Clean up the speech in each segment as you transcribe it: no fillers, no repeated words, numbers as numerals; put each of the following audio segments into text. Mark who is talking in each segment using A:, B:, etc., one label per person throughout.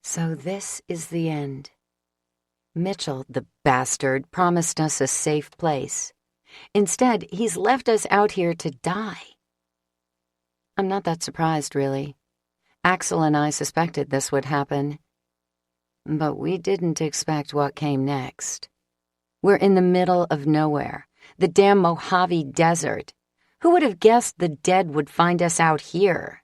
A: So this is the end. Mitchell, the bastard, promised us a safe place. Instead, he's left us out here to die. I'm not that surprised, really. Axl and I suspected this would happen. But we didn't expect what came next. We're in the middle of nowhere, the damn Mojave Desert. Who would have guessed the dead would find us out here?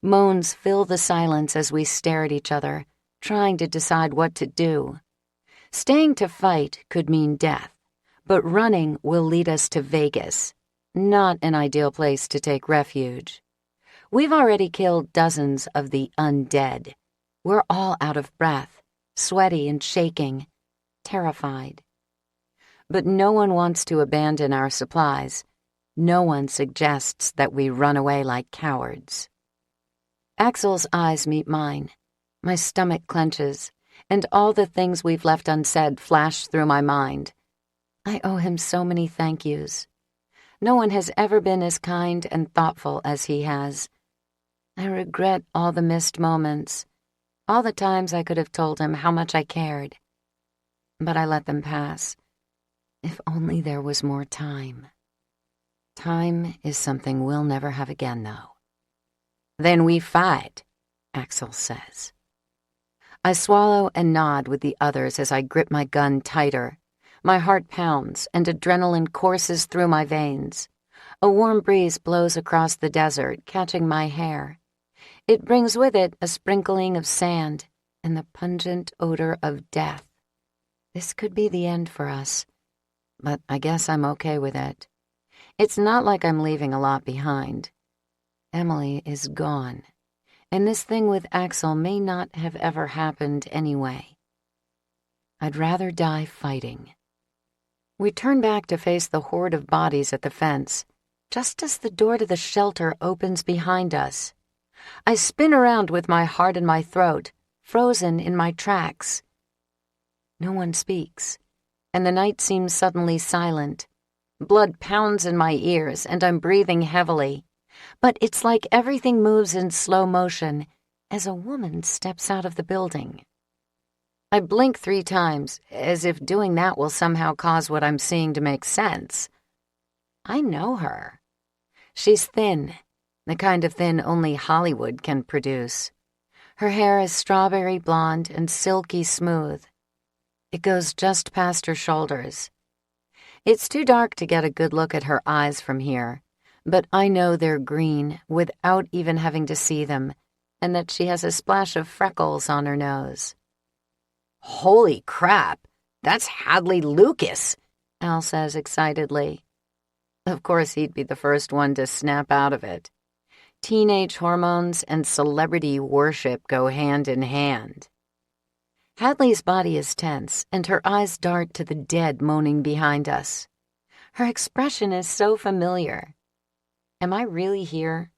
A: Moans fill the silence as we stare at each other, trying to decide what to do. Staying to fight could mean death, but running will lead us to Vegas, not an ideal place to take refuge. We've already killed dozens of the undead. We're all out of breath, sweaty and shaking, terrified. But no one wants to abandon our supplies. No one suggests that we run away like cowards. Axl's eyes meet mine. My stomach clenches, and all the things we've left unsaid flash through my mind. I owe him so many thank yous. No one has ever been as kind and thoughtful as he has. I regret all the missed moments, all the times I could have told him how much I cared. But I let them pass. If only there was more time. Time is something we'll never have again, though. Then we fight, Axl says. I swallow and nod with the others as I grip my gun tighter. My heart pounds and adrenaline courses through my veins. A warm breeze blows across the desert, catching my hair. It brings with it a sprinkling of sand and the pungent odor of death. This could be the end for us, but I guess I'm okay with it. It's not like I'm leaving a lot behind. Emily is gone, and this thing with Axl may not have ever happened anyway. I'd rather die fighting. We turn back to face the horde of bodies at the fence, just as the door to the shelter opens behind us. I spin around with my heart in my throat, frozen in my tracks. No one speaks, and the night seems suddenly silent. Blood pounds in my ears, and I'm breathing heavily. But it's like everything moves in slow motion as a woman steps out of the building. I blink 3 times, as if doing that will somehow cause what I'm seeing to make sense. I know her. She's thin, the kind of thin only Hollywood can produce. Her hair is strawberry blonde and silky smooth. It goes just past her shoulders. It's too dark to get a good look at her eyes from here, but I know they're green without even having to see them, and that she has a splash of freckles on her nose. "Holy crap, that's Hadley Lucas," Al says excitedly. Of course he'd be the first one to snap out of it. Teenage hormones and celebrity worship go hand in hand. Hadley's body is tense, and her eyes dart to the dead moaning behind us. Her expression is so familiar. Am I really here?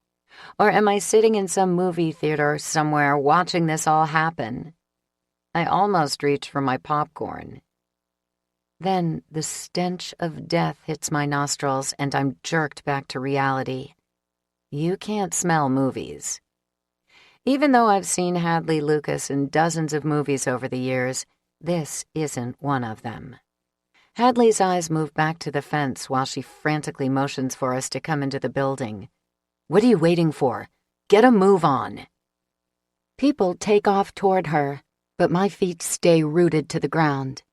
A: Or am I sitting in some movie theater somewhere watching this all happen? I almost reach for my popcorn. Then the stench of death hits my nostrils and I'm jerked back to reality. You can't smell movies. Even though I've seen Hadley Lucas in dozens of movies over the years, this isn't one of them. Hadley's eyes move back to the fence while she frantically motions for us to come into the building. What are you waiting for? Get a move on. People take off toward her, but my feet stay rooted to the ground.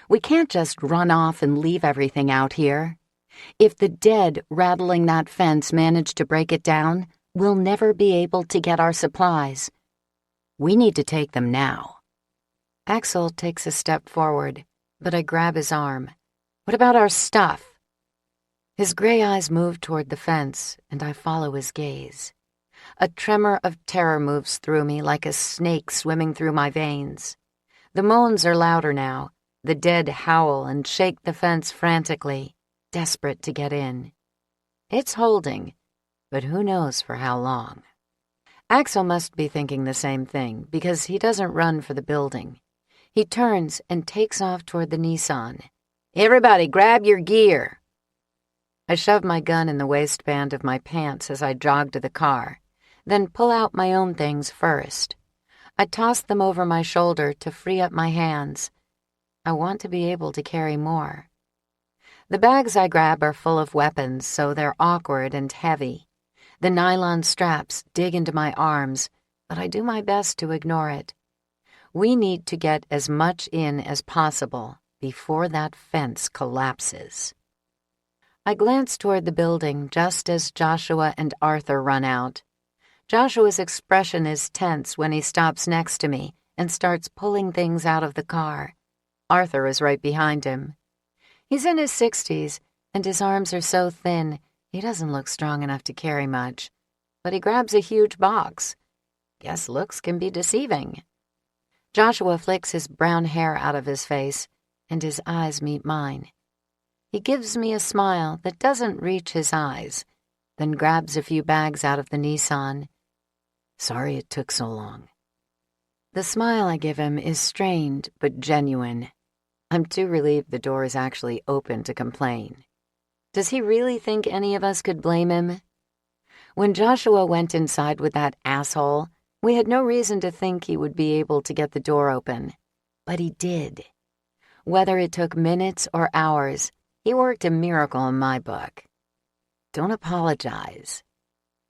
A: We can't just run off and leave everything out here. If the dead rattling that fence manage to break it down, we'll never be able to get our supplies. We need to take them now. Axl takes a step forward, but I grab his arm. What about our stuff? His gray eyes move toward the fence, and I follow his gaze. A tremor of terror moves through me like a snake swimming through my veins. The moans are louder now. The dead howl and shake the fence frantically, desperate to get in. It's holding, but who knows for how long. Axl must be thinking the same thing, because he doesn't run for the building. He turns and takes off toward the Nissan. Everybody, grab your gear. I shove my gun in the waistband of my pants as I jog to the car, then pull out my own things first. I toss them over my shoulder to free up my hands. I want to be able to carry more. The bags I grab are full of weapons, so they're awkward and heavy. The nylon straps dig into my arms, but I do my best to ignore it. We need to get as much in as possible before that fence collapses. I glance toward the building just as Joshua and Arthur run out. Joshua's expression is tense when he stops next to me and starts pulling things out of the car. Arthur is right behind him. He's in his 60s, and his arms are so thin he doesn't look strong enough to carry much. But he grabs a huge box. Guess looks can be deceiving. Joshua flicks his brown hair out of his face, and his eyes meet mine. He gives me a smile that doesn't reach his eyes, then grabs a few bags out of the Nissan. Sorry it took so long. The smile I give him is strained but genuine. I'm too relieved the door is actually open to complain. Does he really think any of us could blame him? When Joshua went inside with that asshole, we had no reason to think he would be able to get the door open. But he did. Whether it took minutes or hours, he worked a miracle in my book. Don't apologize.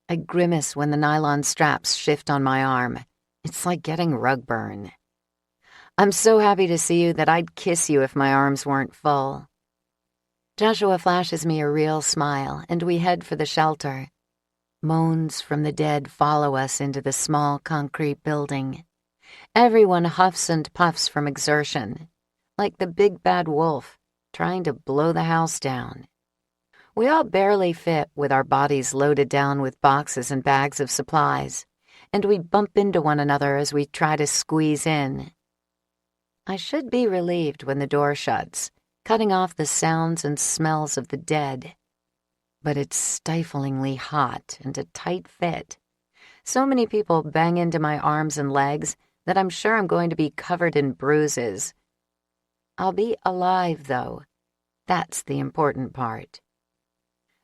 A: I grimace when the nylon straps shift on my arm. It's like getting rug burn. I'm so happy to see you that I'd kiss you if my arms weren't full. Joshua flashes me a real smile, and we head for the shelter. Moans from the dead follow us into the small concrete building. Everyone huffs and puffs from exertion, like the big bad wolf trying to blow the house down. We all barely fit with our bodies loaded down with boxes and bags of supplies, and we bump into one another as we try to squeeze in. I should be relieved when the door shuts, cutting off the sounds and smells of the dead. But it's stiflingly hot and a tight fit. So many people bang into my arms and legs that I'm sure I'm going to be covered in bruises. I'll be alive, though. That's the important part.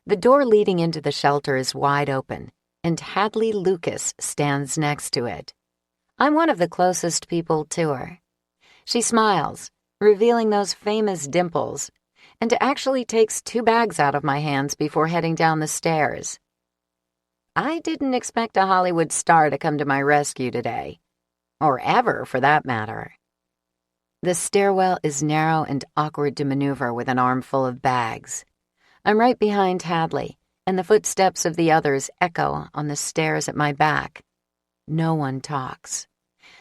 A: The door leading into the shelter is wide open, and Hadley Lucas stands next to it. I'm one of the closest people to her. She smiles, revealing those famous dimples, and actually takes 2 bags out of my hands before heading down the stairs. I didn't expect a Hollywood star to come to my rescue today, or ever for that matter. The stairwell is narrow and awkward to maneuver with an armful of bags. I'm right behind Hadley, and the footsteps of the others echo on the stairs at my back. No one talks.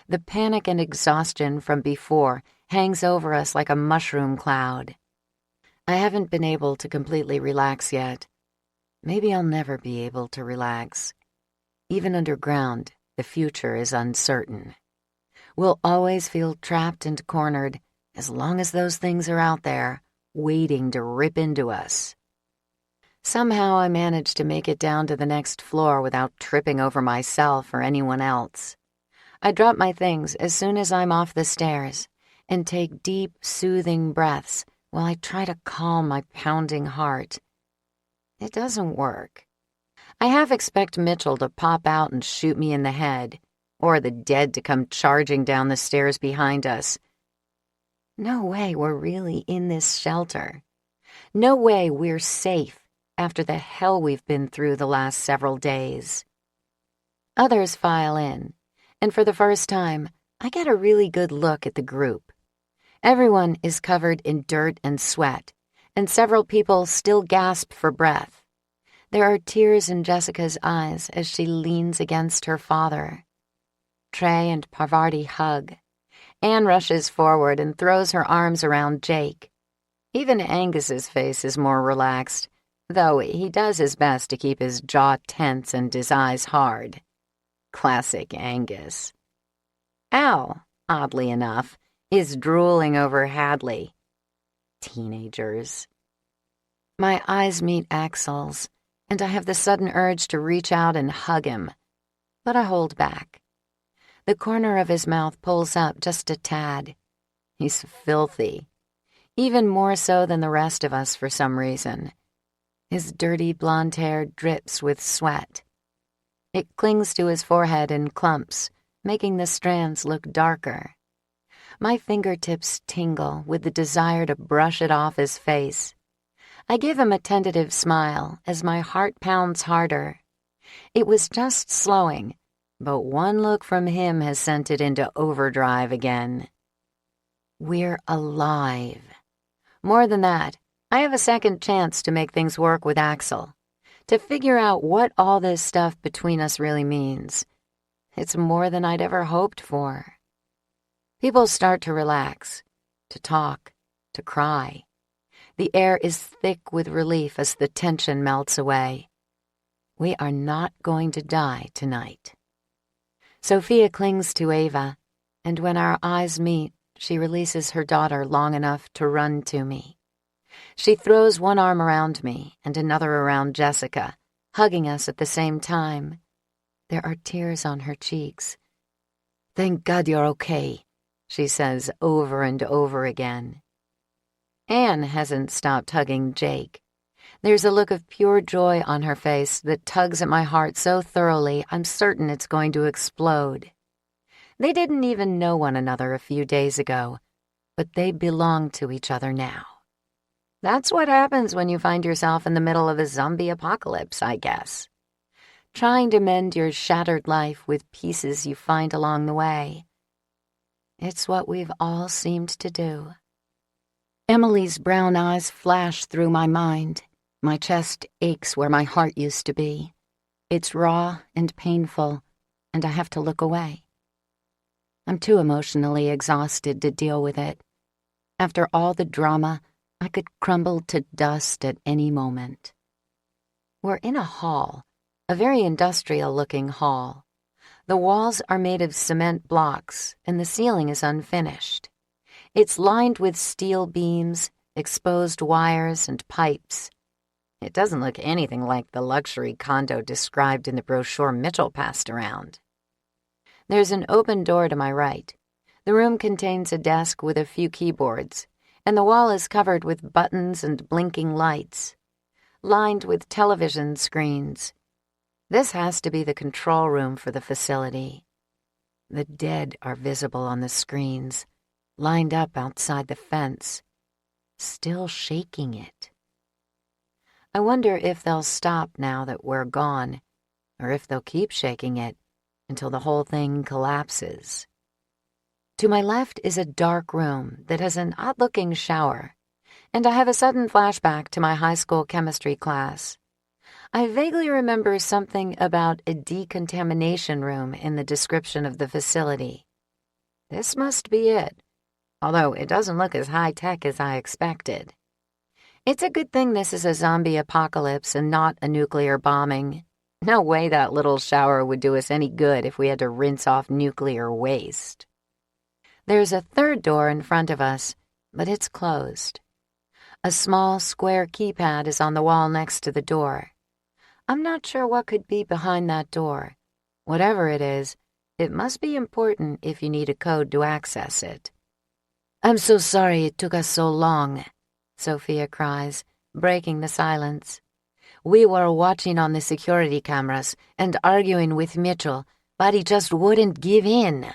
A: The panic and exhaustion from before hangs over us like a mushroom cloud. I haven't been able to completely relax yet. Maybe I'll never be able to relax. Even underground, the future is uncertain. We'll always feel trapped and cornered as long as those things are out there, waiting to rip into us. Somehow I manage to make it down to the next floor without tripping over myself or anyone else. I drop my things as soon as I'm off the stairs and take deep, soothing breaths while I try to calm my pounding heart. It doesn't work. I half expect Mitchell to pop out and shoot me in the head, or the dead to come charging down the stairs behind us. No way we're really in this shelter. No way we're safe after the hell we've been through the last several days. Others file in, and for the first time, I get a really good look at the group. Everyone is covered in dirt and sweat, and several people still gasp for breath. There are tears in Jessica's eyes as she leans against her father. Trey and Parvati hug. Anne rushes forward and throws her arms around Jake. Even Angus's face is more relaxed, though he does his best to keep his jaw tense and his eyes hard. Classic Angus. Al, oddly enough, is drooling over Hadley. Teenagers. My eyes meet Axl's, and I have the sudden urge to reach out and hug him, but I hold back. The corner of his mouth pulls up just a tad. He's filthy, even more so than the rest of us for some reason. His dirty blonde hair drips with sweat. It clings to his forehead in clumps, making the strands look darker. My fingertips tingle with the desire to brush it off his face. I give him a tentative smile as my heart pounds harder. It was just slowing, but one look from him has sent it into overdrive again. We're alive. More than that, I have a second chance to make things work with Axl, to figure out what all this stuff between us really means. It's more than I'd ever hoped for. People start to relax, to talk, to cry. The air is thick with relief as the tension melts away. We are not going to die tonight. Sophia clings to Ava, and when our eyes meet, she releases her daughter long enough to run to me. She throws one arm around me and another around Jessica, hugging us at the same time. There are tears on her cheeks. "Thank God you're okay," she says over and over again. Anne hasn't stopped hugging Jake. There's a look of pure joy on her face that tugs at my heart so thoroughly I'm certain it's going to explode. They didn't even know one another a few days ago, but they belong to each other now. That's what happens when you find yourself in the middle of a zombie apocalypse, I guess. Trying to mend your shattered life with pieces you find along the way. It's what we've all seemed to do. Emily's brown eyes flash through my mind. My chest aches where my heart used to be. It's raw and painful, and I have to look away. I'm too emotionally exhausted to deal with it. After all the drama, I could crumble to dust at any moment. We're in a hall, a very industrial-looking hall. The walls are made of cement blocks, and the ceiling is unfinished. It's lined with steel beams, exposed wires, and pipes. It doesn't look anything like the luxury condo described in the brochure Mitchell passed around. There's an open door to my right. The room contains a desk with a few keyboards, and the wall is covered with buttons and blinking lights, lined with television screens. This has to be the control room for the facility. The dead are visible on the screens, lined up outside the fence, still shaking it. I wonder if they'll stop now that we're gone, or if they'll keep shaking it until the whole thing collapses. To my left is a dark room that has an odd-looking shower, and I have a sudden flashback to my high school chemistry class. I vaguely remember something about a decontamination room in the description of the facility. This must be it, although it doesn't look as high-tech as I expected. It's a good thing this is a zombie apocalypse and not a nuclear bombing. No way that little shower would do us any good if we had to rinse off nuclear waste. There's a third door in front of us, but it's closed. A small square keypad is on the wall next to the door. I'm not sure what could be behind that door. Whatever it is, it must be important if you need a code to access it. "I'm so sorry it took us so long," Sophia cries, breaking the silence. "We were watching on the security cameras and arguing with Mitchell, but he just wouldn't give in."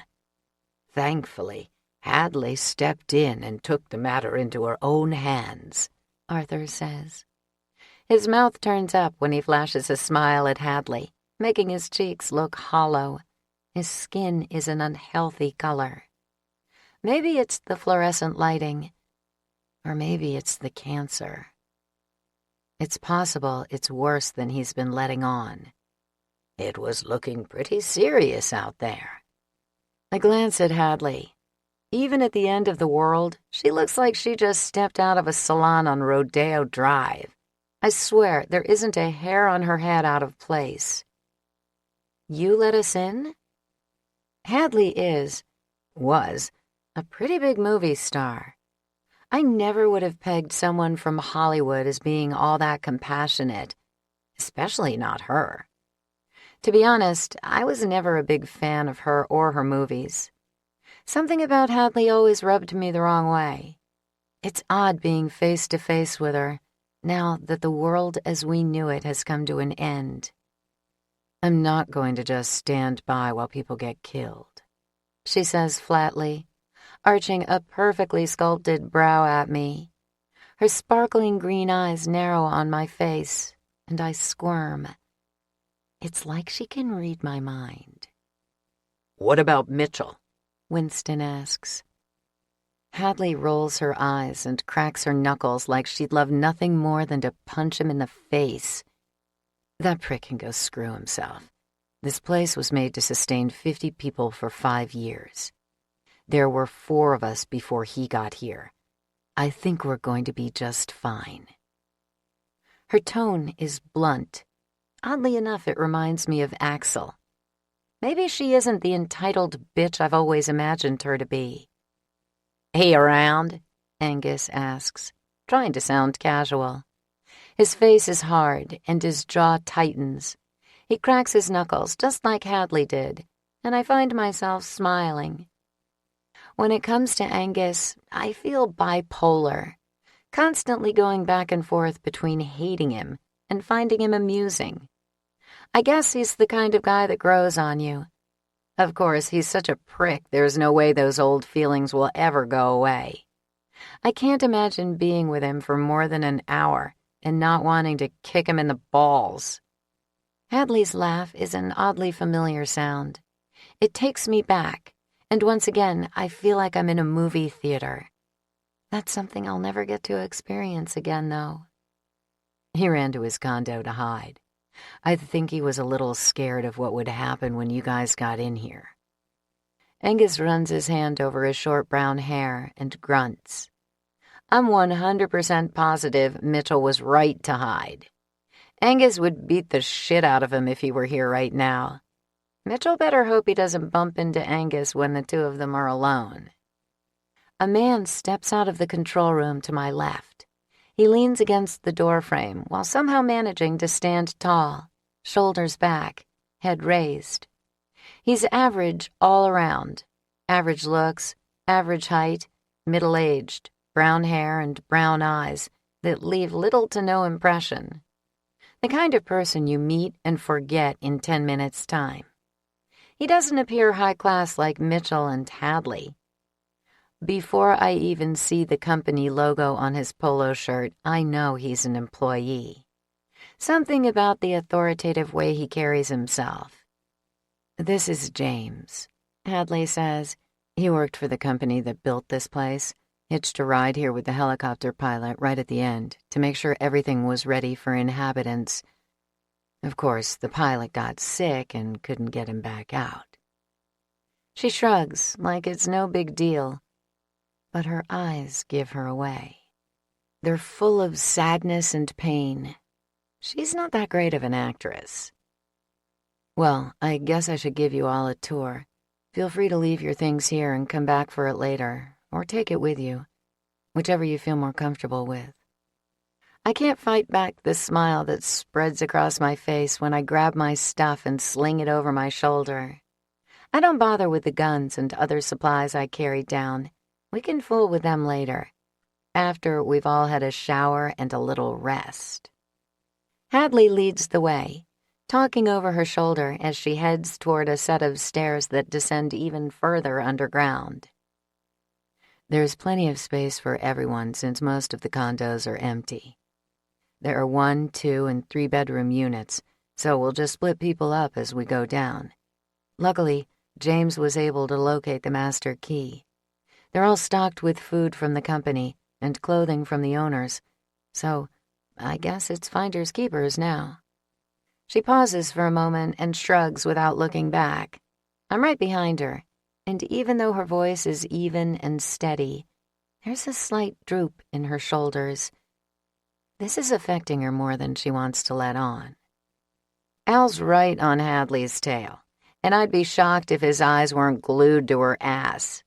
A: "Thankfully, Hadley stepped in and took the matter into her own hands," Arthur says. His mouth turns up when he flashes a smile at Hadley, making his cheeks look hollow. His skin is an unhealthy color. Maybe it's the fluorescent lighting, or maybe it's the cancer. It's possible it's worse than he's been letting on. It was looking pretty serious out there. I glance at Hadley. Even at the end of the world, she looks like she just stepped out of a salon on Rodeo Drive. I swear there isn't a hair on her head out of place. "You let us in?" Hadley was, a pretty big movie star. I never would have pegged someone from Hollywood as being all that compassionate, especially not her. To be honest, I was never a big fan of her or her movies. Something about Hadley always rubbed me the wrong way. It's odd being face to face with her, now that the world as we knew it has come to an end. I'm not going to just stand by while people get killed. she says flatly, arching a perfectly sculpted brow at me. Her sparkling green eyes narrow on my face, and I squirm. It's like she can read my mind.
B: What about Mitchell?
A: Winston asks. Hadley rolls her eyes and cracks her knuckles like she'd love nothing more than to punch him in the face. That prick can go screw himself. This place was made to sustain 50 people for 5 years. There were 4 of us before he got here. I think we're going to be just fine. Her tone is blunt. Oddly enough, it reminds me of Axl. Maybe she isn't the entitled bitch I've always imagined her to be.
B: He around?
A: Angus asks, trying to sound casual. His face is hard and his jaw tightens. He cracks his knuckles just like Hadley did, and I find myself smiling. When it comes to Angus, I feel bipolar, constantly going back and forth between hating him and finding him amusing. I guess he's the kind of guy that grows on you. Of course, he's such a prick, there's no way those old feelings will ever go away. I can't imagine being with him for more than an hour and not wanting to kick him in the balls. Hadley's laugh is an oddly familiar sound. It takes me back, and once again, I feel like I'm in a movie theater. That's something I'll never get to experience again, though. He ran to his condo to hide. I think he was a little scared of what would happen when you guys got in here. Angus runs his hand over his short brown hair and grunts. I'm 100% positive Mitchell was right to hide. Angus would beat the shit out of him if he were here right now. Mitchell better hope he doesn't bump into Angus when the 2 of them are alone. A man steps out of the control room to my left. He leans against the doorframe while somehow managing to stand tall, shoulders back, head raised. He's average all around. Average looks, average height, middle-aged, brown hair and brown eyes that leave little to no impression. The kind of person you meet and forget in 10 minutes' time. He doesn't appear high class like Mitchell and Hadley. Before I even see the company logo on his polo shirt, I know he's an employee. Something about the authoritative way he carries himself. This is James, Hadley says. He worked for the company that built this place, hitched a ride here with the helicopter pilot right at the end to make sure everything was ready for inhabitants. Of course, the pilot got sick and couldn't get him back out. She shrugs like it's no big deal, but her eyes give her away. They're full of sadness and pain. She's not that great of an actress. Well, I guess I should give you all a tour. Feel free to leave your things here and come back for it later, or take it with you, whichever you feel more comfortable with. I can't fight back the smile that spreads across my face when I grab my stuff and sling it over my shoulder. I don't bother with the guns and other supplies I carried down. We can fool with them later, after we've all had a shower and a little rest. Hadley leads the way, talking over her shoulder as she heads toward a set of stairs that descend even further underground. There's plenty of space for everyone since most of the condos are empty. There are 1, 2, and 3-bedroom units, so we'll just split people up as we go down. Luckily, James was able to locate the master key. They're all stocked with food from the company and clothing from the owners, so I guess it's finders keepers now. She pauses for a moment and shrugs without looking back. I'm right behind her, and even though her voice is even and steady, there's a slight droop in her shoulders. This is affecting her more than she wants to let on. Al's right on Hadley's tail, and I'd be shocked if his eyes weren't glued to her ass.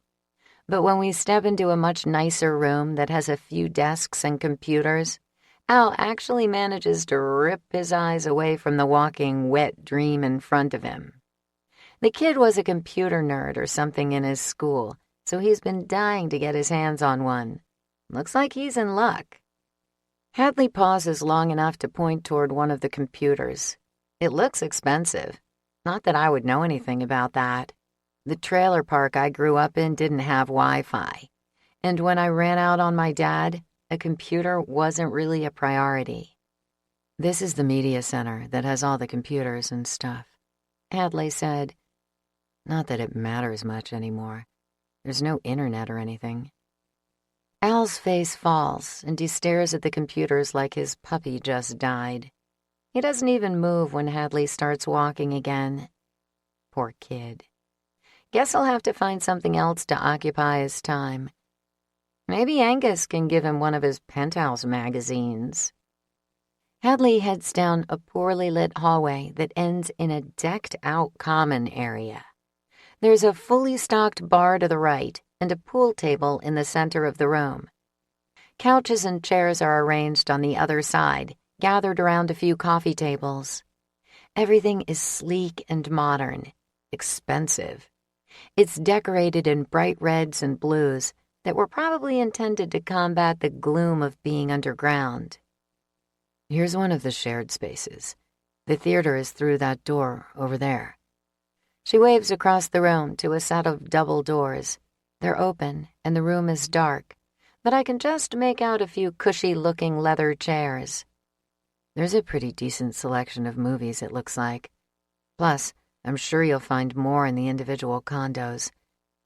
A: But when we step into a much nicer room that has a few desks and computers, Al actually manages to rip his eyes away from the walking wet dream in front of him. The kid was a computer nerd or something in his school, so he's been dying to get his hands on one. Looks like he's in luck. Hadley pauses long enough to point toward one of the computers. It looks expensive. Not that I would know anything about that. The trailer park I grew up in didn't have Wi-Fi, and when I ran out on my dad, a computer wasn't really a priority. This is the media center that has all the computers and stuff, Hadley said. Not that it matters much anymore. There's no internet or anything. Al's face falls, and he stares at the computers like his puppy just died. He doesn't even move when Hadley starts walking again. Poor kid. Guess I'll have to find something else to occupy his time. Maybe Angus can give him one of his penthouse magazines. Hadley heads down a poorly lit hallway that ends in a decked-out common area. There's a fully stocked bar to the right and a pool table in the center of the room. Couches and chairs are arranged on the other side, gathered around a few coffee tables. Everything is sleek and modern, expensive. It's decorated in bright reds and blues that were probably intended to combat the gloom of being underground. Here's one of the shared spaces. The theater is through that door over there. She waves across the room to a set of double doors. They're open, and the room is dark, but I can just make out a few cushy-looking leather chairs. There's a pretty decent selection of movies, it looks like. Plus, I'm sure you'll find more in the individual condos.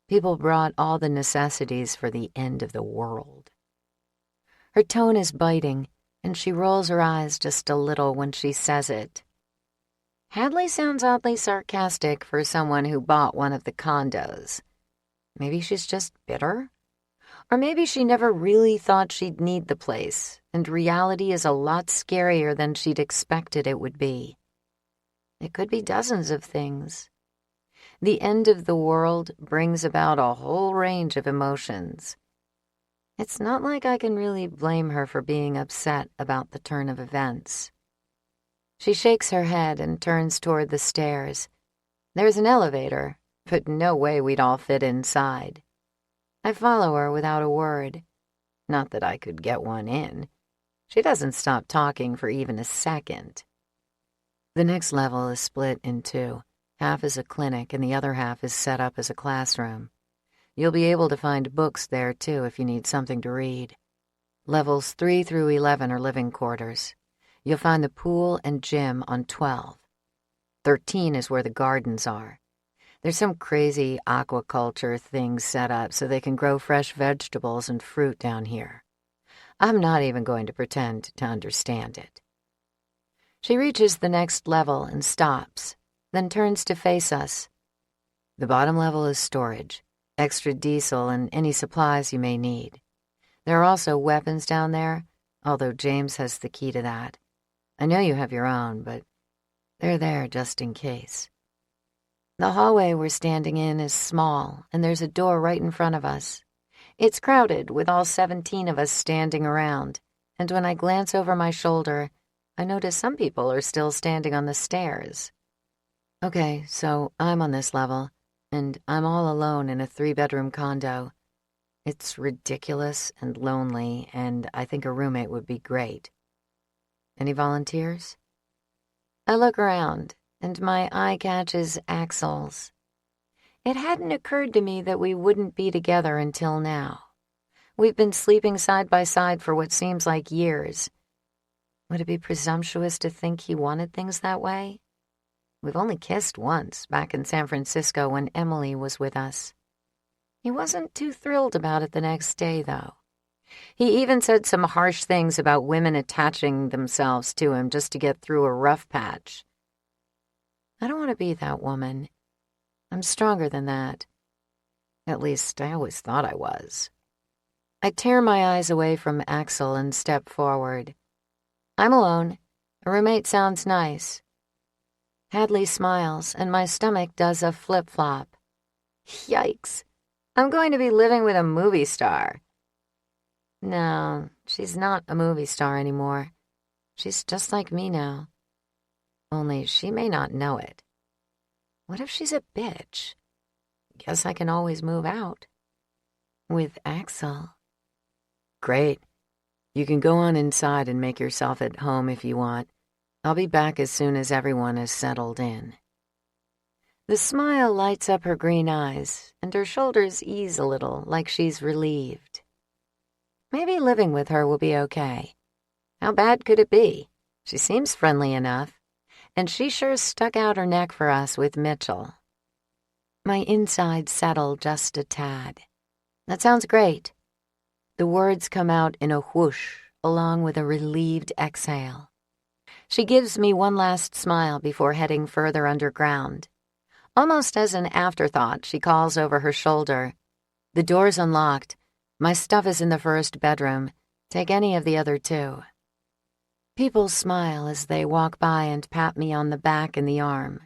A: People brought all the necessities for the end of the world. Her tone is biting, and she rolls her eyes just a little when she says it. Hadley sounds oddly sarcastic for someone who bought one of the condos. Maybe she's just bitter? Or maybe she never really thought she'd need the place, and reality is a lot scarier than she'd expected it would be. It could be dozens of things. The end of the world brings about a whole range of emotions. It's not like I can really blame her for being upset about the turn of events. She shakes her head and turns toward the stairs. There's an elevator, but no way we'd all fit inside. I follow her without a word. Not that I could get one in. She doesn't stop talking for even a second. The next level is split in two. Half is a clinic and the other half is set up as a classroom. You'll be able to find books there, too, if you need something to read. Levels 3 through 11 are living quarters. You'll find the pool and gym on 12. 13 is where the gardens are. There's some crazy aquaculture things set up so they can grow fresh vegetables and fruit down here. I'm not even going to pretend to understand it. She reaches the next level and stops, then turns to face us. The bottom level is storage, extra diesel and any supplies you may need. There are also weapons down there, although James has the key to that. I know you have your own, but they're there just in case. The hallway we're standing in is small, and there's a door right in front of us. It's crowded, with all 17 of us standing around, and when I glance over my shoulder, I notice some people are still standing on the stairs. Okay, so I'm on this level, and I'm all alone in a 3-bedroom condo. It's ridiculous and lonely, and I think a roommate would be great. Any volunteers? I look around, and my eye catches Axl's. It hadn't occurred to me that we wouldn't be together until now. We've been sleeping side by side for what seems like years. Would it be presumptuous to think he wanted things that way? We've only kissed once, back in San Francisco when Emily was with us. He wasn't too thrilled about it the next day, though. He even said some harsh things about women attaching themselves to him just to get through a rough patch. I don't want to be that woman. I'm stronger than that. At least, I always thought I was. I tear my eyes away from Axl and step forward. I'm alone. A roommate sounds nice. Hadley smiles, and my stomach does a flip-flop. Yikes. I'm going to be living with a movie star. No, she's not a movie star anymore. She's just like me now. Only she may not know it. What if she's a bitch? Guess I can always move out. With Axl. Great. You can go on inside and make yourself at home if you want. I'll be back as soon as everyone is settled in. The smile lights up her green eyes, and her shoulders ease a little, like she's relieved. Maybe living with her will be okay. How bad could it be? She seems friendly enough, and she sure stuck out her neck for us with Mitchell. My insides settle just a tad. That sounds great. The words come out in a whoosh, along with a relieved exhale. She gives me one last smile before heading further underground. Almost as an afterthought, she calls over her shoulder. The door's unlocked. My stuff is in the first bedroom. Take any of the other two. People smile as they walk by and pat me on the back and the arm.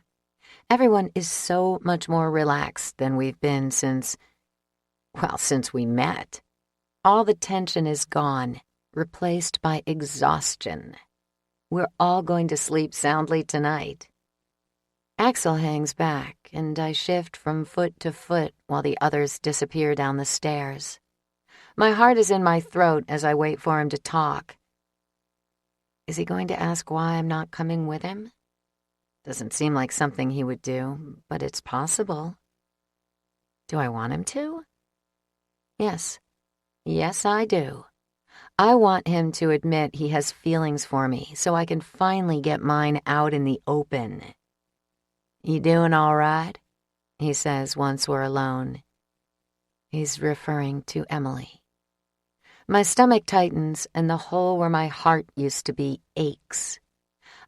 A: Everyone is so much more relaxed than we've been since we met. All the tension is gone, replaced by exhaustion. We're all going to sleep soundly tonight. Axl hangs back, and I shift from foot to foot while the others disappear down the stairs. My heart is in my throat as I wait for him to talk. Is he going to ask why I'm not coming with him? Doesn't seem like something he would do, but it's possible. Do I want him to? Yes. Yes, I do. I want him to admit he has feelings for me so I can finally get mine out in the open. You doing all right? He says once we're alone. He's referring to Emily. My stomach tightens and the hole where my heart used to be aches.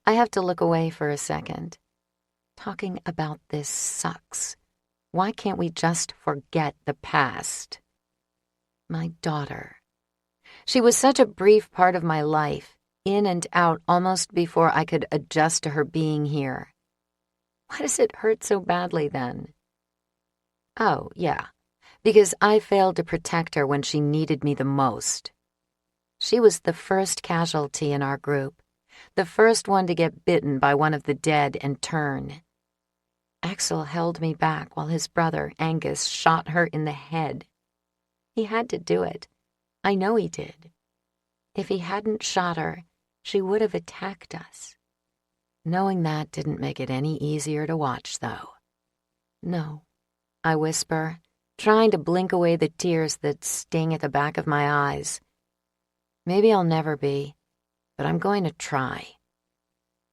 A: I have to look away for a second. Talking about this sucks. Why can't we just forget the past? My daughter. She was such a brief part of my life, in and out almost before I could adjust to her being here. Why does it hurt so badly then? Oh, yeah, because I failed to protect her when she needed me the most. She was the first casualty in our group, the first one to get bitten by one of the dead and turn. Axl held me back while his brother, Angus, shot her in the head. He had to do it. I know he did. If he hadn't shot her, she would have attacked us. Knowing that didn't make it any easier to watch, though. No, I whisper, trying to blink away the tears that sting at the back of my eyes. Maybe I'll never be, but I'm going to try.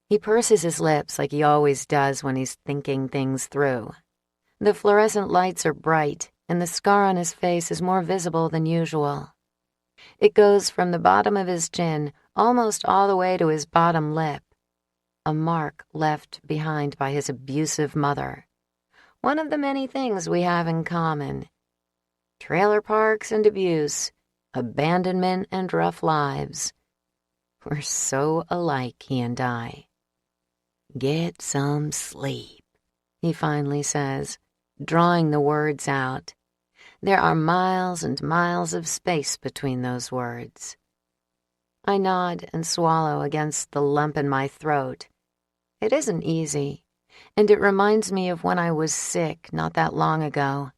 A: He purses his lips like he always does when he's thinking things through. The fluorescent lights are bright, and the scar on his face is more visible than usual. It goes from the bottom of his chin almost all the way to his bottom lip, a mark left behind by his abusive mother. One of the many things we have in common. Trailer parks and abuse, abandonment and rough lives. We're so alike, he and I. Get some sleep, he finally says, drawing the words out. There are miles and miles of space between those words. I nod and swallow against the lump in my throat. It isn't easy, and it reminds me of when I was sick not that long ago.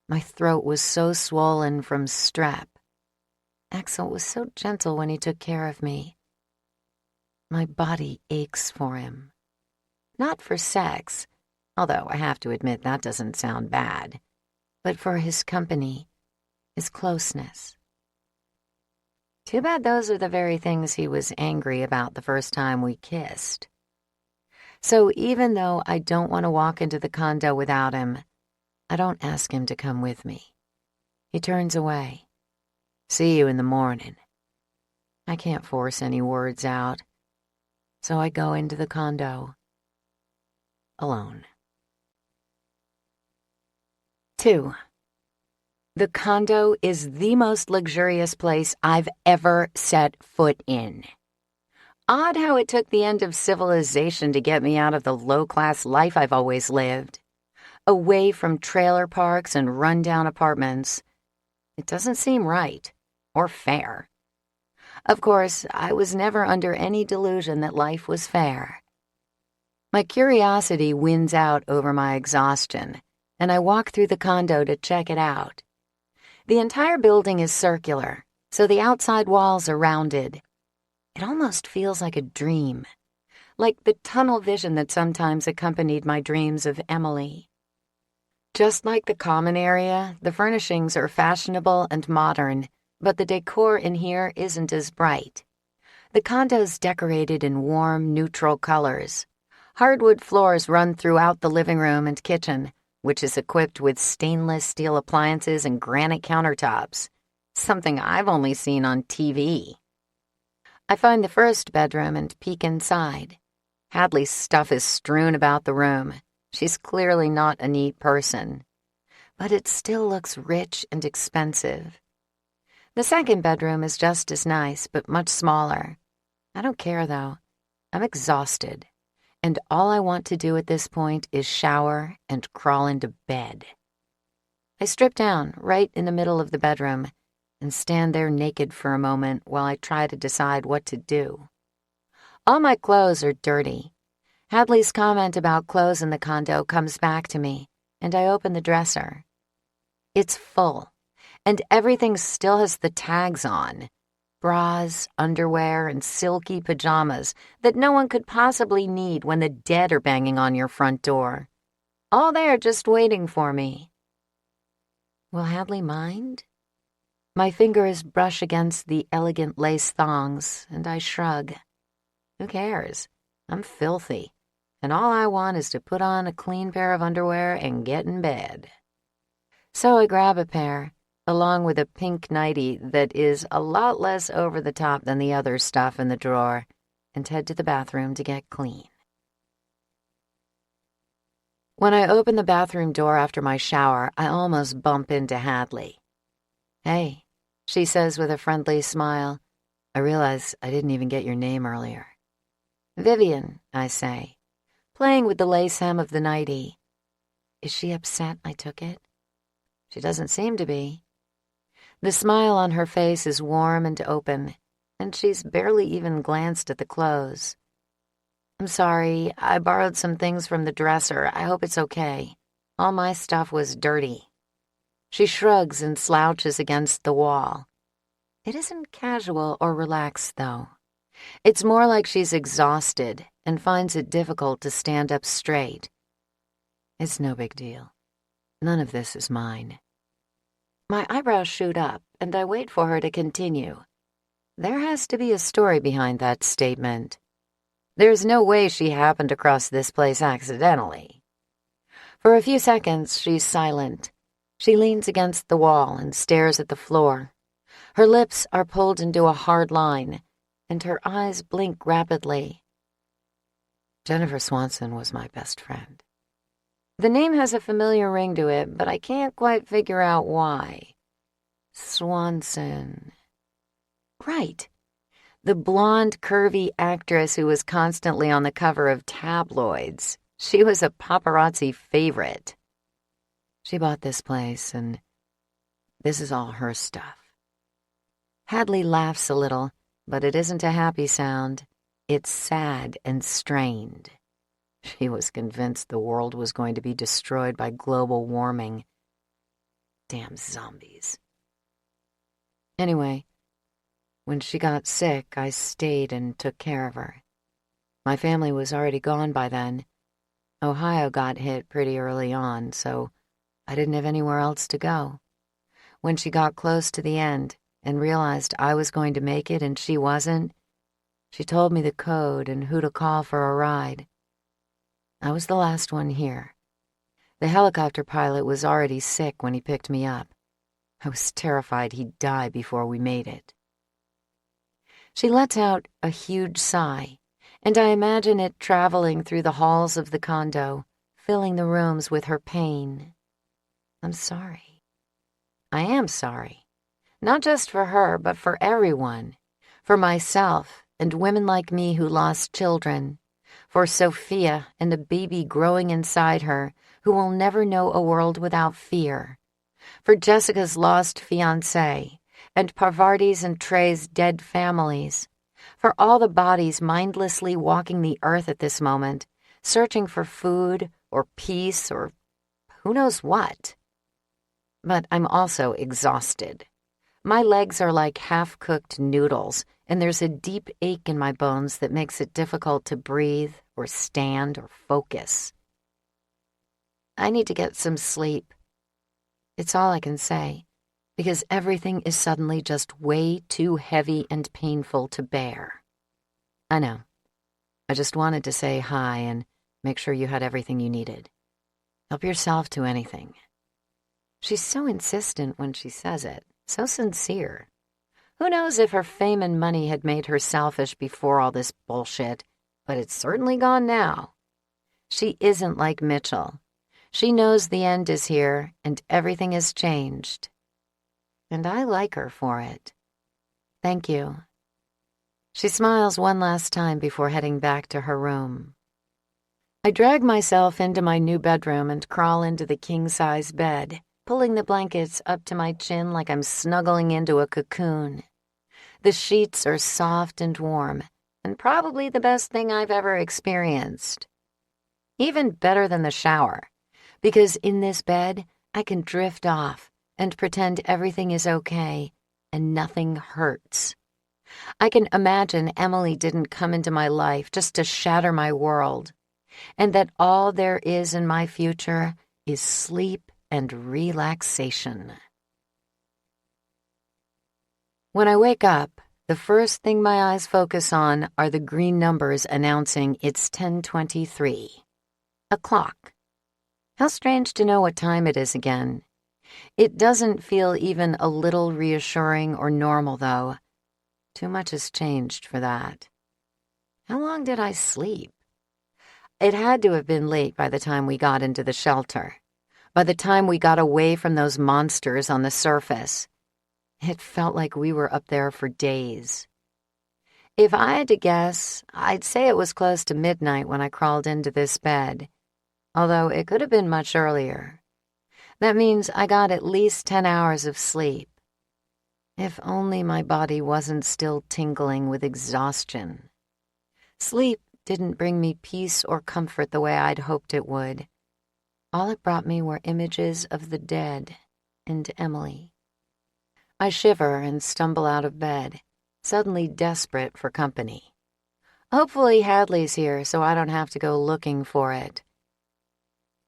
A: My throat was so swollen from strep. Axl was so gentle when he took care of me. My body aches for him. Not for sex, although I have to admit that doesn't sound bad, but for his company, his closeness. Too bad those are the very things he was angry about the first time we kissed. So even though I don't want to walk into the condo without him, I don't ask him to come with me. He turns away. See you in the morning. I can't force any words out, so I go into the condo. Alone. 2. The condo is the most luxurious place I've ever set foot in. Odd how it took the end of civilization to get me out of the low-class life I've always lived. Away from trailer parks and run-down apartments. It doesn't seem right or fair. Of course, I was never under any delusion that life was fair. My curiosity wins out over my exhaustion, and I walk through the condo to check it out. The entire building is circular, so the outside walls are rounded. It almost feels like a dream, like the tunnel vision that sometimes accompanied my dreams of Emily. Just like the common area, the furnishings are fashionable and modern, but the decor in here isn't as bright. The condo's decorated in warm, neutral colors. Hardwood floors run throughout the living room and kitchen, which is equipped with stainless steel appliances and granite countertops, something I've only seen on TV. I find the first bedroom and peek inside. Hadley's stuff is strewn about the room. She's clearly not a neat person. But it still looks rich and expensive. The second bedroom is just as nice, but much smaller. I don't care, though. I'm exhausted, and all I want to do at this point is shower and crawl into bed. I strip down right in the middle of the bedroom and stand there naked for a moment while I try to decide what to do. All my clothes are dirty. Hadley's comment about clothes in the condo comes back to me, and I open the dresser. It's full, and everything still has the tags on. Bras, underwear, and silky pajamas that no one could possibly need when the dead are banging on your front door. All there just waiting for me. Will Hadley mind? My fingers brush against the elegant lace thongs, and I shrug. Who cares? I'm filthy, and all I want is to put on a clean pair of underwear and get in bed. So I grab a pair, along with a pink nightie that is a lot less over the top than the other stuff in the drawer, and head to the bathroom to get clean. When I open the bathroom door after my shower, I almost bump into Hadley. "Hey," she says with a friendly smile. "I realize I didn't even get your name earlier." "Vivian," I say, playing with the lace hem of the nightie. Is she upset I took it? She doesn't seem to be. The smile on her face is warm and open, and she's barely even glanced at the clothes. "I'm sorry, I borrowed some things from the dresser. I hope it's okay. All my stuff was dirty." She shrugs and slouches against the wall. It isn't casual or relaxed, though. It's more like she's exhausted and finds it difficult to stand up straight. It's no big deal. None of this is mine. My eyebrows shoot up, and I wait for her to continue. There has to be a story behind that statement. There's no way she happened across this place accidentally. For a few seconds, she's silent. She leans against the wall and stares at the floor. Her lips are pulled into a hard line, and her eyes blink rapidly. Jennifer Swanson was my best friend. The name has a familiar ring to it, but I can't quite figure out why. Swanson. Right. The blonde, curvy actress who was constantly on the cover of tabloids. She was a paparazzi favorite. She bought this place, and this is all her stuff. Hadley laughs a little, but it isn't a happy sound. It's sad and strained. She was convinced the world was going to be destroyed by global warming. Damn zombies. Anyway, when she got sick, I stayed and took care of her. My family was already gone by then. Ohio got hit pretty early on, so I didn't have anywhere else to go. When she got close to the end and realized I was going to make it and she wasn't, she told me the code and who to call for a ride. I was the last one here. The helicopter pilot was already sick when he picked me up. I was terrified he'd die before we made it. She lets out a huge sigh, and I imagine it traveling through the halls of the condo, filling the rooms with her pain. I'm sorry. I am sorry. Not just for her, but for everyone. For myself and women like me who lost children. For Sophia and the baby growing inside her who will never know a world without fear. For Jessica's lost fiancé and Parvarti's and Trey's dead families. For all the bodies mindlessly walking the earth at this moment, searching for food or peace or who knows what. But I'm also exhausted. My legs are like half-cooked noodles, and there's a deep ache in my bones that makes it difficult to breathe or stand or focus. I need to get some sleep. It's all I can say, because everything is suddenly just way too heavy and painful to bear. I know. I just wanted to say hi and make sure you had everything you needed. Help yourself to anything. She's so insistent when she says it, so sincere. Who knows if her fame and money had made her selfish before all this bullshit, but it's certainly gone now. She isn't like Mitchell. She knows the end is here and everything has changed. And I like her for it. Thank you. She smiles one last time before heading back to her room. I drag myself into my new bedroom and crawl into the king-size bed, pulling the blankets up to my chin like I'm snuggling into a cocoon. The sheets are soft and warm, and probably the best thing I've ever experienced. Even better than the shower, because in this bed, I can drift off and pretend everything is okay and nothing hurts. I can imagine Emily didn't come into my life just to shatter my world, and that all there is in my future is sleep and relaxation. When I wake up, the first thing my eyes focus on are the green numbers announcing it's 10:23. A clock. How strange to know what time it is again. It doesn't feel even a little reassuring or normal, though. Too much has changed for that. How long did I sleep? It had to have been late by the time we got into the shelter. By the time we got away from those monsters on the surface. It felt like we were up there for days. If I had to guess, I'd say it was close to midnight when I crawled into this bed, although it could have been much earlier. That means I got at least 10 hours of sleep. If only my body wasn't still tingling with exhaustion. Sleep didn't bring me peace or comfort the way I'd hoped it would. All it brought me were images of the dead and Emily. I shiver and stumble out of bed, suddenly desperate for company. Hopefully Hadley's here so I don't have to go looking for it.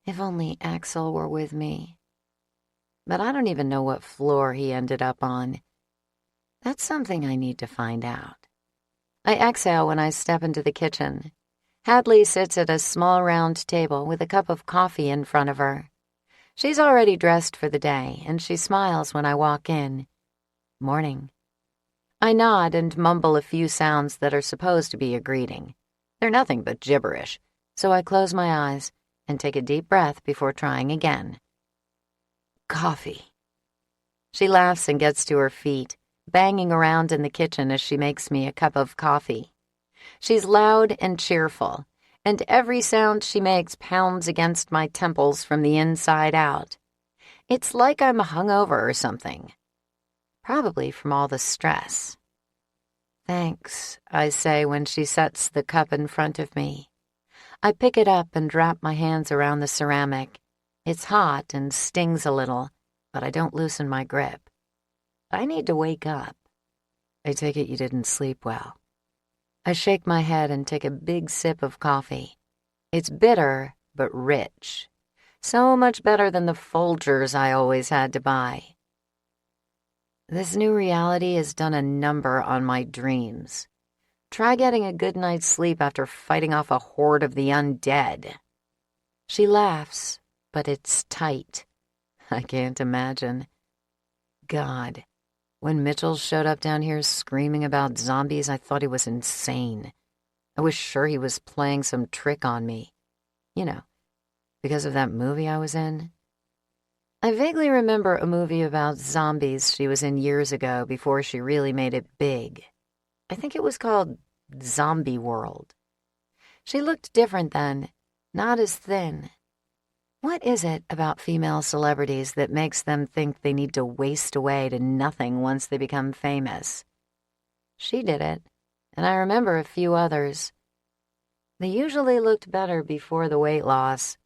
A: If only Axl were with me. But I don't even know what floor he ended up on. That's something I need to find out. I exhale when I step into the kitchen. Hadley sits at a small round table with a cup of coffee in front of her. She's already dressed for the day, and she smiles when I walk in. Morning. I nod and mumble a few sounds that are supposed to be a greeting. They're nothing but gibberish, so I close my eyes and take a deep breath before trying again. Coffee. She laughs and gets to her feet, banging around in the kitchen as she makes me a cup of coffee. She's loud and cheerful, and every sound she makes pounds against my temples from the inside out. It's like I'm hungover or something. Probably from all the stress. Thanks, I say when she sets the cup in front of me. I pick it up and wrap my hands around the ceramic. It's hot and stings a little, but I don't loosen my grip. I need to wake up. I take it you didn't sleep well. I shake my head and take a big sip of coffee. It's bitter, but rich. So much better than the Folgers I always had to buy. This new reality has done a number on my dreams. Try getting a good night's sleep after fighting off a horde of the undead. She laughs, but it's tight. I can't imagine. God, when Mitchell showed up down here screaming about zombies, I thought he was insane. I was sure he was playing some trick on me. You know, because of that movie I was in. I vaguely remember a movie about zombies she was in years ago before she really made it big. I think it was called Zombie World. She looked different then, not as thin. What is it about female celebrities that makes them think they need to waste away to nothing once they become famous? She did it, and I remember a few others. They usually looked better before the weight loss.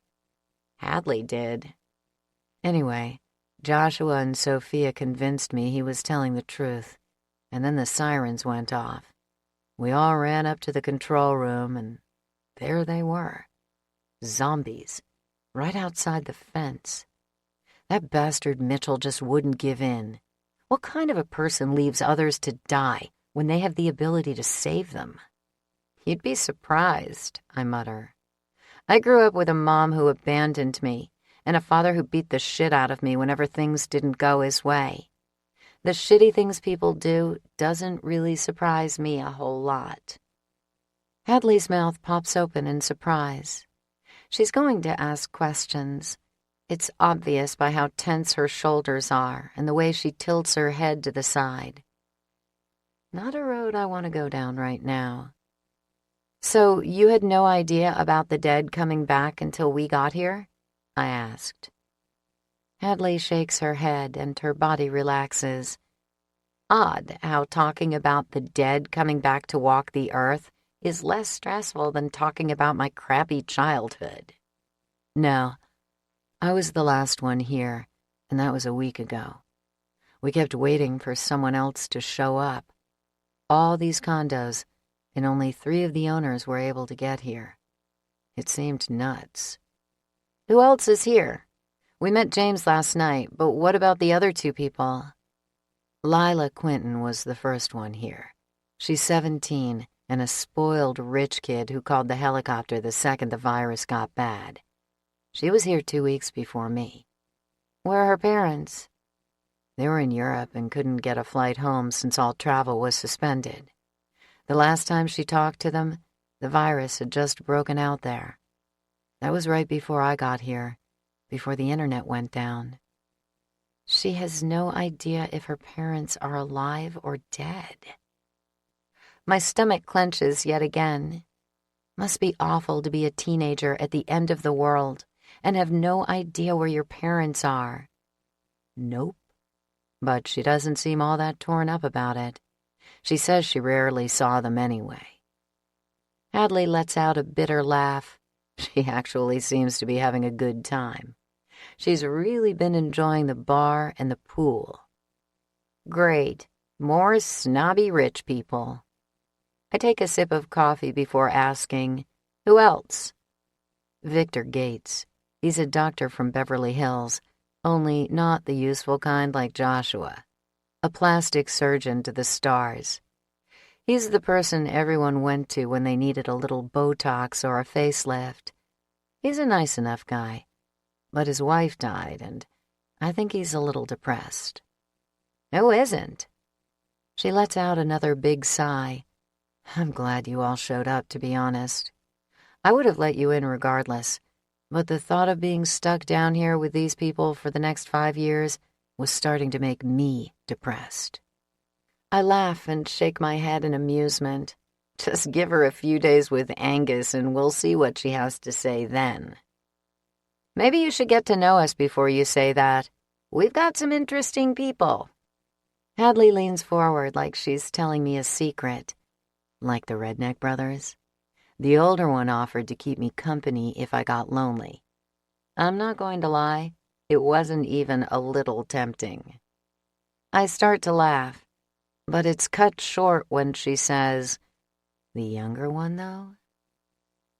A: Hadley did. Anyway, Joshua and Sophia convinced me he was telling the truth, and then the sirens went off. We all ran up to the control room, and there they were. Zombies, right outside the fence. That bastard Mitchell just wouldn't give in. What kind of a person leaves others to die when they have the ability to save them? You'd be surprised, I mutter. I grew up with a mom who abandoned me, and a father who beat the shit out of me whenever things didn't go his way. The shitty things people do doesn't really surprise me a whole lot. Hadley's mouth pops open in surprise. She's going to ask questions. It's obvious by how tense her shoulders are and the way she tilts her head to the side. Not a road I want to go down right now. So you had no idea about the dead coming back until we got here? I asked. Hadley shakes her head and her body relaxes. Odd how talking about the dead coming back to walk the earth is less stressful than talking about my crappy childhood. No, I was the last one here, and that was a week ago. We kept waiting for someone else to show up. All these condos, and only 3 of the owners were able to get here. It seemed nuts. Who else is here? We met James last night, but what about the other 2 people? Lila Quinton was the first one here. She's 17 and a spoiled rich kid who called the helicopter the second the virus got bad. She was here 2 weeks before me. Where are her parents? They were in Europe and couldn't get a flight home since all travel was suspended. The last time she talked to them, the virus had just broken out there. That was right before I got here, before the internet went down. She has no idea if her parents are alive or dead. My stomach clenches yet again. Must be awful to be a teenager at the end of the world and have no idea where your parents are. Nope. But she doesn't seem all that torn up about it. She says she rarely saw them anyway. Hadley lets out a bitter laugh. She actually seems to be having a good time. She's really been enjoying the bar and the pool. Great. More snobby rich people. I take a sip of coffee before asking, who else? Victor Gates. He's a doctor from Beverly Hills, only not the useful kind like Joshua. A plastic surgeon to the stars. He's the person everyone went to when they needed a little Botox or a facelift. He's a nice enough guy, but his wife died, and I think he's a little depressed. Who isn't? She lets out another big sigh. I'm glad you all showed up, to be honest. I would have let you in regardless, but the thought of being stuck down here with these people for the next 5 years was starting to make me depressed. I laugh and shake my head in amusement. Just give her a few days with Angus and we'll see what she has to say then. Maybe you should get to know us before you say that. We've got some interesting people. Hadley leans forward like she's telling me a secret. Like the Redneck brothers. The older one offered to keep me company if I got lonely. I'm not going to lie, it wasn't even a little tempting. I start to laugh, but it's cut short when she says, the younger one, though?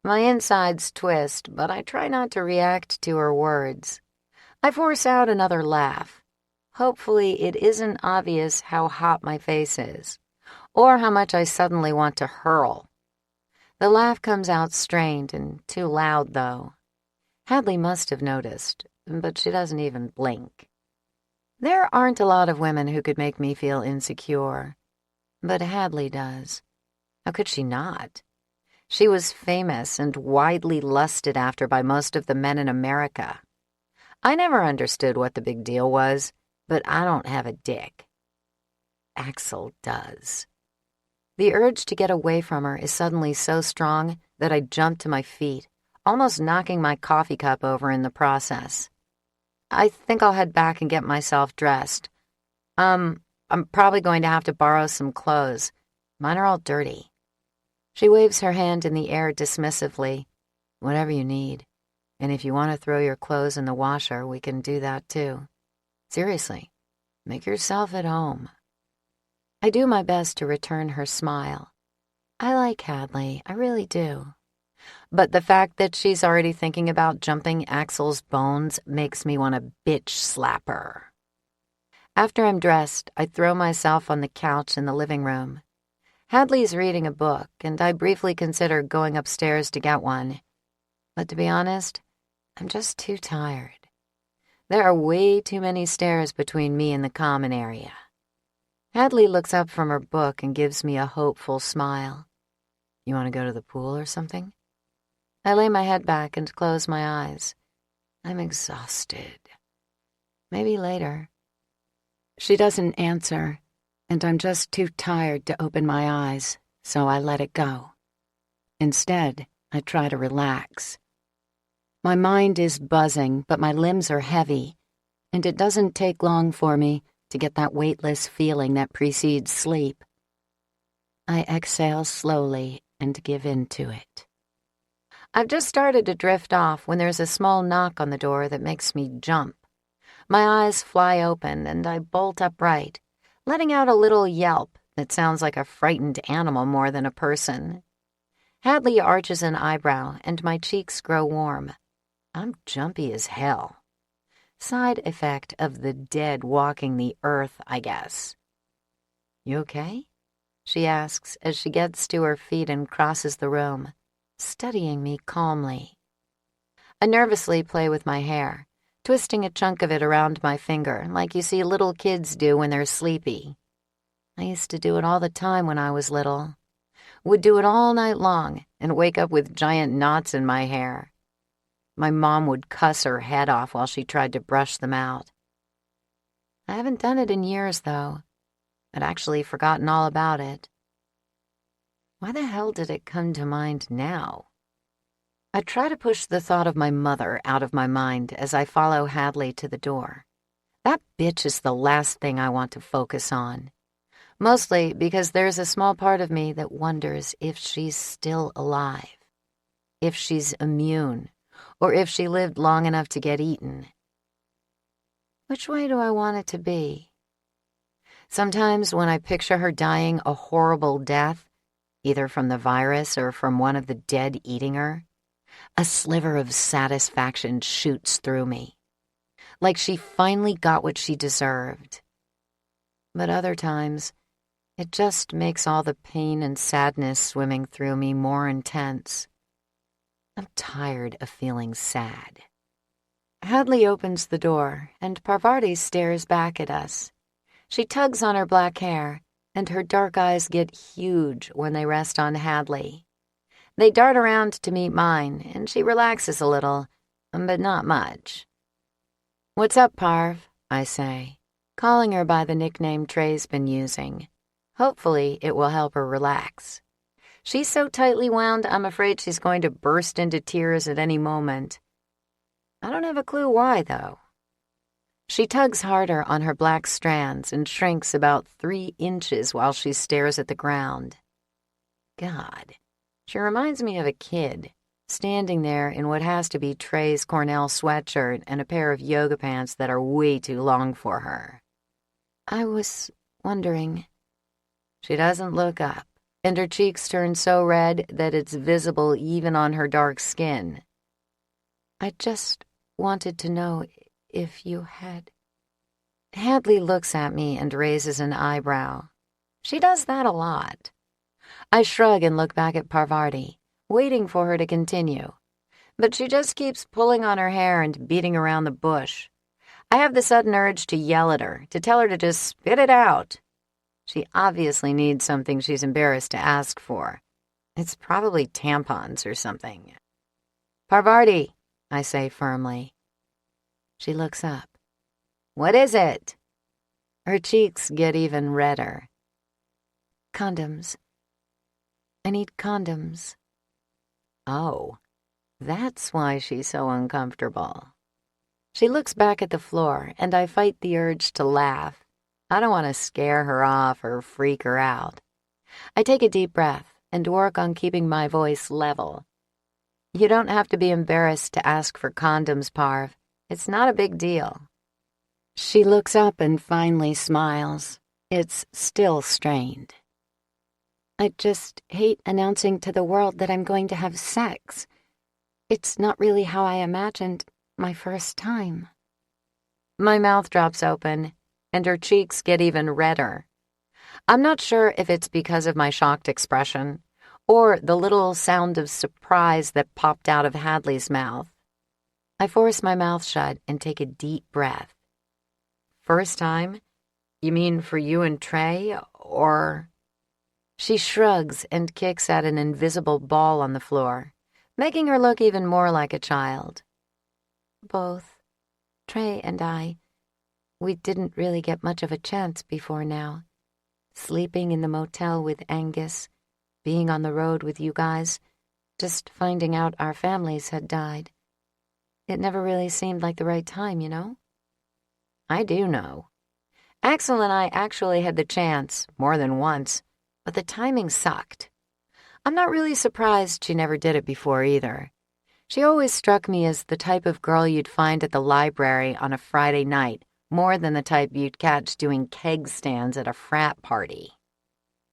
A: My insides twist, but I try not to react to her words. I force out another laugh. Hopefully it isn't obvious how hot my face is, or how much I suddenly want to hurl. The laugh comes out strained and too loud, though. Hadley must have noticed, but she doesn't even blink. There aren't a lot of women who could make me feel insecure, but Hadley does. How could she not? She was famous and widely lusted after by most of the men in America. I never understood what the big deal was, but I don't have a dick. Axl does. The urge to get away from her is suddenly so strong that I jump to my feet, almost knocking my coffee cup over in the process. I think I'll head back and get myself dressed. I'm probably going to have to borrow some clothes. Mine are all dirty. She waves her hand in the air dismissively. Whatever you need. And if you want to throw your clothes in the washer, we can do that too. Seriously, make yourself at home. I do my best to return her smile. I like Hadley, I really do. But the fact that she's already thinking about jumping Axl's bones makes me want to bitch slap her. After I'm dressed, I throw myself on the couch in the living room. Hadley's reading a book, and I briefly consider going upstairs to get one. But to be honest, I'm just too tired. There are way too many stairs between me and the common area. Hadley looks up from her book and gives me a hopeful smile. You want to go to the pool or something? I lay my head back and close my eyes. I'm exhausted. Maybe later. She doesn't answer, and I'm just too tired to open my eyes, so I let it go. Instead, I try to relax. My mind is buzzing, but my limbs are heavy, and it doesn't take long for me to get that weightless feeling that precedes sleep. I exhale slowly and give in to it. I've just started to drift off when there's a small knock on the door that makes me jump. My eyes fly open and I bolt upright, letting out a little yelp that sounds like a frightened animal more than a person. Hadley arches an eyebrow and my cheeks grow warm. I'm jumpy as hell. Side effect of the dead walking the earth, I guess. You okay? She asks as she gets to her feet and crosses the room, studying me calmly. I nervously play with my hair, twisting a chunk of it around my finger like you see little kids do when they're sleepy. I used to do it all the time when I was little. Would do it all night long and wake up with giant knots in my hair. My mom would cuss her head off while she tried to brush them out. I haven't done it in years, though. I'd actually forgotten all about it. Why the hell did it come to mind now? I try to push the thought of my mother out of my mind as I follow Hadley to the door. That bitch is the last thing I want to focus on. Mostly because there's a small part of me that wonders if she's still alive, if she's immune, or if she lived long enough to get eaten. Which way do I want it to be? Sometimes when I picture her dying a horrible death, either from the virus or from one of the dead eating her, a sliver of satisfaction shoots through me, like she finally got what she deserved. But other times, it just makes all the pain and sadness swimming through me more intense. I'm tired of feeling sad. Hadley opens the door, and Parvati stares back at us. She tugs on her black hair, and her dark eyes get huge when they rest on Hadley. They dart around to meet mine, and she relaxes a little, but not much. "What's up, Parv?" I say, calling her by the nickname Trey's been using. Hopefully, it will help her relax. She's so tightly wound, I'm afraid she's going to burst into tears at any moment. I don't have a clue why, though. She tugs harder on her black strands and shrinks about 3 inches while she stares at the ground. God, she reminds me of a kid, standing there in what has to be Trey's Cornell sweatshirt and a pair of yoga pants that are way too long for her. I was wondering. She doesn't look up, and her cheeks turn so red that it's visible even on her dark skin. I just wanted to know if you had... Hadley looks at me and raises an eyebrow. She does that a lot. I shrug and look back at Parvati, waiting for her to continue. But she just keeps pulling on her hair and beating around the bush. I have the sudden urge to yell at her, to tell her to just spit it out. She obviously needs something she's embarrassed to ask for. It's probably tampons or something. "Parvati," I say firmly. She looks up. "What is it?" Her cheeks get even redder. "Condoms. I need condoms." Oh, that's why she's so uncomfortable. She looks back at the floor, and I fight the urge to laugh. I don't want to scare her off or freak her out. I take a deep breath and work on keeping my voice level. You don't have to be embarrassed to ask for condoms, Parv. It's not a big deal. She looks up and finally smiles. It's still strained. I just hate announcing to the world that I'm going to have sex. It's not really how I imagined my first time. My mouth drops open, and her cheeks get even redder. I'm not sure if it's because of my shocked expression or the little sound of surprise that popped out of Hadley's mouth. I force my mouth shut and take a deep breath. First time? You mean for you and Trey, or... She shrugs and kicks at an invisible ball on the floor, making her look even more like a child. Both. Trey and I. We didn't really get much of a chance before now. Sleeping in the motel with Angus, being on the road with you guys, just finding out our families had died. It never really seemed like the right time, you know? I do know. Axl and I actually had the chance, more than once, but the timing sucked. I'm not really surprised she never did it before either. She always struck me as the type of girl you'd find at the library on a Friday night, more than the type you'd catch doing keg stands at a frat party.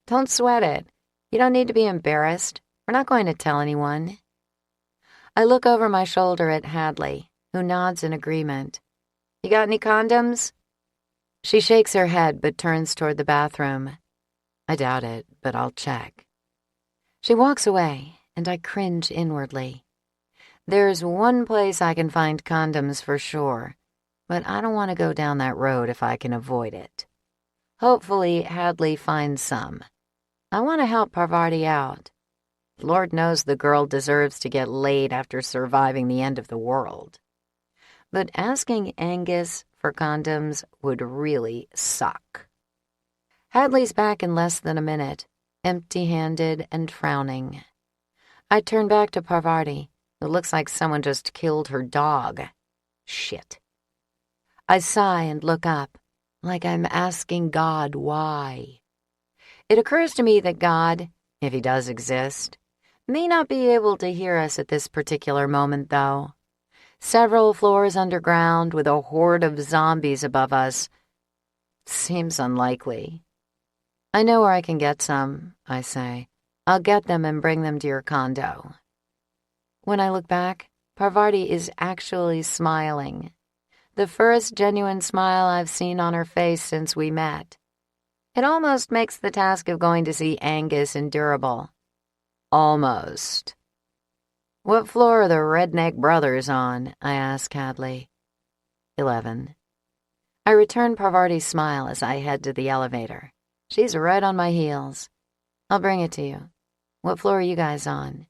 A: Don't sweat it. You don't need to be embarrassed. We're not going to tell anyone. I look over my shoulder at Hadley, who nods in agreement. You got any condoms? She shakes her head but turns toward the bathroom. I doubt it, but I'll check. She walks away, and I cringe inwardly. There's one place I can find condoms for sure, but I don't want to go down that road if I can avoid it. Hopefully, Hadley finds some. I want to help Parvati out. Lord knows the girl deserves to get laid after surviving the end of the world. But asking Angus for condoms would really suck. Hadley's back in less than a minute, empty-handed and frowning. I turn back to Parvati, who looks like someone just killed her dog. Shit. I sigh and look up, like I'm asking God why. It occurs to me that God, if he does exist, may not be able to hear us at this particular moment, though. Several floors underground with a horde of zombies above us seems unlikely. I know where I can get some, I say. I'll get them and bring them to your condo. When I look back, Parvati is actually smiling. The first genuine smile I've seen on her face since we met. It almost makes the task of going to see Angus endurable. Almost. What floor are the redneck brothers on? I ask Hadley. 11. I return Parvati's smile as I head to the elevator. She's right on my heels. I'll bring it to you. What floor are you guys on?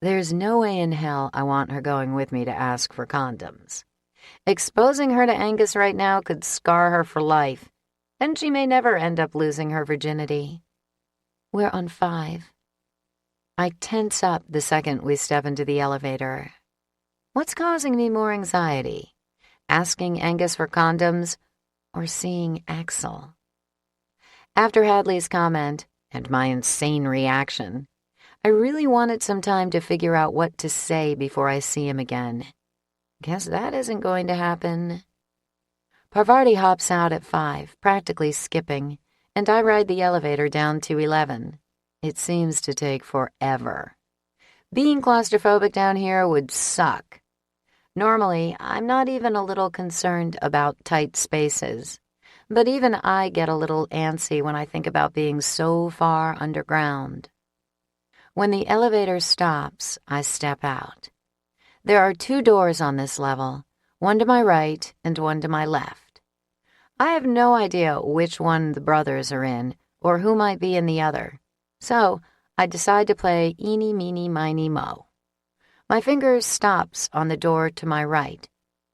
A: There's no way in hell I want her going with me to ask for condoms. Exposing her to Angus right now could scar her for life, and she may never end up losing her virginity. We're on 5. I tense up the second we step into the elevator. What's causing me more anxiety? Asking Angus for condoms or seeing Axl? After Hadley's comment and my insane reaction, I really wanted some time to figure out what to say before I see him again. Guess that isn't going to happen. Parvati hops out at 5, practically skipping, and I ride the elevator down to 11. It seems to take forever. Being claustrophobic down here would suck. Normally, I'm not even a little concerned about tight spaces. But even I get a little antsy when I think about being so far underground. When the elevator stops, I step out. There are 2 doors on this level, one to my right and one to my left. I have no idea which one the brothers are in or who might be in the other, so I decide to play eeny, meeny, miny, mo. My finger stops on the door to my right.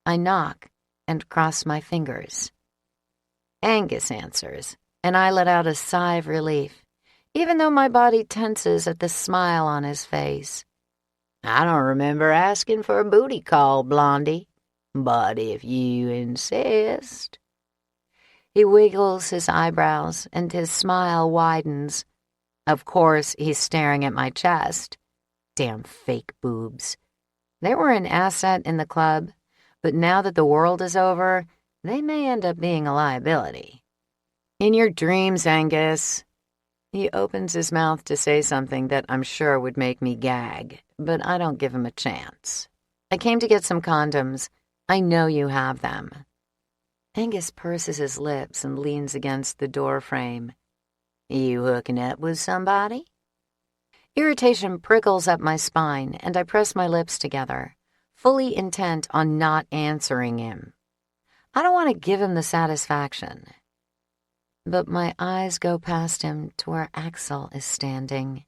A: I knock and cross my fingers. Angus answers, and I let out a sigh of relief, even though my body tenses at the smile on his face. I don't remember asking for a booty call, Blondie, but if you insist. He wiggles his eyebrows, and his smile widens. Of course, he's staring at my chest. Damn fake boobs. They were an asset in the club, but now that the world is over,
B: they may end up being a liability. In your dreams, Angus. He opens his mouth to say something that I'm sure would make me gag, but I don't give him a chance. I came to get some condoms. I know you have them. Angus purses his lips and leans against the door frame. You hooking up with somebody? Irritation prickles up my spine, and I press my lips together, fully intent on not answering him. I don't want to give him the satisfaction. But my eyes go past him to where Axl is standing,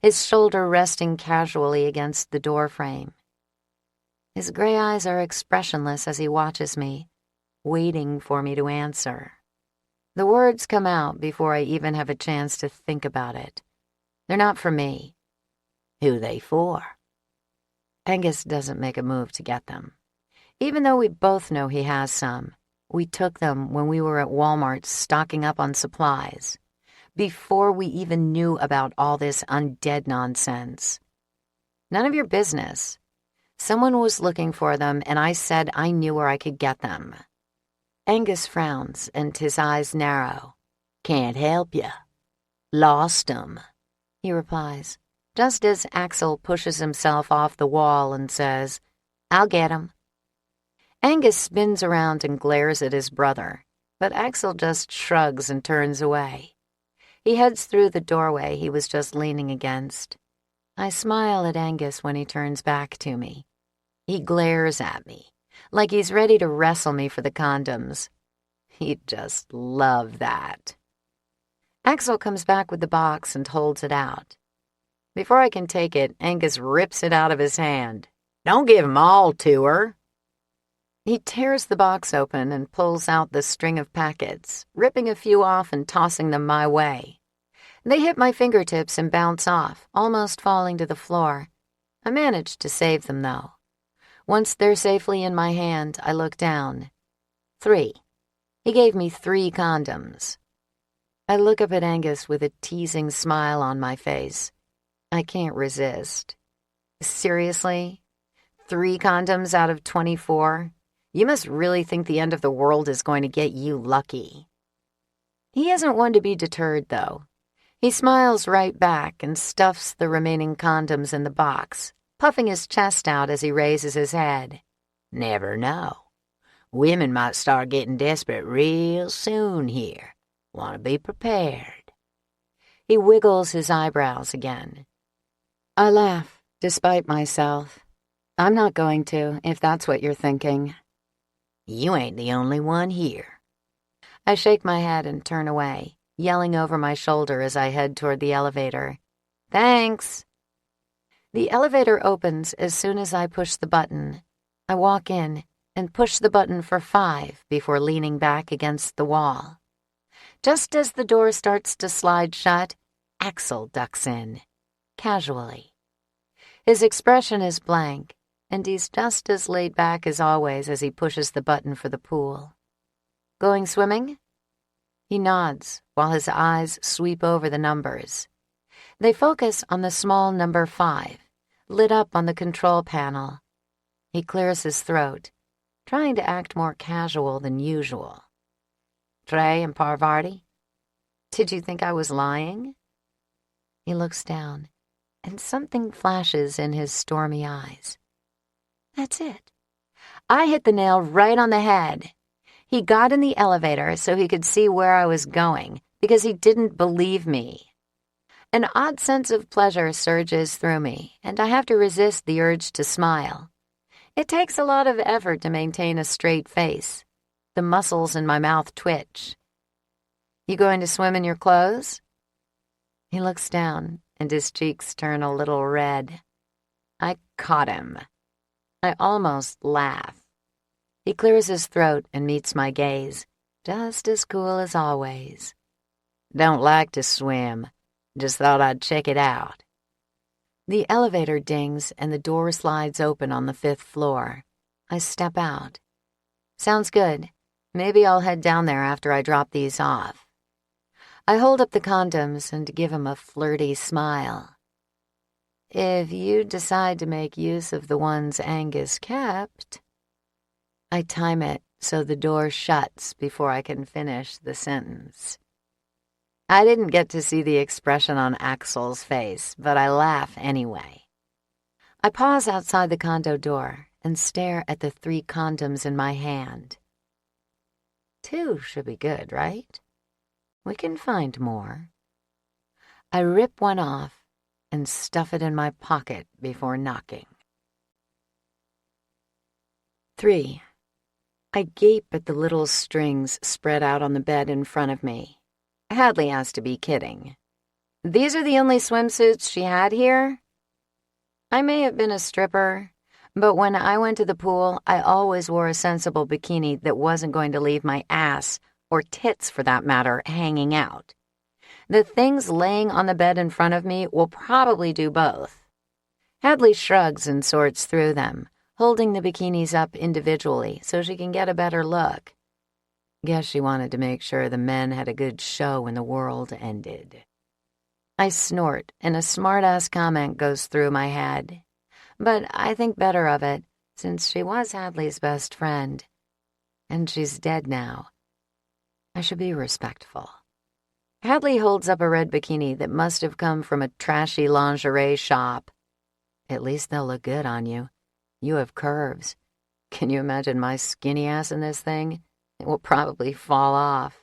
B: his shoulder resting casually against the door frame. His gray eyes are expressionless as he watches me, waiting for me to answer. The words come out before I even have a chance to think about it. They're not for me. Who they for? Angus doesn't make a move to get them. Even though we both know he has some, we took them when we were at Walmart stocking up on supplies, before we even knew about all this undead nonsense. None of your business. Someone was looking for them, and I said I knew where I could get them. Angus frowns, and his eyes narrow. Can't help ya. Lost 'em, he replies, just as Axl pushes himself off the wall and says, I'll get 'em. Angus spins around and glares at his brother, but Axl just shrugs and turns away. He heads through the doorway he was just leaning against. I smile at Angus when he turns back to me. He glares at me, like he's ready to wrestle me for the condoms. He'd just love that. Axl comes back with the box and holds it out. Before I can take it, Angus rips it out of his hand. Don't give 'em all to her. He tears the box open and pulls out the string of packets, ripping a few off and tossing them my way. They hit my fingertips and bounce off, almost falling to the floor. I managed to save them, though. Once they're safely in my hand, I look down. 3. He gave me 3 condoms. I look up at Angus with a teasing smile on my face. I can't resist. Seriously? 3 condoms out of 24? You must really think the end of the world is going to get you lucky. He isn't one to be deterred, though. He smiles right back and stuffs the remaining condoms in the box, puffing his chest out as he raises his head. Never know. Women might start getting desperate real soon here. Want to be prepared. He wiggles his eyebrows again. I laugh, despite myself. I'm not going to, if that's what you're thinking. You ain't the only one here. I shake my head and turn away, yelling over my shoulder as I head toward the elevator. Thanks. The elevator opens as soon as I push the button. I walk in and push the button for 5 before leaning back against the wall. Just as the door starts to slide shut, Axl ducks in, casually. His expression is blank, and he's just as laid back as always as he pushes the button for the pool. Going swimming? He nods while his eyes sweep over the numbers. They focus on the small number 5, lit up on the control panel. He clears his throat, trying to act more casual than usual. Trey and Parvati? Did you think I was lying? He looks down, and something flashes in his stormy eyes. That's it. I hit the nail right on the head. He got in the elevator so he could see where I was going, because he didn't believe me. An odd sense of pleasure surges through me, and I have to resist the urge to smile. It takes a lot of effort to maintain a straight face. The muscles in my mouth twitch. You going to swim in your clothes? He looks down, and his cheeks turn a little red. I caught him. I almost laugh. He clears his throat and meets my gaze, just as cool as always. Don't like to swim. Just thought I'd check it out. The elevator dings and the door slides open on the 5th floor. I step out. Sounds good. Maybe I'll head down there after I drop these off. I hold up the condoms and give him a flirty smile. If you decide to make use of the ones Angus kept... I time it so the door shuts before I can finish the sentence. I didn't get to see the expression on Axl's face, but I laugh anyway. I pause outside the condo door and stare at the 3 condoms in my hand. 2 should be good, right? We can find more. I rip one off and stuff it in my pocket before knocking. 3. I gape at the little strings spread out on the bed in front of me. Hadley has to be kidding. These are the only swimsuits she had here? I may have been a stripper, but when I went to the pool, I always wore a sensible bikini that wasn't going to leave my ass, or tits for that matter, hanging out. The things laying on the bed in front of me will probably do both. Hadley shrugs and sorts through them, holding the bikinis up individually so she can get a better look. Guess she wanted to make sure the men had a good show when the world ended. I snort, and a smart-ass comment goes through my head. But I think better of it, since she was Hadley's best friend. And she's dead now. I should be respectful. Hadley holds up a red bikini that must have come from a trashy lingerie shop. At least they'll look good on you. You have curves. Can you imagine my skinny ass in this thing? It will probably fall off.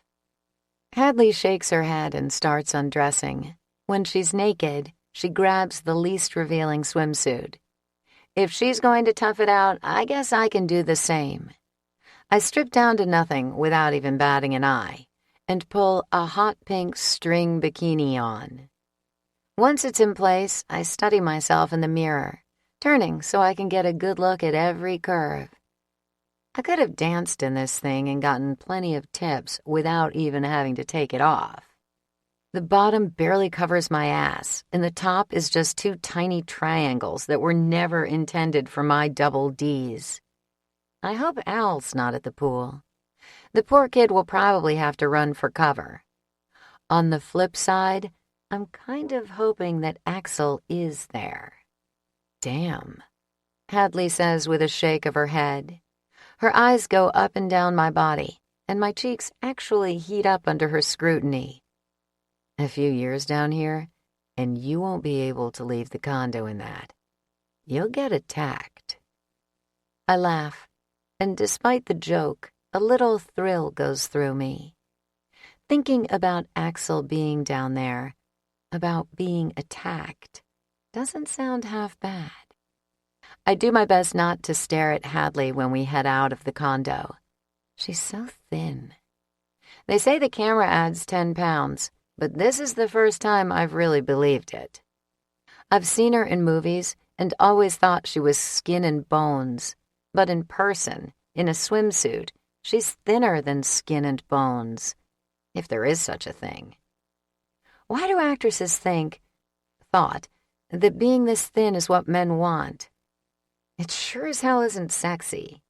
B: Hadley shakes her head and starts undressing. When she's naked, she grabs the least revealing swimsuit. If she's going to tough it out, I guess I can do the same. I strip down to nothing without even batting an eye, and pull a hot pink string bikini on. Once it's in place, I study myself in the mirror, turning so I can get a good look at every curve. I could have danced in this thing and gotten plenty of tips without even having to take it off. The bottom barely covers my ass, and the top is just 2 tiny triangles that were never intended for my double Ds. I hope Al's not at the pool. The poor kid will probably have to run for cover. On the flip side, I'm kind of hoping that Axl is there. Damn, Hadley says with a shake of her head. Her eyes go up and down my body, and my cheeks actually heat up under her scrutiny. A few years down here, and you won't be able to leave the condo in that. You'll get attacked. I laugh, and despite the joke, a little thrill goes through me. Thinking about Axl being down there, about being attacked, doesn't sound half bad. I do my best not to stare at Hadley when we head out of the condo. She's so thin. They say the camera adds 10 pounds, but this is the first time I've really believed it. I've seen her in movies and always thought she was skin and bones, but in person, in a swimsuit, she's thinner than skin and bones, if there is such a thing. Why do actresses thought, that being this thin is what men want? It sure as hell isn't sexy.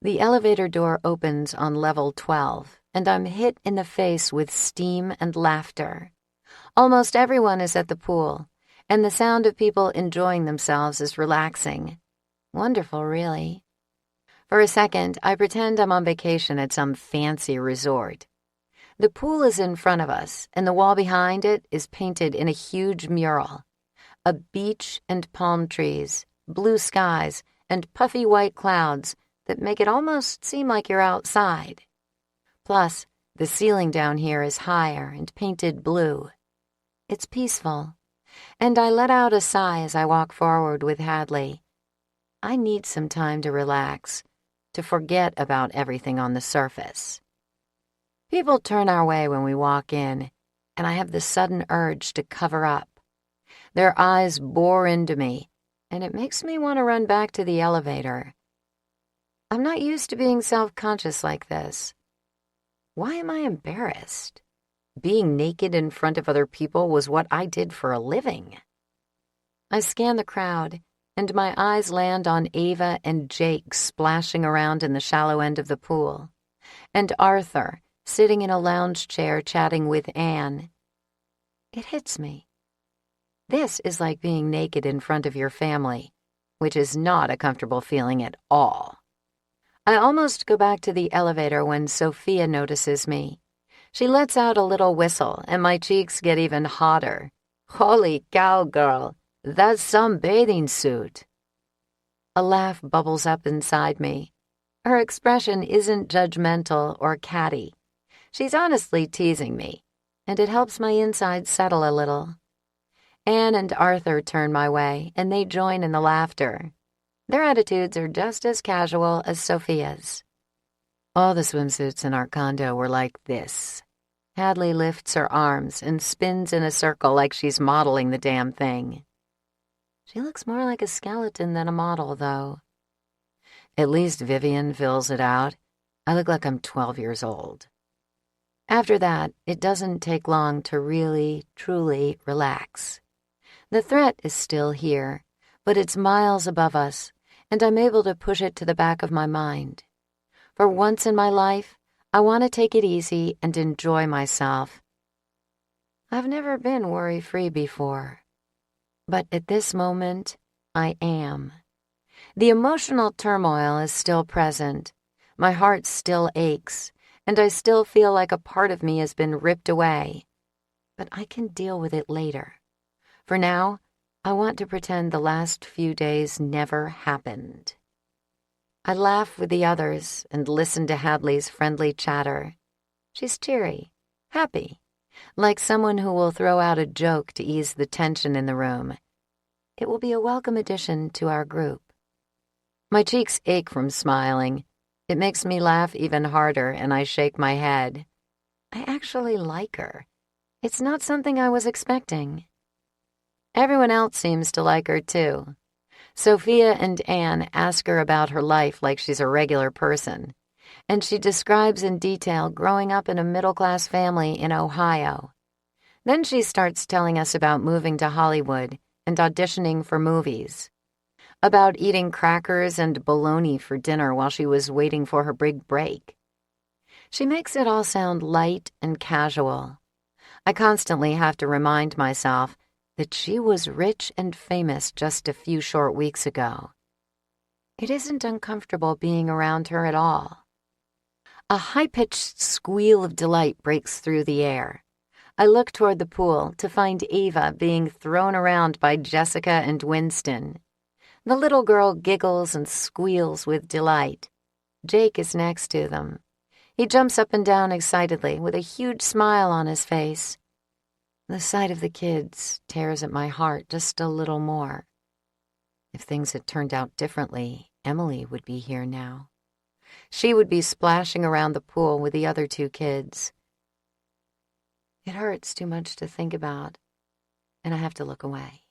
B: The elevator door opens on level 12, and I'm hit in the face with steam and laughter. Almost everyone is at the pool, and the sound of people enjoying themselves is relaxing. Wonderful, really. For a second, I pretend I'm on vacation at some fancy resort. The pool is in front of us, and the wall behind it is painted in a huge mural. A beach and palm trees, blue skies, and puffy white clouds that make it almost seem like you're outside. Plus, the ceiling down here is higher and painted blue. It's peaceful, and I let out a sigh as I walk forward with Hadley. I need some time to relax, to forget about everything on the surface. People turn our way when we walk in, and I have the sudden urge to cover up. Their eyes bore into me, and it makes me want to run back to the elevator. I'm not used to being self-conscious like this. Why am I embarrassed? Being naked in front of other people was what I did for a living. I scan the crowd, and my eyes land on Ava and Jake splashing around in the shallow end of the pool, and Arthur sitting in a lounge chair chatting with Anne. It hits me. This is like being naked in front of your family, which is not a comfortable feeling at all. I almost go back to the elevator when Sophia notices me. She lets out a little whistle, and my cheeks get even hotter. Holy cow, girl, that's some bathing suit. A laugh bubbles up inside me. Her expression isn't judgmental or catty. She's honestly teasing me, and it helps my insides settle a little. Anne and Arthur turn my way, and they join in the laughter. Their attitudes are just as casual as Sophia's. All the swimsuits in our condo were like this. Hadley lifts her arms and spins in a circle like she's modeling the damn thing. She looks more like a skeleton than a model, though. At least Vivian fills it out. I look like I'm 12 years old. After that, it doesn't take long to really, truly relax. The threat is still here, but it's miles above us, and I'm able to push it to the back of my mind. For once in my life, I want to take it easy and enjoy myself. I've never been worry-free before, but at this moment, I am. The emotional turmoil is still present. My heart still aches, and I still feel like a part of me has been ripped away. But I can deal with it later. For now, I want to pretend the last few days never happened. I laugh with the others and listen to Hadley's friendly chatter. She's cheery, happy, like someone who will throw out a joke to ease the tension in the room. It will be a welcome addition to our group. My cheeks ache from smiling. It makes me laugh even harder, and I shake my head. I actually like her. It's not something I was expecting. Everyone else seems to like her, too. Sophia and Anne ask her about her life like she's a regular person, and she describes in detail growing up in a middle-class family in Ohio. Then she starts telling us about moving to Hollywood and auditioning for movies, about eating crackers and bologna for dinner while she was waiting for her big break. She makes it all sound light and casual. I constantly have to remind myself that she was rich and famous just a few short weeks ago. It isn't uncomfortable being around her at all. A high-pitched squeal of delight breaks through the air. I look toward the pool to find Eva being thrown around by Jessica and Winston. The little girl giggles and squeals with delight. Jake is next to them. He jumps up and down excitedly with a huge smile on his face. The sight of the kids tears at my heart just a little more. If things had turned out differently, Emily would be here now. She would be splashing around the pool with the other two kids. It hurts too much to think about, and I have to look away.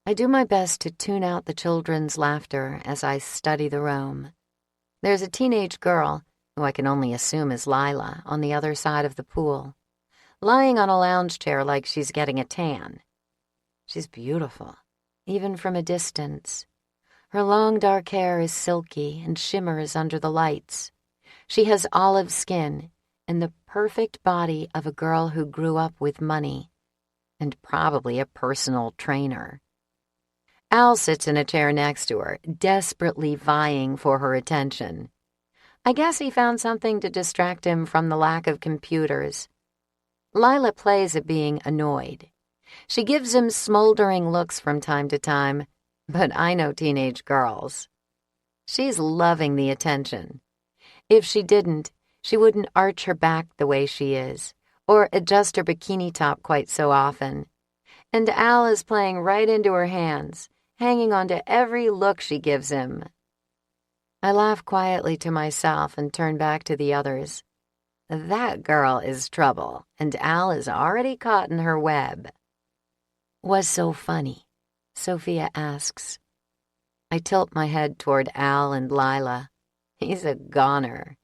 B: I do my best to tune out the children's laughter as I study the room. There's a teenage girl, who I can only assume is Lila, on the other side of the pool, lying on a lounge chair like she's getting a tan. She's beautiful, even from a distance. Her long dark hair is silky and shimmers under the lights. She has olive skin and the perfect body of a girl who grew up with money, and probably a personal trainer. Al sits in a chair next to her, desperately vying for her attention. I guess he found something to distract him from the lack of computers. Lila plays at being annoyed. She gives him smoldering looks from time to time, but I know teenage girls. She's loving the attention. If she didn't, she wouldn't arch her back the way she is, or adjust her bikini top quite so often. And Al is playing right into her hands, hanging on to every look she gives him. I laugh quietly to myself and turn back to the others. That girl is trouble, and Al is already caught in her web. "What's so funny?" Sophia asks. I tilt my head toward Al and Lila. He's a goner.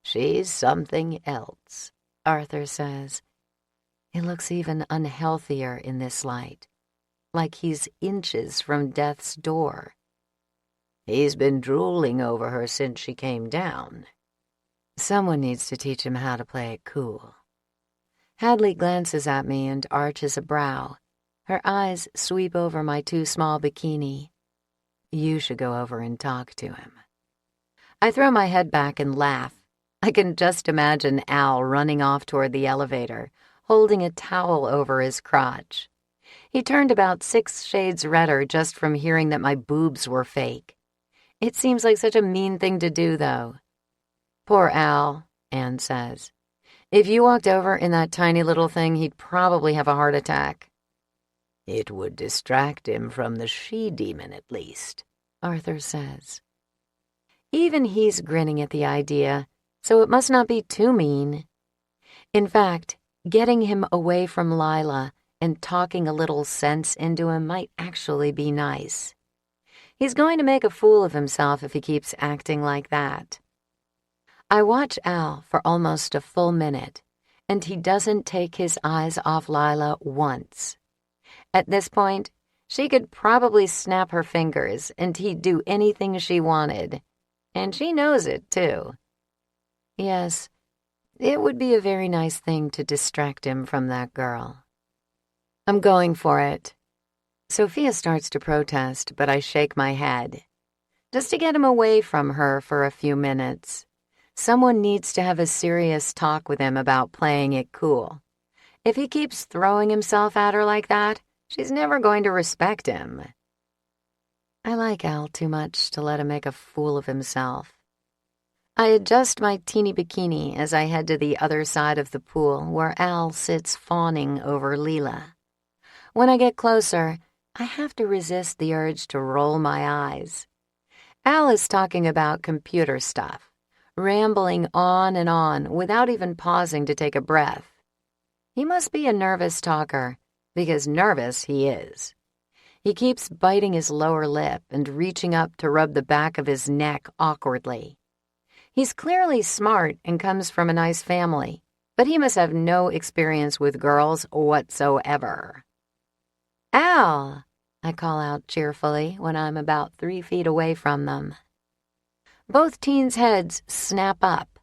B: "She's something else," Arthur says. He looks even unhealthier in this light, like he's inches from death's door. "He's been drooling over her since she came down." Someone needs to teach him how to play it cool. Hadley glances at me and arches a brow. Her eyes sweep over my too small bikini. You should go over and talk to him. I throw my head back and laugh. I can just imagine Al running off toward the elevator, holding a towel over his crotch. He turned about 6 shades redder just from hearing that my boobs were fake. It seems like such a mean thing to do, though. Poor Al, Anne says. If you walked over in that tiny little thing, he'd probably have a heart attack. It would distract him from the she-demon, at least, Arthur says. Even he's grinning at the idea, so it must not be too mean. In fact, getting him away from Lila and talking a little sense into him might actually be nice. He's going to make a fool of himself if he keeps acting like that. I watch Al for almost a full minute, and he doesn't take his eyes off Lila once. At this point, she could probably snap her fingers and he'd do anything she wanted. And she knows it, too. Yes, it would be a very nice thing to distract him from that girl. I'm going for it. Sophia starts to protest, but I shake my head. Just to get him away from her for a few minutes. Someone needs to have a serious talk with him about playing it cool. If he keeps throwing himself at her like that, she's never going to respect him. I like Al too much to let him make a fool of himself. I adjust my teeny bikini as I head to the other side of the pool where Al sits fawning over Leela. When I get closer, I have to resist the urge to roll my eyes. Al is talking about computer stuff, rambling on and on without even pausing to take a breath. He must be a nervous talker, because nervous he is. He keeps biting his lower lip and reaching up to rub the back of his neck awkwardly. He's clearly smart and comes from a nice family, but he must have no experience with girls whatsoever. Al, I call out cheerfully when I'm about 3 feet away from them. Both teens' heads snap up.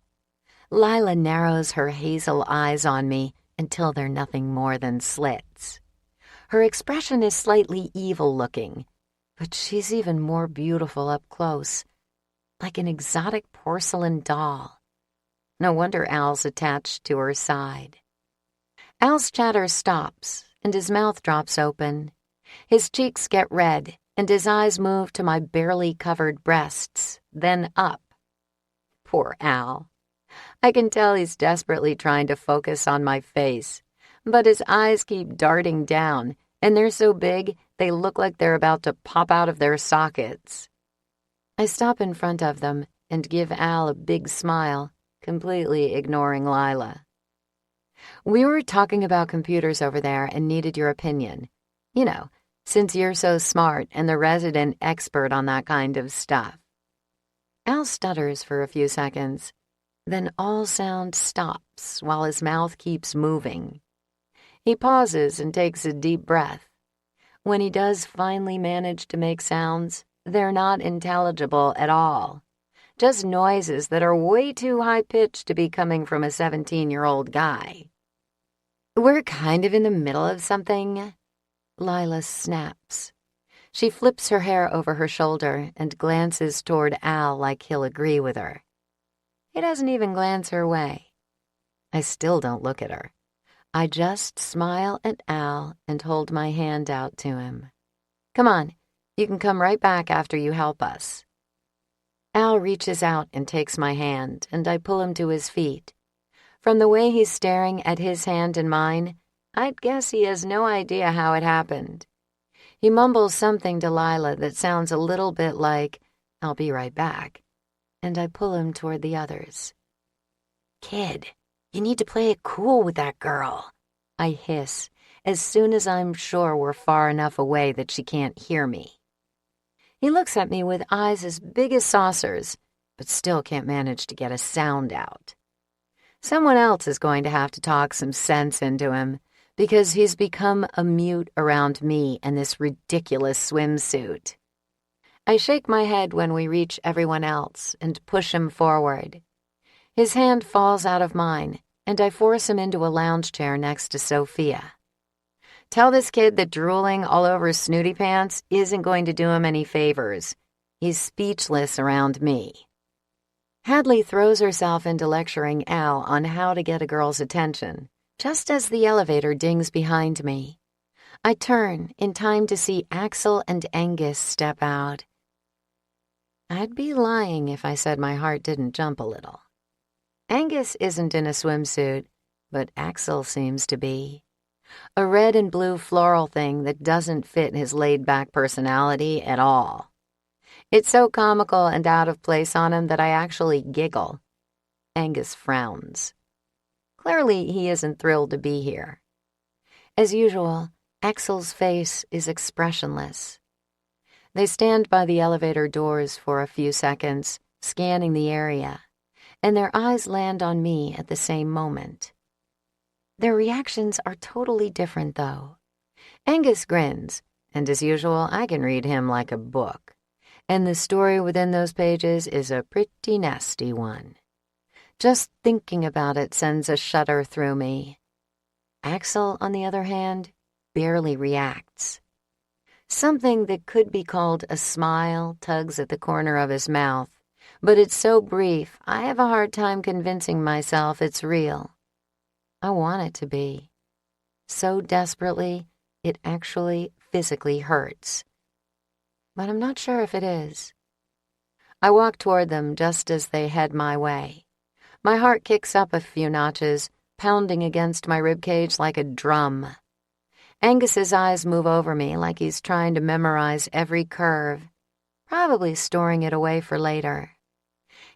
B: Lila narrows her hazel eyes on me until they're nothing more than slits. Her expression is slightly evil-looking, but she's even more beautiful up close, like an exotic porcelain doll. No wonder Al's attached to her side. Al's chatter stops, and his mouth drops open. His cheeks get red, and his eyes move to my barely covered breasts, then up. Poor Al. I can tell he's desperately trying to focus on my face, but his eyes keep darting down, and they're so big they look like they're about to pop out of their sockets. I stop in front of them and give Al a big smile, completely ignoring Lila. We were talking about computers over there and needed your opinion. You know, since you're so smart and the resident expert on that kind of stuff. Al stutters for a few seconds. Then all sound stops while his mouth keeps moving. He pauses and takes a deep breath. When he does finally manage to make sounds, they're not intelligible at all. Just noises that are way too high-pitched to be coming from a 17-year-old guy. We're kind of in the middle of something. Lila snaps. She flips her hair over her shoulder and glances toward Al like he'll agree with her. He doesn't even glance her way. I still don't look at her. I just smile at Al and hold my hand out to him. Come on, you can come right back after you help us. Al reaches out and takes my hand, and I pull him to his feet. From the way he's staring at his hand in mine, I'd guess he has no idea how it happened. He mumbles something to Lila that sounds a little bit like, "I'll be right back," and I pull him toward the others. Kid, you need to play it cool with that girl, I hiss, as soon as I'm sure we're far enough away that she can't hear me. He looks at me with eyes as big as saucers, but still can't manage to get a sound out. Someone else is going to have to talk some sense into him, because he's become a mute around me and this ridiculous swimsuit. I shake my head when we reach everyone else and push him forward. His hand falls out of mine, and I force him into a lounge chair next to Sophia. Tell this kid that drooling all over his snooty pants isn't going to do him any favors. He's speechless around me. Hadley throws herself into lecturing Al on how to get a girl's attention, just as the elevator dings behind me. I turn in time to see Axl and Angus step out. I'd be lying if I said my heart didn't jump a little. Angus isn't in a swimsuit, but Axl seems to be. A red and blue floral thing that doesn't fit his laid-back personality at all. It's so comical and out of place on him that I actually giggle. Angus frowns. Clearly, he isn't thrilled to be here. As usual, Axl's face is expressionless. They stand by the elevator doors for a few seconds, scanning the area, and their eyes land on me at the same moment. Their reactions are totally different, though. Angus grins, and as usual, I can read him like a book. And the story within those pages is a pretty nasty one. Just thinking about it sends a shudder through me. Axl, on the other hand, barely reacts. Something that could be called a smile tugs at the corner of his mouth, but it's so brief, I have a hard time convincing myself it's real. I want it to be. So desperately, it actually physically hurts. But I'm not sure if it is. I walk toward them just as they head my way. My heart kicks up a few notches, pounding against my ribcage like a drum. Angus's eyes move over me like he's trying to memorize every curve, probably storing it away for later.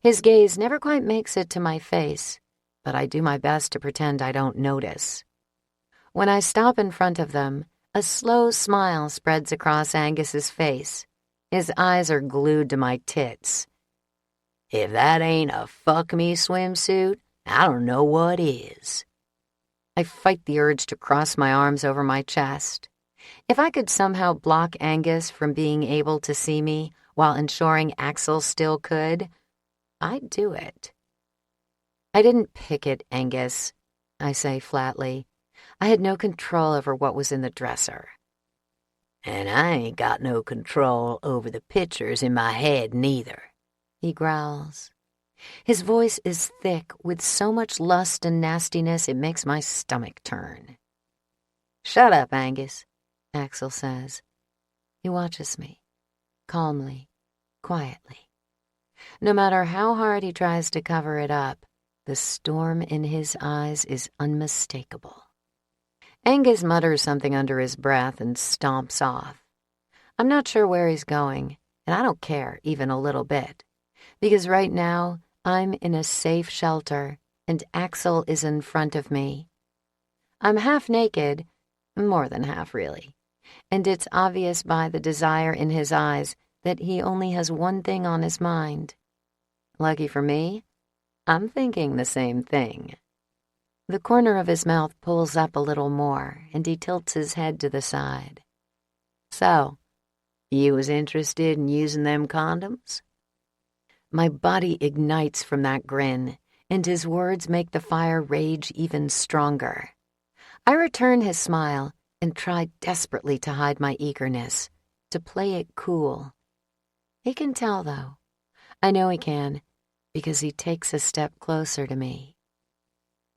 B: His gaze never quite makes it to my face, but I do my best to pretend I don't notice. When I stop in front of them, a slow smile spreads across Angus's face. His eyes are glued to my tits. If that ain't a fuck-me swimsuit, I don't know what is. I fight the urge to cross my arms over my chest. If I could somehow block Angus from being able to see me while ensuring Axl still could, I'd do it. I didn't pick it, Angus, I say flatly. I had no control over what was in the dresser. And I ain't got no control over the pictures in my head neither, he growls. His voice is thick with so much lust and nastiness it makes my stomach turn. Shut up, Angus, Axl says. He watches me, calmly, quietly. No matter how hard he tries to cover it up, the storm in his eyes is unmistakable. Angus mutters something under his breath and stomps off. I'm not sure where he's going, and I don't care even a little bit, because right now I'm in a safe shelter and Axl is in front of me. I'm half naked, more than half really, and it's obvious by the desire in his eyes that he only has one thing on his mind. Lucky for me, I'm thinking the same thing. The corner of his mouth pulls up a little more, and he tilts his head to the side. So, you was interested in using them condoms? My body ignites from that grin, and his words make the fire rage even stronger. I return his smile and try desperately to hide my eagerness, to play it cool. He can tell, though. I know he can, because he takes a step closer to me.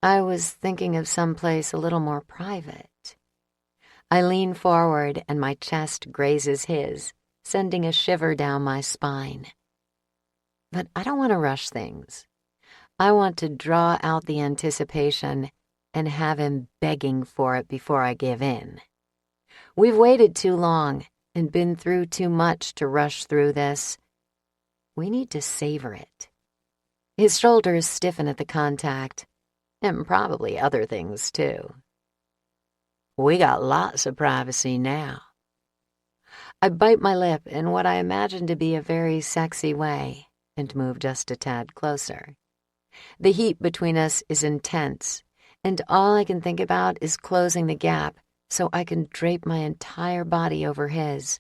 B: I was thinking of someplace a little more private. I lean forward and my chest grazes his, sending a shiver down my spine. But I don't want to rush things. I want to draw out the anticipation and have him begging for it before I give in. We've waited too long and been through too much to rush through this. We need to savor it. His shoulders stiffen at the contact, and probably other things, too. We got lots of privacy now. I bite my lip in what I imagine to be a very sexy way and move just a tad closer. The heat between us is intense, and all I can think about is closing the gap so I can drape my entire body over his,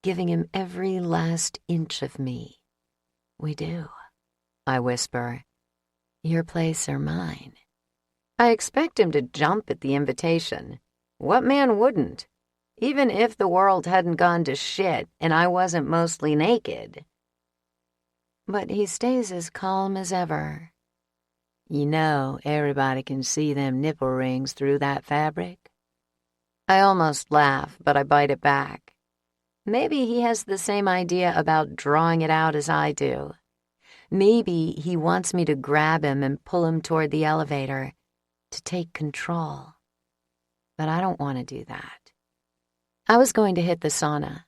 B: giving him every last inch of me. We do, I whisper. Your place or mine. I expect him to jump at the invitation. What man wouldn't? Even if the world hadn't gone to shit and I wasn't mostly naked. but he stays as calm as ever. You know, everybody can see them nipple rings through that fabric. I almost laugh, but I bite it back. Maybe he has the same idea about drawing it out as I do. Maybe he wants me to grab him and pull him toward the elevator, to take control. But I don't want to do that. I was going to hit the sauna.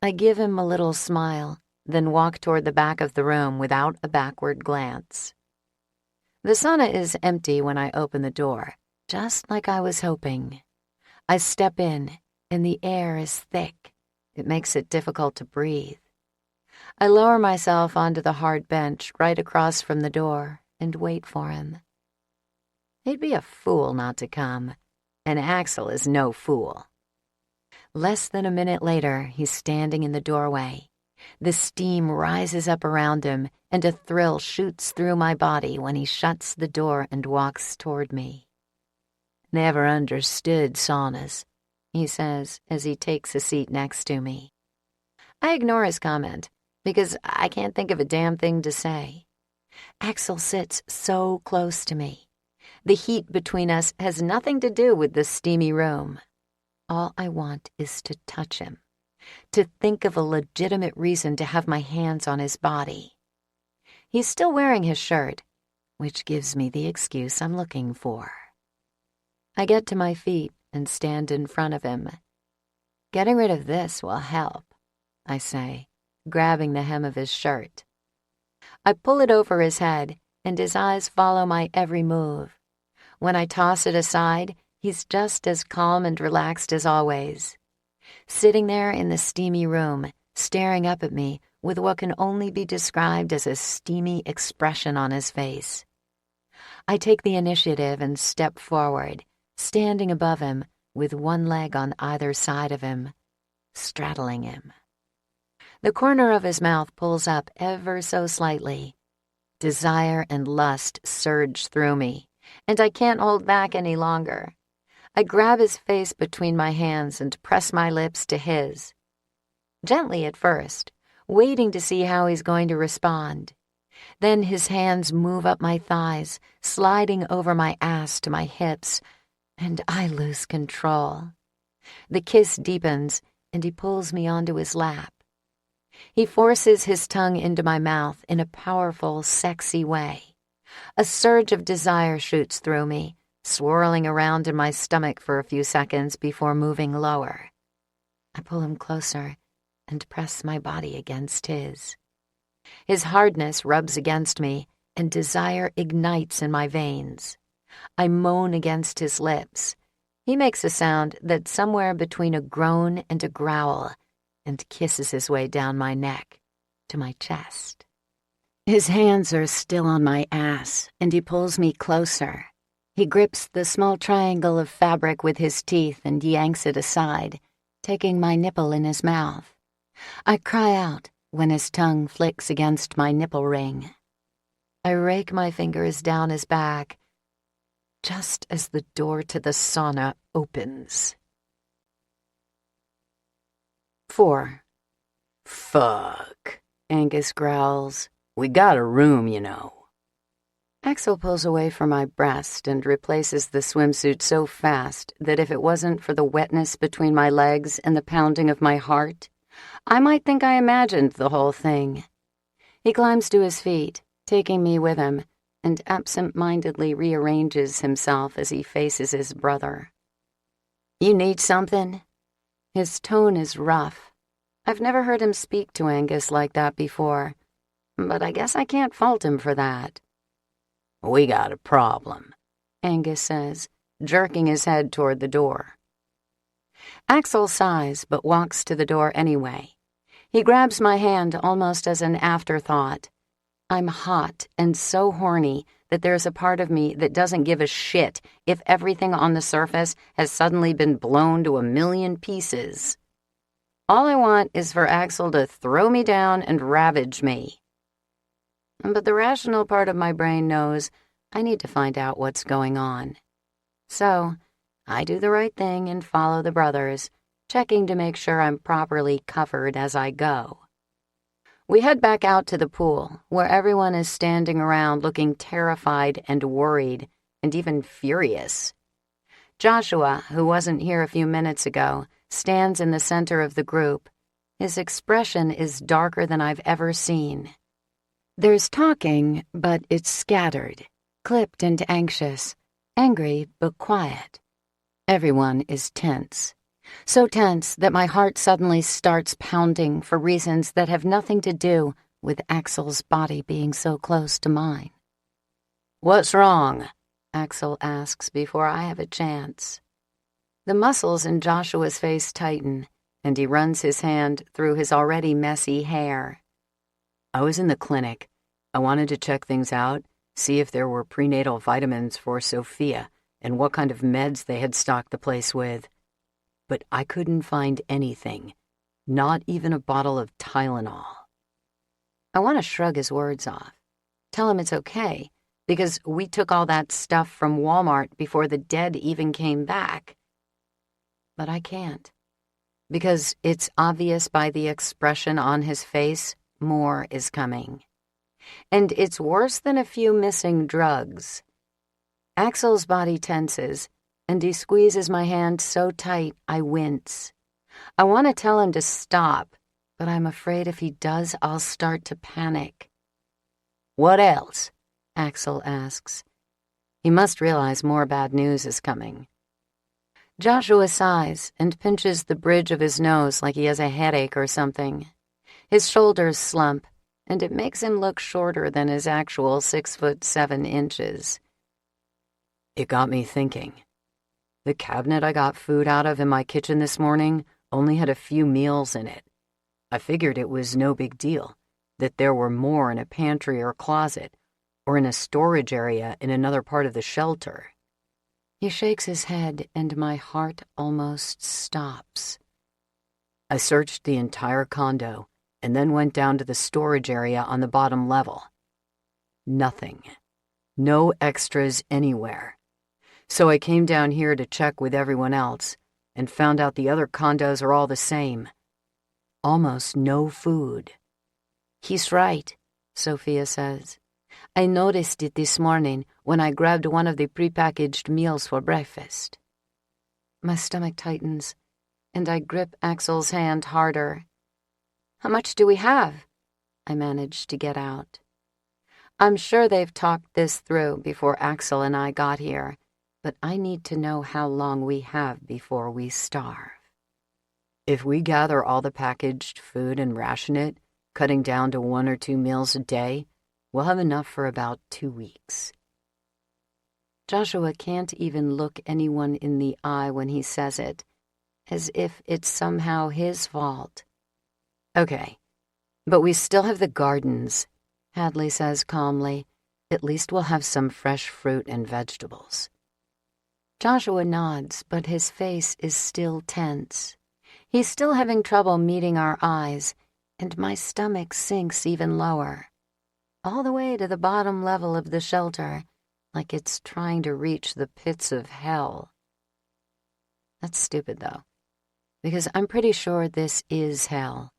B: I give him a little smile, then walk toward the back of the room without a backward glance. The sauna is empty when I open the door, just like I was hoping. I step in, and the air is thick. It makes it difficult to breathe. I lower myself onto the hard bench right across from the door and wait for him. He'd be a fool not to come, and Axl is no fool. Less than a minute later, he's standing in the doorway. The steam rises up around him, and a thrill shoots through my body when he shuts the door and walks toward me. Never understood saunas, he says as he takes a seat next to me. I ignore his comment because I can't think of a damn thing to say. Axl sits so close to me. The heat between us has nothing to do with the steamy room. All I want is to touch him, to think of a legitimate reason to have my hands on his body. He's still wearing his shirt, which gives me the excuse I'm looking for. I get to my feet and stand in front of him. Getting rid of this will help, I say, grabbing the hem of his shirt. I pull it over his head, and his eyes follow my every move. When I toss it aside, he's just as calm and relaxed as always. Sitting there in the steamy room, staring up at me with what can only be described as a steamy expression on his face. I take the initiative and step forward, standing above him with one leg on either side of him, straddling him. The corner of his mouth pulls up ever so slightly. Desire and lust surge through me, and I can't hold back any longer. I grab his face between my hands and press my lips to his. Gently at first, waiting to see how he's going to respond. Then his hands move up my thighs, sliding over my ass to my hips, and I lose control. The kiss deepens, and he pulls me onto his lap. He forces his tongue into my mouth in a powerful, sexy way. A surge of desire shoots through me, swirling around in my stomach for a few seconds before moving lower. I pull him closer and press my body against his. His hardness rubs against me, and desire ignites in my veins. I moan against his lips. He makes a sound that's somewhere between a groan and a growl, and kisses his way down my neck to my chest. His hands are still on my ass, and he pulls me closer. He grips the small triangle of fabric with his teeth and yanks it aside, taking my nipple in his mouth. I cry out when his tongue flicks against my nipple ring. I rake my fingers down his back, just as the door to the sauna opens. 4.
A: Fuck, Angus growls. We got a room, you know.
B: Axl pulls away from my breast and replaces the swimsuit so fast that if it wasn't for the wetness between my legs and the pounding of my heart, I might think I imagined the whole thing. He climbs to his feet, taking me with him, and absent-mindedly rearranges himself as he faces his brother. You need something? His tone is rough. I've never heard him speak to Angus like that before, but I guess I can't fault him for that.
A: We got a problem,
B: Angus says, jerking his head toward the door. Axl sighs but walks to the door anyway. He grabs my hand almost as an afterthought. I'm hot and so horny that there's a part of me that doesn't give a shit if everything on the surface has suddenly been blown to a million pieces. All I want is for Axl to throw me down and ravage me. But the rational part of my brain knows I need to find out what's going on. So, I do the right thing and follow the brothers, checking to make sure I'm properly covered as I go.
A: We head back out to the pool, where everyone is standing around looking terrified and worried, and even furious. Joshua, who wasn't here a few minutes ago, stands in the center of the group. His expression is darker than I've ever seen. There's talking, but it's scattered, clipped and anxious, angry but quiet. Everyone is tense. So tense that my heart suddenly starts pounding for reasons that have nothing to do with Axl's body being so close to mine.
B: "What's wrong?"
A: Axl asks before I have a chance. The muscles in Joshua's face tighten, and he runs his hand through his already messy hair.
B: "I was in the clinic. I wanted to check things out, see if there were prenatal vitamins for Sophia and what kind of meds they had stocked the place with. But I couldn't find anything, not even a bottle of Tylenol."
A: I want to shrug his words off, tell him it's okay, because we took all that stuff from Walmart before the dead even came back. But I can't, because it's obvious by the expression on his face more is coming. And it's worse than a few missing drugs. Axl's body tenses, and he squeezes my hand so tight I wince. I want to tell him to stop, but I'm afraid if he does, I'll start to panic.
B: "What else?"
A: Axl asks. He must realize more bad news is coming. Joshua sighs and pinches the bridge of his nose like he has a headache or something. His shoulders slump, and it makes him look shorter than his actual 6'7".
B: "It got me thinking. The cabinet I got food out of in my kitchen this morning only had a few meals in it. I figured it was no big deal, that there were more in a pantry or closet, or in a storage area in another part of the shelter."
A: He shakes his head, and my heart almost stops.
B: "I searched the entire condo, and then went down to the storage area on the bottom level. Nothing. No extras anywhere. So I came down here to check with everyone else, and found out the other condos are all the same. Almost no food."
A: "He's right," Sophia says. "I noticed it this morning when I grabbed one of the prepackaged meals for breakfast." My stomach tightens, and I grip Axl's hand harder. "How much do we have?" I manage to get out. I'm sure they've talked this through before Axl and I got here, but I need to know how long we have before we starve.
B: "If we gather all the packaged food and ration it, cutting down to 1 or 2 meals a day, we'll have enough for about 2 weeks.
A: Joshua can't even look anyone in the eye when he says it, as if it's somehow his fault.
B: "Okay, but we still have the gardens," Hadley says calmly. "At least we'll have some fresh fruit and vegetables."
A: Joshua nods, but his face is still tense. He's still having trouble meeting our eyes, and my stomach sinks even lower, all the way to the bottom level of the shelter, like it's trying to reach the pits of hell. That's stupid, though, because I'm pretty sure this is hell,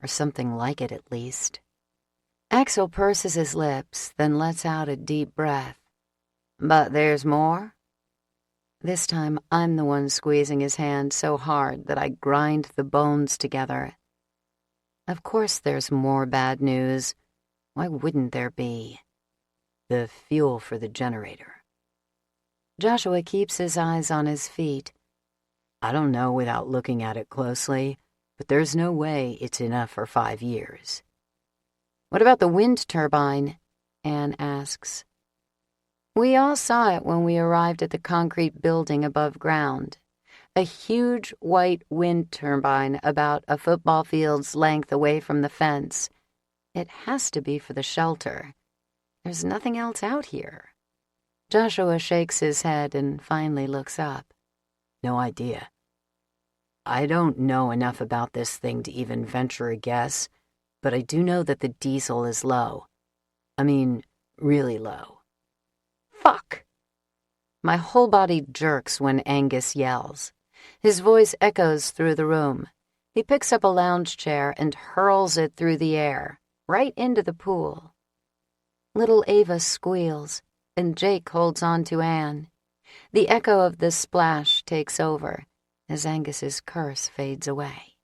A: or something like it at least. Axl purses his lips, then lets out a deep breath.
B: "But there's more?"
A: This time, I'm the one squeezing his hand so hard that I grind the bones together. Of course there's more bad news. Why wouldn't there be?
B: "The fuel for the generator."
A: Joshua keeps his eyes on his feet.
B: "I don't know without looking at it closely, but there's no way it's enough for 5 years.
A: "What about the wind turbine?" Anne asks. We all saw it when we arrived at the concrete building above ground. A huge white wind turbine about a football field's length away from the fence. It has to be for the shelter. There's nothing else out here. Joshua shakes his head and finally looks up.
B: "No idea. I don't know enough about this thing to even venture a guess, but I do know that the diesel is low. I mean, really low."
A: Fuck! My whole body jerks when Angus yells. His voice echoes through the room.
B: He picks up a lounge chair and hurls it through the air, right into the pool. Little Ava squeals, and Jake holds on to Anne. The echo of the splash takes over as Angus's curse fades away.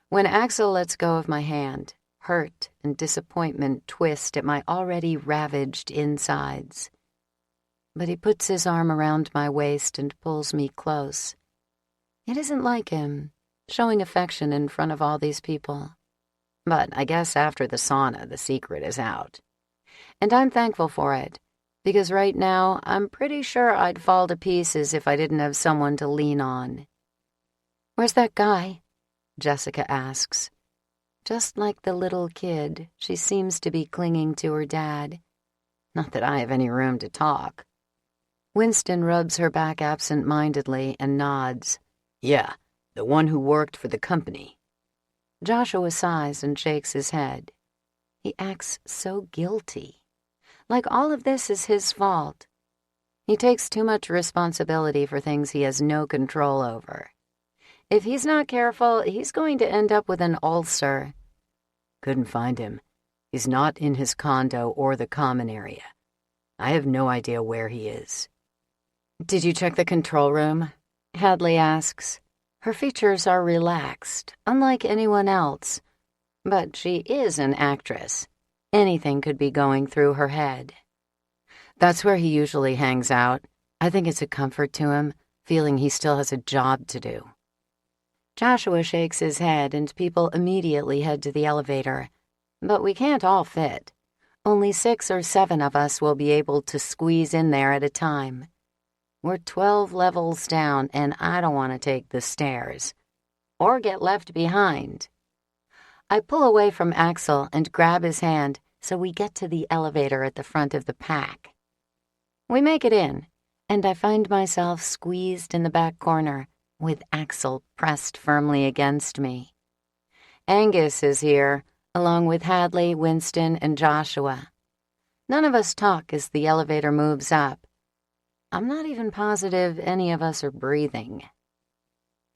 B: When Axl lets go of my hand, hurt and disappointment twist at my already ravaged insides. But he puts his arm around my waist and pulls me close. It isn't like him, showing affection in front of all these people. But I guess after the sauna, the secret is out. And I'm thankful for it, because right now I'm pretty sure I'd fall to pieces if I didn't have someone to lean on. "Where's that guy?" Jessica asks. Just like the little kid, she seems to be clinging to her dad. Not that I have any room to talk. Winston rubs her back absent-mindedly and nods. "Yeah, the one who worked for the company." Joshua sighs and shakes his head. He acts so guilty, like all of this is his fault. He takes too much responsibility for things he has no control over. If he's not careful, he's going to end up with an ulcer. "Couldn't find him. He's not in his condo or the common area. I have no idea where he is." "Did you check the control room?" Hadley asks. Her features are relaxed, unlike anyone else. But she is an actress. Anything could be going through her head. "That's where he usually hangs out. I think it's a comfort to him, feeling he still has a job to do." Joshua shakes his head and people immediately head to the elevator. But we can't all fit. Only 6 or 7 of us will be able to squeeze in there at a time. We're 12 levels down and I don't want to take the stairs. Or get left behind. I pull away from Axl and grab his hand so we get to the elevator at the front of the pack. We make it in, and I find myself squeezed in the back corner, with Axl pressed firmly against me. Angus is here, along with Hadley, Winston, and Joshua. None of us talk as the elevator moves up. I'm not even positive any of us are breathing.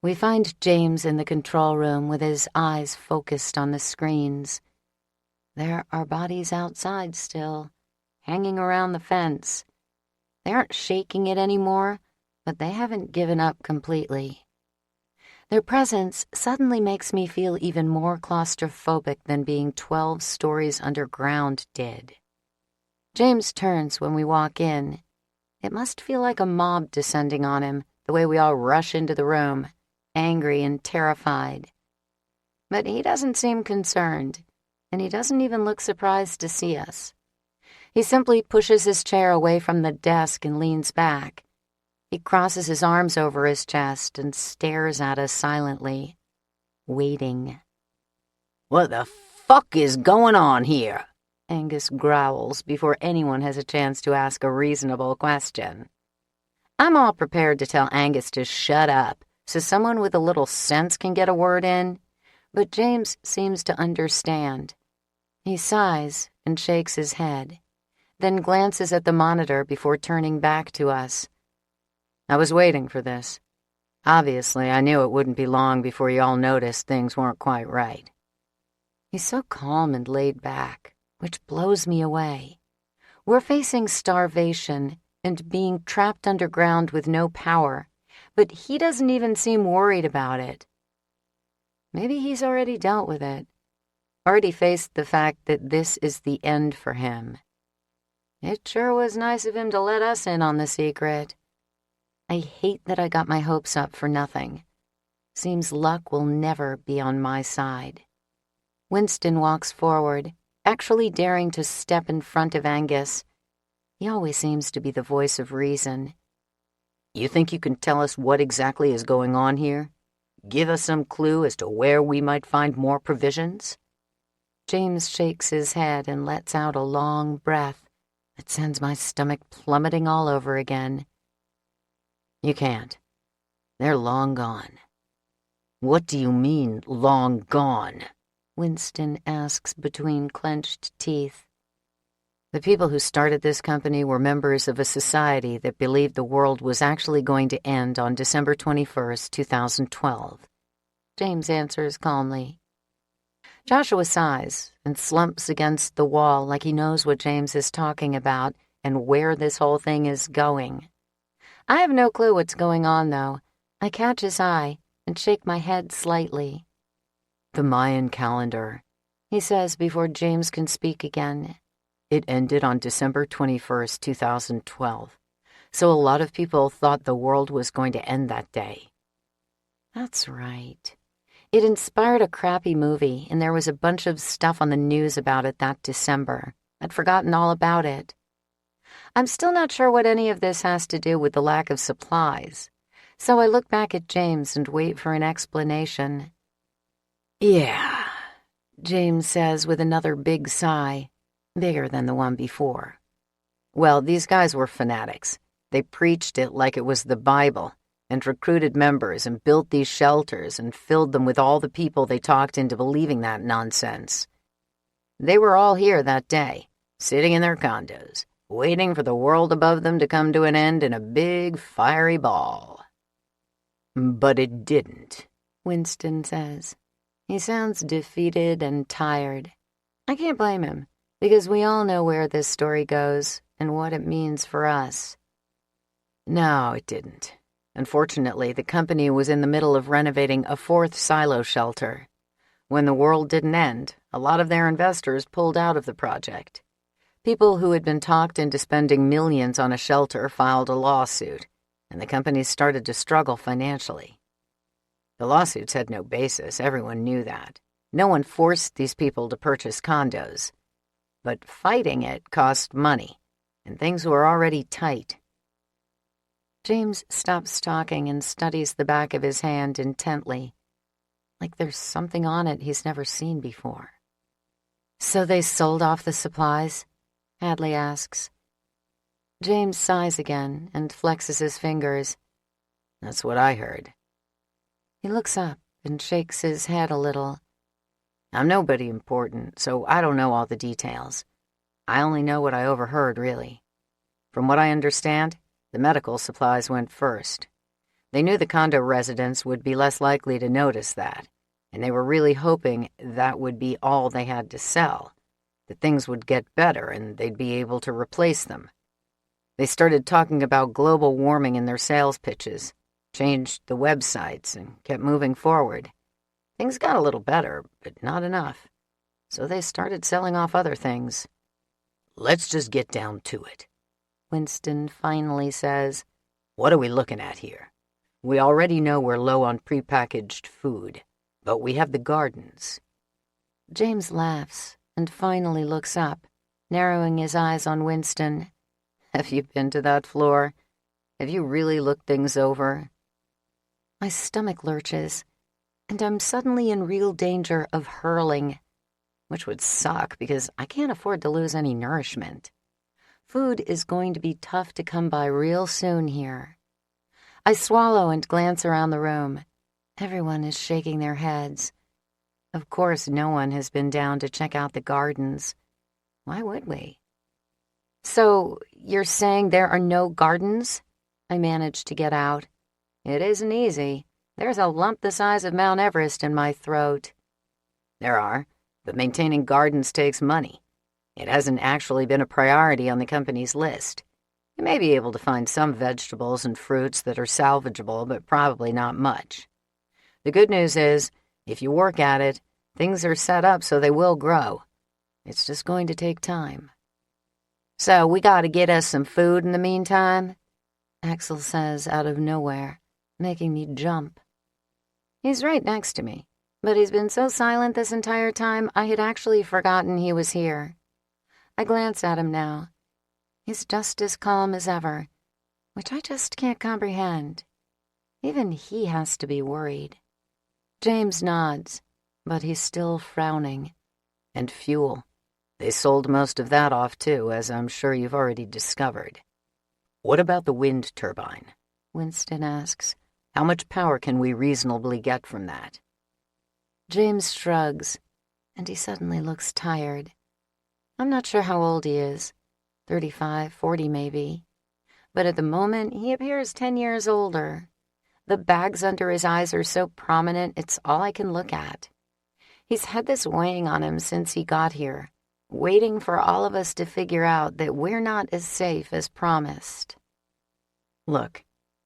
B: We find James in the control room with his eyes focused on the screens. There are bodies outside still, hanging around the fence. They aren't shaking it anymore, but they haven't given up completely. Their presence suddenly makes me feel even more claustrophobic than being 12 stories underground did. James turns when we walk in. It must feel like a mob descending on him, the way we all rush into the room, angry and terrified. But he doesn't seem concerned, and he doesn't even look surprised to see us. He simply pushes his chair away from the desk and leans back. He crosses his arms over his chest and stares at us silently, waiting. "What the fuck is going on here?" Angus growls before anyone has a chance to ask a reasonable question. I'm all prepared to tell Angus to shut up so someone with a little sense can get a word in, but James seems to understand. He sighs and shakes his head, then glances at the monitor before turning back to us. "I was waiting for this. Obviously, I knew it wouldn't be long before you all noticed things weren't quite right." He's so calm and laid back, which blows me away. We're facing starvation and being trapped underground with no power, but he doesn't even seem worried about it. Maybe he's already dealt with it, already faced the fact that this is the end for him. It sure was nice of him to let us in on the secret. I hate that I got my hopes up for nothing. Seems luck will never be on my side. Winston walks forward, actually daring to step in front of Angus. He always seems to be the voice of reason. "You think you can tell us what exactly is going on here? Give us some clue as to where we might find more provisions?" James shakes his head and lets out a long breath that sends my stomach plummeting all over again. "You can't. They're long gone." "What do you mean, long gone?" Winston asks between clenched teeth. "The people who started this company were members of a society that believed the world was actually going to end on December 21st, 2012. James answers calmly. Joshua sighs and slumps against the wall like he knows what James is talking about and where this whole thing is going. I have no clue what's going on, though. I catch his eye and shake my head slightly. The Mayan calendar, he says before James can speak again. It ended on December 21st, 2012. So a lot of people thought the world was going to end that day. That's right. It inspired a crappy movie, and there was a bunch of stuff on the news about it that December. I'd forgotten all about it. I'm still not sure what any of this has to do with the lack of supplies, so I look back at James and wait for an explanation. Yeah, James says with another big sigh, bigger than the one before. Well, these guys were fanatics. They preached it like it was the Bible, and recruited members and built these shelters and filled them with all the people they talked into believing that nonsense. They were all here that day, sitting in their condos, waiting for the world above them to come to an end in a big fiery ball. But it didn't, Winston says. He sounds defeated and tired. I can't blame him, because we all know where this story goes and what it means for us. No, it didn't. Unfortunately, the company was in the middle of renovating a fourth silo shelter. When the world didn't end, a lot of their investors pulled out of the project. People who had been talked into spending millions on a shelter filed a lawsuit, and the company started to struggle financially. The lawsuits had no basis, everyone knew that. No one forced these people to purchase condos. But fighting it cost money, and things were already tight. James stops talking and studies the back of his hand intently, like there's something on it he's never seen before. So they sold off the supplies? Hadley asks. James sighs again and flexes his fingers. That's what I heard. He looks up and shakes his head a little. I'm nobody important, so I don't know all the details. I only know what I overheard, really. From what I understand, the medical supplies went first. They knew the condo residents would be less likely to notice that, and they were really hoping that would be all they had to sell, that things would get better and they'd be able to replace them. They started talking about global warming in their sales pitches, changed the websites, and kept moving forward. Things got a little better, but not enough. So they started selling off other things. Let's just get down to it, Winston finally says. What are we looking at here? We already know we're low on prepackaged food, but we have the gardens. James laughs and finally looks up, narrowing his eyes on Winston. Have you been to that floor? Have you really looked things over? My stomach lurches, and I'm suddenly in real danger of hurling, which would suck because I can't afford to lose any nourishment. Food is going to be tough to come by real soon here. I swallow and glance around the room. Everyone is shaking their heads. Of course, no one has been down to check out the gardens. Why would we? So, you're saying there are no gardens? I managed to get out. It isn't easy. There's a lump the size of Mount Everest in my throat. There are, but maintaining gardens takes money. It hasn't actually been a priority on the company's list. You may be able to find some vegetables and fruits that are salvageable, but probably not much. The good news is, if you work at it, things are set up so they will grow. It's just going to take time. So we gotta get us some food in the meantime, Axl says out of nowhere, making me jump. He's right next to me, but he's been so silent this entire time I had actually forgotten he was here. I glance at him now. He's just as calm as ever, which I just can't comprehend. Even he has to be worried. James nods, but he's still frowning. And fuel. They sold most of that off too, as I'm sure you've already discovered. What about the wind turbine? Winston asks. How much power can we reasonably get from that? James shrugs, and he suddenly looks tired. I'm not sure how old he is, 35, 40 maybe. But at the moment, he appears 10 years older.
A: The bags under his eyes are so prominent, it's all I can look at. He's had this weighing on him since he got here, waiting for all of us to figure out that we're not as safe as promised.
B: Look,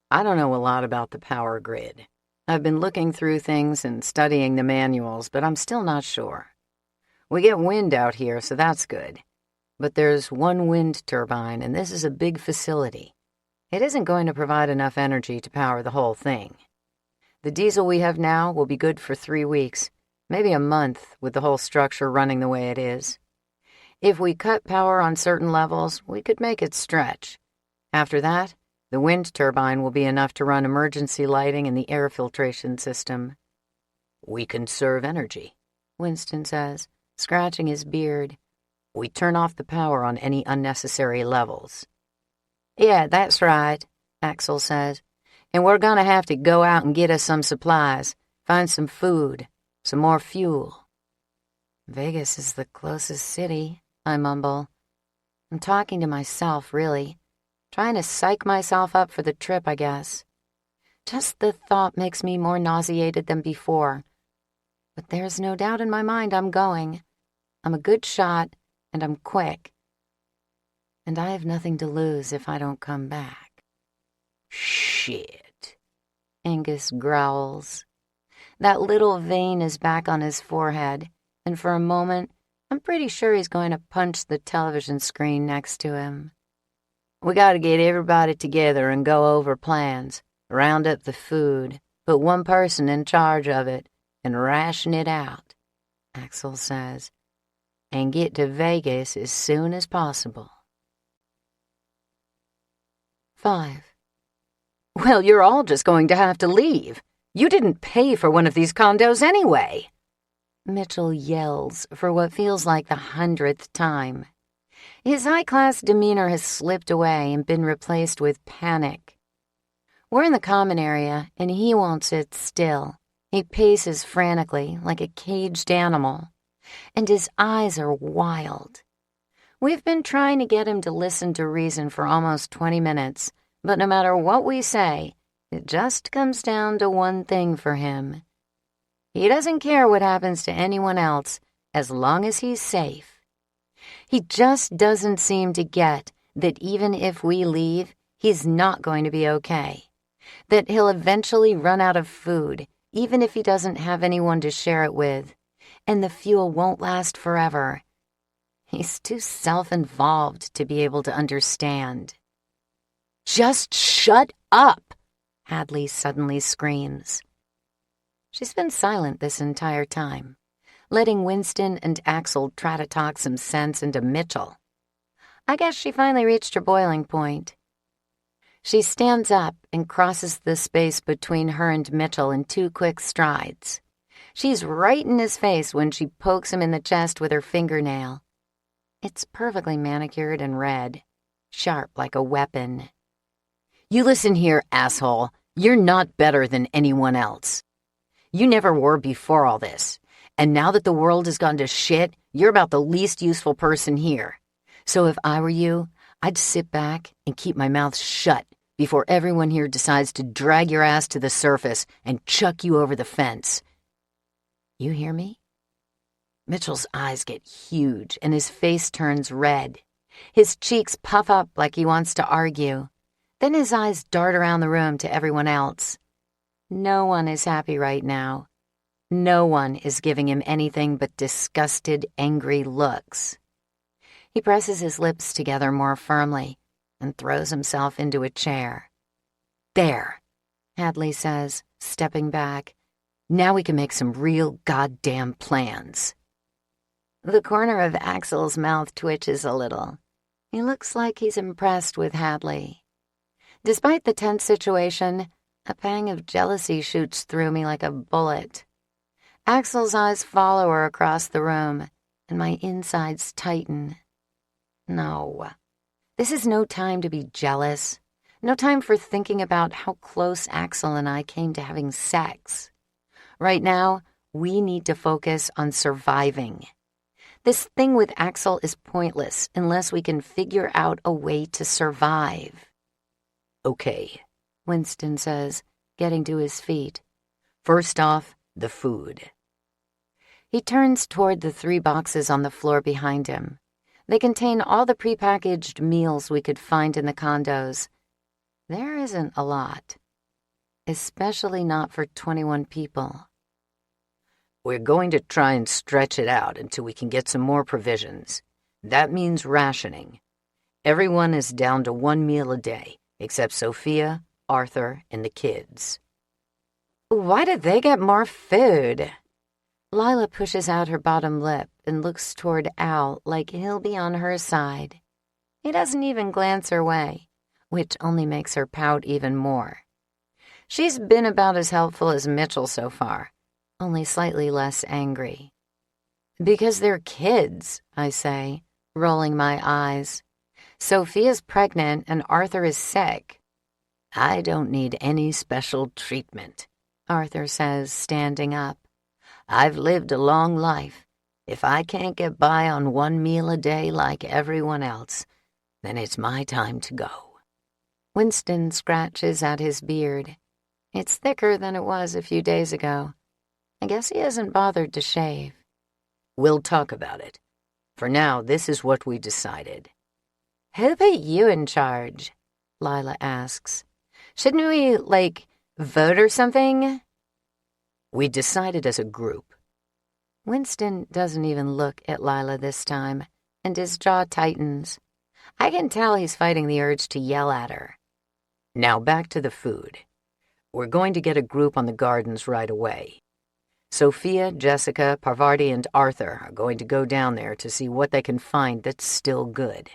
B: I don't know a lot about the power grid. I've been looking through things and studying the manuals, but I'm still not sure. We get wind out here, so that's good. But there's one wind turbine, and this is a big facility. It isn't going to provide enough energy to power the whole thing. The diesel we have now will be good for 3 weeks, maybe a month with the whole structure running the way it is. If we cut power on certain levels, we could make it stretch. After that, the wind turbine will be enough to run emergency lighting and the air filtration system.
A: We conserve energy, Winston says, scratching his beard. We turn off the power on any unnecessary levels.
B: Yeah, that's right, Axl says. And we're gonna have to go out and get us some supplies, find some food, some more fuel.
A: Vegas is the closest city, I mumble. I'm talking to myself, really. Trying to psych myself up for the trip, I guess. Just the thought makes me more nauseated than before. But there's no doubt in my mind I'm going. I'm a good shot, and I'm quick. And I have nothing to lose if I don't come back.
B: Shit,
A: Angus growls. That little vein is back on his forehead, and for a moment, I'm pretty sure he's going to punch the television screen next to him.
B: We gotta get everybody together and go over plans, round up the food, put one person in charge of it, and ration it out, Axl says, and get to Vegas as soon as possible.
A: 5. Well, you're all just going to have to leave. You didn't pay for one of these condos anyway. Mitchell yells for what feels like the 100th time. His high-class demeanor has slipped away and been replaced with panic. We're in the common area, and he won't sit still. He paces frantically, like a caged animal, and his eyes are wild. We've been trying to get him to listen to reason for almost 20 minutes, but no matter what we say, it just comes down to one thing for him. He doesn't care what happens to anyone else, as long as he's safe. He just doesn't seem to get that even if we leave, he's not going to be okay. That he'll eventually run out of food, even if he doesn't have anyone to share it with, and the fuel won't last forever. He's too self-involved to be able to understand.
B: Just shut up,
A: Hadley suddenly screams. She's been silent this entire time, letting Winston and Axl try to talk some sense into Mitchell. I guess she finally reached her boiling point. She stands up and crosses the space between her and Mitchell in 2 quick strides. She's right in his face when she pokes him in the chest with her fingernail. It's perfectly manicured and red, sharp like a weapon.
B: You listen here, asshole. You're not better than anyone else. You never were before all this. And now that the world has gone to shit, you're about the least useful person here. So if I were you, I'd sit back and keep my mouth shut before everyone here decides to drag your ass to the surface and chuck you over the fence. You hear me? Mitchell's eyes get huge and his face turns red. His cheeks puff up like he wants to argue. Then his eyes dart around the room to everyone else. No one is happy right now. No one is giving him anything but disgusted, angry looks. He presses his lips together more firmly and throws himself into a chair. There, Hadley says, stepping back. Now we can make some real goddamn plans. The corner of Axl's mouth twitches a little. He looks like he's impressed with Hadley. Despite the tense situation, a pang of jealousy shoots through me like a bullet. Axl's eyes follow her across the room, and my insides tighten. No, this is no time to be jealous. No time for thinking about how close Axl and I came to having sex. Right now, we need to focus on surviving. This thing with Axl is pointless unless we can figure out a way to survive. Okay,
A: Winston says, getting to his feet. First off, the food. He turns toward the 3 boxes on the floor behind him. They contain all the prepackaged meals we could find in the condos. There isn't a lot, especially not for 21 people.
B: We're going to try and stretch it out until we can get some more provisions. That means rationing. Everyone is down to 1 meal a day, except Sophia, Arthur, and the kids.
A: Why did they get more food? Lila pushes out her bottom lip and looks toward Al like he'll be on her side. He doesn't even glance her way, which only makes her pout even more. She's been about as helpful as Mitchell so far, only slightly less angry. Because they're kids, I say, rolling my eyes. Sophia's pregnant and Arthur is sick.
B: I don't need any special treatment,
A: Arthur says, standing up.
B: I've lived a long life. If I can't get by on 1 meal a day like everyone else, then it's my time to go.
A: Winston scratches at his beard. It's thicker than it was a few days ago. I guess he hasn't bothered to shave.
B: We'll talk about it. For now, this is what we decided.
A: Who put you in charge? Lila asks. Shouldn't we, vote or something?
B: We decided as a group.
A: Winston doesn't even look at Lila this time, and his jaw tightens. I can tell he's fighting the urge to yell at her.
B: Now back to the food. We're going to get a group on the gardens right away. Sophia, Jessica, Parvati, and Arthur are going to go down there to see what they can find that's still good.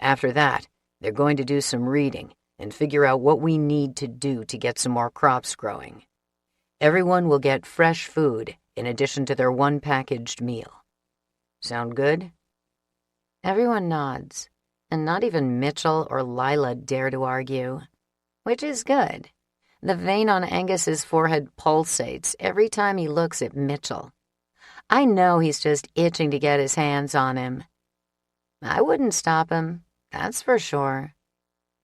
B: After that, they're going to do some reading and figure out what we need to do to get some more crops growing. Everyone will get fresh food in addition to their 1 packaged meal. Sound good?
A: Everyone nods, and not even Mitchell or Lila dare to argue, which is good. The vein on Angus's forehead pulsates every time he looks at Mitchell. I know he's just itching to get his hands on him. I wouldn't stop him, that's for sure.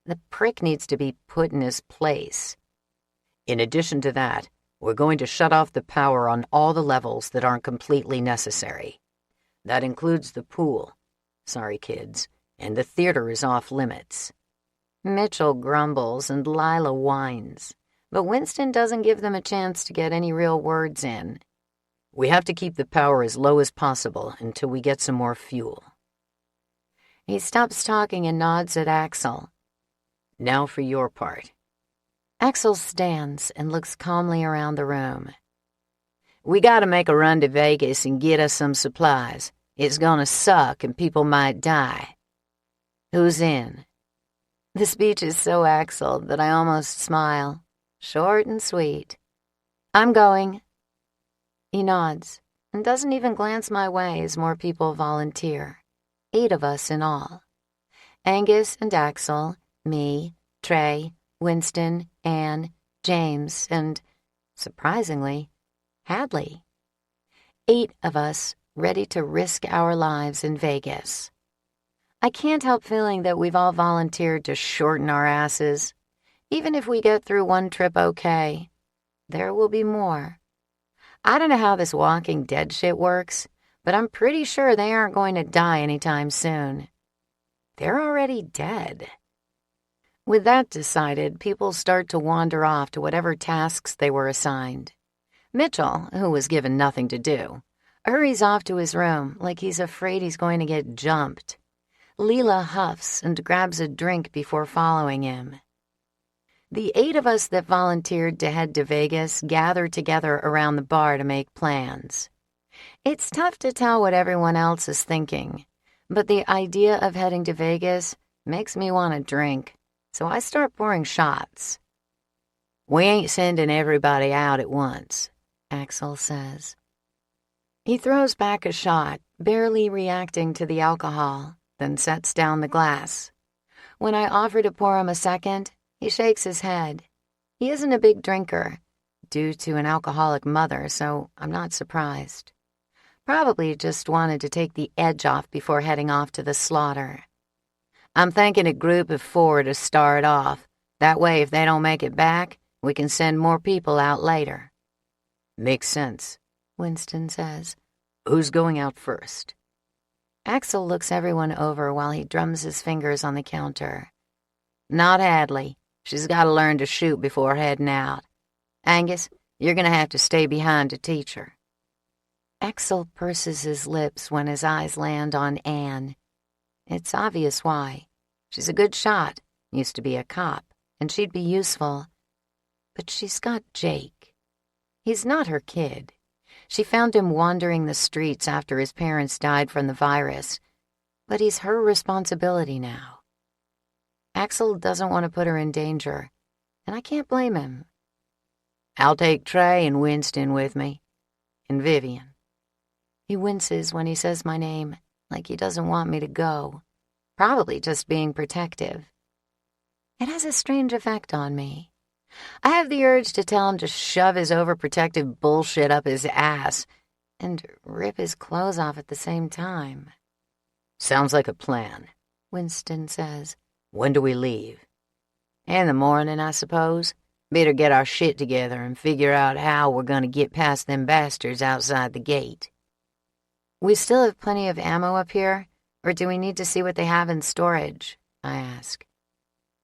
A: The prick needs to be put in his place.
B: In addition to that, we're going to shut off the power on all the levels that aren't completely necessary. That includes the pool. Sorry, kids. And the theater is off limits.
A: Mitchell grumbles and Lila whines, but Winston doesn't give them a chance to get any real words in.
B: We have to keep the power as low as possible until we get some more fuel.
A: He stops talking and nods at Axl.
B: Now for your part.
A: Axl stands and looks calmly around the room.
B: We gotta make a run to Vegas and get us some supplies. It's gonna suck and people might die. Who's in?
A: The speech is so Axl that I almost smile. Short and sweet. I'm going. He nods and doesn't even glance my way as more people volunteer. 8 of us in all. Angus and Axl, me, Trey, Winston, Anne, James, and, surprisingly, Hadley. 8 of us ready to risk our lives in Vegas. I can't help feeling that we've all volunteered to shorten our asses. Even if we get through 1 trip okay, there will be more. I don't know how this Walking Dead shit works, but I'm pretty sure they aren't going to die anytime soon. They're already dead. With that decided, people start to wander off to whatever tasks they were assigned. Mitchell, who was given nothing to do, hurries off to his room like he's afraid he's going to get jumped. Leela huffs and grabs a drink before following him. The 8 of us that volunteered to head to Vegas gather together around the bar to make plans. It's tough to tell what everyone else is thinking, but the idea of heading to Vegas makes me want to drink, so I start pouring shots.
B: We ain't sending everybody out at once,
A: Axl says. He throws back a shot, barely reacting to the alcohol, then sets down the glass. When I offer to pour him a second, he shakes his head. He isn't a big drinker, due to an alcoholic mother, so I'm not surprised. Probably just wanted to take the edge off before heading off to the slaughter.
B: I'm thinking a group of 4 to start off. That way, if they don't make it back, We can send more people out later." "Makes sense," Winston says. "Who's going out first?" Axl looks everyone over while he drums his fingers on the counter. "Not Hadley. She's got to learn to shoot before heading out. Angus, you're going to have to stay behind to teach her." Axl purses his lips when his eyes land on Anne. It's obvious why. She's a good shot, used to be a cop, and she'd be useful. But she's got Jake. He's not her kid. She found him wandering the streets after his parents died from the virus, but he's her responsibility now. Axl doesn't want to put her in danger, and I can't blame him. "I'll take Trey and Winston with me, and Vivian." He winces when he says my name, like he doesn't want me to go, probably just being protective. It has a strange effect on me. I have the urge to tell him to shove his overprotective bullshit up his ass and rip his clothes off at the same time. "Sounds like a plan," Winston says. "When do we leave?" "In the morning, I suppose. Better get our shit together and figure out how we're gonna get past them bastards outside the gate." "We still have plenty of ammo up here, or do we need to see what they have in storage?" I ask.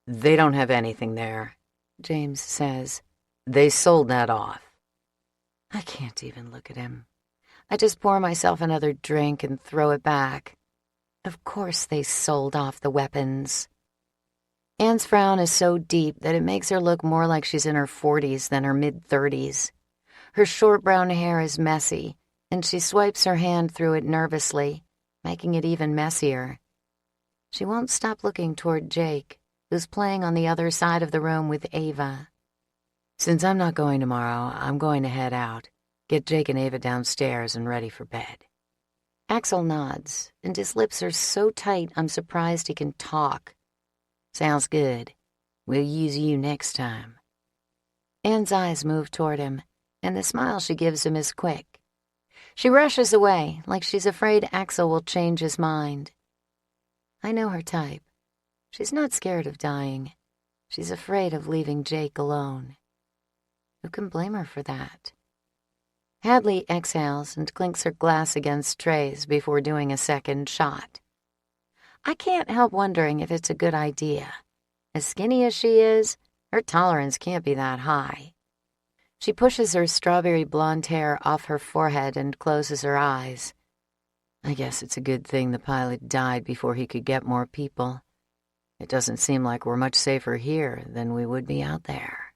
B: "They don't have anything there," James says. "They sold that off." I can't even look at him. I just pour myself another drink and throw it back. Of course they sold off the weapons. Anne's frown is so deep that it makes her look more like she's in her 40s than her mid-30s. Her short brown hair is messy, and she swipes her hand through it nervously, making it even messier. She won't stop looking toward Jake, who's playing on the other side of the room with Ava. "Since I'm not going tomorrow, I'm going to head out, get Jake and Ava downstairs and ready for bed." Axl nods, and his lips are so tight I'm surprised he can talk. "Sounds good. We'll use you next time." Anne's eyes move toward him, and the smile she gives him is quick. She rushes away, like she's afraid Axl will change his mind. I know her type. She's not scared of dying. She's afraid of leaving Jake alone. Who can blame her for that? Hadley exhales and clinks her glass against Trey's before doing a second shot. I can't help wondering if it's a good idea. As skinny as she is, her tolerance can't be that high. She pushes her strawberry blonde hair off her forehead and closes her eyes. I guess it's a good thing the pilot died before he could get more people. It doesn't seem like we're much safer here than we would be out there.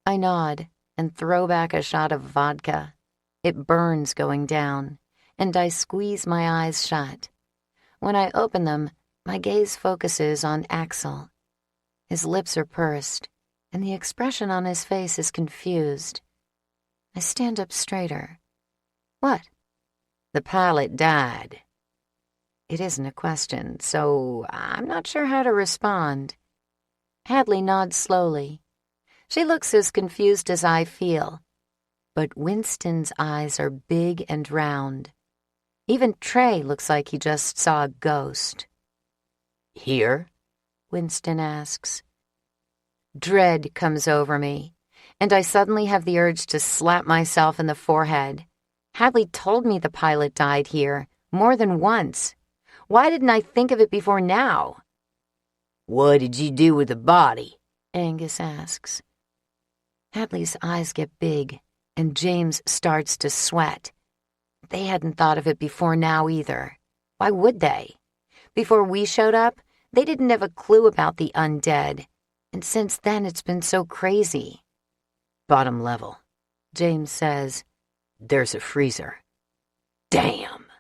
B: I nod and throw back a shot of vodka. It burns going down, and I squeeze my eyes shut. When I open them, my gaze focuses on Axl. His lips are pursed, and the expression on his face is confused. I stand up straighter. "What?" "The pilot died." It isn't a question, so I'm not sure how to respond. Hadley nods slowly. She looks as confused as I feel, but Winston's eyes are big and round. Even Trey looks like he just saw a ghost. "Here?" Winston asks. Dread comes over me, and I suddenly have the urge to slap myself in the forehead. Hadley told me the pilot died here, more than once. Why didn't I think of it before now? "What did you do with the body?" Angus asks. Hadley's eyes get big, and James starts to sweat. They hadn't thought of it before now either. Why would they? Before we showed up, they didn't have a clue about the undead. And since then, it's been so crazy. "Bottom level," James says. "There's a freezer." Damn!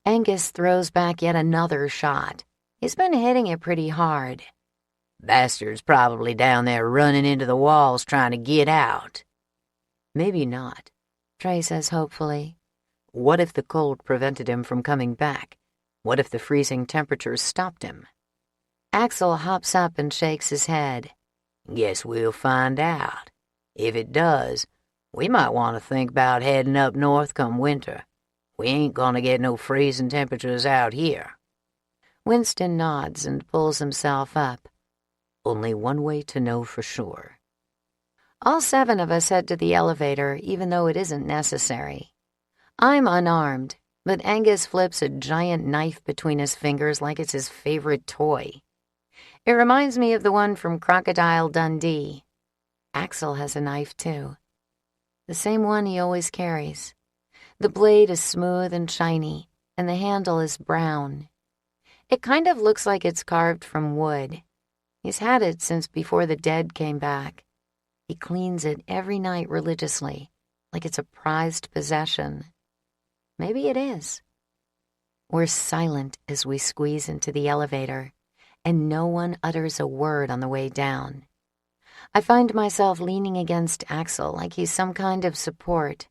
B: Angus throws back yet another shot. He's been hitting it pretty hard. "Bastard's probably down there running into the walls trying to get out." "Maybe not," Trey says hopefully. "What if the cold prevented him from coming back? What if the freezing temperatures stopped him?" Axl hops up and shakes his head. "Guess we'll find out. If it does, we might want to think about heading up north come winter. We ain't gonna get no freezing temperatures out here." Winston nods and pulls himself up. "Only one way to know for sure." All 7 of us head to the elevator, even though it isn't necessary. I'm unarmed, but Angus flips a giant knife between his fingers like it's his favorite toy. It reminds me of the one from Crocodile Dundee. Axl has a knife, too. The same one he always carries. The blade is smooth and shiny, and the handle is brown. It kind of looks like it's carved from wood. He's had it since before the dead came back. He cleans it every night religiously, like it's a prized possession. Maybe it is. We're silent as we squeeze into the elevator, and no one utters a word on the way down. I find myself leaning against Axl like he's some kind of support,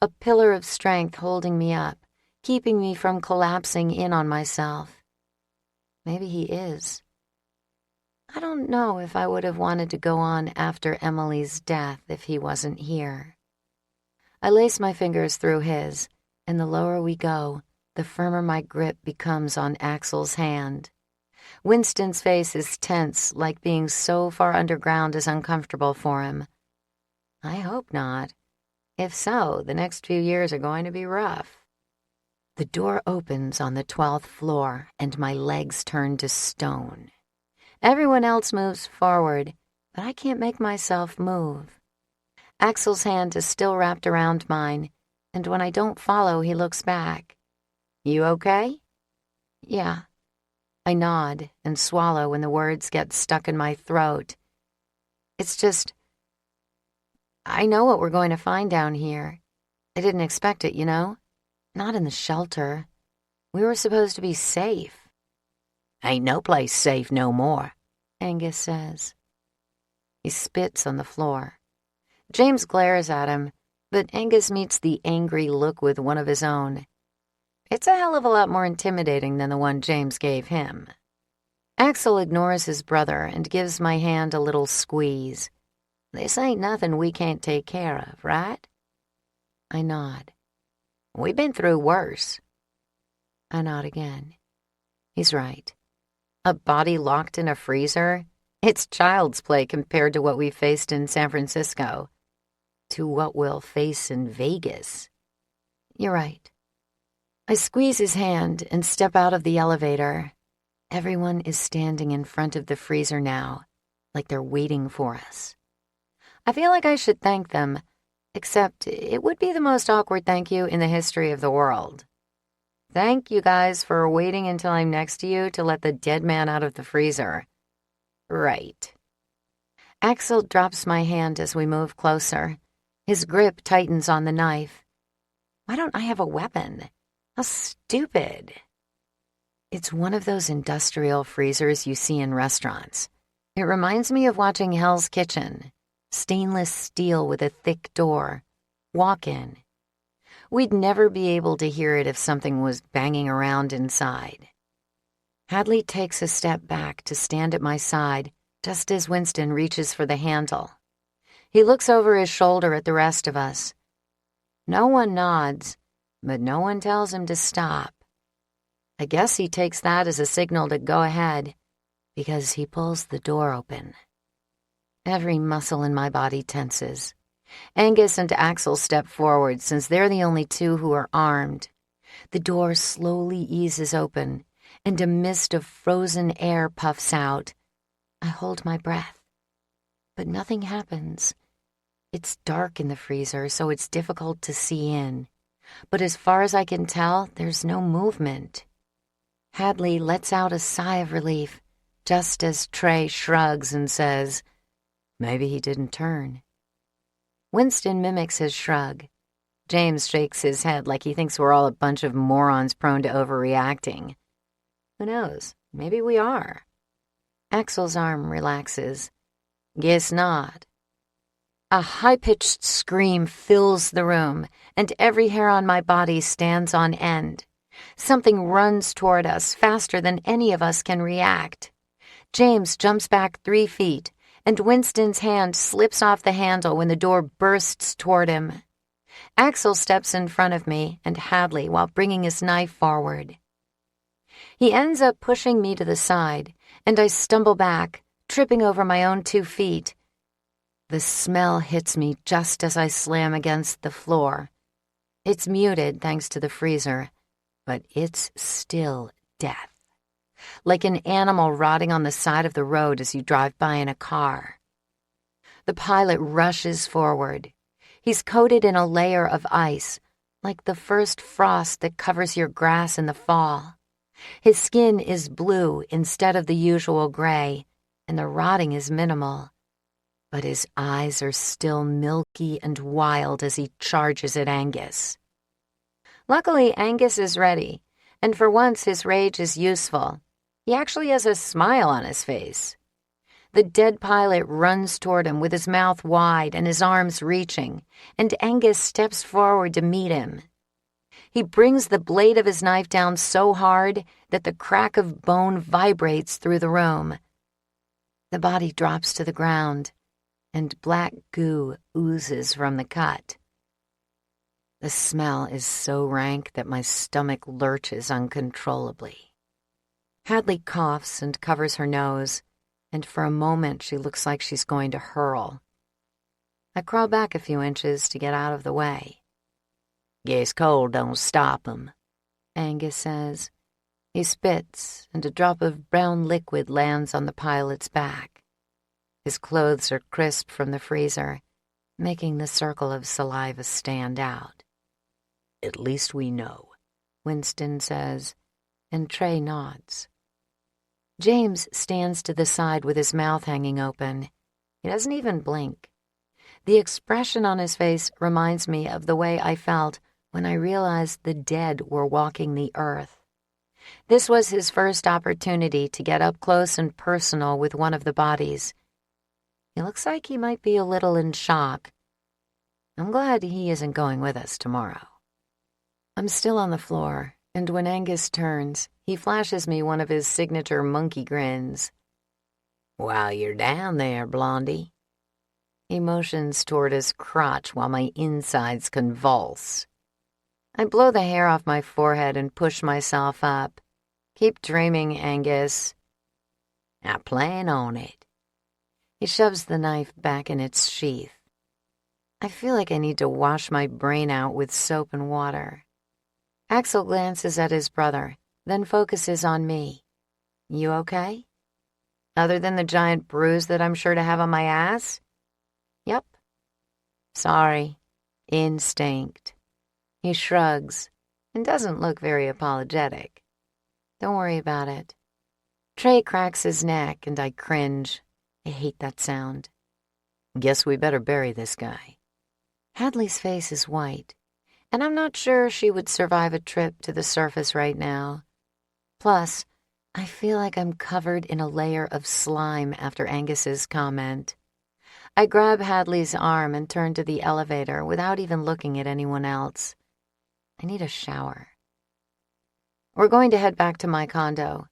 B: a pillar of strength holding me up, keeping me from collapsing in on myself. Maybe he is. I don't know if I would have wanted to go on after Emily's death if he wasn't here. I lace my fingers through his, and the lower we go, the firmer my grip becomes on Axl's hand. Winston's face is tense, like being so far underground is uncomfortable for him. I hope not. If so, the next few years are going to be rough. The door opens on the 12th floor, and my legs turn to stone. Everyone else moves forward, but I can't make myself move. Axl's hand is still wrapped around mine, and when I don't follow, he looks back. You okay? Yeah. I nod and swallow when the words get stuck in my throat. It's just, I know what we're going to find down here. I didn't expect it, you know? Not in the shelter. We were supposed to be safe. Ain't no place safe no more, Angus says. He spits on the floor. James glares at him, but Angus meets the angry look with one of his own. It's a hell of a lot more intimidating than the one James gave him. Axl ignores his brother and gives my hand a little squeeze. This ain't nothing we can't take care of, right? I nod. We've been through worse. I nod again. He's right. A body locked in a freezer? It's child's play compared to what we faced in San Francisco. To what we'll face in Vegas. You're right. I squeeze his hand and step out of the elevator. Everyone is standing in front of the freezer now, like they're waiting for us. I feel like I should thank them, except it would be the most awkward thank you in the history of the world. Thank you guys for waiting until I'm next to you to let the dead man out of the freezer. Right. Axl drops my hand as we move closer. His grip tightens on the knife. Why don't I have a weapon? How stupid. It's one of those industrial freezers you see in restaurants. It reminds me of watching Hell's Kitchen. Stainless steel with a thick door. Walk in. We'd never be able to hear it if something was banging around inside. Hadley takes a step back to stand at my side, just as Winston reaches for the handle. He looks over his shoulder at the rest of us. No one nods, but no one tells him to stop. I guess he takes that as a signal to go ahead, because he pulls the door open. Every muscle in my body tenses. Angus and Axl step forward since they're the only two who are armed. The door slowly eases open, and a mist of frozen air puffs out. I hold my breath. But nothing happens. It's dark in the freezer, so it's difficult to see in. But as far as I can tell, there's no movement. Hadley lets out a sigh of relief, just as Trey shrugs and says, maybe he didn't turn. Winston mimics his shrug. James shakes his head like he thinks we're all a bunch of morons prone to overreacting. Who knows? Maybe we are. Axl's arm relaxes. Guess not. A high-pitched scream fills the room, and every hair on my body stands on end. Something runs toward us faster than any of us can react. James jumps back 3 feet, and Winston's hand slips off the handle when the door bursts toward him. Axl steps in front of me and Hadley while bringing his knife forward. He ends up pushing me to the side, and I stumble back, tripping over my own 2 feet.
A: The smell hits me just as I slam against the floor. It's muted thanks to the freezer, but it's still death. Like an animal rotting on the side of the road as you drive by in a car. The pilot rushes forward. He's coated in a layer of ice, like the first frost that covers your grass in the fall. His skin is blue instead of the usual gray, and the rotting is minimal. But his eyes are still milky and wild as he charges at Angus. Luckily, Angus is ready, and for once his rage is useful. He actually has a smile on his face. The dead pilot runs toward him with his mouth wide and his arms reaching, and Angus steps forward to meet him. He brings the blade of his knife down so hard that the crack of bone vibrates through the room. The body drops to the ground, and black goo oozes from the cut. The smell is so rank that my stomach lurches uncontrollably. Hadley coughs and covers her nose, and for a moment she looks like she's going to hurl. I crawl back a few inches to get out of the way. "Guess cold don't stop 'em," Angus says. He spits, and a drop of brown liquid lands on the pilot's back. His clothes are crisp from the freezer, making the circle of saliva stand out. "At least we know," Winston says, and Trey nods. James stands to the side with his mouth hanging open. He doesn't even blink. The expression on his face reminds me of the way I felt when I realized the dead were walking the earth. This was his first opportunity to get up close and personal with one of the bodies. He looks like he might be a little in shock. I'm glad he isn't going with us tomorrow. I'm still on the floor, and when Angus turns, he flashes me one of his signature monkey grins. "While you're down there, Blondie." He motions toward his crotch while my insides convulse. I blow the hair off my forehead and push myself up. "Keep dreaming, Angus." "I plan on it." He shoves the knife back in its sheath. I feel like I need to wash my brain out with soap and water. Axl glances at his brother, then focuses on me. "You okay? Other than the giant bruise that I'm sure to have on my ass?" "Yep." "Sorry. Instinct." He shrugs and doesn't look very apologetic. "Don't worry about it." Trey cracks his neck and I cringe. I hate that sound. "Guess we better bury this guy." Hadley's face is white, and I'm not sure she would survive a trip to the surface right now. Plus, I feel like I'm covered in a layer of slime after Angus's comment. I grab Hadley's arm and turn to the elevator without even looking at anyone else. I need a shower. We're going to head back to my condo.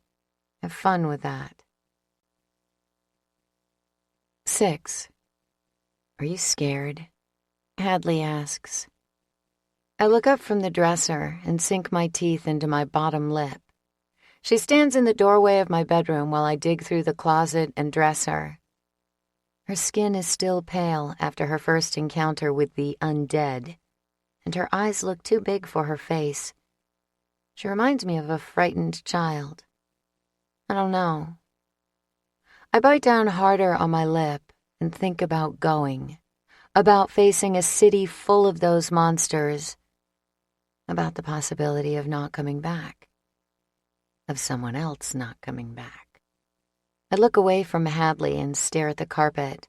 A: Have fun with that. 6. "Are you scared?" Hadley asks. I look up from the dresser and sink my teeth into my bottom lip. She stands in the doorway of my bedroom while I dig through the closet and dresser. Her skin is still pale after her first encounter with the undead, and her eyes look too big for her face. She reminds me of a frightened child. I don't know. I bite down harder on my lip and think about going, about facing a city full of those monsters, about the possibility of not coming back, of someone else not coming back. I look away from Hadley and stare at the carpet.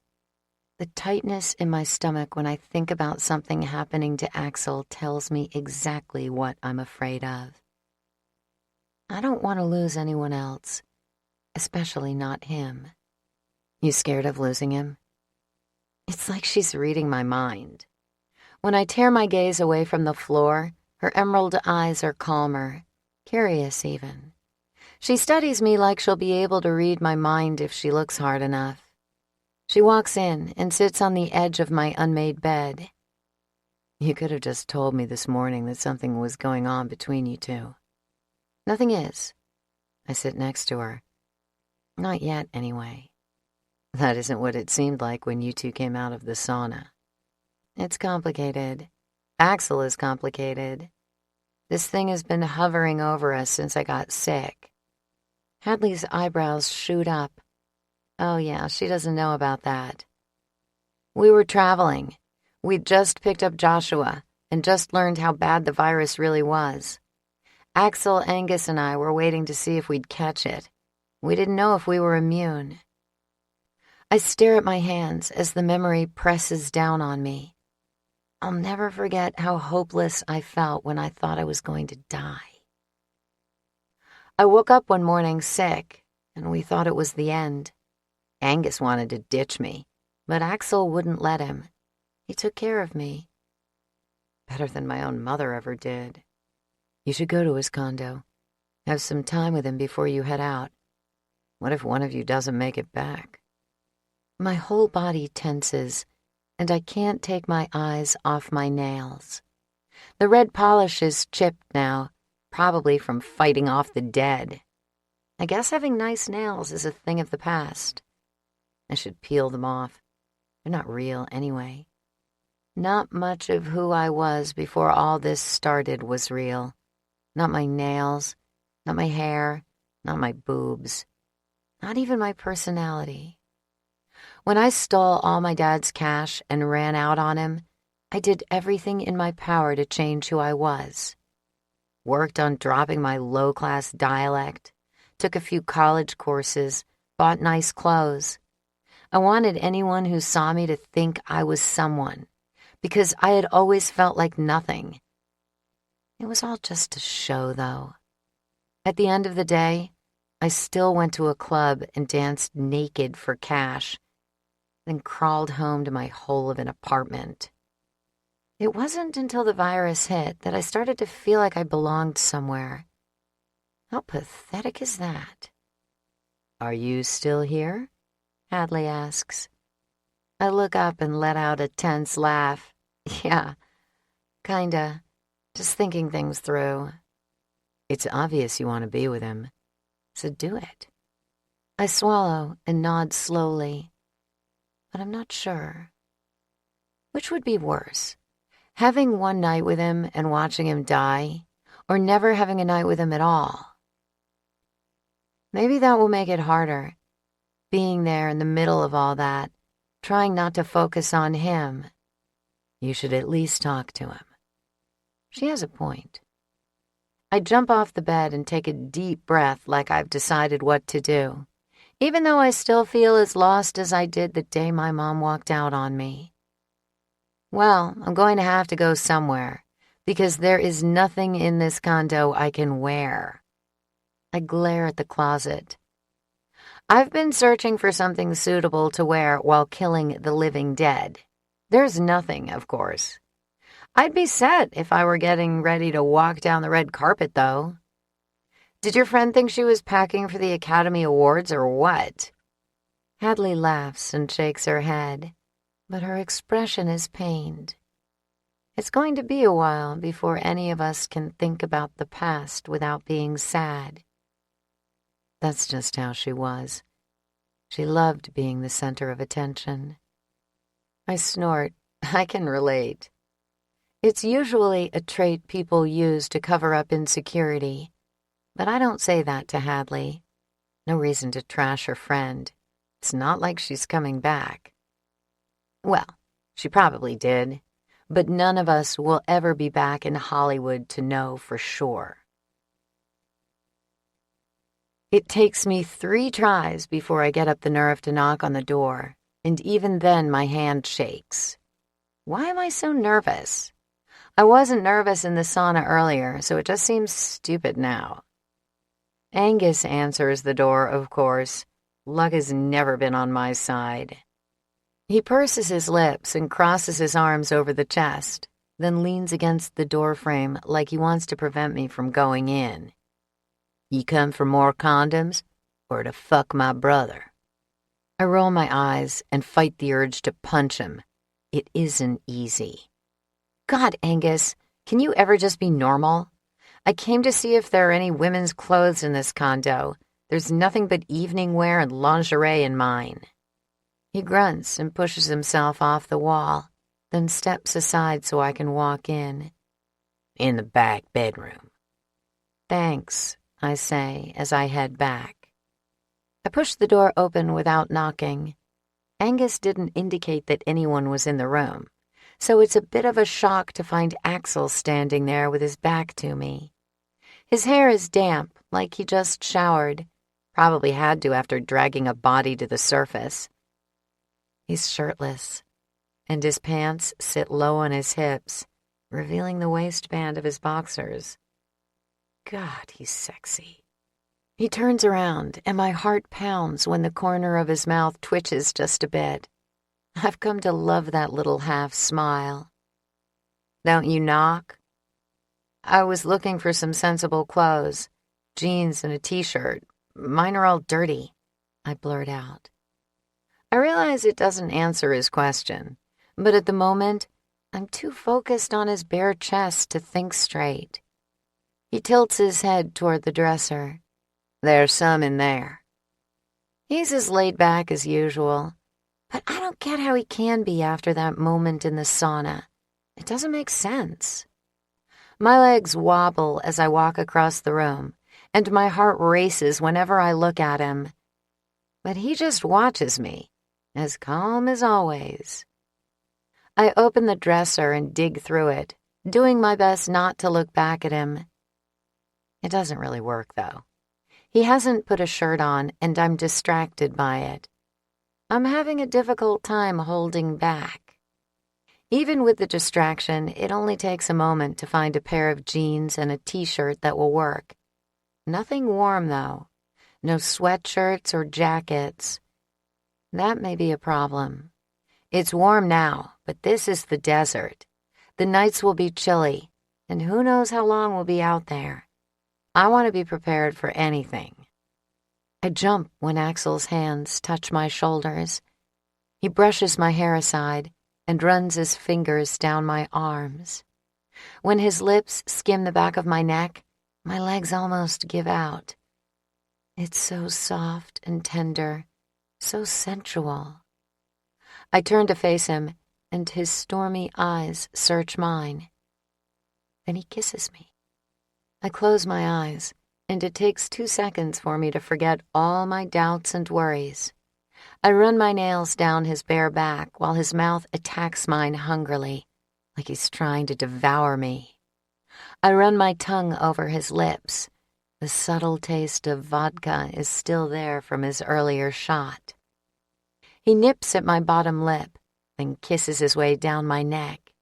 A: The tightness in my stomach when I think about something happening to Axl tells me exactly what I'm afraid of. I don't want to lose anyone else, especially not him. You scared of losing him? It's like she's reading my mind. When I tear my gaze away from the floor, her emerald eyes are calmer, curious even. She studies me like she'll be able to read my mind if she looks hard enough. She walks in and sits on the edge of my unmade bed. You could have just told me this morning that something was going on between you two. Nothing is. I sit next to her. Not yet, anyway.
B: That isn't what it seemed like when you two came out of the sauna. It's complicated. Axl is complicated. This thing has been hovering over us since I got sick. Hadley's eyebrows shoot up. Oh yeah, she doesn't know about that. We were traveling. We'd just picked up Joshua and just learned how bad the virus really was. Axl, Angus, and I were waiting to see if we'd catch it. We didn't know if we were immune. I stare at my hands as the memory presses down on me. I'll never forget how hopeless I felt when I thought I was going to die. I woke up one morning sick, and we thought it was the end. Angus wanted to ditch me, but Axl wouldn't let him. He took care of me. Better than my own mother ever did. You should go to his condo. Have some time with him before you head out. What if one of you doesn't make it back? My whole body tenses, and I can't take my eyes off my nails. The red polish is chipped now, probably from fighting off the dead. I guess having nice nails is a thing of the past. I should peel them off. They're not real anyway. Not much of who I was before all this started was real. Not my nails, not my hair, not my boobs, not even my personality. When I stole all my dad's cash and ran out on him, I did everything in my power to change who I was. Worked on dropping my low-class dialect, took a few college courses, bought nice clothes. I wanted anyone who saw me to think I was someone, because I had always felt like nothing. It was all just a show, though. At the end of the day, I still went to a club and danced naked for cash, then crawled home to my hole of an apartment. It wasn't until the virus hit that I started to feel like I belonged somewhere. How pathetic is that? Are you still here? Hadley asks. I look up and let out a tense laugh. Yeah, kinda. Just thinking things through. It's obvious you want to be with him, so do it. I swallow and nod slowly, but I'm not sure. Which would be worse, having one night with him and watching him die, or never having a night with him at all? Maybe that will make it harder, being there in the middle of all that, trying not to focus on him. You should at least talk to him. She has a point. I jump off the bed and take a deep breath like I've decided what to do, even though I still feel as lost as I did the day my mom walked out on me. Well, I'm going to have to go somewhere, because there is nothing in this condo I can wear. I glare at the closet. I've been searching for something suitable to wear while killing the living dead. There's nothing, of course. I'd be set if I were getting ready to walk down the red carpet, though. Did your friend think she was packing for the Academy Awards or what? Hadley laughs and shakes her head, but her expression is pained. It's going to be a while before any of us can think about the past without being sad. That's just how she was. She loved being the center of attention. I snort. I can relate. It's usually a trait people use to cover up insecurity, but I don't say that to Hadley. No reason to trash her friend. It's not like she's coming back. Well, she probably did, but none of us will ever be back in Hollywood to know for sure. It takes me 3 tries before I get up the nerve to knock on the door, and even then my hand shakes. Why am I so nervous? I wasn't nervous in the sauna earlier, so it just seems stupid now. Angus answers the door, of course. Luck has never been on my side. He purses his lips and crosses his arms over the chest, then leans against the doorframe like he wants to prevent me from going in. You come for more condoms, or to fuck my brother? I roll my eyes and fight the urge to punch him. It isn't easy. God, Angus, can you ever just be normal? I came to see if there are any women's clothes in this condo. There's nothing but evening wear and lingerie in mine. He grunts and pushes himself off the wall, then steps aside so I can walk in. In the back bedroom. Thanks, I say as I head back. I push the door open without knocking. Angus didn't indicate that anyone was in the room, so it's a bit of a shock to find Axl standing there with his back to me. His hair is damp, like he just showered, probably had to after dragging a body to the surface. He's shirtless, and his pants sit low on his hips, revealing the waistband of his boxers. God, he's sexy. He turns around, and my heart pounds when the corner of his mouth twitches just a bit. I've come to love that little half smile. Don't you knock? I was looking for some sensible clothes, jeans and a t-shirt. Mine are all dirty, I blurt out. I realize it doesn't answer his question, but at the moment, I'm too focused on his bare chest to think straight. He tilts his head toward the dresser. There's some in there. He's as laid back as usual, but I don't get how he can be after that moment in the sauna. It doesn't make sense. My legs wobble as I walk across the room, and my heart races whenever I look at him. But he just watches me, as calm as always. I open the dresser and dig through it, doing my best not to look back at him. It doesn't really work, though. He hasn't put a shirt on, and I'm distracted by it. I'm having a difficult time holding back. Even with the distraction, it only takes a moment to find a pair of jeans and a t-shirt that will work. Nothing warm, though. No sweatshirts or jackets. That may be a problem. It's warm now, but this is the desert. The nights will be chilly, and who knows how long we'll be out there. I want to be prepared for anything. I jump when Axl's hands touch my shoulders. He brushes my hair aside and runs his fingers down my arms. When his lips skim the back of my neck, my legs almost give out. It's so soft and tender, so sensual. I turn to face him, and his stormy eyes search mine. Then he kisses me. I close my eyes, and it takes 2 seconds for me to forget all my doubts and worries. I run my nails down his bare back while his mouth attacks mine hungrily, like he's trying to devour me. I run my tongue over his lips. The subtle taste of vodka is still there from his earlier shot. He nips at my bottom lip, then kisses his way down my neck.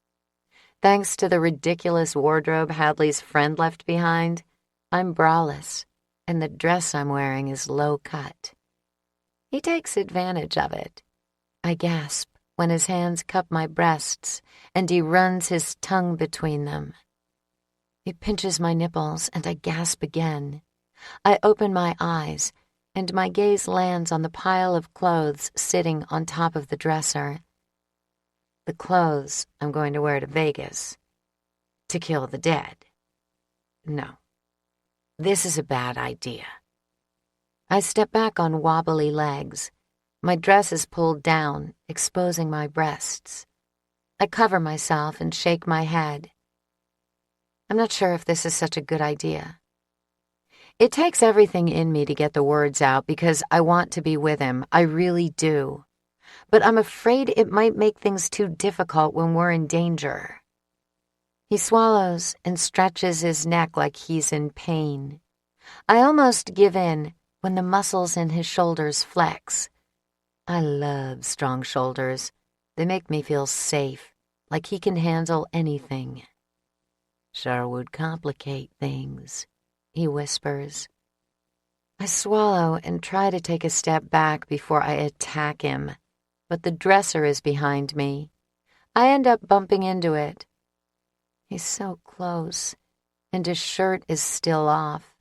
B: Thanks to the ridiculous wardrobe Hadley's friend left behind, I'm braless, and the dress I'm wearing is low cut. He takes advantage of it. I gasp when his hands cup my breasts, and he runs his tongue between them. He pinches my nipples, and I gasp again. I open my eyes, and my gaze lands on the pile of clothes sitting on top of the dresser. The clothes I'm going to wear to Vegas. To kill the dead. No. This is a bad idea. I step back on wobbly legs. My dress is pulled down, exposing my breasts. I cover myself and shake my head. I'm not sure if this is such a good idea. It takes everything in me to get the words out because I want to be with him. I really do. But I'm afraid it might make things too difficult when we're in danger. He swallows and stretches his neck like he's in pain. I almost give in when the muscles in his shoulders flex. I love strong shoulders. They make me feel safe, like he can handle anything. Sure would complicate things, he whispers. I swallow and try to take a step back before I attack him, but the dresser is behind me. I end up bumping into it. He's so close, and his shirt is still off,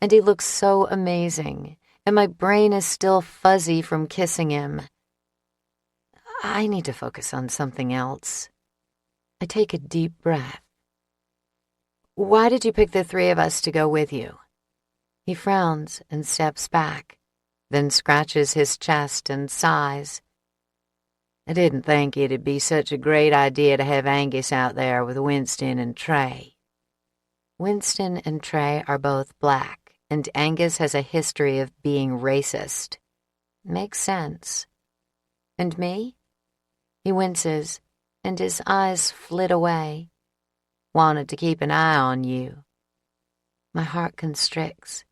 B: and he looks so amazing, and my brain is still fuzzy from kissing him. I need to focus on something else. I take a deep breath. Why did you pick the 3 of us to go with you? He frowns and steps back, then scratches his chest and sighs. I didn't think it'd be such a great idea to have Angus out there with Winston and Trey. Winston and Trey are both black, and Angus has a history of being racist. Makes sense. And me? He winces, and his eyes flit away. Wanted to keep an eye on you. My heart constricts,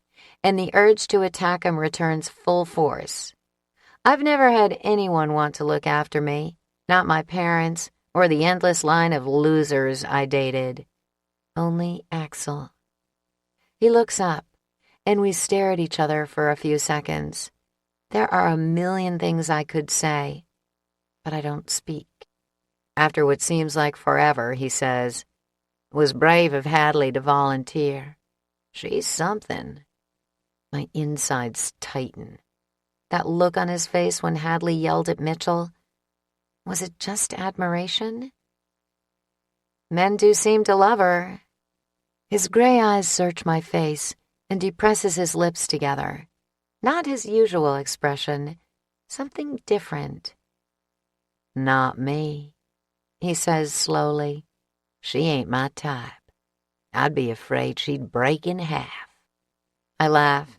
B: and the urge to attack him returns full force. I've never had anyone want to look after me, not my parents or the endless line of losers I dated. Only Axl. He looks up, and we stare at each other for a few seconds. There are a million things I could say, but I don't speak. After what seems like forever, he says, "It was brave of Hadley to volunteer. She's something." My insides tighten. That look on his face when Hadley yelled at Mitchell, was it just admiration? Men do seem to love her. His gray eyes search my face, and he presses his lips together. Not his usual expression, something different. "Not me," he says slowly. "She ain't my type. I'd be afraid she'd break in half." I laugh,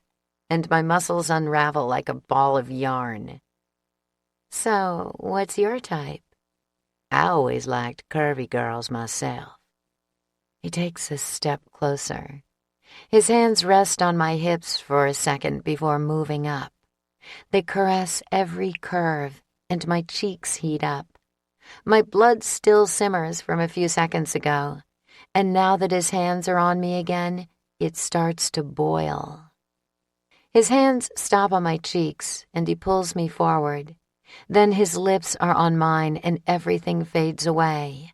B: and my muscles unravel like a ball of yarn. "So, what's your type?" "I always liked curvy girls myself." He takes a step closer. His hands rest on my hips for a second before moving up. They caress every curve, and my cheeks heat up. My blood still simmers from a few seconds ago, and now that his hands are on me again, it starts to boil. His hands stop on my cheeks, and he pulls me forward. Then his lips are on mine, and everything fades away.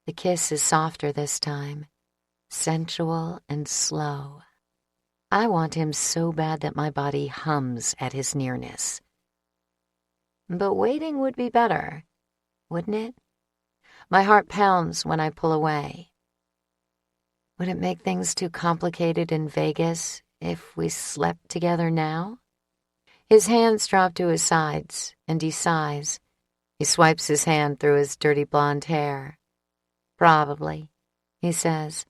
B: The kiss is softer this time, sensual and slow. I want him so bad that my body hums at his nearness. But waiting would be better, wouldn't it? My heart pounds when I pull away. Would it make things too complicated in Vegas if we slept together now? His hands drop to his sides, and he sighs. He swipes his hand through his dirty blonde hair. "Probably," he says.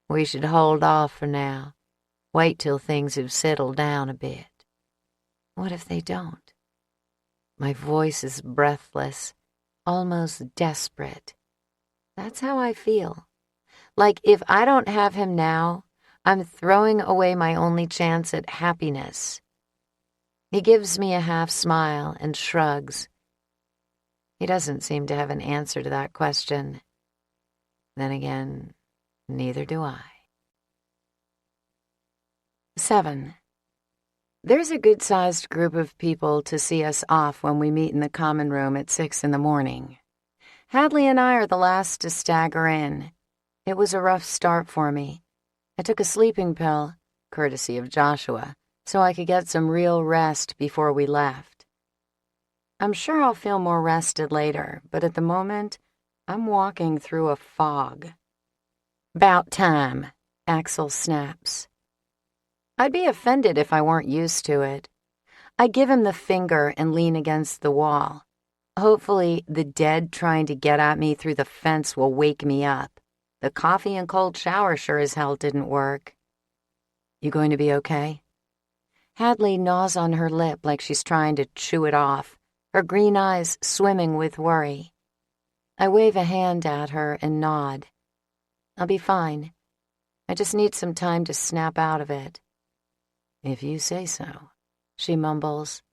B: "We should hold off for now. Wait till things have settled down a bit." What if they don't? My voice is breathless, almost desperate. That's how I feel. Like if I don't have him now, I'm throwing away my only chance at happiness. He gives me a half smile and shrugs. He doesn't seem to have an answer to that question. Then again, neither do I. 7. There's a good-sized group of people to see us off when we meet in the common room at 6 in the morning. Hadley and I are the last to stagger in. It was a rough start for me. I took a sleeping pill, courtesy of Joshua, so I could get some real rest before we left. I'm sure I'll feel more rested later, but at the moment, I'm walking through a fog. "'Bout time," Axl snaps. I'd be offended if I weren't used to it. I give him the finger and lean against the wall. Hopefully, the dead trying to get at me through the fence will wake me up. The coffee and cold shower sure as hell didn't work. "You going to be okay?" Hadley gnaws on her lip like she's trying to chew it off, her green eyes swimming with worry. I wave a hand at her and nod. "I'll be fine. I just need some time to snap out of it." "If you say so," she mumbles.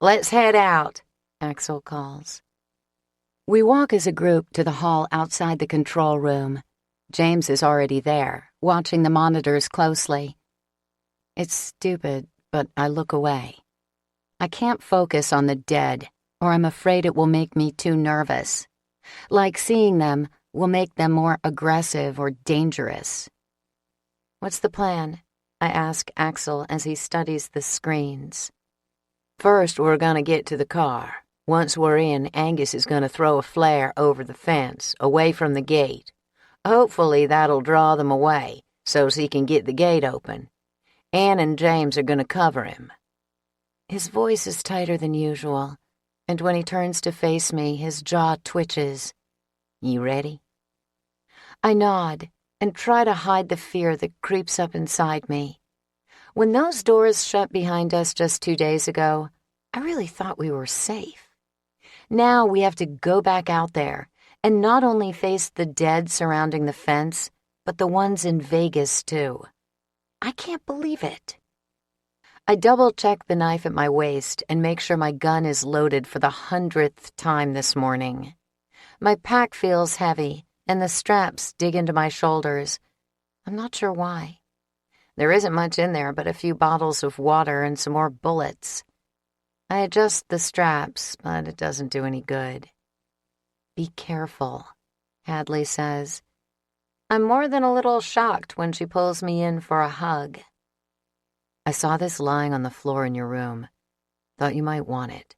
B: "Let's head out," Axl calls. We walk as a group to the hall outside the control room. James is already there, watching the monitors closely. It's stupid, but I look away. I can't focus on the dead, or I'm afraid it will make me too nervous. Like seeing them will make them more aggressive or dangerous. "What's the plan?" I ask Axl as he studies the screens. "First, we're gonna get to the car. Once we're in, Angus is gonna throw a flare over the fence, away from the gate. Hopefully that'll draw them away, so's he can get the gate open. Ann and James are gonna cover him." His voice is tighter than usual. and when he turns to face me, his jaw twitches. You ready? I nod and try to hide the fear that creeps up inside me. When those doors shut behind us just 2 days ago, I really thought we were safe. Now we have to go back out there and not only face the dead surrounding the fence, but the ones in Vegas too. I can't believe it. I double-check the knife at my waist and make sure my gun is loaded for the 100th time this morning. My pack feels heavy, and the straps dig into my shoulders. I'm not sure why. There isn't much in there but a few bottles of water and some more bullets. I adjust the straps, but it doesn't do any good. Be careful, Hadley says. I'm more than a little shocked when she pulls me in for a hug. I saw this lying on the floor in your room. Thought you might want it.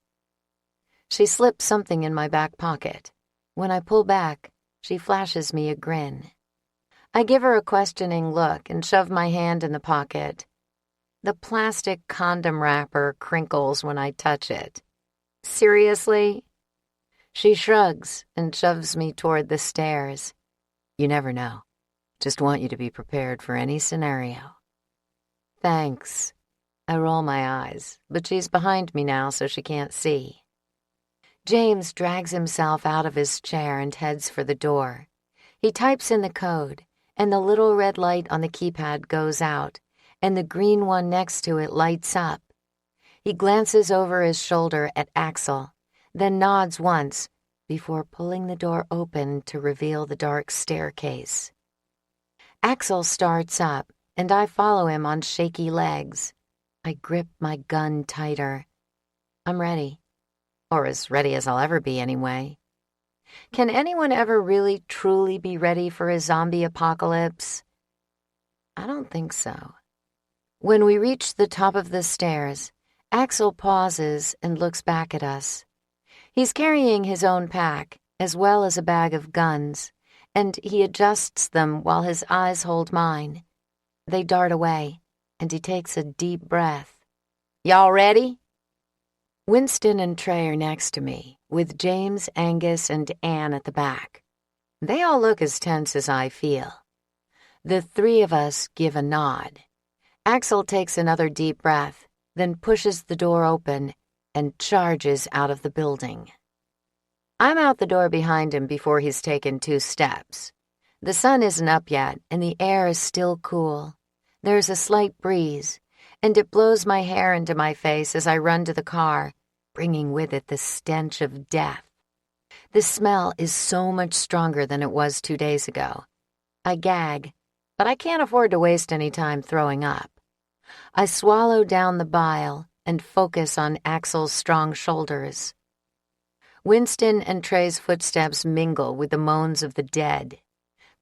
B: She slips something in my back pocket. When I pull back, she flashes me a grin. I give her a questioning look and shove my hand in the pocket. The plastic condom wrapper crinkles when I touch it. Seriously? She shrugs and shoves me toward the stairs. You never know. Just want you to be prepared for any scenario. Thanks. I roll my eyes, but she's behind me now so she can't see. James drags himself out of his chair and heads for the door. He types in the code, and the little red light on the keypad goes out, and the green one next to it lights up. He glances over his shoulder at Axl, then nods once before pulling the door open to reveal the dark staircase. Axl starts up, and I follow him on shaky legs. I grip my gun tighter. I'm ready. Or as ready as I'll ever be anyway. Can anyone ever really truly be ready for a zombie apocalypse? I don't think so. When we reach the top of the stairs, Axl pauses and looks back at us. He's carrying his own pack, as well as a bag of guns, and he adjusts them while his eyes hold mine. They dart away, and he takes a deep breath. Y'all ready? Winston and Trey are next to me, with James, Angus, and Anne at the back. They all look as tense as I feel. The three of us give a nod. Axl takes another deep breath, then pushes the door open and charges out of the building. I'm out the door behind him before he's taken 2 steps. The sun isn't up yet, and the air is still cool. There's a slight breeze, and it blows my hair into my face as I run to the car, bringing with it the stench of death. The smell is so much stronger than it was 2 days ago. I gag, but I can't afford to waste any time throwing up. I swallow down the bile and focus on Axl's strong shoulders. Winston and Trey's footsteps mingle with the moans of the dead.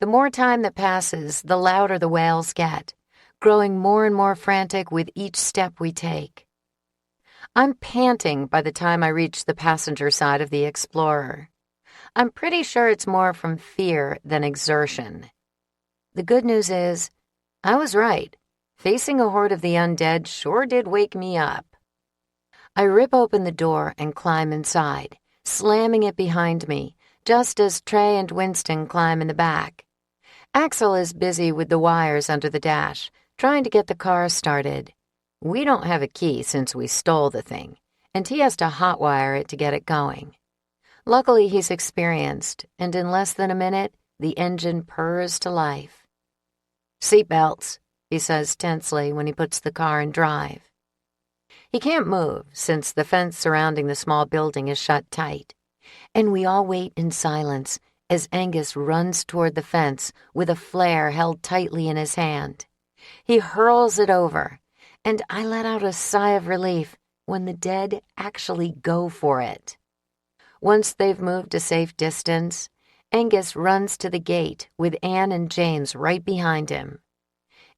B: The more time that passes, the louder the wails get, growing more and more frantic with each step we take. I'm panting by the time I reach the passenger side of the Explorer. I'm pretty sure it's more from fear than exertion. The good news is, I was right. Facing a horde of the undead sure did wake me up. I rip open the door and climb inside, slamming it behind me, just as Trey and Winston climb in the back. Axl is busy with the wires under the dash, trying to get the car started. We don't have a key since we stole the thing, and he has to hotwire it to get it going. Luckily, he's experienced, and in less than a minute, the engine purrs to life. Seatbelts, he says tensely when he puts the car in drive. He can't move since the fence surrounding the small building is shut tight, and we all wait in silence as Angus runs toward the fence with a flare held tightly in his hand. He hurls it over, and I let out a sigh of relief when the dead actually go for it. Once they've moved a safe distance, Angus runs to the gate with Anne and James right behind him.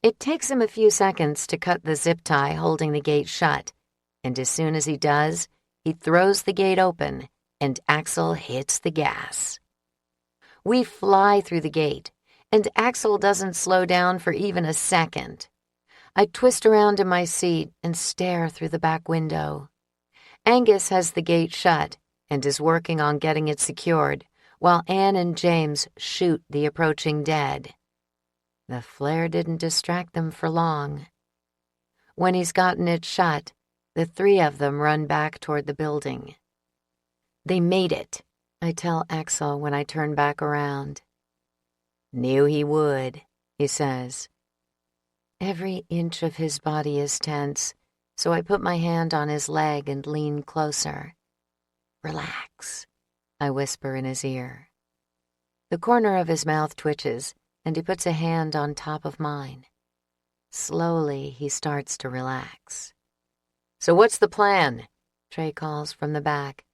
B: It takes him a few seconds to cut the zip tie holding the gate shut, and as soon as he does, he throws the gate open, and Axl hits the gas. We fly through the gate, and Axl doesn't slow down for even a second. I twist around in my seat and stare through the back window. Angus has the gate shut and is working on getting it secured, while Anne and James shoot the approaching dead. The flare didn't distract them for long. When he's gotten it shut, the three of them run back toward the building. "They made it," I tell Axl when I turn back around. "Knew he would," he says. Every inch of his body is tense, so I put my hand on his leg and lean closer. "Relax," I whisper in his ear. The corner of his mouth twitches, and he puts a hand on top of mine. Slowly, he starts to relax. "So what's the plan?" Trey calls from the back.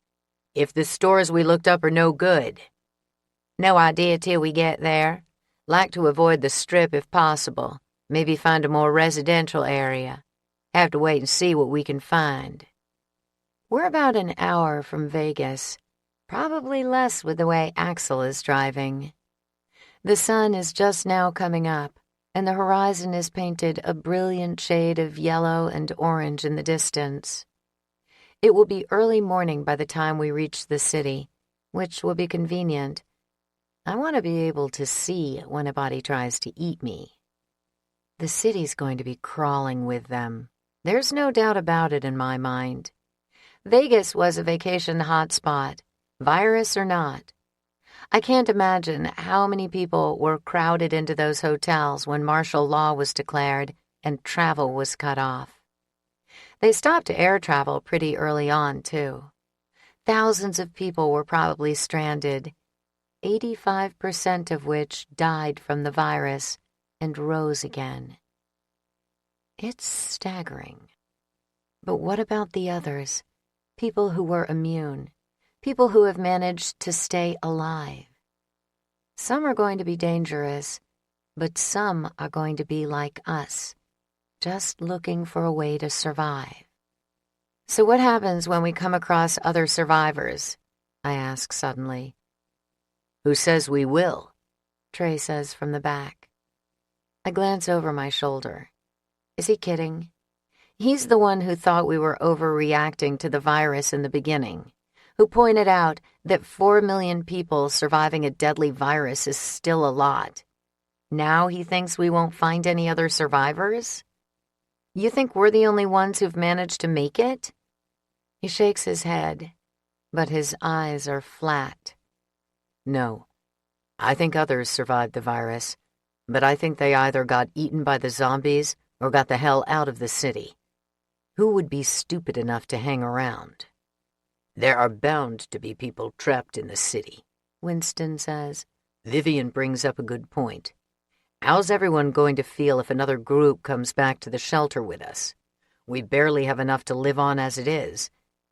B: "If the stores we looked up are no good." "No idea till we get there. Like to avoid the strip if possible. Maybe find a more residential area. Have to wait and see what we can find." We're about an hour from Vegas. Probably less with the way Axl is driving. The sun is just now coming up, and the horizon is painted a brilliant shade of yellow and orange in the distance. It will be early morning by the time we reach the city, which will be convenient. I want to be able to see when a body tries to eat me. The city's going to be crawling with them. There's no doubt about it in my mind. Vegas was a vacation hotspot, virus or not. I can't imagine how many people were crowded into those hotels when martial law was declared and travel was cut off. They stopped air travel pretty early on, too. Thousands of people were probably stranded, 85% of which died from the virus and rose again. It's staggering. But what about the others? People who were immune, people who have managed to stay alive. Some are going to be dangerous, but some are going to be like us, just looking for a way to survive. "So what happens when we come across other survivors?" I ask suddenly. "Who says we will?" Trey says from the back. I glance over my shoulder. Is he kidding? He's the one who thought we were overreacting to the virus in the beginning, who pointed out that 4 million people surviving a deadly virus is still a lot. Now he thinks we won't find any other survivors? You think we're the only ones who've managed to make it? He shakes his head, but his eyes are flat. "No, I think others survived the virus, but I think they either got eaten by the zombies or got the hell out of the city. Who would be stupid enough to hang around?" "There are bound to be people trapped in the city," Winston says. "Vivian brings up a good point. How's everyone going to feel if another group comes back to the shelter with us? We barely have enough to live on as it is.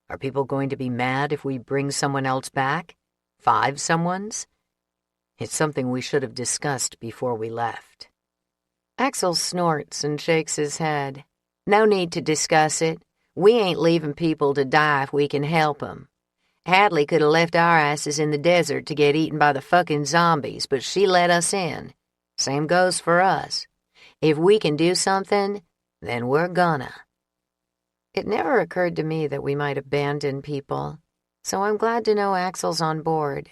B: Are people going to be mad if we bring someone else back? 5 someones? It's something we should have discussed before we left." Axl snorts and shakes his head. "No need to discuss it. We ain't leaving people to die if we can help 'em. Hadley could have left our asses in the desert to get eaten by the fucking zombies, but she let us in. Same goes for us. If we can do something, then we're gonna." It never occurred to me that we might abandon people, so I'm glad to know Axl's on board.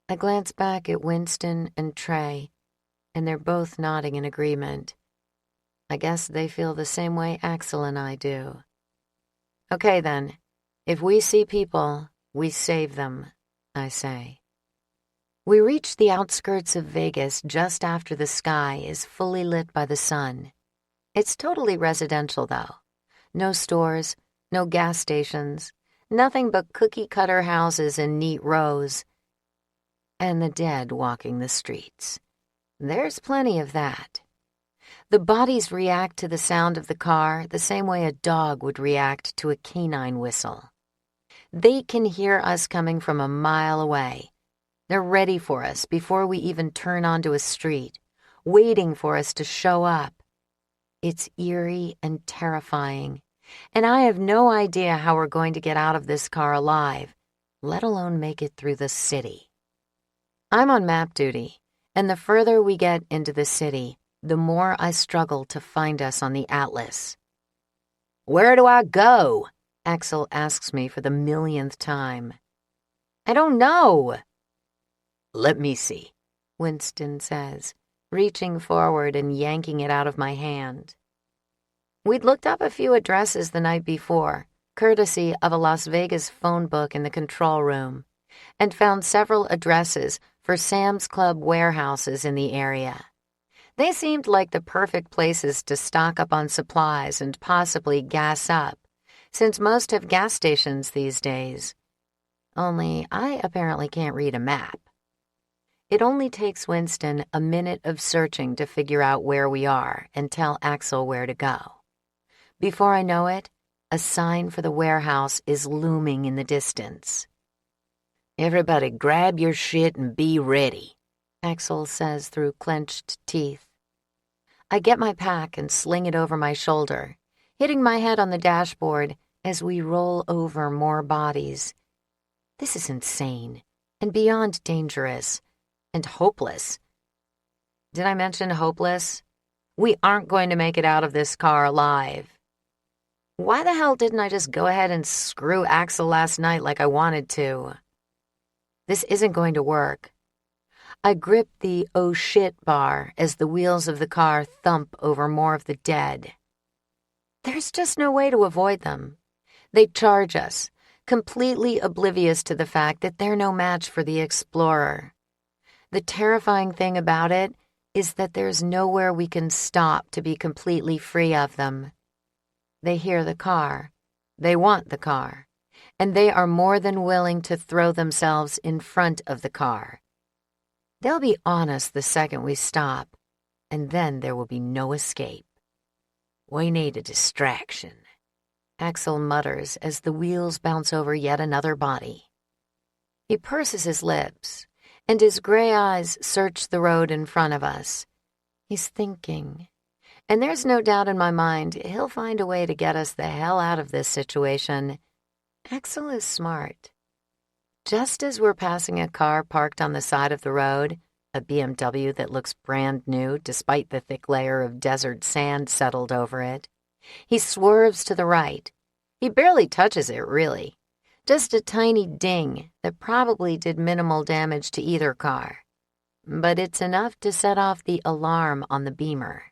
B: I glance back at Winston and Trey, and they're both nodding in agreement. I guess they feel the same way Axl and I do. "Okay, then. If we see people, we save them," I say. We reach the outskirts of Vegas just after the sky is fully lit by the sun. It's totally residential, though. No stores, no gas stations, nothing but cookie-cutter houses in neat rows, and the dead walking the streets. There's plenty of that. The bodies react to the sound of the car the same way a dog would react to a canine whistle. They can hear us coming from a mile away. They're ready for us before we even turn onto a street, waiting for us to show up. It's eerie and terrifying, and I have no idea how we're going to get out of this car alive, let alone make it through the city. I'm on map duty, and the further we get into the city, the more I struggle to find us on the atlas. "Where do I go?" Axl asks me for the millionth time. I don't know. Let me see, Winston says, reaching forward and yanking it out of my hand. We'd looked up a few addresses the night before, courtesy of a Las Vegas phone book in the control room, and found several addresses for Sam's Club warehouses in the area. They seemed like the perfect places to stock up on supplies and possibly gas up, since most have gas stations these days. Only I apparently can't read a map. It only takes Winston a minute of searching to figure out where we are and tell Axl where to go. Before I know it, a sign for the warehouse is looming in the distance. Everybody grab your shit and be ready, Axl says through clenched teeth. I get my pack and sling it over my shoulder, hitting my head on the dashboard as we roll over more bodies. This is insane and beyond dangerous and hopeless. Did I mention hopeless? We aren't going to make it out of this car alive. Why the hell didn't I just go ahead and screw Axl last night like I wanted to? This isn't going to work. I grip the oh shit bar as the wheels of the car thump over more of the dead. There's just no way to avoid them. They charge us, completely oblivious to the fact that they're no match for the Explorer. The terrifying thing about it is that there's nowhere we can stop to be completely free of them. They hear the car, they want the car, and they are more than willing to throw themselves in front of the car. They'll be on us the second we stop, and then there will be no escape. We need a distraction, Axl mutters as the wheels bounce over yet another body. He purses his lips, and his gray eyes search the road in front of us. He's thinking, and there's no doubt in my mind he'll find a way to get us the hell out of this situation. Axl is smart. Just as we're passing a car parked on the side of the road, a BMW that looks brand new despite the thick layer of desert sand settled over it, he swerves to the right. He barely touches it, really. Just a tiny ding that probably did minimal damage to either car. But it's enough to set off the alarm on the Beamer.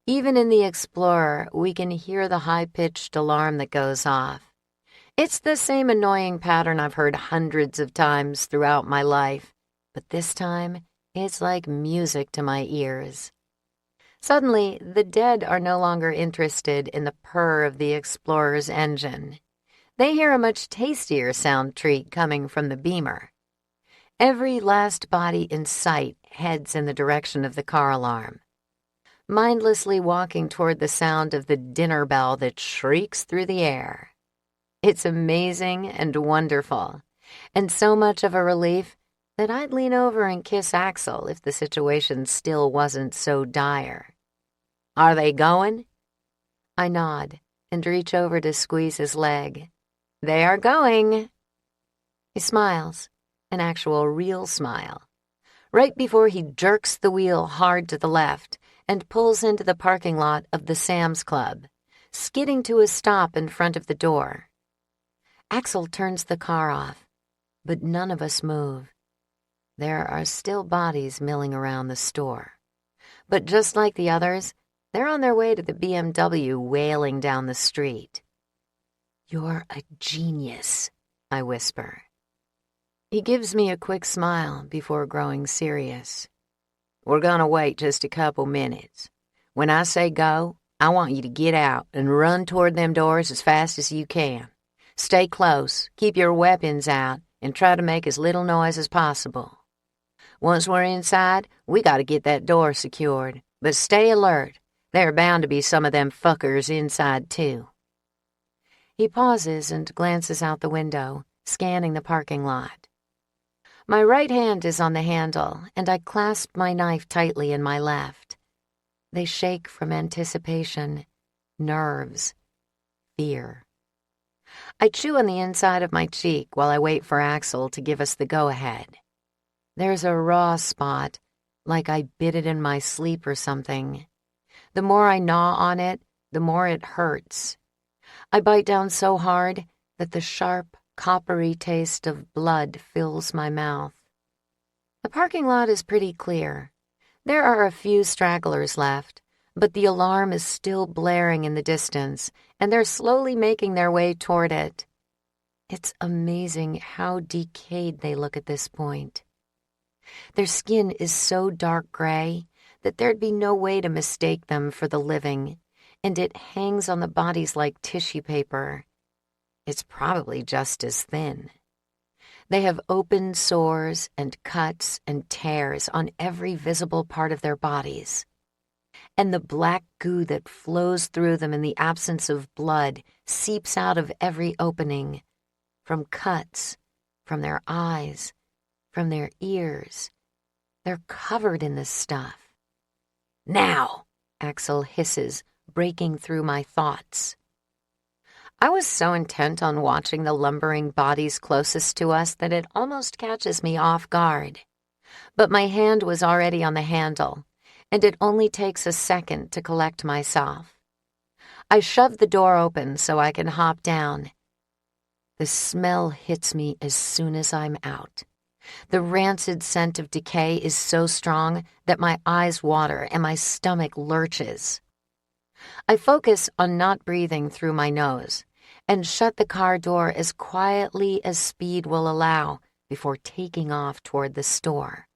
B: Even in the Explorer, we can hear the high-pitched alarm that goes off. It's the same annoying pattern I've heard hundreds of times throughout my life, but this time, it's like music to my ears. Suddenly, the dead are no longer interested in the purr of the Explorer's engine. They hear a much tastier sound treat coming from the Beamer. Every last body in sight heads in the direction of the car alarm, mindlessly walking toward the sound of the dinner bell that shrieks through the air. It's amazing and wonderful, and so much of a relief that I'd lean over and kiss Axl if the situation still wasn't so dire. Are they going? I nod and reach over to squeeze his leg. They are going. He smiles, an actual real smile, right before he jerks the wheel hard to the left and pulls into the parking lot of the Sam's Club, skidding to a stop in front of the door. Axl turns the car off, but none of us move. There are still bodies milling around the store. But just like the others, they're on their way to the BMW wailing down the street. You're a genius, I whisper. He gives me a quick smile before growing serious. We're gonna wait just a couple minutes. When I say go, I want you to get out and run toward them doors as fast as you can. Stay close, keep your weapons out, and try to make as little noise as possible. Once we're inside, we gotta get that door secured, but stay alert. There are bound to be some of them fuckers inside, too. He pauses and glances out the window, scanning the parking lot. My right hand is on the handle, and I clasp my knife tightly in my left. They shake from anticipation, nerves, fear. I chew on the inside of my cheek while I wait for Axl to give us the go-ahead. There's a raw spot, like I bit it in my sleep or something. The more I gnaw on it, the more it hurts.
A: I bite down so hard that the sharp, coppery taste of blood fills my mouth. The parking lot is pretty clear. There are a few stragglers left, but the alarm is still blaring in the distance, and they're slowly making their way toward it. It's amazing how decayed they look at this point. Their skin is so dark gray that there'd be no way to mistake them for the living, and it hangs on the bodies like tissue paper. It's probably just as thin. They have open sores and cuts and tears on every visible part of their bodies. And the black goo that flows through them in the absence of blood seeps out of every opening, from cuts, from their eyes, from their ears. They're covered in this stuff. "Now," Axl hisses, breaking through my thoughts. I was so intent on watching the lumbering bodies closest to us that it almost catches me off guard. But my hand was already on the handle, and it only takes a second to collect myself. I shove the door open so I can hop down. The smell hits me as soon as I'm out. The rancid scent of decay is so strong that my eyes water and my stomach lurches. I focus on not breathing through my nose and shut the car door as quietly as speed will allow before taking off toward the store.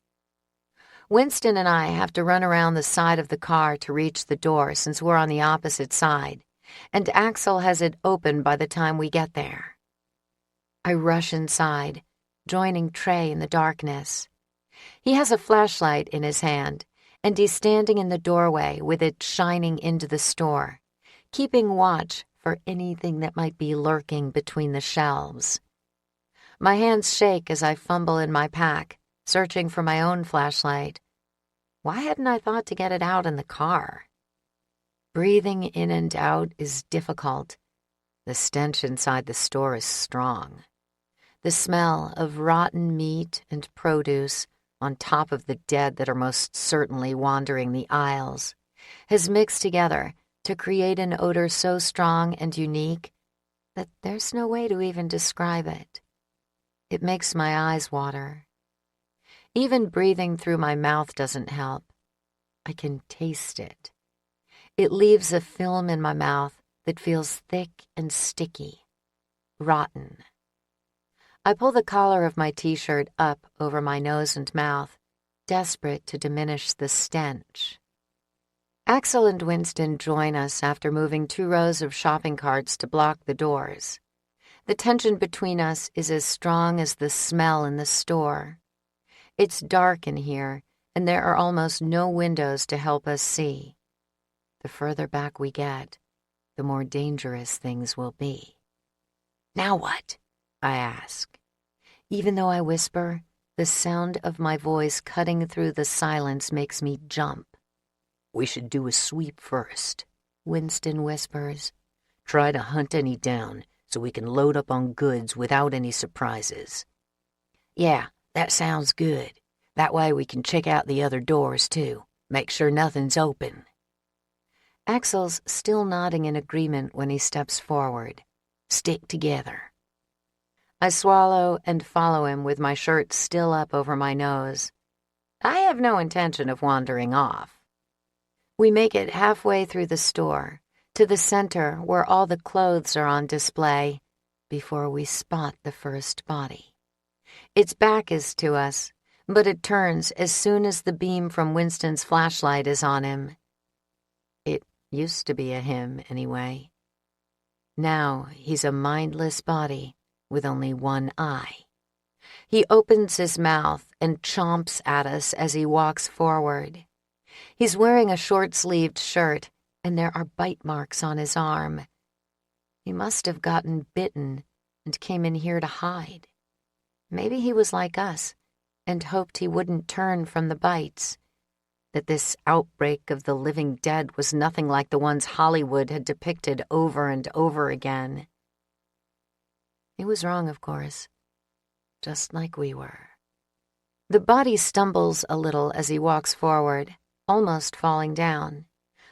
A: Winston and I have to run around the side of the car to reach the door since we're on the opposite side, and Axl has it open by the time we get there. I rush inside, joining Trey in the darkness. He has a flashlight in his hand, and he's standing in the doorway with it shining into the store, keeping watch for anything that might be lurking between the shelves. My hands shake as I fumble in my pack, searching for my own flashlight. Why hadn't I thought to get it out in the car? Breathing in and out is difficult. The stench inside the store is strong. The smell of rotten meat and produce, on top of the dead that are most certainly wandering the aisles, has mixed together to create an odor so strong and unique that there's no way to even describe it. It makes my eyes water. Even breathing through my mouth doesn't help. I can taste it. It leaves a film in my mouth that feels thick and sticky, rotten. I pull the collar of my t-shirt up over my nose and mouth, desperate to diminish the stench. Axl and Winston join us after moving 2 rows of shopping carts to block the doors. The tension between us is as strong as the smell in the store. It's dark in here, and there are almost no windows to help us see. The further back we get, the more dangerous things will be. "Now what?" I ask. Even though I whisper, the sound of my voice cutting through the silence makes me jump. "We should do a sweep first," Winston whispers. "Try to hunt any down so we can load up on goods without any surprises." "Yeah, that sounds good. That way we can check out the other doors, too. Make sure nothing's open." Axl's still nodding in agreement when he steps forward. "Stick together." I swallow and follow him with my shirt still up over my nose. I have no intention of wandering off. We make it halfway through the store, to the center where all the clothes are on display, before we spot the first body. Its back is to us, but it turns as soon as the beam from Winston's flashlight is on him. It used to be a him, anyway. Now he's a mindless body with only one eye. He opens his mouth and chomps at us as he walks forward. He's wearing a short-sleeved shirt, and there are bite marks on his arm. He must have gotten bitten and came in here to hide. Maybe he was like us and hoped he wouldn't turn from the bites, that this outbreak of the living dead was nothing like the ones Hollywood had depicted over and over again. He was wrong, of course, just like we were. The body stumbles a little as he walks forward, almost falling down,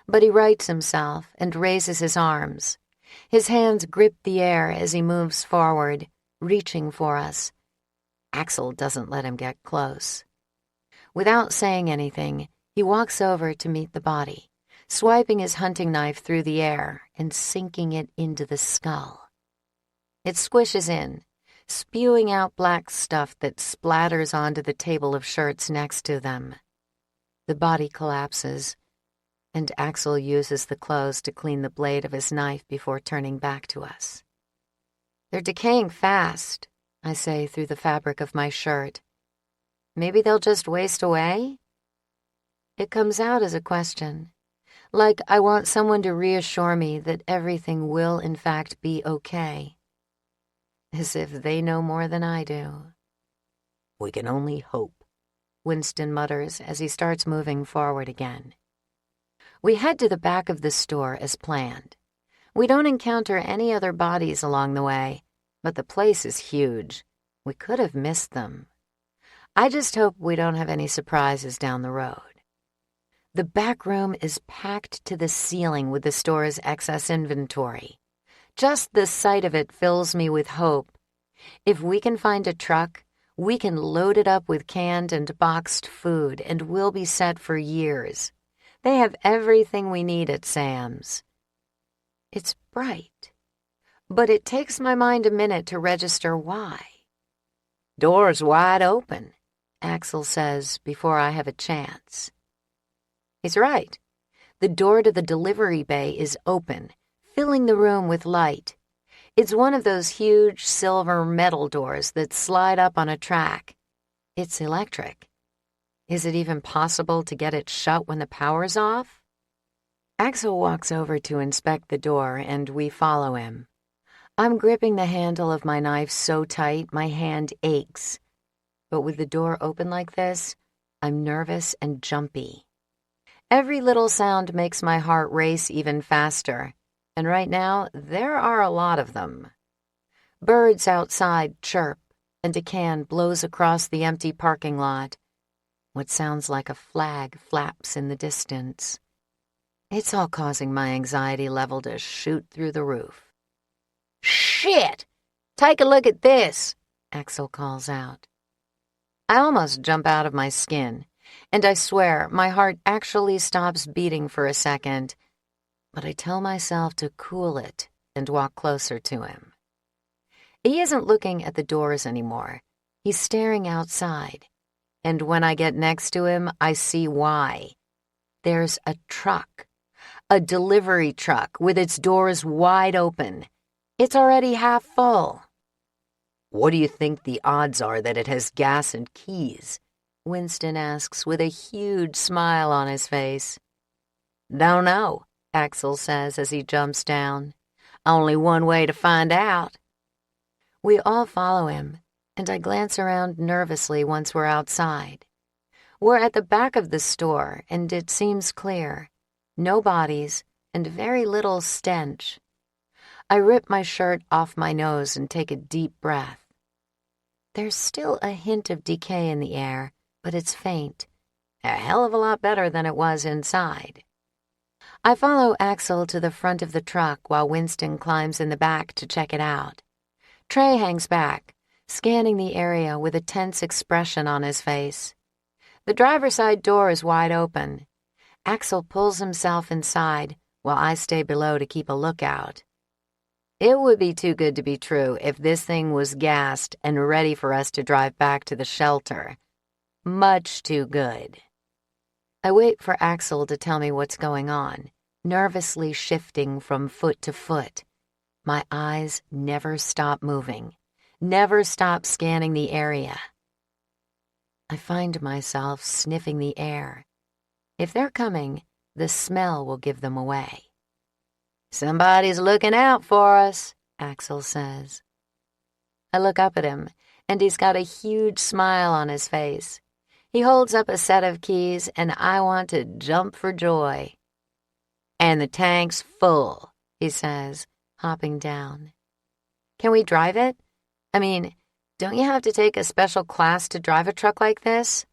A: but he rights himself and raises his arms, His hands grip the air as he moves forward, reaching for us. Axl doesn't let him get close. Without saying anything, he walks over to meet the body, swiping his hunting knife through the air and sinking it into the skull. It squishes in, spewing out black stuff that splatters onto the table of shirts next to them. The body collapses, and Axl uses the clothes to clean the blade of his knife before turning back to us. "They're decaying fast," I say through the fabric of my shirt. "Maybe they'll just waste away?" It comes out as a question, like I want someone to reassure me that everything will in fact be okay. As if they know more than I do.
B: "We can only hope,"
A: Winston mutters as he starts moving forward again. We head to the back of the store as planned. We don't encounter any other bodies along the way, but the place is huge. We could have missed them. I just hope we don't have any surprises down the road. The back room is packed to the ceiling with the store's excess inventory. Just the sight of it fills me with hope. If we can find a truck, we can load it up with canned and boxed food, and we'll be set for years. They have everything we need at Sam's. It's bright, but it takes my mind a minute to register why.
B: "Door's wide open,"
A: Axl says before I have a chance. He's right. The door to the delivery bay is open, filling the room with light. It's one of those huge silver metal doors that slide up on a track. It's electric. Is it even possible to get it shut when the power's off? Axl walks over to inspect the door, and we follow him. I'm gripping the handle of my knife so tight my hand aches. But with the door open like this, I'm nervous and jumpy. Every little sound makes my heart race even faster, and right now there are a lot of them. Birds outside chirp, and a can blows across the empty parking lot. What sounds like a flag flaps in the distance. It's all causing my anxiety level to shoot through the roof.
B: "Shit! Take a look at this,"
A: Axl calls out. I almost jump out of my skin, and I swear my heart actually stops beating for a second, but I tell myself to cool it and walk closer to him. He isn't looking at the doors anymore. He's staring outside, and when I get next to him, I see why. There's a truck, a delivery truck with its doors wide open. It's already half full.
B: "What do you think the odds are that it has gas and keys?"
A: Winston asks with a huge smile on his face.
B: "Don't know,"
A: Axl says as he jumps down.
B: "Only one way to find out."
A: We all follow him, and I glance around nervously once we're outside. We're at the back of the store, and it seems clear. No bodies, and very little stench. I rip my shirt off my nose and take a deep breath. There's still a hint of decay in the air, but it's faint. A hell of a lot better than it was inside. I follow Axl to the front of the truck while Winston climbs in the back to check it out. Trey hangs back, scanning the area with a tense expression on his face. The driver's side door is wide open. Axl pulls himself inside while I stay below to keep a lookout. It would be too good to be true if this thing was gassed and ready for us to drive back to the shelter. Much too good. I wait for Axl to tell me what's going on, nervously shifting from foot to foot. My eyes never stop moving, never stop scanning the area. I find myself sniffing the air. If they're coming, the smell will give them away.
B: "Somebody's looking out for us,"
A: Axl says. I look up at him, and he's got a huge smile on his face. He holds up a set of keys, and I want to jump for joy.
B: "And the tank's full,"
A: he says, hopping down. Can we drive it? I mean, don't you have to take a special class to drive a truck like this?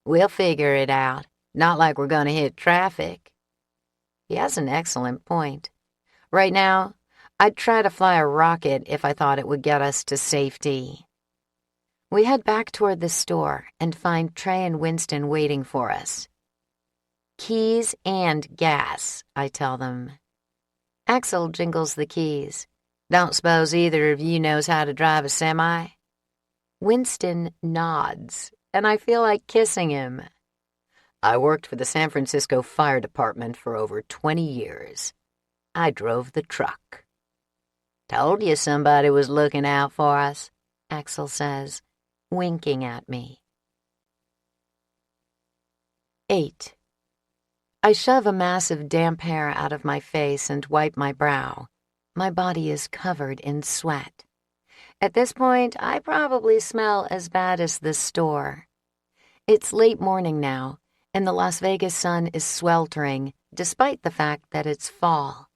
B: "We'll figure it out. Not like we're gonna hit traffic."
A: He has an excellent point. Right now,
B: I'd try to fly a rocket if I thought it would get us to safety. We head back toward the store and find Trey and Winston waiting for us. Keys and gas, I tell them. Axl jingles the keys. Don't suppose either of you knows how to drive a semi? Winston nods, and I feel like kissing him. I worked for the San Francisco Fire Department for over 20 years. I drove the truck. Told you somebody was looking out for us, Axl says, winking at me. 8. I shove a mass of damp hair out of my face and wipe my brow. My body is covered in sweat. At this point, I probably smell as bad as the store. It's late morning now, and the Las Vegas sun is sweltering, despite the fact that it's fall.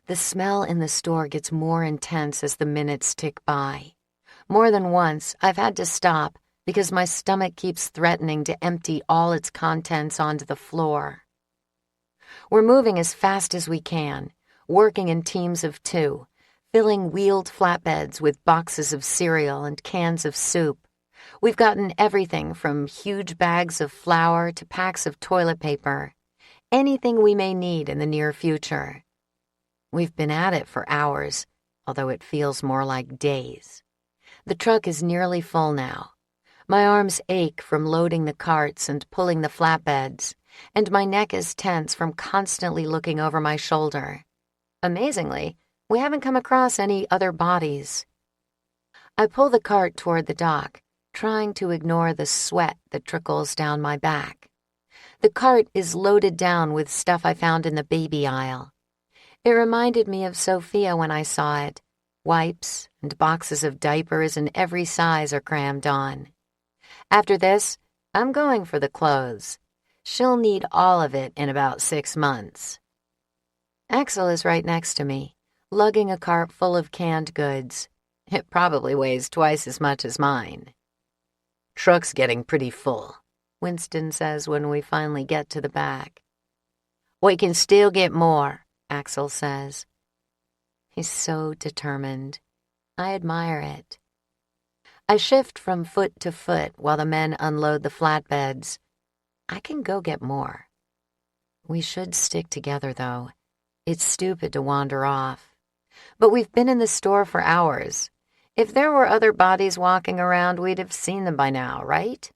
B: The smell in the store gets more intense as the minutes tick by. More than once, I've had to stop because my stomach keeps threatening to empty all its contents onto the floor. We're moving as fast as we can, working in teams of 2, filling wheeled flatbeds with boxes of cereal and cans of soup. We've gotten everything from huge bags of flour to packs of toilet paper, anything we may need in the near future. We've been at it for hours, although it feels more like days. The truck is nearly full now. My arms ache from loading the carts and pulling the flatbeds, and my neck is tense from constantly looking over my shoulder. Amazingly, we haven't come across any other bodies. I pull the cart toward the dock, trying to ignore the sweat that trickles down my back. The cart is loaded down with stuff I found in the baby aisle. It reminded me of Sophia when I saw it. Wipes and boxes of diapers in every size are crammed on. After this, I'm going for the clothes. She'll need all of it in about 6 months. Axl is right next to me, lugging a cart full of canned goods. It probably weighs twice as much as mine. Truck's getting pretty full, Winston says when we finally get to the back. We can still get more, Axl says. He's so determined. I admire it. I shift from foot to foot while the men unload the flatbeds. I can go get more. We should stick together, though. It's stupid to wander off. But we've been in the store for hours. If there were other bodies walking around, we'd have seen them by now, right?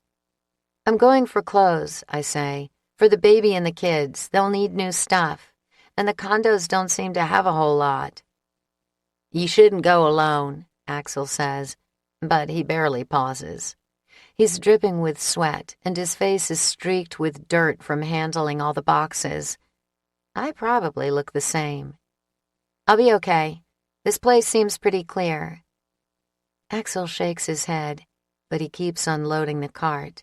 B: I'm going for clothes, I say. For the baby and the kids, they'll need new stuff. And the condos don't seem to have a whole lot. You shouldn't go alone, Axl says, but he barely pauses. He's dripping with sweat, and his face is streaked with dirt from handling all the boxes. I probably look the same. I'll be okay. This place seems pretty clear. Axl shakes his head, but he keeps unloading the cart.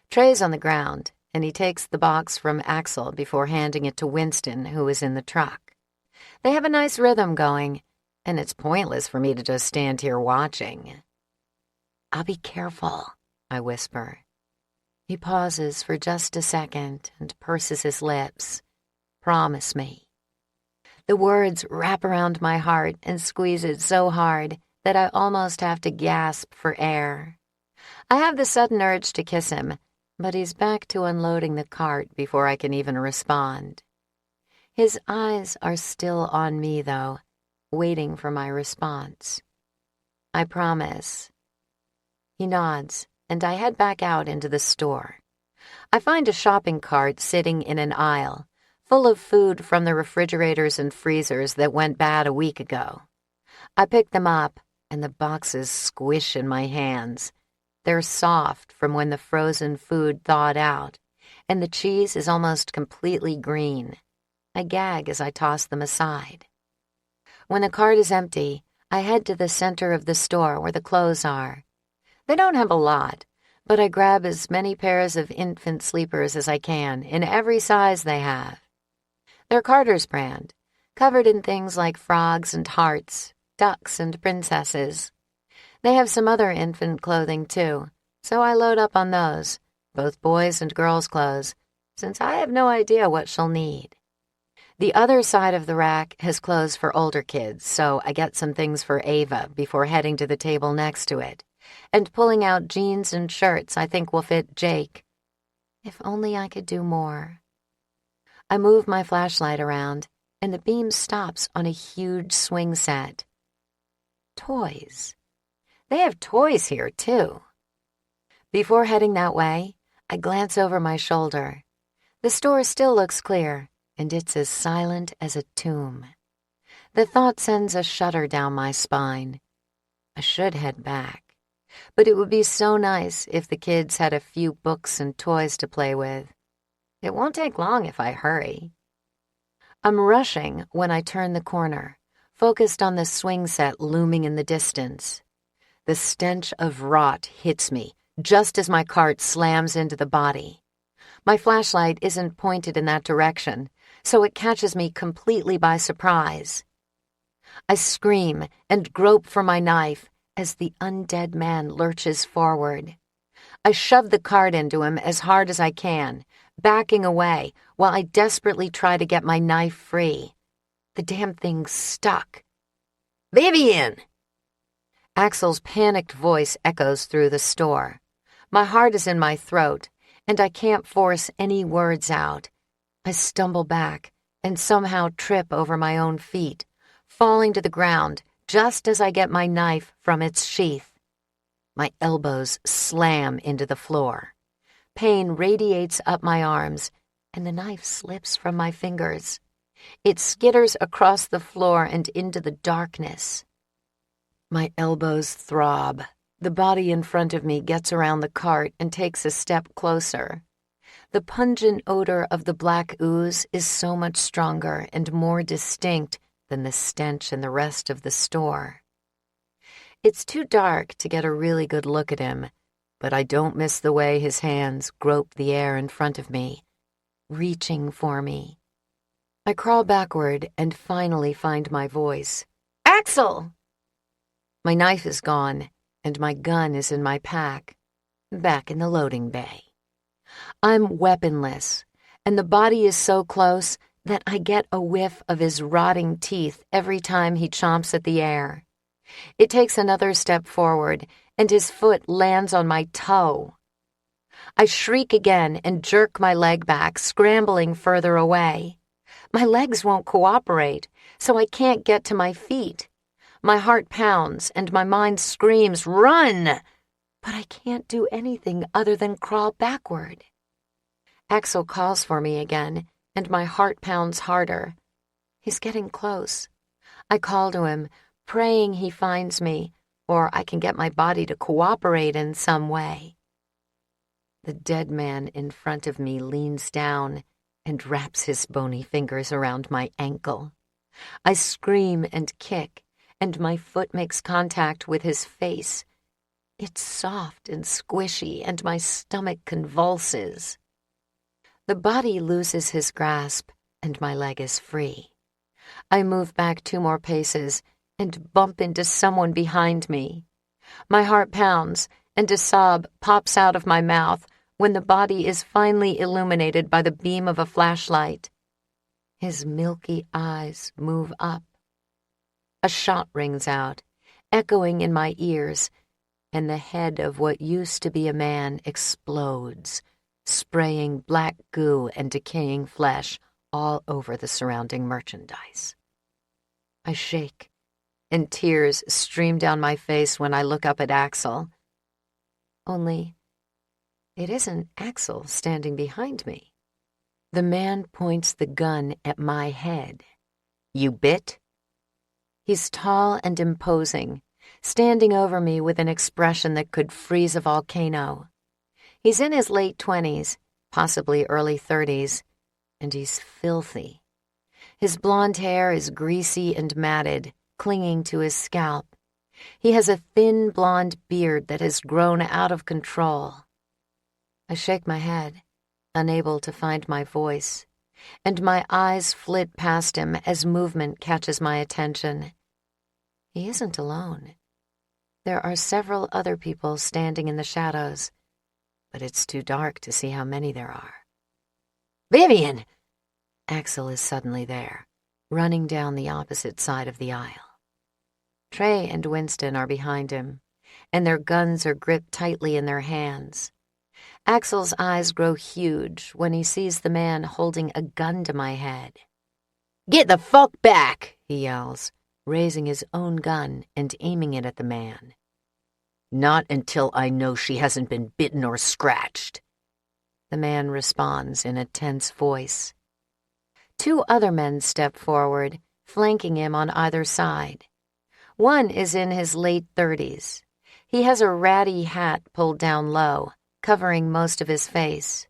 B: Trey's on the ground, and he takes the box from Axl before handing it to Winston, who is in the truck. They have a nice rhythm going, and it's pointless for me to just stand here watching. I'll be careful, I whisper. He pauses for just a second and purses his lips. Promise me. The words wrap around my heart and squeeze it so hard that I almost have to gasp for air. I have the sudden urge to kiss him, but he's back to unloading the cart before I can even respond. His eyes are still on me, though, waiting for my response. I promise. He nods, and I head back out into the store. I find a shopping cart sitting in an aisle, full of food from the refrigerators and freezers that went bad a week ago. I pick them up, and the boxes squish in my hands. They're soft from when the frozen food thawed out, and the cheese is almost completely green. I gag as I toss them aside. When the cart is empty, I head to the center of the store where the clothes are. They don't have a lot, but I grab as many pairs of infant sleepers as I can in every size they have. They're Carter's brand, covered in things like frogs and hearts, ducks and princesses. They have some other infant clothing, too, so I load up on those, both boys' and girls' clothes, since I have no idea what she'll need. The other side of the rack has clothes for older kids, so I get some things for Ava before heading to the table next to it, and pulling out jeans and shirts I think will fit Jake. If only I could do more. I move my flashlight around, and the beam stops on a huge swing set. Toys. They have toys here, too. Before heading that way, I glance over my shoulder. The store still looks clear, and it's as silent as a tomb. The thought sends a shudder down my spine. I should head back, but it would be so nice if the kids had a few books and toys to play with. It won't take long if I hurry. I'm rushing when I turn the corner, focused on the swing set looming in the distance. The stench of rot hits me just as my cart slams into the body. My flashlight isn't pointed in that direction, so it catches me completely by surprise. I scream and grope for my knife as the undead man lurches forward. I shove the cart into him as hard as I can, backing away while I desperately try to get my knife free. The damn thing's stuck. "Vivian!" Axl's panicked voice echoes through the store. My heart is in my throat, and I can't force any words out. I stumble back and somehow trip over my own feet, falling to the ground just as I get my knife from its sheath. My elbows slam into the floor. Pain radiates up my arms, and the knife slips from my fingers. It skitters across the floor and into the darkness. My elbows throb. The body in front of me gets around the cart and takes a step closer. The pungent odor of the black ooze is so much stronger and more distinct than the stench in the rest of the store. It's too dark to get a really good look at him, but I don't miss the way his hands grope the air in front of me, reaching for me. I crawl backward and finally find my voice. "Axl!" My knife is gone, and my gun is in my pack, back in the loading bay. I'm weaponless, and the body is so close that I get a whiff of his rotting teeth every time he chomps at the air. It takes another step forward, and his foot lands on my toe. I shriek again and jerk my leg back, scrambling further away. My legs won't cooperate, so I can't get to my feet. My heart pounds, and my mind screams, "Run!" But I can't do anything other than crawl backward. Axl calls for me again, and my heart pounds harder. He's getting close. I call to him, praying he finds me, or I can get my body to cooperate in some way. The dead man in front of me leans down and wraps his bony fingers around my ankle. I scream and kick, and my foot makes contact with his face. It's soft and squishy, and my stomach convulses. The body loses his grasp, and my leg is free. I move back 2 more paces and bump into someone behind me. My heart pounds, and a sob pops out of my mouth when the body is finally illuminated by the beam of a flashlight. His milky eyes move up. A shot rings out, echoing in my ears, and the head of what used to be a man explodes, spraying black goo and decaying flesh all over the surrounding merchandise. I shake, and tears stream down my face when I look up at Axl. Only, it isn't Axl standing behind me. The man points the gun at my head. "You bit?" He's tall and imposing, standing over me with an expression that could freeze a volcano. He's in his late 20s, possibly early 30s, and he's filthy. His blonde hair is greasy and matted, clinging to his scalp. He has a thin blonde beard that has grown out of control. I shake my head, unable to find my voice, and my eyes flit past him as movement catches my attention. He isn't alone. There are several other people standing in the shadows, but it's too dark to see how many there are. "Vivian!"
A: Axl is suddenly there, running down the opposite side of the aisle. Trey and Winston are behind him, and their guns are gripped tightly in their hands. Axl's eyes grow huge when he sees the man holding a gun to my head. "Get the fuck back!" he yells, raising his own gun and aiming it at the man. "Not until I know she hasn't been bitten or scratched," the man responds in a tense voice. Two other men step forward, flanking him on either side. One is in his late 30s. He has a ratty hat pulled down low, covering most of his face.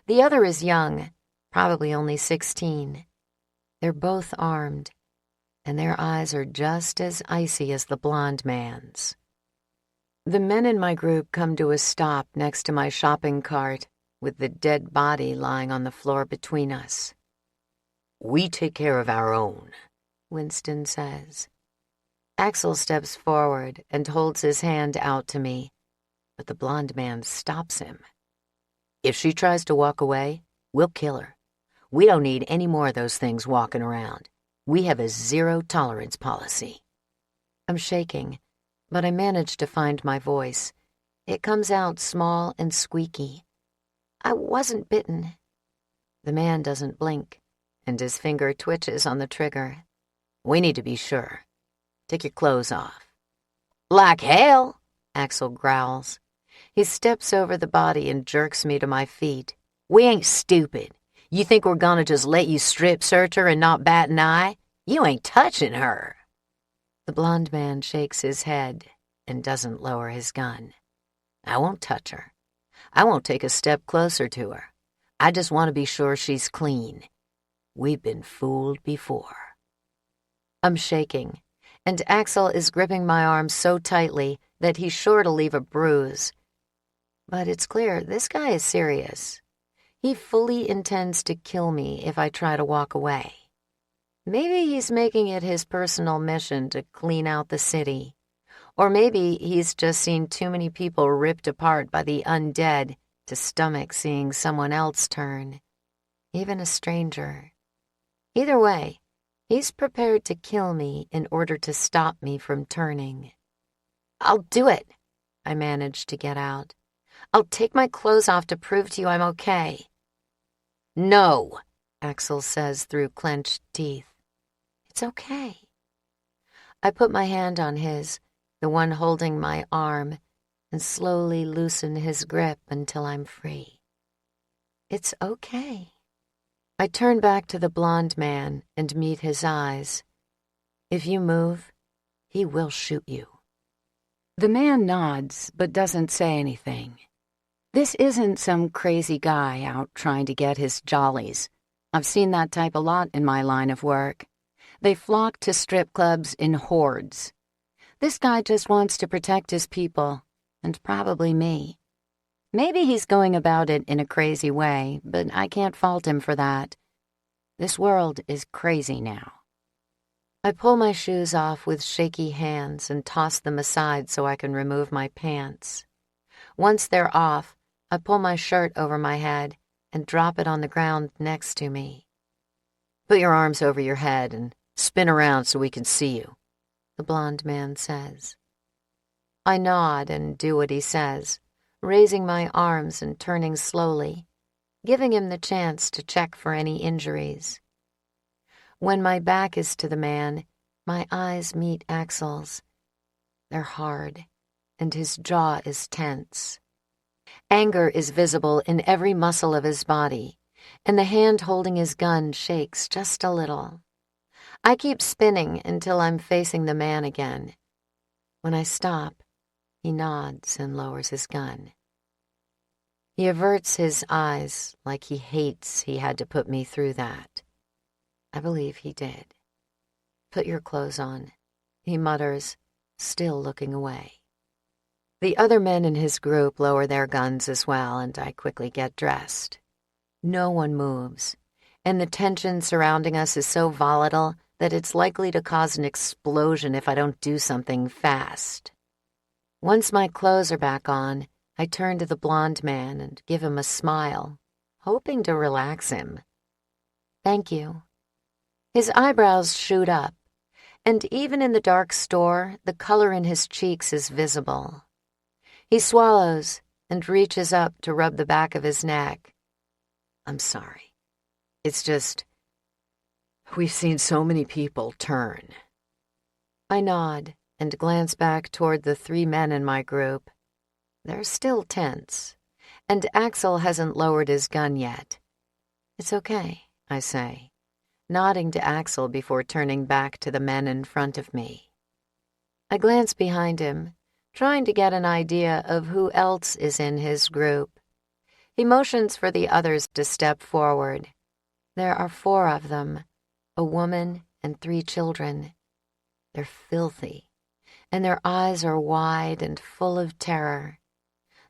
A: The other is young, probably only 16. They're both armed, and their eyes are just as icy as the blonde man's. The men in my group come to a stop next to my shopping cart, with the dead body lying on the floor between us. "We take care of our own," Winston says. Axl steps forward and holds his hand out to me, but the blonde man stops him. "If she tries to walk away, we'll kill her. We don't need any more of those things walking around. We have a zero-tolerance policy." I'm shaking, but I manage to find my voice. It comes out small and squeaky. "I wasn't bitten." The man doesn't blink, and his finger twitches on the trigger. "We need to be sure. Take your clothes off." "Like hell," Axl growls. He steps over the body and jerks me to my feet. "We ain't stupid. You think we're gonna just let you strip search her and not bat an eye? You ain't touching her." The blonde man shakes his head and doesn't lower his gun. "I won't touch her. I won't take a step closer to her. I just want to be sure she's clean. We've been fooled before." I'm shaking, and Axl is gripping my arm so tightly that he's sure to leave a bruise. But it's clear this guy is serious. He fully intends to kill me if I try to walk away. Maybe he's making it his personal mission to clean out the city. Or maybe he's just seen too many people ripped apart by the undead to stomach seeing someone else turn, even a stranger. Either way, he's prepared to kill me in order to stop me from turning. "I'll do it," I manage to get out. "I'll take my clothes off to prove to you I'm okay." "No," Axl says through clenched teeth. "It's okay." I put my hand on his, the one holding my arm, and slowly loosen his grip until I'm free. It's okay. I turn back to the blonde man and meet his eyes. "If you move, he will shoot you." The man nods, but doesn't say anything. This isn't some crazy guy out trying to get his jollies. I've seen that type a lot in my line of work. They flock to strip clubs in hordes. This guy just wants to protect his people, and probably me. Maybe he's going about it in a crazy way, but I can't fault him for that. This world is crazy now. I pull my shoes off with shaky hands and toss them aside so I can remove my pants. Once they're off, I pull my shirt over my head and drop it on the ground next to me. "Put your arms over your head and spin around so we can see you," the blonde man says. I nod and do what he says, raising my arms and turning slowly, giving him the chance to check for any injuries. When my back is to the man, my eyes meet Axl's. They're hard, and his jaw is tense. Anger is visible in every muscle of his body, and the hand holding his gun shakes just a little. I keep spinning until I'm facing the man again. When I stop, he nods and lowers his gun. He averts his eyes like he hates he had to put me through that. I believe he did. "Put your clothes on," he mutters, still looking away. The other men in his group lower their guns as well, and I quickly get dressed. No one moves, and the tension surrounding us is so volatile that it's likely to cause an explosion if I don't do something fast. Once my clothes are back on, I turn to the blonde man and give him a smile, hoping to relax him. Thank you. His eyebrows shoot up, and even in the dark store, the color in his cheeks is visible. He swallows and reaches up to rub the back of his neck. I'm sorry. It's just, we've seen so many people turn. I nod and glance back toward the 3 men in my group. They're still tense, and Axl hasn't lowered his gun yet. It's okay, I say, nodding to Axl before turning back to the men in front of me. I glance behind him, trying to get an idea of who else is in his group. He motions for the others to step forward. There are 4 of them, a woman and 3 children. They're filthy, and their eyes are wide and full of terror.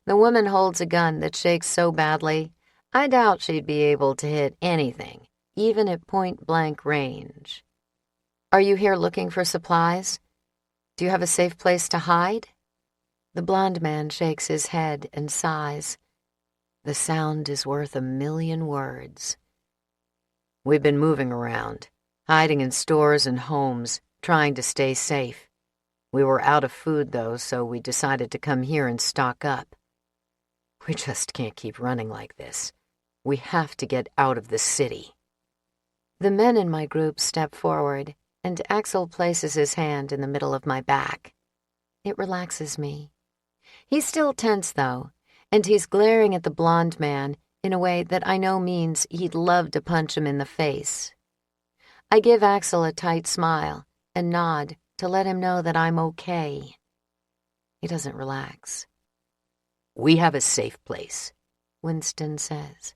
A: The woman holds a gun that shakes so badly, I doubt she'd be able to hit anything, even at point-blank range. Are you here looking for supplies? Do you have a safe place to hide? The blond man shakes his head and sighs. The sound is worth 1,000,000 words. We've been moving around, hiding in stores and homes, trying to stay safe. We were out of food, though, so we decided to come here and stock up. We just can't keep running like this. We have to get out of the city. The men in my group step forward, and Axl places his hand in the middle of my back. It relaxes me. He's still tense, though, and he's glaring at the blond man in a way that I know means he'd love to punch him in the face. I give Axl a tight smile and nod to let him know that I'm okay. He doesn't relax. We have a safe place, Winston says.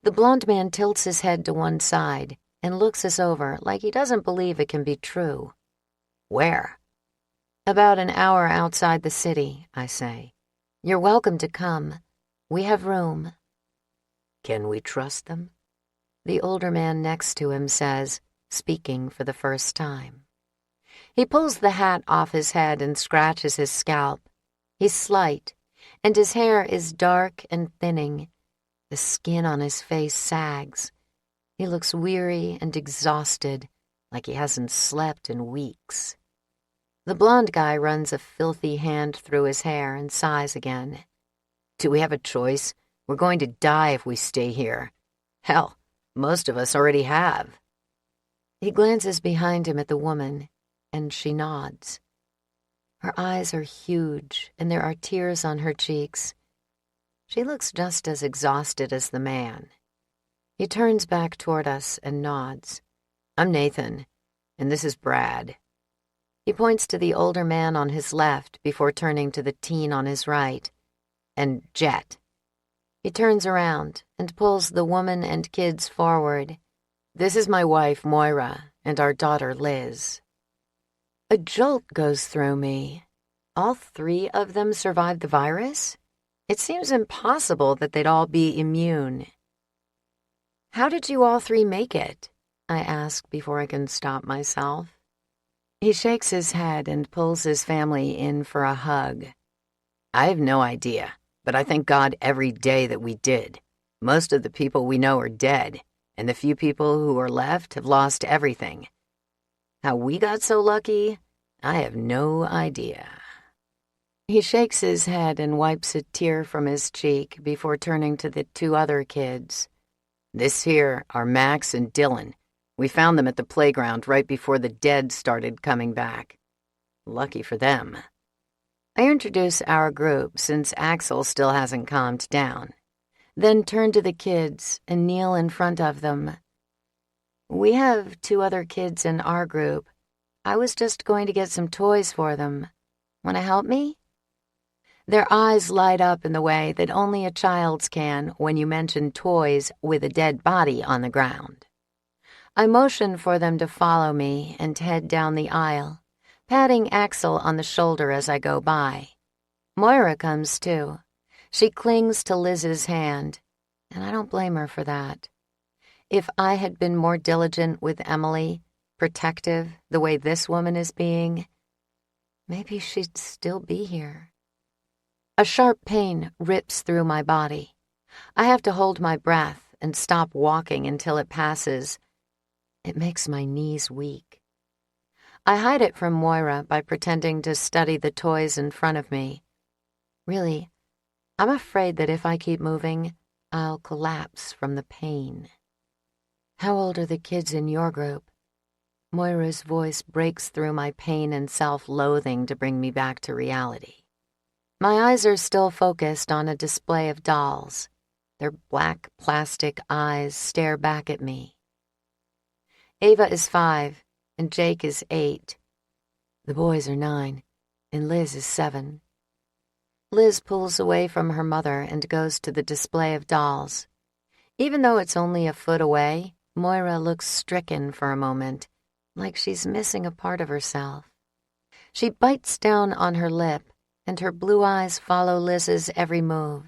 A: The blond man tilts his head to one side and looks us over like he doesn't believe it can be true. Where? About an hour outside the city, I say. You're welcome to come. We have room. Can we trust them? The older man next to him says, speaking for the first time. He pulls the hat off his head and scratches his scalp. He's slight, and his hair is dark and thinning. The skin on his face sags. He looks weary and exhausted, like he hasn't slept in weeks. The blond guy runs a filthy hand through his hair and sighs again. Do we have a choice? We're going to die if we stay here. Hell, most of us already have. He glances behind him at the woman, and she nods. Her eyes are huge, and there are tears on her cheeks. She looks just as exhausted as the man. He turns back toward us and nods. I'm Nathan, and this is Brad. He points to the older man on his left before turning to the teen on his right. And Jet. He turns around and pulls the woman and kids forward. This is my wife, Moira, and our daughter, Liz. A jolt goes through me. All 3 of them survived the virus? It seems impossible that they'd all be immune. How did you all 3 make it? I ask before I can stop myself. He shakes his head and pulls his family in for a hug. I have no idea, but I thank God every day that we did. Most of the people we know are dead, and the few people who are left have lost everything. How we got so lucky, I have no idea. He shakes his head and wipes a tear from his cheek before turning to the 2 other kids. This here are Max and Dylan. We found them at the playground right before the dead started coming back. Lucky for them. I introduce our group since Axl still hasn't calmed down, then turn to the kids and kneel in front of them. We have 2 other kids in our group. I was just going to get some toys for them. Want to help me? Their eyes light up in the way that only a child's can when you mention toys with a dead body on the ground. I motion for them to follow me and head down the aisle, patting Axl on the shoulder as I go by. Moira comes too. She clings to Liz's hand, and I don't blame her for that. If I had been more diligent with Emily, protective the way this woman is being, maybe she'd still be here. A sharp pain rips through my body. I have to hold my breath
B: and stop walking until it passes. It makes my knees weak. I hide it from Moira by pretending to study the toys in front of me. Really, I'm afraid that if I keep moving, I'll collapse from the pain. How old are the kids in your group? Moira's voice breaks through my pain and self-loathing to bring me back to reality. My eyes are still focused on a display of dolls. Their black plastic eyes stare back at me. Ava is 5, and Jake is 8. The boys are 9, and Liz is 7. Liz pulls away from her mother and goes to the display of dolls. Even though it's only a foot away, Moira looks stricken for a moment, like she's missing a part of herself. She bites down on her lip, and her blue eyes follow Liz's every move.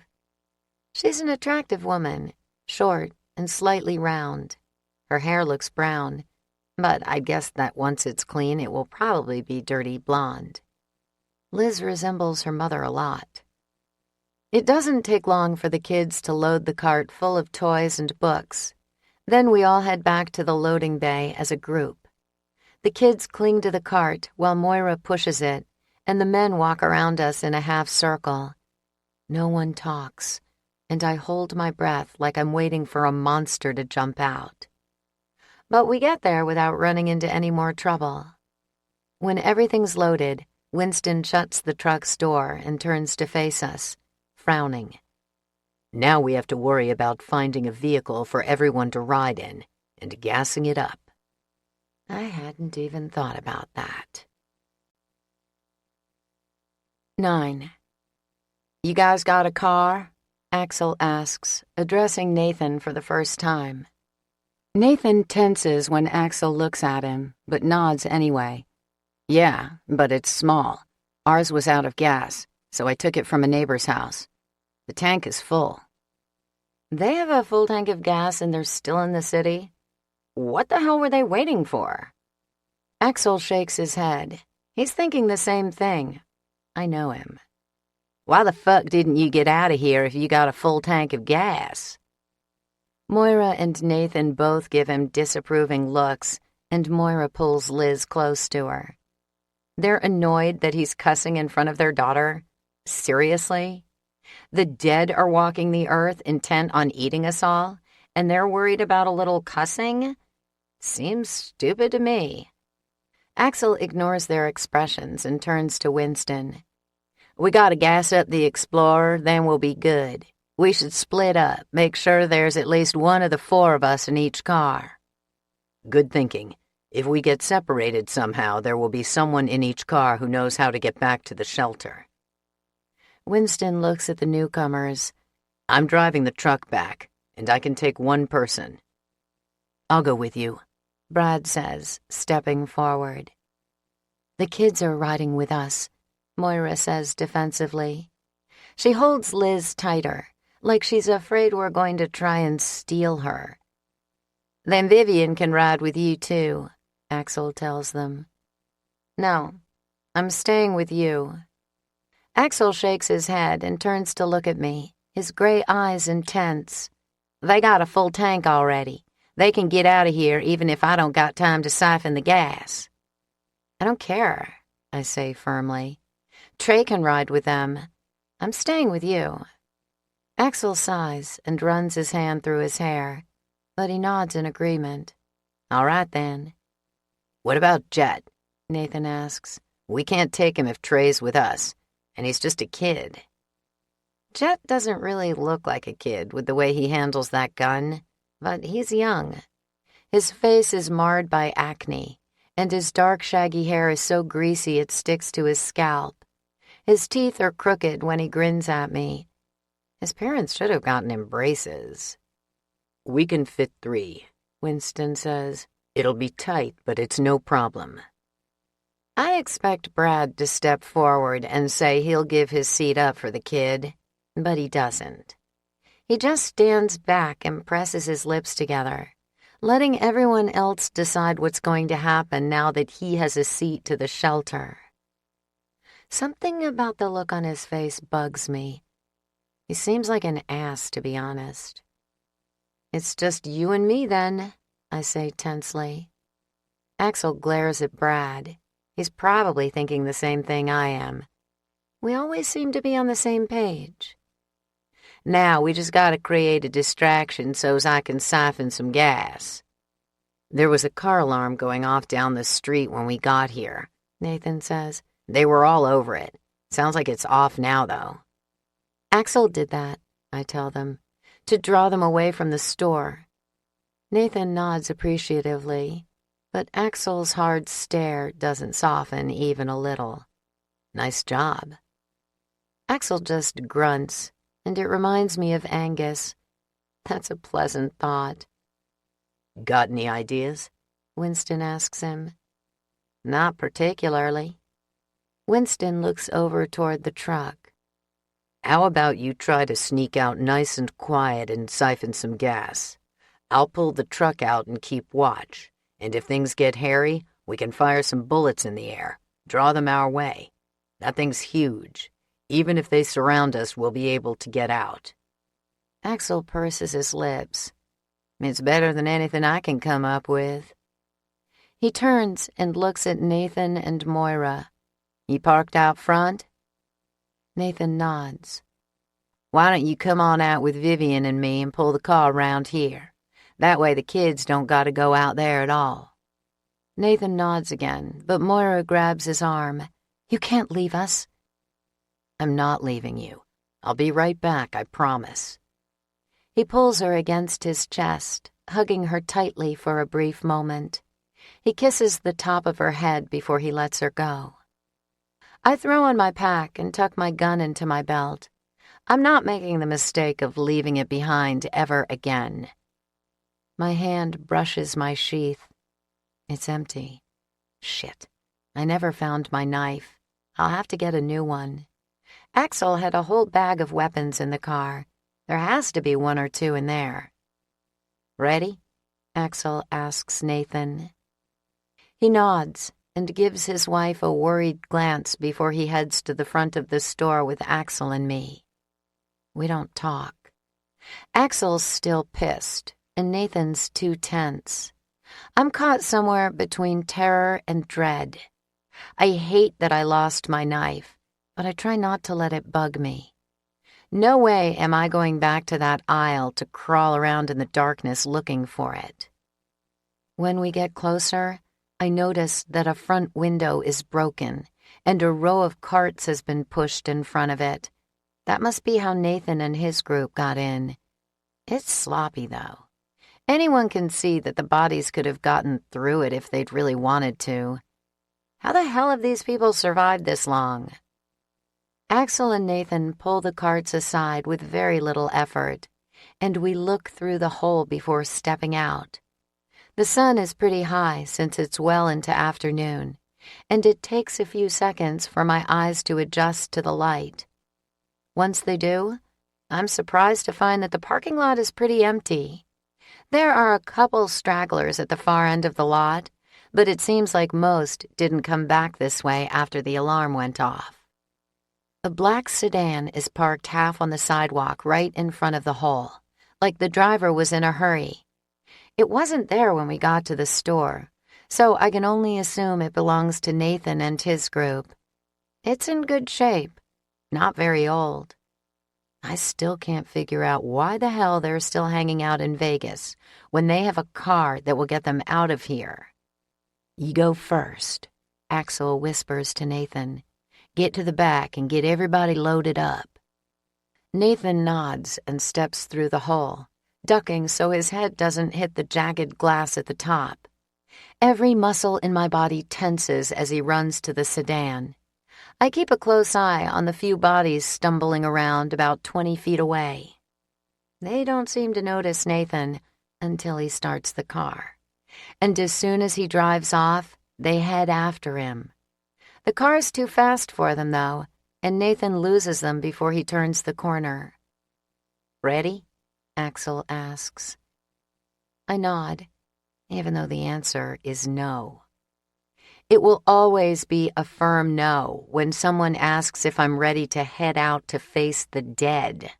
B: She's an attractive woman, short and slightly round. Her hair looks brown, but I guess that once it's clean, it will probably be dirty blonde. Liz resembles her mother a lot. It doesn't take long for the kids to load the cart full of toys and books. Then we all head back to the loading bay as a group. The kids cling to the cart while Moira pushes it, and the men walk around us in a half circle. No one talks, and I hold my breath like I'm waiting for a monster to jump out. But we get there without running into any more trouble. When everything's loaded, Winston shuts the truck's door and turns to face us, frowning. Now we have to worry about finding a vehicle for everyone to ride in and gassing it up. I hadn't even thought about that. 9. You guys got a car? Axl asks, addressing Nathan for the first time. Nathan tenses when Axl looks at him, but nods anyway. Yeah, but it's small. Ours was out of gas, so I took it from a neighbor's house. The tank is full. They have a full tank of gas and they're still in the city? What the hell were they waiting for? Axl shakes his head. He's thinking the same thing. I know him. Why the fuck didn't you get out of here if you got a full tank of gas? Moira and Nathan both give him disapproving looks, and Moira pulls Liz close to her. They're annoyed that he's cussing in front of their daughter. Seriously? The dead are walking the earth intent on eating us all, and they're worried about a little cussing? Seems stupid to me. Axl ignores their expressions and turns to Winston. We gotta gas up the Explorer, then we'll be good. We should split up, make sure there's at least one of the 4 of us in each car. Good thinking. If we get separated somehow, there will be someone in each car who knows how to get back to the shelter. Winston looks at the newcomers. I'm driving the truck back, and I can take one person. I'll go with you, Brad says, stepping forward. The kids are riding with us, Moira says defensively. She holds Liz tighter, like she's afraid we're going to try and steal her. Then Vivian can ride with you too, Axl tells them. No, I'm staying with you. Axl shakes his head and turns to look at me, his gray eyes intense. They got a full tank already. They can get out of here even if I don't got time to siphon the gas. I don't care, I say firmly. Trey can ride with them. I'm staying with you. Axl sighs and runs his hand through his hair, but he nods in agreement. All right, then. What about Jet? Nathan asks. We can't take him if Trey's with us, and he's just a kid. Jet doesn't really look like a kid with the way he handles that gun, but he's young. His face is marred by acne, and his dark shaggy hair is so greasy it sticks to his scalp. His teeth are crooked when he grins at me. His parents should have gotten him braces. We can fit 3, Winston says. It'll be tight, but it's no problem. I expect Brad to step forward and say he'll give his seat up for the kid, but he doesn't. He just stands back and presses his lips together, letting everyone else decide what's going to happen now that he has a seat to the shelter. Something about the look on his face bugs me. He seems like an ass, to be honest. It's just you and me then, I say tensely. Axl glares at Brad. He's probably thinking the same thing I am. We always seem to be on the same page. Now we just gotta create a distraction so's I can siphon some gas. There was a car alarm going off down the street when we got here, Nathan says. They were all over it. Sounds like it's off now, though. Axl did that, I tell them, to draw them away from the store. Nathan nods appreciatively, but Axel's hard stare doesn't soften even a little. Nice job. Axl just grunts, and it reminds me of Angus. That's a pleasant thought. Got any ideas? Winston asks him. Not particularly. Winston looks over toward the truck. How about you try to sneak out nice and quiet and siphon some gas? I'll pull the truck out and keep watch, and if things get hairy, we can fire some bullets in the air, draw them our way. That thing's huge. Even if they surround us, we'll be able to get out. Axl purses his lips. It's better than anything I can come up with. He turns and looks at Nathan and Moira. You parked out front? Nathan nods. Why don't you come on out with Vivian and me and pull the car around here? That way the kids don't gotta go out there at all. Nathan nods again, but Moira grabs his arm. You can't leave us. I'm not leaving you. I'll be right back, I promise. He pulls her against his chest, hugging her tightly for a brief moment. He kisses the top of her head before he lets her go. I throw on my pack and tuck my gun into my belt. I'm not making the mistake of leaving it behind ever again. My hand brushes my sheath. It's empty. Shit. I never found my knife. I'll have to get a new one. Axl had a whole bag of weapons in the car. There has to be one or two in there. Ready? Axl asks Nathan. He nods and gives his wife a worried glance before he heads to the front of the store with Axl and me. We don't talk. Axl's still pissed, and Nathan's too tense. I'm caught somewhere between terror and dread. I hate that I lost my knife, but I try not to let it bug me. No way am I going back to that aisle to crawl around in the darkness looking for it. When we get closer, I notice that a front window is broken and a row of carts has been pushed in front of it. That must be how Nathan and his group got in. It's sloppy, though. Anyone can see that the bodies could have gotten through it if they'd really wanted to. How the hell have these people survived this long? Axl and Nathan pull the carts aside with very little effort, and we look through the hole before stepping out. The sun is pretty high since it's well into afternoon, and it takes a few seconds for my eyes to adjust to the light. Once they do, I'm surprised to find that the parking lot is pretty empty. There are a couple stragglers at the far end of the lot, but it seems like most didn't come back this way after the alarm went off. A black sedan is parked half on the sidewalk right in front of the hole, like the driver was in a hurry. It wasn't there when we got to the store, so I can only assume it belongs to Nathan and his group. It's in good shape, not very old. I still can't figure out why the hell they're still hanging out in Vegas when they have a car that will get them out of here. You go first, Axl whispers to Nathan. Get to the back and get everybody loaded up. Nathan nods and steps through the hole, ducking so his head doesn't hit the jagged glass at the top. Every muscle in my body tenses as he runs to the sedan. I keep a close eye on the few bodies stumbling around about 20 feet away. They don't seem to notice Nathan until he starts the car. And as soon as he drives off, they head after him. The car's too fast for them, though, and Nathan loses them before he turns the corner. Ready? Axl asks. I nod, even though the answer is no. It will always be a firm no when someone asks if I'm ready to head out to face the dead.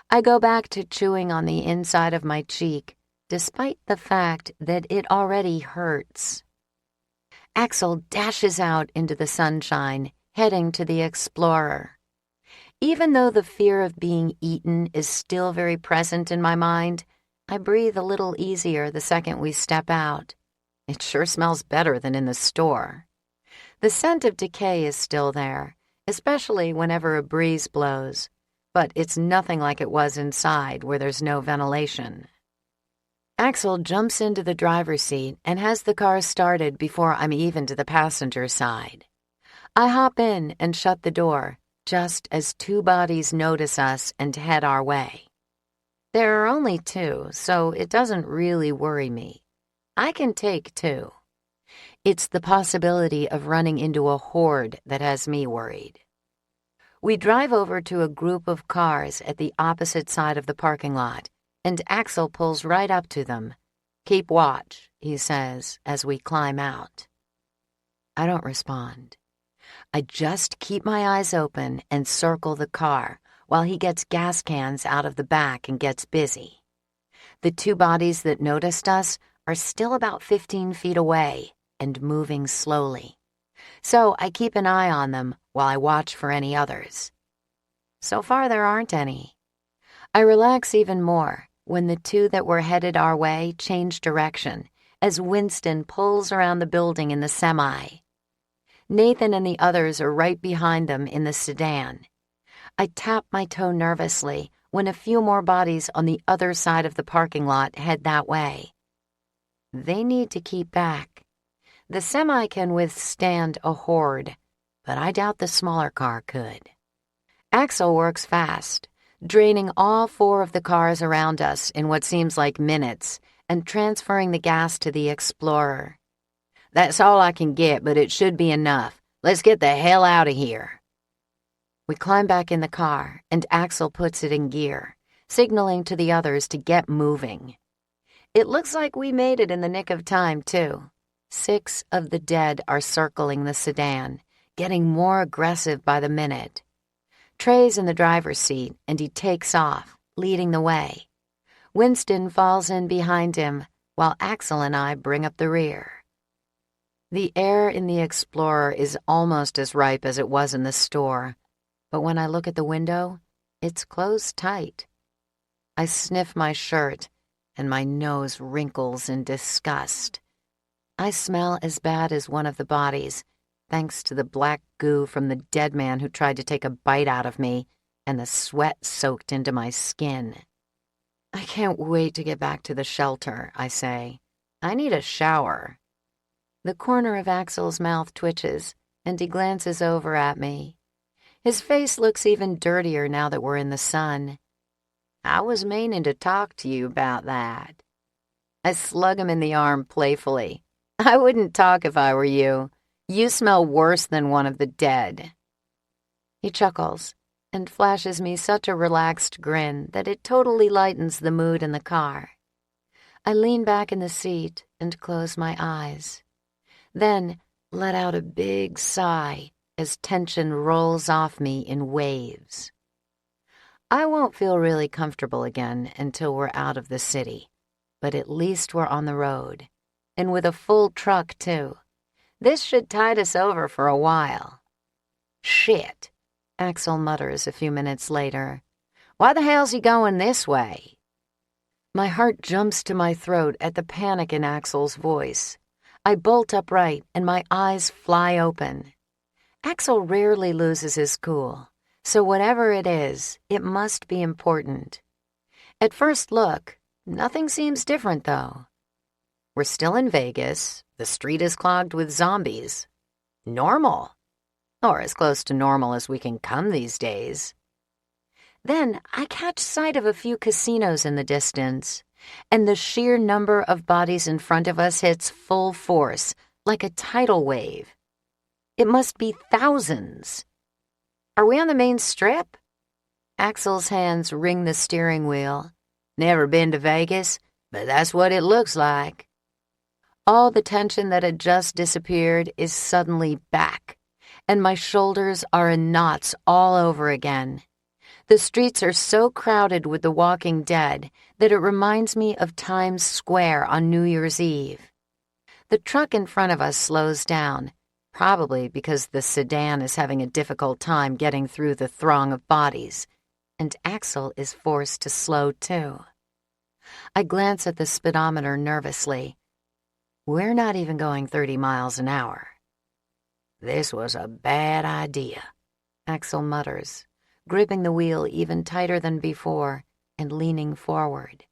B: I go back to chewing on the inside of my cheek, despite the fact that it already hurts. Axl dashes out into the sunshine, heading to the Explorer. Even though the fear of being eaten is still very present in my mind, I breathe a little easier the second we step out. It sure smells better than in the store. The scent of decay is still there, especially whenever a breeze blows, but it's nothing like it was inside where there's no ventilation. Axl jumps into the driver's seat and has the car started before I'm even to the passenger side. I hop in and shut the door, just as two bodies notice us and head our way. There are only two, so it doesn't really worry me. I can take two. It's the possibility of running into a horde that has me worried. We drive over to a group of cars at the opposite side of the parking lot, and Axl pulls right up to them. "Keep watch," he says as we climb out. I don't respond. I just keep my eyes open and circle the car while he gets gas cans out of the back and gets busy. The two bodies that noticed us are still about 15 feet away and moving slowly, so I keep an eye on them while I watch for any others. So far, there aren't any. I relax even more when the two that were headed our way change direction as Winston pulls around the building in the semi. Nathan and the others are right behind them in the sedan. I tap my toe nervously when a few more bodies on the other side of the parking lot head that way. They need to keep back. The semi can withstand a horde, but I doubt the smaller car could. Axl works fast, draining all four of the cars around us in what seems like minutes and transferring the gas to the Explorer. "That's all I can get, but it should be enough. Let's get the hell out of here." We climb back in the car, and Axl puts it in gear, signaling to the others to get moving. It looks like we made it in the nick of time, too. 6 of the dead are circling the sedan, getting more aggressive by the minute. Trey's in the driver's seat, and he takes off, leading the way. Winston falls in behind him, while Axl and I bring up the rear. The air in the Explorer is almost as ripe as it was in the store, but when I look at the window, it's closed tight. I sniff my shirt, and my nose wrinkles in disgust. I smell as bad as one of the bodies, thanks to the black goo from the dead man who tried to take a bite out of me and the sweat soaked into my skin. "I can't wait to get back to the shelter," I say. "I need a shower." The corner of Axl's mouth twitches, and he glances over at me. His face looks even dirtier now that we're in the sun. "I was meaning to talk to you about that." I slug him in the arm playfully. "I wouldn't talk if I were you. You smell worse than one of the dead." He chuckles and flashes me such a relaxed grin that it totally lightens the mood in the car. I lean back in the seat and close my eyes, then let out a big sigh as tension rolls off me in waves. I won't feel really comfortable again until we're out of the city, but at least we're on the road, and with a full truck, too. This should tide us over for a while. "Shit," Axl mutters a few minutes later. "Why the hell's he going this way?" My heart jumps to my throat at the panic in Axl's voice. I bolt upright and my eyes fly open. Axl rarely loses his cool, so whatever it is, it must be important. At first look, nothing seems different, though. We're still in Vegas. The street is clogged with zombies. Normal. Or as close to normal as we can come these days. Then I catch sight of a few casinos in the distance, and the sheer number of bodies in front of us hits full force, like a tidal wave. It must be thousands. Are we on the main strip? Axl's hands ring the steering wheel. Never been to Vegas, but that's what it looks like. All the tension that had just disappeared is suddenly back, and my shoulders are in knots all over again.
A: The streets are so crowded with the walking dead that it reminds me of Times Square on New Year's Eve. The truck in front of us slows down, probably because the sedan is having a difficult time getting through the throng of bodies, and Axl is forced to slow too. I glance at the speedometer nervously. We're not even going 30 miles an hour. "This was a bad idea," Axl mutters, gripping the wheel even tighter than before and leaning forward.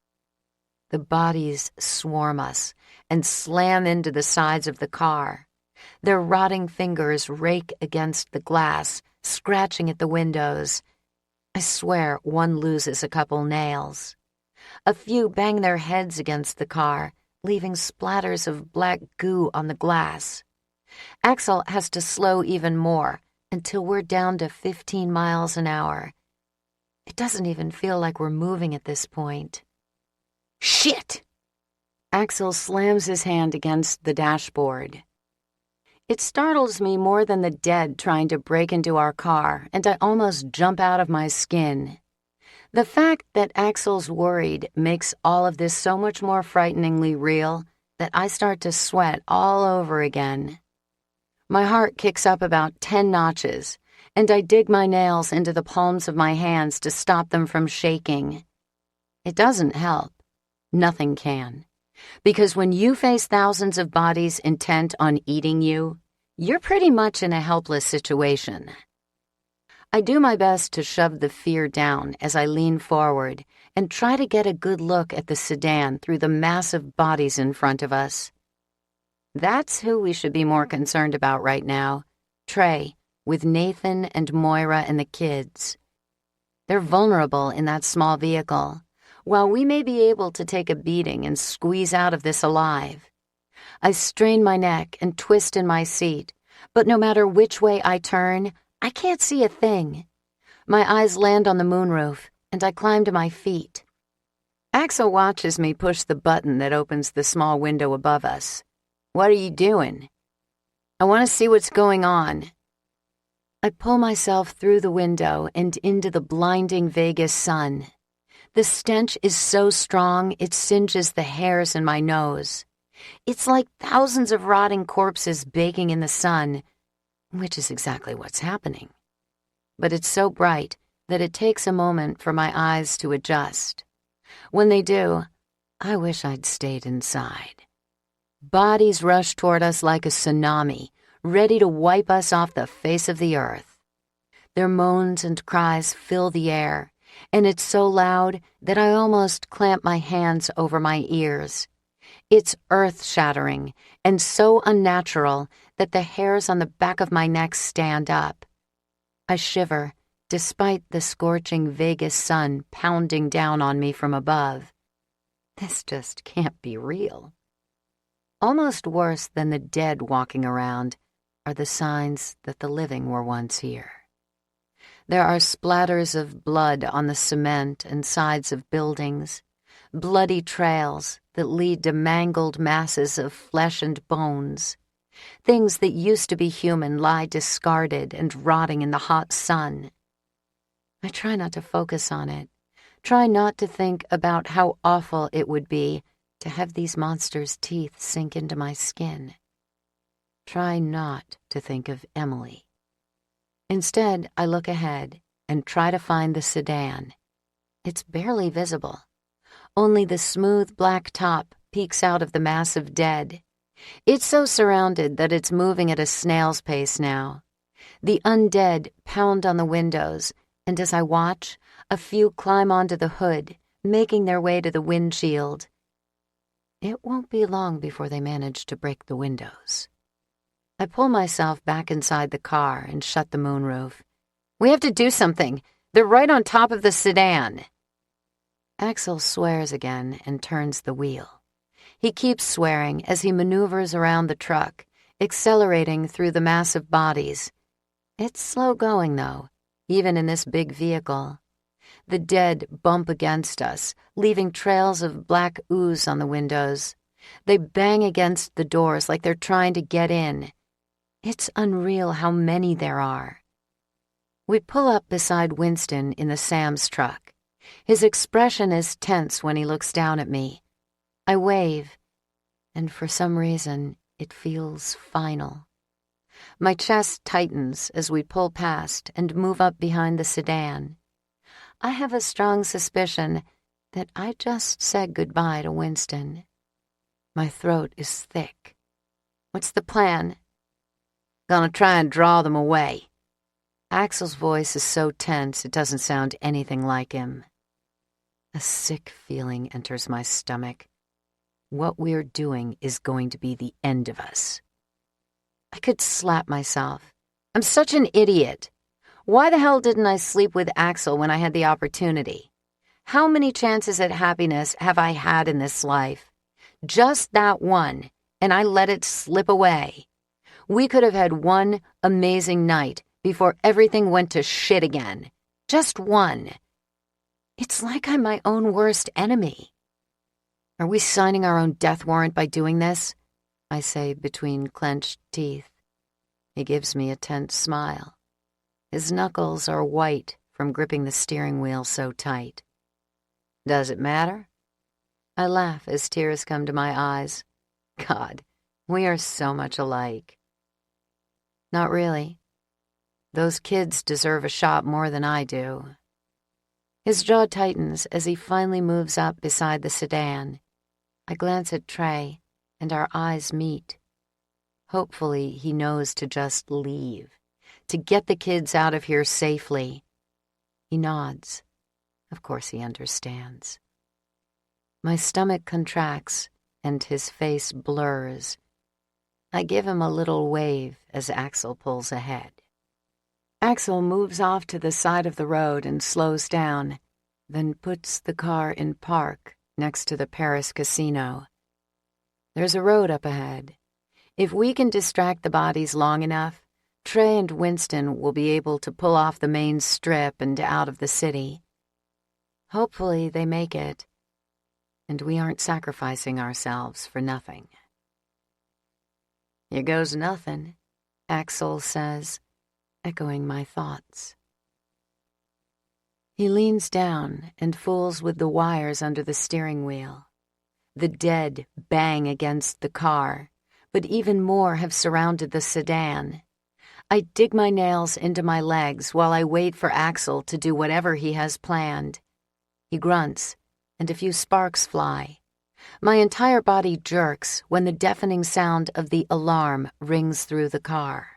A: The bodies swarm us and slam into the sides of the car. Their rotting fingers rake against the glass, scratching at the windows. I swear one loses a couple nails. A few bang their heads against the car, leaving splatters of black goo on the glass. Axl has to slow even more until we're down to 15 miles an hour. It doesn't even feel like we're moving at this point. "Shit!" Axl slams his hand against the dashboard. It startles me more than the dead trying to break into our car, and I almost jump out of my skin. The fact that Axl's worried makes all of this so much more frighteningly real that I start to sweat all over again. My heart kicks up about 10 notches, and I dig my nails into the palms of my hands to stop them from shaking. It doesn't help. Nothing can. Because when you face thousands of bodies intent on eating you, you're pretty much in a helpless situation. I do my best to shove the fear down as I lean forward and try to get a good look at the sedan through the massive bodies in front of us. That's who we should be more concerned about right now, Trey, with Nathan and Moira and the kids. They're vulnerable in that small vehicle, while we may be able to take a beating and squeeze out of this alive. I strain my neck and twist in my seat, but no matter which way I turn, I can't see a thing. My eyes land on the moonroof, and I climb to my feet. Axl watches me push the button that opens the small window above us. "What are you doing?" "I want to see what's going on." I pull myself through the window and into the blinding Vegas sun. The stench is so strong it singes the hairs in my nose. It's like thousands of rotting corpses baking in the sun, which is exactly what's happening. But it's so bright that it takes a moment for my eyes to adjust. When they do, I wish I'd stayed inside. Bodies rush toward us like a tsunami, ready to wipe us off the face of the earth. Their moans and cries fill the air, and it's so loud that I almost clamp my hands over my ears. It's earth-shattering and so unnatural that the hairs on the back of my neck stand up. I shiver, despite the scorching Vegas sun pounding down on me from above. This just can't be real. Almost worse than the dead walking around are the signs that the living were once here. There are splatters of blood on the cement and sides of buildings, bloody trails that lead to mangled masses of flesh and bones. Things that used to be human lie discarded and rotting in the hot sun. I try not to focus on it, try not to think about how awful it would be to have these monsters' teeth sink into my skin. Try not to think of Emily. Instead, I look ahead and try to find the sedan. It's barely visible. Only the smooth black top peeks out of the mass of dead. It's so surrounded that it's moving at a snail's pace now. The undead pound on the windows, and as I watch, a few climb onto the hood, making their way to the windshield. It won't be long before they manage to break the windows. I pull myself back inside the car and shut the moonroof. "We have to do something. They're right on top of the sedan." Axl swears again and turns the wheel. He keeps swearing as he maneuvers around the truck, accelerating through the massive bodies. It's slow going, though, even in this big vehicle. The dead bump against us, leaving trails of black ooze on the windows. They bang against the doors like they're trying to get in. It's unreal how many there are.
B: We pull up beside Winston in the Sam's truck. His expression is tense when he looks down at me. I wave, and for some reason, it feels final. My chest tightens as we pull past and move up behind the sedan. I have a strong suspicion that I just said goodbye to Winston. My throat is thick. What's the plan? Gonna try and draw them away. Axl's voice is so tense it doesn't sound anything like him. A sick feeling enters my stomach. What we're doing is going to be the end of us. I could slap myself. I'm such an idiot. Why the hell didn't I sleep with Axl when I had the opportunity? How many chances at happiness have I had in this life? Just that one, and I let it slip away. We could have had one amazing night before everything went to shit again. Just one. It's like I'm my own worst enemy. Are we signing our own death warrant by doing this? I say between clenched teeth. He gives me a tense smile. His knuckles are white from gripping the steering wheel so tight. Does it matter? I laugh as tears come to my eyes. God, we are so much alike. Not really. Those kids deserve a shot more than I do. His jaw tightens as he finally moves up beside the sedan. I glance at Trey, and our eyes meet. Hopefully, he knows to just leave, to get the kids out of here safely. He nods. Of course he understands. My stomach contracts, and his face blurs. I give him a little wave as Axl pulls ahead. Axl moves off to the side of the road and slows down, then puts the car in park next to the Paris casino. There's a road up ahead. If we can distract the bodies long enough, Trey and Winston will be able to pull off the main strip and out of the city. Hopefully they make it, and we aren't sacrificing ourselves for nothing. Here goes nothing, Axl says, echoing my thoughts. He leans down and fools with the wires under the steering wheel. The dead bang against the car, but even more have surrounded the sedan. I dig my nails into my legs while I wait for Axl to do whatever he has planned. He grunts, and a few sparks fly. My entire body jerks when the deafening sound of the alarm rings through the car.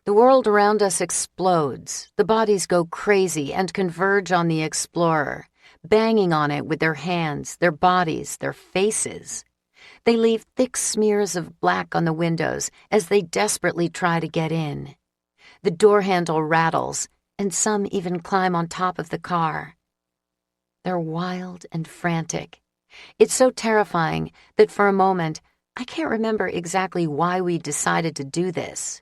B: The world around us explodes. The bodies go crazy and converge on the Explorer, banging on it with their hands, their bodies, their faces. They leave thick smears of black on the windows as they desperately try to get in. The door handle rattles, and some even climb on top of the car. They're wild and frantic. It's so terrifying that for a moment, I can't remember exactly why we decided to do this.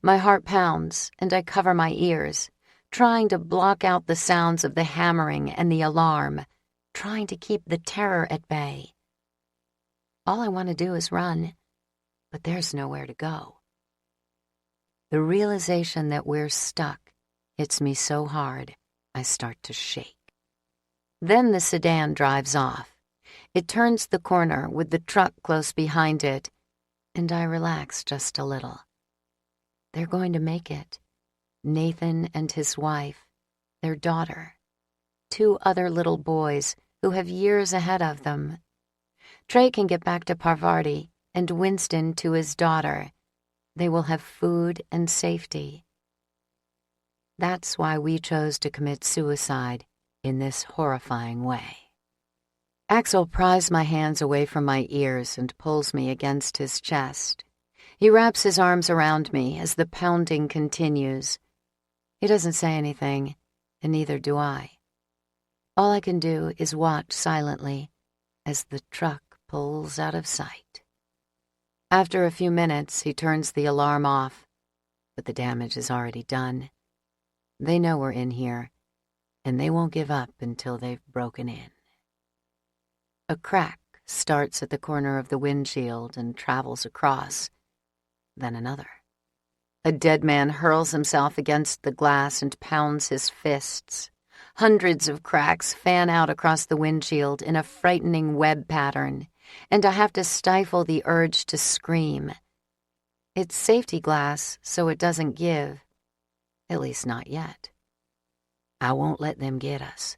B: My heart pounds, and I cover my ears, trying to block out the sounds of the hammering and the alarm, trying to keep the terror at bay. All I want to do is run, but there's nowhere to go. The realization that we're stuck hits me so hard, I start to shake. Then the sedan drives off. It turns the corner with the truck close behind it, and I relax just a little. They're going to make it. Nathan and his wife, their daughter, 2 other little boys who have years ahead of them. Trey can get back to Parvati, and Winston to his daughter. They will have food and safety. That's why we chose to commit suicide in this horrifying way. Axl pries my hands away from my ears and pulls me against his chest. He wraps his arms around me as the pounding continues. He doesn't say anything, and neither do I. All I can do is watch silently as the truck pulls out of sight. After a few minutes, he turns the alarm off, but the damage is already done. They know we're in here, and they won't give up until they've broken in. A crack starts at the corner of the windshield and travels across, then another. A dead man hurls himself against the glass and pounds his fists. Hundreds of cracks fan out across the windshield in a frightening web pattern, and I have to stifle the urge to scream. It's safety glass, so it doesn't give. At least not yet. I won't let them get us.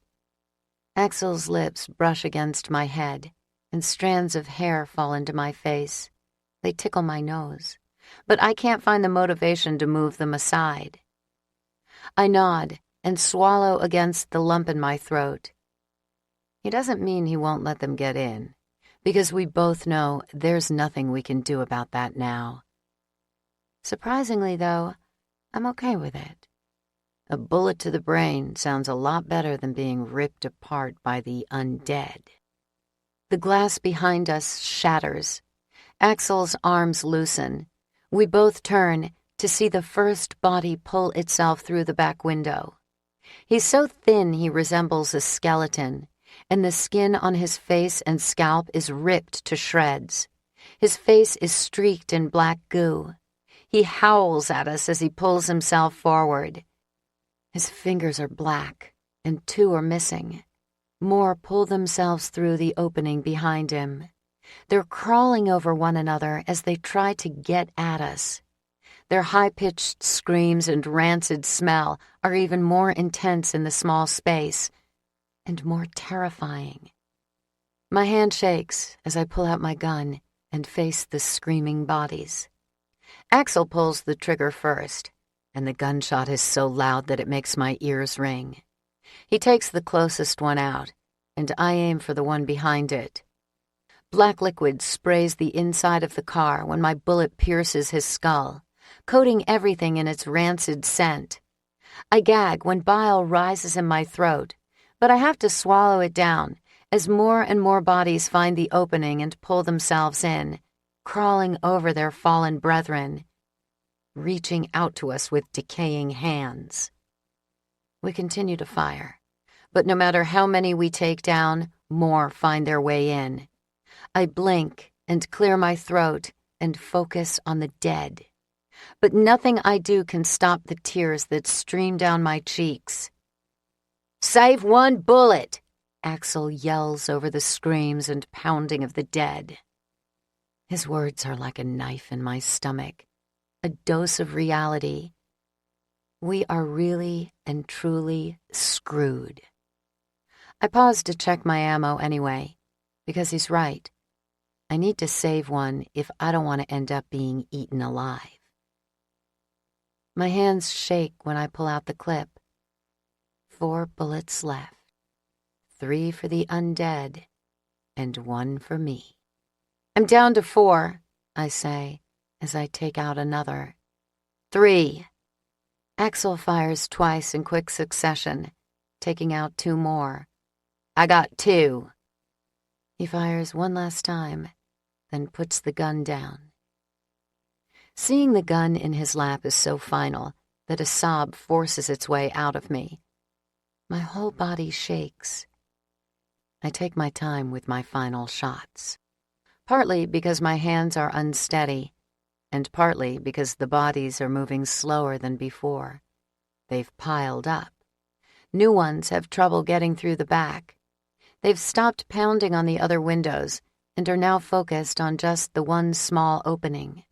B: Axl's lips brush against my head, and strands of hair fall into my face. They tickle my nose, but I can't find the motivation to move them aside. I nod and swallow against the lump in my throat. He doesn't mean he won't let them get in, because we both know there's nothing we can do about that now. Surprisingly, though, I'm okay with it. A bullet to the brain sounds a lot better than being ripped apart by the undead. The glass behind us shatters. Axl's arms loosen. We both turn to see the first body pull itself through the back window. He's so thin he resembles a skeleton, and the skin on his face and scalp is ripped to shreds. His face is streaked in black goo. He howls at us as he pulls himself forward. His fingers are black, and 2 are missing. More pull themselves through the opening behind him. They're crawling over one another as they try to get at us. Their high-pitched screams and rancid smell are even more intense in the small space, and more terrifying. My hand shakes as I pull out my gun and face the screaming bodies. Axl pulls the trigger first, and the gunshot is so loud that it makes my ears ring. He takes the closest one out, and I aim for the one behind it. Black liquid sprays the inside of the car when my bullet pierces his skull, coating everything in its rancid scent. I gag when bile rises in my throat, but I have to swallow it down as more and more bodies find the opening and pull themselves in, crawling over their fallen brethren, reaching out to us with decaying hands. We continue to fire, but no matter how many we take down, more find their way in. I blink and clear my throat and focus on the dead. But nothing I do can stop the tears that stream down my cheeks. "Save 1 bullet!" Axl yells over the screams and pounding of the dead. His words are like a knife in my stomach, a dose of reality. We are really and truly screwed. I pause to check my ammo anyway, because he's right. I need to save one if I don't want to end up being eaten alive. My hands shake when I pull out the clip. 4 bullets left. 3 for the undead, and 1 for me. "I'm down to 4, I say, as I take out another. 3. Axl fires twice in quick succession, taking out 2 more. "I got 2. He fires one last time, then puts the gun down. Seeing the gun in his lap is so final that a sob forces its way out of me. My whole body shakes. I take my time with my final shots, partly because my hands are unsteady, and partly because the bodies are moving slower than before. They've piled up. New ones have trouble getting through the back. They've stopped pounding on the other windows and are now focused on just the one small opening.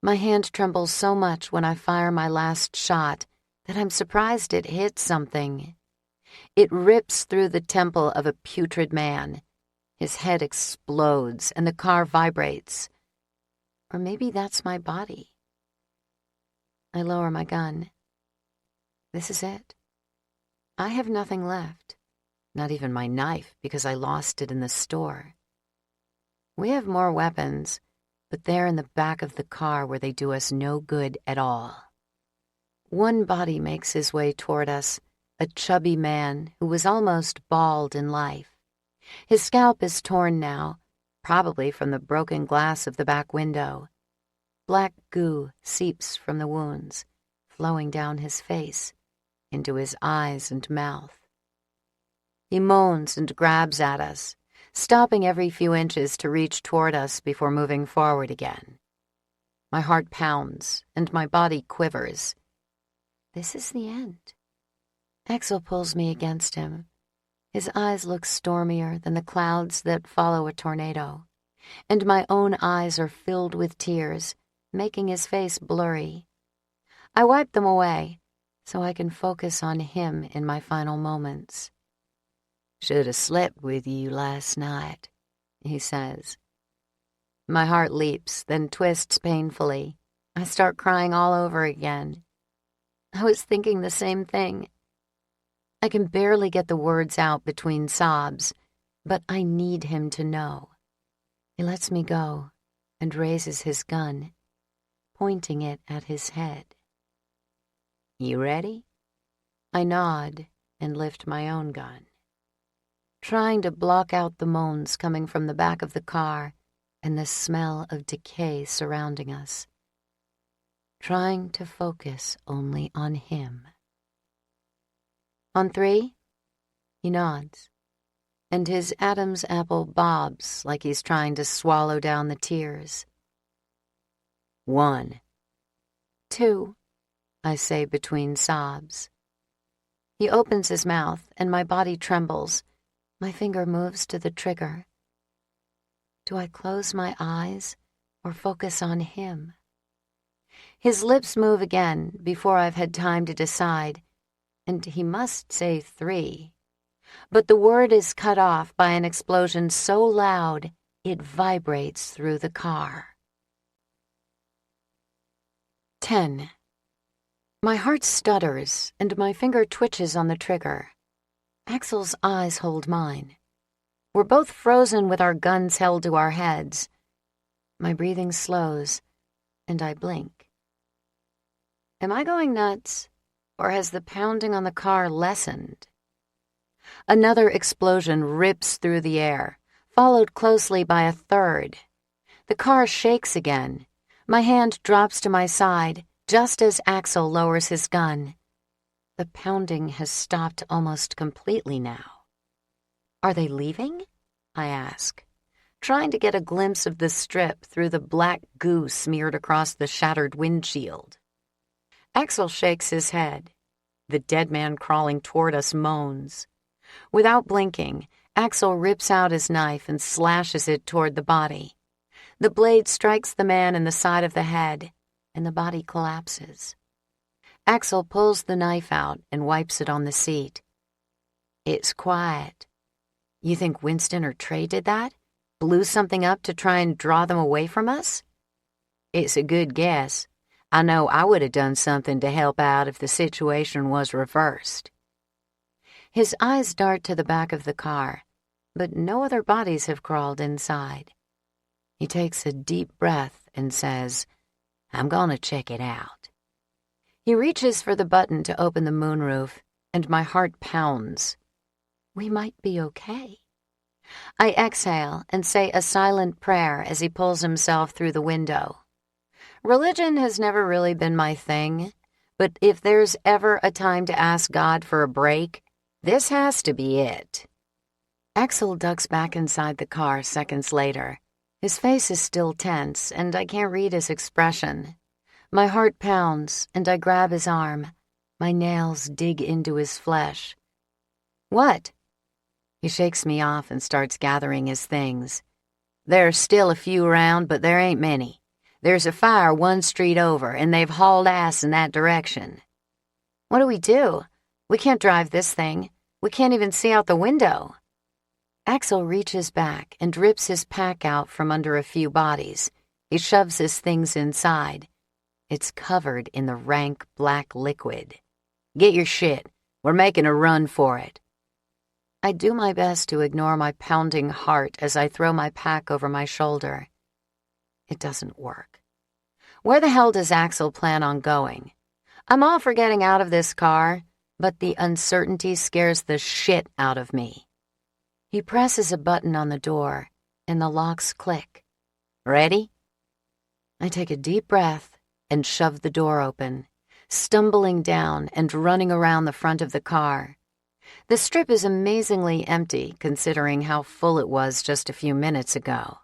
B: My hand trembles so much when I fire my last shot that I'm surprised it hits something. It rips through the temple of a putrid man. His head explodes and the car vibrates. Or maybe that's my body. I lower my gun. This is it. I have nothing left. Not even my knife, because I lost it in the store. We have more weapons, but they're in the back of the car where they do us no good at all. One body makes his way toward us, a chubby man who was almost bald in life. His scalp is torn now, probably from the broken glass of the back window. Black goo seeps from the wounds, flowing down his face, into his eyes and mouth. He moans and grabs at us, stopping every few inches to reach toward us before moving forward again. My heart pounds, and my body quivers. This is the end. Axl pulls me against him. His eyes look stormier than the clouds that follow a tornado, and my own eyes are filled with tears, making his face blurry. I wipe them away so I can focus on him in my final moments. "Should have slept with you last night," he says. My heart leaps, then twists painfully. I start crying all over again. I was thinking the same thing. I can barely get the words out between sobs, but I need him to know. He lets me go and raises his gun, pointing it at his head. "You ready?" I nod and lift my own gun, trying to block out the moans coming from the back of the car and the smell of decay surrounding us, trying to focus only on him. On 3, he nods, and his Adam's apple bobs like he's trying to swallow down the tears. 1. 2, I say between sobs. He opens his mouth, and my body trembles. My finger moves to the trigger. Do I close my eyes or focus on him? His lips move again before I've had time to decide, and he must say 3. But the word is cut off by an explosion so loud it vibrates through the car. 10. My heart stutters, and my finger twitches on the trigger. Axl's eyes hold mine. We're both frozen with our guns held to our heads. My breathing slows, and I blink. Am I going nuts, or has the pounding on the car lessened? Another explosion rips through the air, followed closely by a third. The car shakes again. My hand drops to my side, just as Axl lowers his gun. The pounding has stopped almost completely now. Are they leaving? I ask, trying to get a glimpse of the strip through the black goo smeared across the shattered windshield. Axl shakes his head. The dead man crawling toward us moans. Without blinking, Axl rips out his knife and slashes it toward the body. The blade strikes the man in the side of the head, and the body collapses. Axl pulls the knife out and wipes it on the seat. It's quiet. You think Winston or Trey did that? Blew something up to try and draw them away from us? It's a good guess. I know I would have done something to help out if the situation was reversed. His eyes dart to the back of the car, but no other bodies have crawled inside. He takes a deep breath and says, "I'm gonna check it out." He reaches for the button to open the moonroof, and my heart pounds. We might be okay. I exhale and say a silent prayer as he pulls himself through the window. Religion has never really been my thing, but if there's ever a time to ask God for a break, this has to be it. Axl ducks back inside the car seconds later. His face is still tense, and I can't read his expression. My heart pounds, and I grab his arm. My nails dig into his flesh. "What?" He shakes me off and starts gathering his things. "There's still a few around, but there ain't many. There's a fire 1 street over, and they've hauled ass in that direction." "What do we do? We can't drive this thing. We can't even see out the window." Axl reaches back and rips his pack out from under a few bodies. He shoves his things inside. It's covered in the rank black liquid. "Get your shit. We're making a run for it." I do my best to ignore my pounding heart as I throw my pack over my shoulder. It doesn't work. Where the hell does Axl plan on going? I'm all for getting out of this car, but the uncertainty scares the shit out of me. He presses a button on the door, and the locks click. "Ready?" I take a deep breath and shove the door open, stumbling down and running around the front of the car. The strip is amazingly empty, considering how full it was just a few minutes ago.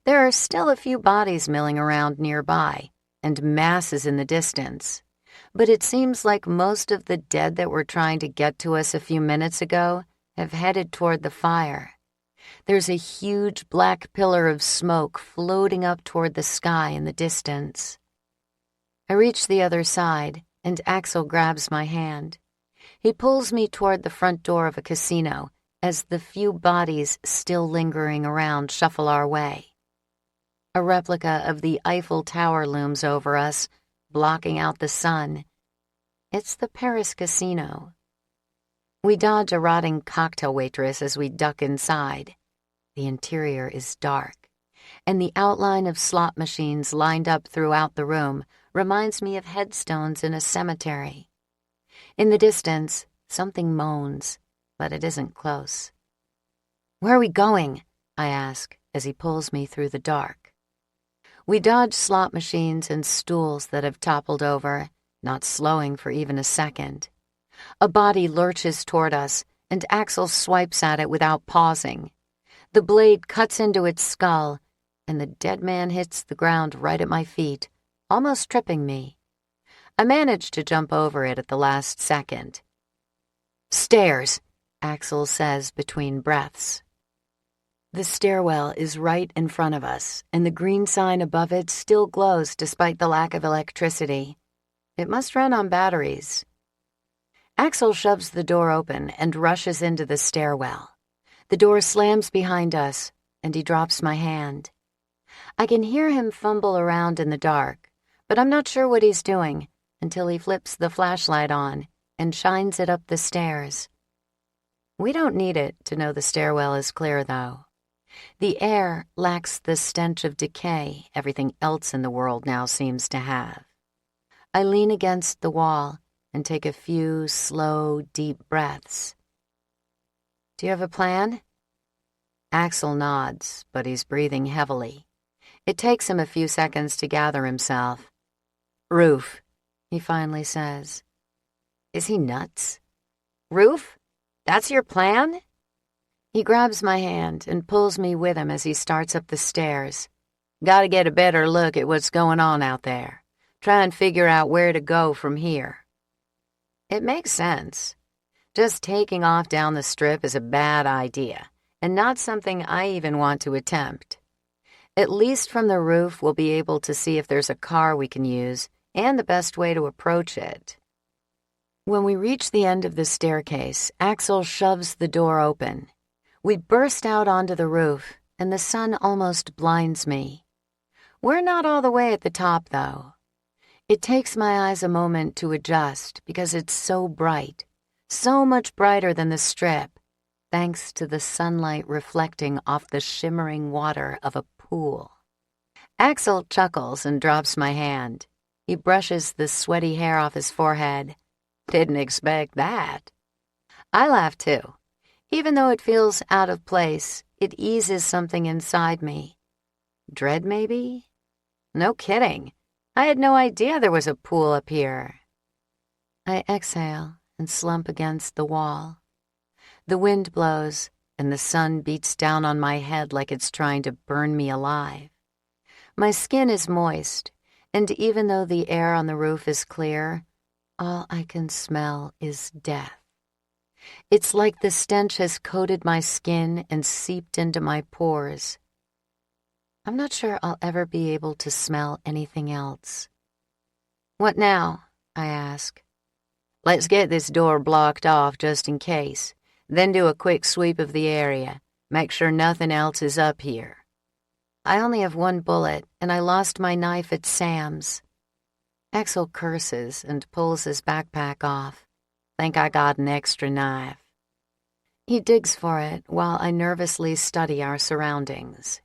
B: There are still a few bodies milling around nearby, and masses in the distance, but it seems like most of the dead that were trying to get to us a few minutes ago have headed toward the fire. There's a huge black pillar of smoke floating up toward the sky in the distance. I reach the other side, and Axl grabs my hand. He pulls me toward the front door of a casino as the few bodies still lingering around shuffle our way. A replica of the Eiffel Tower looms over us, blocking out the sun. It's the Paris casino. We dodge a rotting cocktail waitress as we duck inside. The interior is dark, and the outline of slot machines lined up throughout the room reminds me of headstones in a cemetery. In the distance, something moans, but it isn't close. "Where are we going?" I ask as he pulls me through the dark. We dodge slot machines and stools that have toppled over, not slowing for even a second. A body lurches toward us, and Axl swipes at it without pausing. The blade cuts into its skull, and the dead man hits the ground right at my feet, almost tripping me. I manage to jump over it at the last second. "Stairs," Axl says between breaths. The stairwell is right in front of us, and the green sign above it still glows despite the lack of electricity. It must run on batteries. Axl shoves the door open and rushes into the stairwell. The door slams behind us, and he drops my hand. I can hear him fumble around in the dark, but I'm not sure what he's doing until he flips the flashlight on and shines it up the stairs. We don't need it to know the stairwell is clear, though. The air lacks the stench of decay everything else in the world now seems to have. I lean against the wall and take a few slow, deep breaths. "Do you have a plan?" Axl nods, but he's breathing heavily. It takes him a few seconds to gather himself. "Roof," he finally says. Is he nuts? "Roof? That's your plan?" He grabs my hand and pulls me with him as he starts up the stairs. "Gotta get a better look at what's going on out there. Try and figure out where to go from here." It makes sense. Just taking off down the strip is a bad idea, and not something I even want to attempt. At least from the roof, we'll be able to see if there's a car we can use and the best way to approach it. When we reach the end of the staircase, Axl shoves the door open. We burst out onto the roof, and the sun almost blinds me. We're not all the way at the top, though. It takes my eyes a moment to adjust because it's so bright, so much brighter than the strip, thanks to the sunlight reflecting off the shimmering water of a pool. Axl chuckles and drops my hand. He brushes the sweaty hair off his forehead. "Didn't expect that." I laugh too. Even though it feels out of place, it eases something inside me. Dread, maybe? No kidding. I had no idea there was a pool up here. I exhale and slump against the wall. The wind blows, and the sun beats down on my head like it's trying to burn me alive. My skin is moist, and even though the air on the roof is clear, all I can smell is death. It's like the stench has coated my skin and seeped into my pores. I'm not sure I'll ever be able to smell anything else. "What now?" I ask. "Let's get this door blocked off just in case, then do a quick sweep of the area. Make sure nothing else is up here." I only have one bullet, and I lost my knife at Sam's. Axl curses and pulls his backpack off. "Think I got an extra knife." He digs for it while I nervously study our surroundings.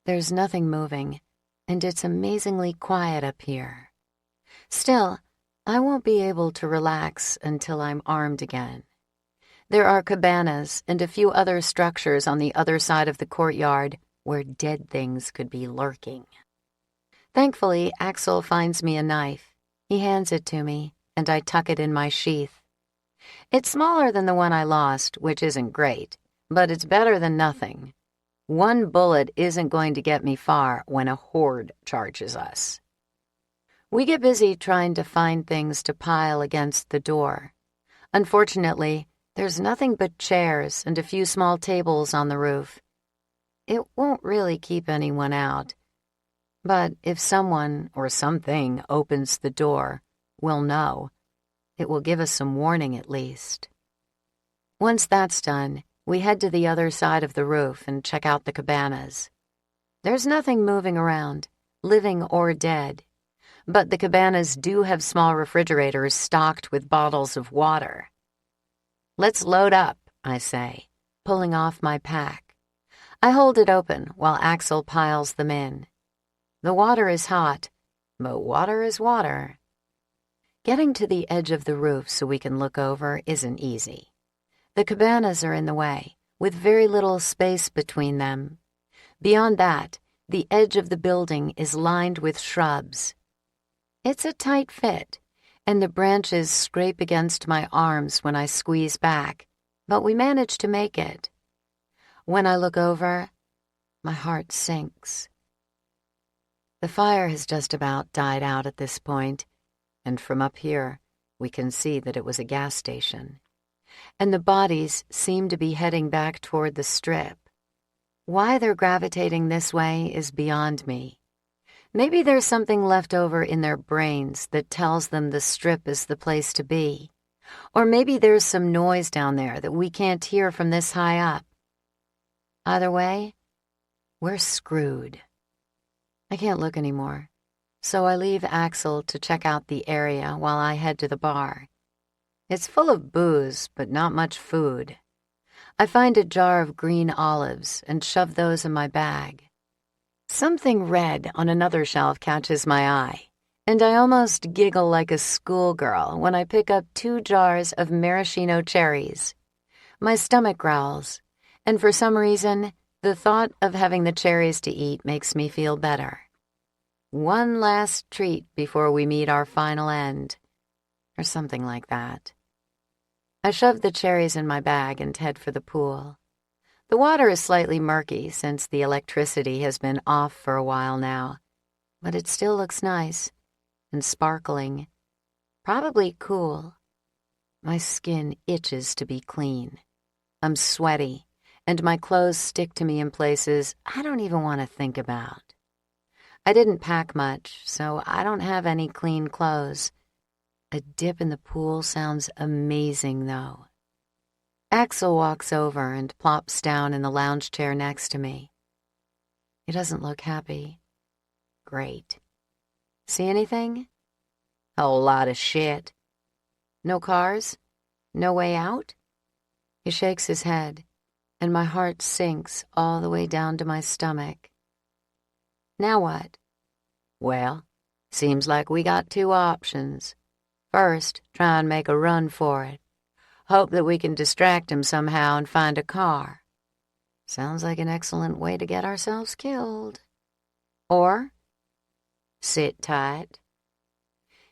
B: There's nothing moving, and it's amazingly quiet up here. Still, I won't be able to relax until I'm armed again. There are cabanas and a few other structures on the other side of the courtyard where dead things could be lurking. Thankfully, Axl finds me a knife. He hands it to me, and I tuck it in my sheath. It's smaller than the one I lost, which isn't great, but it's better than nothing. One bullet isn't going to get me far when a horde charges us. We get busy trying to find things to pile against the door. Unfortunately, there's nothing but chairs and a few small tables on the roof. It won't really keep anyone out. But if someone or something opens the door, we'll know. It will give us some warning at least. Once that's done, we head to the other side of the roof and check out the cabanas. There's nothing moving around, living or dead, but the cabanas do have small refrigerators stocked with bottles of water. Let's load up, I say, pulling off my pack. I hold it open while Axl piles them in. The water is hot, but water is water. Getting to the edge of the roof so we can look over isn't easy. The cabanas are in the way, with very little space between them. Beyond that, the edge of the building is lined with shrubs. It's a tight fit, and the branches scrape against my arms when I squeeze back, but we manage to make it. When I look over, my heart sinks. The fire has just about died out at this point, and from up here, we can see that it was a gas station. And the bodies seem to be heading back toward the strip. Why they're gravitating this way is beyond me. Maybe there's something left over in their brains that tells them the strip is the place to be. Or maybe there's some noise down there that we can't hear from this high up. Either way, we're screwed. I can't look anymore, so I leave Axl to check out the area while I head to the bar. It's full of booze, but not much food. I find a jar of green olives and shove those in my bag. Something red on another shelf catches my eye, and I almost giggle like a schoolgirl when I pick up 2 jars of maraschino cherries. My stomach growls, and for some reason, the thought of having the cherries to eat makes me feel better. One last treat before we meet our final end, or something like that. I shove the cherries in my bag and head for the pool. The water is slightly murky since the electricity has been off for a while now, but it still looks nice and sparkling, probably cool. My skin itches to be clean. I'm sweaty, and my clothes stick to me in places I don't even want to think about. I didn't pack much, so I don't have any clean clothes. A dip in the pool sounds amazing, though. Axl walks over and plops down in the lounge chair next to me. He doesn't look happy. Great. See anything? A whole lot of shit. No cars? No way out? He shakes his head, and my heart sinks all the way down to my stomach. Now what? Well, seems like we got 2 options. First, try and make a run for it. Hope that we can distract him somehow and find a car. Sounds like an excellent way to get ourselves killed. Or sit tight.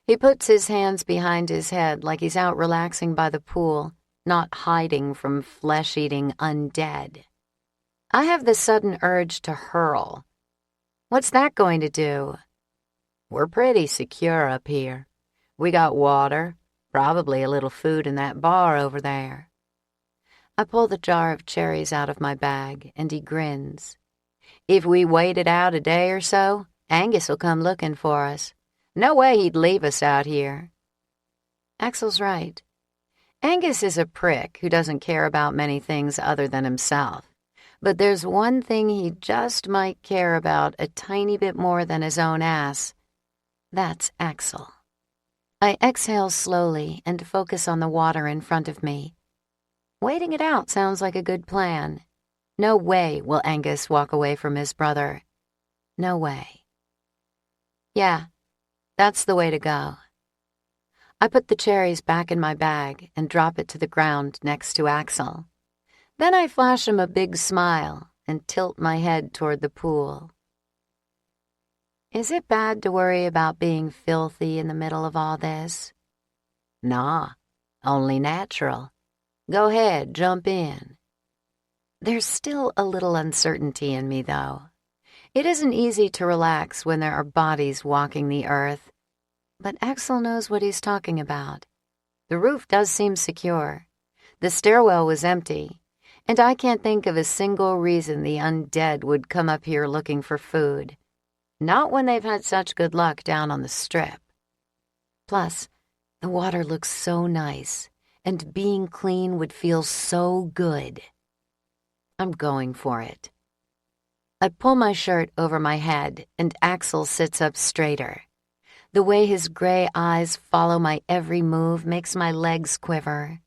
B: He puts his hands behind his head like he's out relaxing by the pool, not hiding from flesh-eating undead. I have the sudden urge to hurl. What's that going to do? We're pretty secure up here. We got water, probably a little food in that bar over there. I pull the jar of cherries out of my bag, and he grins. If we waited out a day or so, Angus will come looking for us. No way he'd leave us out here. Axl's right. Angus is a prick who doesn't care about many things other than himself. But there's one thing he just might care about a tiny bit more than his own ass. That's Axl. I exhale slowly and focus on the water in front of me. Waiting it out sounds like a good plan. No way will Angus walk away from his brother. No way. Yeah, that's the way to go. I put the cherries back in my bag and drop it to the ground next to Axl. Then I flash him a big smile and tilt my head toward the pool. Is it bad to worry about being filthy in the middle of all this? Nah, only natural. Go ahead, jump in. There's still a little uncertainty in me, though. It isn't easy to relax when there are bodies walking the earth, but Axl knows what he's talking about. The roof does seem secure. The stairwell was empty, and I can't think of a single reason the undead would come up here looking for food. Not when they've had such good luck down on the strip. Plus, the water looks so nice, and being clean would feel so good. I'm going for it. I pull my shirt over my head, and Axl sits up straighter. The way his gray eyes follow my every move makes my legs quiver.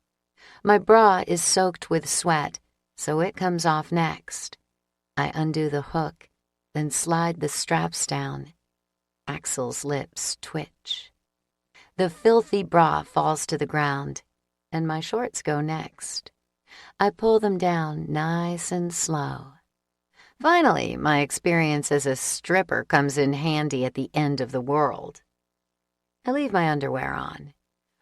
B: My bra is soaked with sweat, so it comes off next. I undo the hook, then slide the straps down. Axl's lips twitch. The filthy bra falls to the ground, and my shorts go next. I pull them down nice and slow. Finally, my experience as a stripper comes in handy at the end of the world. I leave my underwear on.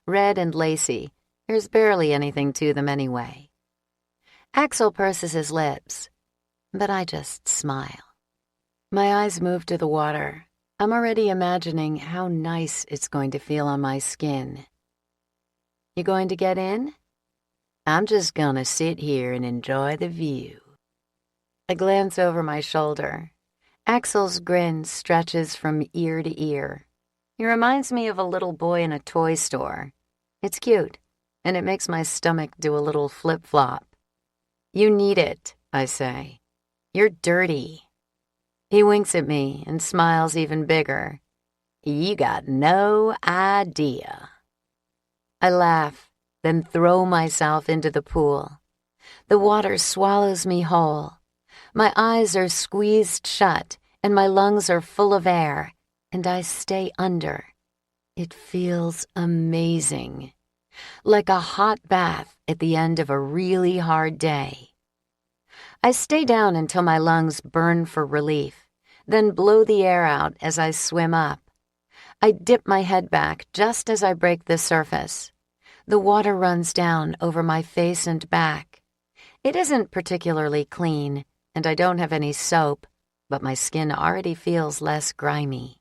B: Red and lacy, there's barely anything to them anyway. Axl purses his lips, but I just smile. My eyes move to the water. I'm already imagining how nice it's going to feel on my skin. You going to get in? I'm just gonna sit here and enjoy the view. I glance over my shoulder. Axl's grin stretches from ear to ear. He reminds me of a little boy in a toy store. It's cute, and it makes my stomach do a little flip-flop. You need it, I say. You're dirty. He winks at me and smiles even bigger. You got no idea. I laugh, then throw myself into the pool. The water swallows me whole. My eyes are squeezed shut, and my lungs are full of air, and I stay under. It feels amazing, like a hot bath at the end of a really hard day. I stay down until my lungs burn for relief, then blow the air out as I swim up. I dip my head back just as I break the surface. The water runs down over my face and back. It isn't particularly clean, and I don't have any soap, but my skin already feels less grimy.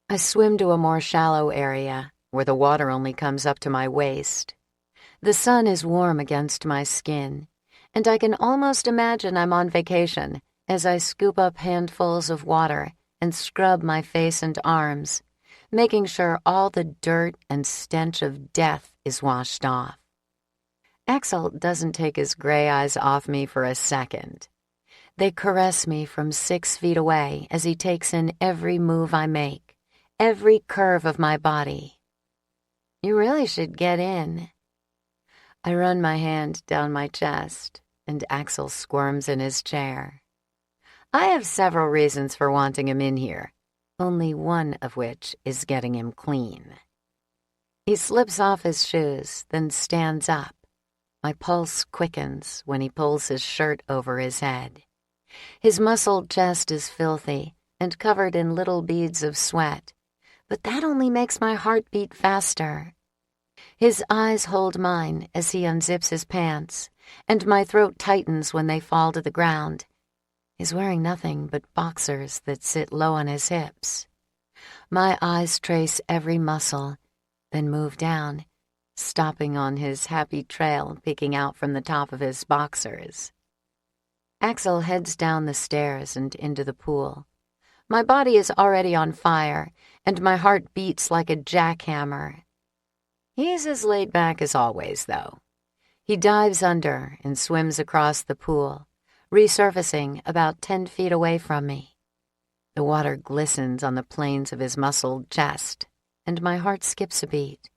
B: I swim to a more shallow area, where the water only comes up to my waist. The sun is warm against my skin, and I can almost imagine I'm on vacation as I scoop up handfuls of water and scrub my face and arms, making sure all the dirt and stench of death is washed off. Axl doesn't take his gray eyes off me for a second. They caress me from 6 feet away as he takes in every move I make, every curve of my body. You really should get in. I run my hand down my chest, and Axl squirms in his chair. I have several reasons for wanting him in here, only one of which is getting him clean. He slips off his shoes, then stands up. My pulse quickens when he pulls his shirt over his head. His muscled chest is filthy and covered in little beads of sweat, but that only makes my heart beat faster. His eyes hold mine as he unzips his pants, and my throat tightens when they fall to the ground. He's wearing nothing but boxers that sit low on his hips. My eyes trace every muscle, then move down, stopping on his happy trail peeking out from the top of his boxers. Axl heads down the stairs and into the pool. My body is already on fire, and my heart beats like a jackhammer. He's as laid back as always, though. He dives under and swims across the pool, resurfacing about 10 feet away from me. The water glistens on the planes of his muscled chest, and my heart skips a beat.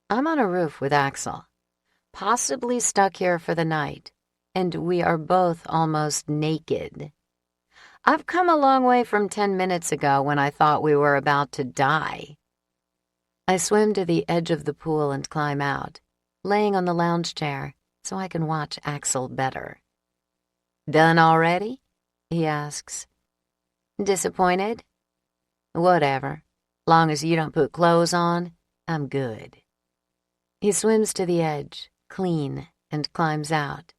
B: I'm on a roof with Axl, possibly stuck here for the night, and we are both almost naked. I've come a long way from 10 minutes ago when I thought we were about to die. I swim to the edge of the pool and climb out, laying on the lounge chair so I can watch Axl better. Done already? He asks. Disappointed? Whatever. Long as you don't put clothes on, I'm good. He swims to the edge, clean, and climbs out.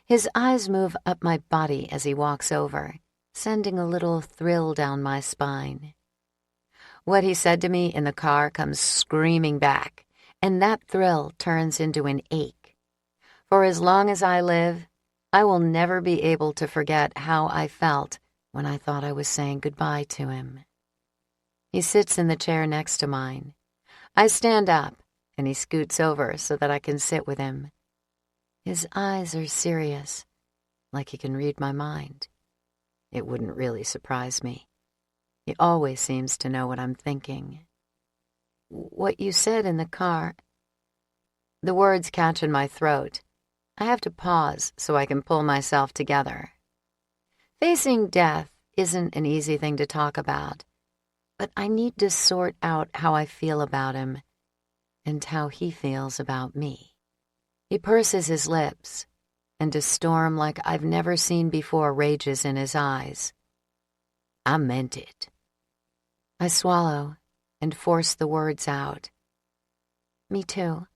A: His eyes move up my body as he walks over, sending a little thrill down my spine. What he said to me in the car comes screaming back, and that thrill turns into an ache. For as long as I live, I will never be able to forget how I felt when I thought I was saying goodbye to him. He sits in the chair next to mine. I stand up, and he scoots over so that I can sit with him. His eyes are serious, like he can read my mind. It wouldn't really surprise me. He always seems to know what I'm thinking. What you said in the car... The words catch in my throat. I have to pause so I can pull myself together. Facing death isn't an easy thing to talk about, but I need to sort out how I feel about him and how he feels about me. He purses his lips, and a storm like I've never seen before rages in his eyes. I meant it. I swallow and force the words out. Me too.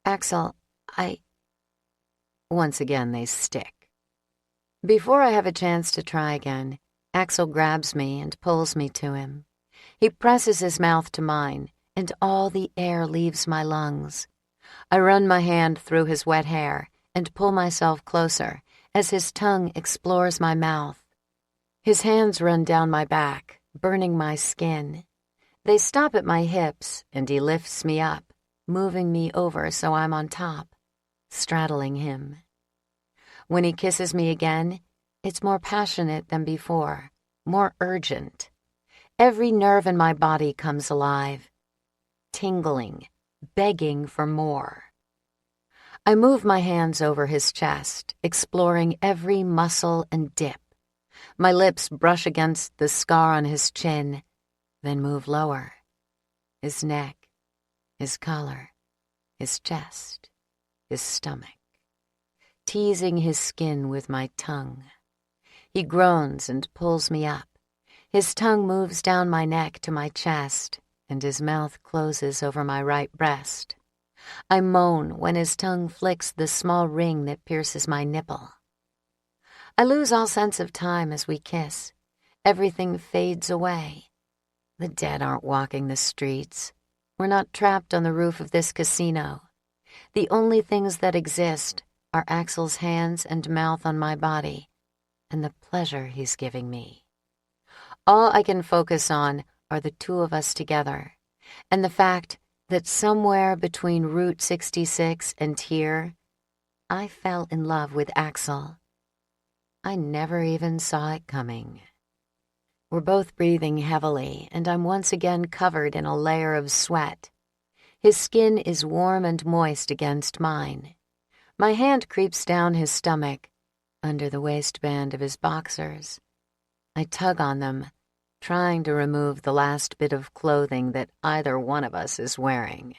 A: Axl, Once again, they stick. Before I have a chance to try again, Axl grabs me and pulls me to him. He presses his mouth to mine, and all the air leaves my lungs. I run my hand through his wet hair and pull myself closer as his tongue explores my mouth. His hands run down my back, burning my skin. They stop at my hips, and he lifts me up, moving me over so I'm on top, straddling him. When he kisses me again, it's more passionate than before, more urgent. Every nerve in my body comes alive, tingling, begging for more. I move my hands over his chest, exploring every muscle and dip. My lips brush against the scar on his chin, then move lower. His neck, his collar, his chest, his stomach. Teasing his skin with my tongue. He groans and pulls me up. His tongue moves down my neck to my chest, and his mouth closes over my right breast. I moan when his tongue flicks the small ring that pierces my nipple. I lose all sense of time as we kiss. Everything fades away. The dead aren't walking the streets. We're not trapped on the roof of this casino. The only things that exist are Axl's hands and mouth on my body, and the pleasure he's giving me. All I can focus on are the two of us together, and the fact that somewhere between Route 66 and here, I fell in love with Axl. I never even saw it coming. We're both breathing heavily, and I'm once again covered in a layer of sweat. His skin is warm and moist against mine. My hand creeps down his stomach, under the waistband of his boxers. I tug on them, trying to remove the last bit of clothing that either one of us is wearing.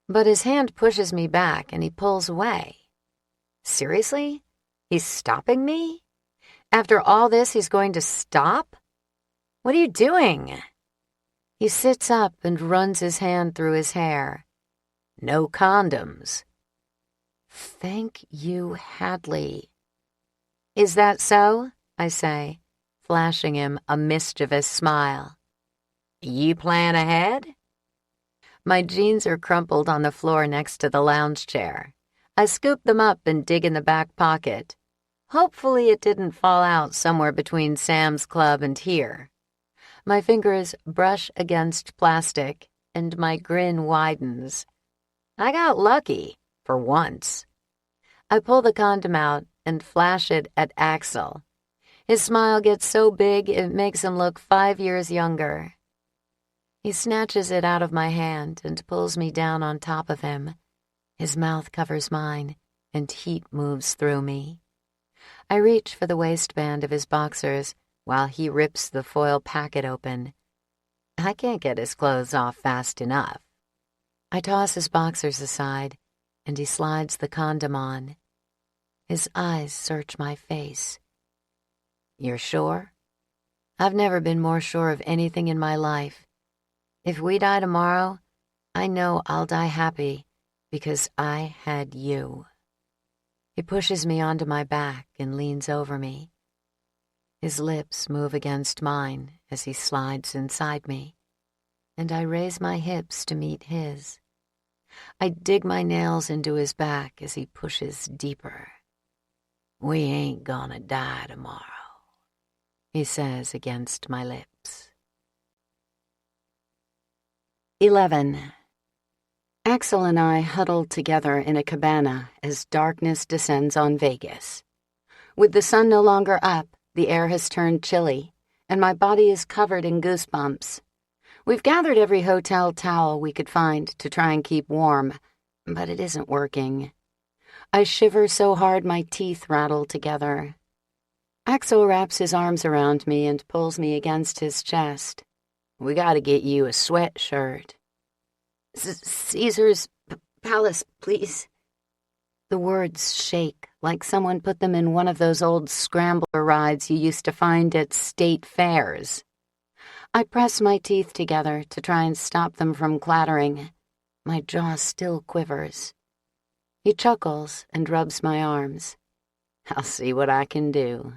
A: But his hand pushes me back and he pulls away. Seriously? He's stopping me? After all this, he's going to stop? What are you doing? He sits up and runs his hand through his hair. No condoms. Thank you, Hadley. Is that so? I say, flashing him a mischievous smile. You plan ahead? My jeans are crumpled on the floor next to the lounge chair. I scoop them up and dig in the back pocket. Hopefully it didn't fall out somewhere between Sam's Club and here. My fingers brush against plastic, and my grin widens. I got lucky, for once. I pull the condom out and flash it at Axl. His smile gets so big it makes him look 5 years younger. He snatches it out of my hand and pulls me down on top of him. His mouth covers mine, and heat moves through me. I reach for the waistband of his boxers while he rips the foil packet open. I can't get his clothes off fast enough. I toss his boxers aside, and he slides the condom on. His eyes search my face. You're sure? I've never been more sure of anything in my life. If we die tomorrow, I know I'll die happy because I had you.
B: He pushes me onto my back and leans over me. His lips move against mine as he slides inside me, and I raise my hips to meet his. I dig my nails into his back as he pushes deeper. "We ain't gonna die tomorrow," he says against my lips.
A: 11. Axl and I huddled together in a cabana as darkness descends on Vegas. With the sun no longer up, the air has turned chilly, and my body is covered in goosebumps. We've gathered every hotel towel we could find to try and keep warm, but it isn't working. I shiver so hard my teeth rattle together. Axl wraps his arms around me and pulls me against his chest.
B: "We gotta get you a sweatshirt."
A: Caesar's Palace, please." The words shake like someone put them in one of those old scrambler rides you used to find at state fairs. I press my teeth together to try and stop them from clattering. My jaw still quivers. He chuckles and rubs my arms.
B: "I'll see what I can do."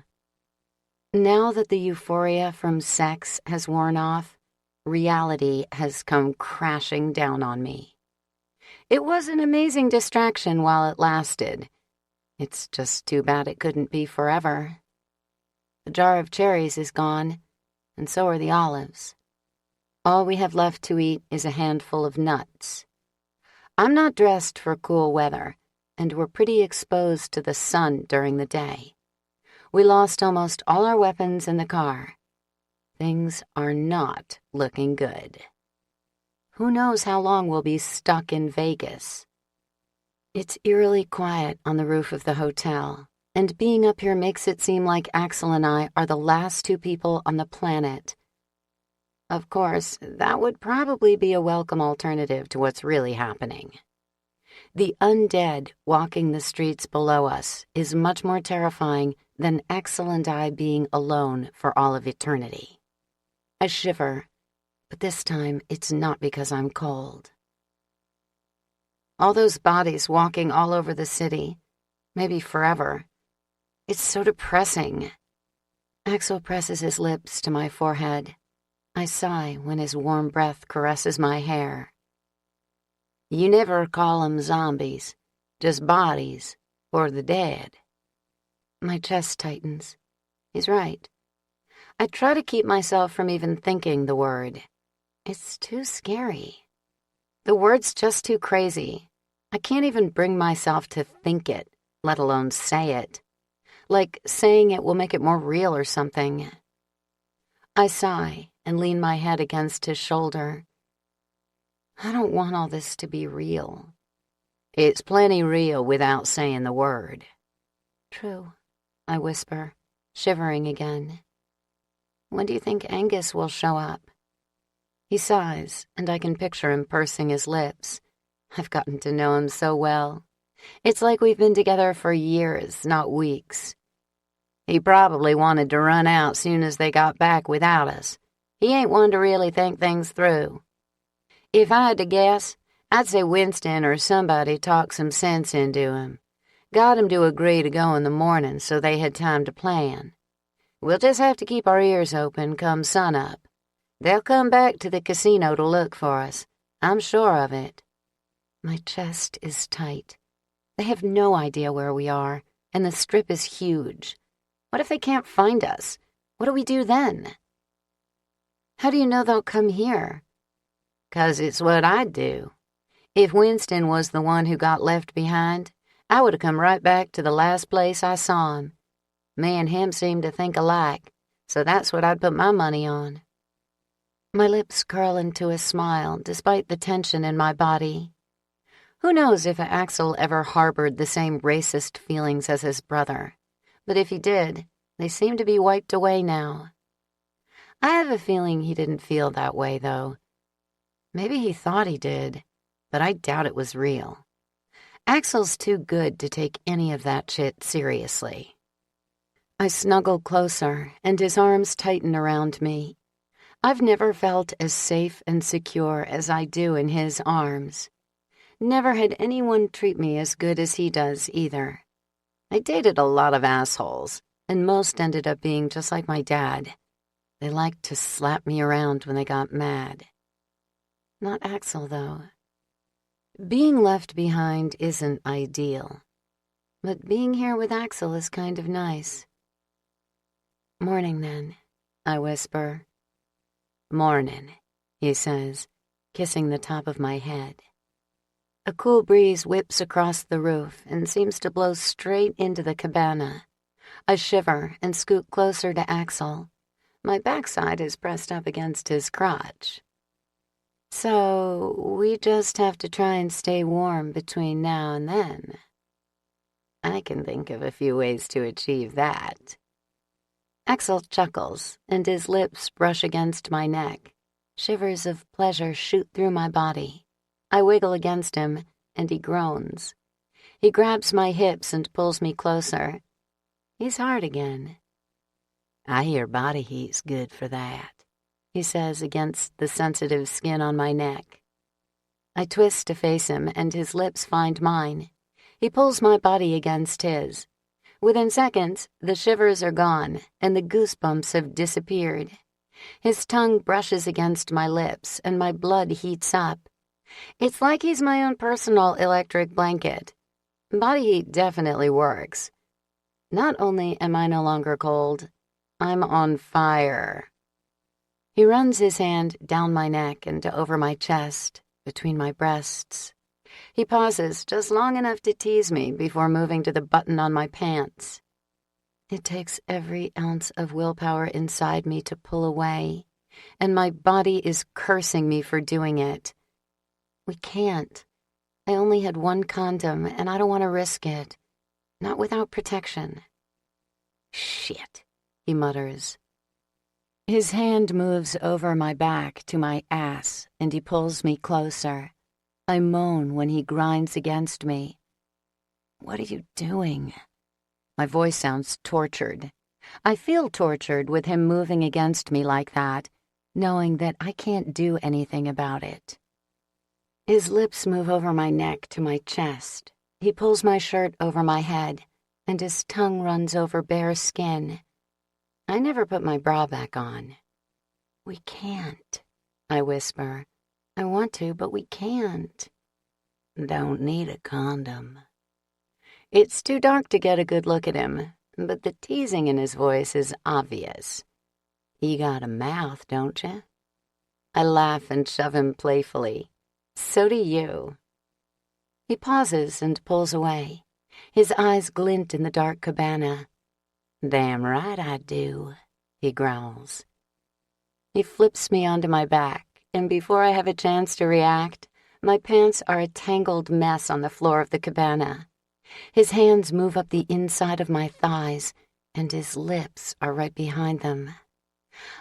A: Now that the euphoria from sex has worn off, reality has come crashing down on me. It was an amazing distraction while it lasted. It's just too bad it couldn't be forever. The jar of cherries is gone, and so are the olives. All we have left to eat is a handful of nuts. I'm not dressed for cool weather, and we're pretty exposed to the sun during the day. We lost almost all our weapons in the car. Things are not looking good. Who knows how long we'll be stuck in Vegas? It's eerily quiet on the roof of the hotel, and being up here makes it seem like Axl and I are the last two people on the planet. Of course, that would probably be a welcome alternative to what's really happening. The undead walking the streets below us is much more terrifying than Axl and I being alone for all of eternity. I shiver, but this time it's not because I'm cold. All those bodies walking all over the city, maybe forever. It's so depressing. Axl presses his lips to my forehead. I sigh when his warm breath caresses my hair.
B: "You never call 'em zombies, just bodies, or the dead."
A: My chest tightens. He's right. I try to keep myself from even thinking the word. It's too scary. The word's just too crazy. I can't even bring myself to think it, let alone say it. Like saying it will make it more real or something. I sigh and lean my head against his shoulder. I don't want all this to be real.
B: "It's plenty real without saying the word."
A: "True," I whisper, shivering again. "When do you think Angus will show up?" He sighs, and I can picture him pursing his lips. I've gotten to know him so well. It's like we've been together for years, not weeks.
B: "He probably wanted to run out soon as they got back without us. He ain't one to really think things through." "If I had to guess, I'd say Winston or somebody talked some sense into him. Got him to agree to go in the morning so they had time to plan. We'll just have to keep our ears open come sunup. They'll come back to the casino to look for us. I'm sure of it."
A: My chest is tight. They have no idea where we are, and the strip is huge. What if they can't find us? What do we do then? How do you know they'll come here?
B: "'Cause it's what I'd do. If Winston was the one who got left behind, I would have come right back to the last place I saw him. Me and him seem to think alike, so that's what I'd put my money on."
A: My lips curl into a smile despite the tension in my body. Who knows if Axl ever harbored the same racist feelings as his brother, but if he did, they seem to be wiped away now. I have a feeling he didn't feel that way, though. Maybe he thought he did, but I doubt it was real. Axl's too good to take any of that shit seriously. I snuggle closer, and his arms tighten around me. I've never felt as safe and secure as I do in his arms. Never had anyone treat me as good as he does, either. I dated a lot of assholes, and most ended up being just like my dad. They liked to slap me around when they got mad. Not Axl, though. Being left behind isn't ideal, but being here with Axl is kind of nice. Morning, then, I whisper. Morning, he says, kissing the top of my head. A cool breeze whips across the roof and seems to blow straight into the cabana. I shiver and scoot closer to Axl. My backside is pressed up against his crotch. So, we just have to try and stay warm between now and then. I can think of a few ways to achieve that. Axl chuckles, and his lips brush against my neck. Shivers of pleasure shoot through my body. I wiggle against him, and he groans. He grabs my hips and pulls me closer. He's hard again. I hear body heat's good for that, he says against the sensitive skin on my neck. I twist to face him, and his lips find mine. He pulls my body against his. Within seconds, the shivers are gone, and the goosebumps have disappeared. His tongue brushes against my lips, and my blood heats up. It's like he's my own personal electric blanket. Body heat definitely works. Not only am I no longer cold, I'm on fire. He runs his hand down my neck and over my chest, between my breasts. He pauses just long enough to tease me before moving to the button on my pants. It takes every ounce of willpower inside me to pull away, and my body is cursing me for doing it. We can't. I only had one condom, and I don't want to risk it. Not without protection. Shit, he mutters. His hand moves over my back to my ass, and he pulls me closer. I moan when he grinds against me. What are you doing? My voice sounds tortured. I feel tortured with him moving against me like that, knowing that I can't do anything about it. His lips move over my neck to my chest. He pulls my shirt over my head, and his tongue runs over bare skin. I never put my bra back on. We can't, I whisper. I want to, but we can't. Don't need a condom. It's too dark to get a good look at him, but the teasing in his voice is obvious. You got a mouth, don't you? I laugh and shove him playfully. So do you. He pauses and pulls away. His eyes glint in the dark cabana. Damn right I do, he growls. He flips me onto my back, and before I have a chance to react, my pants are a tangled mess on the floor of the cabana. His hands move up the inside of my thighs, and his lips are right behind them.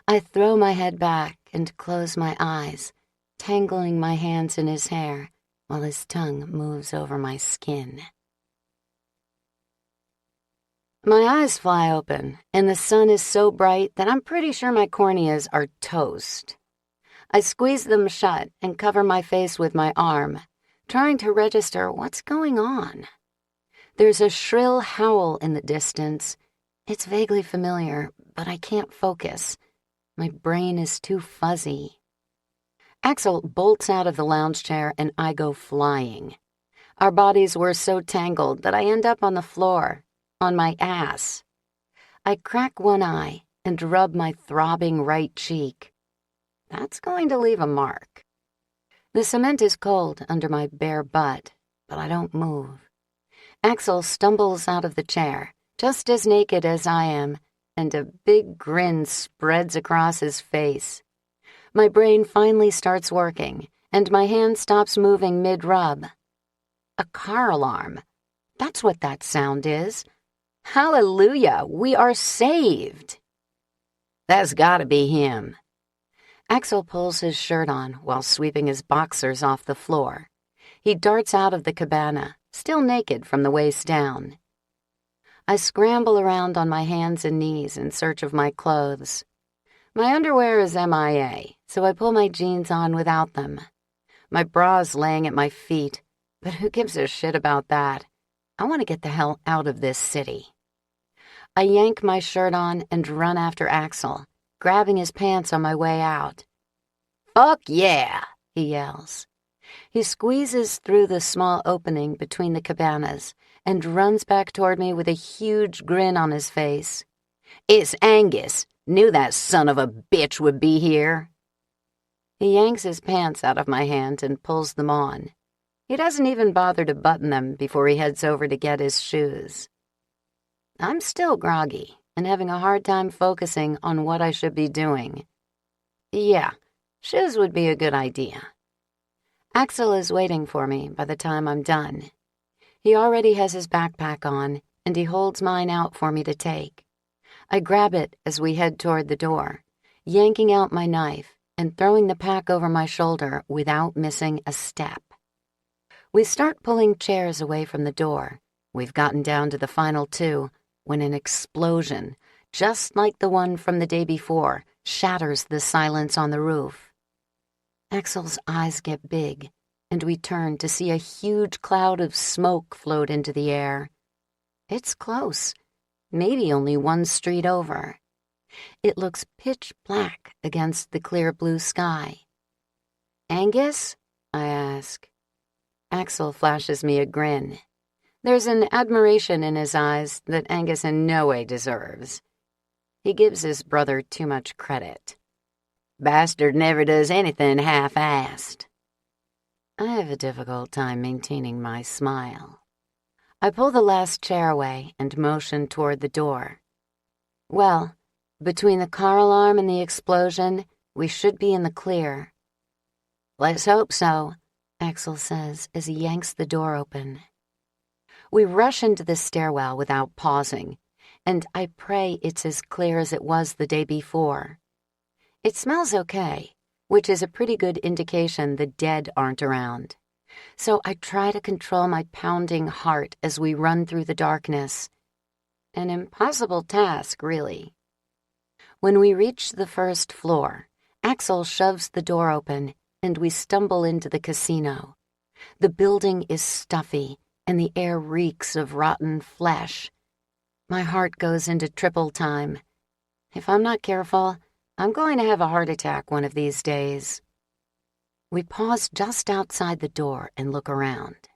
A: I throw my head back and close my eyes, tangling my hands in his hair while his tongue moves over my skin. My eyes fly open, and the sun is so bright that I'm pretty sure my corneas are toast. I squeeze them shut and cover my face with my arm, trying to register what's going on. There's a shrill howl in the distance. It's vaguely familiar, but I can't focus. My brain is too fuzzy. Axl bolts out of the lounge chair and I go flying. Our bodies were so tangled that I end up on the floor, on my ass. I crack one eye and rub my throbbing right cheek. That's going to leave a mark. The cement is cold under my bare butt, but I don't move. Axl stumbles out of the chair, just as naked as I am, and a big grin spreads across his face. My brain finally starts working, and my hand stops moving mid-rub. A car alarm. That's what that sound is. Hallelujah, we are saved. That's gotta be him. Axl pulls his shirt on while sweeping his boxers off the floor. He darts out of the cabana, still naked from the waist down. I scramble around on my hands and knees in search of my clothes. My underwear is MIA, so I pull my jeans on without them. My bra's laying at my feet, but who gives a shit about that? I want to get the hell out of this city. I yank my shirt on and run after Axl, grabbing his pants on my way out. "Fuck yeah," he yells. He squeezes through the small opening between the cabanas and runs back toward me with a huge grin on his face. "It's Angus. Knew that son of a bitch would be here." He yanks his pants out of my hand and pulls them on. He doesn't even bother to button them before he heads over to get his shoes. I'm still groggy and having a hard time focusing on what I should be doing. Yeah, shoes would be a good idea. Axl is waiting for me by the time I'm done. He already has his backpack on, and he holds mine out for me to take. I grab it as we head toward the door, yanking out my knife and throwing the pack over my shoulder without missing a step. We start pulling chairs away from the door. We've gotten down to the final two when an explosion, just like the one from the day before, shatters the silence on the roof. Axl's eyes get big, and we turn to see a huge cloud of smoke float into the air. It's close, maybe only one street over. It looks pitch black against the clear blue sky. "Angus?" I ask. Axl flashes me a grin. There's an admiration in his eyes that Angus in no way deserves. He gives his brother too much credit. "Bastard never does anything half-assed." I have a difficult time maintaining my smile. I pull the last chair away and motion toward the door. Well, between the car alarm and the explosion, we should be in the clear. "Let's hope so," Axl says as he yanks the door open. We rush into the stairwell without pausing, and I pray it's as clear as it was the day before. It smells okay, which is a pretty good indication the dead aren't around. So I try to control my pounding heart as we run through the darkness. An impossible task, really. When we reach the first floor, Axl shoves the door open, and we stumble into the casino. The building is stuffy, and the air reeks of rotten flesh. My heart goes into triple time. If I'm not careful, I'm going to have a heart attack one of these days. We pause just outside the door and look around.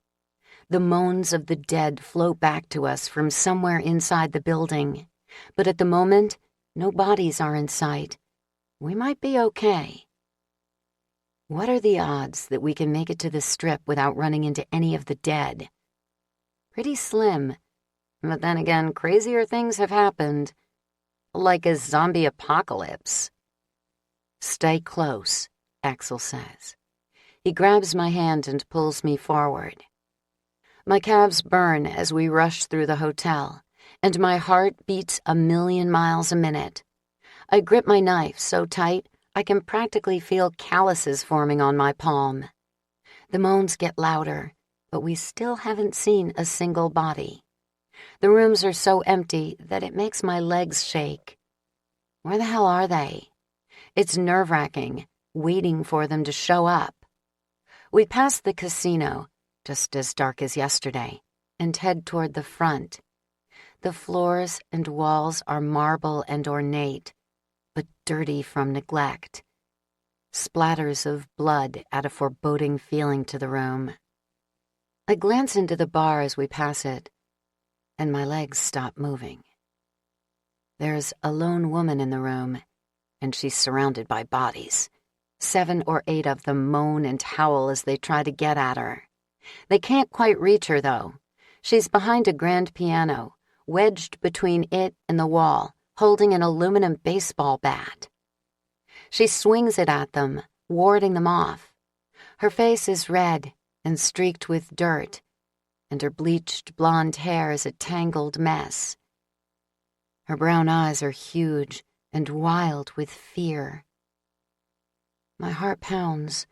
A: The moans of the dead float back to us from somewhere inside the building, but at the moment, no bodies are in sight. We might be okay. What are the odds that we can make it to the strip without running into any of the dead? Pretty slim, but then again, crazier things have happened, like a zombie apocalypse. "Stay close," Axl says. He grabs my hand and pulls me forward. My calves burn as we rush through the hotel, and my heart beats 1,000,000 miles a minute. I grip my knife so tight I can practically feel calluses forming on my palm. The moans get louder, but we still haven't seen a single body. The rooms are so empty that it makes my legs shake. Where the hell are they? It's nerve-wracking, waiting for them to show up. We pass the casino, just as dark as yesterday, and head toward the front. The floors and walls are marble and ornate, but dirty from neglect. Splatters of blood add a foreboding feeling to the room. I glance into the bar as we pass it, and my legs stop moving. There's a lone woman in the room, and she's surrounded by bodies. 7 or 8 of them moan and howl as they try to get at her. They can't quite reach her, though. She's behind a grand piano, wedged between it and the wall, holding an aluminum baseball bat. She swings it at them, warding them off. Her face is red and streaked with dirt, and her bleached blonde hair is a tangled mess. Her brown eyes are huge and wild with fear. My heart pounds,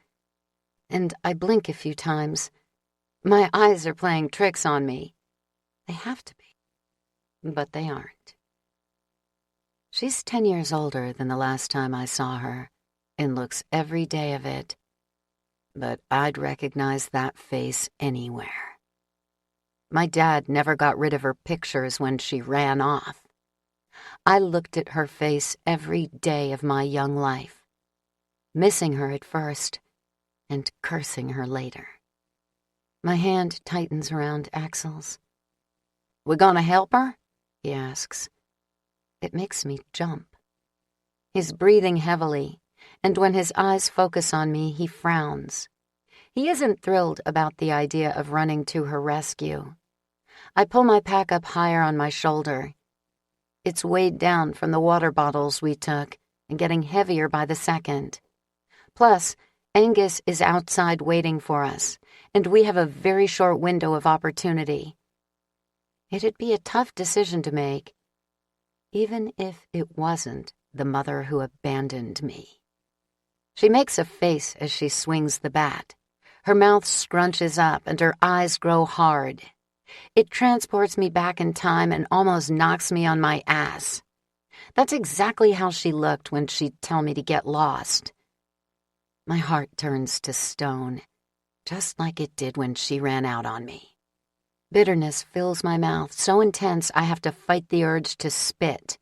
A: and I blink a few times. My eyes are playing tricks on me. They have to be, but they aren't. She's 10 years older than the last time I saw her, and looks every day of it, but I'd recognize that face anywhere. My dad never got rid of her pictures when she ran off. I looked at her face every day of my young life, missing her at first and cursing her later. My hand tightens around Axl's. "We gonna help her?" he asks. It makes me jump. He's breathing heavily, and when his eyes focus on me, he frowns. He isn't thrilled about the idea of running to her rescue. I pull my pack up higher on my shoulder. It's weighed down from the water bottles we took and getting heavier by the second. Plus, Angus is outside waiting for us, and we have a very short window of opportunity. It'd be a tough decision to make, even if it wasn't the mother who abandoned me. She makes a face as she swings the bat. Her mouth scrunches up and her eyes grow hard. It transports me back in time and almost knocks me on my ass. That's exactly how she looked when she'd tell me to get lost. My heart turns to stone, just like it did when she ran out on me. Bitterness fills my mouth, so intense I have to fight the urge to spit.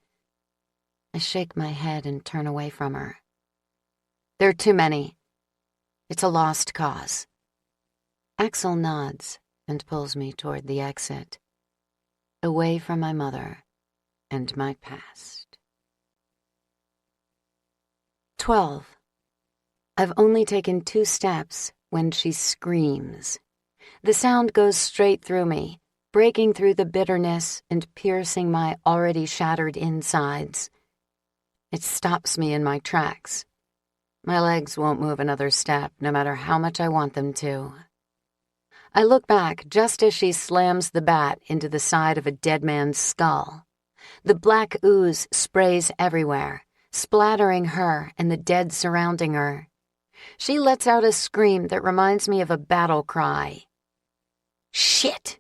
A: I shake my head and turn away from her. There are too many. It's a lost cause. Axl nods and pulls me toward the exit, away from my mother and my past. 12. I've only taken 2 steps when she screams. The sound goes straight through me, breaking through the bitterness and piercing my already shattered insides. It stops me in my tracks. My legs won't move another step, no matter how much I want them to. I look back just as she slams the bat into the side of a dead man's skull. The black ooze sprays everywhere, splattering her and the dead surrounding her. She lets out a scream that reminds me of a battle cry. Shit!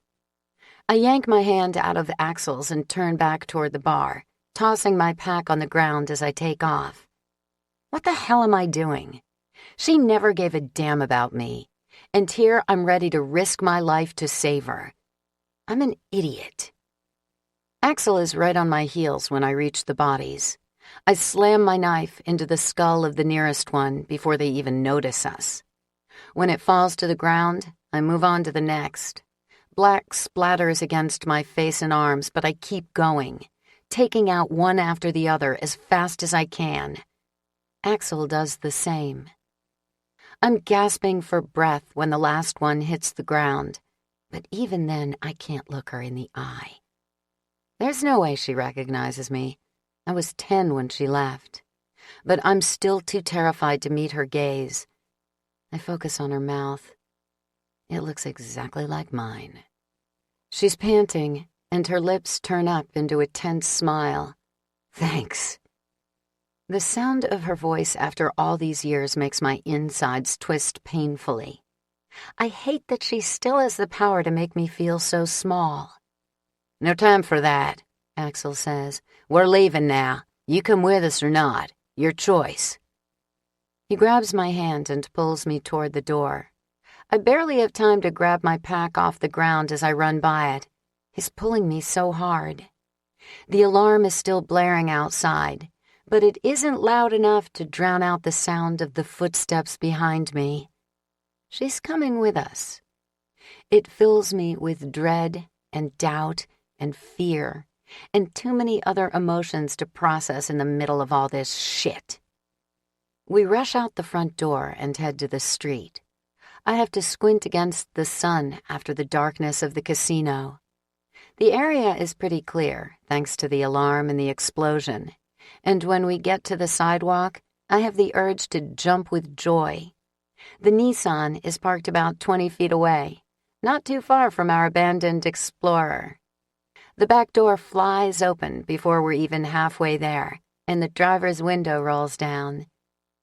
A: I yank my hand out of Axl's and turn back toward the bar, tossing my pack on the ground as I take off. What the hell am I doing? She never gave a damn about me, and here I'm ready to risk my life to save her. I'm an idiot. Axl is right on my heels when I reach the bodies. I slam my knife into the skull of the nearest one before they even notice us. When it falls to the ground, I move on to the next. Black splatters against my face and arms, but I keep going, taking out one after the other as fast as I can. Axl does the same. I'm gasping for breath when the last one hits the ground, but even then I can't look her in the eye. There's no way she recognizes me. I was 10 when she left, but I'm still too terrified to meet her gaze. I focus on her mouth. It looks exactly like mine. She's panting, and her lips turn up into a tense smile. Thanks. The sound of her voice after all these years makes my insides twist painfully. I hate that she still has the power to make me feel so small. No time for that, Axl says. We're leaving now. You come with us or not. Your choice. He grabs my hand and pulls me toward the door. I barely have time to grab my pack off the ground as I run by it. He's pulling me so hard. The alarm is still blaring outside, but it isn't loud enough to drown out the sound of the footsteps behind me. She's coming with us. It fills me with dread and doubt and fear, and too many other emotions to process in the middle of all this shit. We rush out the front door and head to the street. I have to squint against the sun after the darkness of the casino. The area is pretty clear, thanks to the alarm and the explosion, and when we get to the sidewalk, I have the urge to jump with joy. The Nissan is parked about 20 feet away, not too far from our abandoned Explorer. The back door flies open before we're even halfway there, and the driver's window rolls down.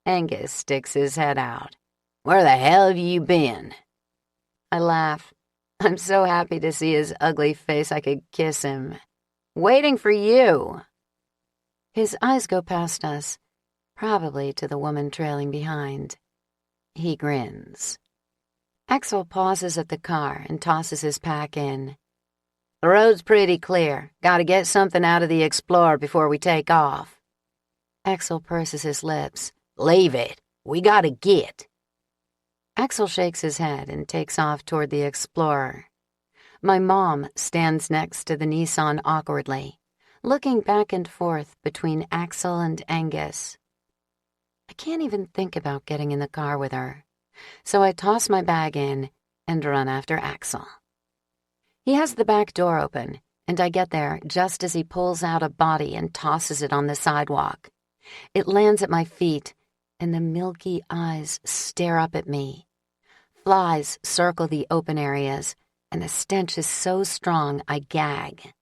A: Angus sticks his head out. Where the hell have you been? I laugh. I'm so happy to see his ugly face I could kiss him. Waiting for you. His eyes go past us, probably to the woman trailing behind. He grins. Axl pauses at the car and tosses his pack in.
B: The road's pretty clear. Gotta get something out of the Explorer before we take off. Axl purses his lips. Leave it. We gotta get. Axl shakes his head and takes off toward the Explorer. My mom stands next to the Nissan awkwardly, looking back and forth between Axl and Angus. I can't even think about getting in the car with her, so I toss my bag in and run after Axl. He has the back door open, and I get there just as he pulls out a body and tosses it on the sidewalk. It lands at my feet, and the milky eyes stare up at me. Flies circle the open areas, and the stench is so strong I gag.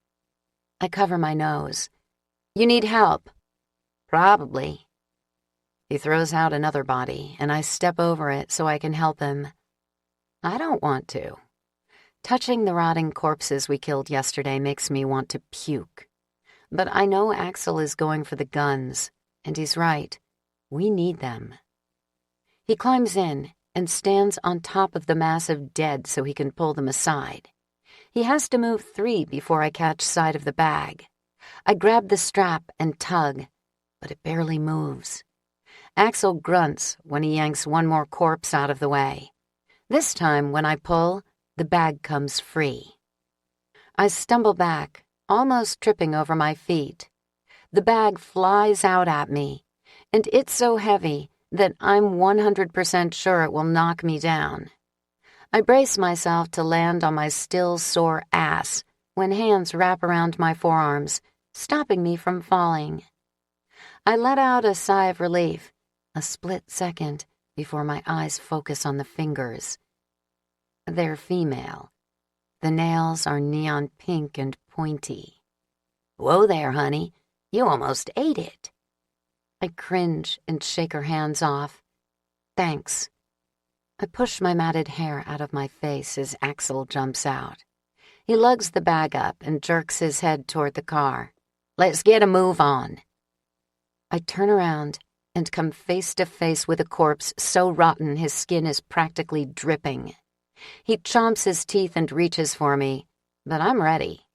B: I cover my nose. You need help? Probably. He throws out another body, and I step over it so I can help him. I don't want to. Touching the rotting corpses we killed yesterday makes me want to puke. But I know Axl is going for the guns, and he's right. We need them. He climbs in and stands on top of the mass of dead so he can pull them aside. He has to move 3 before I catch sight of the bag. I grab the strap and tug, but it barely moves. Axl grunts when he yanks one more corpse out of the way. This time, when I pull, the bag comes free. I stumble back, almost tripping over my feet. The bag flies out at me, and it's so heavy that I'm 100% sure it will knock me down. I brace myself to land on my still sore ass when hands wrap around my forearms, stopping me from falling. I let out a sigh of relief, a split second before my eyes focus on the fingers. They're female. The nails are neon pink and pointy. Whoa there, honey. You almost ate it. I cringe and shake her hands off. Thanks. I push my matted hair out of my face as Axl jumps out. He lugs the bag up and jerks his head toward the car. Let's get a move on. I turn around and come face to face with a corpse so rotten his skin is practically dripping. He chomps his teeth and reaches for me, but I'm ready.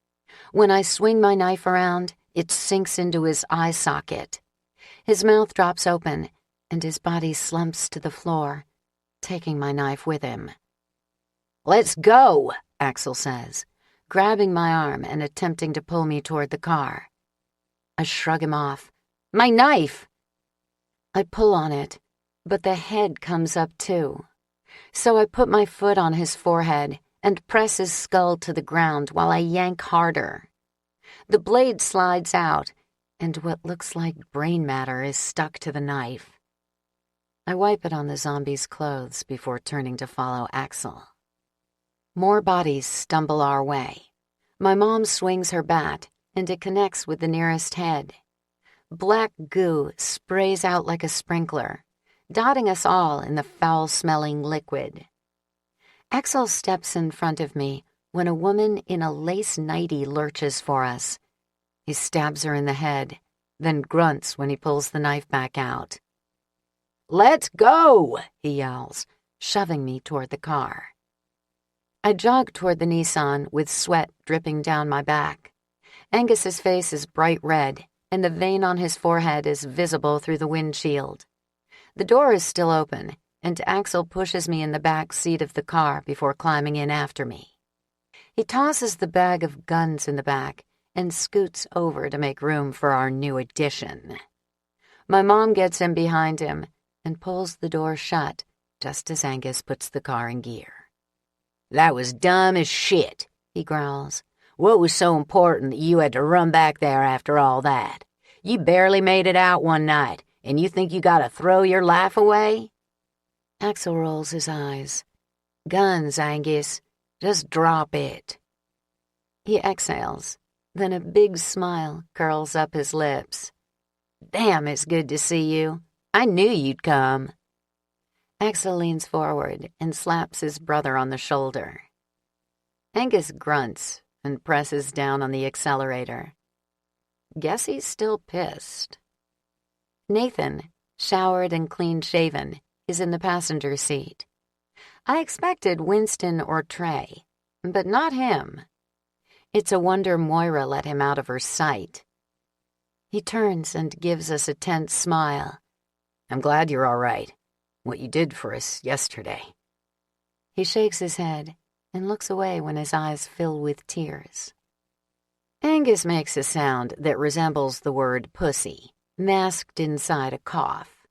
B: When I swing my knife around, it sinks into his eye socket. His mouth drops open, and his body slumps to the floor, taking my knife with him. Let's go, Axl says, grabbing my arm and attempting to pull me toward the car. I shrug him off. My knife! I pull on it, but the head comes up too. So I put my foot on his forehead and press his skull to the ground while I yank harder. The blade slides out, and what looks like brain matter is stuck to the knife. I wipe it on the zombie's clothes before turning to follow Axl. More bodies stumble our way. My mom swings her bat, and it connects with the nearest head. Black goo sprays out like a sprinkler, dotting us all in the foul-smelling liquid. Axl steps in front of me when a woman in a lace nightie lurches for us. He stabs her in the head, then grunts when he pulls the knife back out. Let's go, he yells, shoving me toward the car. I jog toward the Nissan with sweat dripping down my back. Angus's face is bright red, and the vein on his forehead is visible through the windshield. The door is still open, and Axl pushes me in the back seat of the car before climbing in after me. He tosses the bag of guns in the back and scoots over to make room for our new addition. My mom gets in behind him and pulls the door shut just as Angus puts the car in gear. That was dumb as shit, he growls. What was so important that you had to run back there after all that? You barely made it out one night, and you think you gotta throw your life away? Axl rolls his eyes. Guns, Angus. Just drop it. He exhales, then a big smile curls up his lips. Damn, it's good to see you. I knew you'd come. Axl leans forward and slaps his brother on the shoulder. Angus grunts and presses down on the accelerator. Guess he's still pissed. Nathan, showered and clean-shaven, is in the passenger seat. I expected Winston or Trey, but not him.
A: It's a wonder Moira let him out of her sight. He turns and gives us a tense smile.
B: I'm glad you're all right. What you did for us yesterday.
A: He shakes his head and looks away when his eyes fill with tears. Angus makes a sound that resembles the word pussy, masked inside a cough.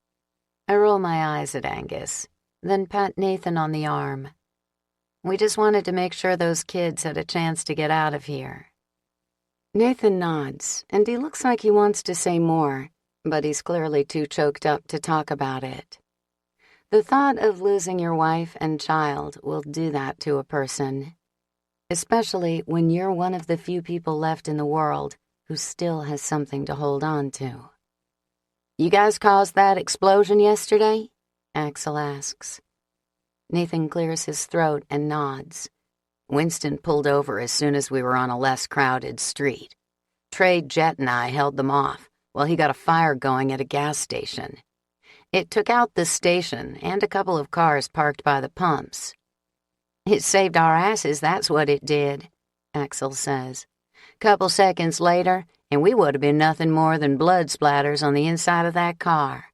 A: I roll my eyes at Angus, then pat Nathan on the arm. We just wanted to make sure those kids had a chance to get out of here. Nathan nods, and he looks like he wants to say more, but he's clearly too choked up to talk about it. The thought of losing your wife and child will do that to a person, especially when you're one of the few people left in the world who still has something to hold on to. You guys caused that explosion yesterday? Axl asks. Nathan clears his throat and nods.
B: Winston pulled over as soon as we were on a less crowded street. Trey, Jet, and I held them off while he got a fire going at a gas station. It took out the station and a couple of cars parked by the pumps.
A: It saved our asses, that's what it did, Axl says. Couple seconds later, and we would have been nothing more than blood splatters on the inside of that car.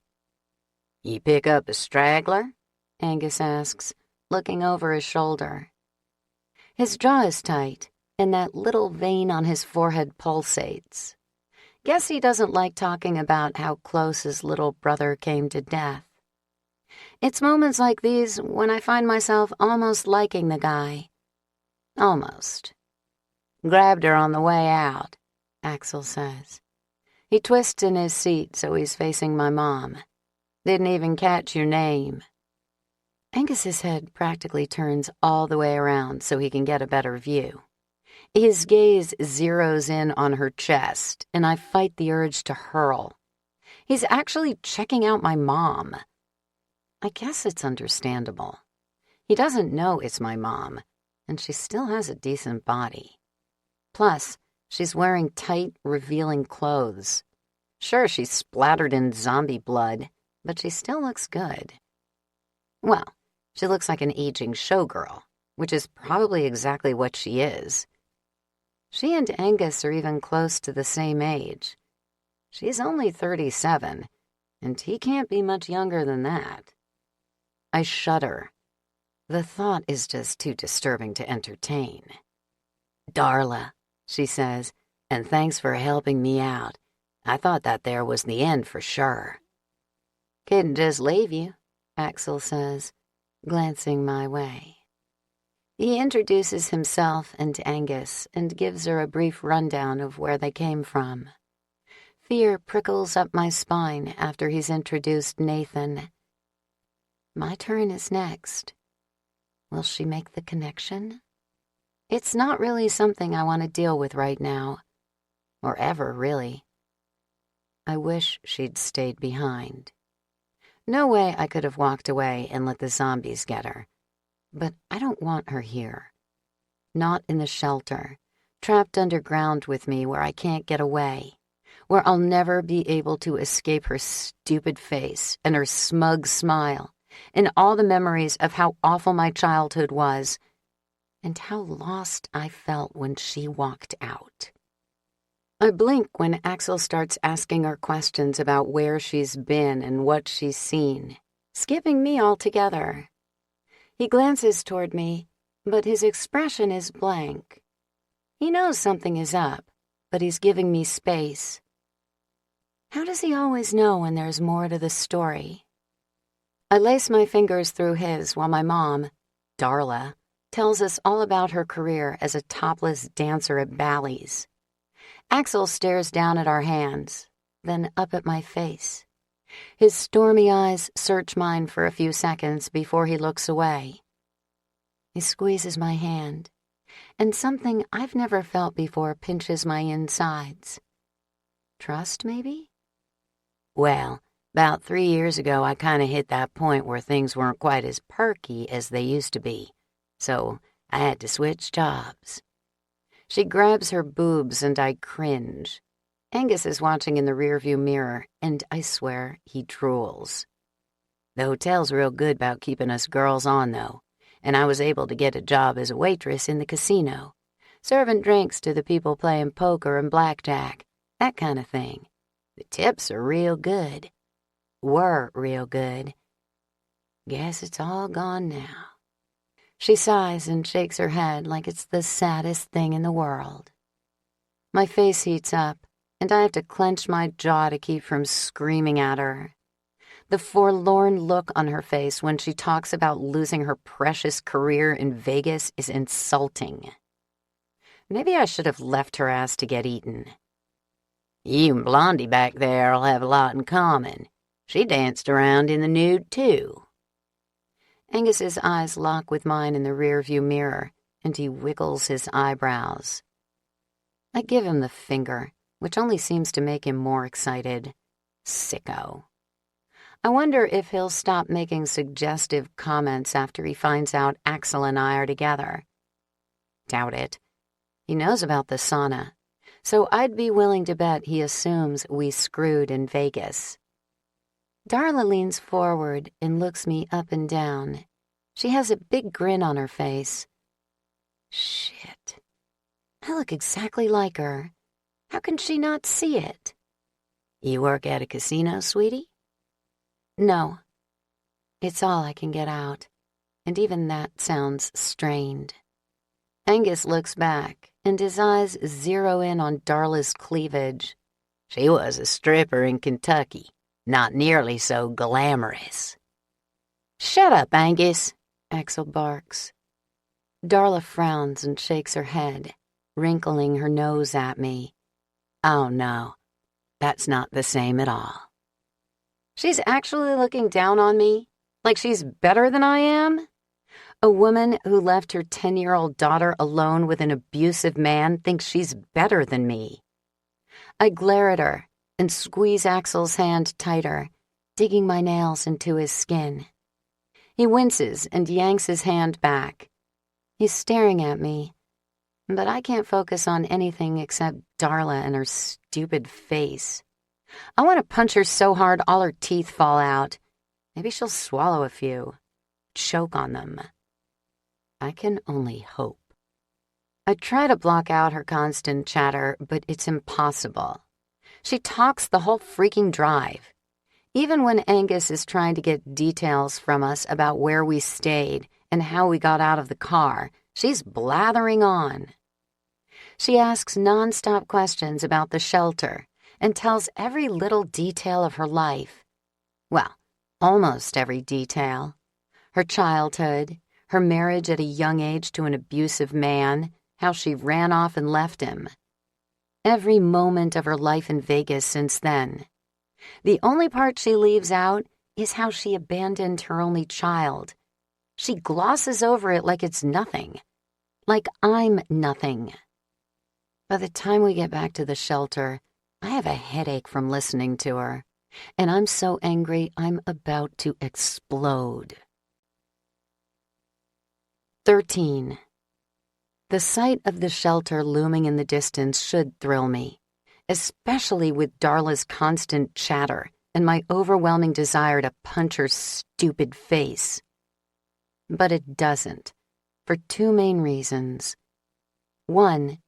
B: You pick up a straggler?
A: Angus asks, looking over his shoulder. His jaw is tight, and that little vein on his forehead pulsates. Guess he doesn't like talking about how close his little brother came to death. It's moments like these when I find myself almost liking the guy. Almost. Grabbed her on the way out, Axl says. He twists in his seat so he's facing my mom. Didn't even catch your name. Angus's head practically turns all the way around so he can get a better view. His gaze zeroes in on her chest, and I fight the urge to hurl. He's actually checking out my mom. I guess it's understandable. He doesn't know it's my mom, and she still has a decent body. Plus, she's wearing tight, revealing clothes. Sure, she's splattered in zombie blood, but she still looks good. Well, she looks like an aging showgirl, which is probably exactly what she is. She and Angus are even close to the same age. She's only 37, and he can't be much younger than that. I shudder. The thought is just too disturbing to entertain. Darla, she says, and thanks for helping me out. I thought that there was the end for sure. Couldn't just leave you, Axl says, glancing my way. He introduces himself and Angus and gives her a brief rundown of where they came from. Fear prickles up my spine after he's introduced Nathan. My turn is next. Will she make the connection? It's not really something I want to deal with right now. Or ever, really. I wish she'd stayed behind. No way I could have walked away and let the zombies get her. But I don't want her here. Not in the shelter, trapped underground with me where I can't get away, where I'll never be able to escape her stupid face and her smug smile, and all the memories of how awful my childhood was, and how lost I felt when she walked out. I blink when Axl starts asking her questions about where she's been and what she's seen, skipping me altogether. He glances toward me, but his expression is blank. He knows something is up, but he's giving me space. How does he always know when there's more to the story? I lace my fingers through his while my mom, Darla, tells us all about her career as a topless dancer at Bally's. Axl stares down at our hands, then up at my face. His stormy eyes search mine for a few seconds before he looks away. He squeezes my hand, and something I've never felt before pinches my insides. Trust, maybe? Well, about 3 years ago, I kind of hit that point where things weren't quite as perky as they used to be, so I had to switch jobs. She grabs her boobs and I cringe. Angus is watching in the rearview mirror, and I swear he drools. The hotel's real good about keeping us girls on, though, and I was able to get a job as a waitress in the casino, serving drinks to the people playing poker and blackjack, that kind of thing. The tips are real good. Were real good. Guess it's all gone now. She sighs and shakes her head like it's the saddest thing in the world. My face heats up, and I have to clench my jaw to keep from screaming at her. The forlorn look on her face when she talks about losing her precious career in Vegas is insulting. Maybe I should have left her ass to get eaten. You and Blondie back there'll have a lot in common. She danced around in the nude, too. Angus's eyes lock with mine in the rearview mirror, and he wiggles his eyebrows. I give him the finger, which only seems to make him more excited. Sicko. I wonder if he'll stop making suggestive comments after he finds out Axl and I are together. Doubt it. He knows about the sauna, so I'd be willing to bet he assumes we screwed in Vegas. Darla leans forward and looks me up and down. She has a big grin on her face. Shit. I look exactly like her. How can she not see it? You work at a casino, sweetie? No. It's all I can get out, and even that sounds strained. Angus looks back, and his eyes zero in on Darla's cleavage. She was a stripper in Kentucky. Not nearly so glamorous. Shut up, Angus, Axl barks. Darla frowns and shakes her head, wrinkling her nose at me. Oh no, that's not the same at all. She's actually looking down on me, like she's better than I am? A woman who left her 10-year-old daughter alone with an abusive man thinks she's better than me. I glare at her and squeeze Axl's hand tighter, digging my nails into his skin. He winces and yanks his hand back. He's staring at me, but I can't focus on anything except Darla and her stupid face. I want to punch her so hard all her teeth fall out. Maybe she'll swallow a few, choke on them. I can only hope. I try to block out her constant chatter, but it's impossible. She talks the whole freaking drive. Even when Angus is trying to get details from us about where we stayed and how we got out of the car, she's blathering on. She asks nonstop questions about the shelter and tells every little detail of her life. Well, almost every detail. Her childhood, her marriage at a young age to an abusive man, how she ran off and left him. Every moment of her life in Vegas since then. The only part she leaves out is how she abandoned her only child. She glosses over it like it's nothing. Like I'm nothing. By the time we get back to the shelter, I have a headache from listening to her, and I'm so angry I'm about to explode. 13. The sight of the shelter looming in the distance should thrill me, especially with Darla's constant chatter and my overwhelming desire to punch her stupid face. But it doesn't, for two main reasons. One,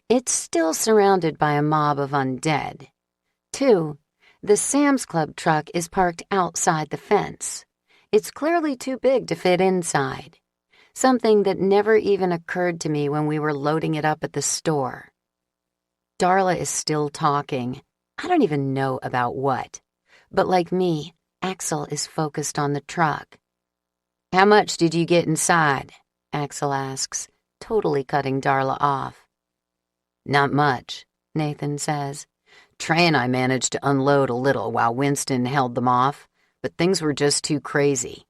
A: it's still surrounded by a mob of undead. Two, the Sam's Club truck is parked outside the fence. It's clearly too big to fit inside. Something that never even occurred to me when we were loading it up at the store. Darla is still talking. I don't even know about what. But like me, Axl is focused on the truck. How much did you get inside? Axl asks, totally cutting Darla off. Not much, Nathan says. Trey and I managed to unload a little while Winston held them off, but things were just too crazy.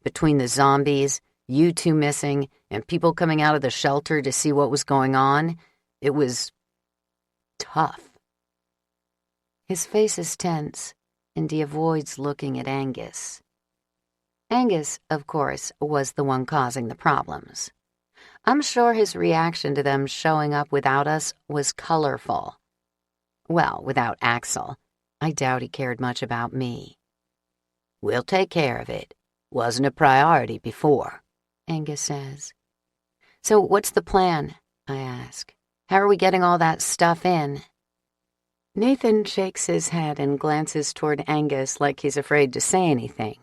A: Between the zombies, you two missing, and people coming out of the shelter to see what was going on, it was tough. His face is tense, and he avoids looking at Angus. Angus, of course, was the one causing the problems. I'm sure his reaction to them showing up without us was colorful. Well, without Axl, I doubt he cared much about me. We'll take care of it. Wasn't a priority before, Angus says. So what's the plan? I ask. "How are we getting all that stuff in?" Nathan shakes his head and glances toward Angus like he's afraid to say anything.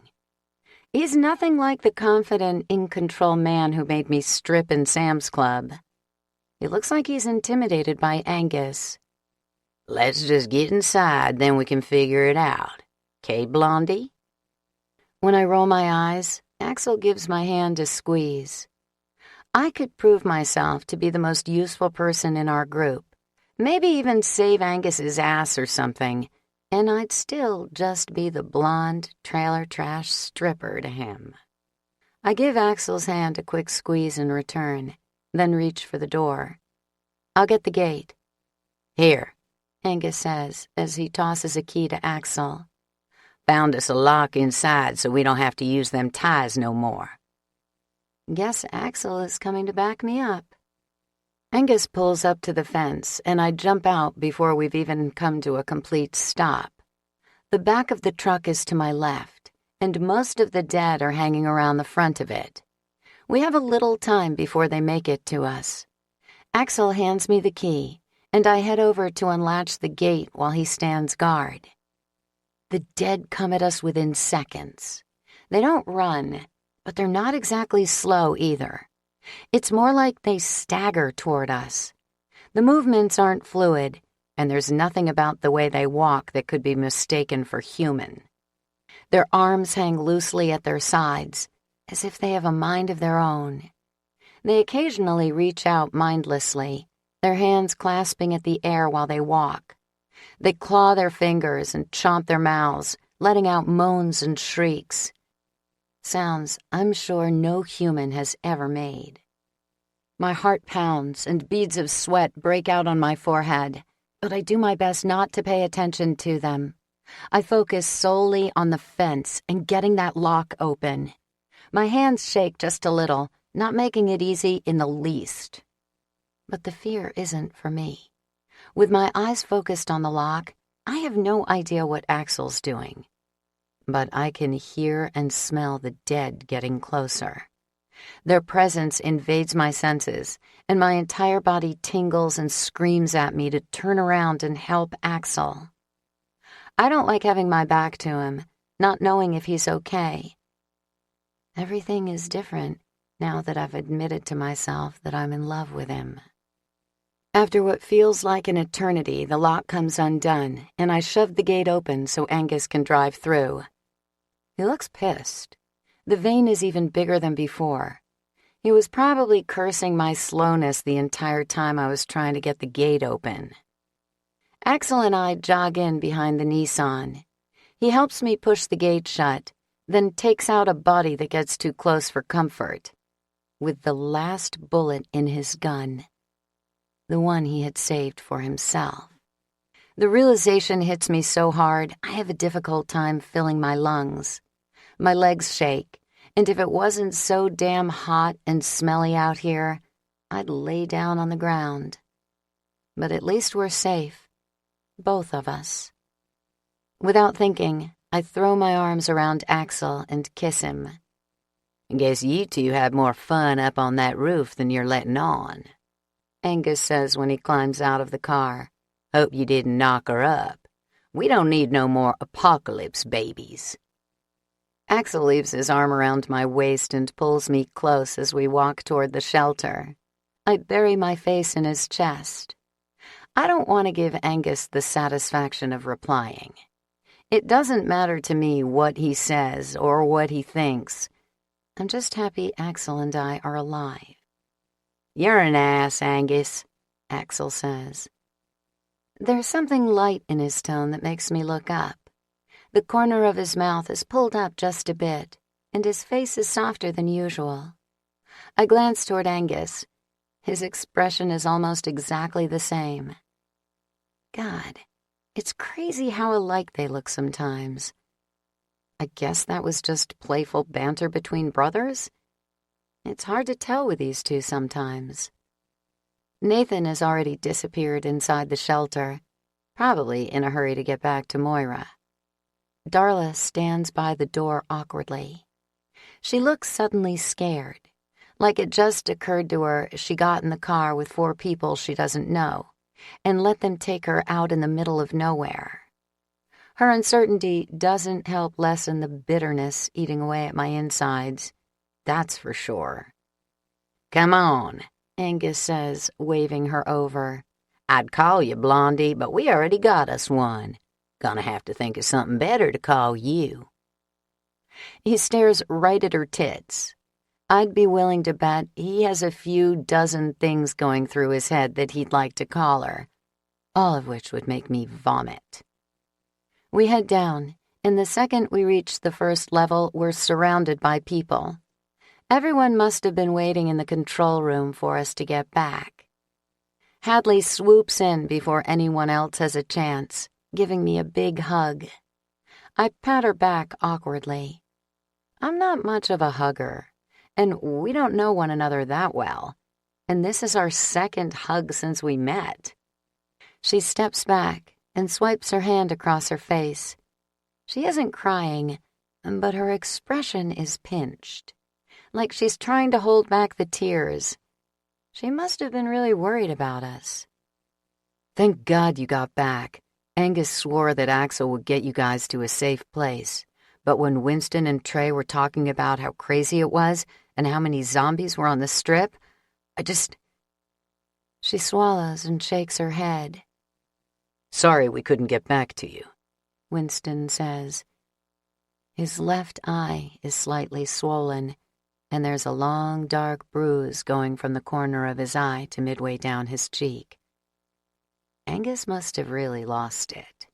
A: He's nothing like the confident, in-control man who made me strip in Sam's Club. He looks like he's intimidated by Angus. "Let's just get inside, then we can figure it out. 'Kay, Blondie?" When I roll my eyes, Axl gives my hand a squeeze. I could prove myself to be the most useful person in our group, maybe even save Angus's ass or something, and I'd still just be the blonde trailer trash stripper to him. I give Axl's hand a quick squeeze in return, then reach for the door. "I'll get the gate." "Here," Angus says as he tosses a key to Axl. "Found us a lock inside so we don't have to use them ties no more." Guess Axl is coming to back me up. Angus pulls up to the fence, and I jump out before we've even come to a complete stop. The back of the truck is to my left, and most of the dead are hanging around the front of it. We have a little time before they make it to us. Axl hands me the key, and I head over to unlatch the gate while he stands guard. The dead come at us within seconds. They don't run, but they're not exactly slow either. It's more like they stagger toward us. The movements aren't fluid, and there's nothing about the way they walk that could be mistaken for human. Their arms hang loosely at their sides, as if they have a mind of their own. They occasionally reach out mindlessly, their hands clasping at the air while they walk. They claw their fingers and chomp their mouths, letting out moans and shrieks. Sounds I'm sure no human has ever made. My heart pounds and beads of sweat break out on my forehead, but I do my best not to pay attention to them. I focus solely on the fence and getting that lock open. My hands shake just a little, not making it easy in the least. But the fear isn't for me. With my eyes focused on the lock, I have no idea what Axl's doing. But I can hear and smell the dead getting closer. Their presence invades my senses, and my entire body tingles and screams at me to turn around and help Axl. I don't like having my back to him, not knowing if he's okay. Everything is different now that I've admitted to myself that I'm in love with him. After what feels like an eternity, the lock comes undone, and I shove the gate open so Angus can drive through. He looks pissed. The vein is even bigger than before. He was probably cursing my slowness the entire time I was trying to get the gate open. Axl and I jog in behind the Nissan. He helps me push the gate shut, then takes out a body that gets too close for comfort, with the last bullet in his gun, the one he had saved for himself. The realization hits me so hard, I have a difficult time filling my lungs. My legs shake, and if it wasn't so damn hot and smelly out here, I'd lay down on the ground. But at least we're safe, both of us. Without thinking, I throw my arms around Axl and kiss him. "Guess you two have more fun up on that roof than you're letting on," Angus says when he climbs out of the car. "Hope you didn't knock her up. We don't need no more apocalypse babies." Axl leaves his arm around my waist and pulls me close as we walk toward the shelter. I bury my face in his chest. I don't want to give Angus the satisfaction of replying. It doesn't matter to me what he says or what he thinks. I'm just happy Axl and I are alive. "You're an ass, Angus," Axl says. There's something light in his tone that makes me look up. The corner of his mouth is pulled up just a bit, and his face is softer than usual. I glance toward Angus. His expression is almost exactly the same. God, it's crazy how alike they look sometimes. I guess that was just playful banter between brothers? It's hard to tell with these two sometimes. Nathan has already disappeared inside the shelter, probably in a hurry to get back to Moira. Darla stands by the door awkwardly. She looks suddenly scared, Like it just occurred to her she got in the car with 4 people she doesn't know and let them take her out in the middle of nowhere. Her uncertainty doesn't help lessen the bitterness eating away at my insides, that's for sure. "Come on," Angus says, waving her over. "I'd call you Blondie, but we already got us one. Gonna have to think of something better to call you." He stares right at her tits. I'd be willing to bet he has a few dozen things going through his head that he'd like to call her, all of which would make me vomit. We head down, and the second we reach the first level, we're surrounded by people. Everyone must have been waiting in the control room for us to get back. Hadley swoops in before anyone else has a chance, giving me a big hug. I pat her back awkwardly. I'm not much of a hugger, and we don't know one another that well, and this is our second hug since we met. She steps back and swipes her hand across her face. She isn't crying, but her expression is pinched, like she's trying to hold back the tears. She must have been really worried about us. "Thank God you got back. Angus swore that Axl would get you guys to a safe place, but when Winston and Trey were talking about how crazy it was and how many zombies were on the strip, She swallows and shakes her head. "Sorry we couldn't get back to you," Winston says. His left eye is slightly swollen, and there's a long, dark bruise going from the corner of his eye to midway down his cheek. Angus must have really lost it.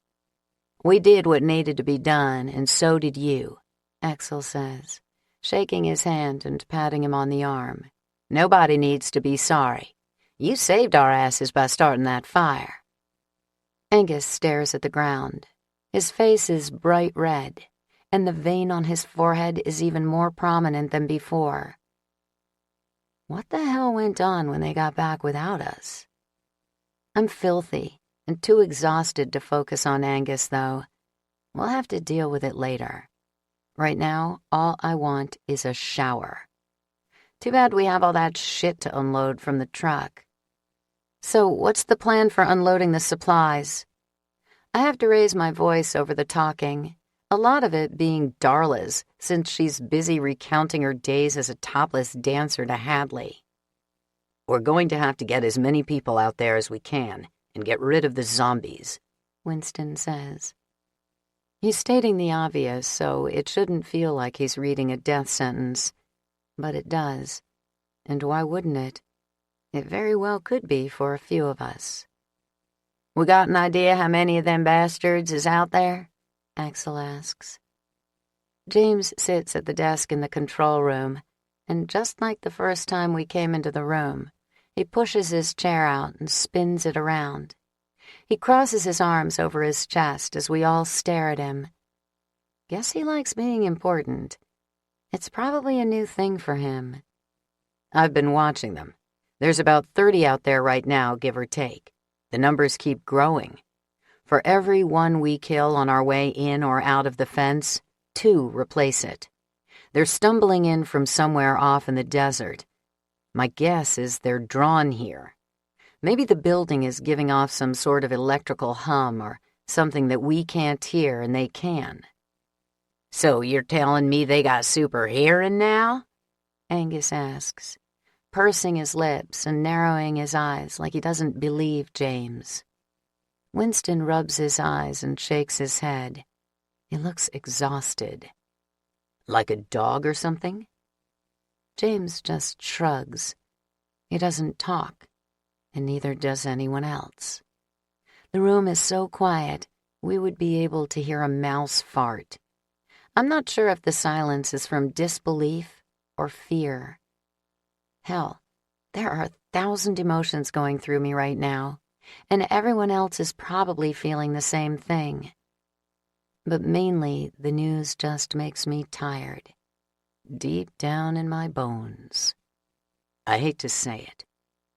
A: "We did what needed to be done, and so did you," Axl says, shaking his hand and patting him on the arm. "Nobody needs to be sorry. You saved our asses by starting that fire." Angus stares at the ground. His face is bright red, and the vein on his forehead is even more prominent than before. What the hell went on when they got back without us? I'm filthy and too exhausted to focus on Angus, though. We'll have to deal with it later. Right now, all I want is a shower. Too bad we have all that shit to unload from the truck. So what's the plan for unloading the supplies? I have to raise my voice over the talking, a lot of it being Darla's, since she's busy recounting her days as a topless dancer to Hadley. "We're going to have to get as many people out there as we can and get rid of the zombies," Winston says. He's stating the obvious, so it shouldn't feel like he's reading a death sentence. But it does. And why wouldn't it? It very well could be for a few of us. "We got an idea how many of them bastards is out there?" Axl asks. James sits at the desk in the control room, and just like the first time we came into the room, he pushes his chair out and spins it around. He crosses his arms over his chest as we all stare at him. Guess he likes being important. It's probably a new thing for him. "I've been watching them. There's about 30 out there right now, give or take. The numbers keep growing. For every one we kill on our way in or out of the fence, 2 replace it. They're stumbling in from somewhere off in the desert. My guess is they're drawn here. Maybe the building is giving off some sort of electrical hum or something that we can't hear and they can." "So you're telling me they got super hearing now?" Angus asks, pursing his lips and narrowing his eyes like he doesn't believe James. Winston rubs his eyes and shakes his head. He looks exhausted. "Like a dog or something?" James just shrugs. He doesn't talk, and neither does anyone else. The room is so quiet, we would be able to hear a mouse fart. I'm not sure if the silence is from disbelief or fear. Hell, there are 1,000 emotions going through me right now, and everyone else is probably feeling the same thing. But mainly, the news just makes me tired, deep down in my bones. "I hate to say it,"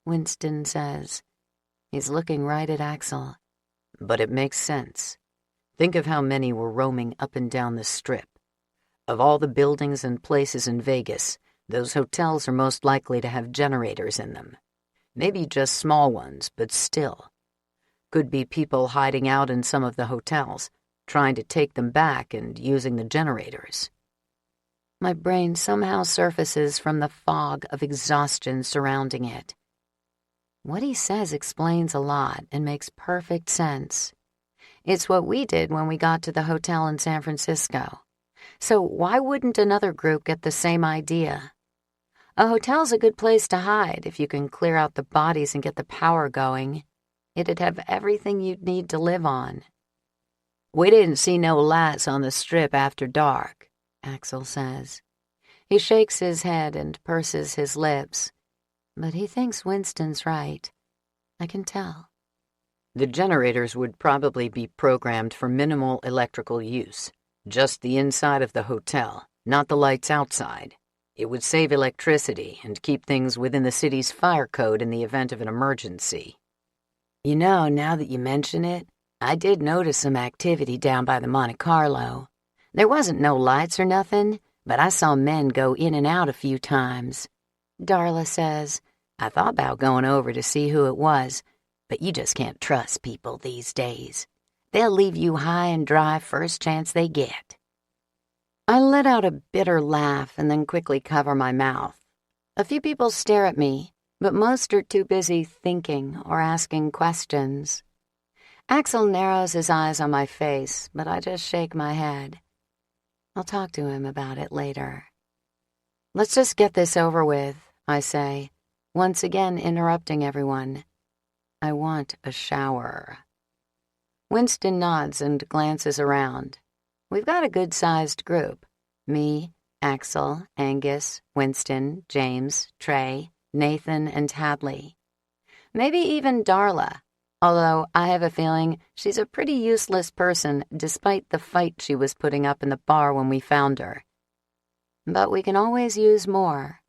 A: Winston says. He's looking right at Axl. "But it makes sense. Think of how many were roaming up and down the strip. Of all the buildings and places in Vegas,
B: Those hotels are most likely to have generators in them. Maybe just small ones, but still. Could be people hiding out in some of the hotels, trying to take them back and using the generators. My brain somehow surfaces from the fog of exhaustion surrounding it. What he says explains a lot and makes perfect sense. It's what we did when we got to the hotel in San Francisco. So why wouldn't another group get the same idea? A hotel's a good place to hide if you can clear out the bodies and get the power going. It'd have everything you'd need to live on. We didn't see no lights on the strip after dark, Axl says. He shakes his head and purses his lips. But he thinks Winston's right. I can tell. The generators would probably be programmed for minimal electrical use. Just the inside of the hotel, not the lights outside. It would save electricity and keep things within the city's fire code in the event of an emergency. You know, now that you mention it, I did notice some activity down by the Monte Carlo. There wasn't no lights or nothing, but I saw men go in and out a few times. Darla says, I thought about going over to see who it was, but you just can't trust people these days. They'll leave you high and dry first chance they get. I let out a bitter laugh and then quickly cover my mouth. A few people stare at me, but most are too busy thinking or asking questions. Axl narrows his eyes on my face, but I just shake my head. I'll talk to him about it later. Let's just get this over with, I say, once again interrupting everyone. I want a shower. Winston nods and glances around. We've got a good-sized group. Me, Axl, Angus, Winston, James, Trey, Nathan, and Hadley. Maybe even Darla, although I have a feeling she's a pretty useless person despite the fight she was putting up in the bar when we found her. But we can always use more.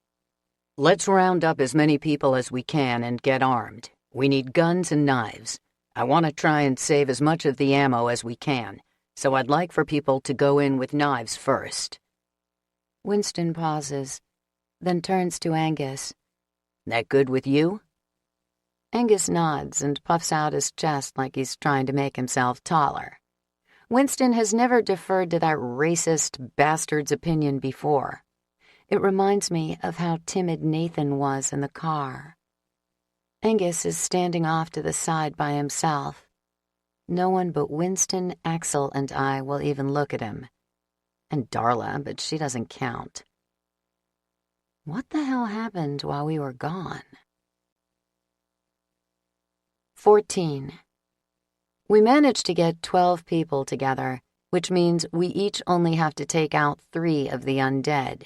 B: Let's round up as many people as we can and get armed. We need guns and knives. I want to try and save as much of the ammo as we can, so I'd like for people to go in with knives first. Winston pauses, then turns to Angus. That good with you? Angus nods and puffs out his chest like he's trying to make himself taller. Winston has never deferred to that racist bastard's opinion before. It reminds me of how timid Nathan was in the car. Angus is standing off to the side by himself. No one but Winston, Axl, and I will even look at him. And Darla, but she doesn't count. What the hell happened while we were gone? 14. We managed to get 12 people together, which means we each only have to take out 3 of the undead.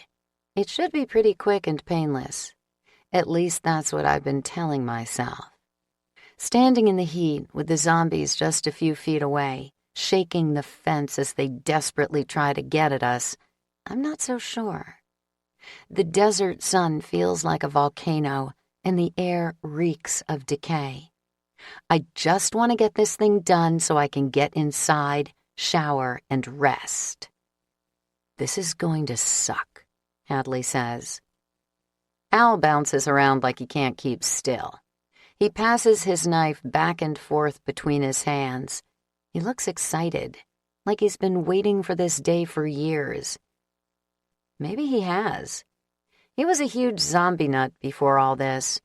B: It should be pretty quick and painless. At least that's what I've been telling myself. Standing in the heat with the zombies just a few feet away, shaking the fence as they desperately try to get at us, I'm not so sure. The desert sun feels like a volcano, and the air reeks of decay. I just want to get this thing done so I can get inside, shower, and rest. This is going to suck, Hadley says. Al bounces around like he can't keep still. He passes his knife back and forth between his hands. He looks excited, like he's been waiting for this day for years. Maybe he has. He was a huge zombie nut before all this.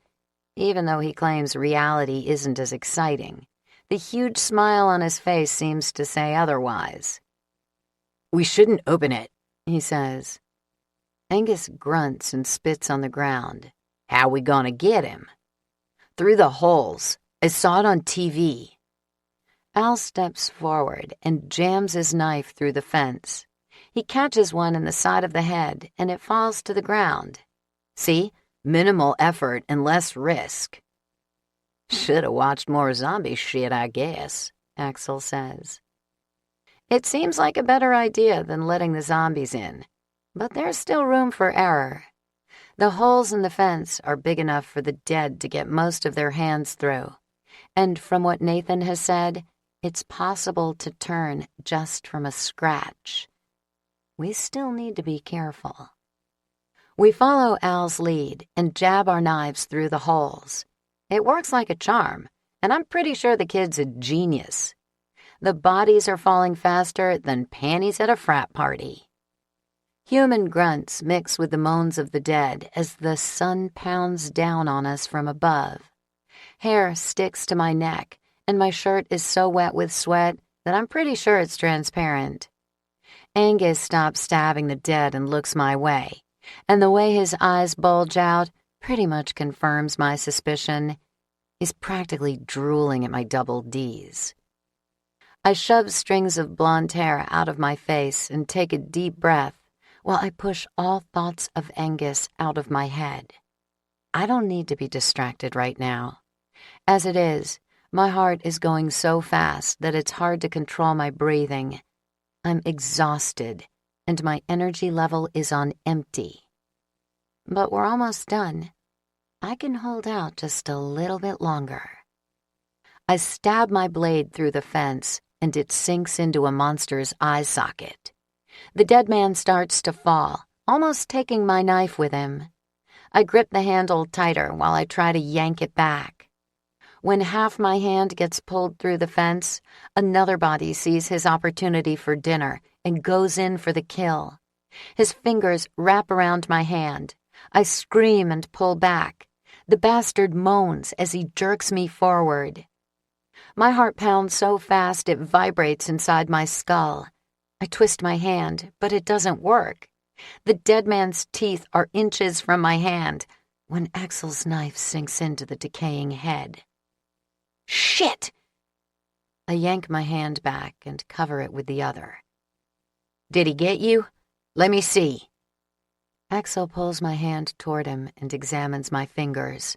B: Even though he claims reality isn't as exciting, the huge smile on his face seems to say otherwise. We shouldn't open it, he says. Angus grunts and spits on the ground. How we gonna get him? Through the holes. I saw it on TV. Al steps forward and jams his knife through the fence. He catches one in the side of the head, and it falls to the ground. See? Minimal effort and less risk. Should have watched more zombie shit, I guess, Axl says. It seems like a better idea than letting the zombies in, but there's still room for error. The holes in the fence are big enough for the dead to get most of their hands through, and from what Nathan has said, it's possible to turn just from a scratch. We still need to be careful.
A: We follow Al's lead and jab our knives through the holes. It works like a charm, and I'm pretty sure the kid's a genius. The bodies are falling faster than panties at a frat party. Human grunts mix with the moans of the dead as the sun pounds down on us from above. Hair sticks to my neck, and my shirt is so wet with sweat that I'm pretty sure it's transparent. Angus stops stabbing the dead and looks my way, and the way his eyes bulge out pretty much confirms my suspicion. He's practically drooling at my double Ds. I shove strings of blonde hair out of my face and take a deep breath while I push all thoughts of Angus out of my head. I don't need to be distracted right now. As it is, my heart is going so fast that it's hard to control my breathing. I'm exhausted, and my energy level is on empty. But we're almost done. I can hold out just a little bit longer. I stab my blade through the fence, and it sinks into a monster's eye socket. The dead man starts to fall, almost taking my knife with him. I grip the handle tighter while I try to yank it back. When half my hand gets pulled through the fence, another body sees his opportunity for dinner and goes in for the kill. His fingers wrap around my hand. I scream and pull back. The bastard moans as he jerks me forward. My heart pounds so fast it vibrates inside my skull. I twist my hand, but it doesn't work. The dead man's teeth are inches from my hand when Axl's knife sinks into the decaying head. Shit! I yank my hand back and cover it with the other. Did he get you? Let me see. Axl pulls my hand toward him and examines my fingers.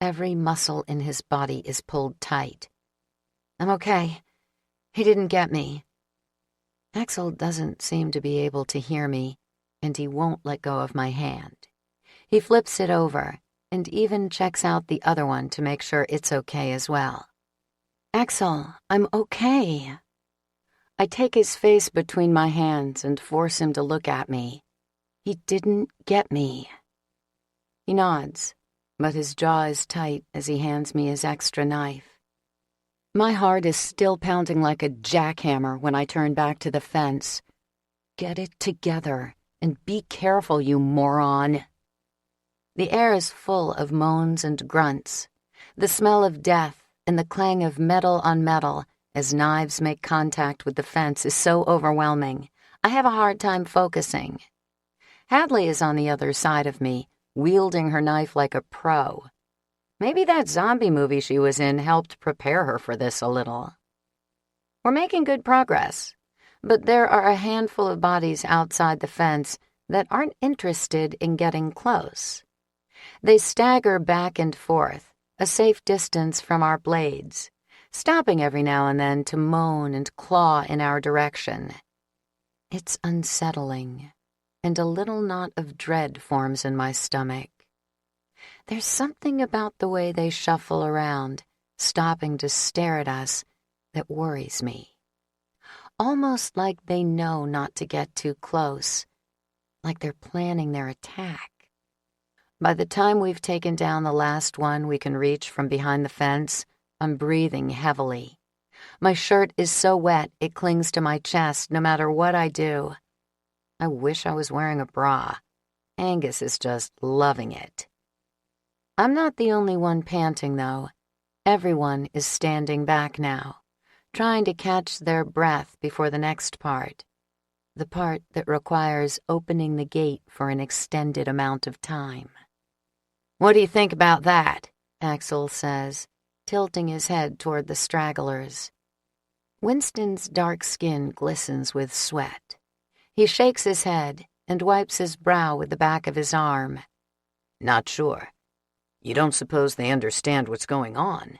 A: Every muscle in his body is pulled tight. I'm okay. He didn't get me. Axl doesn't seem to be able to hear me, and he won't let go of my hand. He flips it over and even checks out the other one to make sure it's okay as well. Axl, I'm okay. I take his face between my hands and force him to look at me. He didn't get me. He nods, but his jaw is tight as he hands me his extra knife. My heart is still pounding like a jackhammer when I turn back to the fence. Get it together and be careful, you moron. The air is full of moans and grunts, the smell of death and the clang of metal on metal as knives make contact with the fence is so overwhelming, I have a hard time focusing. Hadley is on the other side of me, wielding her knife like a pro. Maybe that zombie movie she was in helped prepare her for this a little. We're making good progress, but there are a handful of bodies outside the fence that aren't interested in getting close. They stagger back and forth, a safe distance from our blades, stopping every now and then to moan and claw in our direction. It's unsettling, and a little knot of dread forms in my stomach. There's something about the way they shuffle around, stopping to stare at us, that worries me. Almost like they know not to get too close, like they're planning their attack. By the time we've taken down the last one we can reach from behind the fence, I'm breathing heavily. My shirt is so wet it clings to my chest no matter what I do. I wish I was wearing a bra. Angus is just loving it. I'm not the only one panting, though. Everyone is standing back now, trying to catch their breath before the next part, the part that requires opening the gate for an extended amount of time. What do you think about that? Axl says, tilting his head toward the stragglers. Winston's dark skin glistens with sweat. He shakes his head and wipes his brow with the back of his arm. Not sure. You don't suppose they understand what's going on?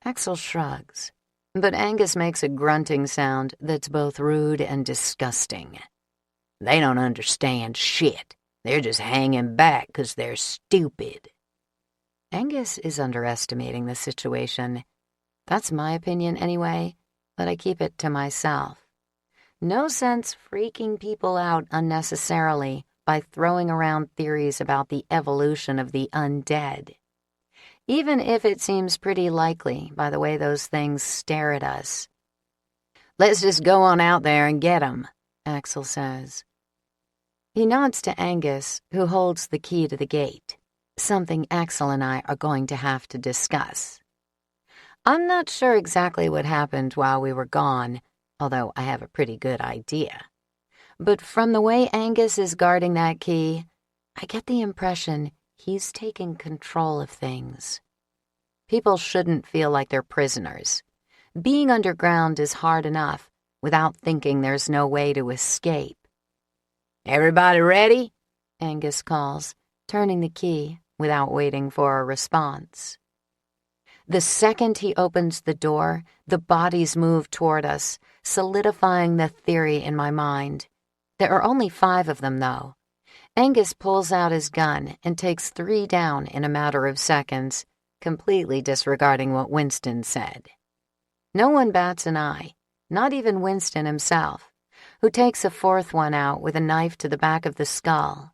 A: Axl shrugs, but Angus makes a grunting sound that's both rude and disgusting. They don't understand shit. They're just hanging back 'cause they're stupid. Angus is underestimating the situation. That's my opinion anyway, but I keep it to myself. No sense freaking people out unnecessarily by throwing around theories about the evolution of the undead, even if it seems pretty likely by the way those things stare at us. "Let's just go on out there and get 'em," Axl says. He nods to Angus, who holds the key to the gate, something Axl and I are going to have to discuss. I'm not sure exactly what happened while we were gone, although I have a pretty good idea. But from the way Angus is guarding that key, I get the impression he's taking control of things. People shouldn't feel like they're prisoners. Being underground is hard enough without thinking there's no way to escape. "Everybody ready?" Angus calls, turning the key without waiting for a response. The second he opens the door, the bodies move toward us, solidifying the theory in my mind. There are only 5 of them, though. Angus pulls out his gun and takes 3 down in a matter of seconds, completely disregarding what Winston said. No one bats an eye, not even Winston himself, who takes a 4th one out with a knife to the back of the skull.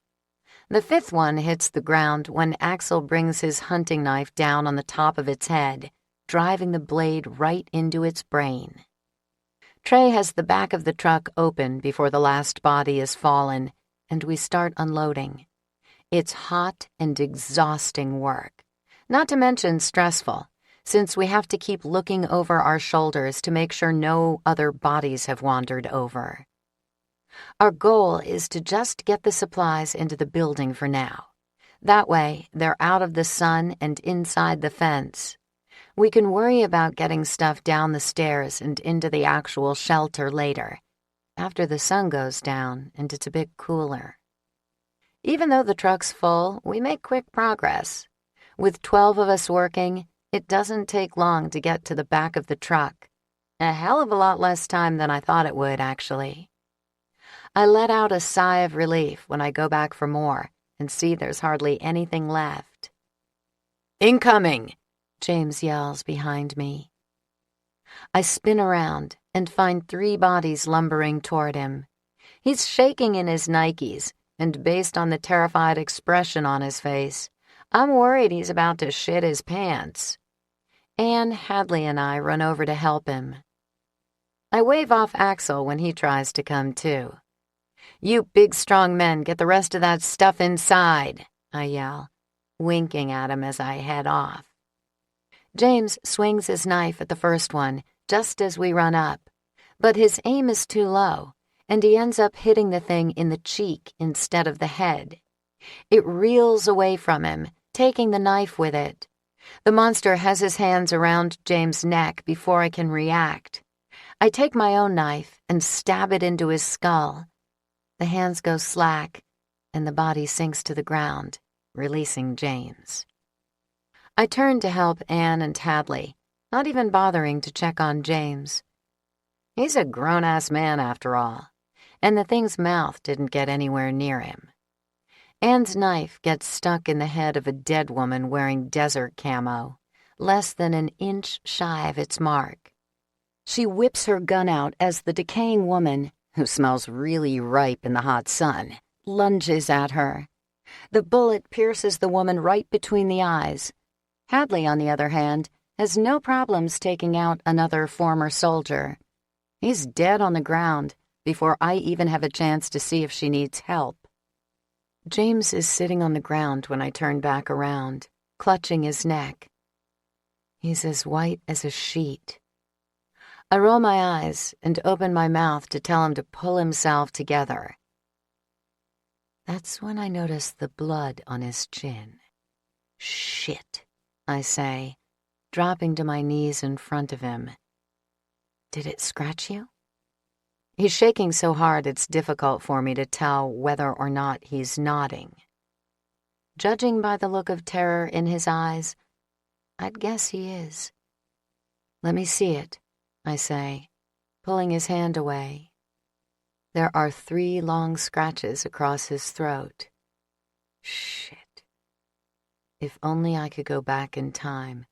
A: The 5th one hits the ground when Axl brings his hunting knife down on the top of its head, driving the blade right into its brain. Trey has the back of the truck open before the last body is fallen, and we start unloading. It's hot and exhausting work, not to mention stressful, since we have to keep looking over our shoulders to make sure no other bodies have wandered over. Our goal is to just get the supplies into the building for now. That way, they're out of the sun and inside the fence. We can worry about getting stuff down the stairs and into the actual shelter later, after the sun goes down and it's a bit cooler. Even though the truck's full, we make quick progress. With 12 of us working, it doesn't take long to get to the back of the truck. A hell of a lot less time than I thought it would, actually. I let out a sigh of relief when I go back for more and see there's hardly anything left. "Incoming!" James yells behind me. I spin around and find 3 bodies lumbering toward him. He's shaking in his Nikes, and based on the terrified expression on his face, I'm worried he's about to shit his pants. Anne, Hadley, and I run over to help him. I wave off Axl when he tries to come too. "You big, strong men, get the rest of that stuff inside," I yell, winking at him as I head off. James swings his knife at the first one just as we run up, but his aim is too low, and he ends up hitting the thing in the cheek instead of the head. It reels away from him, taking the knife with it. The monster has his hands around James' neck before I can react. I take my own knife and stab it into his skull. The hands go slack, and the body sinks to the ground, releasing James. I turn to help Anne and Hadley, not even bothering to check on James. He's a grown-ass man after all, and the thing's mouth didn't get anywhere near him. Anne's knife gets stuck in the head of a dead woman wearing desert camo, less than an inch shy of its mark. She whips her gun out as the decaying woman, who smells really ripe in the hot sun, lunges at her. The bullet pierces the woman right between the eyes. Hadley, on the other hand, has no problems taking out another former soldier. He's dead on the ground before I even have a chance to see if she needs help. James is sitting on the ground when I turn back around, clutching his neck. He's as white as a sheet. I roll my eyes and open my mouth to tell him to pull himself together. That's when I notice the blood on his chin. "Shit," I say, dropping to my knees in front of him. "Did it scratch you?" He's shaking so hard it's difficult for me to tell whether or not he's nodding. Judging by the look of terror in his eyes, I'd guess he is. "Let me see it," I say, pulling his hand away. There are 3 long scratches across his throat. Shit. If only I could go back in time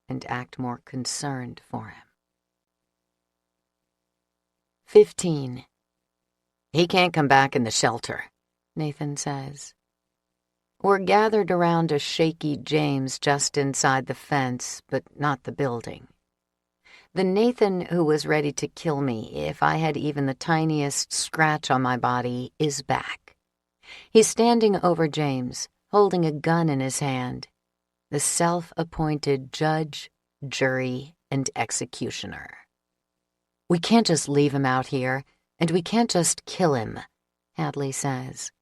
A: and act more concerned for him. 15. He can't come back in the shelter.
B: Nathan says. We're gathered around a shaky James just inside the fence, but not the building. The Nathan who was ready to kill me if I had even the tiniest scratch on my body is back. He's standing over James, holding a gun in his hand, the self-appointed judge, jury, and executioner. We can't just leave him out here, and we can't just kill him, Hadley says.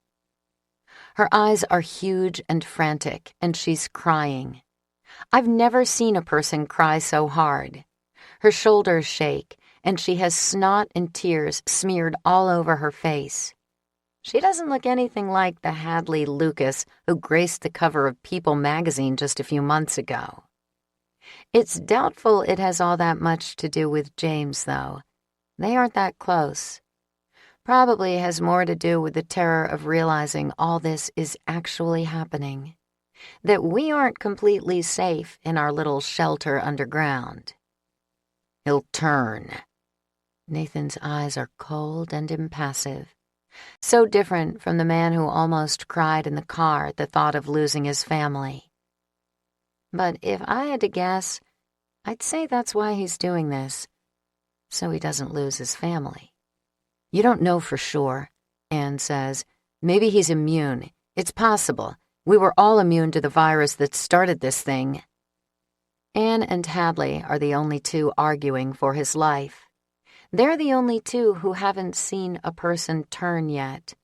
B: Her eyes are huge and frantic, and she's crying. I've never seen a person cry so hard. Her shoulders shake, and she has snot and tears smeared all over her face. She doesn't look anything like the Hadley Lucas who graced the cover of People magazine just a few months ago. It's doubtful it has all that much to do with James, though. They aren't that close. Probably has more to do with the terror of realizing all this is actually happening, that we aren't completely safe in our little shelter underground. He'll turn. Nathan's eyes are cold and impassive, so different from the man who almost cried in the car at the thought of losing his family. But if I had to guess, I'd say that's why he's doing this, so he doesn't lose his family. You don't know for sure, Anne says. Maybe he's immune. It's possible. We were all immune to the virus that started this thing. Anne and Hadley are the only two arguing for his life. They're the only two who haven't seen a person turn yet.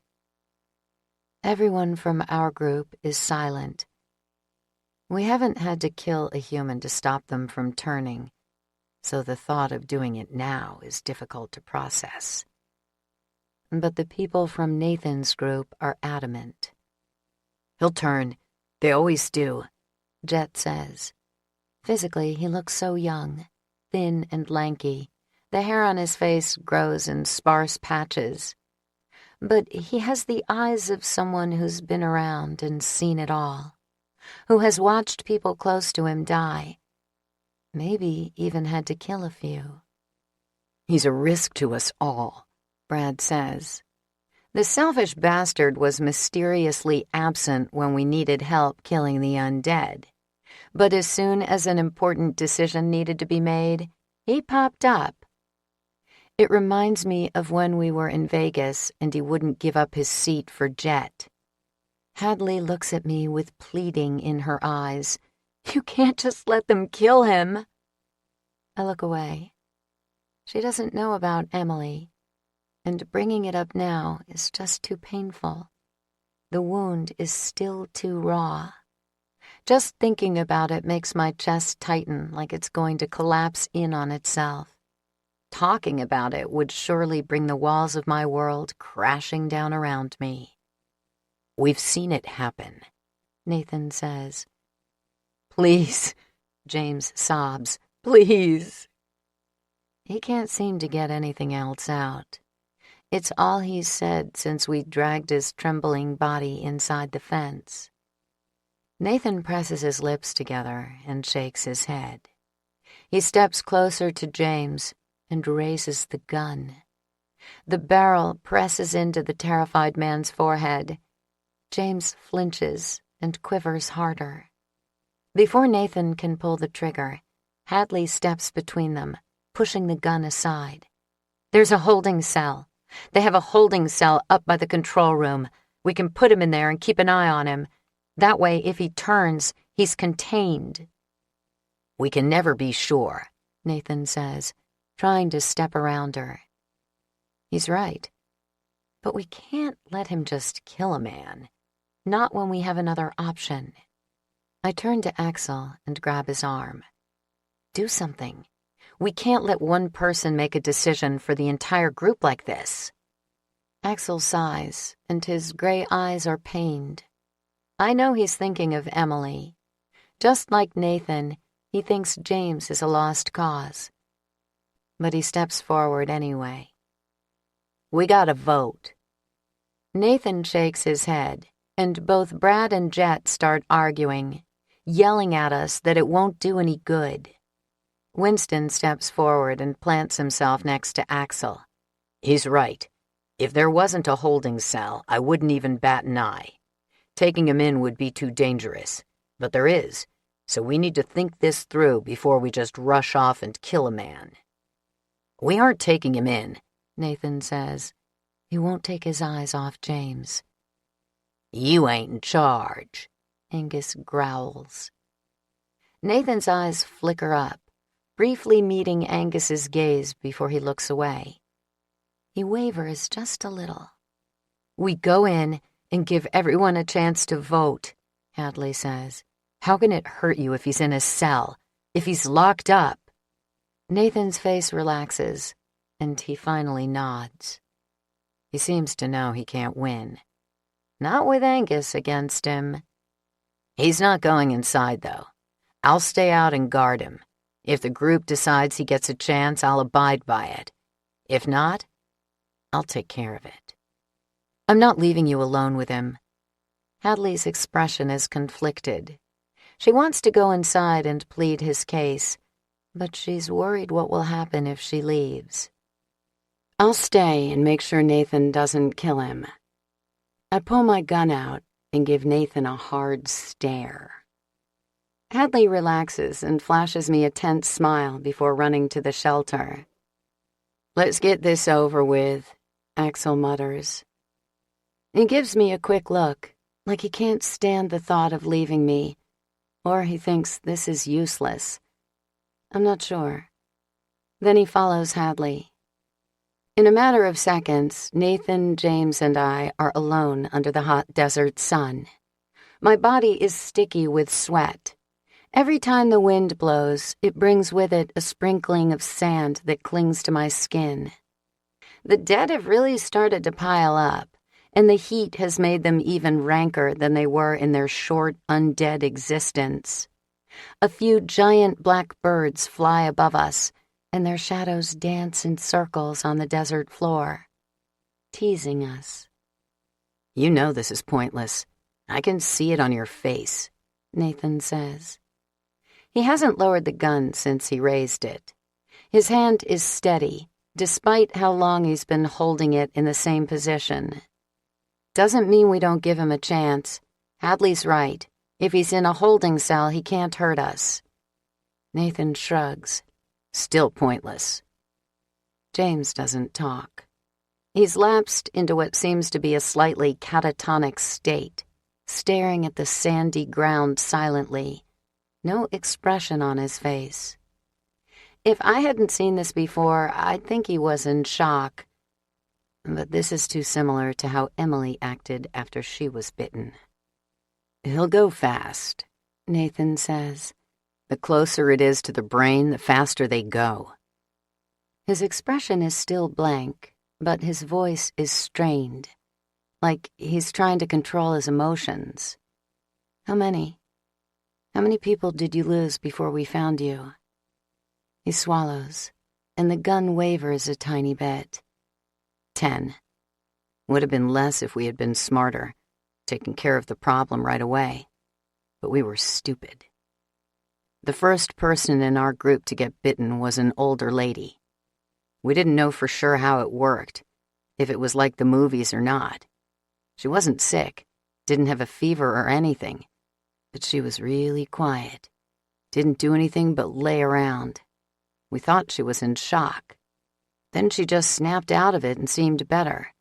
B: Everyone from our group is silent. We haven't had to kill a human to stop them from turning, so the thought of doing it now is difficult to process. But the people from Nathan's group are adamant. He'll turn. They always do, Jet says. Physically, he looks so young, thin and lanky. The hair on his face grows in sparse patches. But he has the eyes of someone who's been around and seen it all, who has watched people close to him die, maybe even had to kill a few. He's a risk to us all, Brad says. The selfish bastard was mysteriously absent when we needed help killing the undead. But as soon as an important decision needed to be made, he popped up. It reminds me of when we were in Vegas and he wouldn't give up his seat for Jet. Hadley looks at me with pleading in her eyes. You can't just let them kill him. I look away. She doesn't know about Emily, and bringing it up now is just too painful. The wound is still too raw. Just thinking about it makes my chest tighten like it's going to collapse in on itself. Talking about it would surely bring the walls of my world crashing down around me. We've seen it happen, Nathan says. Please, James sobs. Please. He can't seem to get anything else out. It's all he's said since we dragged his trembling body inside the fence. Nathan presses his lips together and shakes his head. He steps closer to James and raises the gun. The barrel presses into the terrified man's forehead. James flinches and quivers harder. Before Nathan can pull the trigger, Hadley steps between them, pushing the gun aside. There's a holding cell. They have a holding cell up by the control room. We can put him in there and keep an eye on him. That way, if he turns, he's contained. We can never be sure, Nathan says, trying to step around her. He's right. But we can't let him just kill a man. Not when we have another option. I turn to Axl and grab his arm. Do something. We can't let one person make a decision for the entire group like this. Axl sighs, and his gray eyes are pained. I know he's thinking of Emily. Just like Nathan, he thinks James is a lost cause. But he steps forward anyway. We gotta vote. Nathan shakes his head, and both Brad and Jet start arguing, yelling at us that it won't do any good. Winston steps forward and plants himself next to Axl. He's right. If there wasn't a holding cell, I wouldn't even bat an eye. Taking him in would be too dangerous, but there is, so we need to think this through before we just rush off and kill a man. We aren't taking him in, Nathan says. He won't take his eyes off James. You ain't in charge, Angus growls. Nathan's eyes flicker up, briefly meeting Angus's gaze before he looks away. He wavers just a little. We go in and give everyone a chance to vote, Hadley says. How can it hurt you if he's in a cell, if he's locked up? Nathan's face relaxes, and he finally nods. He seems to know he can't win. Not with Angus against him. He's not going inside, though. I'll stay out and guard him. If the group decides he gets a chance, I'll abide by it. If not, I'll take care of it. I'm not leaving you alone with him. Hadley's expression is conflicted. She wants to go inside and plead his case, but she's worried what will happen if she leaves. I'll stay and make sure Nathan doesn't kill him. I pull my gun out and give Nathan a hard stare. Hadley relaxes and flashes me a tense smile before running to the shelter. Let's get this over with, Axl mutters. He gives me a quick look, like he can't stand the thought of leaving me, or he thinks this is useless. I'm not sure. Then he follows Hadley. In a matter of seconds, Nathan, James, and I are alone under the hot desert sun. My body is sticky with sweat. Every time the wind blows, it brings with it a sprinkling of sand that clings to my skin. The dead have really started to pile up, and the heat has made them even ranker than they were in their short, undead existence. A few giant black birds fly above us, and their shadows dance in circles on the desert floor, teasing us. You know this is pointless. I can see it on your face, Nathan says. He hasn't lowered the gun since he raised it. His hand is steady, despite how long he's been holding it in the same position. Doesn't mean we don't give him a chance. Hadley's right. If he's in a holding cell, he can't hurt us. Nathan shrugs. Still pointless. James doesn't talk. He's lapsed into what seems to be a slightly catatonic state, staring at the sandy ground silently, no expression on his face. If I hadn't seen this before, I'd think he was in shock. But this is too similar to how Emily acted after she was bitten. He'll go fast, Nathan says. The closer it is to the brain, the faster they go. His expression is still blank, but his voice is strained, like he's trying to control his emotions. How many? How many people did you lose before we found you? He swallows, and the gun wavers a tiny bit. 10. Would have been less if we had been smarter, taken care of the problem right away. But we were stupid. The first person in our group to get bitten was an older lady. We didn't know for sure how it worked, if it was like the movies or not. She wasn't sick, didn't have a fever or anything, but she was really quiet, didn't do anything but lay around. We thought she was in shock. Then she just snapped out of it and seemed better.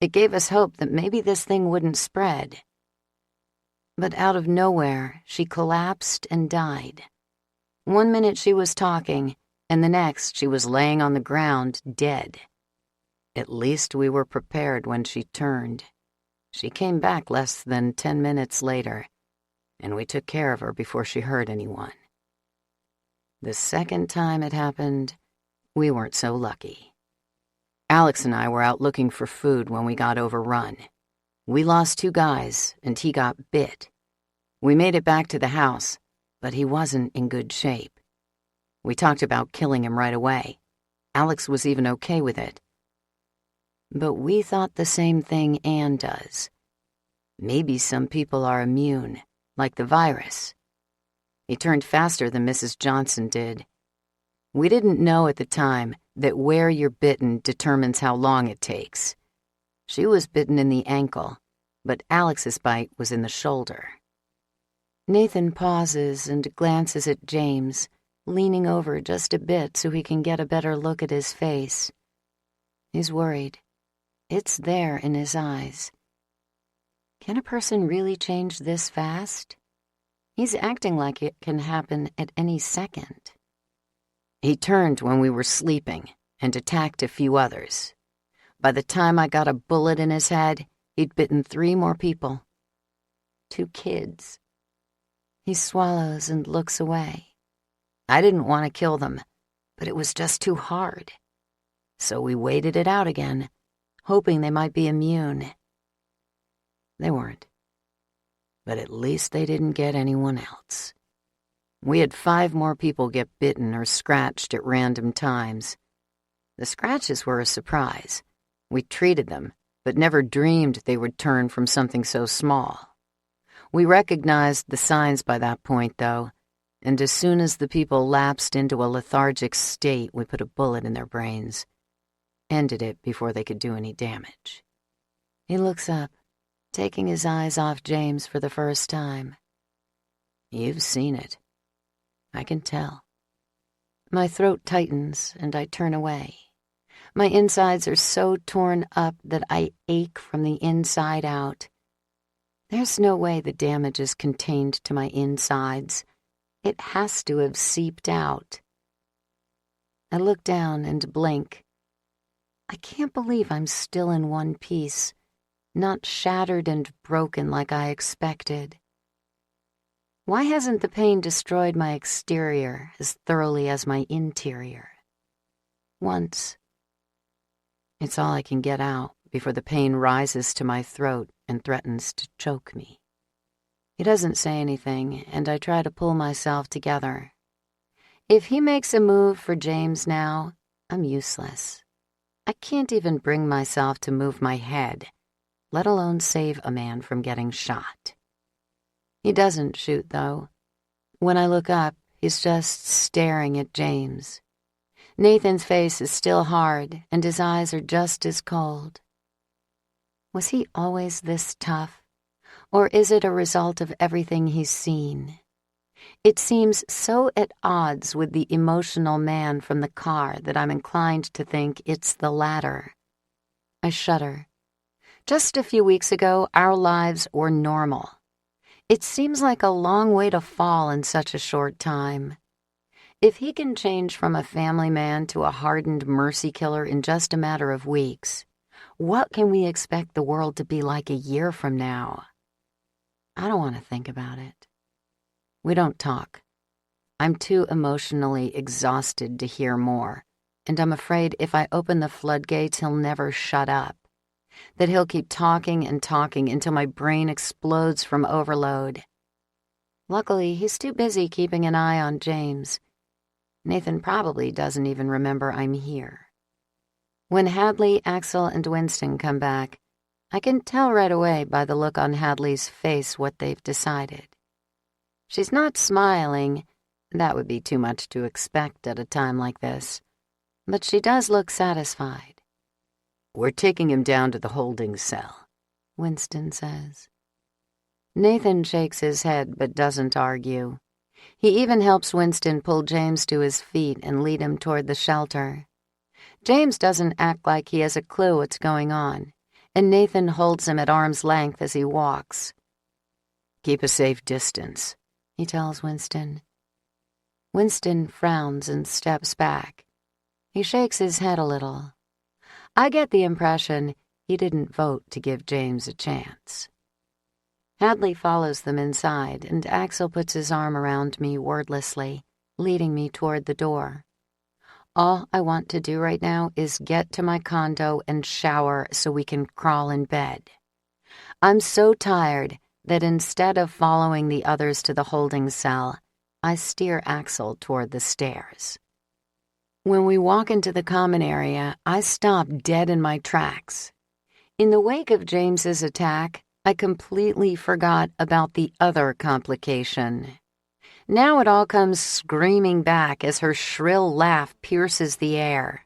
B: It gave us hope that maybe this thing wouldn't spread. But out of nowhere, she collapsed and died. 1 minute she was talking, and the next she was laying on the ground, dead. At least we were prepared when she turned. She came back less than 10 minutes later, and we took care of her before she hurt anyone. The second time it happened, we weren't so lucky. Alex and I were out looking for food when we got overrun. We lost 2 guys, and he got bit. We made it back to the house, but he wasn't in good shape. We talked about killing him right away. Alex was even okay with it. But we thought the same thing Anne does. Maybe some people are immune, like the virus. He turned faster than Mrs. Johnson did. We didn't know at the time that where you're bitten determines how long it takes. She was bitten in the ankle, but Alex's bite was in the shoulder.
A: Nathan pauses and glances at James, leaning over just a bit so he can get a better look at his face. He's worried. It's there in his eyes. Can a person really change this fast? He's acting like it can happen at any second.
B: He turned when we were sleeping and attacked a few others. By the time I got a bullet in his head, he'd bitten 3 more people.
A: 2 kids. He swallows and looks away.
B: I didn't want to kill them, but it was just too hard. So we waited it out again, hoping they might be immune. They weren't. But at least they didn't get anyone else. We had 5 more people get bitten or scratched at random times. The scratches were a surprise. We treated them, but never dreamed they would turn from something so small. We recognized the signs by that point, though, and as soon as the people lapsed into a lethargic state, we put a bullet in their brains. Ended it before they could do any damage.
A: He looks up, taking his eyes off James for the first time.
B: You've seen it. I can tell.
A: My throat tightens and I turn away. My insides are so torn up that I ache from the inside out. There's no way the damage is contained to my insides. It has to have seeped out. I look down and blink. I can't believe I'm still in one piece, not shattered and broken like I expected. Why hasn't the pain destroyed my exterior as thoroughly as my interior? Once. It's all I can get out before the pain rises to my throat and threatens to choke me. He doesn't say anything, and I try to pull myself together. If he makes a move for James now, I'm useless. I can't even bring myself to move my head, let alone save a man from getting shot. He doesn't shoot, though. When I look up, he's just staring at James. Nathan's face is still hard, and his eyes are just as cold. Was he always this tough? Or is it a result of everything he's seen? It seems so at odds with the emotional man from the car that I'm inclined to think it's the latter. I shudder. Just a few weeks ago, our lives were normal. It seems like a long way to fall in such a short time. If he can change from a family man to a hardened mercy killer in just a matter of weeks, what can we expect the world to be like a year from now? I don't want to think about it. We don't talk. I'm too emotionally exhausted to hear more, and I'm afraid if I open the floodgates, he'll never shut up. That he'll keep talking and talking until my brain explodes from overload. Luckily, he's too busy keeping an eye on James. Nathan probably doesn't even remember I'm here. When Hadley, Axl, and Winston come back, I can tell right away by the look on Hadley's face what they've decided. She's not smiling. That would be too much to expect at a time like this. But she does look satisfied.
B: We're taking him down to the holding cell,
A: Winston says. Nathan shakes his head but doesn't argue. He even helps Winston pull James to his feet and lead him toward the shelter. James doesn't act like he has a clue what's going on, and Nathan holds him at arm's length as he walks.
B: Keep a safe distance,
A: he tells Winston. Winston frowns and steps back. He shakes his head a little. I get the impression he didn't vote to give James a chance. Hadley follows them inside, and Axl puts his arm around me wordlessly, leading me toward the door. All I want to do right now is get to my condo and shower so we can crawl in bed. I'm so tired that instead of following the others to the holding cell, I steer Axl toward the stairs. When we walk into the common area, I stop dead in my tracks. In the wake of James's attack, I completely forgot about the other complication. Now it all comes screaming back as her shrill laugh pierces the air.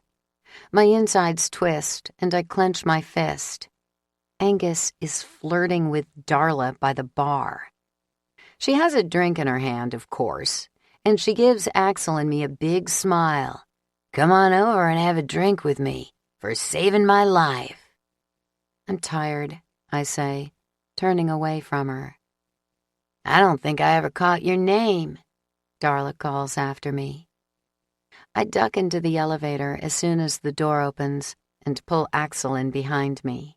A: My insides twist, and I clench my fist. Angus is flirting with Darla by the bar. She has a drink in her hand, of course, and she gives Axl and me a big smile. "Come on over and have a drink with me, for saving my life." "I'm tired," I say, turning away from her. "I don't think I ever caught your name," Darla calls after me. I duck into the elevator as soon as the door opens and pull Axl in behind me.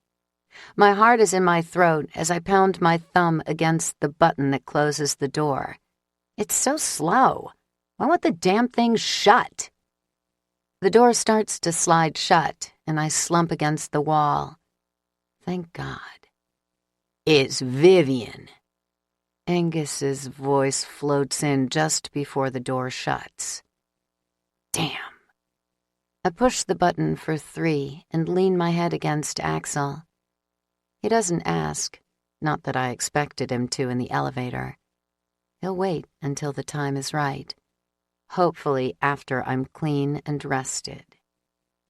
A: My heart is in my throat as I pound my thumb against the button that closes the door. It's so slow. Why won't the damn thing shut? The door starts to slide shut, and I slump against the wall. Thank God. "It's Vivian." Angus's voice floats in just before the door shuts. Damn. I push the button for 3 and lean my head against Axl. He doesn't ask, not that I expected him to in the elevator. He'll wait until the time is right, hopefully after I'm clean and rested.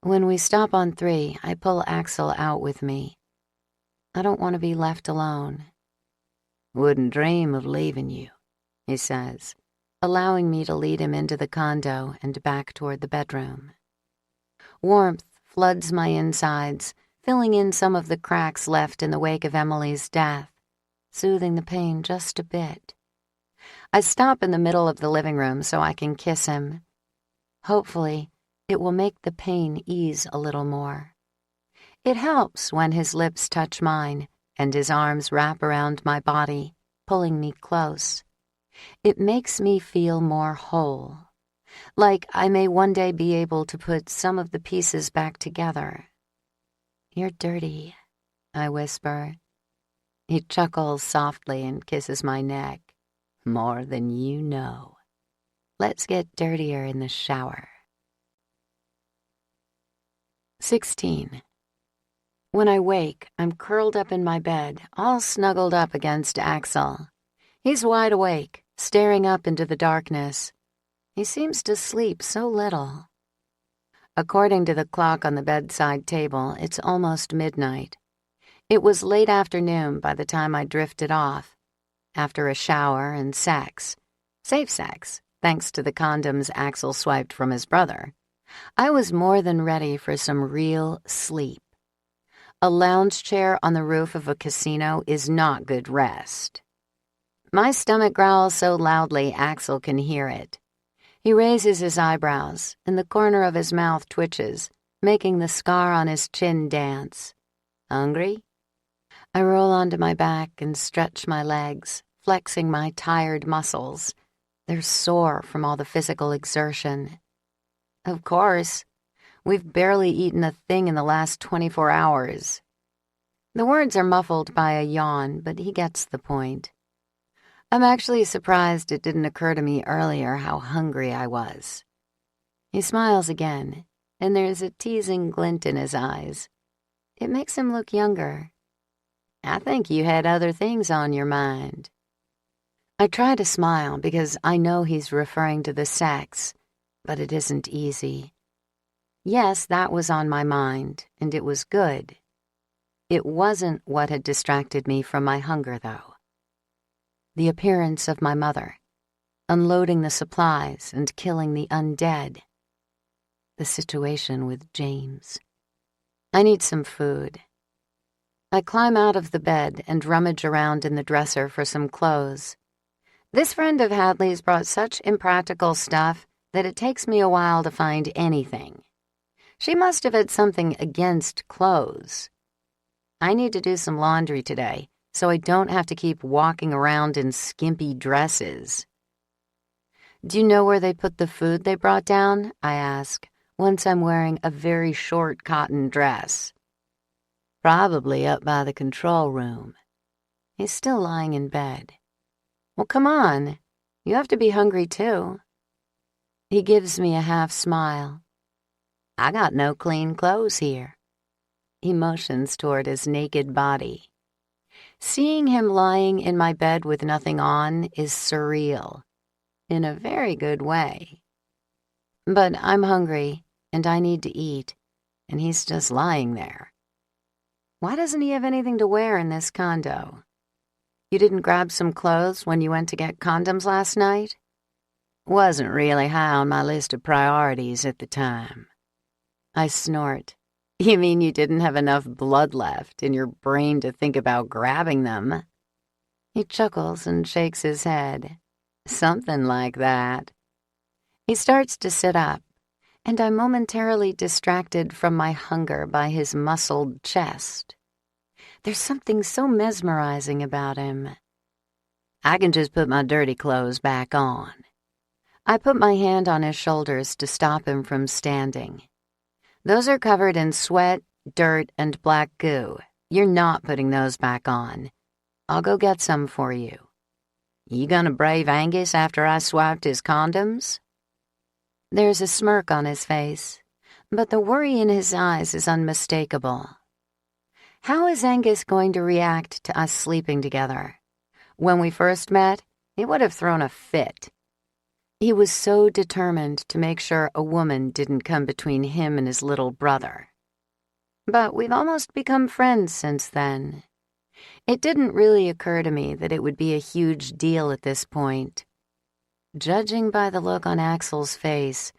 A: When we stop on 3, I pull Axl out with me. I don't want to be left alone. "Wouldn't dream of leaving you," he says, allowing me to lead him into the condo and back toward the bedroom. Warmth floods my insides, filling in some of the cracks left in the wake of Emily's death, soothing the pain just a bit. I stop in the middle of the living room so I can kiss him. Hopefully, it will make the pain ease a little more. It helps when his lips touch mine and his arms wrap around my body, pulling me close. It makes me feel more whole, like I may one day be able to put some of the pieces back together. "You're dirty," I whisper. He chuckles softly and kisses my neck. "More than you know. Let's get dirtier in the shower." 16. When I wake, I'm curled up in my bed, all snuggled up against Axl. He's wide awake, staring up into the darkness. He seems to sleep so little. According to the clock on the bedside table, it's almost midnight. It was late afternoon by the time I drifted off. After a shower and sex, safe sex, thanks to the condoms Axl swiped from his brother, I was more than ready for some real sleep. A lounge chair on the roof of a casino is not good rest. My stomach growls so loudly Axl can hear it. He raises his eyebrows, and the corner of his mouth twitches, making the scar on his chin dance. "Hungry?" I roll onto my back and stretch my legs, flexing my tired muscles. They're sore from all the physical exertion. "Of course. We've barely eaten a thing in the last 24 hours. The words are muffled by a yawn, but he gets the point. I'm actually surprised it didn't occur to me earlier how hungry I was. He smiles again, and there's a teasing glint in his eyes. It makes him look younger. "I think you had other things on your mind." I try to smile because I know he's referring to the sex, but it isn't easy. Yes, that was on my mind, and it was good. It wasn't what had distracted me from my hunger, though. The appearance of my mother, unloading the supplies and killing the undead. The situation with James. I need some food. I climb out of the bed and rummage around in the dresser for some clothes. This friend of Hadley's brought such impractical stuff that it takes me a while to find anything. She must have had something against clothes. I need to do some laundry today, so I don't have to keep walking around in skimpy dresses. "Do you know where they put the food they brought down?" I ask, once I'm wearing a very short cotton dress. "Probably up by the control room." He's still lying in bed. "Well, come on. You have to be hungry, too." He gives me a half smile. "I got no clean clothes here." He motions toward his naked body. Seeing him lying in my bed with nothing on is surreal, in a very good way. But I'm hungry, and I need to eat, and he's just lying there.
B: Why doesn't he have anything to wear in this condo? You didn't grab some clothes when you went to get condoms last night? Wasn't really high on my list of priorities at the time. I snort. You mean you didn't have enough blood left in your brain to think about grabbing them? He chuckles and shakes his head. Something like that. He starts to sit up, and I'm momentarily distracted from my hunger by his muscled chest. There's something so mesmerizing about him. I can just put my dirty clothes back on. I put my hand on his shoulders to stop him from standing. Those are covered in sweat, dirt, and black goo. You're not putting those back on. I'll go get some for you. You gonna brave Angus after I swiped his condoms? There's a smirk on his face, but the worry in his eyes is unmistakable. How is Angus going to react to us sleeping together? When we first met, he would have thrown a fit. He was so determined to make sure a woman didn't come between him and his little brother. But we've almost become friends since then. It didn't really occur to me that it would be a huge deal at this point. Judging by the look on Axl's face,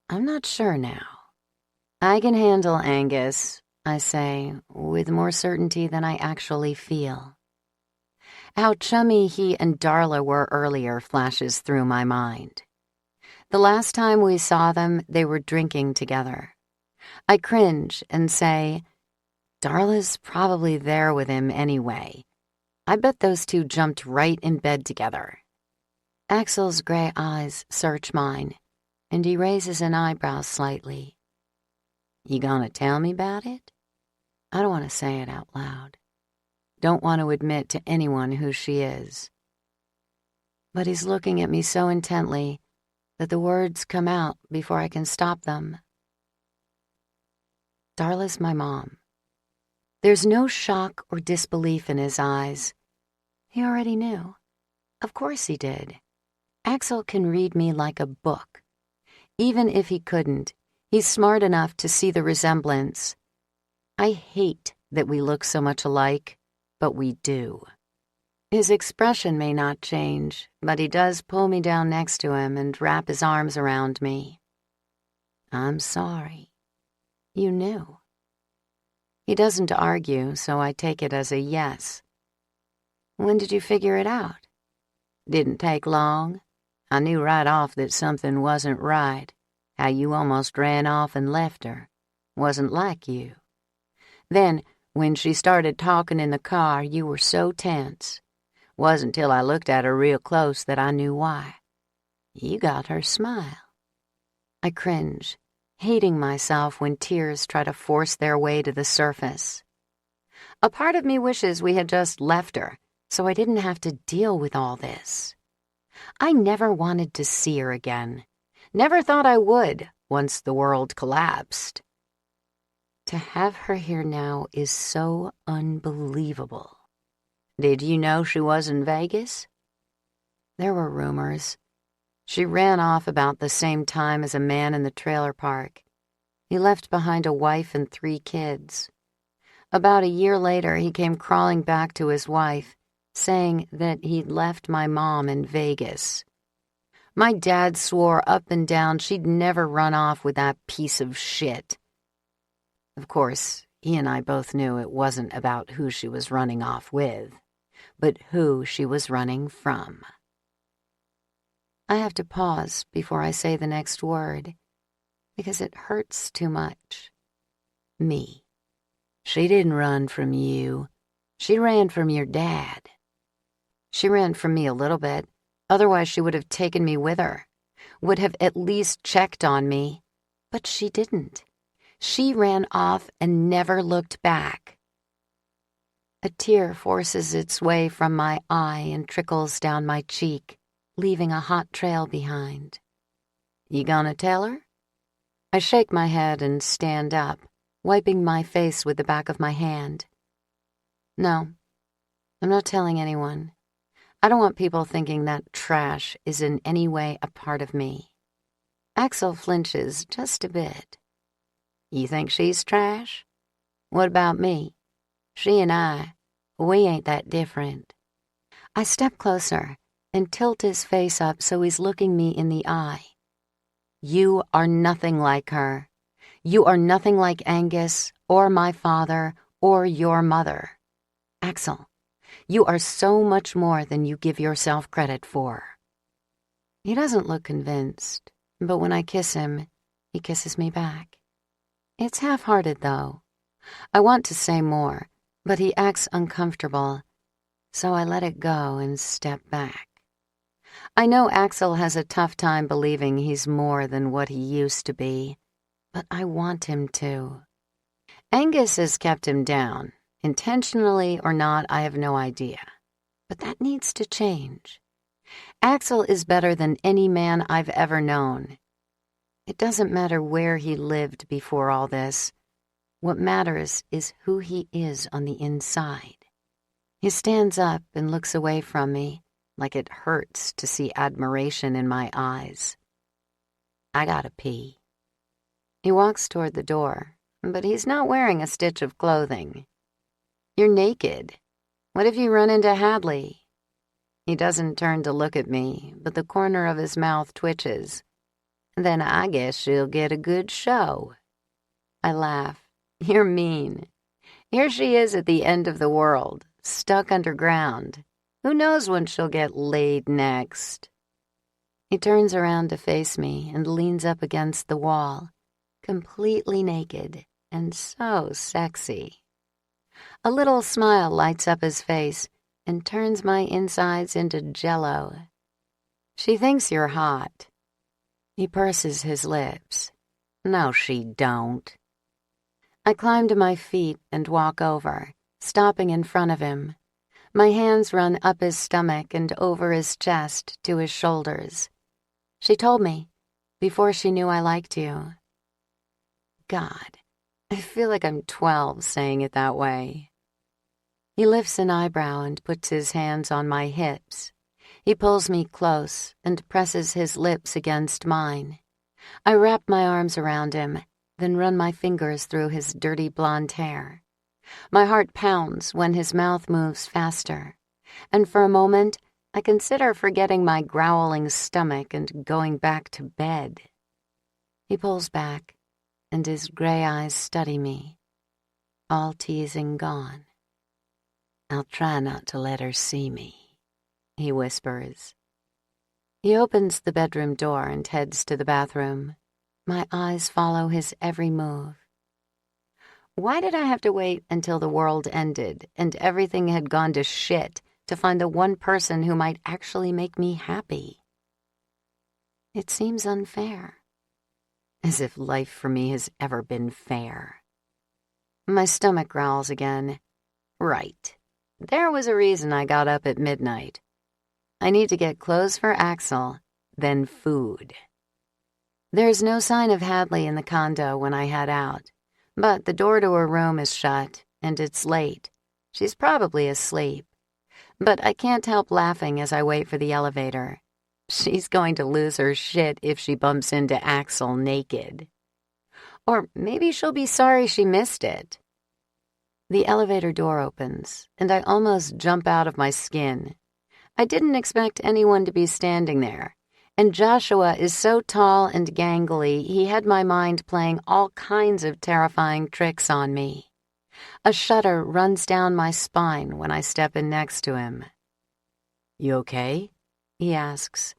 B: I'm not sure now. I can handle Angus, I say, with more certainty than I actually feel. How chummy he and Darla were earlier flashes through my mind. The last time we saw them, they were drinking together. I cringe and say, Darla's probably there with him anyway. I bet those two jumped right in bed together. Axl's gray eyes search mine, and he raises an eyebrow slightly. You gonna tell me about it? I don't want to say it out loud. Don't want to admit to anyone who she is. But he's looking at me so intently that the words come out before I can stop them. Darla's my mom. There's no shock or disbelief in his eyes. He already knew. Of course he did. Axl can read me like a book. Even if he couldn't, he's smart enough to see the resemblance. I hate that we look so much alike, but we do. His expression may not change, but he does pull me down next to him and wrap his arms around me. I'm sorry. You knew. He doesn't argue, so I take it as a yes. When did you figure it out? Didn't take long. I knew right off that something wasn't right. How you almost ran off and left her. Wasn't like you. Then, when she started talking in the car, you were so tense. Wasn't till I looked at her real close that I knew why. You got her smile. I cringe, hating myself when tears try to force their way to the surface. A part of me wishes we had just left her, so I didn't have to deal with all this. I never wanted to see her again. Never thought I would, once the world collapsed. To have her here now is so unbelievable. Did you know she was in Vegas? There were rumors. She ran off about the same time as a man in the trailer park. He left behind a wife and 3 kids. About a year later, he came crawling back to his wife, saying that he'd left my mom in Vegas. My dad swore up and down she'd never run off with that piece of shit. Of course, he and I both knew it wasn't about who she was running off with, but who she was running from. I have to pause before I say the next word, because it hurts too much. Me. She didn't run from you. She ran from your dad. She ran from me a little bit, otherwise she would have taken me with her, would have at least checked on me, but she didn't. She ran off and never looked back. A tear forces its way from my eye and trickles down my cheek, leaving a hot trail behind. You gonna tell her? I shake my head and stand up, wiping my face with the back of my hand. No, I'm not telling anyone. I don't want people thinking that trash is in any way a part of me. Axl flinches just a bit. You think she's trash? What about me?
A: She and I, we ain't that different. I step closer and tilt his face up so he's looking me in the eye. You are nothing like her. You are nothing like Angus, or my father, or your mother. Axl, you are so much more than you give yourself credit for. He doesn't look convinced, but when I kiss him, he kisses me back. It's half-hearted, though. I want to say more, but he acts uncomfortable, so I let it go and step back. I know Axl has a tough time believing he's more than what he used to be, but I want him to. Angus has kept him down. Intentionally or not, I have no idea. But that needs to change. Axl is better than any man I've ever known. It doesn't matter where he lived before all this. What matters is who he is on the inside. He stands up and looks away from me, like it hurts to see admiration in my eyes. I gotta pee. He walks toward the door, but he's not wearing a stitch of clothing. You're naked. What if you run into Hadley? He doesn't turn to look at me, but the corner of his mouth twitches. Then I guess she'll get a good show. I laugh. You're mean. Here she is at the end of the world, stuck underground. Who knows when she'll get laid next? He turns around to face me and leans up against the wall, completely naked and so sexy. A little smile lights up his face and turns my insides into jello. She thinks you're hot. He purses his lips. No, she don't. I climb to my feet and walk over, stopping in front of him. My hands run up his stomach and over his chest to his shoulders. She told me, before she knew I liked you. God, I feel like I'm 12 saying it that way. He lifts an eyebrow and puts his hands on my hips. He pulls me close and presses his lips against mine. I wrap my arms around him, then run my fingers through his dirty blonde hair. My heart pounds when his mouth moves faster, and for a moment I consider forgetting my growling stomach and going back to bed. He pulls back, and his gray eyes study me, all teasing gone. I'll try not to let her see me, he whispers. He opens the bedroom door and heads to the bathroom. My eyes follow his every move. Why did I have to wait until the world ended and everything had gone to shit to find the one person who might actually make me happy? It seems unfair. As if life for me has ever been fair. My stomach growls again. Right. There was a reason I got up at midnight. I need to get clothes for Axl, then food. There's no sign of Hadley in the condo when I head out, but the door to her room is shut, and it's late. She's probably asleep. But I can't help laughing as I wait for the elevator. She's going to lose her shit if she bumps into Axl naked. Or maybe she'll be sorry she missed it. The elevator door opens, and I almost jump out of my skin. I didn't expect anyone to be standing there, and Joshua is so tall and gangly he had my mind playing all kinds of terrifying tricks on me. A shudder runs down my spine when I step in next to him. You okay? He asks.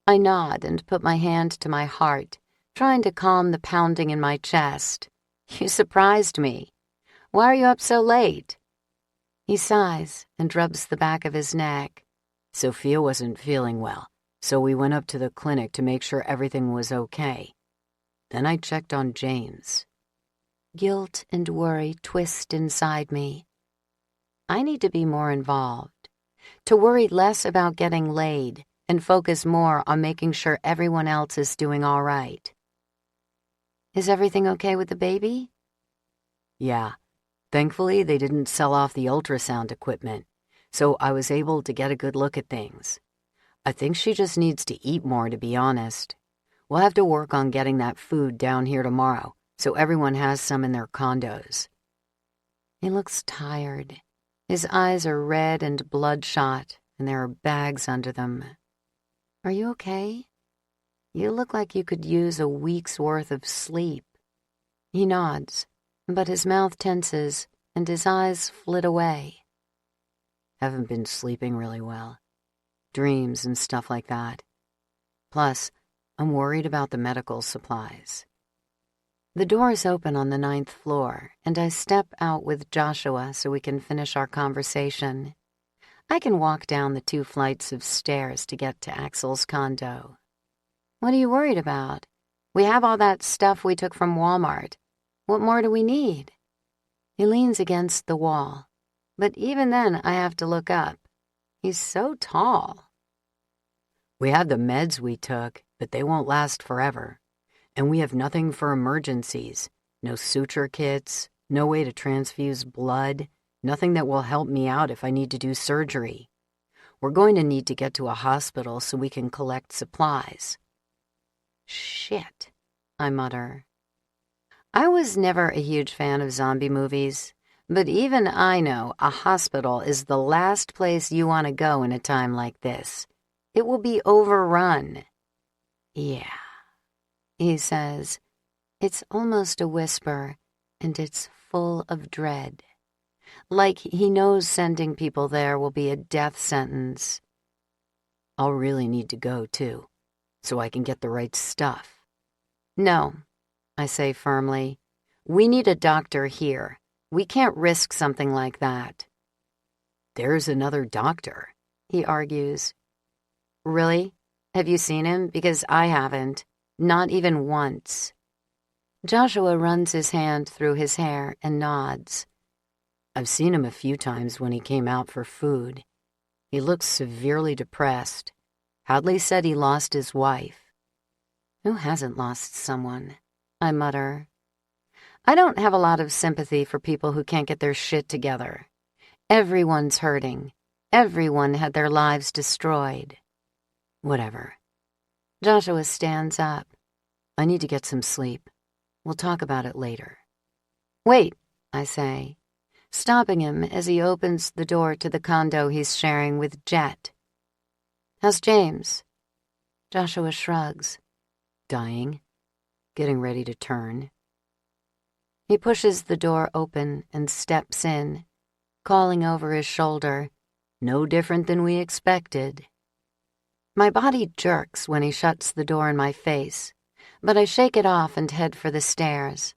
A: I nod and put my hand to my heart, trying to calm the pounding in my chest. You surprised me. Why are you up so late? He sighs and rubs the back of his neck. Sophia wasn't feeling well, so we went up to the clinic to make sure everything was okay. Then I checked on James. Guilt and worry twist inside me. I need to be more involved, to worry less about getting laid and focus more on making sure everyone else is doing all right. Is everything okay with the baby? Yeah. Thankfully, they didn't sell off the ultrasound equipment, so I was able to get a good look at things. I think she just needs to eat more, to be honest. We'll have to work on getting that food down here tomorrow, so everyone has some in their condos. He looks tired. His eyes are red and bloodshot, and there are bags under them. Are you okay? You look like you could use a week's worth of sleep. He nods, but his mouth tenses and his eyes flit away. Haven't been sleeping really well. Dreams and stuff like that. Plus, I'm worried about the medical supplies. The doors open on the 9th floor, and I step out with Joshua so we can finish our conversation. I can walk down the 2 flights of stairs to get to Axl's condo. What are you worried about? We have all that stuff we took from Walmart. What more do we need? He leans against the wall, but even then I have to look up. He's so tall. We have the meds we took, but they won't last forever. And we have nothing for emergencies. No suture kits, no way to transfuse blood, nothing that will help me out if I need to do surgery. We're going to need to get to a hospital so we can collect supplies. Shit, I mutter. I was never a huge fan of zombie movies, but even I know a hospital is the last place you want to go in a time like this. It will be overrun. Yeah, he says. It's almost a whisper, and it's full of dread. Like he knows sending people there will be a death sentence. I'll really need to go, too, so I can get the right stuff. No, I say firmly. We need a doctor here. We can't risk something like that. There's another doctor, he argues. Really? Have you seen him? Because I haven't. Not even once. Joshua runs his hand through his hair and nods. I've seen him a few times when he came out for food. He looks severely depressed. Hadley said he lost his wife. Who hasn't lost someone? I mutter. I don't have a lot of sympathy for people who can't get their shit together. Everyone's hurting. Everyone had their lives destroyed. Whatever. Joshua stands up. I need to get some sleep. We'll talk about it later. Wait, I say, stopping him as he opens the door to the condo he's sharing with Jet. How's James? Joshua shrugs. Dying. Getting ready to turn. He pushes the door open and steps in, calling over his shoulder, no different than we expected. My body jerks when he shuts the door in my face, but I shake it off and head for the stairs.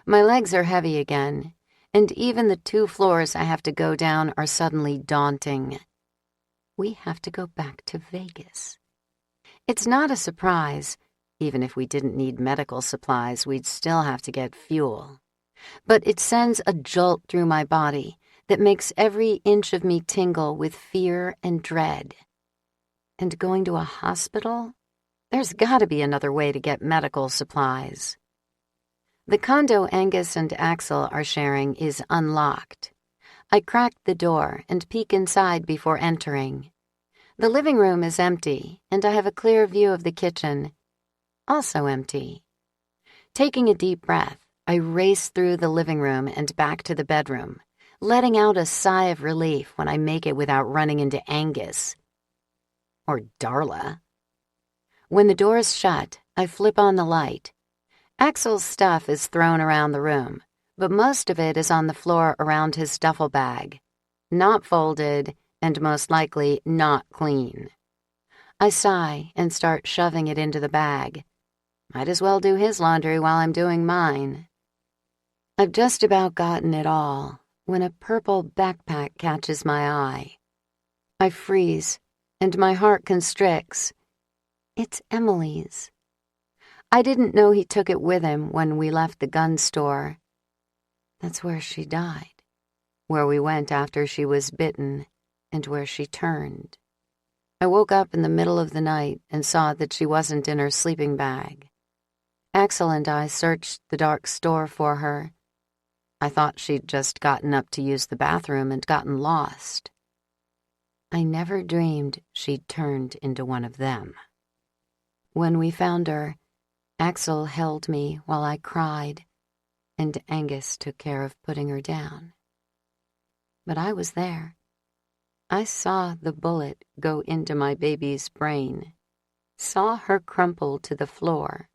A: My legs are heavy again, and even the 2 floors I have to go down are suddenly daunting. We have to go back to Vegas. It's not a surprise. Even if we didn't need medical supplies, we'd still have to get fuel. But it sends a jolt through my body that makes every inch of me tingle with fear and dread. And going to a hospital? There's got to be another way to get medical supplies. The condo Angus and Axl are sharing is unlocked. I crack the door and peek inside before entering. The living room is empty, and I have a clear view of the kitchen, also empty. Taking a deep breath, I race through the living room and back to the bedroom, letting out a sigh of relief when I make it without running into Angus. Or Darla. When the door's shut, I flip on the light. Axl's stuff is thrown around the room, but most of it is on the floor around his duffel bag, not folded and most likely not clean. I sigh and start shoving it into the bag. Might as well do his laundry while I'm doing mine. I've just about gotten it all when a purple backpack catches my eye. I freeze, and my heart constricts. It's Emily's. I didn't know he took it with him when we left the gun store. That's where she died, where we went after she was bitten, and where she turned. I woke up in the middle of the night and saw that she wasn't in her sleeping bag. Axl and I searched the dark store for her. I thought she'd just gotten up to use the bathroom and gotten lost. I never dreamed she'd turned into one of them. When we found her, Axl held me while I cried, and Angus took care of putting her down. But I was there. I saw the bullet go into my baby's brain, saw her crumple to the floor.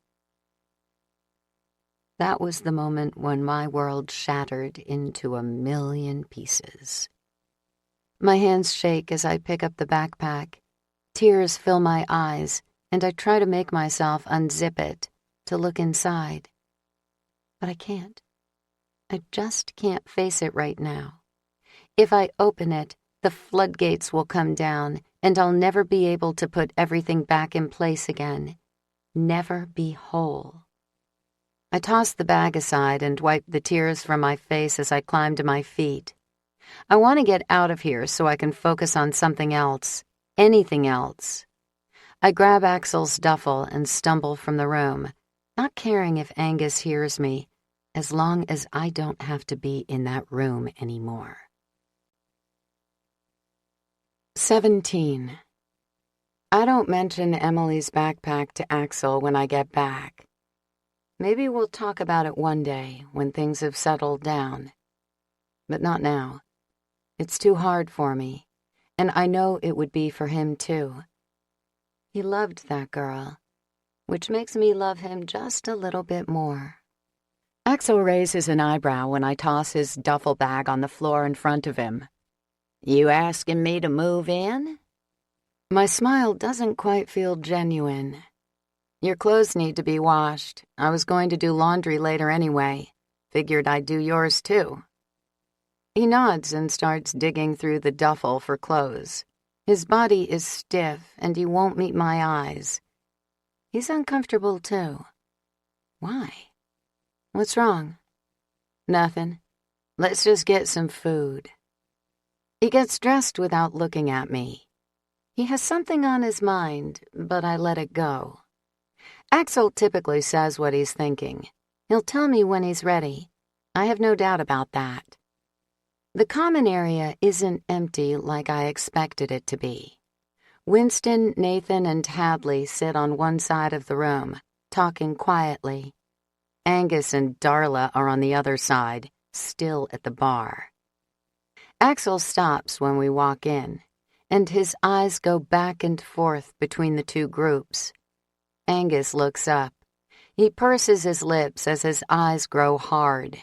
A: That was the moment when my world shattered into a million pieces. My hands shake as I pick up the backpack. Tears fill my eyes, and I try to make myself unzip it to look inside. But I can't. I just can't face it right now. If I open it, the floodgates will come down, and I'll never be able to put everything back in place again. Never be whole. I toss the bag aside and wipe the tears from my face as I climb to my feet. I want to get out of here so I can focus on something else, anything else. I grab Axl's duffel and stumble from the room, not caring if Angus hears me, as long as I don't have to be in that room anymore. 17. I don't mention Emily's backpack to Axl when I get back. Maybe we'll talk about it one day when things have settled down. But not now. It's too hard for me, and I know it would be for him too. He loved that girl, which makes me love him just a little bit more. Axl raises an eyebrow when I toss his duffel bag on the floor in front of him. You asking me to move in? My smile doesn't quite feel genuine. Your clothes need to be washed. I was going to do laundry later anyway. Figured I'd do yours too. He nods and starts digging through the duffel for clothes. His body is stiff and he won't meet my eyes. He's uncomfortable too. Why? What's wrong? Nothing. Let's just get some food. He gets dressed without looking at me. He has something on his mind, but I let it go. Axl typically says what he's thinking. He'll tell me when he's ready. I have no doubt about that. The common area isn't empty like I expected it to be. Winston, Nathan, and Hadley sit on one side of the room, talking quietly. Angus and Darla are on the other side, still at the bar. Axl stops when we walk in, and his eyes go back and forth between the two groups. Angus looks up. He purses his lips as his eyes grow hard.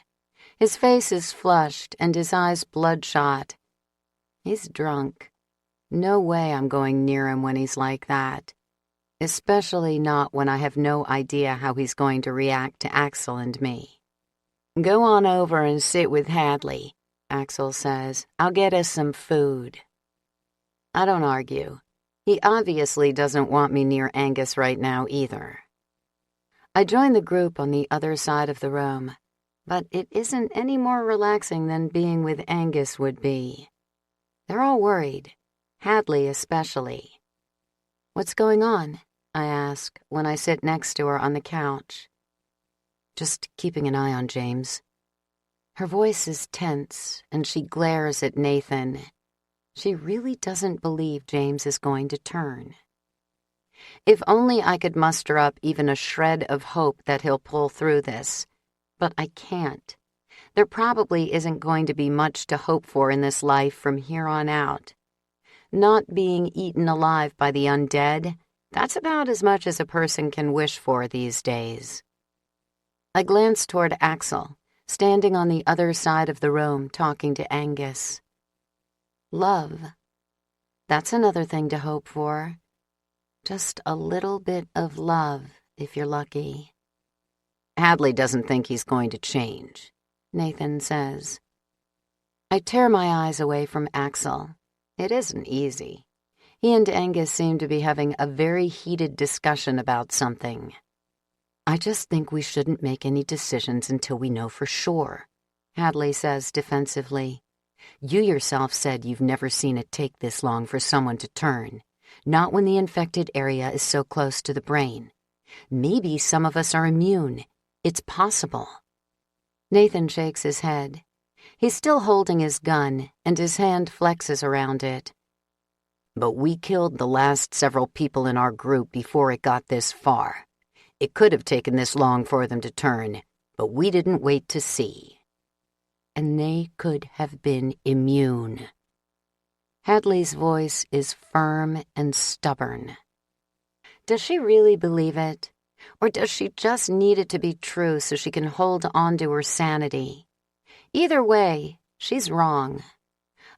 A: His face is flushed and his eyes bloodshot. He's drunk. No way I'm going near him when he's like that. Especially not when I have no idea how he's going to react to Axl and me. Go on over and sit with Hadley, Axl says. I'll get us some food. I don't argue. He obviously doesn't want me near Angus right now either. I join the group on the other side of the room, but it isn't any more relaxing than being with Angus would be. They're all worried, Hadley especially. What's going on? I ask when I sit next to her on the couch. Just keeping an eye on James. Her voice is tense, and she glares at Nathan. She really doesn't believe James is going to turn. If only I could muster up even a shred of hope that he'll pull through this. But I can't. There probably isn't going to be much to hope for in this life from here on out. Not being eaten alive by the undead, that's about as much as a person can wish for these days. I glance toward Axl, standing on the other side of the room talking to Angus. Love. That's another thing to hope for. Just a little bit of love, if you're lucky. Hadley doesn't think he's going to change, Nathan says. I tear my eyes away from Axl. It isn't easy. He and Angus seem to be having a very heated discussion about something. I just think we shouldn't make any decisions until we know for sure, Hadley says defensively. You yourself said you've never seen it take this long for someone to turn, not when the infected area is so close to the brain. Maybe some of us are immune. It's possible. Nathan shakes his head. He's still holding his gun, and his hand flexes around it. But we killed the last several people in our group before it got this far. It could have taken this long for them to turn, but we didn't wait to see. and they could have been immune. Hadley's voice is firm and stubborn. Does she really believe it? Or does she just need it to be true so she can hold on to her sanity? Either way, she's wrong.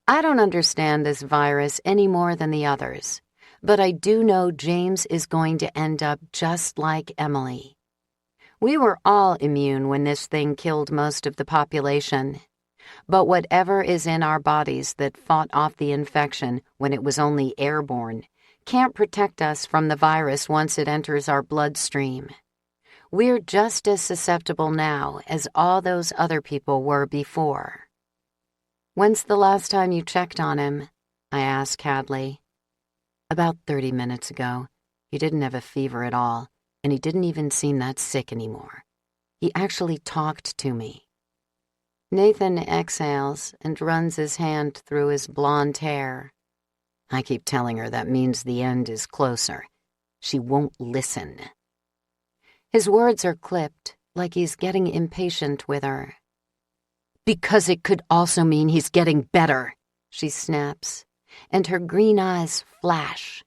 A: I don't understand this virus any more than the others, but I do know James is going to end up just like Emily. We were all immune when this thing killed most of the population. But whatever is in our bodies that fought off the infection when it was only airborne can't protect us from the virus once it enters our bloodstream. We're just as susceptible now as all those other people were before. When's the last time you checked on him? I asked Hadley. About 30 minutes ago. He didn't have a fever at all, and he didn't even seem that sick anymore. He actually talked to me. Nathan exhales and runs his hand through his blonde hair. I keep telling her that means the end is closer. She won't listen. His words are clipped, like he's getting impatient with her. Because it could also mean he's getting better, she snaps, and her green eyes flash.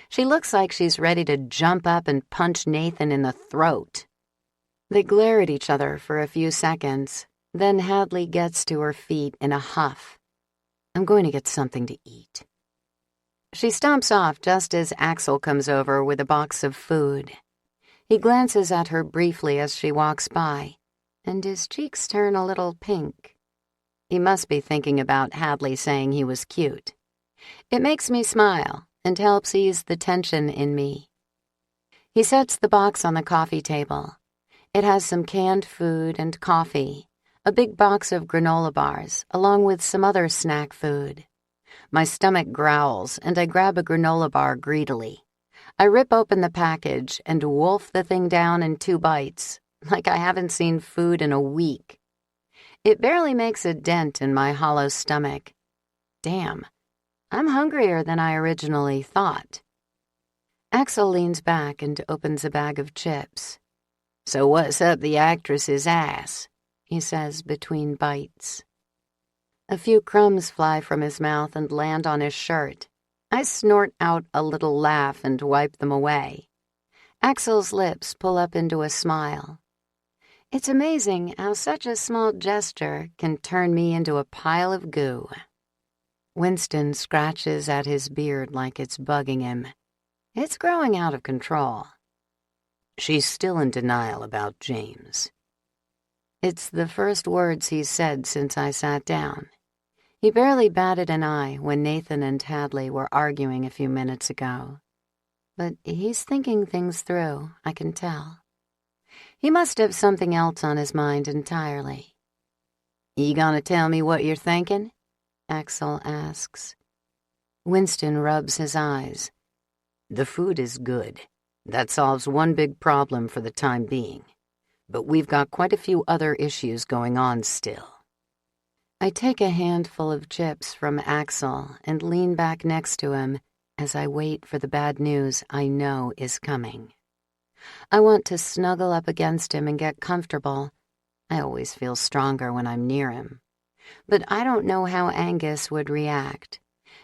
A: She looks like she's ready to jump up and punch Nathan in the throat. They glare at each other for a few seconds. Then Hadley gets to her feet in a huff. I'm going to get something to eat. She stomps off just as Axl comes over with a box of food. He glances at her briefly as she walks by, and his cheeks turn a little pink. He must be thinking about Hadley saying he was cute. It makes me smile and helps ease the tension in me. He sets the box on the coffee table. It has some canned food and coffee, a big box of granola bars, along with some other snack food. My stomach growls, and I grab a granola bar greedily. I rip open the package and wolf the thing down in 2 bites, like I haven't seen food in a week. It barely makes a dent in my hollow stomach. Damn, I'm hungrier than I originally thought. Axl leans back and opens a bag of chips. So what's up the actress's ass? He says between bites. A few crumbs fly from his mouth and land on his shirt. I snort out a little laugh and wipe them away. Axl's lips pull up into a smile. It's amazing how such a small gesture can turn me into a pile of goo. Winston scratches at his beard like it's bugging him. It's growing out of control. She's still in denial about James. It's the first words he's said since I sat down. He barely batted an eye when Nathan and Hadley were arguing a few minutes ago. But he's thinking things through, I can tell. He must have something else on his mind entirely. You gonna tell me what you're thinking? Axl asks. Winston rubs his eyes. The food is good. That solves one big problem for the time being. But we've got quite a few other issues going on still. I take a handful of chips from Axl and lean back next to him as I wait for the bad news I know is coming. I want to snuggle up against him and get comfortable. I always feel stronger when I'm near him. But I don't know how Angus would react.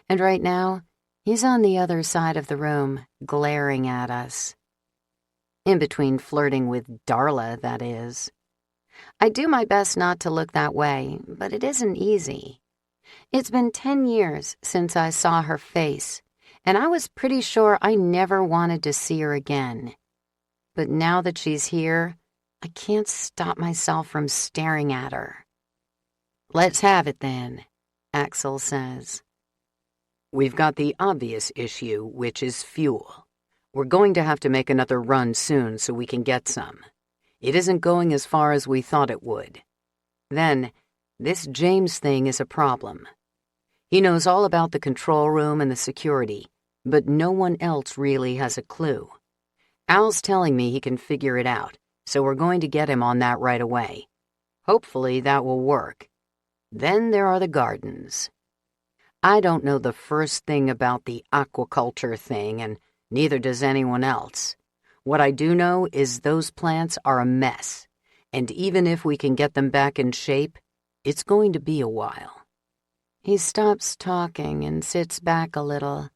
A: And right now, he's on the other side of the room, glaring at us. In between flirting with Darla, that is. I do my best not to look that way, but it isn't easy. It's been 10 years since I saw her face, and I was pretty sure I never wanted to see her again. But now that she's here, I can't stop myself from staring at her. Let's have it then, Axl says. We've got the obvious issue, which is fuel. We're going to have to make another run soon so we can get some. It isn't going as far as we thought it would. Then, this James thing is a problem. He knows all about the control room and the security, but no one else really has a clue. Al's telling me he can figure it out, so we're going to get him on that right away. Hopefully that will work. Then there are the gardens. I don't know the first thing about the aquaculture thing, and neither does anyone else. What I do know is those plants are a mess, and even if we can get them back in shape,
B: It's going to be a while. He stops talking and sits back a little,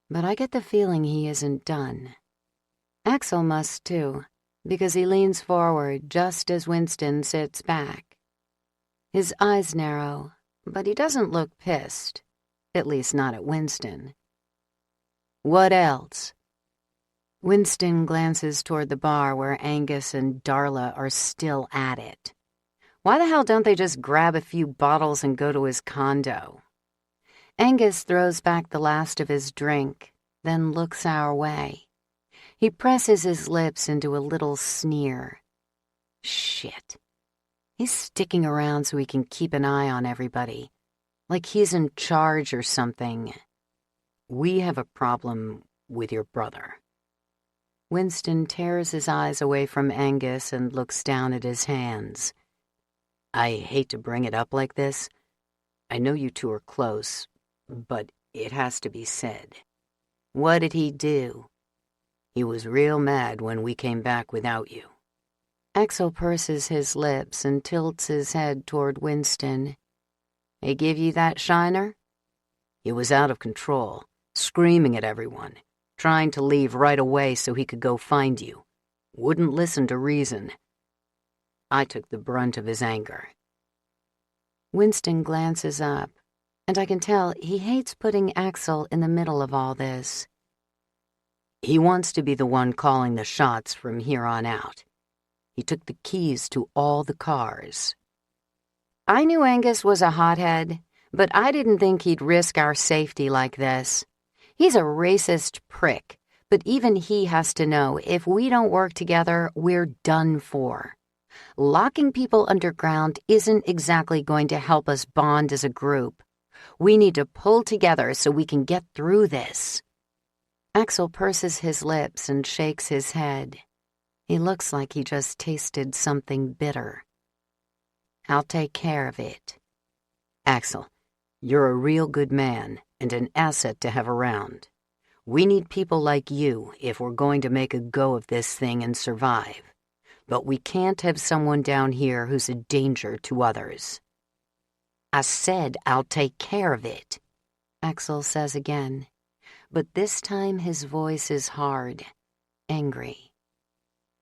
B: but I get the feeling he isn't done. Axl must too, because he leans forward just as Winston sits back. His eyes narrow, but he doesn't look pissed, at least not at Winston. What else? Winston glances toward the bar where Angus and Darla are still at it. Why the hell don't they just grab a few bottles and go to his condo? Angus throws back the last of his drink, then looks our way. He presses his lips into a little sneer. Shit. He's sticking around so he can keep an eye on everybody, like he's in charge or something. We have a problem with your brother. Winston tears his eyes away from Angus and looks down at his hands. I hate to bring it up like this. I know you two are close, but it has to be said. What did he do? He was real mad when we came back without you. Axl purses his lips and tilts his head toward Winston. He give you that shiner? He was out of control, screaming at everyone, trying to leave right away so he could go find you. Wouldn't listen to reason. I took the brunt of his anger. Winston glances up, and I can tell he hates putting Axl in the middle of all this. He wants to be the one calling the shots from here on out. He took the keys to all the cars. I knew Angus was a hothead, but I didn't think he'd risk our safety like this. He's a racist prick, but even he has to know if we don't work together, we're done for. Locking people underground isn't exactly going to help us bond as a group. We need to pull together so we can get through this. Axl purses his lips and shakes his head. He looks like he just tasted something bitter. I'll take care of it. Axl, you're a real good man and an asset to have around. We need people like you if we're going to make a go of this thing and survive. But we can't have someone down here who's a danger to others. I said I'll take care of it, Axl says again, but this time his voice is hard, angry.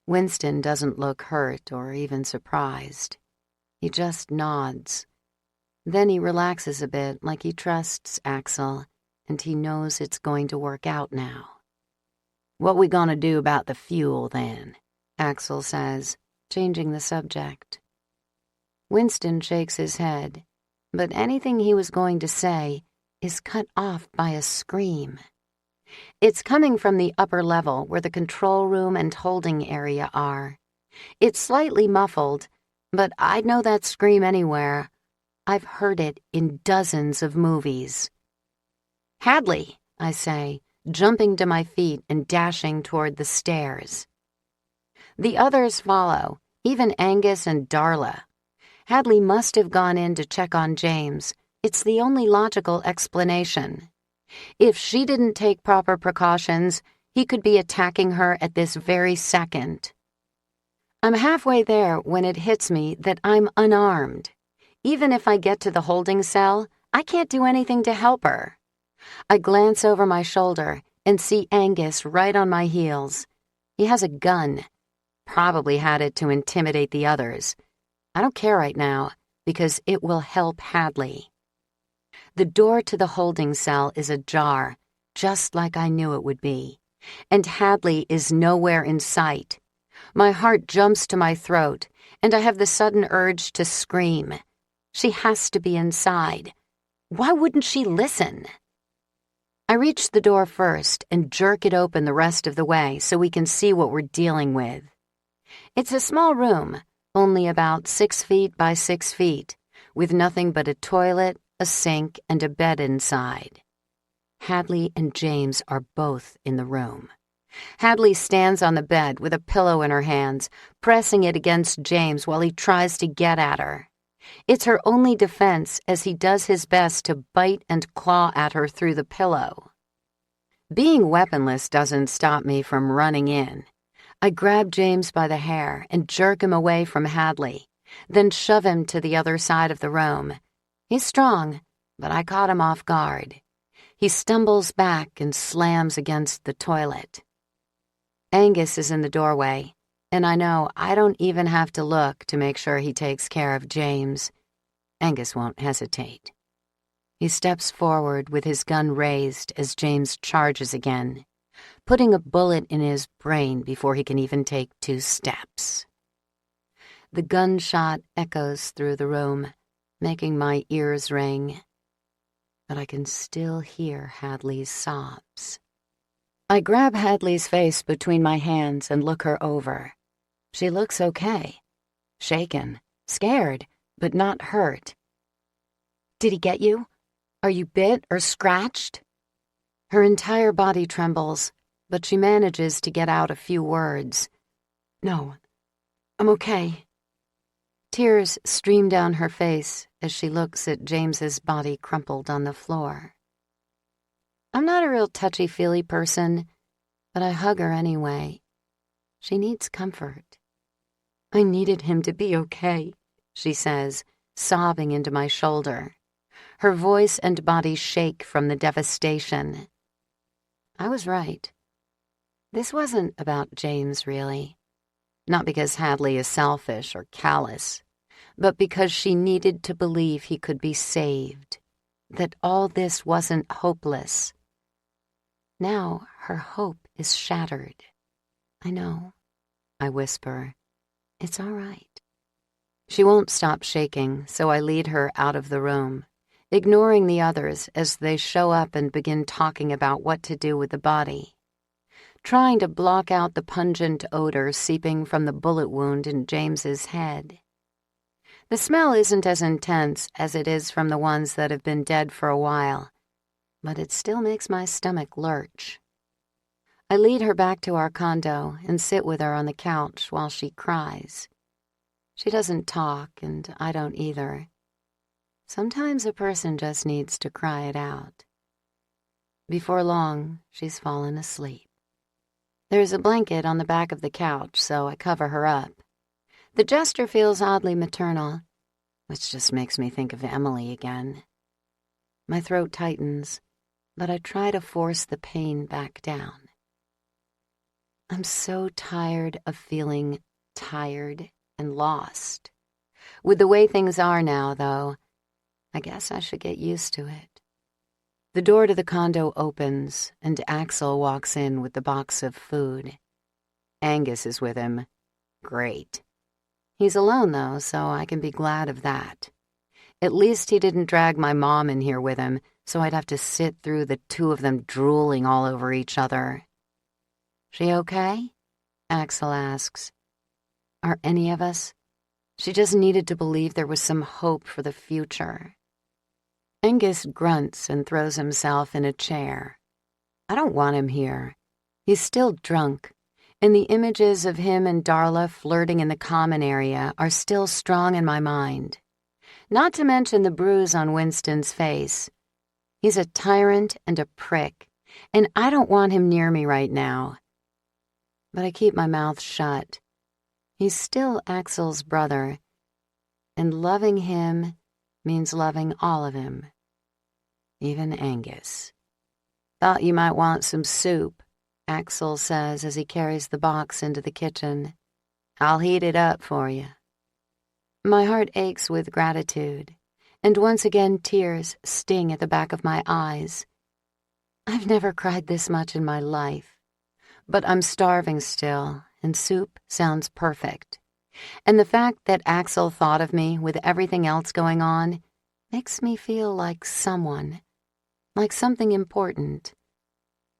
B: Winston doesn't look hurt or even surprised. He just nods. Then he relaxes a bit like he trusts Axl, and he knows it's going to work out now. What we gonna do about the fuel, then? Axl says, changing the subject. Winston shakes his head, but anything he was going to say is cut off by a scream. It's coming from the upper level where the control room and holding area are. It's slightly muffled, but I'd know that scream anywhere. I've heard it in dozens of movies. Hadley, I say, jumping to my feet and dashing toward the stairs. The others follow, even Angus and Darla. Hadley must have gone in to check on James. It's the only logical explanation. If she didn't take proper precautions, he could be attacking her at this very second. I'm halfway there when it hits me that I'm unarmed. Even if I get to the holding cell, I can't do anything to help her. I glance over my shoulder and see Angus right on my heels. He has a gun. Probably had it to intimidate the others. I don't care right now, because it will help Hadley. The door to the holding cell is ajar, just like I knew it would be, and Hadley is nowhere in sight. My heart jumps to my throat, and I have the sudden urge to scream. She has to be inside. Why wouldn't she listen? I reach the door first and jerk it open the rest of the way so we can see what we're dealing with. It's a small room, only about 6 feet by 6 feet, with nothing but a toilet, a sink, and a bed inside. Hadley and James are both in the room. Hadley stands on the bed with a pillow in her hands, pressing it against James while he tries to get at her. It's her only defense as he does his best to bite and claw at her through the pillow. Being weaponless doesn't stop me from running in. I grab James by the hair and jerk him away from Hadley.
A: then shove him to the other side of the room. He's strong, but I caught him off guard. He stumbles back and slams against the toilet. Angus is in the doorway, and I know I don't even have to look to make sure he takes care of James. Angus won't hesitate. He steps forward with his gun raised as James charges again, putting a bullet in his brain before he can even take 2 steps. The gunshot echoes through the room, making my ears ring, but I can still hear Hadley's sobs. I grab Hadley's face between my hands and look her over. She looks okay. Shaken, scared, but not hurt. "Did he get you? Are you bit or scratched?" Her entire body trembles, but she manages to get out a few words. "No, I'm okay." Tears stream down her face as she looks at James's body crumpled on the floor. I'm not a real touchy-feely person, but I hug her anyway. She needs comfort. "I needed him to be okay," she says, sobbing into my shoulder. Her voice and body shake from the devastation. I was right. This wasn't about James, really. Not because Hadley is selfish or callous, but because she needed to believe he could be saved, that all this wasn't hopeless. Now her hope is shattered. "I know," I whisper. "It's all right." She won't stop shaking, so I lead her out of the room, ignoring the others as they show up and begin talking about what to do with the body, trying to block out the pungent odor seeping from the bullet wound in James's head. The smell isn't as intense as it is from the ones that have been dead for a while, but it still makes my stomach lurch. I lead her back to our condo and sit with her on the couch while she cries. She doesn't talk, and I don't either. Sometimes a person just needs to cry it out. Before long, she's fallen asleep. There's a blanket on the back of the couch, so I cover her up. The gesture feels oddly maternal, which just makes me think of Emily again. My throat tightens, but I try to force the pain back down. I'm so tired of feeling tired and lost. With the way things are now, though, I guess I should get used to it. The door to the condo opens, and Axl walks in with the box of food. Angus is with him. Great. He's alone, though, so I can be glad of that. At least he didn't drag my mom in here with him, so I'd have to sit through the 2 of them drooling all over each other. "She okay?" Axl asks. "Are any of us?" She just needed to believe there was some hope for the future. Angus grunts and throws himself in a chair. I don't want him here. He's still drunk, and the images of him and Darla flirting in the common area are still strong in my mind. Not to mention the bruise on Winston's face. He's a tyrant and a prick, and I don't want him near me right now. But I keep my mouth shut. He's still Axl's brother, and loving him means loving all of him. Even Angus. "Thought you might want some soup," Axl says as he carries the box into the kitchen. "I'll heat it up for you." My heart aches with gratitude, and once again tears sting at the back of my eyes. I've never cried this much in my life, but I'm starving still, and soup sounds perfect. And the fact that Axl thought of me with everything else going on makes me feel like someone, like something important,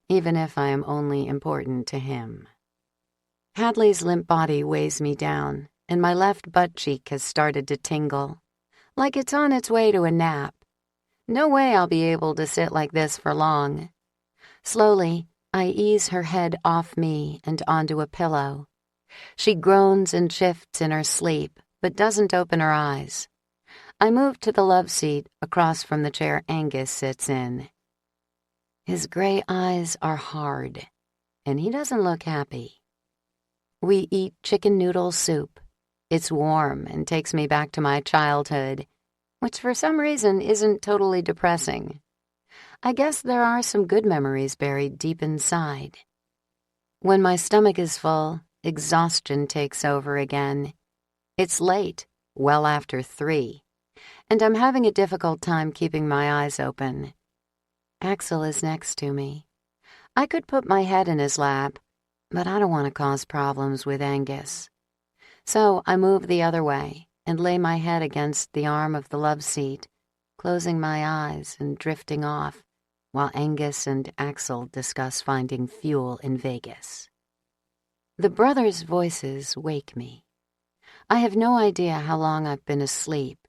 A: even if I am only important to him. Hadley's limp body weighs me down, and my left butt cheek has started to tingle, like it's on its way to a nap. No way I'll be able to sit like this for long. Slowly, I ease her head off me and onto a pillow. She groans and shifts in her sleep, but doesn't open her eyes. I move to the love seat across from the chair Angus sits in. His gray eyes are hard, and he doesn't look happy. We eat chicken noodle soup, It's warm and takes me back to my childhood, which for some reason isn't totally depressing. I guess there are some good memories buried deep inside. When my stomach is full, exhaustion takes over again. It's late, well after 3, and I'm having a difficult time keeping my eyes open. Axl is next to me. I could put my head in his lap, but I don't want to cause problems with Angus. So I move the other way and lay my head against the arm of the love seat, closing my eyes and drifting off, while Angus and Axl discuss finding fuel in Vegas. The brothers' voices wake me. I have no idea how long I've been asleep,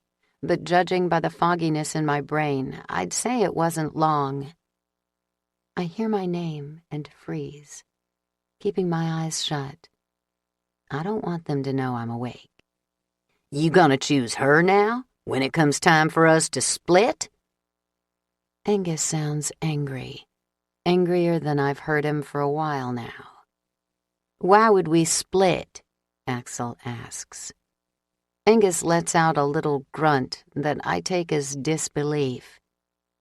A: but judging by the fogginess in my brain, I'd say it wasn't long. I hear my name and freeze, keeping my eyes shut. I don't want them to know I'm awake. You gonna choose her now, when it comes time for us to split? Angus sounds angry, angrier than I've heard him for a while now. Why would we split? Axl asks. Angus lets out a little grunt that I take as disbelief.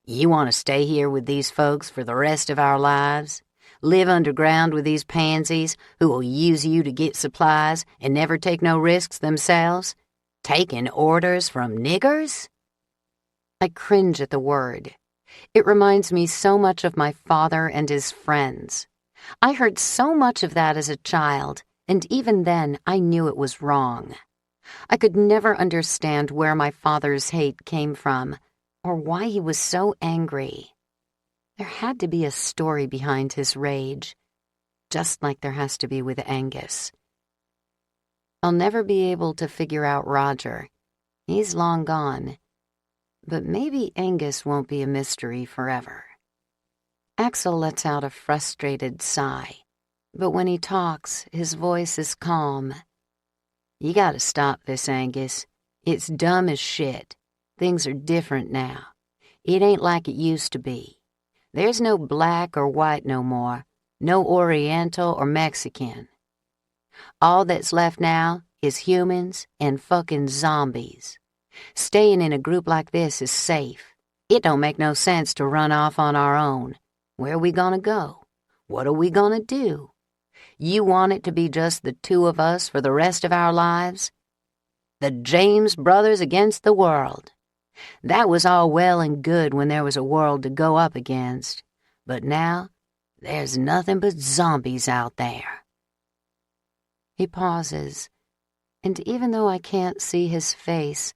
A: You want to stay here with these folks for the rest of our lives? Live underground with these pansies who will use you to get supplies and never take no risks themselves? Taking orders from niggers? I cringe at the word. It reminds me so much of my father and his friends. I heard so much of that as a child, and even then I knew it was wrong. I could never understand where my father's hate came from, or why he was so angry. There had to be a story behind his rage, just like there has to be with Angus. I'll never be able to figure out Roger. He's long gone. But maybe Angus won't be a mystery forever. Axl lets out a frustrated sigh, but when he talks, his voice is calm. You gotta stop this, Angus. It's dumb as shit. Things are different now. It ain't like it used to be. There's no black or white no more, no Oriental or Mexican. All that's left now is humans and fucking zombies. Staying in a group like this is safe. It don't make no sense to run off on our own. Where are we gonna go? What are we gonna do? You want it to be just the two of us for the rest of our lives? The James brothers against the world. That was all well and good when there was a world to go up against. But now, there's nothing but zombies out there. He pauses, and even though I can't see his face,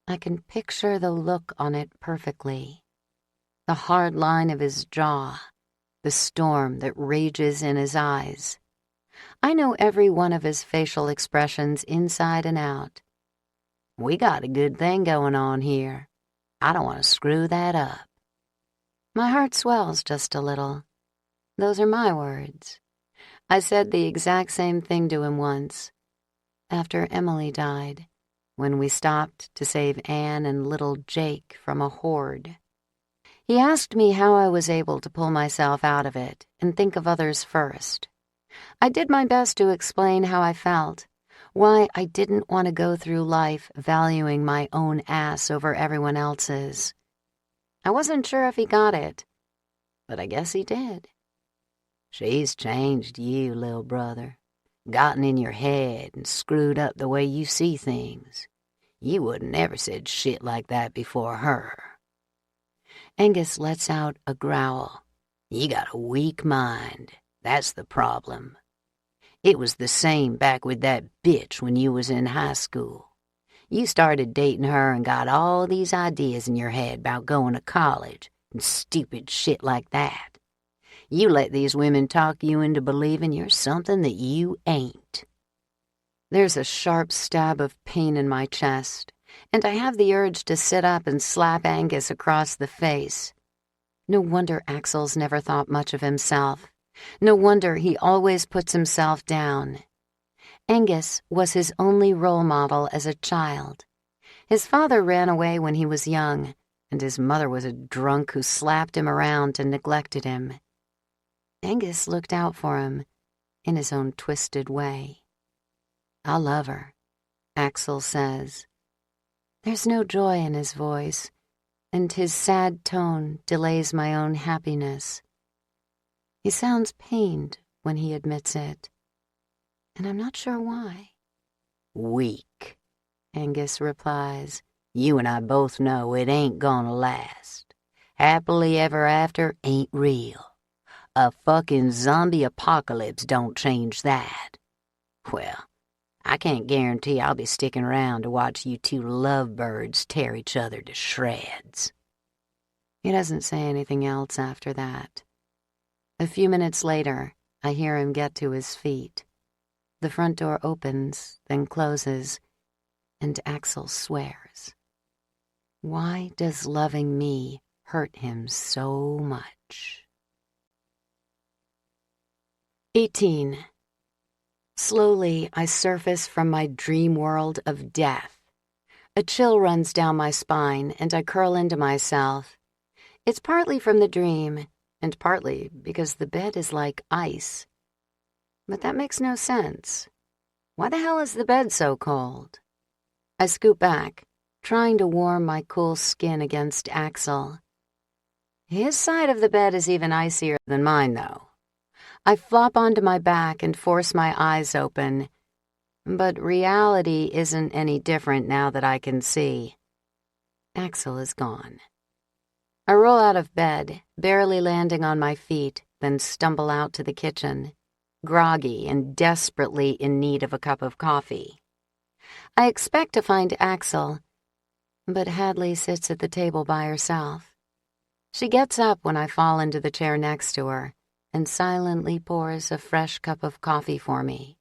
A: I can picture the look on it perfectly. The hard line of his jaw, the storm that rages in his eyes. I know every one of his facial expressions inside and out. We got a good thing going on here. I don't want to screw that up. My heart swells just a little. Those are my words. I said the exact same thing to him once, after Emily died, when we stopped to save Anne and little Jake from a horde. He asked me how I was able to pull myself out of it and think of others first. I did my best to explain how I felt, why I didn't want to go through life valuing my own ass over everyone else's. I wasn't sure if he got it, but I guess he did. She's changed you, little brother. Gotten in your head and screwed up the way you see things. You wouldn't ever said shit like that before her. Angus lets out a growl. You got a weak mind. That's the problem. It was the same back with that bitch when you was in high school. You started dating her and got all these ideas in your head about going to college and stupid shit like that. You let these women talk you into believing you're something that you ain't. There's a sharp stab of pain in my chest, and I have the urge to sit up and slap Angus across the face. No wonder Axl's never thought much of himself. No wonder he always puts himself down. Angus was his only role model as a child. His father ran away when he was young, and his mother was a drunk who slapped him around and neglected him. Angus looked out for him in his own twisted way. I love her, Axl says. There's no joy in his voice, and his sad tone delays my own happiness. He sounds pained when he admits it, and I'm not sure why.
B: Weak, Angus replies. You and I both know it ain't gonna last. Happily ever after ain't real. A fucking zombie apocalypse don't change that. Well, I can't guarantee I'll be sticking around to watch you two lovebirds tear each other to shreds.
A: He doesn't say anything else after that. A few minutes later, I hear him get to his feet. The front door opens, then closes, and Axl swears. Why does loving me hurt him so much? 18. Slowly, I surface from my dream world of death. A chill runs down my spine, and I curl into myself. It's partly from the dream, and partly because the bed is like ice. But that makes no sense. Why the hell is the bed so cold? I scoot back, trying to warm my cool skin against Axl. His side of the bed is even icier than mine, though. I flop onto my back and force my eyes open, but reality isn't any different now that I can see. Axl is gone. I roll out of bed, barely landing on my feet, then stumble out to the kitchen, groggy and desperately in need of a cup of coffee. I expect to find Axl, but Hadley sits at the table by herself. She gets up when I fall into the chair next to her and silently pours a fresh cup of coffee for me.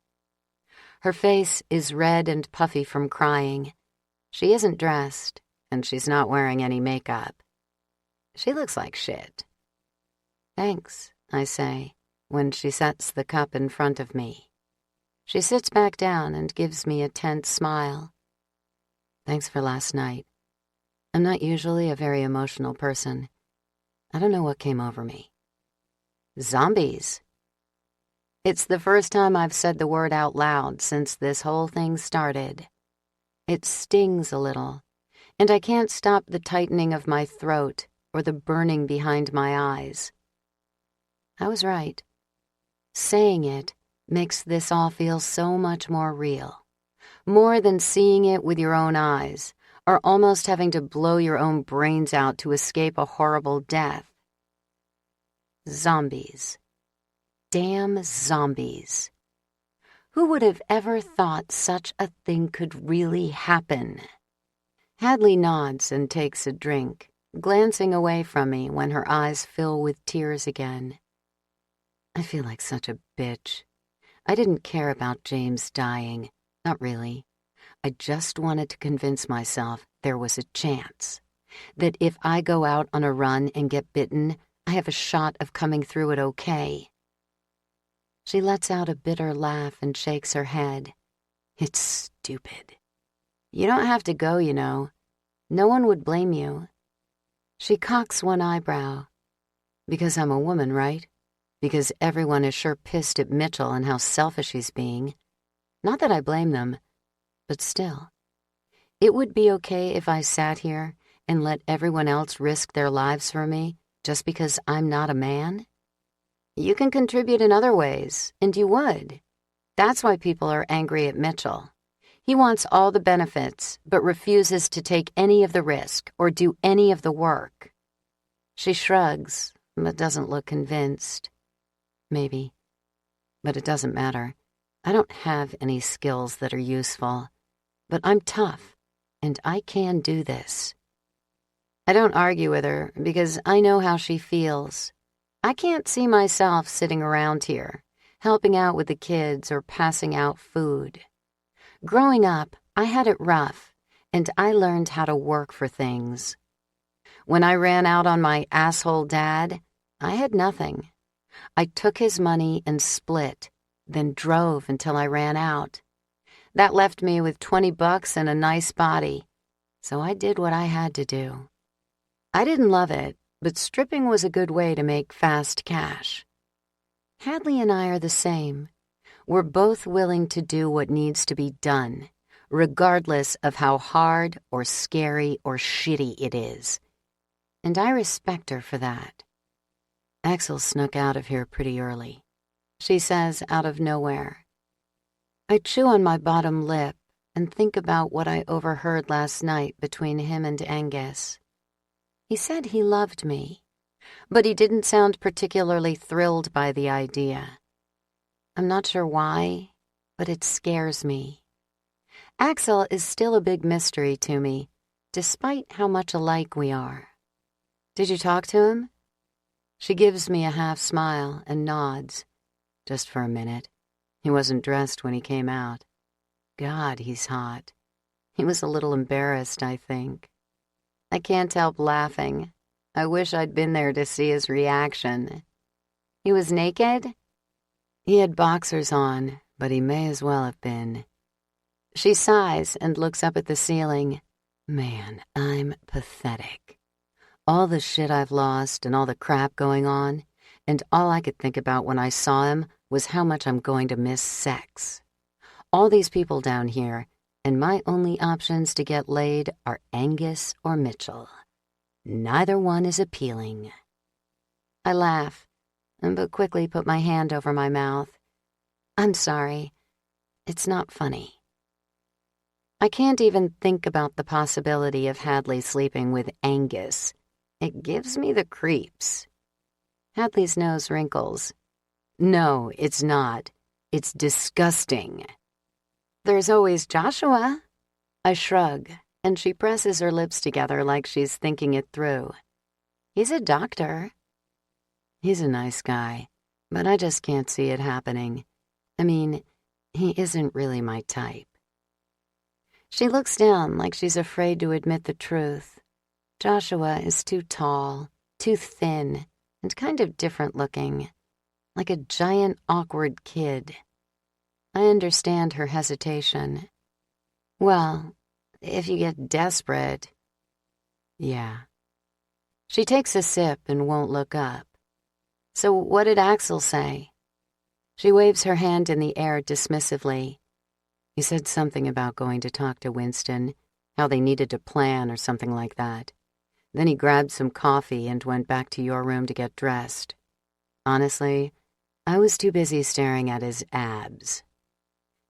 A: Her face is red and puffy from crying. She isn't dressed, and she's not wearing any makeup. She looks like shit. Thanks, I say, when she sets the cup in front of me. She sits back down and gives me a tense smile. Thanks for last night. I'm not usually a very emotional person. I don't know what came over me. Zombies. It's the first time I've said the word out loud since this whole thing started. It stings a little, and I can't stop the tightening of my throat or the burning behind my eyes. I was right. Saying it makes this all feel so much more real. More than seeing it with your own eyes, or almost having to blow your own brains out to escape a horrible death. Zombies. Damn zombies. Who would have ever thought such a thing could really happen? Hadley nods and takes a drink, glancing away from me when her eyes fill with tears again. I feel like such a bitch. I didn't care about James dying. Not really. I just wanted to convince myself there was a chance. That if I go out on a run and get bitten, I have a shot of coming through it okay. She lets out a bitter laugh and shakes her head. It's stupid. You don't have to go, you know. No one would blame you. She cocks one eyebrow. Because I'm a woman, right? Because everyone is sure pissed at Mitchell and how selfish he's being. Not that I blame them, but still. It would be okay if I sat here and let everyone else risk their lives for me just because I'm not a man? You can contribute in other ways, and you would. That's why people are angry at Mitchell. He wants all the benefits, but refuses to take any of the risk or do any of the work. She shrugs, but doesn't look convinced. Maybe. But it doesn't matter. I don't have any skills that are useful. But I'm tough, and I can do this. I don't argue with her because I know how she feels. I can't see myself sitting around here, helping out with the kids or passing out food. Growing up, I had it rough, and I learned how to work for things. When I ran out on my asshole dad, I had nothing. I took his money and split, then drove until I ran out. That left me with $20 and a nice body, so I did what I had to do. I didn't love it, but stripping was a good way to make fast cash. Hadley and I are the same. We're both willing to do what needs to be done, regardless of how hard or scary or shitty it is. And I respect her for that. Axl snuck out of here pretty early. She says out of nowhere. I chew on my bottom lip and think about what I overheard last night between him and Angus. He said he loved me, but he didn't sound particularly thrilled by the idea. I'm not sure why, but it scares me. Axl is still a big mystery to me, despite how much alike we are. Did you talk to him? She gives me a half smile and nods. Just for a minute. He wasn't dressed when he came out. God, he's hot. He was a little embarrassed, I think. I can't help laughing. I wish I'd been there to see his reaction. He was naked? He had boxers on, but he may as well have been. She sighs and looks up at the ceiling. Man, I'm pathetic. All the shit I've lost and all the crap going on, and all I could think about when I saw him was how much I'm going to miss sex. All these people down here, and my only options to get laid are Angus or Mitchell. Neither one is appealing. I laugh, but quickly put my hand over my mouth. I'm sorry. It's not funny. I can't even think about the possibility of Hadley sleeping with Angus. It gives me the creeps. Hadley's nose wrinkles. No, it's not. It's disgusting. There's always Joshua. I shrug, and she presses her lips together like she's thinking it through. He's a doctor. He's a nice guy, but I just can't see it happening. I mean, he isn't really my type. She looks down like she's afraid to admit the truth. Joshua is too tall, too thin, and kind of different looking, like a giant, awkward kid. I understand her hesitation. Well, if you get desperate... Yeah. She takes a sip and won't look up. So what did Axl say? She waves her hand in the air dismissively. He said something about going to talk to Winston, how they needed to plan or something like that. Then he grabbed some coffee and went back to your room to get dressed. Honestly, I was too busy staring at his abs.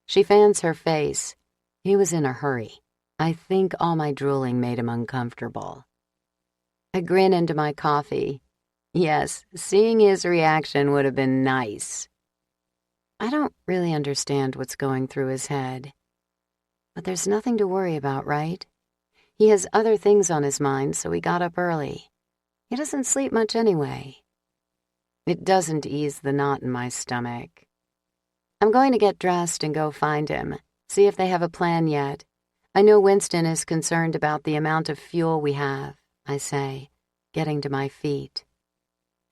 A: She fans her face. He was in a hurry. I think all my drooling made him uncomfortable. I grin into my coffee. Yes, seeing his reaction would have been nice. I don't really understand what's going through his head. But there's nothing to worry about, right? He has other things on his mind, so he got up early. He doesn't sleep much anyway. It doesn't ease the knot in my stomach. I'm going to get dressed and go find him, see if they have a plan yet. I know Winston is concerned about the amount of fuel we have, I say, getting to my feet.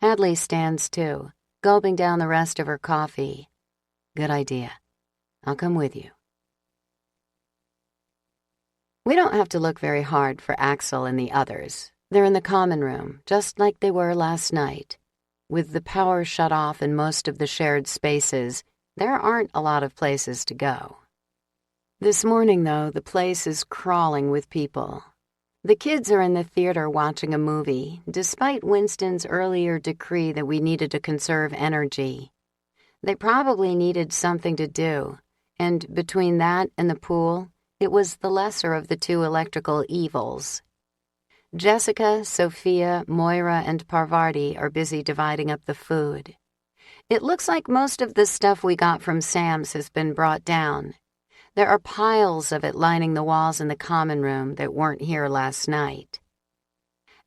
A: Hadley stands too, gulping down the rest of her coffee. Good idea. I'll come with you. We don't have to look very hard for Axl and the others. They're in the common room, just like they were last night. With the power shut off in most of the shared spaces, there aren't a lot of places to go. This morning, though, the place is crawling with people. The kids are in the theater watching a movie, despite Winston's earlier decree that we needed to conserve energy. They probably needed something to do, and between that and the pool, it was the lesser of the two electrical evils. Jessica, Sophia, Moira, and Parvati are busy dividing up the food. It looks like most of the stuff we got from Sam's has been brought down. There are piles of it lining the walls in the common room that weren't here last night.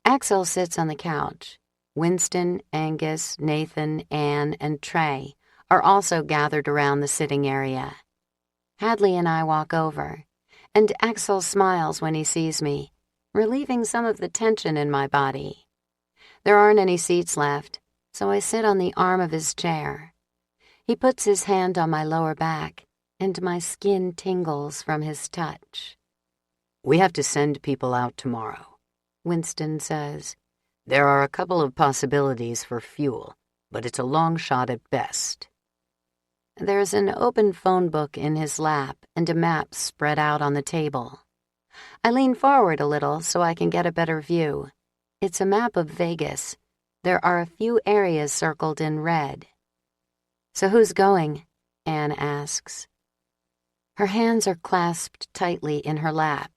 A: Axl sits on the couch. Winston, Angus, Nathan, Anne, and Trey are also gathered around the sitting area. Hadley and I walk over, and Axl smiles when he sees me, relieving some of the tension in my body. There aren't any seats left, so I sit on the arm of his chair. He puts his hand on my lower back, and my skin tingles from his touch. We have to send people out tomorrow, Winston says. There are a couple of possibilities for fuel, but it's a long shot at best. There's an open phone book in his lap and a map spread out on the table. I lean forward a little so I can get a better view. It's a map of Vegas. There are a few areas circled in red. "So who's going?" Anne asks. Her hands are clasped tightly in her lap.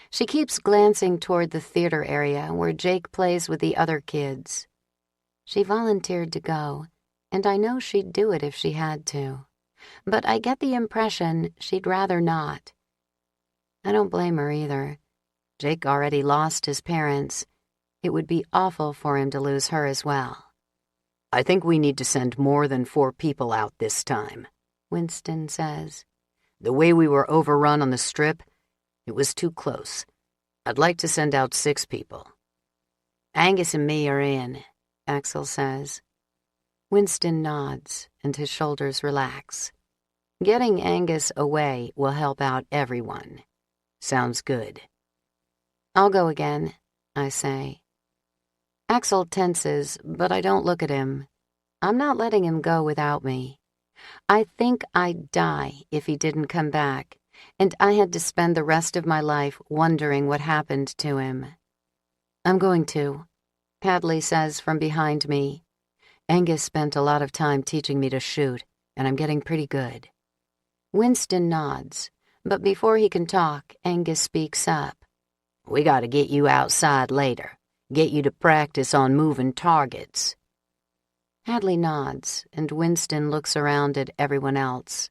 A: She keeps glancing toward the theater area where Jake plays with the other kids. She volunteered to go, and I know she'd do it if she had to. But I get the impression she'd rather not. I don't blame her either. Jake already lost his parents. It would be awful for him to lose her as well.
B: "I think we need to send more than 4 people out this time,"
A: Winston says.
B: "The way we were overrun on the Strip, it was too close. I'd like to send out 6 people.
A: "Angus and me are in," Axl says. Winston nods, and his shoulders relax. Getting Angus away will help out everyone.
B: Sounds good.
A: "I'll go again," I say. Axl tenses, but I don't look at him. I'm not letting him go without me. I think I'd die if he didn't come back, and I had to spend the rest of my life wondering what happened to him. "I'm going to," Hadley says from behind me. "Angus spent a lot of time teaching me to shoot, and I'm getting pretty good." Winston nods, but before he can talk, Angus speaks up.
B: "We gotta get you outside later. Get you to practice on moving targets."
A: Hadley nods, and Winston looks around at everyone else,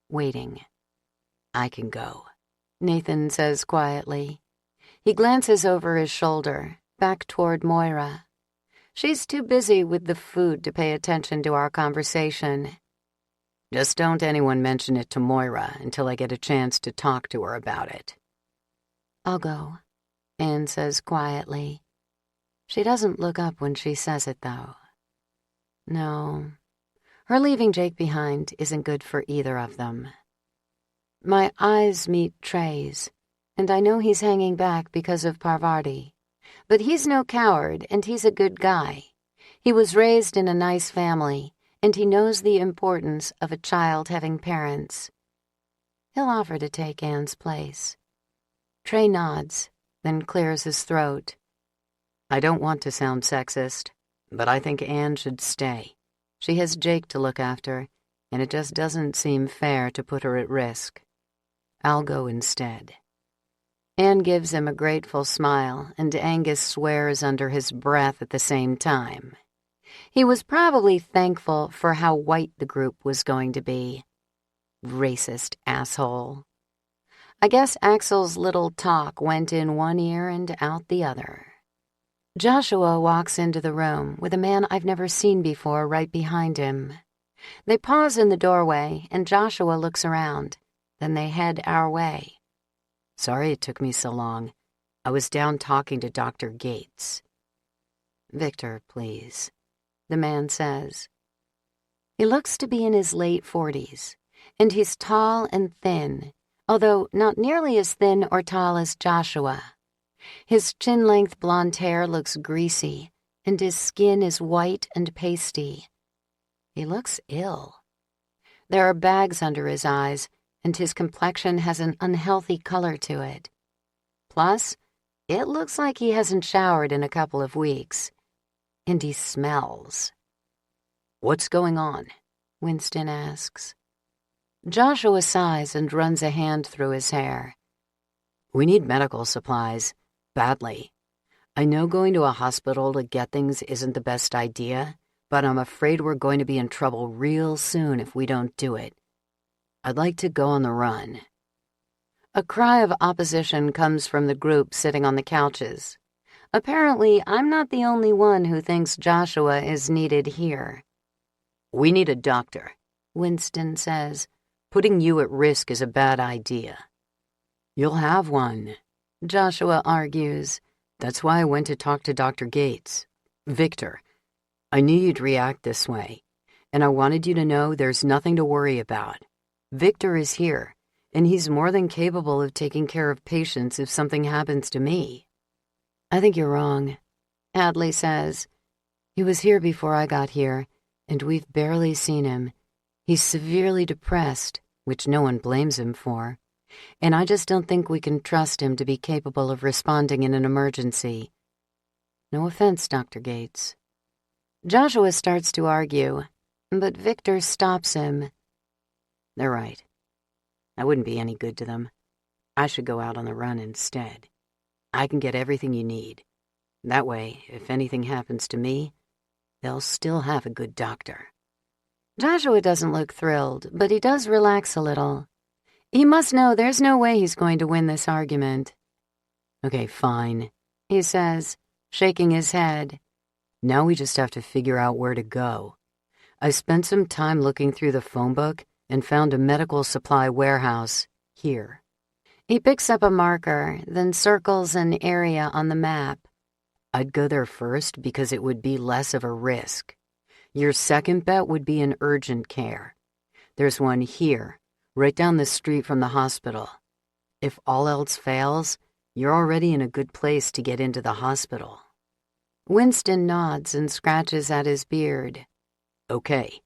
A: waiting.
B: "I can go,"
A: Nathan says quietly. He glances over his shoulder, back toward Moira. She's too busy with the food to pay attention to our conversation.
B: "Just don't anyone mention it to Moira until I get a chance to talk to her about it."
A: "I'll go," Anne says quietly. She doesn't look up when she says it, though. No, her leaving Jake behind isn't good for either of them. My eyes meet Trey's, and I know he's hanging back because of Parvati. But he's no coward, and he's a good guy. He was raised in a nice family, and he knows the importance of a child having parents. He'll offer to take Anne's place. Trey nods, then clears his throat.
B: "I don't want to sound sexist, but I think Anne should stay. She has Jake to look after, and it just doesn't seem fair to put her at risk. I'll go instead."
A: Anne gives him a grateful smile, and Angus swears under his breath at the same time. He was probably thankful for how white the group was going to be. Racist asshole. I guess Axl's little talk went in one ear and out the other. Joshua walks into the room with a man I've never seen before right behind him. They pause in the doorway, and Joshua looks around. Then they head our way.
B: "Sorry it took me so long. I was down talking to Dr. Gates."
A: "Victor, please," the man says. He looks to be in his late 40s, and he's tall and thin, although not nearly as thin or tall as Joshua. His chin-length blonde hair looks greasy, and his skin is white and pasty. He looks ill. There are bags under his eyes, and his complexion has an unhealthy color to it. Plus, it looks like he hasn't showered in a couple of weeks. And he smells.
B: "What's going on?"
A: Winston asks. Joshua sighs and runs a hand through his hair.
B: "We need medical supplies. Badly. I know going to a hospital to get things isn't the best idea, but I'm afraid we're going to be in trouble real soon if we don't do it. I'd like to go on the run."
A: A cry of opposition comes from the group sitting on the couches. Apparently, I'm not the only one who thinks Joshua is needed here.
B: "We need a doctor,"
A: Winston says.
B: "Putting you at risk is a bad idea."
A: "You'll have one," Joshua argues.
B: "That's why I went to talk to Dr. Gates. Victor, I knew you'd react this way, and I wanted you to know there's nothing to worry about. Victor is here, and he's more than capable of taking care of patients if something happens to me."
A: "I think you're wrong," Hadley says. "He was here before I got here, and we've barely seen him. He's severely depressed, which no one blames him for, and I just don't think we can trust him to be capable of responding in an emergency. No offense, Dr. Gates. Joshua starts to argue, but Victor stops him. They're right. I wouldn't be any good to them. I should go out on the run instead. I can get everything you need. That way, if anything happens to me, they'll still have a good doctor. Joshua doesn't look thrilled, but he does relax a little. He must know there's no way he's going to win this argument. Okay, fine, he says, shaking his head. Now we just have to figure out where to go. I spent some time looking through the phone book and found a medical supply warehouse here. He picks up a marker, then circles an area on the map. I'd go there first because it would be less of a risk. Your second bet would be in urgent care. There's one here, right down the street from the hospital. If all else fails, you're already in a good place to get into the hospital. Winston nods and scratches at his beard. Okay,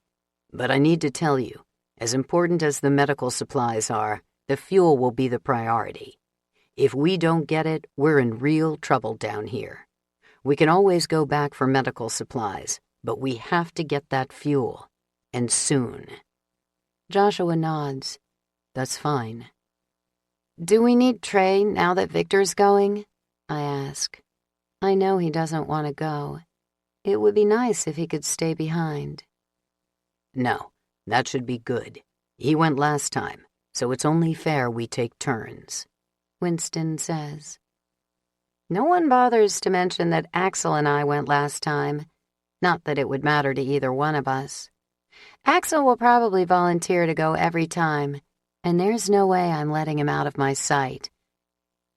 A: but I need to tell you, as important as the medical supplies are, the fuel will be the priority. If we don't get it, we're in real trouble down here. We can always go back for medical supplies, but we have to get that fuel, and soon. Joshua nods. That's fine. Do we need Trey now that Victor's going? I ask. I know he doesn't want to go. It would be nice if he could stay behind. No, that should be good. He went last time, so it's only fair we take turns, Winston says. No one bothers to mention that Axl and I went last time. Not that it would matter to either one of us. Axl will probably volunteer to go every time, and there's no way I'm letting him out of my sight.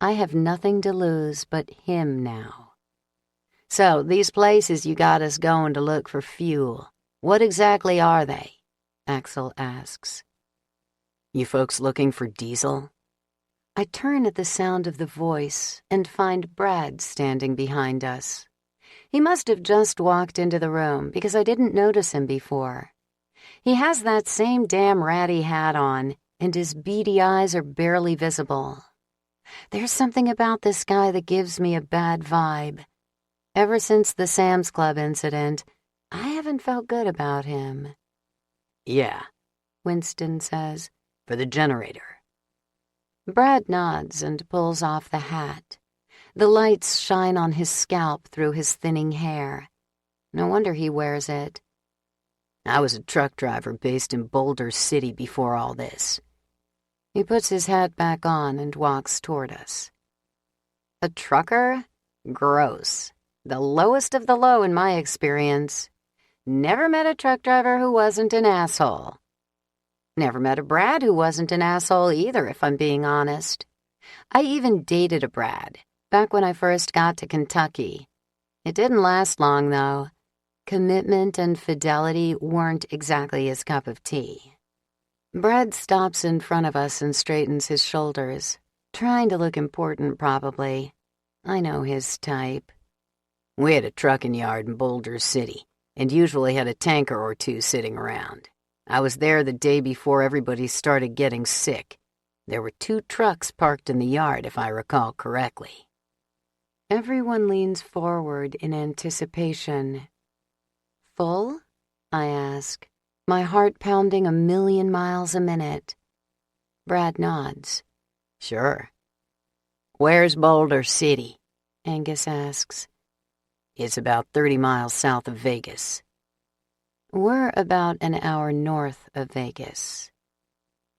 A: I have nothing to lose but him now. So, these places you got us going to look for fuel, what exactly are they? Axl asks. You folks looking for diesel? I turn at the sound of the voice and find Brad standing behind us. He must have just walked into the room because I didn't notice him before. He has that same damn ratty hat on, and his beady eyes are barely visible. There's something about this guy that gives me a bad vibe. Ever since the Sam's Club incident, I haven't felt good about him. Yeah, Winston says, for the generator. Brad nods and pulls off the hat. The lights shine on his scalp through his thinning hair. No wonder he wears it. I was a truck driver based in Boulder City before all this. He puts his hat back on and walks toward us. A trucker? Gross. The lowest of the low in my experience. Never met a truck driver who wasn't an asshole. Never met a Brad who wasn't an asshole either, if I'm being honest. I even dated a Brad, back when I first got to Kentucky. It didn't last long, though. Commitment and fidelity weren't exactly his cup of tea. Brad stops in front of us and straightens his shoulders, trying to look important, probably. I know his type. We had a trucking yard in Boulder City, and usually had a tanker or two sitting around. I was there the day before everybody started getting sick. There were 2 trucks parked in the yard, if I recall correctly. Everyone leans forward in anticipation. Full? I ask, my heart pounding 1,000,000 miles a minute. Brad nods. Sure. Where's Boulder City? Angus asks. It's about 30 miles south of Vegas. We're about an hour north of Vegas.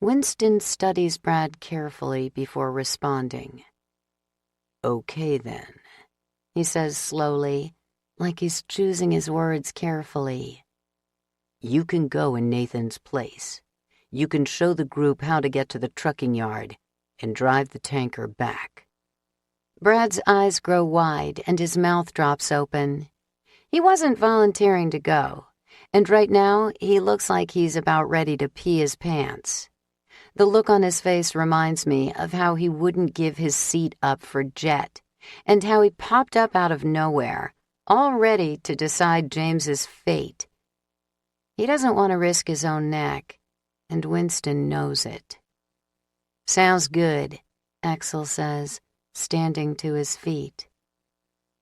A: Winston studies Brad carefully before responding. Okay, then, he says slowly, like he's choosing his words carefully. You can go in Nathan's place. You can show the group how to get to the trucking yard and drive the tanker back. Brad's eyes grow wide and his mouth drops open. He wasn't volunteering to go, and right now he looks like he's about ready to pee his pants. The look on his face reminds me of how he wouldn't give his seat up for Jet, and how he popped up out of nowhere, all ready to decide James's fate. He doesn't want to risk his own neck, and Winston knows it. "Sounds good," Axl says, standing to his feet.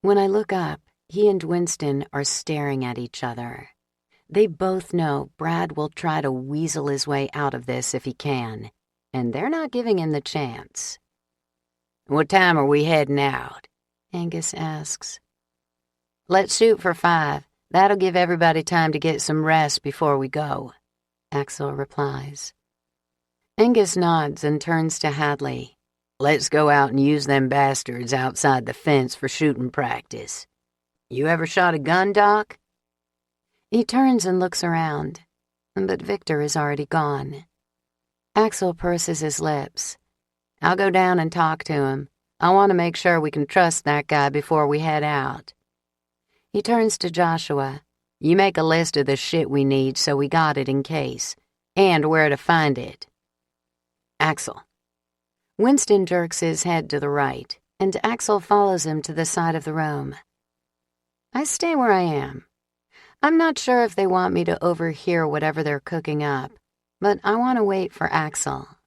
A: When I look up, he and Winston are staring at each other. They both know Brad will try to weasel his way out of this if he can, and they're not giving him the chance. "What time are we heading out?" Angus asks. "Let's shoot for 5. That'll give everybody time to get some rest before we go," Axl replies. Angus nods and turns to Hadley. "Let's go out and use them bastards outside the fence for shooting practice. You ever shot a gun, Doc?" He turns and looks around, but Victor is already gone. Axl purses his lips. "I'll go down and talk to him. I want to make sure we can trust that guy before we head out." He turns to Joshua. "You make a list of the shit we need so we got it in case, and where to find it." "Axl." Winston jerks his head to the right, and Axl follows him to the side of the room. I stay where I am. I'm not sure if they want me to overhear whatever they're cooking up, but I want to wait for Axl.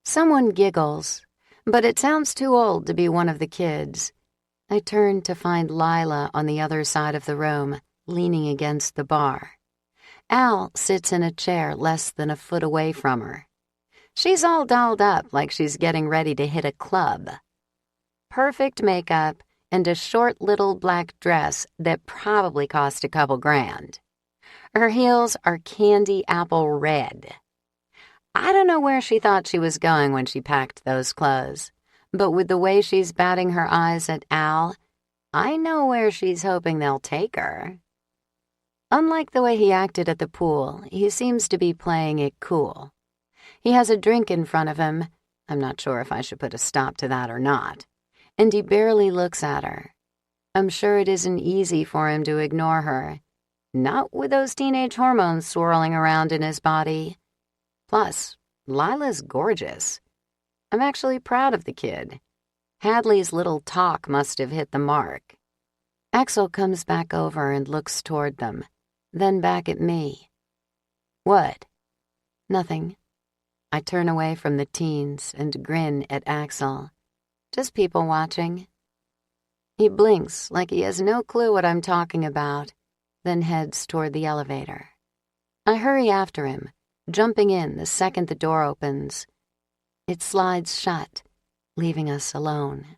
A: Someone giggles, but it sounds too old to be one of the kids. I turn to find Lila on the other side of the room, leaning against the bar. Al sits in a chair less than a foot away from her. She's all dolled up like she's getting ready to hit a club. Perfect makeup and a short little black dress that probably cost a couple grand. Her heels are candy apple red. I don't know where she thought she was going when she packed those clothes, but with the way she's batting her eyes at Al, I know where she's hoping they'll take her. Unlike the way he acted at the pool, he seems to be playing it cool. He has a drink in front of him. I'm not sure if I should put a stop to that or not. And he barely looks at her. I'm sure it isn't easy for him to ignore her. Not with those teenage hormones swirling around in his body. Plus, Lila's gorgeous. I'm actually proud of the kid. Hadley's little talk must have hit the mark. Axl comes back over and looks toward them, then back at me. "What?" "Nothing." I turn away from the teens and grin at Axl. "Just people watching." He blinks like he has no clue what I'm talking about, then heads toward the elevator. I hurry after him, jumping in the second the door opens. It slides shut, leaving us alone.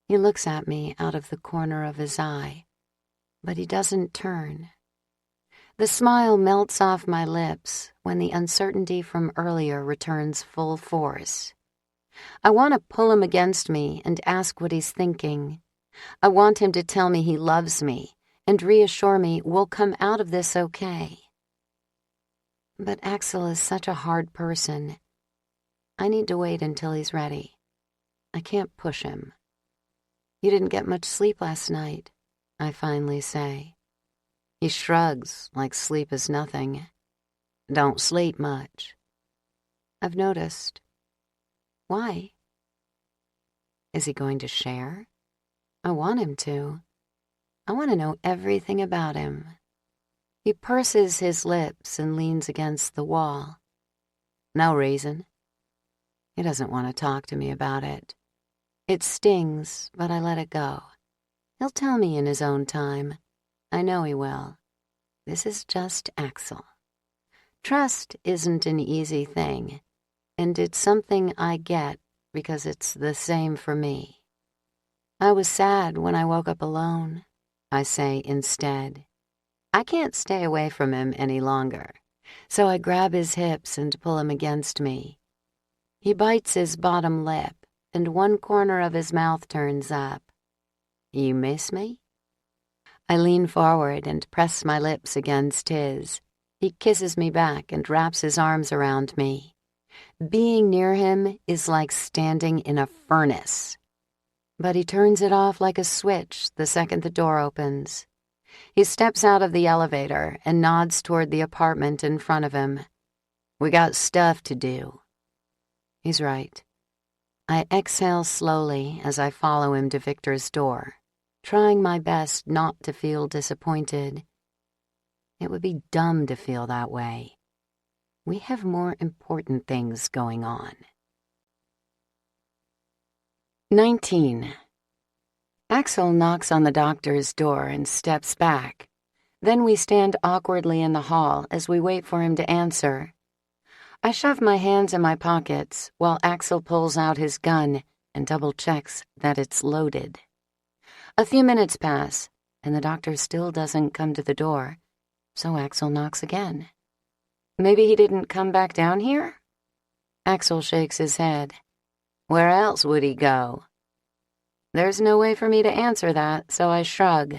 A: He looks at me out of the corner of his eye, but he doesn't turn. The smile melts off my lips when the uncertainty from earlier returns full force. I want to pull him against me and ask what he's thinking. I want him to tell me he loves me and reassure me we'll come out of this okay. But Axl is such a hard person. I need to wait until he's ready. I can't push him. "You didn't get much sleep last night," I finally say. He shrugs like sleep is nothing. "Don't sleep much." "I've noticed." "Why?" Is he going to share? I want him to. I want to know everything about him. He purses his lips and leans against the wall. "No reason." He doesn't want to talk to me about it. It stings, but I let it go. He'll tell me in his own time. I know he will. This is just Axl. Trust isn't an easy thing, and it's something I get because it's the same for me. "I was sad when I woke up alone," I say instead. I can't stay away from him any longer, so I grab his hips and pull him against me. He bites his bottom lip, and one corner of his mouth turns up. "You miss me?" I lean forward and press my lips against his. He kisses me back and wraps his arms around me. Being near him is like standing in a furnace. But he turns it off like a switch the second the door opens. He steps out of the elevator and nods toward the apartment in front of him. "We got stuff to do." He's right. I exhale slowly as I follow him to Victor's door, trying my best not to feel disappointed. It would be dumb to feel that way. We have more important things going on. 19. Axl knocks on the doctor's door and steps back. Then we stand awkwardly in the hall as we wait for him to answer. I shove my hands in my pockets while Axl pulls out his gun and double-checks that it's loaded. A few minutes pass, and the doctor still doesn't come to the door, so Axl knocks again. Maybe he didn't come back down here? Axl shakes his head. Where else would he go? There's no way for me to answer that, so I shrug.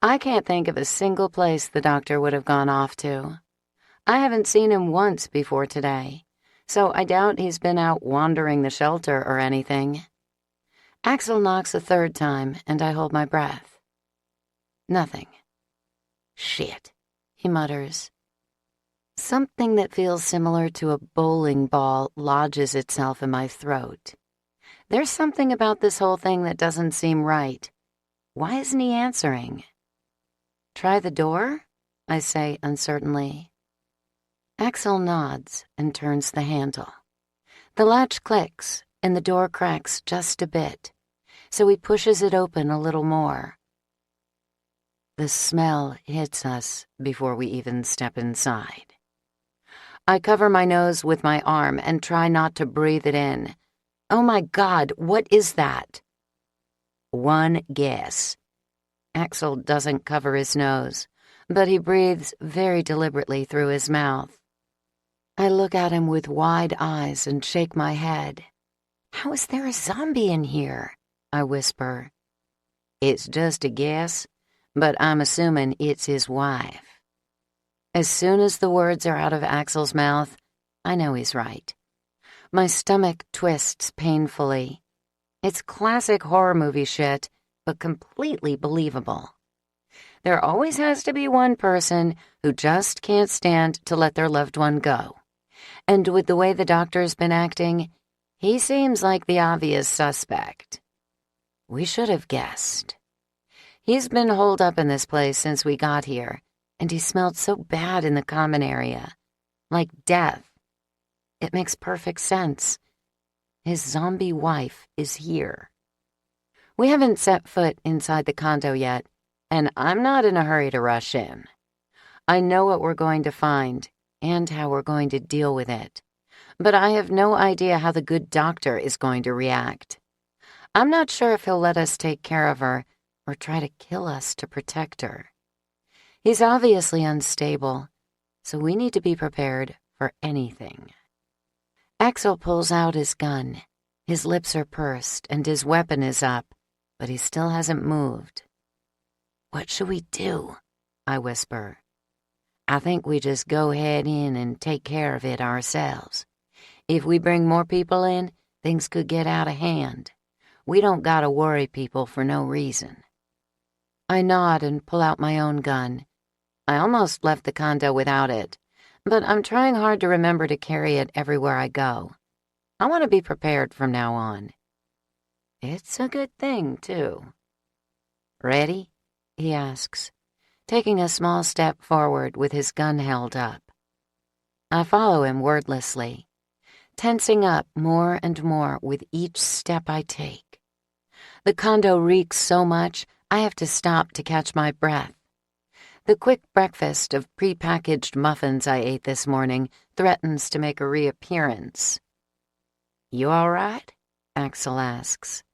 A: I can't think of a single place the doctor would have gone off to. I haven't seen him once before today, so I doubt he's been out wandering the shelter or anything. Axl knocks a third time, and I hold my breath. Nothing. Shit, he mutters. Something that feels similar to a bowling ball lodges itself in my throat. There's something about this whole thing that doesn't seem right. Why isn't he answering? Try the door? I say uncertainly. Axl nods and turns the handle. The latch clicks and the door cracks just a bit, so he pushes it open a little more. The smell hits us before we even step inside. I cover my nose with my arm and try not to breathe it in. Oh my God, what is that? One guess. Axl doesn't cover his nose, but he breathes very deliberately through his mouth. I look at him with wide eyes and shake my head. How is there a zombie in here? I whisper. It's just a guess, but I'm assuming it's his wife. As soon as the words are out of Axl's mouth, I know he's right. My stomach twists painfully. It's classic horror movie shit, but completely believable. There always has to be one person who just can't stand to let their loved one go. And with the way the doctor's been acting, he seems like the obvious suspect. We should have guessed. He's been holed up in this place since we got here, and he smelled so bad in the common area, like death. It makes perfect sense. His zombie wife is here. We haven't set foot inside the condo yet, and I'm not in a hurry to rush in. I know what we're going to find and how we're going to deal with it, but I have no idea how the good doctor is going to react. I'm not sure if he'll let us take care of her or try to kill us to protect her. He's obviously unstable, so we need to be prepared for anything. Axl pulls out his gun. His lips are pursed and his weapon is up, but he still hasn't moved. What should we do? I whisper. I think we just go head in and take care of it ourselves. If we bring more people in, things could get out of hand. We don't gotta worry people for no reason. I nod and pull out my own gun. I almost left the condo without it, but I'm trying hard to remember to carry it everywhere I go. I want to be prepared from now on. It's a good thing, too. Ready? He asks, taking a small step forward with his gun held up. I follow him wordlessly, tensing up more and more with each step I take. The condo reeks so much, I have to stop to catch my breath. The quick breakfast of prepackaged muffins I ate this morning threatens to make a reappearance. You all right? Axl asks.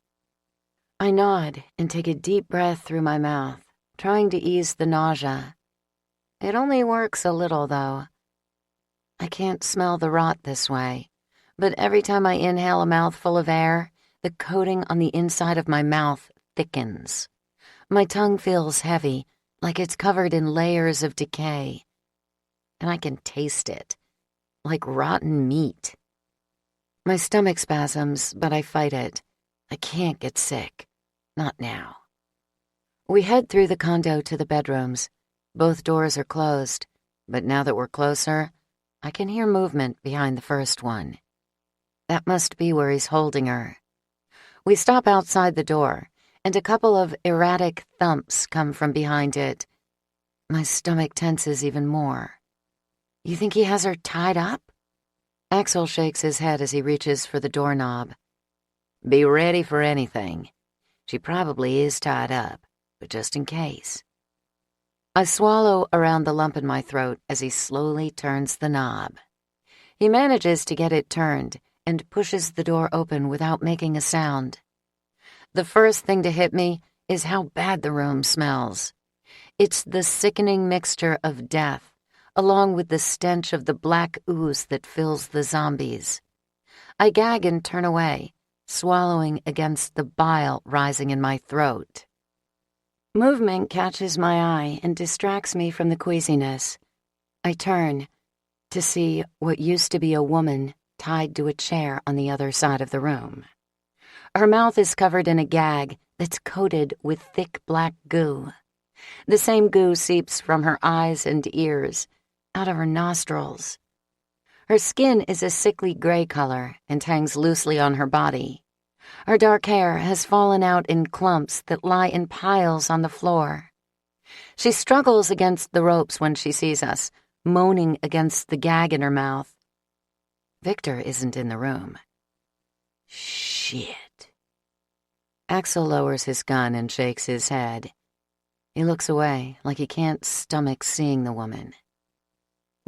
A: I nod and take a deep breath through my mouth, trying to ease the nausea. It only works a little, though. I can't smell the rot this way, but every time I inhale a mouthful of air, the coating on the inside of my mouth thickens. My tongue feels heavy, like it's covered in layers of decay. And I can taste it, like rotten meat. My stomach spasms, but I fight it. I can't get sick. Not now. We head through the condo to the bedrooms. Both doors are closed, but now that we're closer, I can hear movement behind the first one. That must be where he's holding her. We stop outside the door, and a couple of erratic thumps come from behind it. My stomach tenses even more. You think he has her tied up? Axl shakes his head as he reaches for the doorknob.
B: Be ready for anything. She probably is tied up, but just in case.
A: I swallow around the lump in my throat as he slowly turns the knob. He manages to get it turned and pushes the door open without making a sound. The first thing to hit me is how bad the room smells. It's the sickening mixture of death, along with the stench of the black ooze that fills the zombies. I gag and turn away, swallowing against the bile rising in my throat. Movement catches my eye and distracts me from the queasiness. I turn to see what used to be a woman tied to a chair on the other side of the room. Her mouth is covered in a gag that's coated with thick black goo. The same goo seeps from her eyes and ears, out of her nostrils. Her skin is a sickly gray color and hangs loosely on her body. Her dark hair has fallen out in clumps that lie in piles on the floor. She struggles against the ropes when she sees us, moaning against the gag in her mouth. Victor isn't in the room.
B: Shit.
A: Axl lowers his gun and shakes his head. He looks away, like he can't stomach seeing the woman.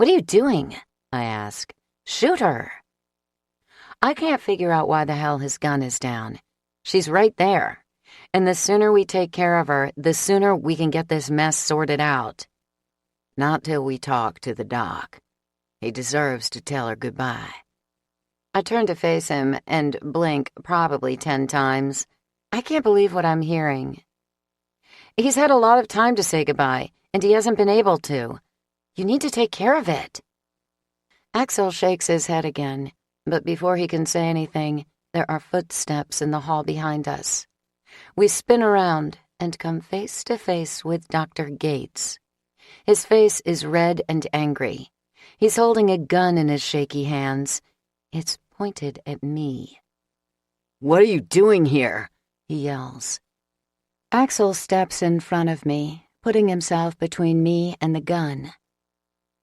A: What are you doing? I ask. Shoot her. I can't figure out why the hell his gun is down. She's right there. And the sooner we take care of her, the sooner we can get this mess sorted out.
B: Not till we talk to the doc. He deserves to tell her goodbye.
A: I turn to face him and blink probably 10 times. I can't believe what I'm hearing. He's had a lot of time to say goodbye, and he hasn't been able to. You need to take care of it. Axl shakes his head again, but before he can say anything, there are footsteps in the hall behind us. We spin around and come face to face with Dr. Gates. His face is red and angry. He's holding a gun in his shaky hands. It's pointed at me.
B: What are you doing here?
A: He yells. Axl steps in front of me, putting himself between me and the gun.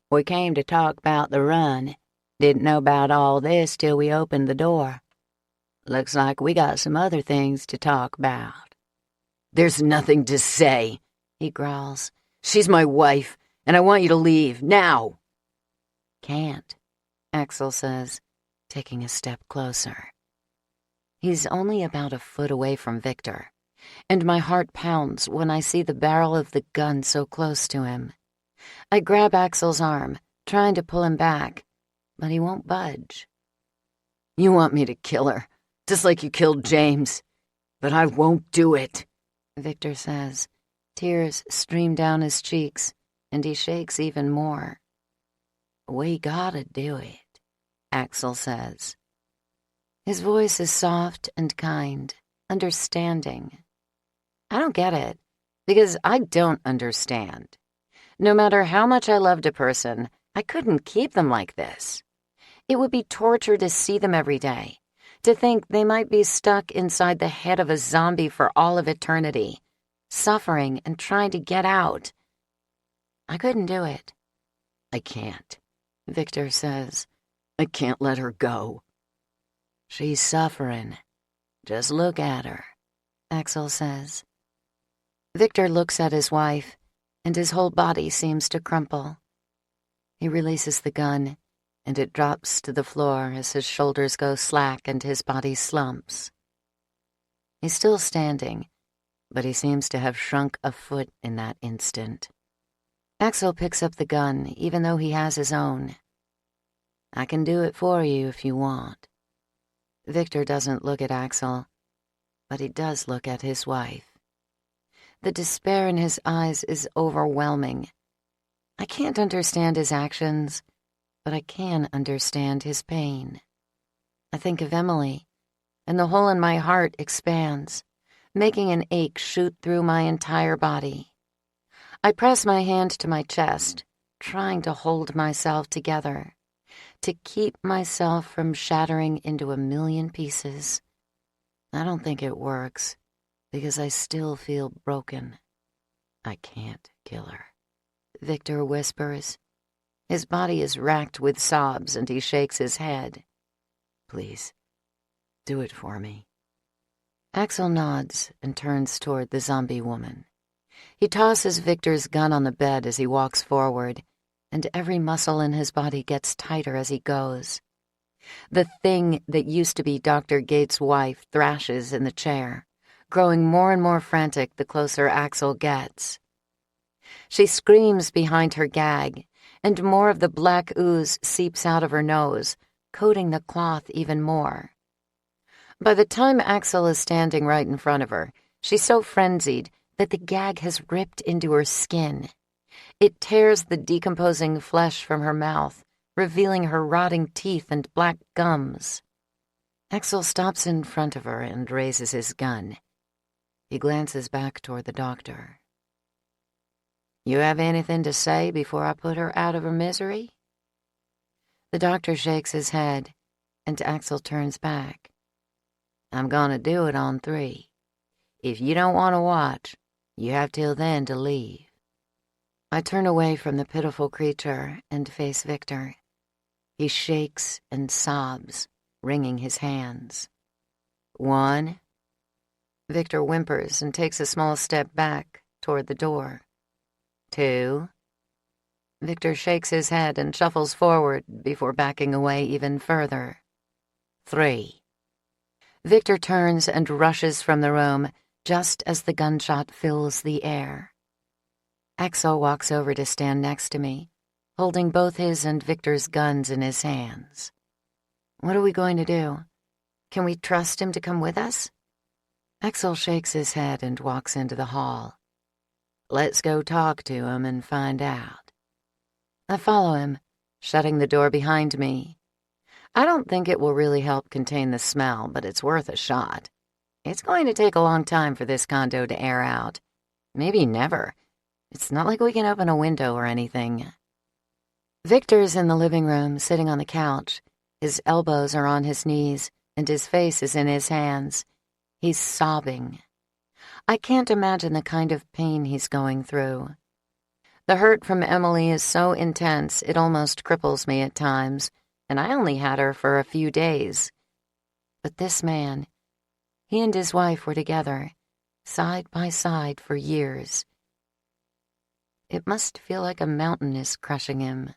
B: We came to talk about the run. Didn't know about all this till we opened the door. Looks like we got some other things to talk about. There's nothing to say, he growls. She's my wife, and I want you to leave, now.
A: Can't, Axl says, taking a step closer. He's only about a foot away from Victor, and my heart pounds when I see the barrel of the gun so close to him. I grab Axl's arm, trying to pull him back, but he won't budge.
B: You want me to kill her, just like you killed James, but I won't do it,
A: Victor says. Tears stream down his cheeks, and he shakes even more.
B: We gotta do it, Axl says.
A: His voice is soft and kind, understanding. I don't get it, because I don't understand. No matter how much I loved a person, I couldn't keep them like this. It would be torture to see them every day, to think they might be stuck inside the head of a zombie for all of eternity, suffering and trying to get out. I couldn't do it.
B: I can't,
A: Victor says.
B: I can't let her go. She's suffering. Just look at her,
A: Axl says. Victor looks at his wife, and his whole body seems to crumple. He releases the gun, and it drops to the floor as his shoulders go slack and his body slumps. He's still standing, but he seems to have shrunk a foot in that instant. Axl picks up the gun, even though he has his own. I can do it for you if you want. Victor doesn't look at Axl, but he does look at his wife. The despair in his eyes is overwhelming. I can't understand his actions, but I can understand his pain. I think of Emily, and the hole in my heart expands, making an ache shoot through my entire body. I press my hand to my chest, trying to hold myself together, to keep myself from shattering into a million pieces. I don't think it works, because I still feel broken. I can't kill her, Victor whispers.
B: His body is racked with sobs and he shakes his head.
A: Please, do it for me.
B: Axl nods and turns toward the zombie woman. He tosses Victor's gun on the bed as he walks forward, and every muscle in his body gets tighter as he goes. The thing that used to be Dr. Gates' wife thrashes in the chair, growing more and more frantic the closer Axl gets. She screams behind her gag, and more of the black ooze seeps out of her nose, coating the cloth even more. By the time Axl is standing right in front of her, she's so frenzied that the gag has ripped into her skin. It tears the decomposing flesh from her mouth, revealing her rotting teeth and black gums. Axl stops in front of her and raises his gun. He glances back toward the doctor. You have anything to say before I put her out of her misery? The doctor shakes his head, and Axl turns back. I'm gonna do it on 3. If you don't want to watch, you have till then to leave. I turn away from the pitiful creature and face Victor. He shakes and sobs, wringing his hands. 1. Victor whimpers and takes a small step back toward the door. 2. Victor shakes his head and shuffles forward before backing away even further. 3. Victor turns and rushes from the room just as the gunshot fills the air. Axl walks over to stand next to me, holding both his and Victor's guns in his hands. What are we going to do? Can we trust him to come with us? Axl shakes his head and walks into the hall. Let's go talk to him and find out. I follow him, shutting the door behind me. I don't think it will really help contain the smell, but it's worth a shot. It's going to take a long time for this condo to air out. Maybe never. It's not like we can open a window or anything. Victor's in the living room, sitting on the couch. His elbows are on his knees, and his face is in his hands. He's sobbing. I can't imagine the kind of pain he's going through. The hurt from Emily is so intense it almost cripples me at times, and I only had her for a few days. But this man, he and his wife were together, side by side for years. It must feel like a mountain is crushing him.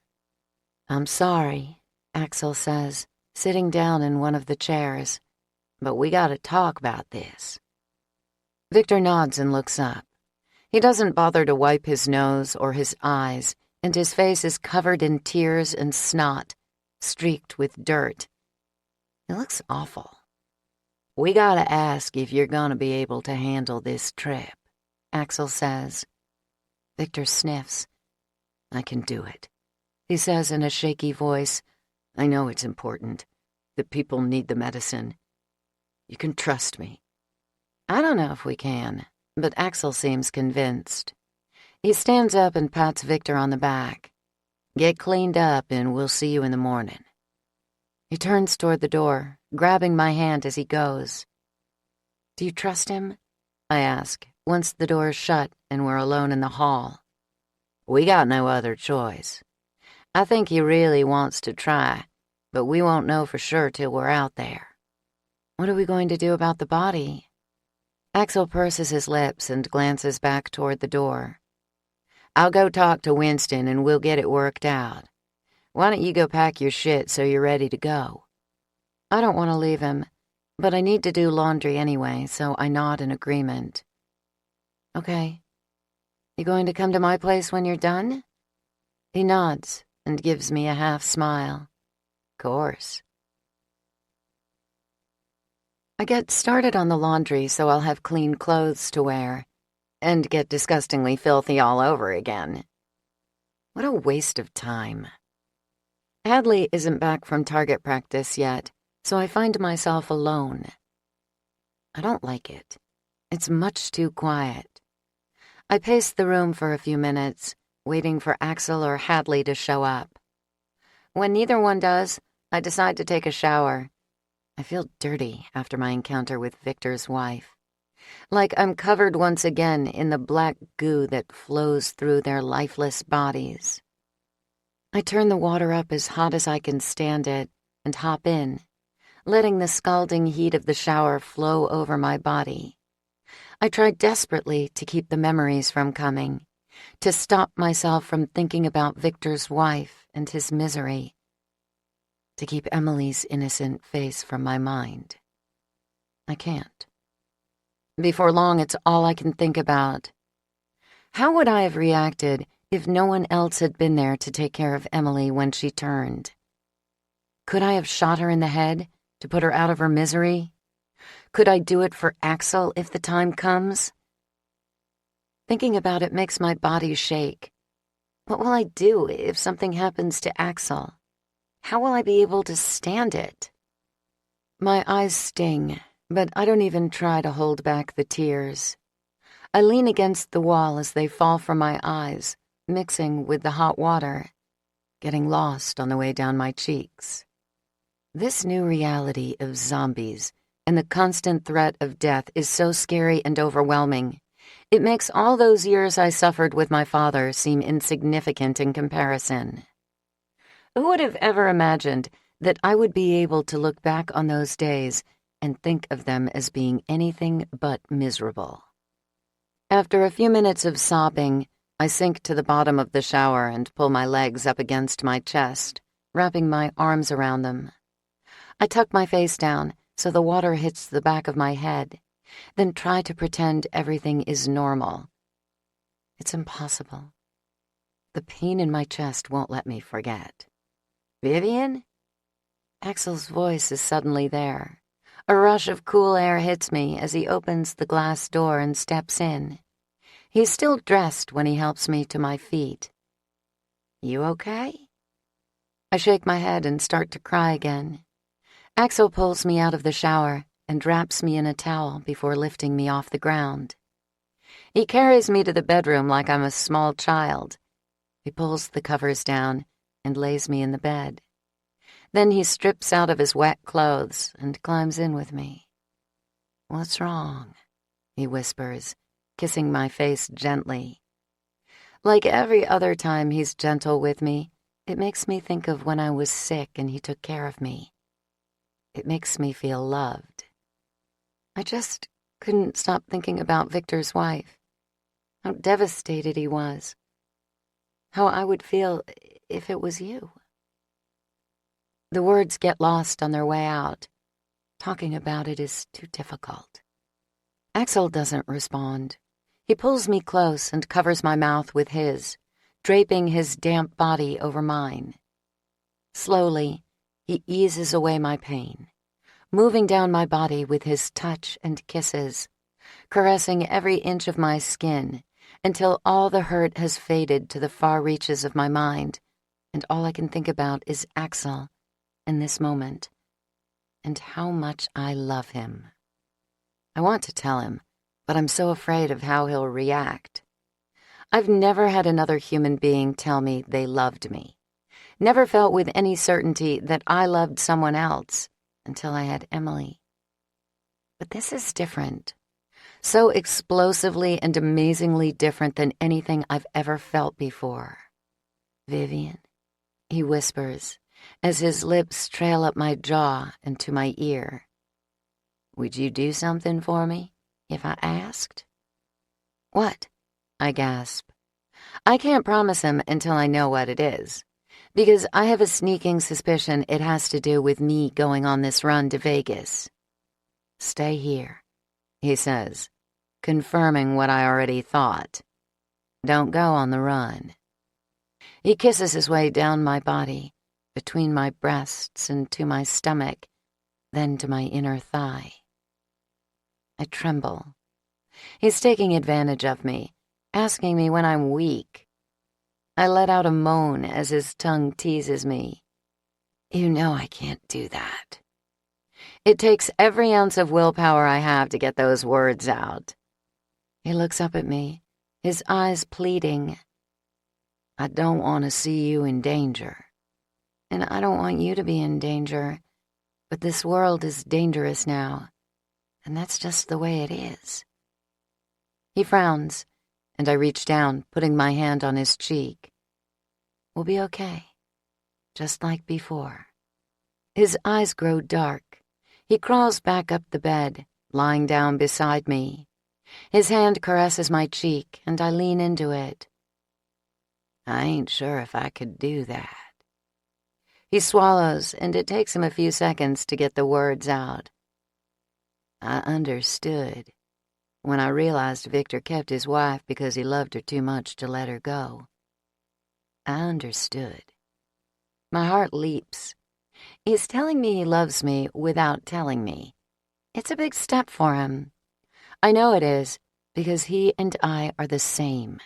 B: I'm sorry, Axl says, sitting down in one of the chairs, but we gotta talk about this. Victor nods and looks up. He doesn't bother to wipe his nose or his eyes, and his face is covered in tears and snot, streaked with dirt. It looks awful. We gotta ask if you're gonna be able to handle this trip, Axl says. Victor sniffs. I can do it, he says in a shaky voice. I know it's important. The people need the medicine. You can trust me. I don't know if we can, but Axl seems convinced. He stands up and pats Victor on the back. Get cleaned up and we'll see you in the morning. He turns toward the door, grabbing my hand as he goes. Do you trust him? I ask, once the door is shut and we're alone in the hall. We got no other choice. I think he really wants to try, but we won't know for sure till we're out there. What are we going to do about the body? Axl purses his lips and glances back toward the door. I'll go talk to Winston and we'll get it worked out. Why don't you go pack your shit so you're ready to go? I don't want to leave him, but I need to do laundry anyway, so I nod in agreement. Okay. You going to come to my place when you're done? He nods and gives me a half smile. Course. I get started on the laundry so I'll have clean clothes to wear, and get disgustingly filthy all over again. What a waste of time. Hadley isn't back from target practice yet, so I find myself alone. I don't like it. It's much too quiet. I pace the room for a few minutes, waiting for Axl or Hadley to show up. When neither one does, I decide to take a shower. I feel dirty after my encounter with Victor's wife. Like I'm covered once again in the black goo that flows through their lifeless bodies. I
A: I turn the water up as hot as I can stand it and hop in, letting the scalding heat of the shower flow over my body. I try desperately to keep the memories from coming, to stop myself from thinking about Victor's wife and his misery, to keep Emily's innocent face from my mind. I can't. Before long, it's all I can think about. How would I have reacted if no one else had been there to take care of Emily when she turned? Could I have shot her in the head to put her out of her misery? Could I do it for Axl if the time comes? Thinking about it makes my body shake. What will I do if something happens to Axl? How will I be able to stand it? My eyes sting, but I don't even try to hold back the tears. I lean against the wall as they fall from my eyes, mixing with the hot water, getting lost on the way down my cheeks. This new reality of zombies and the constant threat of death is so scary and overwhelming. It makes all those years I suffered with my father seem insignificant in comparison. Who would have ever imagined that I would be able to look back on those days and think of them as being anything but miserable? After a few minutes of sobbing, I sink to the bottom of the shower and pull my legs up against my chest, wrapping my arms around them. I tuck my face down so the water hits the back of my head, then try to pretend everything is normal. It's impossible. The pain in my chest won't let me forget. Vivian? Axl's voice is suddenly there. A rush of cool air hits me as he opens the glass door and steps in. He's still dressed when he helps me to my feet. You okay? I shake my head and start to cry again. Axl pulls me out of the shower and wraps me in a towel before lifting me off the ground. He carries me to the bedroom like I'm a small child. He pulls the covers down and lays me in the bed. Then he strips out of his wet clothes and climbs in with me. What's wrong? He whispers, kissing my face gently. Like every other time he's gentle with me, it makes me think of when I was sick and he took care of me. It makes me feel loved. I just couldn't stop thinking about Victor's wife, how devastated he was, how I would feel if it was you. The words get lost on their way out. Talking about it is too difficult. Axl doesn't respond. He pulls me close and covers my mouth with his, draping his damp body over mine. Slowly, he eases away my pain, moving down my body with his touch and kisses, caressing every inch of my skin until all the hurt has faded to the far reaches of my mind, and all I can think about is Axl in this moment, and how much I love him. I want to tell him, but I'm so afraid of how he'll react. I've never had another human being tell me they loved me, never felt with any certainty that I loved someone else until I had Emily. But this is different, so explosively and amazingly different than anything I've ever felt before. Vivian, he whispers, as his lips trail up my jaw and to my ear. Would you do something for me if I asked? What? I gasp. I can't promise him until I know what it is, because I have a sneaking suspicion it has to do with me going on this run to Vegas. Stay here, he says, confirming what I already thought. Don't go on the run. He kisses his way down my body, between my breasts and to my stomach, then to my inner thigh. I tremble. He's taking advantage of me, asking me when I'm weak. I let out a moan as his tongue teases me. You know I can't do that. It takes every ounce of willpower I have to get those words out. He looks up at me, his eyes pleading. I don't want to see you in danger. And I don't want you to be in danger, but this world is dangerous now, and that's just the way it is. He frowns, and I reach down, putting my hand on his cheek. We'll be okay, just like before. His eyes grow dark. He crawls back up the bed, lying down beside me. His hand caresses my cheek, and I lean into it. I ain't sure if I could do that. He swallows, and it takes him a few seconds to get the words out. I understood when I realized Victor kept his wife because he loved her too much to let her go. I understood. My heart leaps. He's telling me he loves me without telling me. It's a big step for him. I know it is, because he and I are the same.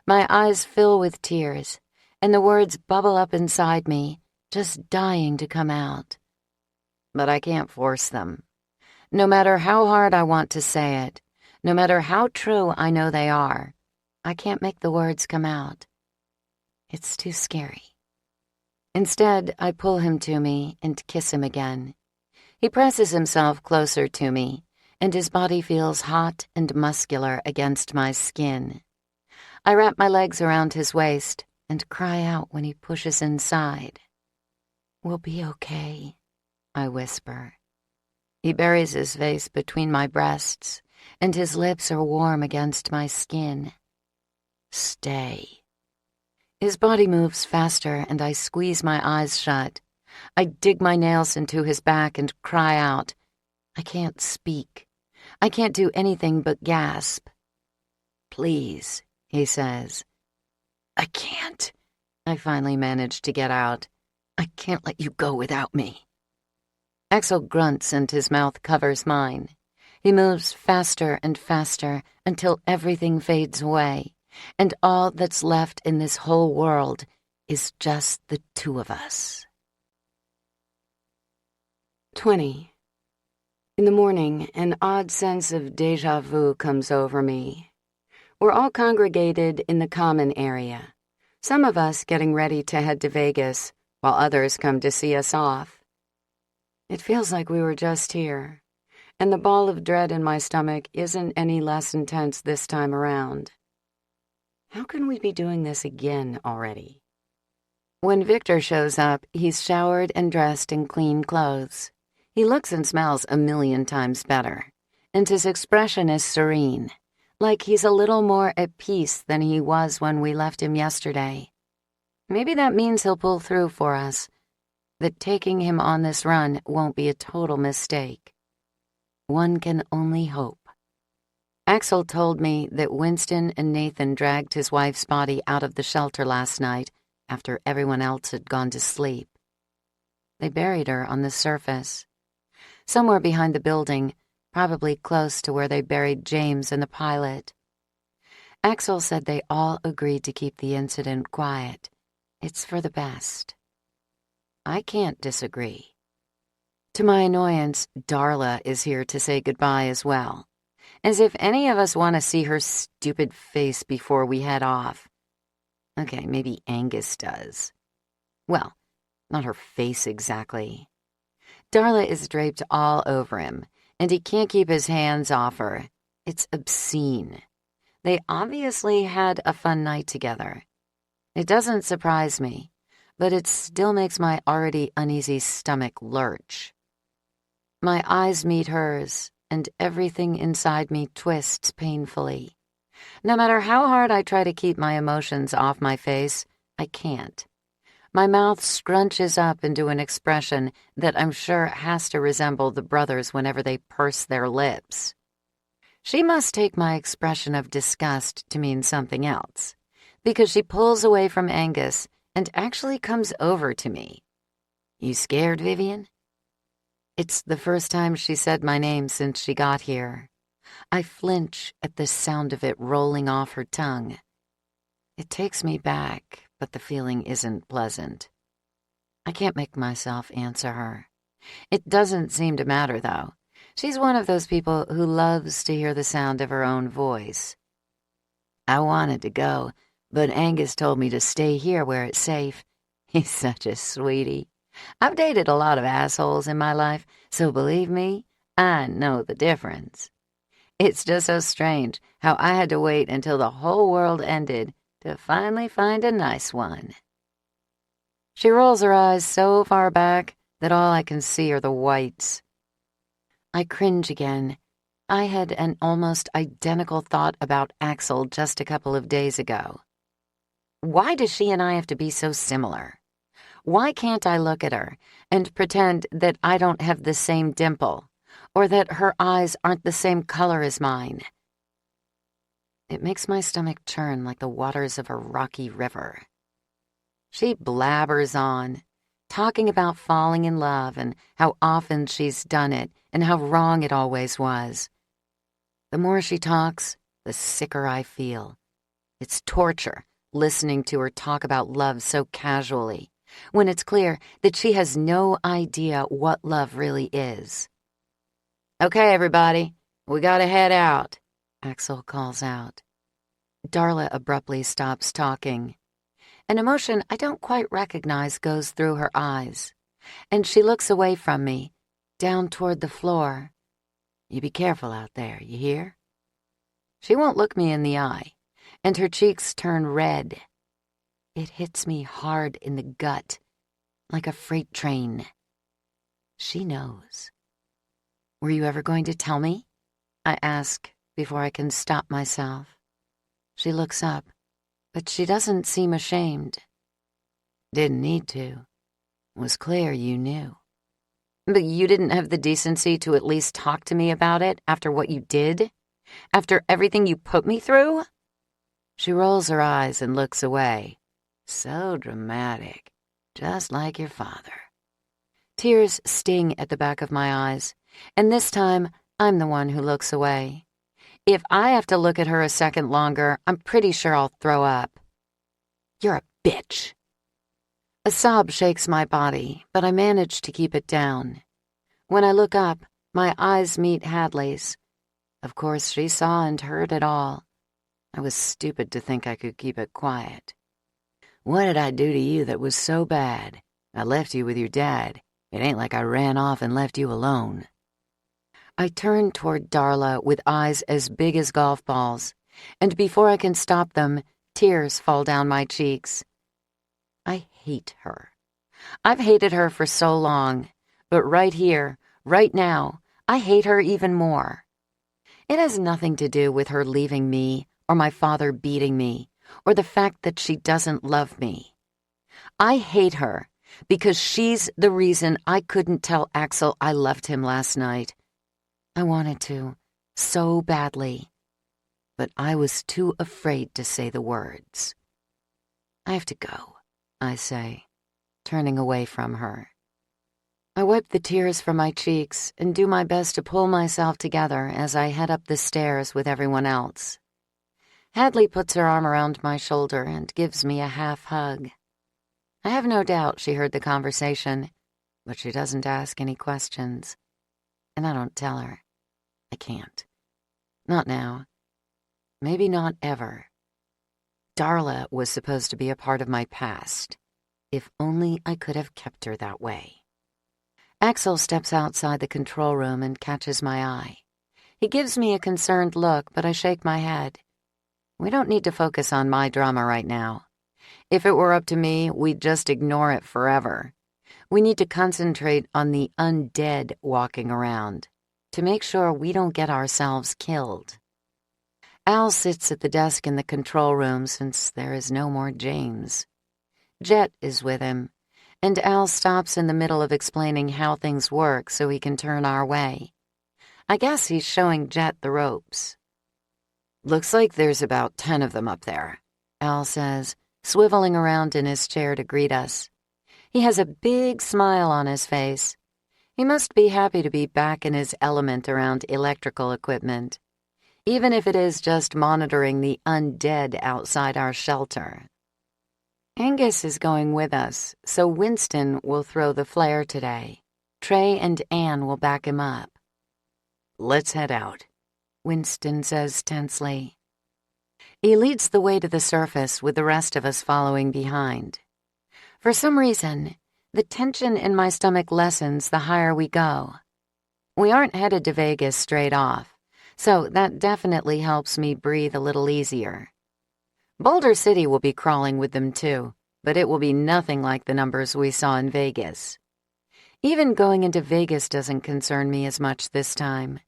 A: My eyes fill with tears, and the words bubble up inside me, just dying to come out. But I can't force them. No matter how hard I want to say it, no matter how true I know they are, I can't make the words come out. It's too scary. Instead, I pull him to me and kiss him again. He presses himself closer to me, and his body feels hot and muscular against my skin. I wrap my legs around his waist and cry out when he pushes inside. We'll be okay, I whisper. He buries his face between my breasts, and his lips are warm against my skin. Stay. His body moves faster, and I squeeze my eyes shut. I dig my nails into his back and cry out. I can't speak. I can't do anything but gasp. Please, he says. I can't, I finally manage to get out. I can't let you go without me. Axl grunts and his mouth covers mine. He moves faster and faster until everything fades away, and all that's left in this whole world is just the two of us. 20. In the morning, an odd sense of déjà vu comes over me. We're all congregated in the common area, some of us getting ready to head to Vegas, while others come to see us off. It feels like we were just here, and the ball of dread in my stomach isn't any less intense this time around. How can we be doing this again already? When Victor shows up, he's showered and dressed in clean clothes. He looks and smells a million times better, and his expression is serene, like he's a little more at peace than he was when we left him yesterday. Maybe that means he'll pull through for us, that taking him on this run won't be a total mistake. One can only hope. Axl told me that Winston and Nathan dragged his wife's body out of the shelter last night after everyone else had gone to sleep. They buried her on the surface, somewhere behind the building, probably close to where they buried James and the pilot. Axl said they all agreed to keep the incident quiet. It's for the best. I can't disagree. To my annoyance, Darla is here to say goodbye as well, as if any of us want to see her stupid face before we head off. Okay, maybe Angus does. Well, not her face exactly. Darla is draped all over him, and he can't keep his hands off her. It's obscene. They obviously had a fun night together. It doesn't surprise me, but it still makes my already uneasy stomach lurch. My eyes meet hers, and everything inside me twists painfully. No matter how hard I try to keep my emotions off my face, I can't. My mouth scrunches up into an expression that I'm sure has to resemble the brothers whenever they purse their lips. She must take my expression of disgust to mean something else, because she pulls away from Angus and actually comes over to me. You scared, Vivian? It's the first time she said my name since she got here. I flinch at the sound of it rolling off her tongue. It takes me back, but the feeling isn't pleasant. I can't make myself answer her. It doesn't seem to matter, though. She's one of those people who loves to hear the sound of her own voice. I wanted to go, but Angus told me to stay here where it's safe. He's such a sweetie. I've dated a lot of assholes in my life, so believe me, I know the difference. It's just so strange how I had to wait until the whole world ended to finally find a nice one.
B: She rolls her eyes so far back that all I can see are the whites. I cringe again. I had an almost identical thought about Axl just a couple of days ago. Why does she and I have to be so similar? Why can't I look at her and pretend that I don't have the same dimple, or that her eyes aren't the same color as mine? It makes my stomach churn like the waters of a rocky river. She blabbers on, talking about falling in love and how often she's done it and how wrong it always was. The more she talks, the sicker I feel. It's torture listening to her talk about love so casually, when it's clear that she has no idea what love really is. "Okay, everybody, we gotta head out," Axl calls out. Darla abruptly stops talking. An emotion I don't quite recognize goes through her eyes, and she looks away from me, down toward the floor. "You be careful out there, you hear?" She won't look me in the eye, and her cheeks turn red. It hits me hard in the gut, like a freight train. She knows. "Were you ever going to tell me?" I ask before I can stop myself. She looks up, but she doesn't seem ashamed. "Didn't need to. It was clear you knew." "But you didn't have the decency to at least talk to me about it after what you did? After everything you put me through?" She rolls her eyes and looks away. So dramatic, just like your father. Tears sting at the back of my eyes, and this time I'm the one who looks away. If I have to look at her a second longer, I'm pretty sure I'll throw up. "You're a bitch." A sob shakes my body, but I manage to keep it down. When I look up, my eyes meet Hadley's. Of course, she saw and heard it all. I was stupid to think I could keep it quiet. "What did I do to you that was so bad? I left you with your dad. It ain't like I ran off and left you alone." I turn toward Darla with eyes as big as golf balls, and before I can stop them, tears fall down my cheeks. I hate her. I've hated her for so long, but right here, right now, I hate her even more. It has nothing to do with her leaving me, or my father beating me, or the fact that she doesn't love me. I hate her because she's the reason I couldn't tell Axl I loved him last night. I wanted to, so badly, but I was too afraid to say the words. "I have to go," I say, turning away from her. I wipe the tears from my cheeks and do my best to pull myself together as I head up the stairs with everyone else. Hadley puts her arm around my shoulder and gives me a half hug. I have no doubt she heard the conversation, but she doesn't ask any questions. And I don't tell her. I can't. Not now. Maybe not ever. Darla was supposed to be a part of my past. If only I could have kept her that way. Axl steps outside the control room and catches my eye. He gives me a concerned look, but I shake my head. We don't need to focus on my drama right now. If it were up to me, we'd just ignore it forever. We need to concentrate on the undead walking around to make sure we don't get ourselves killed. Al sits at the desk in the control room since there is no more James. Jet is with him, and Al stops in the middle of explaining how things work so he can turn our way. I guess he's showing Jet the ropes. "Looks like there's about 10 of them up there," Al says, swiveling around in his chair to greet us. He has a big smile on his face. He must be happy to be back in his element around electrical equipment, even if it is just monitoring the undead outside our shelter. Angus is going with us, so Winston will throw the flare today. Trey and Anne will back him up. "Let's head out," Winston says tensely. He leads the way to the surface with the rest of us following behind. For some reason, the tension in my stomach lessens the higher we go. We aren't headed to Vegas straight off, so that definitely helps me breathe a little easier. Boulder City will be crawling with them too, but it will be nothing like the numbers we saw in Vegas. Even going into Vegas doesn't concern me as much this time.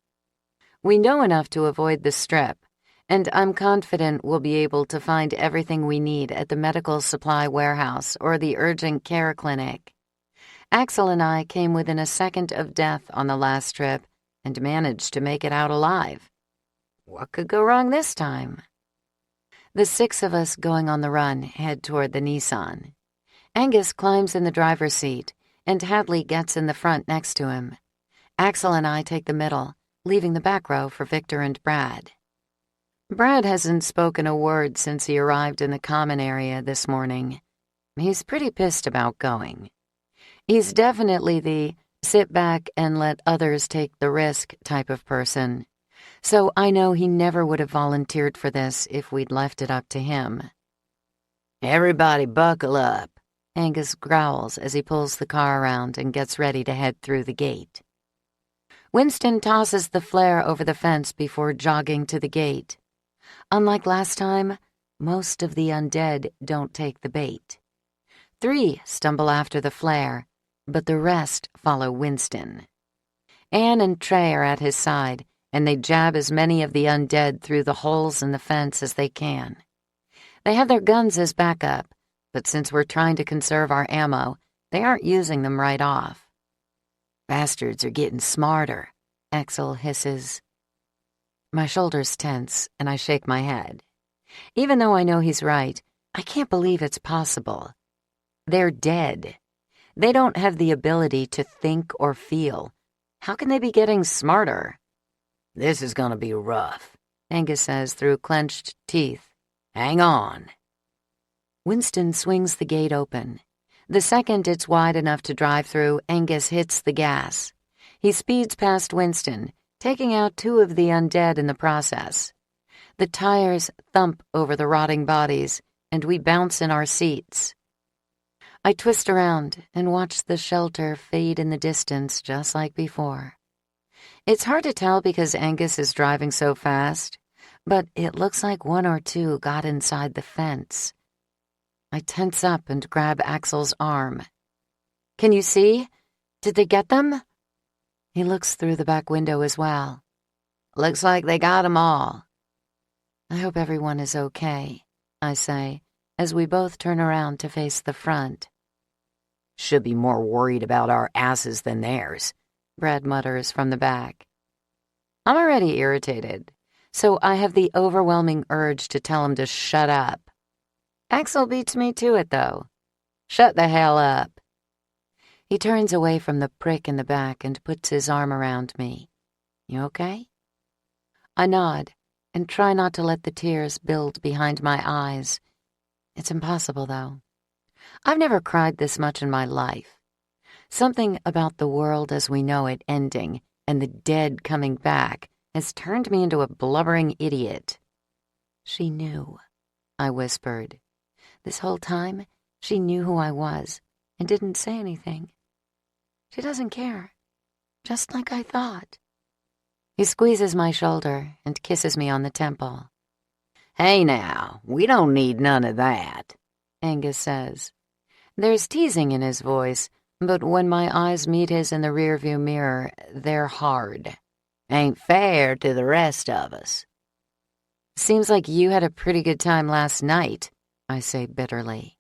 B: We know enough to avoid the Strip, and I'm confident we'll be able to find everything we need at the medical supply warehouse or the urgent care clinic. Axl and I came within a second of death on the last trip and managed to make it out alive. What could go wrong this time? The 6 of us going on the run head toward the Nissan. Angus climbs in the driver's seat, and Hadley gets in the front next to him. Axl and I take the middle, leaving the back row for Victor and Brad. Brad hasn't spoken a word since he arrived in the common area this morning. He's pretty pissed about going. He's definitely the sit back and let others take the risk type of person, so I know he never would have volunteered for this if we'd left it up to him. "Everybody buckle up," Angus growls as he pulls the car around and gets ready to head through the gate. Winston tosses the flare over the fence before jogging to the gate. Unlike last time, most of the undead don't take the bait. 3 stumble after the flare, but the rest follow Winston. Anne and Trey are at his side, and they jab as many of the undead through the holes in the fence as they can. They have their guns as backup, but since we're trying to conserve our ammo, they aren't using them right off. "Bastards are getting smarter," Axl hisses. My shoulders tense, and I shake my head. Even though I know he's right, I can't believe it's possible. They're dead. They don't have the ability to think or feel. How can they be getting smarter? "This is gonna be rough," Angus says through clenched teeth. "Hang on." Winston swings the gate open. The second it's wide enough to drive through, Angus hits the gas. He speeds past Winston, taking out 2 of the undead in the process. The tires thump over the rotting bodies, and we bounce in our seats. I twist around and watch the shelter fade in the distance just like before. It's hard to tell because Angus is driving so fast, but it looks like 1 or 2 got inside the fence. I tense up and grab Axl's arm. "Can you see? Did they get them?" He looks through the back window as well. "Looks like they got 'em all." "I hope everyone is okay," I say, as we both turn around to face the front. "Should be more worried about our asses than theirs," Brad mutters from the back. I'm already irritated, so I have the overwhelming urge to tell him to shut up. Axl beats me to it, though. "Shut the hell up." He turns away from the prick in the back and puts his arm around me. "You okay?" I nod and try not to let the tears build behind my eyes. It's impossible, though. I've never cried this much in my life. Something about the world as we know it ending and the dead coming back has turned me into a blubbering idiot. "She knew," I whispered. "This whole time, she knew who I was and didn't say anything. She doesn't care, just like I thought." He squeezes my shoulder and kisses me on the temple. "Hey now, we don't need none of that," Angus says. There's teasing in his voice, but when my eyes meet his in the rearview mirror, they're hard. "Ain't fair to the rest of us." "Seems like you had a pretty good time last night," I say bitterly.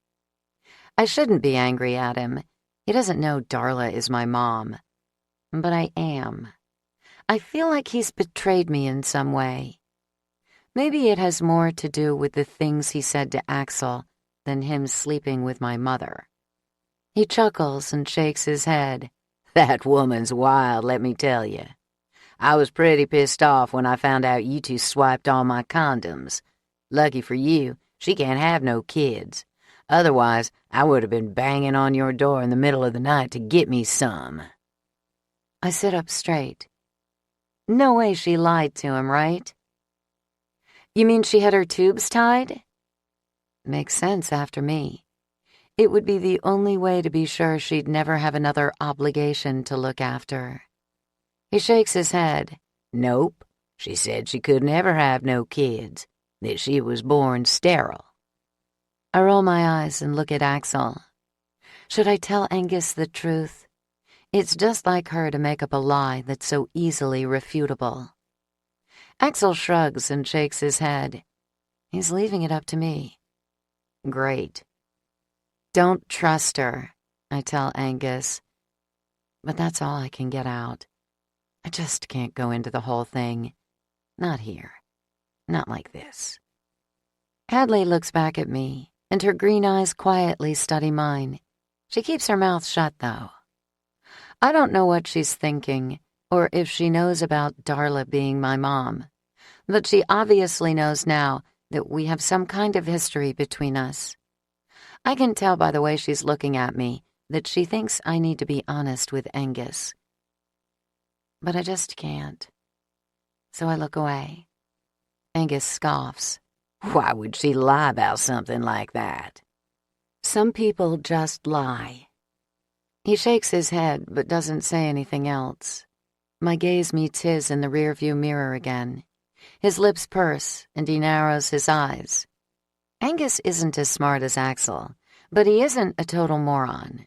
B: I shouldn't be angry at him. He doesn't know Darla is my mom. But I am. I feel like he's betrayed me in some way. Maybe it has more to do with the things he said to Axl than him sleeping with my mother. He chuckles and shakes his head. "That woman's wild, let me tell you. I was pretty pissed off when I found out you 2 swiped all my condoms. Lucky for you, she can't have no kids. Otherwise, I would have been banging on your door in the middle of the night to get me some." I sit up straight. No way she lied to him, right? "You mean she had her tubes tied?" Makes sense after me. It would be the only way to be sure she'd never have another obligation to look after. He shakes his head. "Nope. She said she could never have no kids, that she was born sterile."
A: I roll my eyes and look at Axl. Should I tell Angus the truth? It's just like her to make up a lie that's so easily refutable. Axl shrugs and shakes his head. He's leaving it up to me. Great. Don't trust her, I tell Angus. But that's all I can get out. I just can't go into the whole thing. Not here. Not like this. Hadley looks back at me, and her green eyes quietly study mine. She keeps her mouth shut, though. I don't know what she's thinking, or if she knows about Darla being my mom, but she obviously knows now that we have some kind of history between us. I can tell by the way she's looking at me that she thinks I need to be honest with Angus. But I just can't. So I look away. Angus scoffs. Why would she lie about something like that? Some people just lie. He shakes his head but doesn't say anything else. My gaze meets his in the rearview mirror again. His lips purse and he narrows his eyes. Angus isn't as smart as Axl, but he isn't a total moron.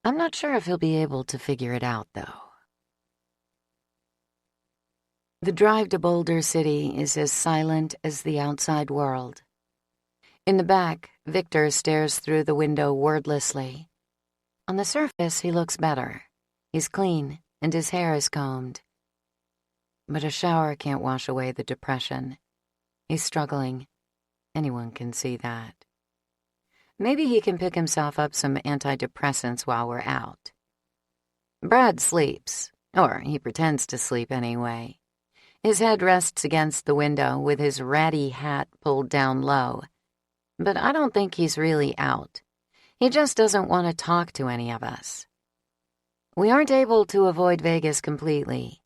A: I'm not sure if he'll be able to figure it out, though. The drive to Boulder City is as silent as the outside world. In the back, Victor stares through the window wordlessly. On the surface, he looks better. He's clean, and his hair is combed. But a shower can't wash away the depression. He's struggling. Anyone can see that. Maybe he can pick himself up some antidepressants while we're out. Brad sleeps, or he pretends to sleep anyway. His head rests against the window with his ratty hat pulled down low. But I don't think he's really out. He just doesn't want to talk to any of us. We aren't able to avoid Vegas completely.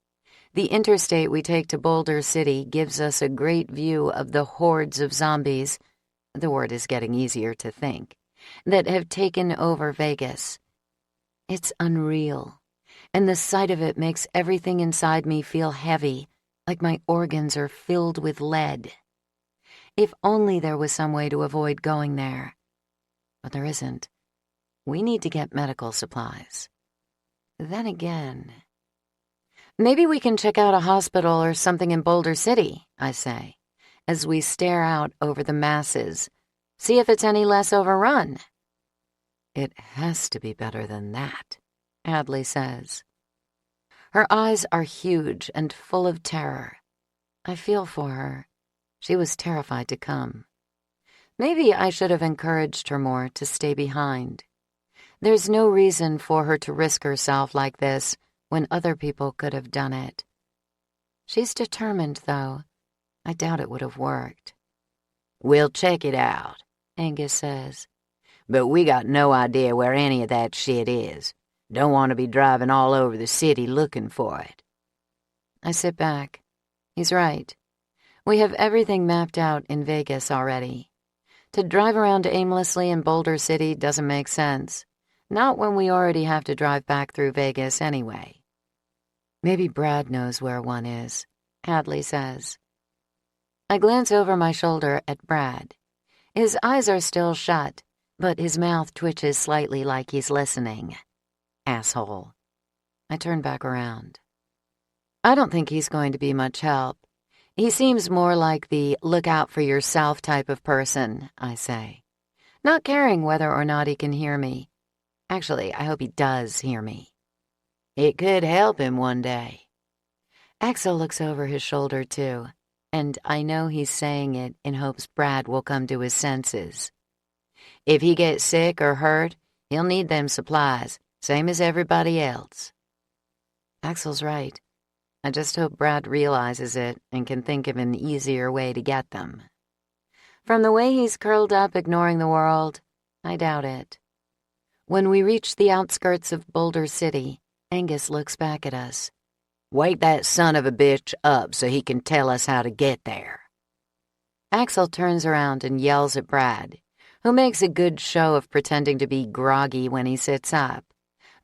A: The interstate we take to Boulder City gives us a great view of the hordes of zombies, the word is getting easier to think, that have taken over Vegas. It's unreal, and the sight of it makes everything inside me feel heavy, like my organs are filled with lead. If only there was some way to avoid going there. But there isn't. We need to get medical supplies. Then again... Maybe we can check out a hospital or something in Boulder City, I say, as we stare out over the masses, see if it's any less overrun. It has to be better than that, Hadley says. Her eyes are huge and full of terror. I feel for her. She was terrified to come. Maybe I should have encouraged her more to stay behind. There's no reason for her to risk herself like this when other people could have done it. She's determined, though. I doubt it would have worked. We'll check it out, Angus says. But we got no idea where any of that shit is. Don't want to be driving all over the city looking for it. I sit back. He's right. We have everything mapped out in Vegas already. To drive around aimlessly in Boulder City doesn't make sense. Not when we already have to drive back through Vegas anyway. Maybe Brad knows where one is, Hadley says. I glance over my shoulder at Brad. His eyes are still shut, but his mouth twitches slightly like he's listening. Asshole. I turn back around. I don't think he's going to be much help. He seems more like the look-out-for-yourself type of person, I say, not caring whether or not he can hear me. Actually, I hope he does hear me. It could help him one day. Axl looks over his shoulder, too, and I know he's saying it in hopes Brad will come to his senses. If he gets sick or hurt, he'll need them supplies, same as everybody else. Axl's right. I just hope Brad realizes it and can think of an easier way to get them. From the way he's curled up ignoring the world, I doubt it. When we reach the outskirts of Boulder City, Angus looks back at us. Wake that son of a bitch up so he can tell us how to get there. Axl turns around and yells at Brad, who makes a good show of pretending to be groggy when he sits up,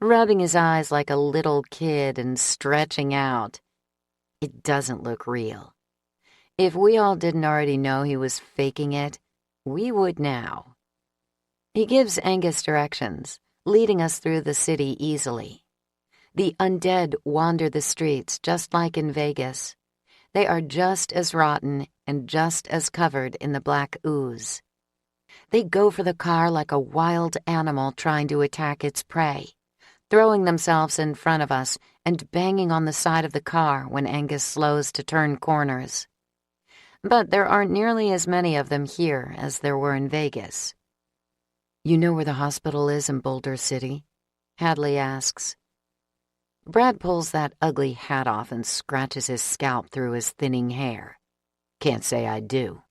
A: rubbing his eyes like a little kid and stretching out. It doesn't look real. If we all didn't already know he was faking it, we would now. He gives Angus directions, leading us through the city easily. The undead wander the streets just like in Vegas. They are just as rotten and just as covered in the black ooze. They go for the car like a wild animal trying to attack its prey, throwing themselves in front of us and banging on the side of the car when Angus slows to turn corners. But there aren't nearly as many of them here as there were in Vegas. "You know where the hospital is in Boulder City?" Hadley asks. Brad pulls that ugly hat off and scratches his scalp through his thinning hair. "Can't say I do."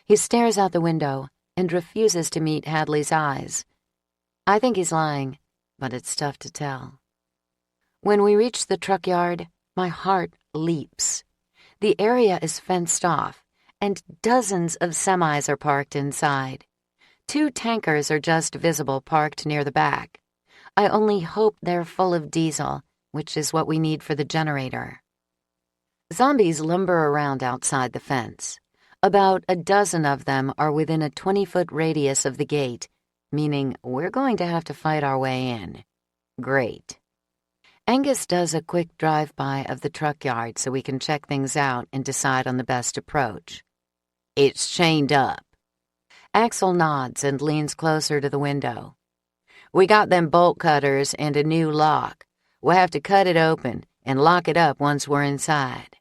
A: He stares out the window and refuses to meet Hadley's eyes. I think he's lying, but it's tough to tell. When we reach the truck yard, my heart leaps. The area is fenced off, and dozens of semis are parked inside. 2 tankers are just visible parked near the back. I only hope they're full of diesel, which is what we need for the generator. Zombies lumber around outside the fence. About a dozen of them are within a 20-foot radius of the gate, meaning we're going to have to fight our way in. Great. Angus does a quick drive-by of the truck yard so we can check things out and decide on the best approach. "It's chained up." Axl nods and leans closer to the window. "We got them bolt cutters and a new lock. We'll have to cut it open and lock it up once we're inside."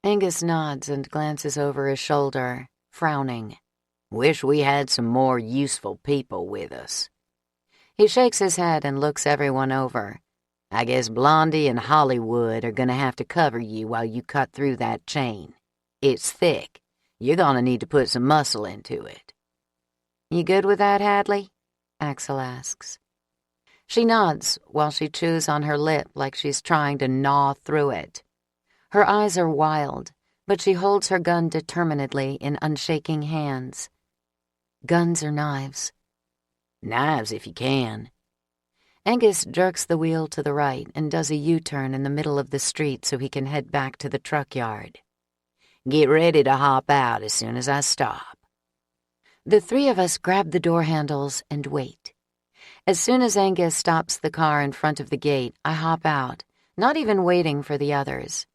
A: Angus nods and glances over his shoulder, frowning. "Wish we had some more useful people with us." He shakes his head and looks everyone over. "I guess Blondie and Hollywood are gonna have to cover you while you cut through that chain. It's thick. You're gonna need to put some muscle into it." "You good with that, Hadley?" Axl asks. She nods while she chews on her lip like she's trying to gnaw through it. Her eyes are wild, but she holds her gun determinedly in unshaking hands. "Guns or knives?" "Knives if you can." Angus jerks the wheel to the right and does a U-turn in the middle of the street so he can head back to the truck yard. "Get ready to hop out as soon as I stop." The 3 of us grab the door handles and wait. As soon as Angus stops the car in front of the gate, I hop out, not even waiting for the others.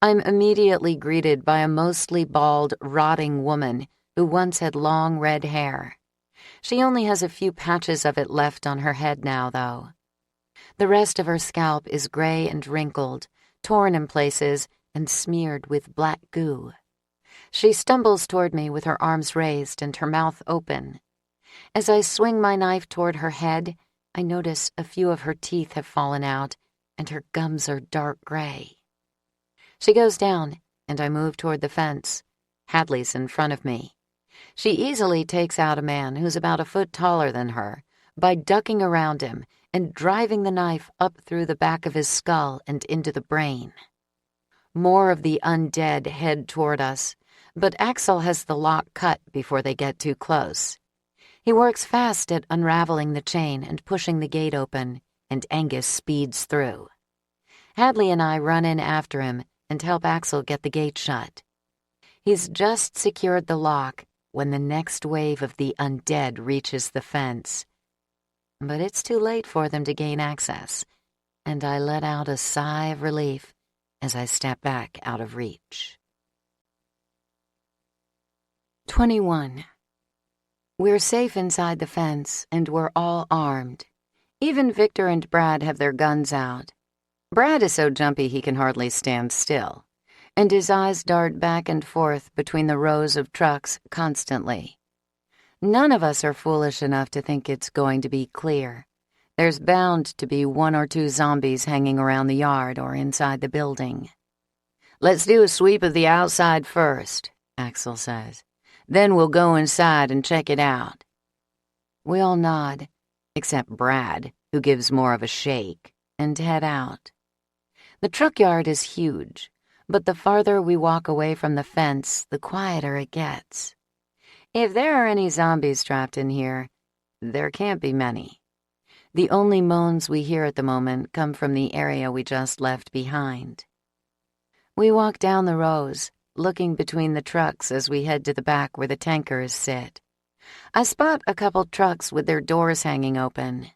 A: I'm immediately greeted by a mostly bald, rotting woman who once had long red hair. She only has a few patches of it left on her head now, though. The rest of her scalp is gray and wrinkled, torn in places, and smeared with black goo. She stumbles toward me with her arms raised and her mouth open. As I swing my knife toward her head, I notice a few of her teeth have fallen out, and her gums are dark gray. She goes down, and I move toward the fence. Hadley's in front of me. She easily takes out a man who's about a foot taller than her by ducking around him and driving the knife up through the back of his skull and into the brain. More of the undead head toward us, but Axl has the lock cut before they get too close. He works fast at unraveling the chain and pushing the gate open, and Angus speeds through. Hadley and I run in after him and help Axl get the gate shut. He's just secured the lock when the next wave of the undead reaches the fence. But it's too late for them to gain access, and I let out a sigh of relief as I step back out of reach. 21. We're safe inside the fence, and we're all armed. Even Victor and Brad have their guns out. Brad is so jumpy he can hardly stand still, and his eyes dart back and forth between the rows of trucks constantly. None of us are foolish enough to think it's going to be clear. There's bound to be 1 or 2 zombies hanging around the yard or inside the building. "Let's do a sweep of the outside first," Axl says. "Then we'll go inside and check it out." We all nod, except Brad, who gives more of a shake, and head out. The truck yard is huge, but the farther we walk away from the fence, the quieter it gets. If there are any zombies trapped in here, there can't be many. The only moans we hear at the moment come from the area we just left behind. We walk down the rows, looking between the trucks as we head to the back where the tankers sit. I spot a couple trucks with their doors hanging open.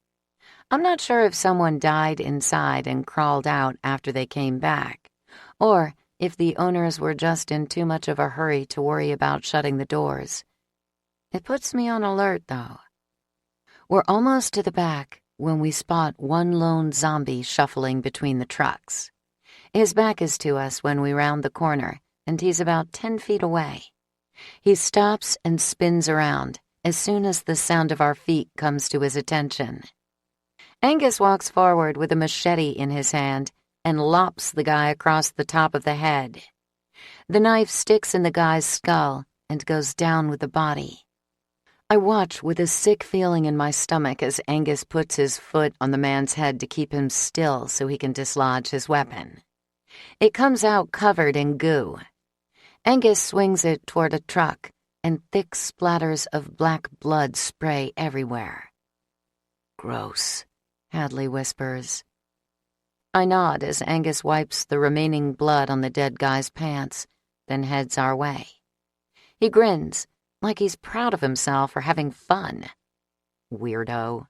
A: I'm not sure if someone died inside and crawled out after they came back, or if the owners were just in too much of a hurry to worry about shutting the doors. It puts me on alert, though. We're almost to the back when we spot one lone zombie shuffling between the trucks. His back is to us when we round the corner, and he's about 10 feet away. He stops and spins around as soon as the sound of our feet comes to his attention. Angus walks forward with a machete in his hand and lops the guy across the top of the head. The knife sticks in the guy's skull and goes down with the body. I watch with a sick feeling in my stomach as Angus puts his foot on the man's head to keep him still so he can dislodge his weapon. It comes out covered in goo. Angus swings it toward a truck, and thick splatters of black blood spray everywhere. "Gross," Hadley whispers. I nod as Angus wipes the remaining blood on the dead guy's pants, then heads our way. He grins, like he's proud of himself for having fun. Weirdo.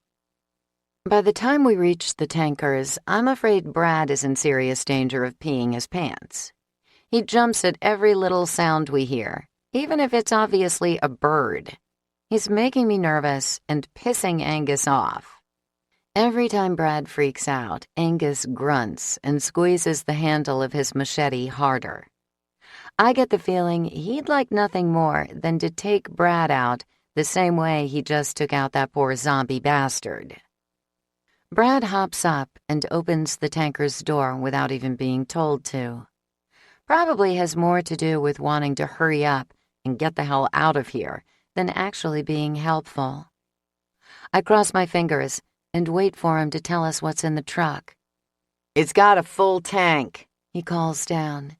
A: By the time we reach the tankers, I'm afraid Brad is in serious danger of peeing his pants. He jumps at every little sound we hear, even if it's obviously a bird. He's making me nervous and pissing Angus off. Every time Brad freaks out, Angus grunts and squeezes the handle of his machete harder. I get the feeling he'd like nothing more than to take Brad out the same way he just took out that poor zombie bastard. Brad hops up and opens the tanker's door without even being told to. Probably has more to do with wanting to hurry up and get the hell out of here than actually being helpful. I cross my fingers and wait for him to tell us what's in the truck. "It's got a full tank," he calls down.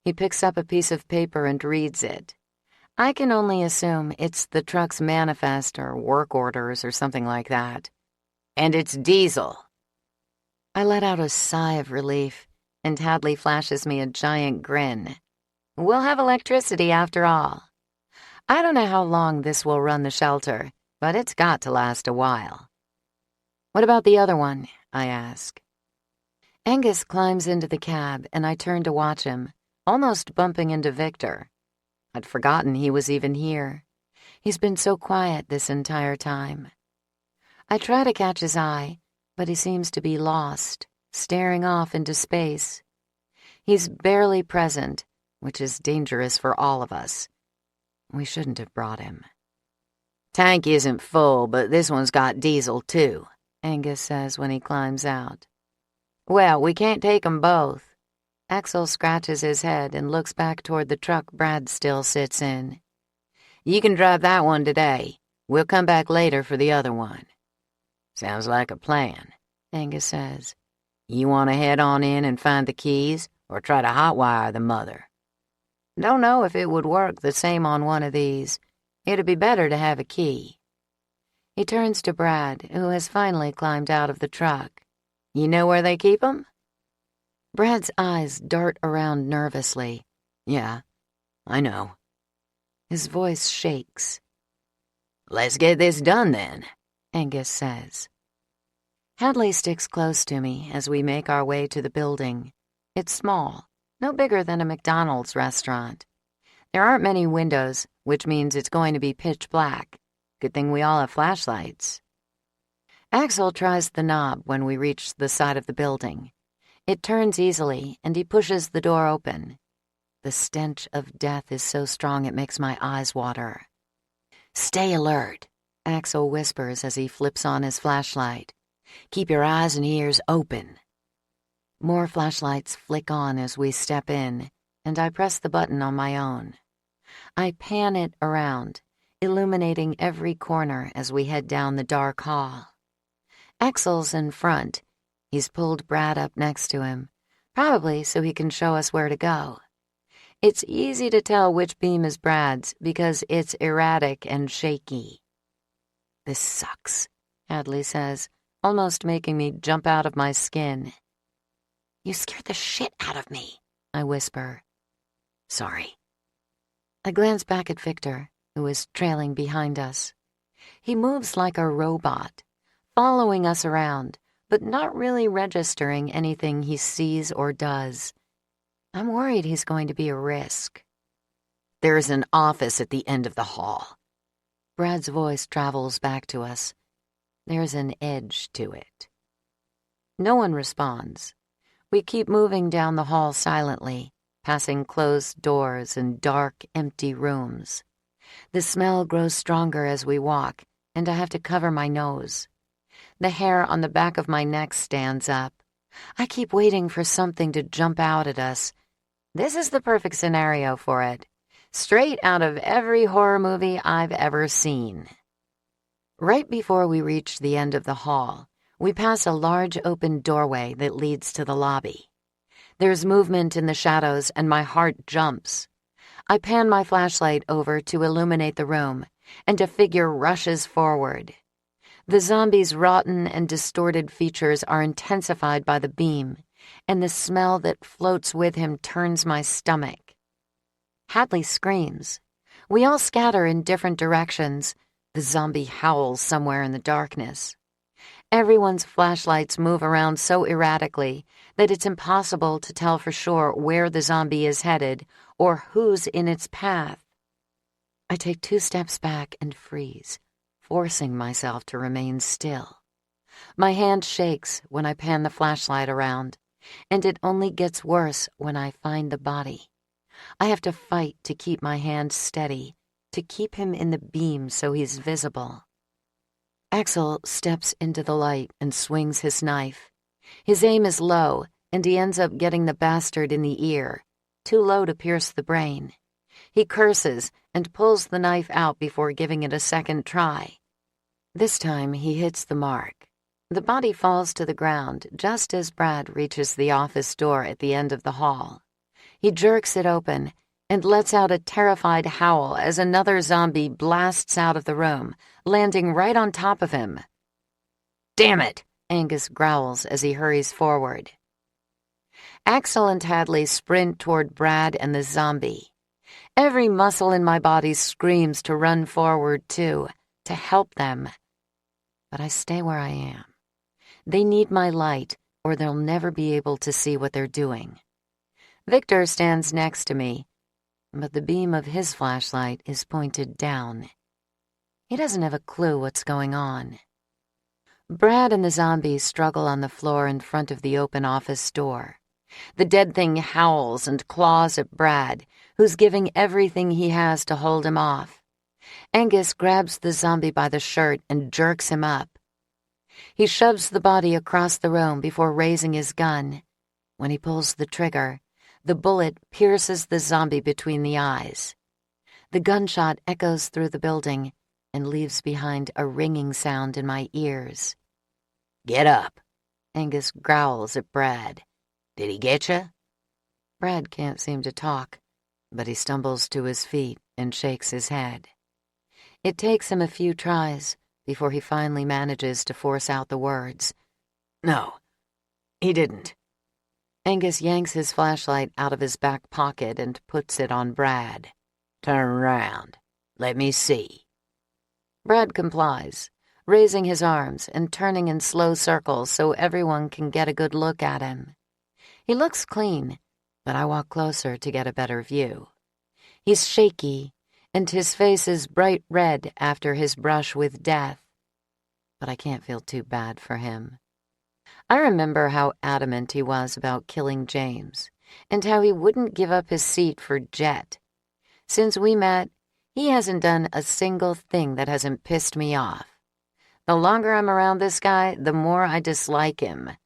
A: He picks up a piece of paper and reads it. I can only assume it's the truck's manifest or work orders or something like that. "And it's diesel." I let out a sigh of relief, and Hadley flashes me a giant grin. We'll have electricity after all. I don't know how long this will run the shelter, but it's got to last a while. "What about the other one?" I ask. Angus climbs into the cab, and I turn to watch him, almost bumping into Victor. I'd forgotten he was even here. He's been so quiet this entire time. I try to catch his eye, but he seems to be lost, staring off into space. He's barely present, which is dangerous for all of us. We shouldn't have brought him. "Tank isn't full, but this one's got diesel too," Angus says when he climbs out. "Well, we can't take 'em both." Axl scratches his head and looks back toward the truck Brad still sits in. "You can drive that one today. We'll come back later for the other one." "Sounds like a plan," Angus says. "You want to head on in and find the keys, or try to hotwire the mother?" "Don't know if it would work the same on one of these. It'd be better to have a key." He turns to Brad, who has finally climbed out of the truck. "You know where they keep 'em?" Brad's eyes dart around nervously. "Yeah, I know." His voice shakes. "Let's get this done then," Angus says. Hadley sticks close to me as we make our way to the building. It's small, no bigger than a McDonald's restaurant. There aren't many windows, which means it's going to be pitch black. Good thing we all have flashlights. Axl tries the knob when we reach the side of the building. It turns easily, and he pushes the door open. The stench of death is so strong it makes my eyes water. "Stay alert," Axl whispers as he flips on his flashlight. "Keep your eyes and ears open." More flashlights flick on as we step in, and I press the button on my own. I pan it around, illuminating every corner as we head down the dark hall. Axl's in front. He's pulled Brad up next to him, probably so he can show us where to go. It's easy to tell which beam is Brad's because it's erratic and shaky. "This sucks," Hadley says, almost making me jump out of my skin. "You scared the shit out of me," I whisper. "Sorry." I glance back at Victor, who is trailing behind us, He moves like a robot, following us around, but not really registering anything he sees or does. I'm worried he's going to be a risk.
B: There's an office at the end of the hall.
A: Brad's voice travels back to us. There's an edge to it. No one responds. We keep moving down the hall silently, passing closed doors and dark, empty rooms. The smell grows stronger as we walk, and I have to cover my nose. The hair on the back of my neck stands up. I keep waiting for something to jump out at us. This is the perfect scenario for it. Straight out of every horror movie I've ever seen. Right before we reach the end of the hall, we pass a large open doorway that leads to the lobby. There's movement in the shadows and my heart jumps. I pan my flashlight over to illuminate the room, and a figure rushes forward. The zombie's rotten and distorted features are intensified by the beam, and the smell that floats with him turns my stomach. Hadley screams. We all scatter in different directions. The zombie howls somewhere in the darkness. Everyone's flashlights move around so erratically that it's impossible to tell for sure where the zombie is headed or who's in its path. I take 2 steps back and freeze, forcing myself to remain still. My hand shakes when I pan the flashlight around, and it only gets worse when I find the body. I have to fight to keep my hand steady, to keep him in the beam so he's visible. Axl steps into the light and swings his knife. His aim is low, and he ends up getting the bastard in the ear, too low to pierce the brain. He curses and pulls the knife out before giving it a second try. This time he hits the mark. The body falls to the ground just as Brad reaches the office door at the end of the hall. He jerks it open and lets out a terrified howl as another zombie blasts out of the room, landing right on top of him.
B: "Damn it!"
A: Angus growls as he hurries forward. Axl and Hadley sprint toward Brad and the zombie. Every muscle in my body screams to run forward too, to help them. But I stay where I am. They need my light, or they'll never be able to see what they're doing. Victor stands next to me, but the beam of his flashlight is pointed down. He doesn't have a clue what's going on. Brad and the zombie struggle on the floor in front of the open office door. The dead thing howls and claws at Brad, who's giving everything he has to hold him off. Angus grabs the zombie by the shirt and jerks him up. He shoves the body across the room before raising his gun. When he pulls the trigger, the bullet pierces the zombie between the eyes. The gunshot echoes through the building and leaves behind a ringing sound in my ears.
B: "Get up,"
A: Angus growls at Brad.
B: "Did he get you?"
A: Brad can't seem to talk, but he stumbles to his feet and shakes his head. It takes him a few tries before he finally manages to force out the words.
B: "No, he didn't."
A: Angus yanks his flashlight out of his back pocket and puts it on Brad.
B: "Turn around. Let me see."
A: Brad complies, raising his arms and turning in slow circles so everyone can get a good look at him. He looks clean, but I walk closer to get a better view. He's shaky, and his face is bright red after his brush with death. But I can't feel too bad for him. I remember how adamant he was about killing James, and how he wouldn't give up his seat for Jet. Since we met, he hasn't done a single thing that hasn't pissed me off. The longer I'm around this guy, the more I dislike him.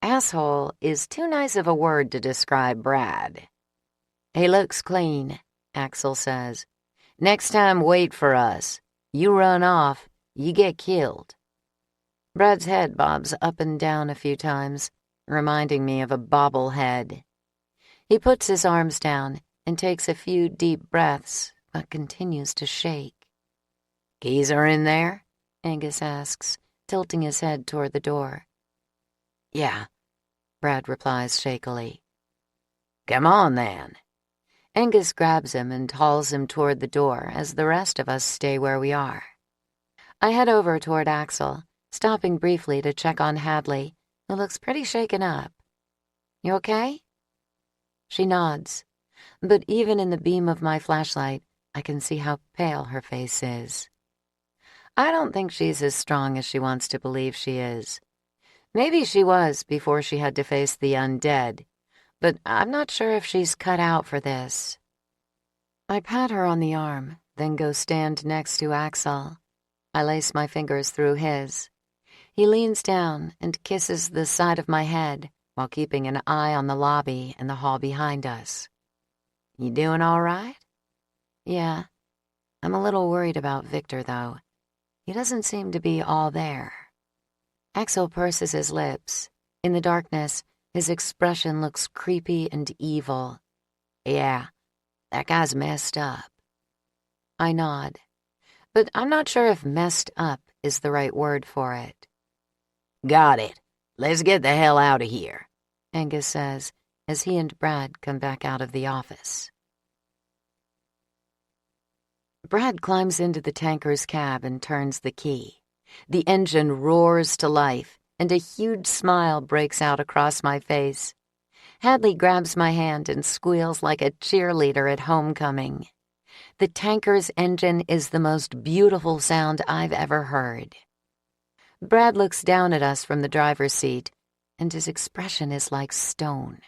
A: Asshole is too nice of a word to describe Brad.
B: "He looks clean," Axl says. "Next time, wait for us. You run off, you get killed."
A: Brad's head bobs up and down a few times, reminding me of a bobblehead. He puts his arms down and takes a few deep breaths, but continues to shake.
B: "Keys are in there?"
A: Angus asks, tilting his head toward the door.
B: "Yeah,"
A: Brad replies shakily.
B: "Come on, then."
A: Angus grabs him and hauls him toward the door as the rest of us stay where we are. I head over toward Axl, stopping briefly to check on Hadley, who looks pretty shaken up. You okay? She nods, but even in the beam of my flashlight, I can see how pale her face is. I don't think she's as strong as she wants to believe she is. Maybe she was before she had to face the undead, but I'm not sure if she's cut out for this. I pat her on the arm, then go stand next to Axl. I lace my fingers through his. He leans down and kisses the side of my head while keeping an eye on the lobby and the hall behind us. You doing all right? Yeah. I'm a little worried about Victor, though. He doesn't seem to be all there. Axl purses his lips. In the darkness, his expression looks creepy and evil. Yeah, that guy's messed up. I nod, but I'm not sure if messed up is the right word for it. Got it. Let's get the hell out of here, Angus says as he and Brad come back out of the office. Brad climbs into the tanker's cab and turns the key. The engine roars to life, and a huge smile breaks out across my face. Hadley grabs my hand and squeals like a cheerleader at homecoming. The tanker's engine is the most beautiful sound I've ever heard. Brad looks down at us from the driver's seat, and his expression is like stone.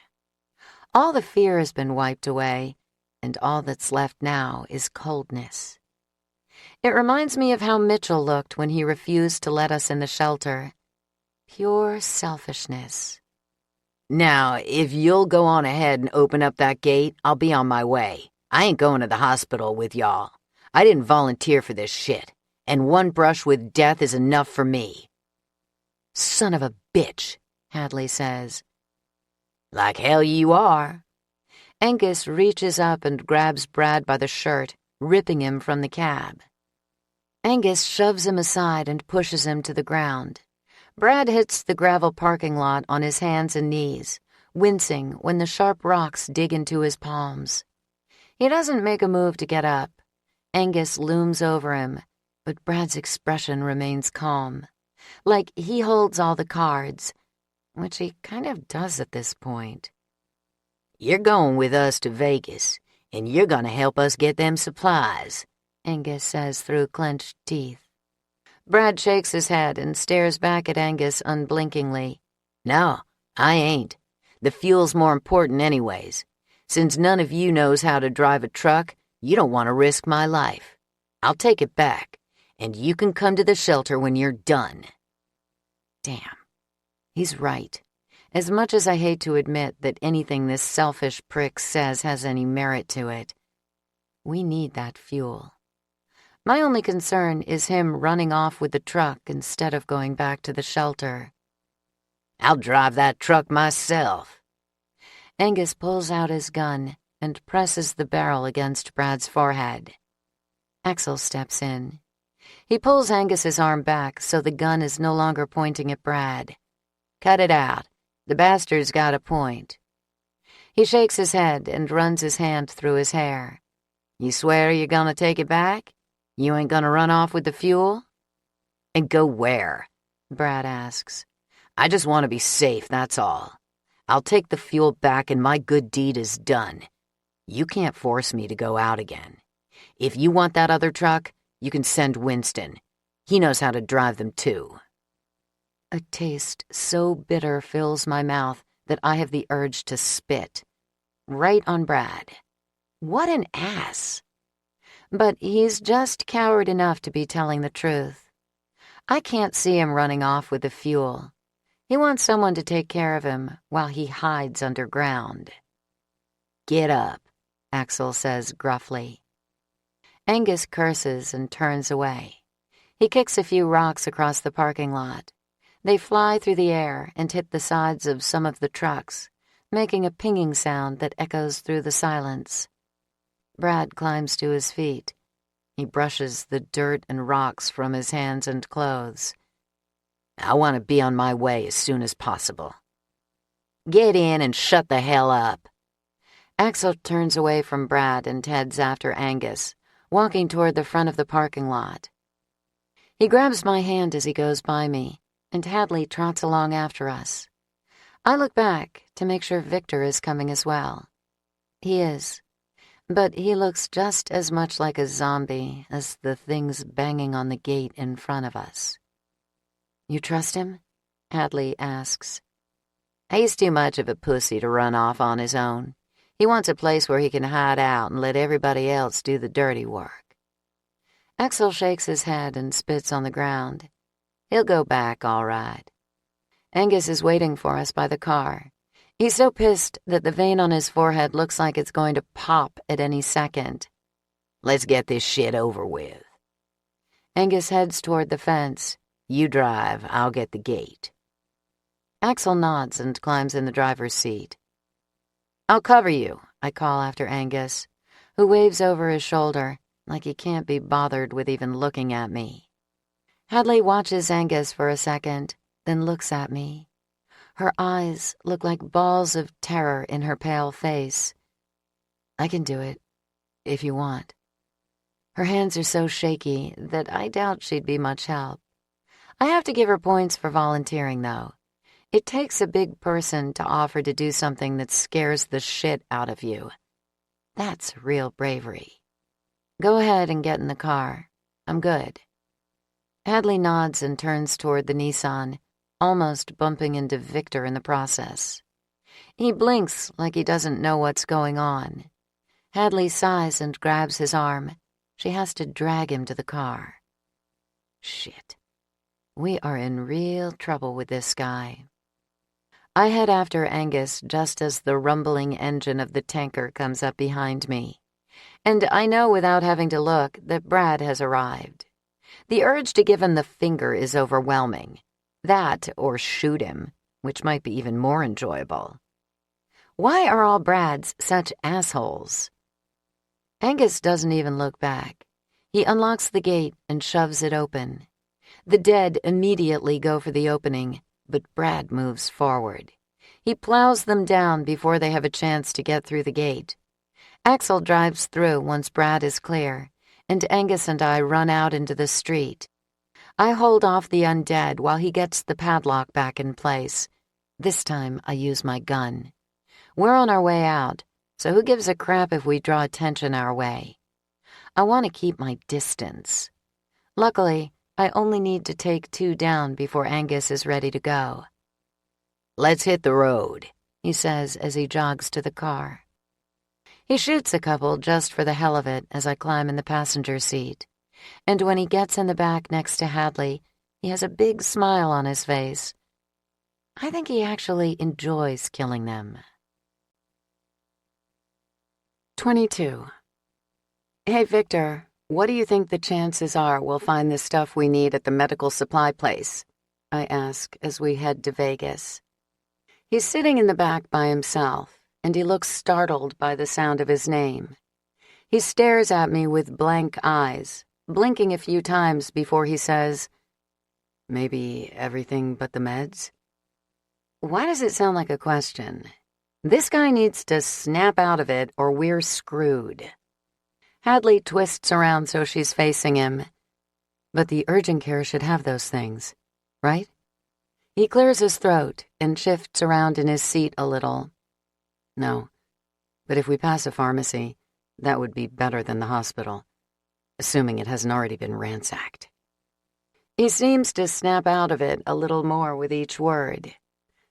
A: All the fear has been wiped away, and all that's left now is coldness. It reminds me of how Mitchell looked when he refused to let us in the shelter. Pure selfishness. Now, if you'll go on ahead and open up that gate, I'll be on my way. I ain't going to the hospital with y'all. I didn't volunteer for this shit, and one brush with death is enough for me. Son of a bitch, Hadley says. Like hell you are. Angus reaches up and grabs Brad by the shirt, ripping him from the cab. Angus shoves him aside and pushes him to the ground. Brad hits the gravel parking lot on his hands and knees, wincing when the sharp rocks dig into his palms. He doesn't make a move to get up. Angus looms over him, but Brad's expression remains calm, like he holds all the cards, which he kind of does at this point. You're going with us to Vegas, and you're gonna help us get them supplies, Angus says through clenched teeth. Brad shakes his head and stares back at Angus unblinkingly. No, I ain't. The fuel's more important anyways. Since none of you knows how to drive a truck, you don't want to risk my life. I'll take it back, and you can come to the shelter when you're done. Damn. He's right. As much as I hate to admit that anything this selfish prick says has any merit to it, we need that fuel. My only concern is him running off with the truck instead of going back to the shelter. I'll drive that truck myself. Angus pulls out his gun and presses the barrel against Brad's forehead. Axl steps in. He pulls Angus's arm back so the gun is no longer pointing at Brad. Cut it out. The bastard's got a point. He shakes his head and runs his hand through his hair. You swear you're gonna take it back? You ain't gonna run off with the fuel? And go where? Brad asks. I just want to be safe, that's all. I'll take the fuel back and my good deed is done. You can't force me to go out again. If you want that other truck, you can send Winston. He knows how to drive them too. A taste so bitter fills my mouth that I have the urge to spit. Right on Brad. What an ass. But he's just coward enough to be telling the truth. I can't see him running off with the fuel. He wants someone to take care of him while he hides underground. Get up, Axl says gruffly. Angus curses and turns away. He kicks a few rocks across the parking lot. They fly through the air and hit the sides of some of the trucks, making a pinging sound that echoes through the silence. Brad climbs to his feet. He brushes the dirt and rocks from his hands and clothes. I want to be on my way as soon as possible. Get in and shut the hell up. Axl turns away from Brad and heads after Angus, walking toward the front of the parking lot. He grabs my hand as he goes by me, and Hadley trots along after us. I look back to make sure Victor is coming as well. He is, but he looks just as much like a zombie as the things banging on the gate in front of us. "You trust him?" Hadley asks. "He's too much of a pussy to run off on his own. He wants a place where he can hide out and let everybody else do the dirty work." Axl shakes his head and spits on the ground. "He'll go back, all right." Angus is waiting for us by the car. He's so pissed that the vein on his forehead looks like it's going to pop at any second. "Let's get this shit over with." Angus heads toward the fence. "You drive, I'll get the gate." Axl nods and climbs in the driver's seat. "I'll cover you," I call after Angus, who waves over his shoulder like he can't be bothered with even looking at me. Hadley watches Angus for a second, then looks at me. Her eyes look like balls of terror in her pale face. "I can do it, if you want." Her hands are so shaky that I doubt she'd be much help. I have to give her points for volunteering, though. It takes a big person to offer to do something that scares the shit out of you. That's real bravery. "Go ahead and get in the car. I'm good." Hadley nods and turns toward the Nissan, almost bumping into Victor in the process. He blinks like he doesn't know what's going on. Hadley sighs and grabs his arm. She has to drag him to the car. Shit. We are in real trouble with this guy. I head after Angus just as the rumbling engine of the tanker comes up behind me. And I know without having to look that Brad has arrived. The urge to give him the finger is overwhelming. That, or shoot him, which might be even more enjoyable. Why are all Brads such assholes? Angus doesn't even look back. He unlocks the gate and shoves it open. The dead immediately go for the opening, but Brad moves forward. He plows them down before they have a chance to get through the gate. Axl drives through once Brad is clear, and Angus and I run out into the street. I hold off the undead while he gets the padlock back in place. This time I use my gun. We're on our way out, so who gives a crap if we draw attention our way? I want to keep my distance. Luckily, I only need to take 2 down before Angus is ready to go. "Let's hit the road," he says as he jogs to the car. He shoots a couple just for the hell of it as I climb in the passenger seat. And when he gets in the back next to Hadley, he has a big smile on his face. I think he actually enjoys killing them. 22. "Hey, Victor, what do you think the chances are we'll find the stuff we need at the medical supply place?" I ask as we head to Vegas. He's sitting in the back by himself, and he looks startled by the sound of his name. He stares at me with blank eyes, blinking a few times before he says, "Maybe everything but the meds?" Why does it sound like a question? This guy needs to snap out of it or we're screwed. Hadley twists around so she's facing him. But the urgent care should have those things, right? He clears his throat and shifts around in his seat a little. "No, but if we pass a pharmacy, that would be better than the hospital, assuming it hasn't already been ransacked." He seems to snap out of it a little more with each word.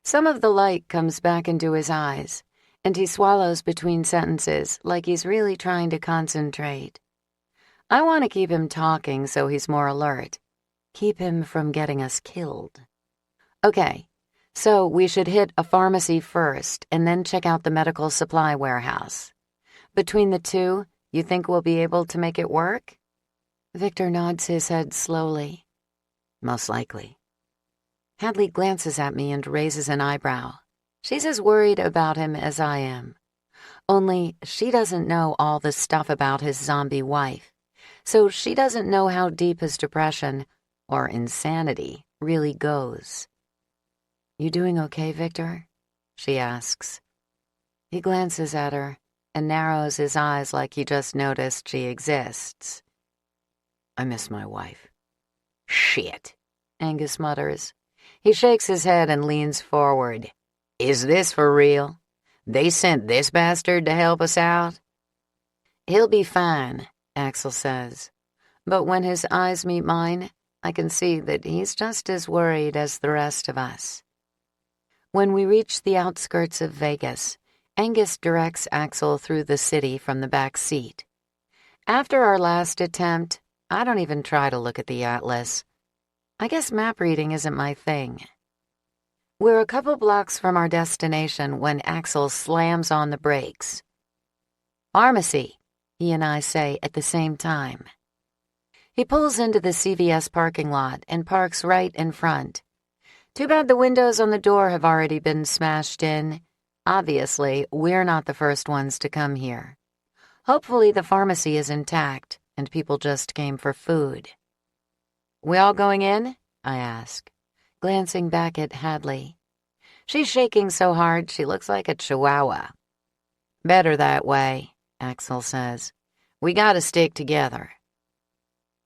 A: Some of the light comes back into his eyes, and he swallows between sentences like he's really trying to concentrate. I want to keep him talking so he's more alert. Keep him from getting us killed. Okay, so we should hit a pharmacy first and then check out the medical supply warehouse. Between the two, you think we'll be able to make it work? Victor nods his head slowly. Most likely. Hadley glances at me and raises an eyebrow. She's as worried about him as I am. Only she doesn't know all the stuff about his zombie wife, so she doesn't know how deep his depression, or insanity, really goes. "You doing okay, Victor?" she asks. He glances at her and narrows his eyes like he just noticed she exists. "I miss my wife."
B: Shit, Angus mutters. He shakes his head and leans forward. Is this for real? They sent this bastard to help us out? He'll be fine, Axl says. But when his eyes meet mine, I can see that he's just as worried as the rest of us. When we reach the outskirts of Vegas, Angus directs Axl through the city from the back seat. After our last attempt, I don't even try to look at the atlas. I guess map reading isn't my thing. We're a couple blocks from our destination when Axl slams on the brakes. Pharmacy, he and I say at the same time. He pulls into the CVS parking lot and parks right in front. Too bad the windows on the door have already been smashed in. Obviously, we're not the first ones to come here. Hopefully the pharmacy is intact and people just came for food. We all going in? I ask, glancing back at Hadley. She's shaking so hard she looks like a chihuahua. Better that way, Axl says. We gotta stick together.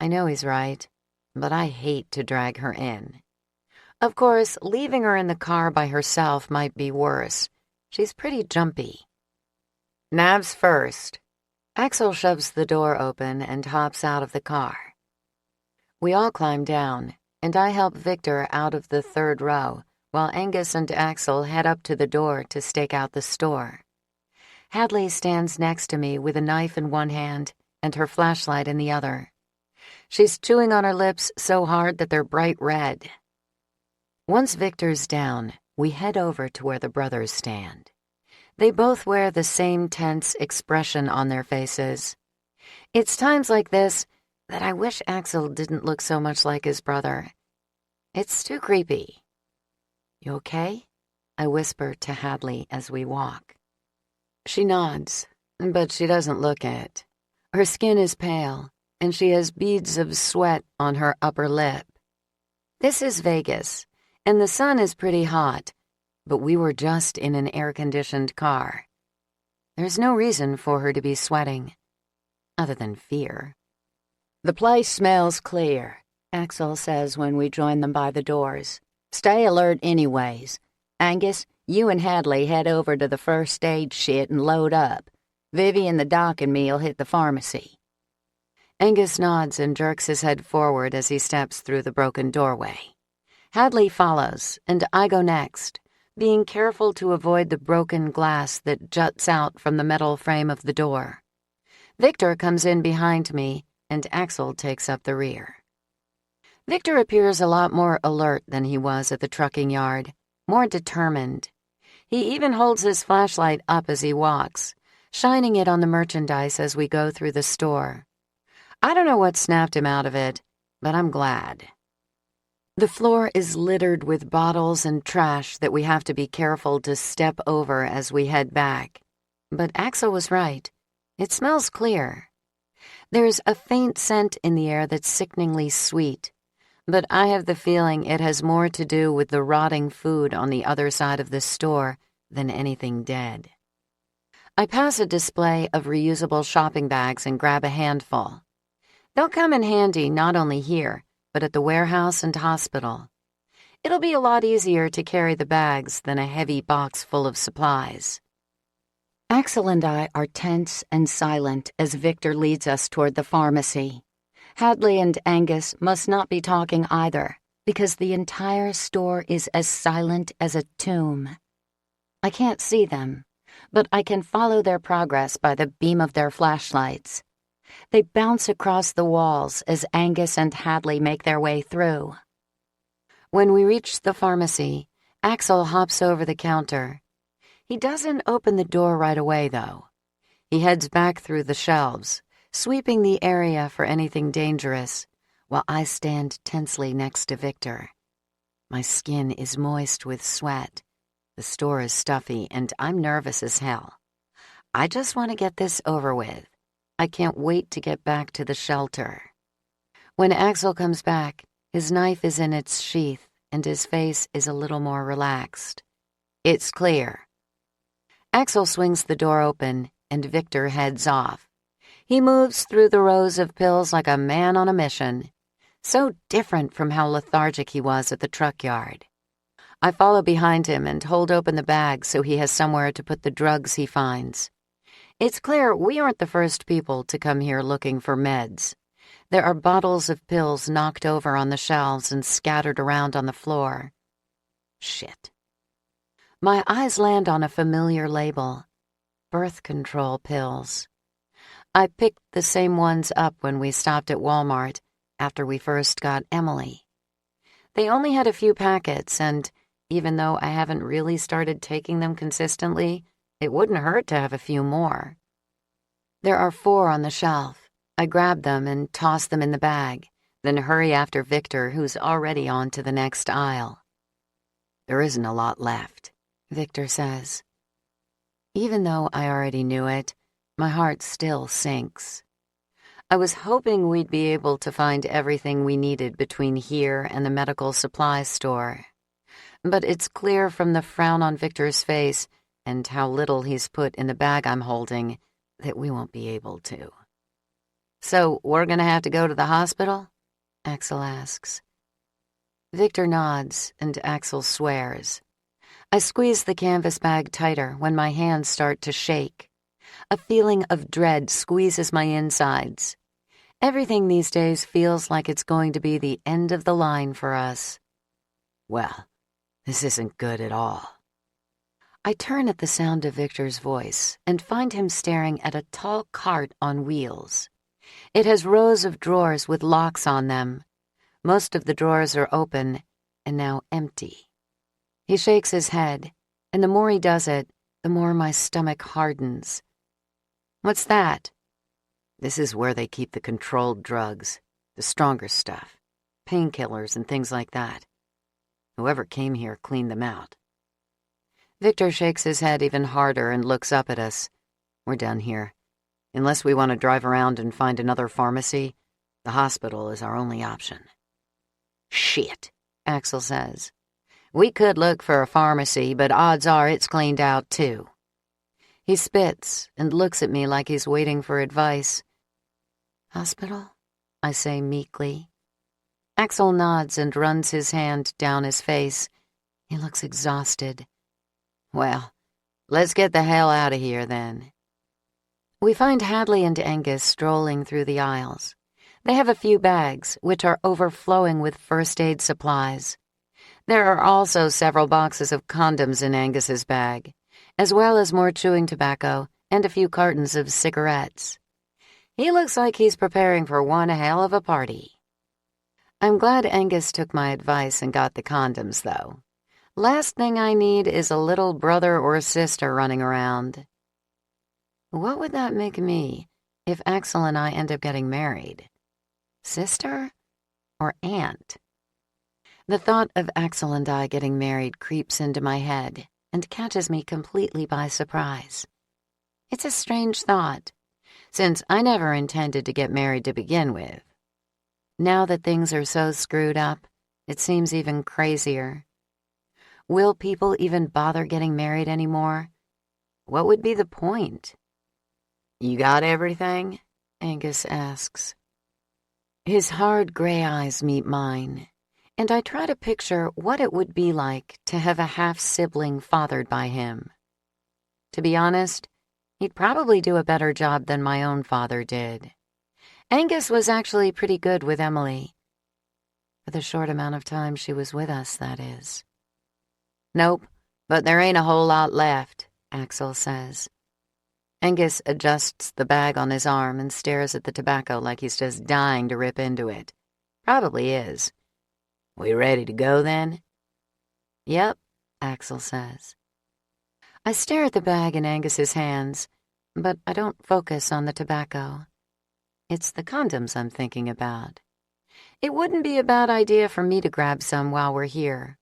B: I know he's right, but I hate to drag her in. Of course, leaving her in the car by herself might be worse. She's pretty jumpy. Nav's first. Axl shoves the door open and hops out of the car. We all climb down, and I help Victor out of the third row, while Angus and Axl head up to the door to stake out the store. Hadley stands next to me with a knife in one hand and her flashlight in the other. She's chewing on her lips so hard that they're bright red. Once Victor's down, we head over to where the brothers stand. They both wear the same tense expression on their faces. It's times like this that I wish Axl didn't look so much like his brother. It's too creepy. You okay? I whisper to Hadley as we walk. She nods, but she doesn't look it. Her skin is pale, and she has beads of sweat on her upper lip. This is Vegas, and the sun is pretty hot, but we were just in an air-conditioned car. There's no reason for her to be sweating, other than fear. The place smells clear, Axl says when we join them by the doors. Stay alert anyways. Angus, you and Hadley head over to the first aid shit and load up. Vivian, the doc, and me'll hit the pharmacy. Angus nods and jerks his head forward as he steps through the broken doorway. Hadley follows, and I go next, being careful to avoid the broken glass that juts out from the metal frame of the door. Victor comes in behind me, and Axl takes up the rear. Victor appears a lot more alert than he was at the trucking yard, more determined. He even holds his flashlight up as he walks, shining it on the merchandise as we go through the store. I don't know what snapped him out of it, but I'm glad. The floor is littered with bottles and trash that we have to be careful to step over as we head back. But Axl was right. It smells clear. There's a faint scent in the air that's sickeningly sweet, but I have the feeling it has more to do with the rotting food on the other side of the store than anything dead. I pass a display of reusable shopping bags and grab a handful. They'll come in handy not only here, but at the warehouse and hospital. It'll be a lot easier to carry the bags than a heavy box full of supplies. Axl and I are tense and silent as Victor leads us toward the pharmacy. Hadley and Angus must not be talking either, because the entire store is as silent as a tomb. I can't see them, but I can follow their progress by the beam of their flashlights. They bounce across the walls as Angus and Hadley make their way through. When we reach the pharmacy, Axl hops over the counter. He doesn't open the door right away, though. He heads back through the shelves, sweeping the area for anything dangerous, while I stand tensely next to Victor. My skin is moist with sweat. The store is stuffy, and I'm nervous as hell. I just want to get this over with. I can't wait to get back to the shelter. When Axl comes back, his knife is in its sheath, and his face is a little more relaxed. It's clear. Axl swings the door open, and Victor heads off. He moves through the rows of pills like a man on a mission.
A: So different from how lethargic he was at the truck yard. I follow behind him and hold open the bag so he has somewhere to put the drugs he finds. It's clear we aren't the first people to come here looking for meds. There are bottles of pills knocked over on the shelves and scattered around on the floor. Shit. My eyes land on a familiar label. Birth control pills. I picked the same ones up when we stopped at Walmart after we first got Emily. They only had a few packets, and even though I haven't really started taking them consistently, it wouldn't hurt to have a few more. There are 4 on the shelf. I grab them and toss them in the bag, then hurry after Victor, who's already on to the next aisle. There isn't a lot left, Victor says. Even though I already knew it, my heart still sinks. I was hoping we'd be able to find everything we needed between here and the medical supply store. But it's clear from the frown on Victor's face and how little he's put in the bag I'm holding that we won't be able to. So we're gonna have to go to the hospital? Axl asks. Victor nods and Axl swears. I squeeze the canvas bag tighter when my hands start to shake. A feeling of dread squeezes my insides. Everything these days feels like it's going to be the end of the line for us. Well, this isn't good at all. I turn at the sound of Victor's voice and find him staring at a tall cart on wheels. It has rows of drawers with locks on them. Most of the drawers are open and now empty. He shakes his head, and the more he does it, the more my stomach hardens. What's that? This is where they keep the controlled drugs, the stronger stuff, painkillers and things like that. Whoever came here cleaned them out. Victor shakes his head even harder and looks up at us. We're done here. Unless we want to drive around and find another pharmacy, the hospital is our only option. Shit, Axl says. We could look for a pharmacy, but odds are it's cleaned out too. He spits and looks at me like he's waiting for advice. Hospital? I say meekly. Axl nods and runs his hand down his face. He looks exhausted. Well, let's get the hell out of here then. We find Hadley and Angus strolling through the aisles. They have a few bags, which are overflowing with first aid supplies. There are also several boxes of condoms in Angus's bag, as well as more chewing tobacco and a few cartons of cigarettes. He looks like he's preparing for one hell of a party. I'm glad Angus took my advice and got the condoms, though. Last thing I need is a little brother or sister running around. What would that make me if Axl and I end up getting married? Sister or aunt? The thought of Axl and I getting married creeps into my head and catches me completely by surprise. It's a strange thought, since I never intended to get married to begin with. Now that things are so screwed up, it seems even crazier. Will people even bother getting married anymore? What would be the point? You got everything? Angus asks. His hard gray eyes meet mine, and I try to picture what it would be like to have a half-sibling fathered by him. To be honest, he'd probably do a better job than my own father did. Angus was actually pretty good with Emily. For the short amount of time she was with us, that is. Nope, but there ain't a whole lot left, Axl says. Angus adjusts the bag on his arm and stares at the tobacco like he's just dying to rip into it. Probably is. We ready to go, then? Yep, Axl says. I stare at the bag in Angus's hands, but I don't focus on the tobacco. It's the condoms I'm thinking about. It wouldn't be a bad idea for me to grab some while we're here.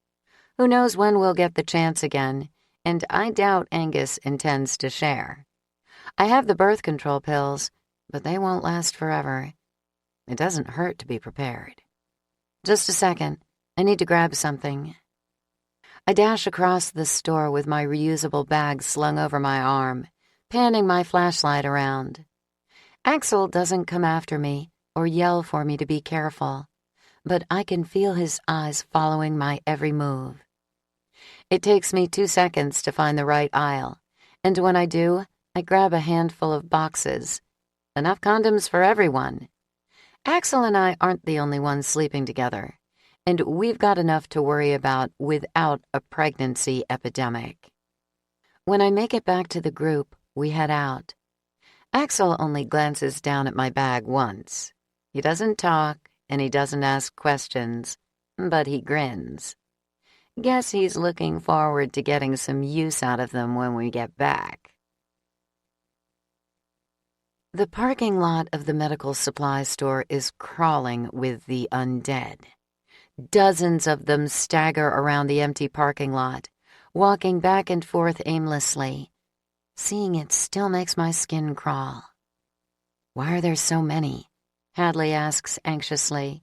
A: Who knows when we'll get the chance again, and I doubt Angus intends to share. I have the birth control pills, but they won't last forever. It doesn't hurt to be prepared. Just a second. I need to grab something. I dash across the store with my reusable bag slung over my arm, panning my flashlight around. Axl doesn't come after me or yell for me to be careful, but I can feel his eyes following my every move. It takes me 2 seconds to find the right aisle, and when I do, I grab a handful of boxes. Enough condoms for everyone. Axl and I aren't the only ones sleeping together, and we've got enough to worry about without a pregnancy epidemic. When I make it back to the group, we head out. Axl only glances down at my bag once. He doesn't talk, and he doesn't ask questions, but he grins. Guess he's looking forward to getting some use out of them when we get back. The parking lot of the medical supply store is crawling with the undead. Dozens of them stagger around the empty parking lot, walking back and forth aimlessly. Seeing it still makes my skin crawl. "Why are there so many?" Hadley asks anxiously.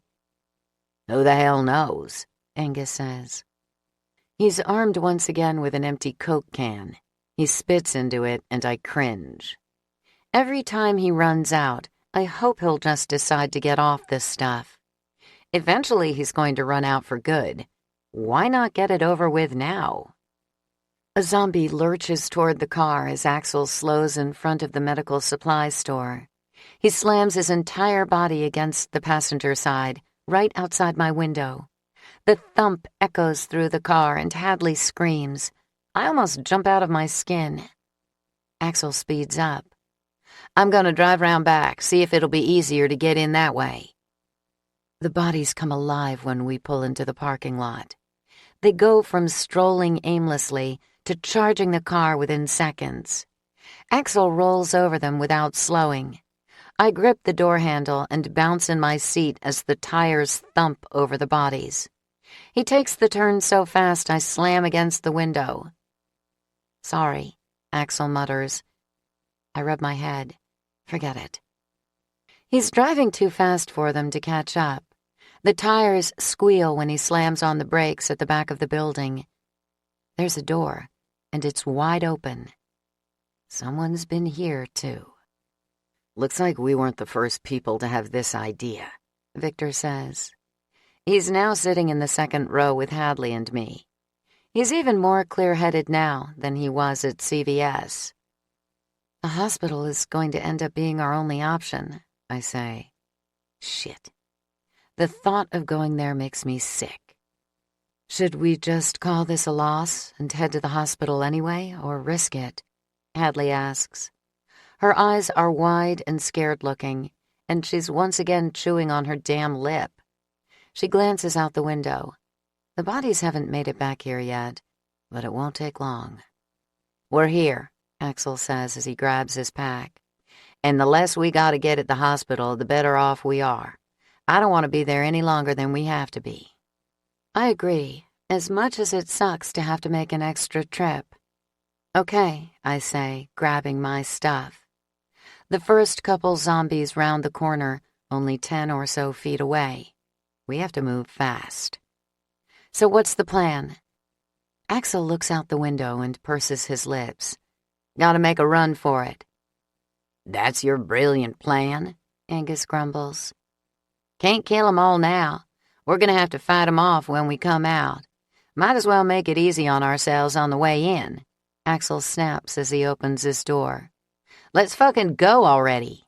B: "Who the hell knows?"
A: Angus says. He's armed once again with an empty Coke can. He spits into it, and I cringe. Every time he runs out, I hope he'll just decide to get off this stuff. Eventually he's going to run out for good. Why not get it over with now? A zombie lurches toward the car as Axl slows in front of the medical supply store. He slams his entire body against the passenger side, right outside my window. The thump echoes through the car and Hadley screams. I almost jump out of my skin. Axl speeds up. "I'm going to drive round back, see if it'll be easier to get in that way." The bodies come alive when we pull into the parking lot. They go from strolling aimlessly to charging the car within seconds. Axl rolls over them without slowing. I grip the door handle and bounce in my seat as the tires thump over the bodies. He takes the turn so fast I slam against the window. "Sorry," Axl mutters. I rub my head. Forget it. He's driving too fast for them to catch up. The tires squeal when he slams on the brakes at the back of the building. There's a door, and it's wide open. Someone's been here, too.
B: "Looks like we weren't the first people to have this idea,"
A: Victor says. He's now sitting in the second row with Hadley and me. He's even more clear-headed now than he was at CVS. "A hospital is going to end up being our only option," I say. Shit. The thought of going there makes me sick. "Should we just call this a loss and head to the hospital anyway, or risk it?" Hadley asks. Her eyes are wide and scared-looking, and she's once again chewing on her damn lip. She glances out the window. The bodies haven't made it back here yet, but it won't take long.
B: "We're here,"
A: Axl says as he grabs his pack.
B: "And the less we gotta get at the hospital, the better off we are. I don't want to be there any longer than we have to be."
A: I agree, as much as it sucks to have to make an extra trip. "Okay," I say, grabbing my stuff. The first couple zombies round the corner, only 10 or so feet away. We have to move fast. "So what's the plan?" Axl looks out the window and purses his lips.
B: "Gotta make a run for it." "That's your brilliant plan,"
A: Angus grumbles.
B: "Can't kill 'em all now. We're gonna have to fight 'em off when we come out. Might as well make it easy on ourselves on the way in,"
A: Axl snaps as he opens his door.
B: "Let's fucking go already."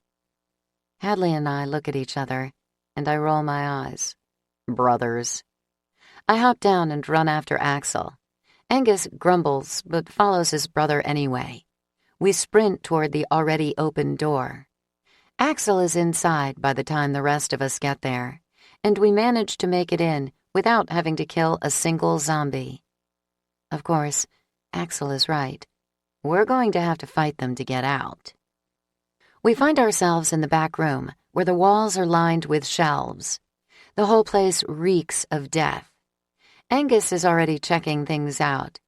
A: Hadley and I look at each other, and I roll my eyes. Brothers. I hop down and run after Axl. Angus grumbles, but follows his brother anyway. We sprint toward the already open door. Axl is inside by the time the rest of us get there, and we manage to make it in without having to kill a single zombie. Of course, Axl is right. We're going to have to fight them to get out. We find ourselves in the back room, where the walls are lined with shelves. The whole place reeks of death. Angus is already checking things out.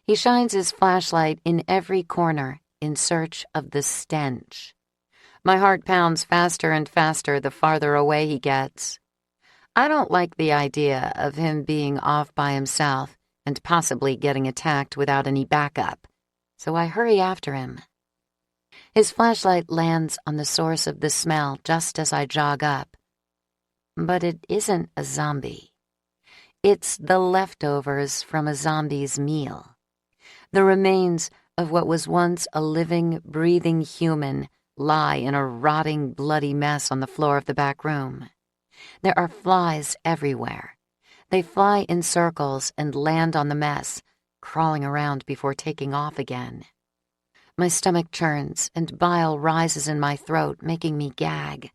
A: He shines his flashlight in every corner in search of the stench. My heart pounds faster and faster the farther away he gets. I don't like the idea of him being off by himself and possibly getting attacked without any backup, so I hurry after him. His flashlight lands on the source of the smell just as I jog up. but it isn't a zombie. It's the leftovers from a zombie's meal. The remains of what was once a living, breathing human lie in a rotting, bloody mess on the floor of the back room. There are flies everywhere. They fly in circles and land on the mess, crawling around before taking off again. My stomach churns and bile rises in my throat, making me gag.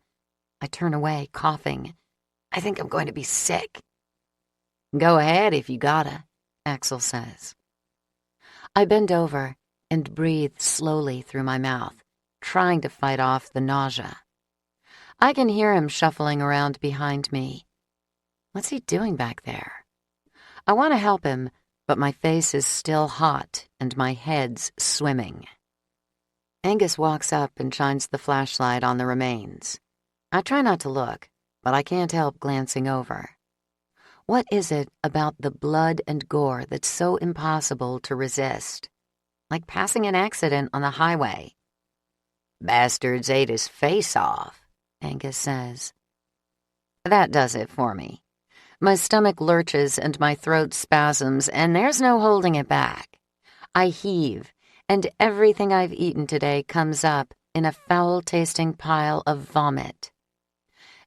A: I turn away, coughing. I think I'm going to be sick.
B: Go ahead if you gotta, Axl says.
A: I bend over and breathe slowly through my mouth, trying to fight off the nausea. I can hear him shuffling around behind me. What's he doing back there? I want to help him, but my face is still hot and my head's swimming. Angus walks up and shines the flashlight on the remains. I try not to look, but I can't help glancing over. What is it about the blood and gore that's so impossible to resist? Like passing an accident on the highway.
B: Bastards ate his face off,
A: Angus says.
B: That does it for me. My stomach lurches and my throat spasms, and there's no holding it back. I heave, and everything I've eaten today comes up in a foul-tasting pile of vomit.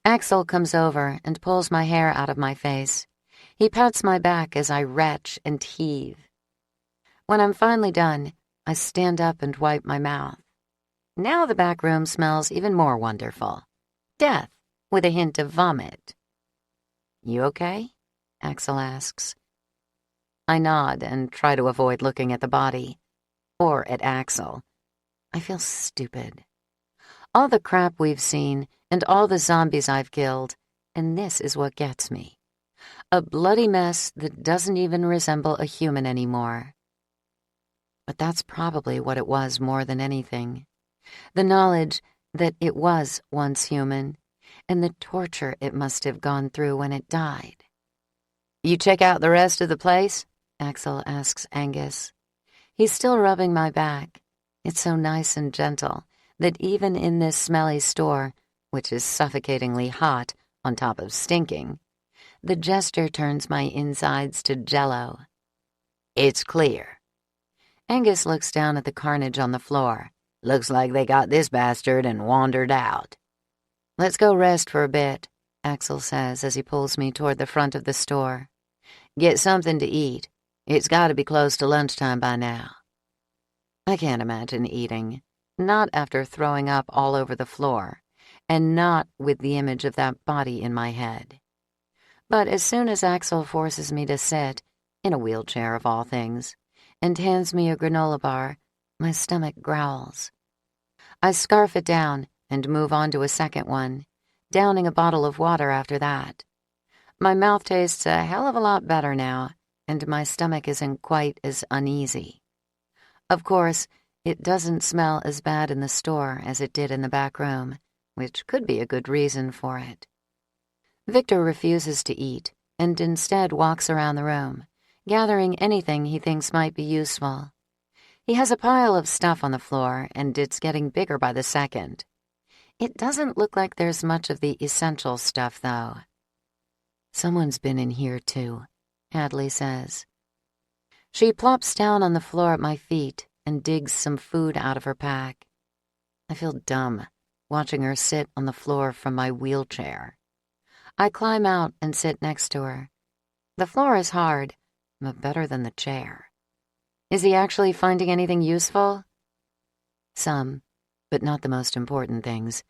A: Axl comes over and pulls my hair out of my face. He pats my back as I retch and heave. When I'm finally done, I stand up and wipe my mouth. Now the back room smells even more wonderful. Death, with a hint of vomit.
B: You okay?
A: Axl asks. I nod and try to avoid looking at the body. Or at Axl. I feel stupid. All the crap we've seen, and all the zombies I've killed, and this is what gets me. A bloody mess that doesn't even resemble a human anymore. But that's probably what it was more than anything. The knowledge that it was once human, and the torture it must have gone through when it died.
B: You check out the rest of the place?
A: Axl asks Angus. He's still rubbing my back. It's so nice and gentle that even in this smelly store, which is suffocatingly hot on top of stinking, the gesture turns my insides to jello.
B: It's clear.
A: Angus looks down at the carnage on the floor.
B: Looks like they got this bastard and wandered out.
A: Let's go rest for a bit, Axl says as he pulls me toward the front of the store.
B: Get something to eat. It's got to be close to lunchtime by now.
A: I can't imagine eating, not after throwing up all over the floor, and not with the image of that body in my head. But as soon as Axl forces me to sit, in a wheelchair of all things, and hands me a granola bar, my stomach growls. I scarf it down and move on to a second one, downing a bottle of water after that. My mouth tastes a hell of a lot better now, and my stomach isn't quite as uneasy. Of course, it doesn't smell as bad in the store as it did in the back room, which could be a good reason for it. Victor refuses to eat, and instead walks around the room, gathering anything he thinks might be useful. He has a pile of stuff on the floor, and it's getting bigger by the second. It doesn't look like there's much of the essential stuff, though. Someone's been in here, too, Hadley says. She plops down on the floor at my feet and digs some food out of her pack. I feel dumb, watching her sit on the floor from my wheelchair. I climb out and sit next to her. The floor is hard, but better than the chair. Is he actually finding anything useful? Some, but not the most important things.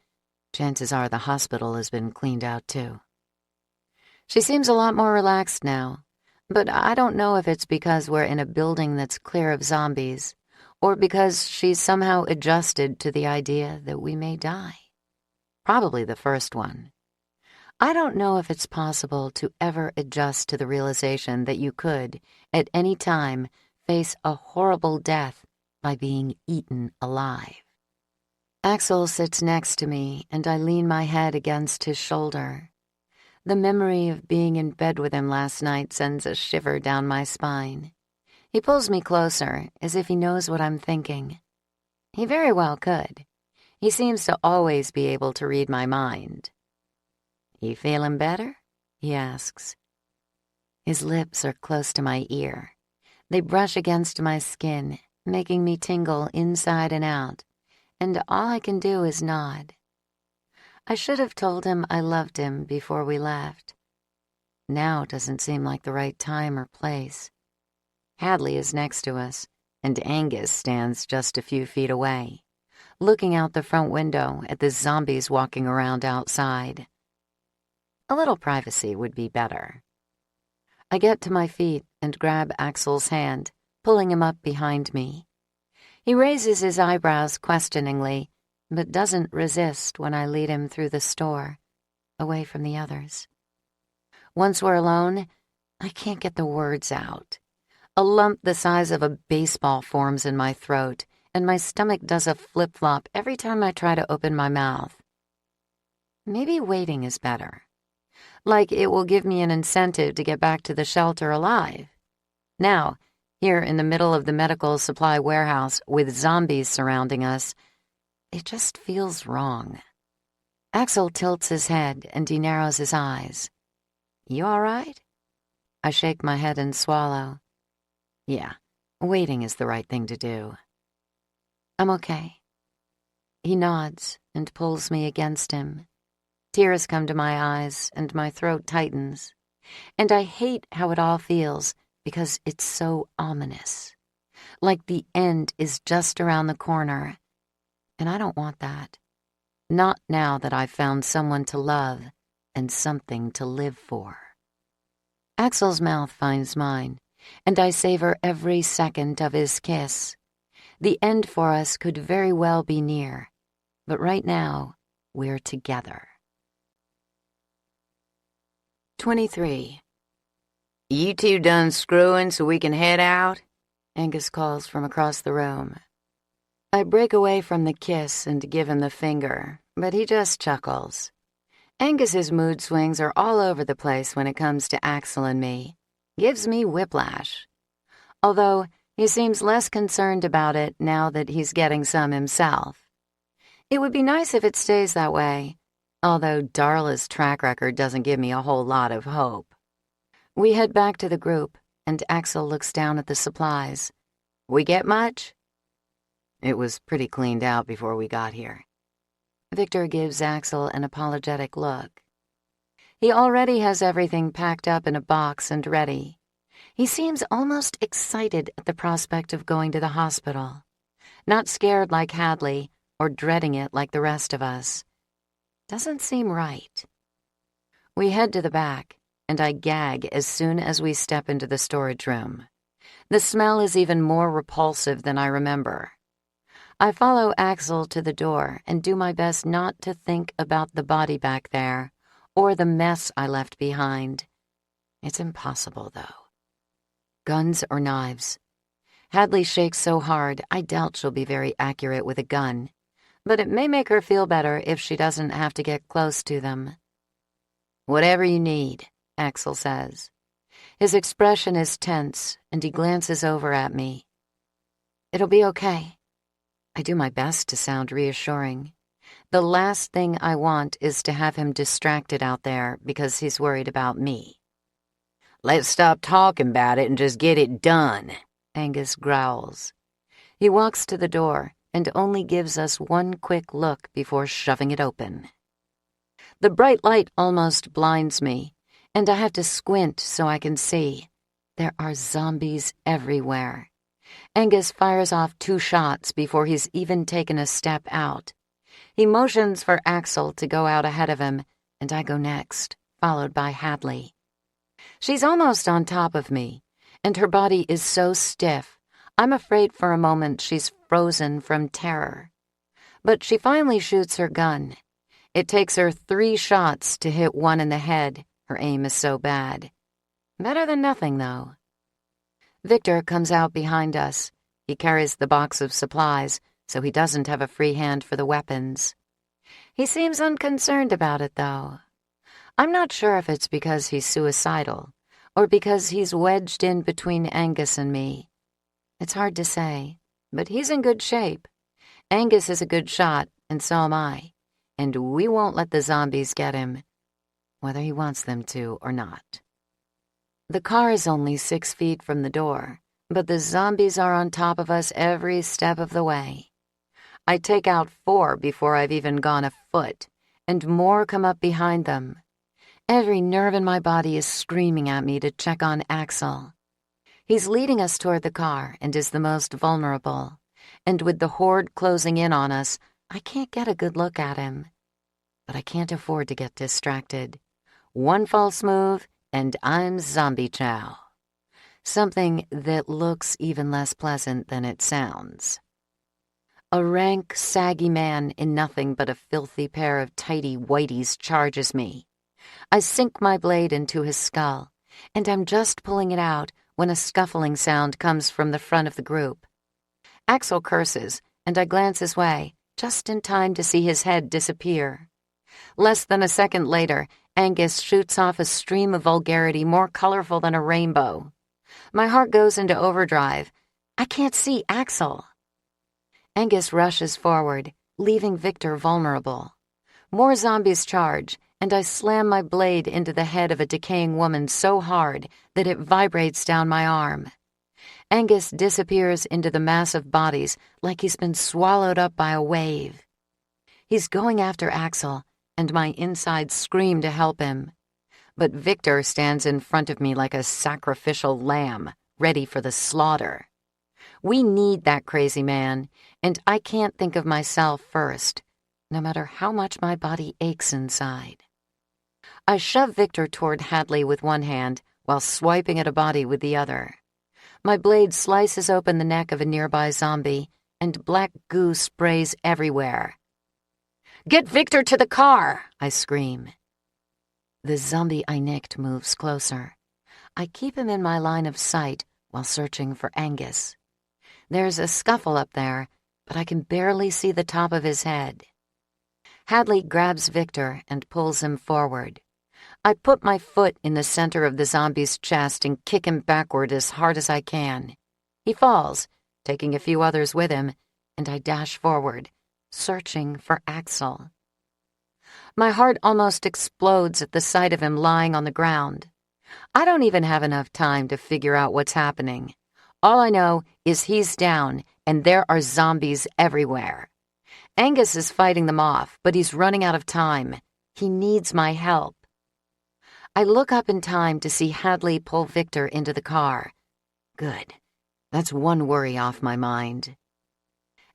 A: Chances are the hospital has been cleaned out, too. She seems a lot more relaxed now, but I don't know if it's because we're in a building that's clear of zombies, or because she's somehow adjusted to the idea that we may die. Probably the first one. I don't know if it's possible to ever adjust to the realization that you could, at any time, face a horrible death by being eaten alive. Axl sits next to me, and I lean my head against his shoulder. The memory of being in bed with him last night sends a shiver down my spine. He pulls me closer, as if he knows what I'm thinking. He very well could. He seems to always be able to read my mind.
B: "You feeling better?" he asks. His lips are close to my ear. They brush against my skin, making me tingle inside and out, and all I can do is nod. I should have told him I loved him before we left. Now doesn't seem like the right time or place. Hadley is next to us, and Angus stands just a few feet away, looking out the front window at the zombies walking around outside. A little privacy would be better. I get to my feet and grab Axl's hand, pulling him up behind me. He raises his eyebrows questioningly, but doesn't resist when I lead him through the store, away from the others. Once we're alone, I can't get the words out. A lump the size of a baseball forms in my throat, and my stomach does a flip-flop every time I try to open my mouth. Maybe waiting is better. Like it will give me an incentive to get back to the shelter alive. Now, here in the middle of the medical supply warehouse with zombies surrounding us, it just feels wrong. Axl tilts his head and he narrows his eyes. "You all right?" I shake my head and swallow. Yeah, waiting is the right thing to do. "I'm okay." He nods and pulls me against him. Tears come to my eyes and my throat tightens. And I hate how it all feels because it's so ominous. Like the end is just around the corner. And I don't want that. Not now that I've found someone to love and something to live for. Axl's mouth finds mine, and I savor every second of his kiss. The end for us could very well be near, but right now, we're together. 23. "You two done screwing so we can head out?" Angus calls from across the room. I break away from the kiss and give him the finger, but he just chuckles. Angus's mood swings are all over the place when it comes to Axl and me. Gives me whiplash. Although he seems less concerned about it now that he's getting some himself. It would be nice if it stays that way, although Darla's track record doesn't give me a whole lot of hope. We head back to the group, and Axl looks down at the supplies. "We get much?" "It was pretty cleaned out before we got here." Victor gives Axl an apologetic look. He already has everything packed up in a box and ready. He seems almost excited at the prospect of going to the hospital. Not scared like Hadley, or dreading it like the rest of us. Doesn't seem right. We head to the back, and I gag as soon as we step into the storage room. The smell is even more repulsive than I remember. I follow Axl to the door and do my best not to think about the body back there, or the mess I left behind. It's impossible, though. Guns or knives? Hadley shakes so hard, I doubt she'll be very accurate with a gun, but it may make her feel better if she doesn't have to get close to them. "Whatever you need," Axl says. His expression is tense, and he glances over at me. "It'll be okay." I do my best to sound reassuring. The last thing I want is to have him distracted out there because he's worried about me. "Let's stop talking about it and just get it done," Angus growls. He walks to the door and only gives us one quick look before shoving it open. The bright light almost blinds me, and I have to squint so I can see. There are zombies everywhere. Angus fires off 2 shots before he's even taken a step out. He motions for Axl to go out ahead of him, and I go next, followed by Hadley. She's almost on top of me, and her body is so stiff, I'm afraid for a moment she's frozen from terror. But she finally shoots her gun. It takes her 3 shots to hit one in the head. Her aim is so bad. Better than nothing, though. Victor comes out behind us. He carries the box of supplies, so he doesn't have a free hand for the weapons. He seems unconcerned about it, though. I'm not sure if it's because he's suicidal, or because he's wedged in between Angus and me. It's hard to say, but he's in good shape. Angus is a good shot, and so am I, and we won't let the zombies get him. whether he wants them to or not. The car is only 6 feet from the door, but the zombies are on top of us every step of the way. I take out 4 before I've even gone a foot, and more come up behind them. Every nerve in my body is screaming at me to check on Axl. He's leading us toward the car and is the most vulnerable, and with the horde closing in on us, I can't get a good look at him. But I can't afford to get distracted. One false move, and I'm zombie chow. Something that looks even less pleasant than it sounds. A rank, saggy man in nothing but a filthy pair of tidy whiteys charges me. I sink my blade into his skull, and I'm just pulling it out when a scuffling sound comes from the front of the group. Axl curses, and I glance his way, just in time to see his head disappear. Less than a second later, Angus shoots off a stream of vulgarity more colorful than a rainbow. My heart goes into overdrive. I can't see Axl. Angus rushes forward, leaving Victor vulnerable. More zombies charge, and I slam my blade into the head of a decaying woman so hard that it vibrates down my arm. Angus disappears into the mass of bodies like he's been swallowed up by a wave. He's going after Axl, and my insides scream to help him. But Victor stands in front of me like a sacrificial lamb, ready for the slaughter. We need that crazy man, and I can't think of myself first, no matter how much my body aches inside. I shove Victor toward Hadley with one hand while swiping at a body with the other. My blade slices open the neck of a nearby zombie, and black goo sprays everywhere. "Get Victor to the car!" I scream. The zombie I nicked moves closer. I keep him in my line of sight while searching for Angus. There's a scuffle up there, but I can barely see the top of his head. Hadley grabs Victor and pulls him forward. I put my foot in the center of the zombie's chest and kick him backward as hard as I can. He falls, taking a few others with him, and I dash forward, searching for Axl. My heart almost explodes at the sight of him lying on the ground. I don't even have enough time to figure out what's happening. All I know is he's down, and there are zombies everywhere. Angus is fighting them off, but he's running out of time. He needs my help. I look up in time to see Hadley pull Victor into the car. Good. That's one worry off my mind.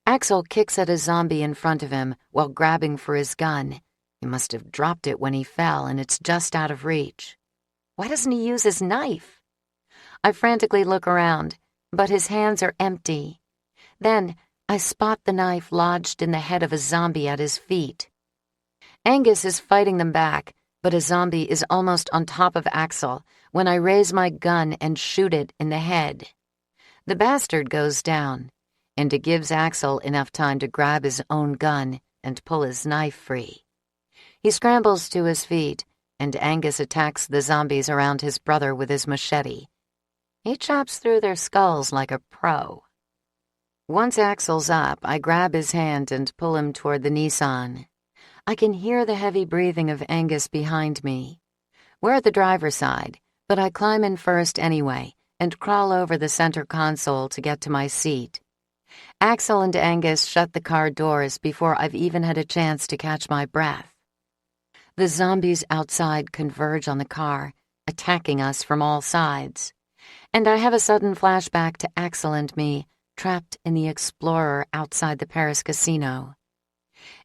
B: Axl kicks at a zombie in front of him while grabbing for his gun. He must have dropped it when he fell, and it's just out of reach. Why doesn't he use his knife? I frantically look around, but his hands are empty. Then I spot the knife lodged in the head of a zombie at his feet. Angus is fighting them back, but a zombie is almost on top of Axl when I raise my gun and shoot it in the head. The bastard goes down, and it gives Axl enough time to grab his own gun and pull his knife free. He scrambles to his feet, and Angus attacks the zombies around his brother with his machete. He chops through their skulls like a pro. Once Axl's up, I grab his hand and pull him toward the Nissan. I can hear the heavy breathing of Angus behind me. We're at the driver's side, but I climb in first anyway and crawl over the center console to get to my seat. Axl and Angus shut the car doors before I've even had a chance to catch my breath. The zombies outside converge on the car, attacking us from all sides. And I have a sudden flashback to Axl and me, trapped in the Explorer outside the Paris casino.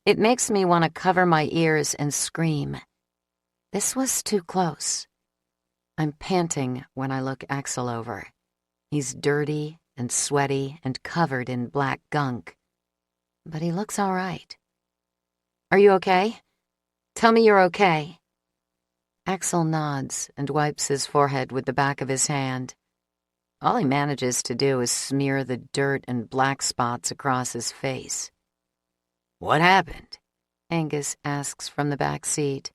B: It makes me want to cover my ears and scream. This was too close. I'm panting when I look Axl over. He's dirty and sweaty and covered in black gunk. But he looks all right. "Are you okay? Tell me you're okay." Axl nods and wipes his forehead with the back of his hand. All he manages to do is smear the dirt and black spots across his face. "What happened?" Angus asks from the back seat.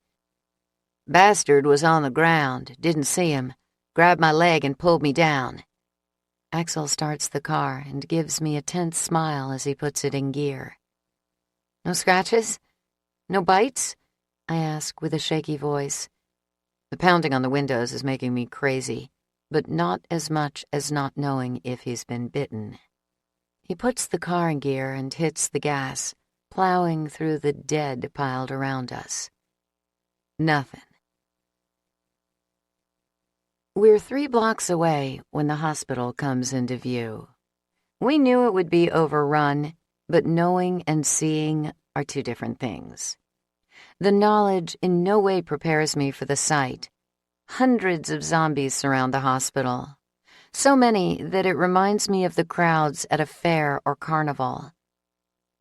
B: "Bastard was on the ground, didn't see him, grabbed my leg and pulled me down." Axl starts the car and gives me a tense smile as he puts it in gear. "No scratches? No bites?" I ask with a shaky voice. The pounding on the windows is making me crazy, but not as much as not knowing if he's been bitten. He puts the car in gear and hits the gas, plowing through the dead piled around us. Nothing. We're 3 blocks away when the hospital comes into view. We knew it would be overrun, but knowing and seeing are 2 different things. The knowledge in no way prepares me for the sight. Hundreds of zombies surround the hospital. So many that it reminds me of the crowds at a fair or carnival.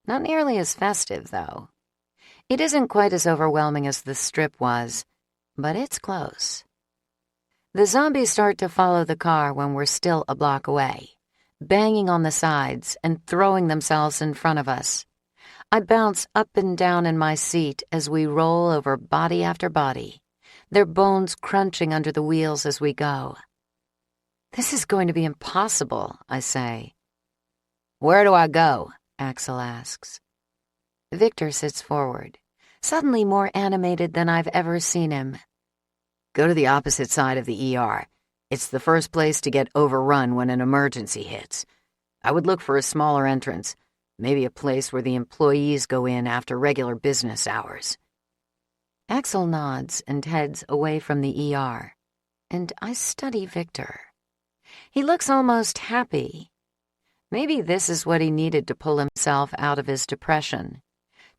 B: Not nearly as festive, though. It isn't quite as overwhelming as the Strip was, but it's close. The zombies start to follow the car when we're still a block away, banging on the sides and throwing themselves in front of us. I bounce up and down in my seat as we roll over body after body, their bones crunching under the wheels as we go. This is going to be impossible, I say. Where do I go? Axl asks. Victor sits forward, suddenly more animated than I've ever seen him. Go to the opposite side of the ER. It's the first place to get overrun when an emergency hits. I would look for a smaller entrance, maybe a place where the employees go in after regular business hours. Axl nods and heads away from the ER, and I study Victor. He looks almost happy. Maybe this is what he needed to pull himself out of his depression,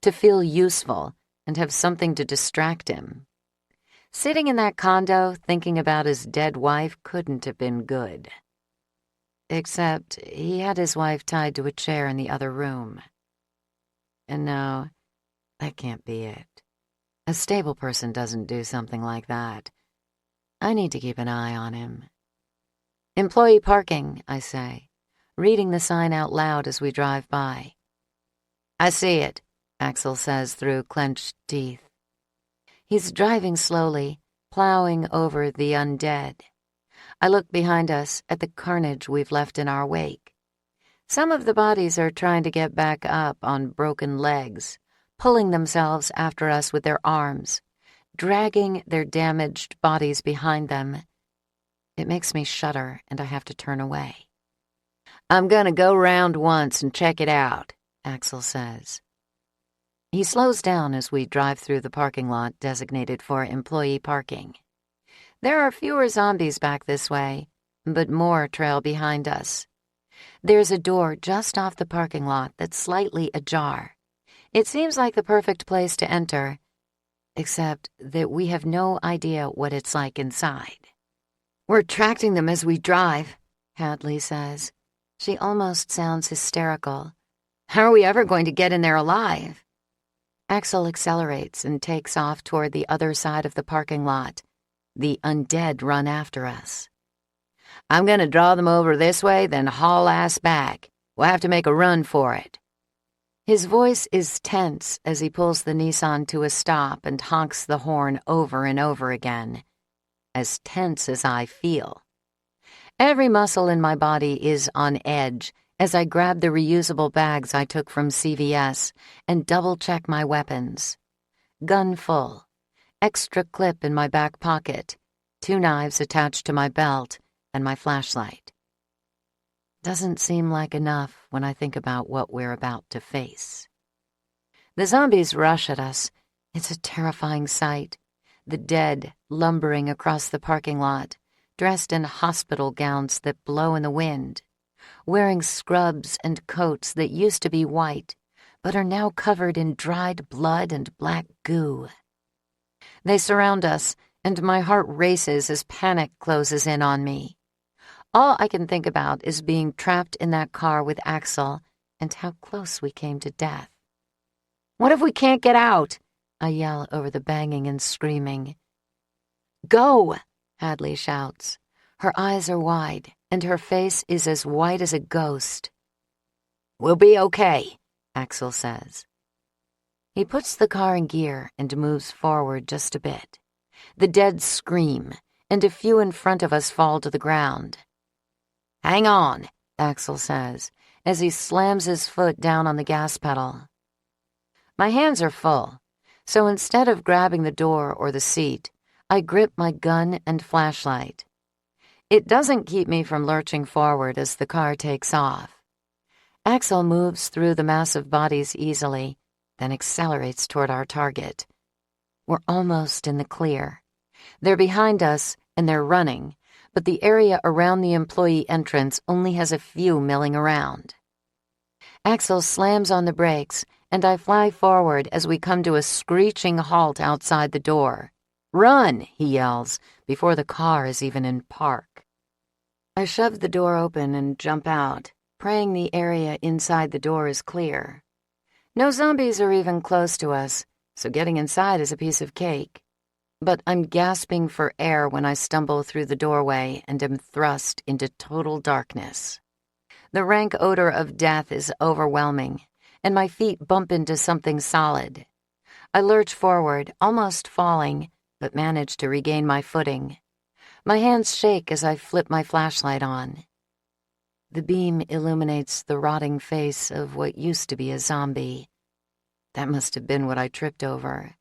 B: to feel useful and have something to distract him. Sitting in that condo thinking about his dead wife couldn't have been good. Except he had his wife tied to a chair in the other room. And no, that can't be it. A stable person doesn't do something like that. I need to keep an eye on him. Employee parking, I say, reading the sign out loud as we drive by. I see it, Axl says through clenched teeth. He's driving slowly, plowing over the undead. I look behind us at the carnage we've left in our wake. Some of the bodies are trying to get back up on broken legs, pulling themselves after us with their arms, dragging their damaged bodies behind them. It makes me shudder, and I have to turn away. I'm gonna go round once and check it out, Axl says. He slows down as we drive through the parking lot designated for employee parking. There are fewer zombies back this way, but more trail behind us. There's a door just off the parking lot that's slightly ajar. It seems like the perfect place to enter, except that we have no idea what it's like inside. We're attracting them as we drive, Hadley says. She almost sounds hysterical. How are we ever going to get in there alive? Axl accelerates and takes off toward the other side of the parking lot. The undead run after us. I'm gonna draw them over this way, then haul ass back. We'll have to make a run for it. His voice is tense as he pulls the Nissan to a stop and honks the horn over and over again. As tense as I feel. Every muscle in my body is on edge as I grab the reusable bags I took from CVS and double-check my weapons. Gun full, extra clip in my back pocket, 2 knives attached to my belt, and my flashlight. Doesn't seem like enough when I think about what we're about to face. The zombies rush at us. It's a terrifying sight. The dead lumbering across the parking lot, dressed in hospital gowns that blow in the wind, wearing scrubs and coats that used to be white, but are now covered in dried blood and black goo. They surround us, and my heart races as panic closes in on me. All I can think about is being trapped in that car with Axl and how close we came to death. What if we can't get out? I yell over the banging and screaming. Go! Hadley shouts. Her eyes are wide, and her face is as white as a ghost. We'll be okay, Axl says. He puts the car in gear and moves forward just a bit. The dead scream, and a few in front of us fall to the ground. Hang on, Axl says, as he slams his foot down on the gas pedal. My hands are full, so instead of grabbing the door or the seat, I grip my gun and flashlight. It doesn't keep me from lurching forward as the car takes off. Axl moves through the massive bodies easily, then accelerates toward our target. We're almost in the clear. They're behind us, and they're running, but the area around the employee entrance only has a few milling around. Axl slams on the brakes, and I fly forward as we come to a screeching halt outside the door. "Run!" he yells, before the car is even in park. I shove the door open and jump out, praying the area inside the door is clear. No zombies are even close to us, so getting inside is a piece of cake. But I'm gasping for air when I stumble through the doorway and am thrust into total darkness. The rank odor of death is overwhelming, and my feet bump into something solid. I lurch forward, almost falling, but manage to regain my footing. My hands shake as I flip my flashlight on. The beam illuminates the rotting face of what used to be a zombie. That must have been what I tripped over.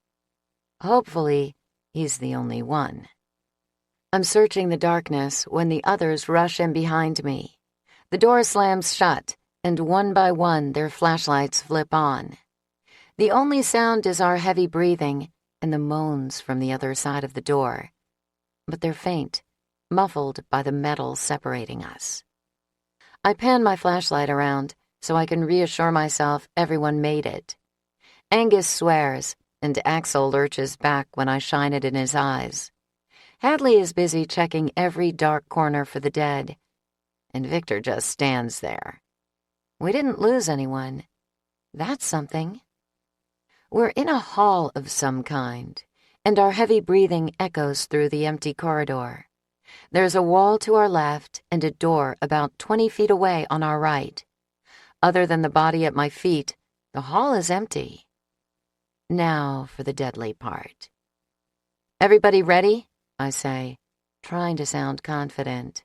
B: Hopefully, he's the only one. I'm searching the darkness when the others rush in behind me. The door slams shut, and one by one their flashlights flip on. The only sound is our heavy breathing and the moans from the other side of the door. But they're faint, muffled by the metal separating us. I pan my flashlight around so I can reassure myself everyone made it. Angus swears, and Axl lurches back when I shine it in his eyes. Hadley is busy checking every dark corner for the dead, and Victor just stands there. We didn't lose anyone. That's something. We're in a hall of some kind, and our heavy breathing echoes through the empty corridor. There's a wall to our left and a door about 20 feet away on our right. Other than the body at my feet, the hall is empty. Now for the deadly part. "Everybody ready?" I say, trying to sound confident.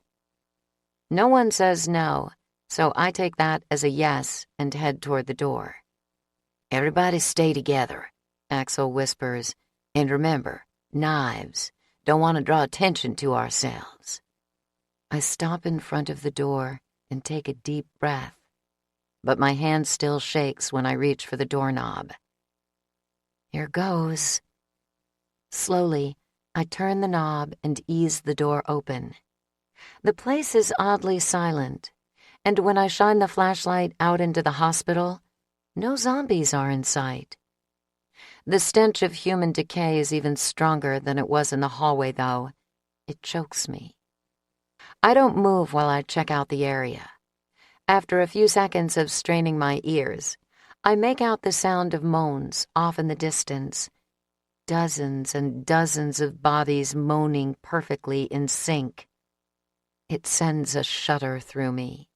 B: No one says no, so I take that as a yes and head toward the door. "Everybody stay together," Axl whispers, "and remember, knives. Don't want to draw attention to ourselves." I stop in front of the door and take a deep breath, but my hand still shakes when I reach for the doorknob. Here goes. Slowly, I turn the knob and ease the door open. The place is oddly silent, and when I shine the flashlight out into the hospital, no zombies are in sight. The stench of human decay is even stronger than it was in the hallway, though. It chokes me. I don't move while I check out the area. After a few seconds of straining my ears, I make out the sound of moans off in the distance. Dozens and dozens of bodies moaning perfectly in sync. It sends a shudder through me.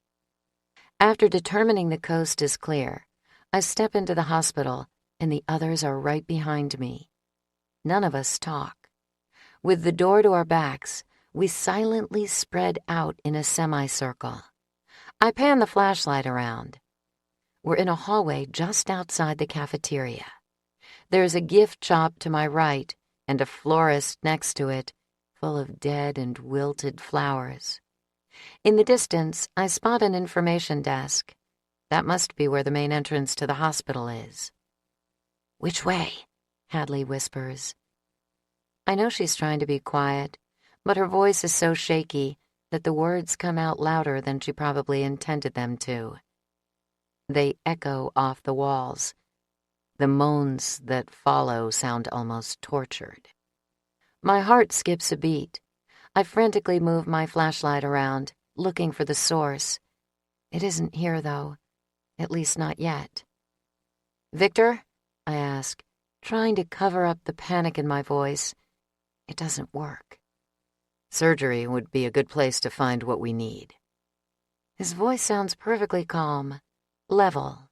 B: After determining the coast is clear, I step into the hospital, and the others are right behind me. None of us talk. With the door to our backs, we silently spread out in a semicircle. I pan the flashlight around. We're in a hallway just outside the cafeteria. There's a gift shop to my right and a florist next to it, full of dead and wilted flowers. In the distance, I spot an information desk. That must be where the main entrance to the hospital is. "Which way?" Hadley whispers. I know she's trying to be quiet, but her voice is so shaky that the words come out louder than she probably intended them to. They echo off the walls. The moans that follow sound almost tortured. My heart skips a beat. I frantically move my flashlight around, looking for the source. It isn't here, though. At least not yet. "Victor?" I ask, trying to cover up the panic in my voice. It doesn't work. "Surgery would be a good place to find what we need." His voice sounds perfectly calm, level.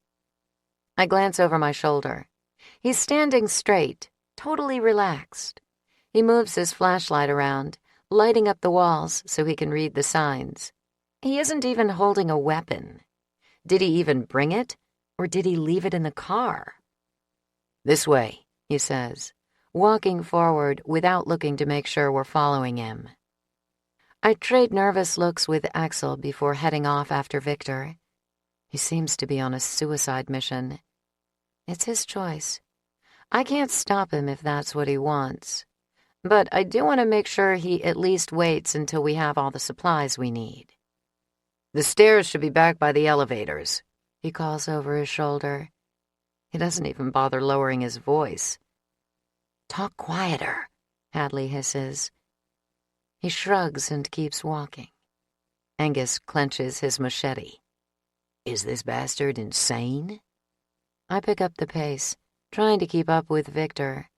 B: I glance over my shoulder. He's standing straight, totally relaxed. He moves his flashlight around, lighting up the walls so he can read the signs. He isn't even holding a weapon. Did he even bring it, or did he leave it in the car? "This way," he says,
A: walking forward without looking to make sure we're following him. I trade nervous looks with Axl before heading off after Victor. He seems to be on a suicide mission. It's his choice. I can't stop him if that's what he wants. But I do want to make sure he at least waits until we have all the supplies we need. "The stairs should be back by the elevators," he calls over his shoulder. He doesn't even bother lowering his voice. "Talk quieter," Hadley hisses. He shrugs and keeps walking. Angus clenches his machete. "Is this bastard insane?" I pick up the pace, trying to keep up with Victor.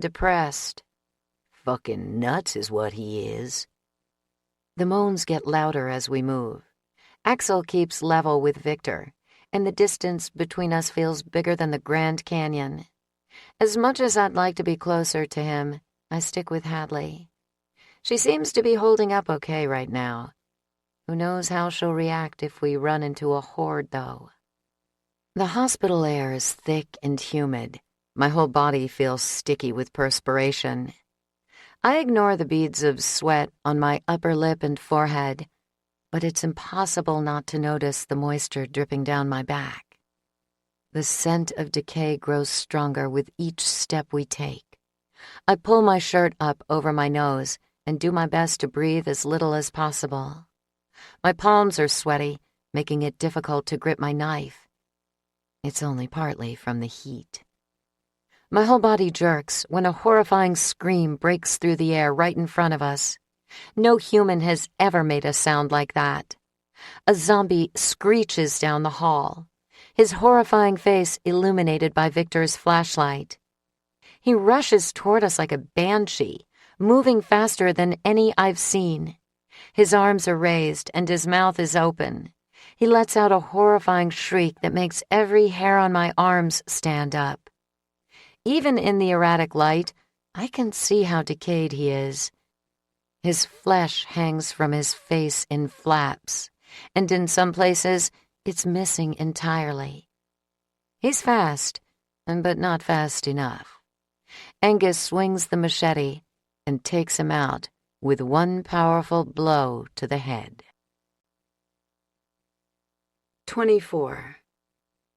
A: Depressed. "Fucking nuts is what he is." The moans get louder as we move. Axl keeps level with Victor, and the distance between us feels bigger than the Grand Canyon. As much as I'd like to be closer to him, I stick with Hadley. She seems to be holding up okay right now. Who knows how she'll react if we run into a horde, though. The hospital air is thick and humid. My whole body feels sticky with perspiration. I ignore the beads of sweat on my upper lip and forehead, but it's impossible not to notice the moisture dripping down my back. The scent of decay grows stronger with each step we take. I pull my shirt up over my nose and do my best to breathe as little as possible. My palms are sweaty, making it difficult to grip my knife. It's only partly from the heat. My whole body jerks when a horrifying scream breaks through the air right in front of us. No human has ever made a sound like that. A zombie screeches down the hall, his horrifying face illuminated by Victor's flashlight. He rushes toward us like a banshee, moving faster than any I've seen. His arms are raised and his mouth is open. He lets out a horrifying shriek that makes every hair on my arms stand up. Even in the erratic light, I can see how decayed he is. His flesh hangs from his face in flaps, and in some places, it's missing entirely. He's fast, but not fast enough. Angus swings the machete and takes him out with one powerful blow to the head. 24.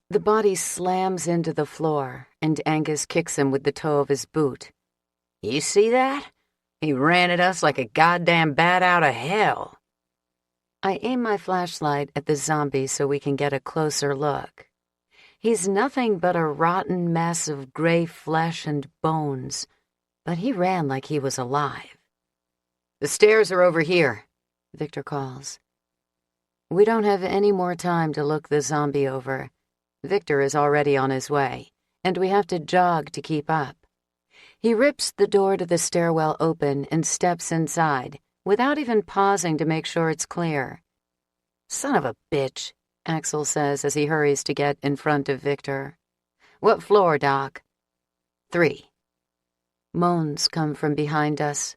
A: The body slams into the floor, and Angus kicks him with the toe of his boot. "You see that? He ran at us like a goddamn bat out of hell." I aim my flashlight at the zombie so we can get a closer look. He's nothing but a rotten mess of gray flesh and bones, but he ran like he was alive. "The stairs are over here," Victor calls. We don't have any more time to look the zombie over. Victor is already on his way, and we have to jog to keep up. He rips the door to the stairwell open and steps inside, without even pausing to make sure it's clear. "Son of a bitch," Axl says as he hurries to get in front of Victor. "What floor, Doc?" 3. Moans come from behind us.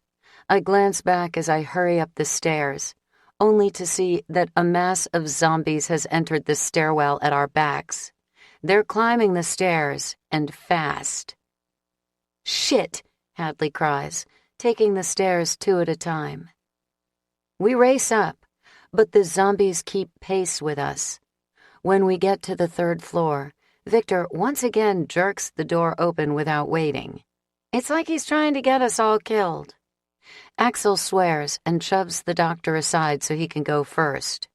A: I glance back as I hurry up the stairs, only to see that a mass of zombies has entered the stairwell at our backs. They're climbing the stairs, and fast. "Shit!" Hadley cries, taking the stairs 2 at a time. We race up, but the zombies keep pace with us. When we get to the 3rd floor, Victor once again jerks the door open without waiting. It's like he's trying to get us all killed. Axl swears and shoves the doctor aside so he can go first.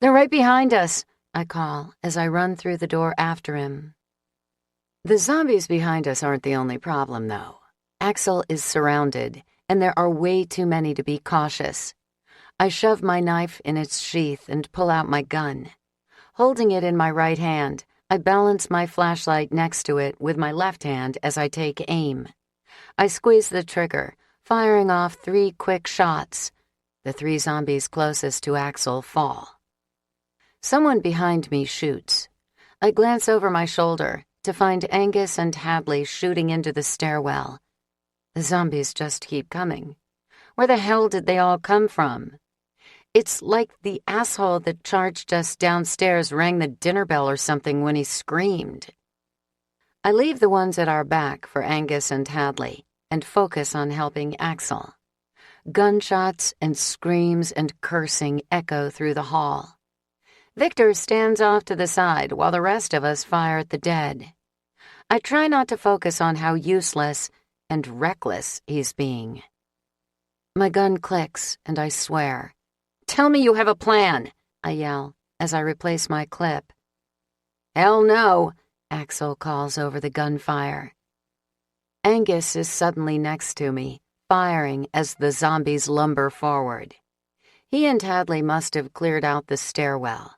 A: "They're right behind us," I call as I run through the door after him. The zombies behind us aren't the only problem, though. Axl is surrounded, and there are way too many to be cautious. I shove my knife in its sheath and pull out my gun. Holding it in my right hand, I balance my flashlight next to it with my left hand as I take aim. I squeeze the trigger, firing off 3 quick shots. The 3 zombies closest to Axl fall. Someone behind me shoots. I glance over my shoulder to find Angus and Hadley shooting into the stairwell. The zombies just keep coming. Where the hell did they all come from? It's like the asshole that charged us downstairs rang the dinner bell or something when he screamed. I leave the ones at our back for Angus and Hadley and focus on helping Axl. Gunshots and screams and cursing echo through the hall. Victor stands off to the side while the rest of us fire at the dead. I try not to focus on how useless and reckless he's being. My gun clicks, and I swear. "Tell me you have a plan," I yell as I replace my clip. "Hell no," Axl calls over the gunfire. Angus is suddenly next to me, firing as the zombies lumber forward. He and Hadley must have cleared out the stairwell.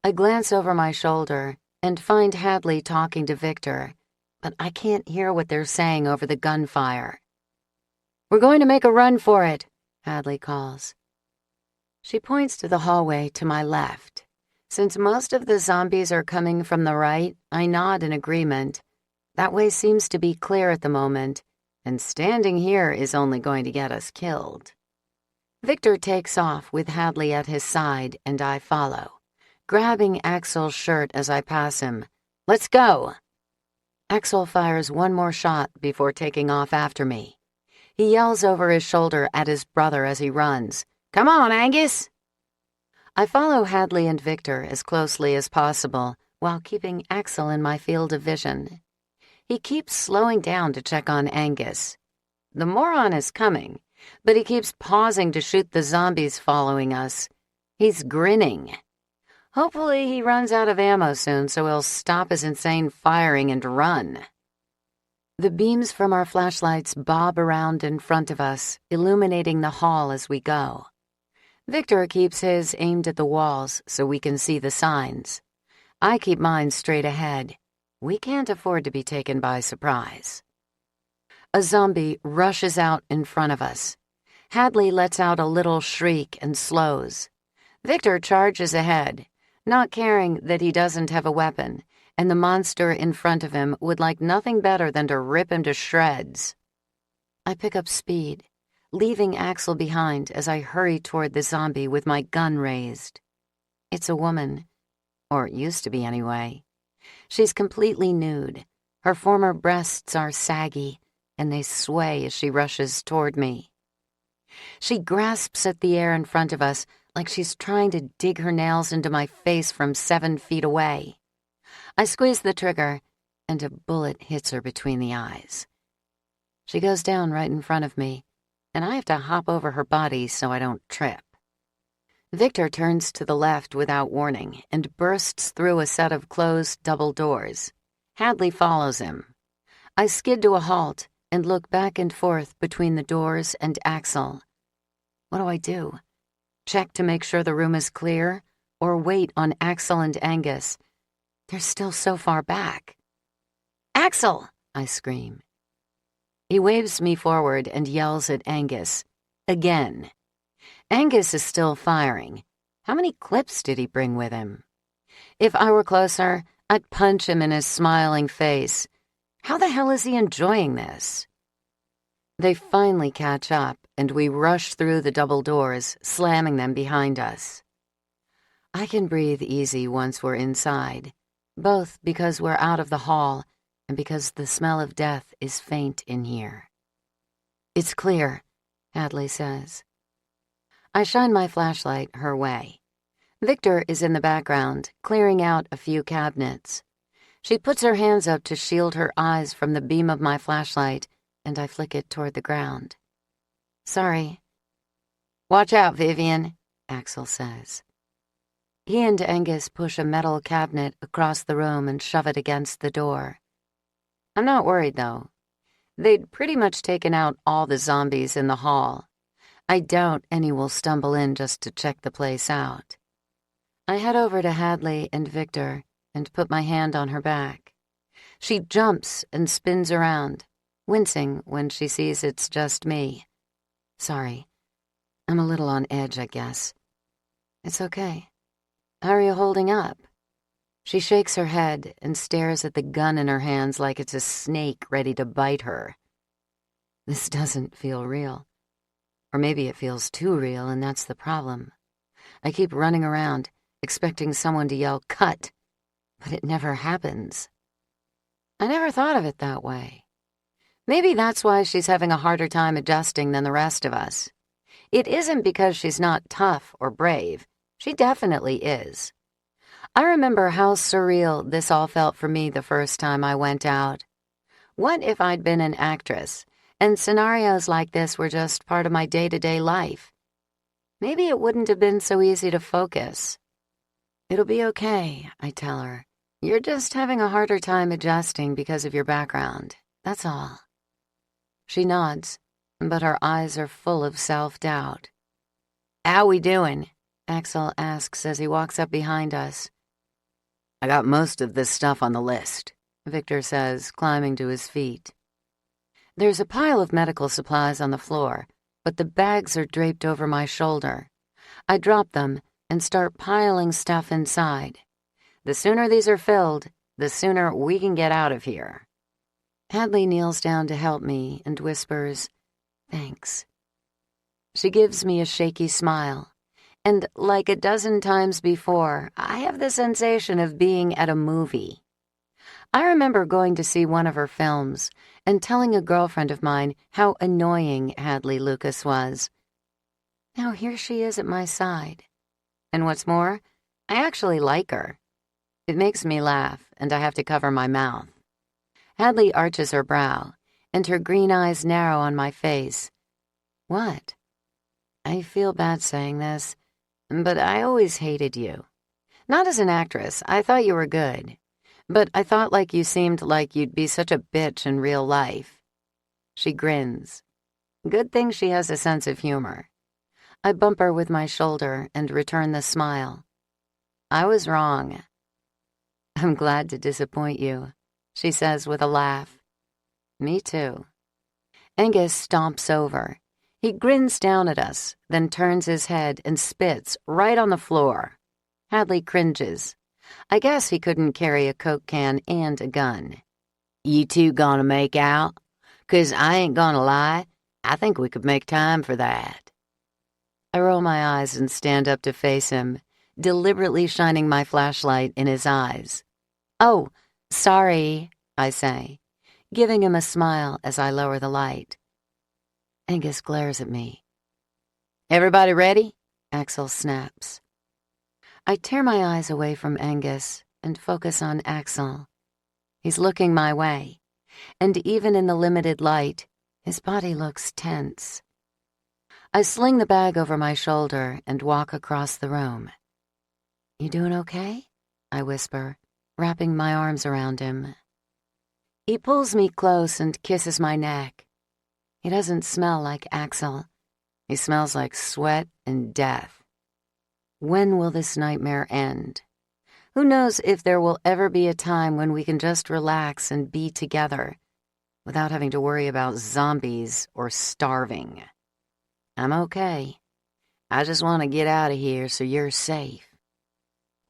A: I glance over my shoulder and find Hadley talking to Victor, but I can't hear what they're saying over the gunfire. "We're going to make a run for it," Hadley calls. She points to the hallway to my left. Since most of the zombies are coming from the right, I nod in agreement. That way seems to be clear at the moment, and standing here is only going to get us killed. Victor takes off with Hadley at his side, and I follow, grabbing Axl's shirt as I pass him. "Let's go!" Axl fires one more shot before taking off after me. He yells over his shoulder at his brother as he runs. "Come on, Angus!" I follow Hadley and Victor as closely as possible while keeping Axl in my field of vision. He keeps slowing down to check on Angus. The moron is coming, but he keeps pausing to shoot the zombies following us. He's grinning. Hopefully he runs out of ammo soon so he'll stop his insane firing and run. The beams from our flashlights bob around in front of us, illuminating the hall as we go. Victor keeps his aimed at the walls so we can see the signs. I keep mine straight ahead. We can't afford to be taken by surprise. A zombie rushes out in front of us. Hadley lets out a little shriek and slows. Victor charges ahead, not caring that he doesn't have a weapon, and the monster in front of him would like nothing better than to rip him to shreds. I pick up speed, leaving Axl behind as I hurry toward the zombie with my gun raised. It's a woman, or it used to be anyway. She's completely nude. Her former breasts are saggy, and they sway as she rushes toward me. She grasps at the air in front of us like she's trying to dig her nails into my face from 7 feet away. I squeeze the trigger, and a bullet hits her between the eyes. She goes down right in front of me, and I have to hop over her body so I don't trip. Victor turns to the left without warning and bursts through a set of closed double doors. Hadley follows him. I skid to a halt and look back and forth between the doors and Axl. What do? Check to make sure the room is clear, or wait on Axl and Angus? They're still so far back. "Axl!" I scream. He waves me forward and yells at Angus. Again. Angus is still firing. How many clips did he bring with him? If I were closer, I'd punch him in his smiling face. How the hell is he enjoying this? They finally catch up, and we rush through the double doors, slamming them behind us. I can breathe easy once we're inside, both because we're out of the hall and because the smell of death is faint in here. "It's clear," Hadley says. I shine my flashlight her way. Victor is in the background, clearing out a few cabinets. She puts her hands up to shield her eyes from the beam of my flashlight, and I flick it toward the ground. "Sorry." "Watch out, Vivian," Axl says. He and Angus push a metal cabinet across the room and shove it against the door. I'm not worried, though. They'd pretty much taken out all the zombies in the hall. I doubt any will stumble in just to check the place out. I head over to Hadley and Victor and put my hand on her back. She jumps and spins around, wincing when she sees it's just me. "Sorry. I'm a little on edge, I guess." "It's okay. How are you holding up?" She shakes her head and stares at the gun in her hands like it's a snake ready to bite her. This doesn't feel real. Or maybe it feels too real, and that's the problem. I keep running around, expecting someone to yell, "Cut!" but it never happens. I never thought of it that way. Maybe that's why she's having a harder time adjusting than the rest of us. It isn't because she's not tough or brave. She definitely is. I remember how surreal this all felt for me the first time I went out. What if I'd been an actress, and scenarios like this were just part of my day-to-day life? Maybe it wouldn't have been so easy to focus. It'll be okay, I tell her. You're just having a harder time adjusting because of your background. That's all. She nods, but her eyes are full of self-doubt. How we doing? Axl asks as he walks up behind us. I got most of this stuff on the list, Victor says, climbing to his feet. There's a pile of medical supplies on the floor, but the bags are draped over my shoulder. I drop them and start piling stuff inside. The sooner these are filled, the sooner we can get out of here. Hadley kneels down to help me and whispers, "Thanks." She gives me a shaky smile, and like a dozen times before, I have the sensation of being at a movie. I remember going to see one of her films and telling a girlfriend of mine how annoying Hadley Lucas was. Now here she is at my side. And what's more, I actually like her. It makes me laugh, and I have to cover my mouth. Hadley arches her brow, and her green eyes narrow on my face. What? I feel bad saying this, but I always hated you. Not as an actress, I thought you were good. But I thought you seemed like you'd be such a bitch in real life. She grins. Good thing she has a sense of humor. I bump her with my shoulder and return the smile. I was wrong. I'm glad to disappoint you, she says with a laugh. Me too. Angus stomps over. He grins down at us, then turns his head and spits right on the floor. Hadley cringes. I guess he couldn't carry a Coke can and a gun. You two gonna make out? 'Cause I ain't gonna lie, I think we could make time for that. I roll my eyes and stand up to face him, deliberately shining my flashlight in his eyes. Oh, sorry, I say, giving him a smile as I lower the light. Angus glares at me. Everybody ready? Axl snaps. I tear my eyes away from Angus and focus on Axl. He's looking my way, and even in the limited light, his body looks tense. I sling the bag over my shoulder and walk across the room. You doing okay? I whisper, wrapping my arms around him. He pulls me close and kisses my neck. He doesn't smell like Axl. He smells like sweat and death. When will this nightmare end? Who knows if there will ever be a time when we can just relax and be together without having to worry about zombies or starving. I'm okay. I just want to get out of here so you're safe.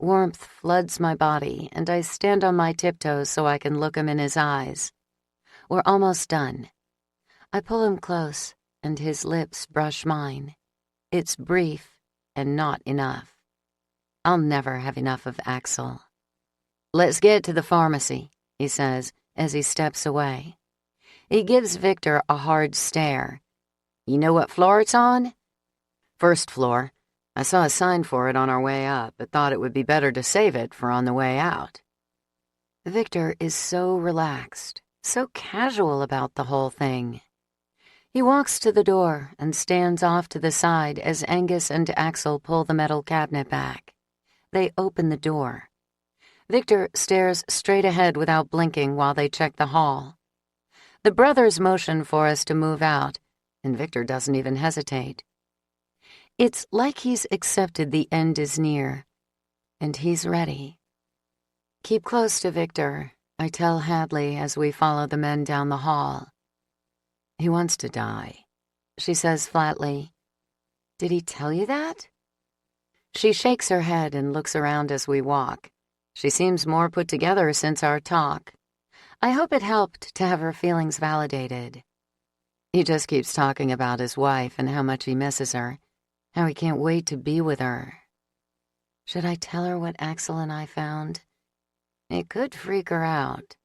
A: Warmth floods my body, and I stand on my tiptoes so I can look him in his eyes. We're almost done. I pull him close, and his lips brush mine. It's brief and not enough. I'll never have enough of Axl. Let's get to the pharmacy, he says as he steps away. He gives Victor a hard stare. You know what floor it's on? First floor. I saw a sign for it on our way up, but thought it would be better to save it for on the way out. Victor is so relaxed, so casual about the whole thing. He walks to the door and stands off to the side as Angus and Axl pull the metal cabinet back. They open the door. Victor stares straight ahead without blinking while they check the hall. The brothers motion for us to move out, and Victor doesn't even hesitate. It's like he's accepted the end is near, and he's ready. Keep close to Victor, I tell Hadley as we follow the men down the hall. He wants to die, she says flatly. Did he tell you that? She shakes her head and looks around as we walk. She seems more put together since our talk. I hope it helped to have her feelings validated. He just keeps talking about his wife and how much he misses her, how he can't wait to be with her. Should I tell her what Axl and I found? It could freak her out.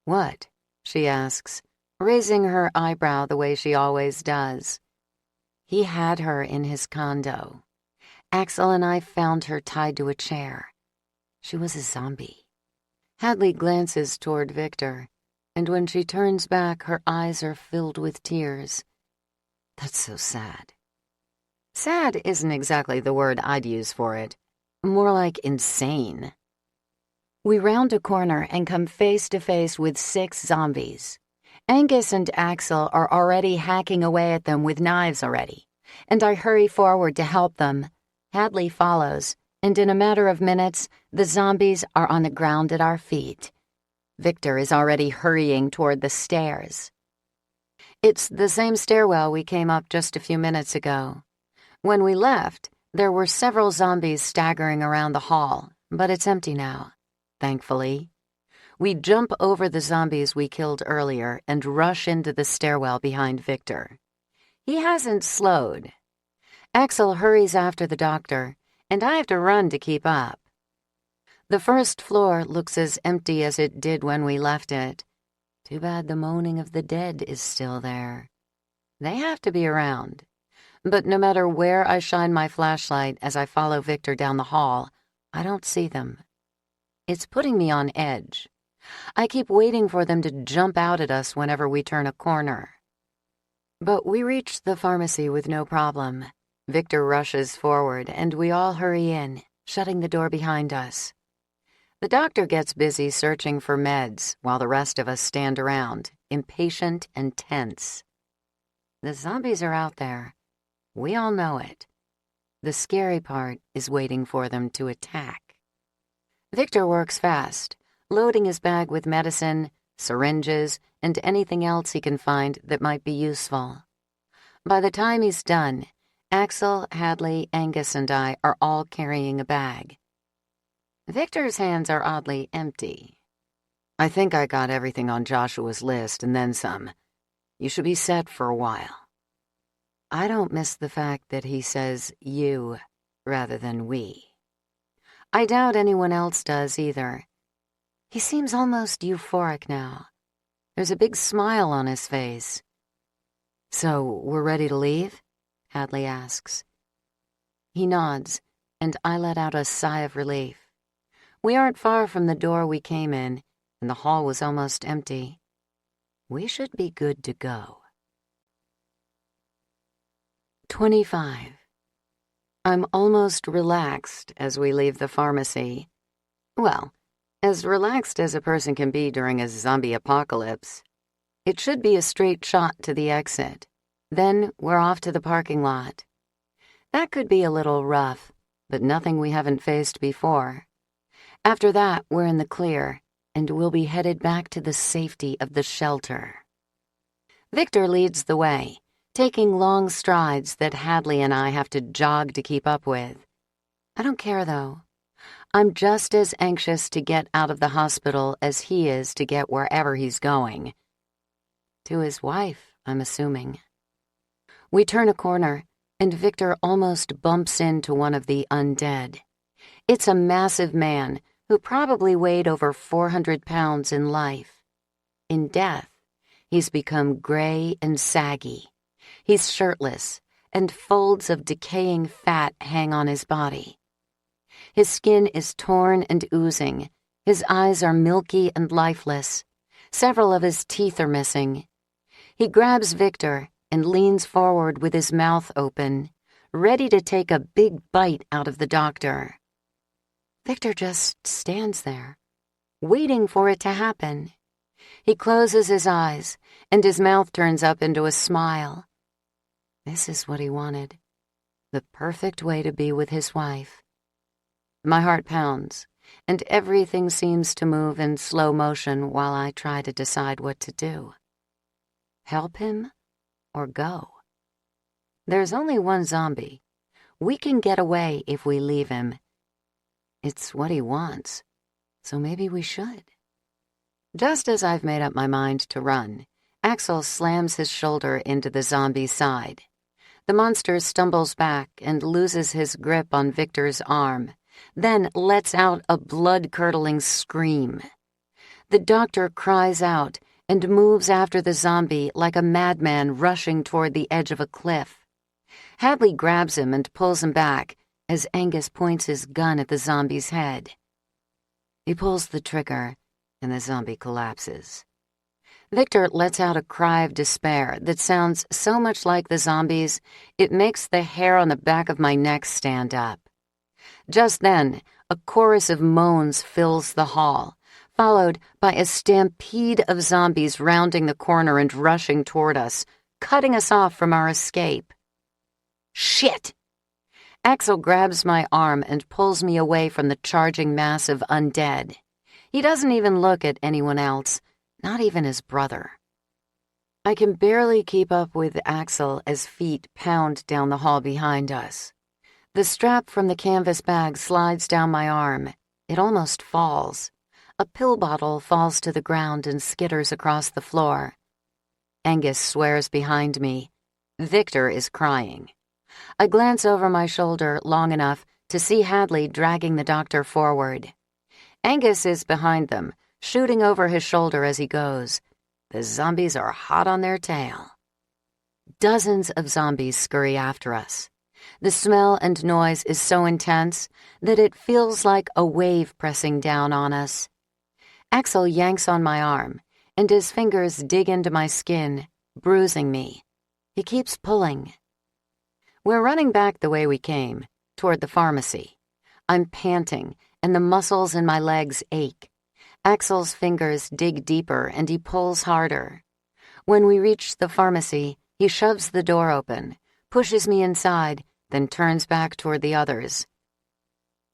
B: What? She asks, raising her eyebrow the way she always does. He had her in his condo. Axl and I found her tied to a chair. She was a zombie. Hadley glances toward Victor, and when she turns back, her eyes are filled with tears. That's so sad. Sad isn't exactly the word I'd use for it. More like insane. We round a corner and come face to face with 6 zombies. Angus and Axl are already hacking away at them with knives already, and I hurry forward to help them. Hadley follows, and in a matter of minutes, the zombies are on the ground at our feet. Victor is already hurrying toward the stairs. It's the same stairwell we came up just a few minutes ago. When we left, there were several zombies staggering around the hall, but it's empty now, thankfully. We jump over the zombies we killed earlier and rush into the stairwell behind Victor. He hasn't slowed. Axl hurries after the doctor, and I have to run to keep up. The first floor looks as empty as it did when we left it. Too bad the moaning of the dead is still there. They have to be around. But no matter where I shine my flashlight as I follow Victor down the hall, I don't see them. It's putting me on edge. I keep waiting for them to jump out at us whenever we turn a corner. But we reach the pharmacy with no problem. Victor rushes forward, and we all hurry in, shutting the door behind us. The doctor gets busy searching for meds while the rest of us stand around, impatient and tense. The zombies are out there. We all know it. The scary part is waiting for them to attack. Victor works fast, loading his bag with medicine, syringes, and anything else he can find that might be useful. By the time he's done, Axl, Hadley, Angus, and I are all carrying a bag. Victor's hands are oddly empty. I think I got everything on Joshua's list and then some. You should be set for a while. I don't miss the fact that he says you rather than we. I doubt anyone else does either. He seems almost euphoric now. There's a big smile on his face. So, we're ready to leave? Hadley asks. He nods, and I let out a sigh of relief. We aren't far from the door we came in, and the hall was almost empty. We should be good to go. 25. I'm almost relaxed as we leave the pharmacy. Well, as relaxed as a person can be during a zombie apocalypse. It should be a straight shot to the exit. Then we're off to the parking lot. That could be a little rough, but nothing we haven't faced before. After that, we're in the clear, and we'll be headed back to the safety of the shelter. Victor leads the way, taking long strides that Hadley and I have to jog to keep up with. I don't care, though. I'm just as anxious to get out of the hospital as he is to get wherever he's going. To his wife, I'm assuming. We turn a corner, and Victor almost bumps into one of the undead. It's a massive man who probably weighed over 400 pounds in life. In death, he's become gray and saggy. He's shirtless, and folds of decaying fat hang on his body. His skin is torn and oozing. His eyes are milky and lifeless. Several of his teeth are missing. He grabs Victor and leans forward with his mouth open, ready to take a big bite out of the doctor. Victor just stands there, waiting for it to happen. He closes his eyes, and his mouth turns up into a smile. This is what he wanted. The perfect way to be with his wife. My heart pounds, and everything seems to move in slow motion while I try to decide what to do. Help him or go? There's only one zombie. We can get away if we leave him. It's what he wants, so maybe we should. Just as I've made up my mind to run, Axl slams his shoulder into the zombie's side. The monster stumbles back and loses his grip on Victor's arm, then lets out a blood-curdling scream.
A: The doctor cries out and moves after the zombie like a madman rushing toward the edge of a cliff. Hadley grabs him and pulls him back as Angus points his gun at the zombie's head. He pulls the trigger, and the zombie collapses. Victor lets out a cry of despair that sounds so much like the zombie's, it makes the hair on the back of my neck stand up. Just then, a chorus of moans fills the hall, followed by a stampede of zombies rounding the corner and rushing toward us, cutting us off from our escape. Shit! Axl grabs my arm and pulls me away from the charging mass of undead. He doesn't even look at anyone else, not even his brother. I can barely keep up with Axl as feet pound down the hall behind us. The strap from the canvas bag slides down my arm. It almost falls. A pill bottle falls to the ground and skitters across the floor. Angus swears behind me. Victor is crying. I glance over my shoulder long enough to see Hadley dragging the doctor forward. Angus is behind them, shooting over his shoulder as he goes. The zombies are hot on their tail. Dozens of zombies scurry after us. The smell and noise is so intense that it feels like a wave pressing down on us. Axl yanks on my arm, and his fingers dig into my skin, bruising me. He keeps pulling. We're running back the way we came, toward the pharmacy. I'm panting, and the muscles in my legs ache. Axl's fingers dig deeper, and he pulls harder. When we reach the pharmacy, he shoves the door open, pushes me inside, then turns back toward the others.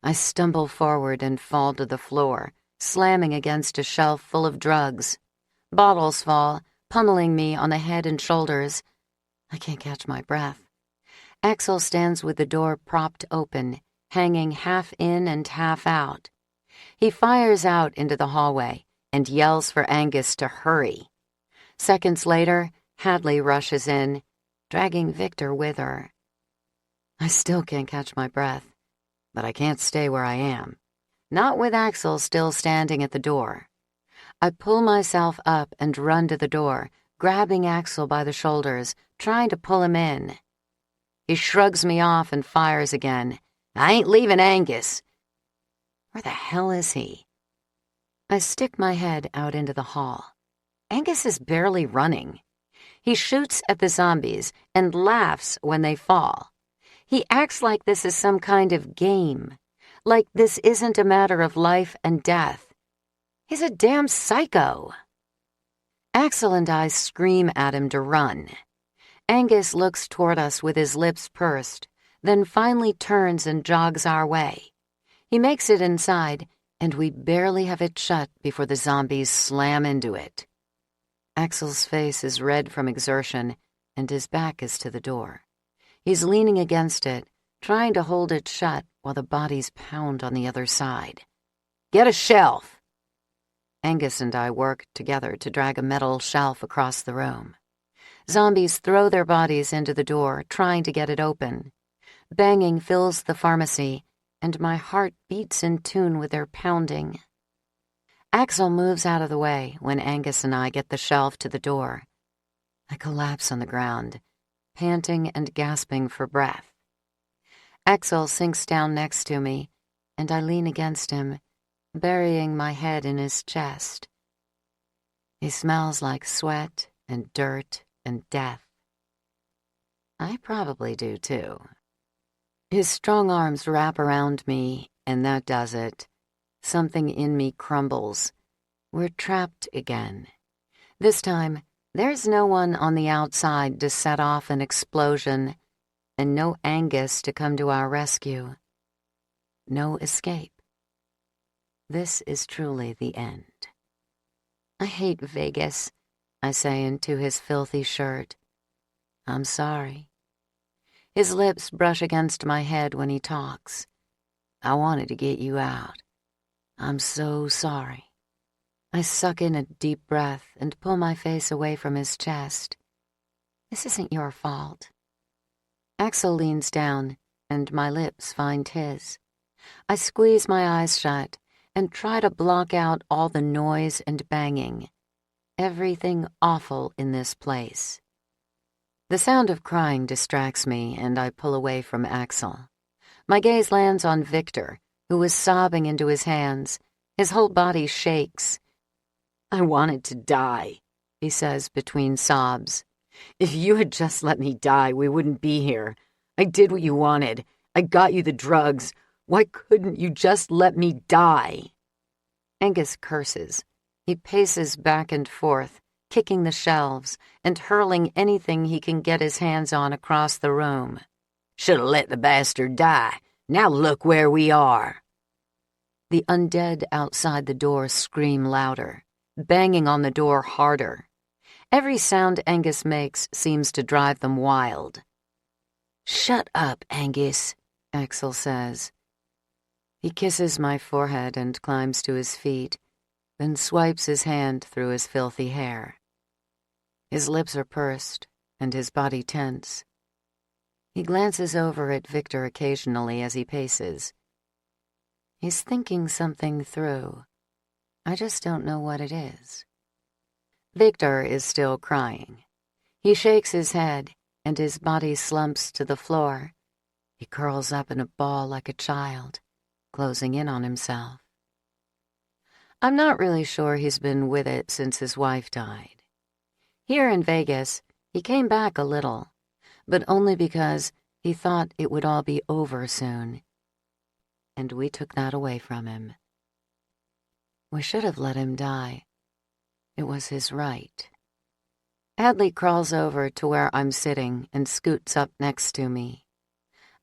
A: I stumble forward and fall to the floor, slamming against a shelf full of drugs. Bottles fall, pummeling me on the head and shoulders. I can't catch my breath. Axl stands with the door propped open, hanging half in and half out. He fires out into the hallway and yells for Angus to hurry. Seconds later, Hadley rushes in, dragging Victor with her. I still can't catch my breath, but I can't stay where I am. Not with Axl still standing at the door. I pull myself up and run to the door, grabbing Axl by the shoulders, trying to pull him in. He shrugs me off and fires again. I ain't leaving Angus. Where the hell is he? I stick my head out into the hall. Angus is barely running. He shoots at the zombies and laughs when they fall. He acts like this is some kind of game, like this isn't a matter of life and death. He's a damn psycho. Axl and I scream at him to run. Angus looks toward us with his lips pursed, then finally turns and jogs our way. He makes it inside, and we barely have it shut before the zombies slam into it. Axl's face is red from exertion, and his back is to the door. He's leaning against it, trying to hold it shut while the bodies pound on the other side. Get a shelf! Angus and I work together to drag a metal shelf across the room. Zombies throw their bodies into the door, trying to get it open. Banging fills the pharmacy, and my heart beats in tune with their pounding. Axl moves out of the way when Angus and I get the shelf to the door. I collapse on the ground, panting and gasping for breath. Axl sinks down next to me, and I lean against him, burying my head in his chest. He smells like sweat and dirt and death. I probably do too. His strong arms wrap around me, and that does it. Something in me crumbles. We're trapped again. This time, there's no one on the outside to set off an explosion, and no Angus to come to our rescue. No escape. This is truly the end. I hate Vegas, I say into his filthy shirt. I'm sorry. His lips brush against my head when he talks. I wanted to get you out. I'm so sorry. I suck in a deep breath and pull my face away from his chest. This isn't your fault. Axl leans down, and my lips find his. I squeeze my eyes shut and try to block out all the noise and banging. Everything awful in this place. The sound of crying distracts me, and I pull away from Axl. My gaze lands on Victor, who was sobbing into his hands. His whole body shakes. "I wanted to die," he says between sobs. "If you had just let me die, we wouldn't be here. I did what you wanted. I got you the drugs. Why couldn't you just let me die?" Angus curses. He paces back and forth, kicking the shelves and hurling anything he can get his hands on across the room. "Should have let the bastard die. Now look where we are." The undead outside the door scream louder, banging on the door harder. Every sound Angus makes seems to drive them wild. "Shut up, Angus," Axl says. He kisses my forehead and climbs to his feet, then swipes his hand through his filthy hair. His lips are pursed, and his body tense. He glances over at Victor occasionally as he paces. He's thinking something through. I just don't know what it is. Victor is still crying. He shakes his head, and his body slumps to the floor. He curls up in a ball like a child, closing in on himself. I'm not really sure he's been with it since his wife died. Here in Vegas, he came back a little, but only because he thought it would all be over soon. And we took that away from him. We should have let him die. It was his right. Hadley crawls over to where I'm sitting and scoots up next to me.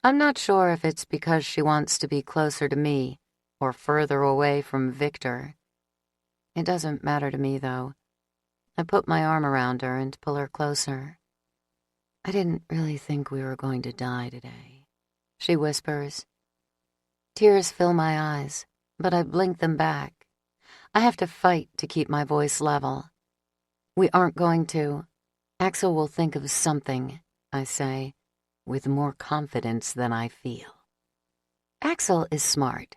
A: I'm not sure if it's because she wants to be closer to me or further away from Victor. It doesn't matter to me, though. I put my arm around her and pull her closer. "I didn't really think we were going to die today," she whispers. Tears fill my eyes, but I blink them back. I have to fight to keep my voice level. "We aren't going to. Axl will think of something," I say, with more confidence than I feel. Axl is smart.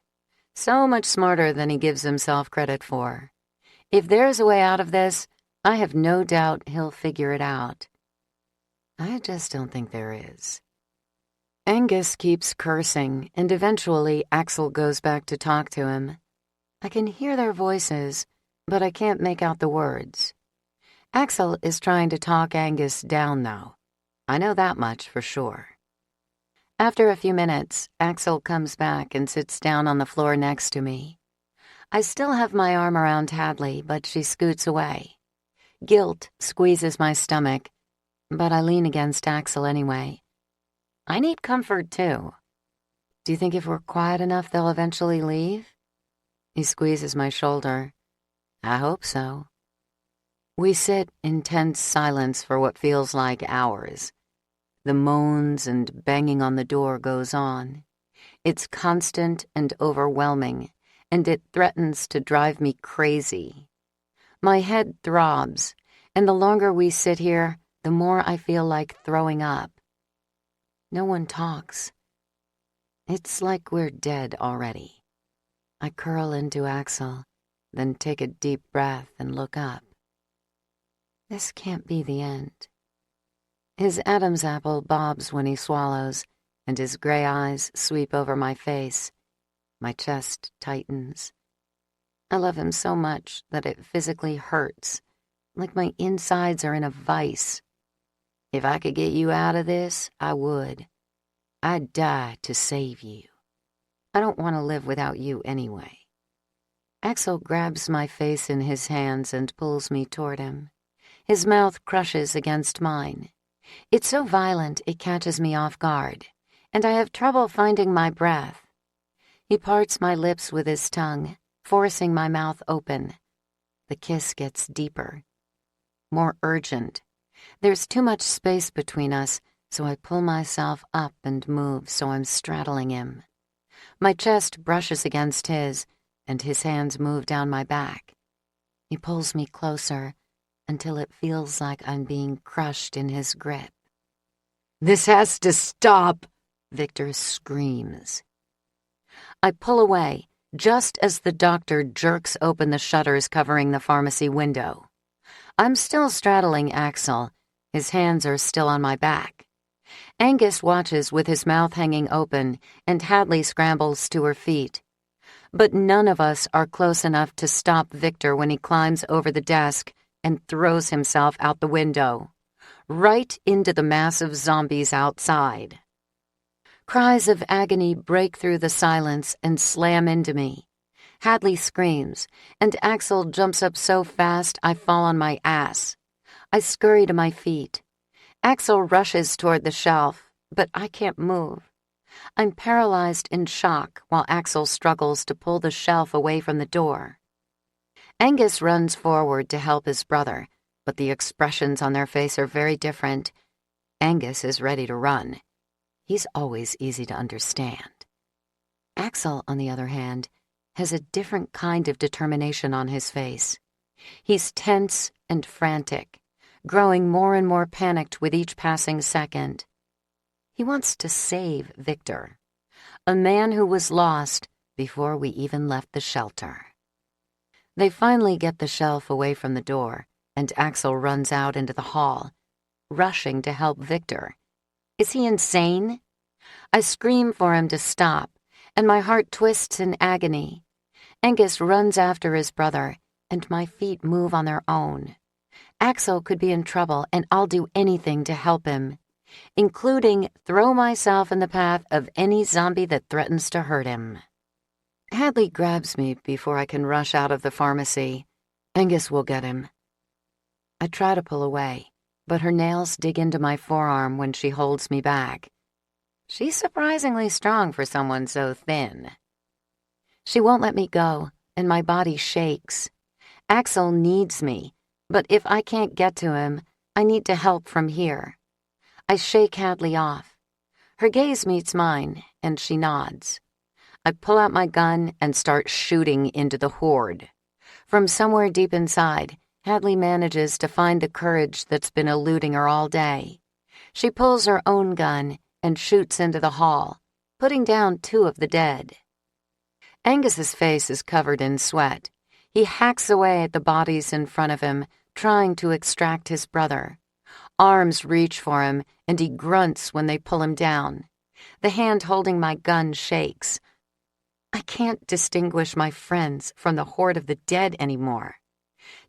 A: So much smarter than he gives himself credit for. If there's a way out of this, I have no doubt he'll figure it out. I just don't think there is. Angus keeps cursing, and eventually Axl goes back to talk to him. I can hear their voices, but I can't make out the words. Axl is trying to talk Angus down, though. I know that much for sure. After a few minutes, Axl comes back and sits down on the floor next to me. I still have my arm around Hadley, but she scoots away. Guilt squeezes my stomach, but I lean against Axl anyway. I need comfort, too. "Do you think if we're quiet enough, they'll eventually leave?" He squeezes my shoulder. "I hope so." We sit in tense silence for what feels like hours. The moans and banging on the door goes on. It's constant and overwhelming, and it threatens to drive me crazy. My head throbs, and the longer we sit here, the more I feel like throwing up. No one talks. It's like we're dead already. I curl into Axl, then take a deep breath and look up. This can't be the end. His Adam's apple bobs when he swallows, and his gray eyes sweep over my face. My chest tightens. I love him so much that it physically hurts, like my insides are in a vice. If I could get you out of this, I would. I'd die to save you. I don't want to live without you anyway. Axl grabs my face in his hands and pulls me toward him. His mouth crushes against mine. It's so violent it catches me off guard, and I have trouble finding my breath. He parts my lips with his tongue, forcing my mouth open. The kiss gets deeper, more urgent. There's too much space between us, so I pull myself up and move so I'm straddling him. My chest brushes against his, and his hands move down my back. He pulls me closer until it feels like I'm being crushed in his grip. "This has to stop!" Victor screams. I pull away, just as the doctor jerks open the shutters covering the pharmacy window. I'm still straddling Axl. His hands are still on my back. Angus watches with his mouth hanging open, and Hadley scrambles to her feet. But none of us are close enough to stop Victor when he climbs over the desk and throws himself out the window, right into the mass of zombies outside. Cries of agony break through the silence and slam into me. Hadley screams, and Axl jumps up so fast I fall on my ass. I scurry to my feet. Axl rushes toward the shelf, but I can't move. I'm paralyzed in shock while Axl struggles to pull the shelf away from the door. Angus runs forward to help his brother, but the expressions on their face are very different. Angus is ready to run. He's always easy to understand. Axl, on the other hand, has a different kind of determination on his face. He's tense and frantic, growing more and more panicked with each passing second. He wants to save Victor, a man who was lost before we even left the shelter. They finally get the shelf away from the door, and Axl runs out into the hall, rushing to help Victor. Is he insane? I scream for him to stop, and my heart twists in agony. Angus runs after his brother, and my feet move on their own. Axl could be in trouble, and I'll do anything to help him, including throw myself in the path of any zombie that threatens to hurt him. Hadley grabs me before I can rush out of the pharmacy. Angus will get him. I try to pull away, but her nails dig into my forearm when she holds me back. She's surprisingly strong for someone so thin. She won't let me go, and my body shakes. Axl needs me, but if I can't get to him, I need to help from here. I shake Hadley off. Her gaze meets mine, and she nods. I pull out my gun and start shooting into the horde. From somewhere deep inside, Hadley manages to find the courage that's been eluding her all day. She pulls her own gun and shoots into the hall, putting down 2 of the dead. Angus's face is covered in sweat. He hacks away at the bodies in front of him, trying to extract his brother. Arms reach for him, and he grunts when they pull him down. The hand holding my gun shakes. I can't distinguish my friends from the horde of the dead anymore.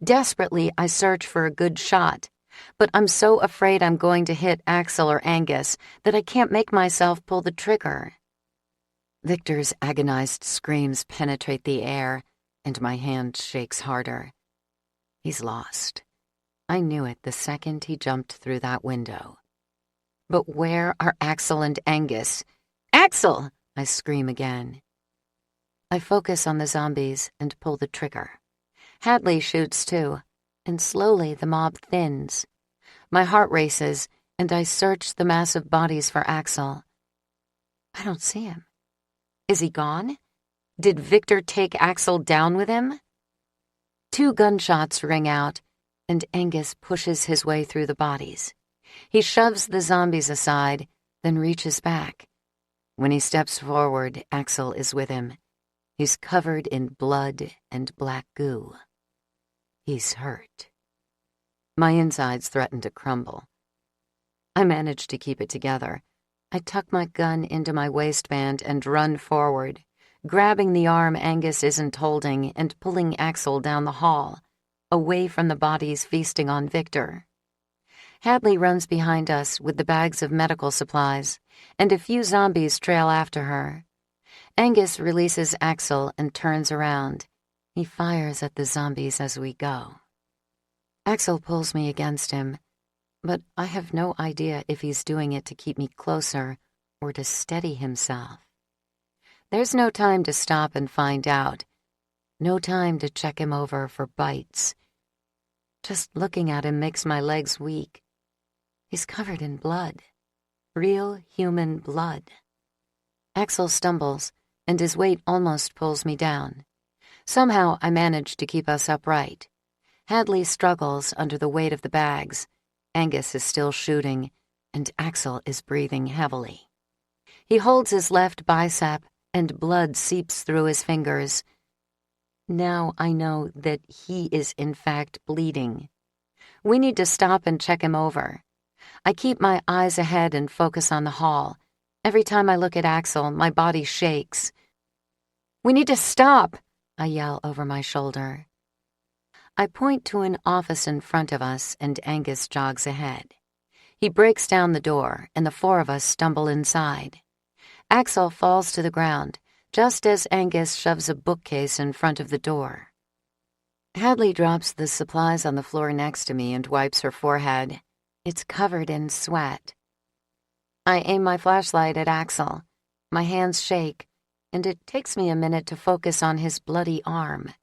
A: Desperately, I search for a good shot, but I'm so afraid I'm going to hit Axl or Angus that I can't make myself pull the trigger. Victor's agonized screams penetrate the air, and my hand shakes harder. He's lost. I knew it the second he jumped through that window. But where are Axl and Angus? Axl! I scream again. I focus on the zombies and pull the trigger. Hadley shoots too, and slowly the mob thins. My heart races, and I search the massive bodies for Axl. I don't see him. Is he gone? Did Victor take Axl down with him? 2 gunshots ring out, and Angus pushes his way through the bodies. He shoves the zombies aside, then reaches back. When he steps forward, Axl is with him. He's covered in blood and black goo. He's hurt. My insides threaten to crumble. I manage to keep it together. I tuck my gun into my waistband and run forward, grabbing the arm Angus isn't holding and pulling Axl down the hall, away from the bodies feasting on Victor. Hadley runs behind us with the bags of medical supplies, and a few zombies trail after her. Angus releases Axl and turns around. He fires at the zombies as we go. Axl pulls me against him, but I have no idea if he's doing it to keep me closer or to steady himself. There's no time to stop and find out. No time to check him over for bites. Just looking at him makes my legs weak. He's covered in blood. Real human blood. Axl stumbles, and his weight almost pulls me down. Somehow I manage to keep us upright. Hadley struggles under the weight of the bags. Angus is still shooting, and Axl is breathing heavily. He holds his left bicep and blood seeps through his fingers. Now I know that he is in fact bleeding. We need to stop and check him over. I keep my eyes ahead and focus on the hall. Every time I look at Axl, my body shakes. "We need to stop," I yell over my shoulder. I point to an office in front of us, and Angus jogs ahead. He breaks down the door, and the four of us stumble inside. Axl falls to the ground, just as Angus shoves a bookcase in front of the door. Hadley drops the supplies on the floor next to me and wipes her forehead. It's covered in sweat. I aim my flashlight at Axl. My hands shake, and it takes me a minute to focus on his bloody arm.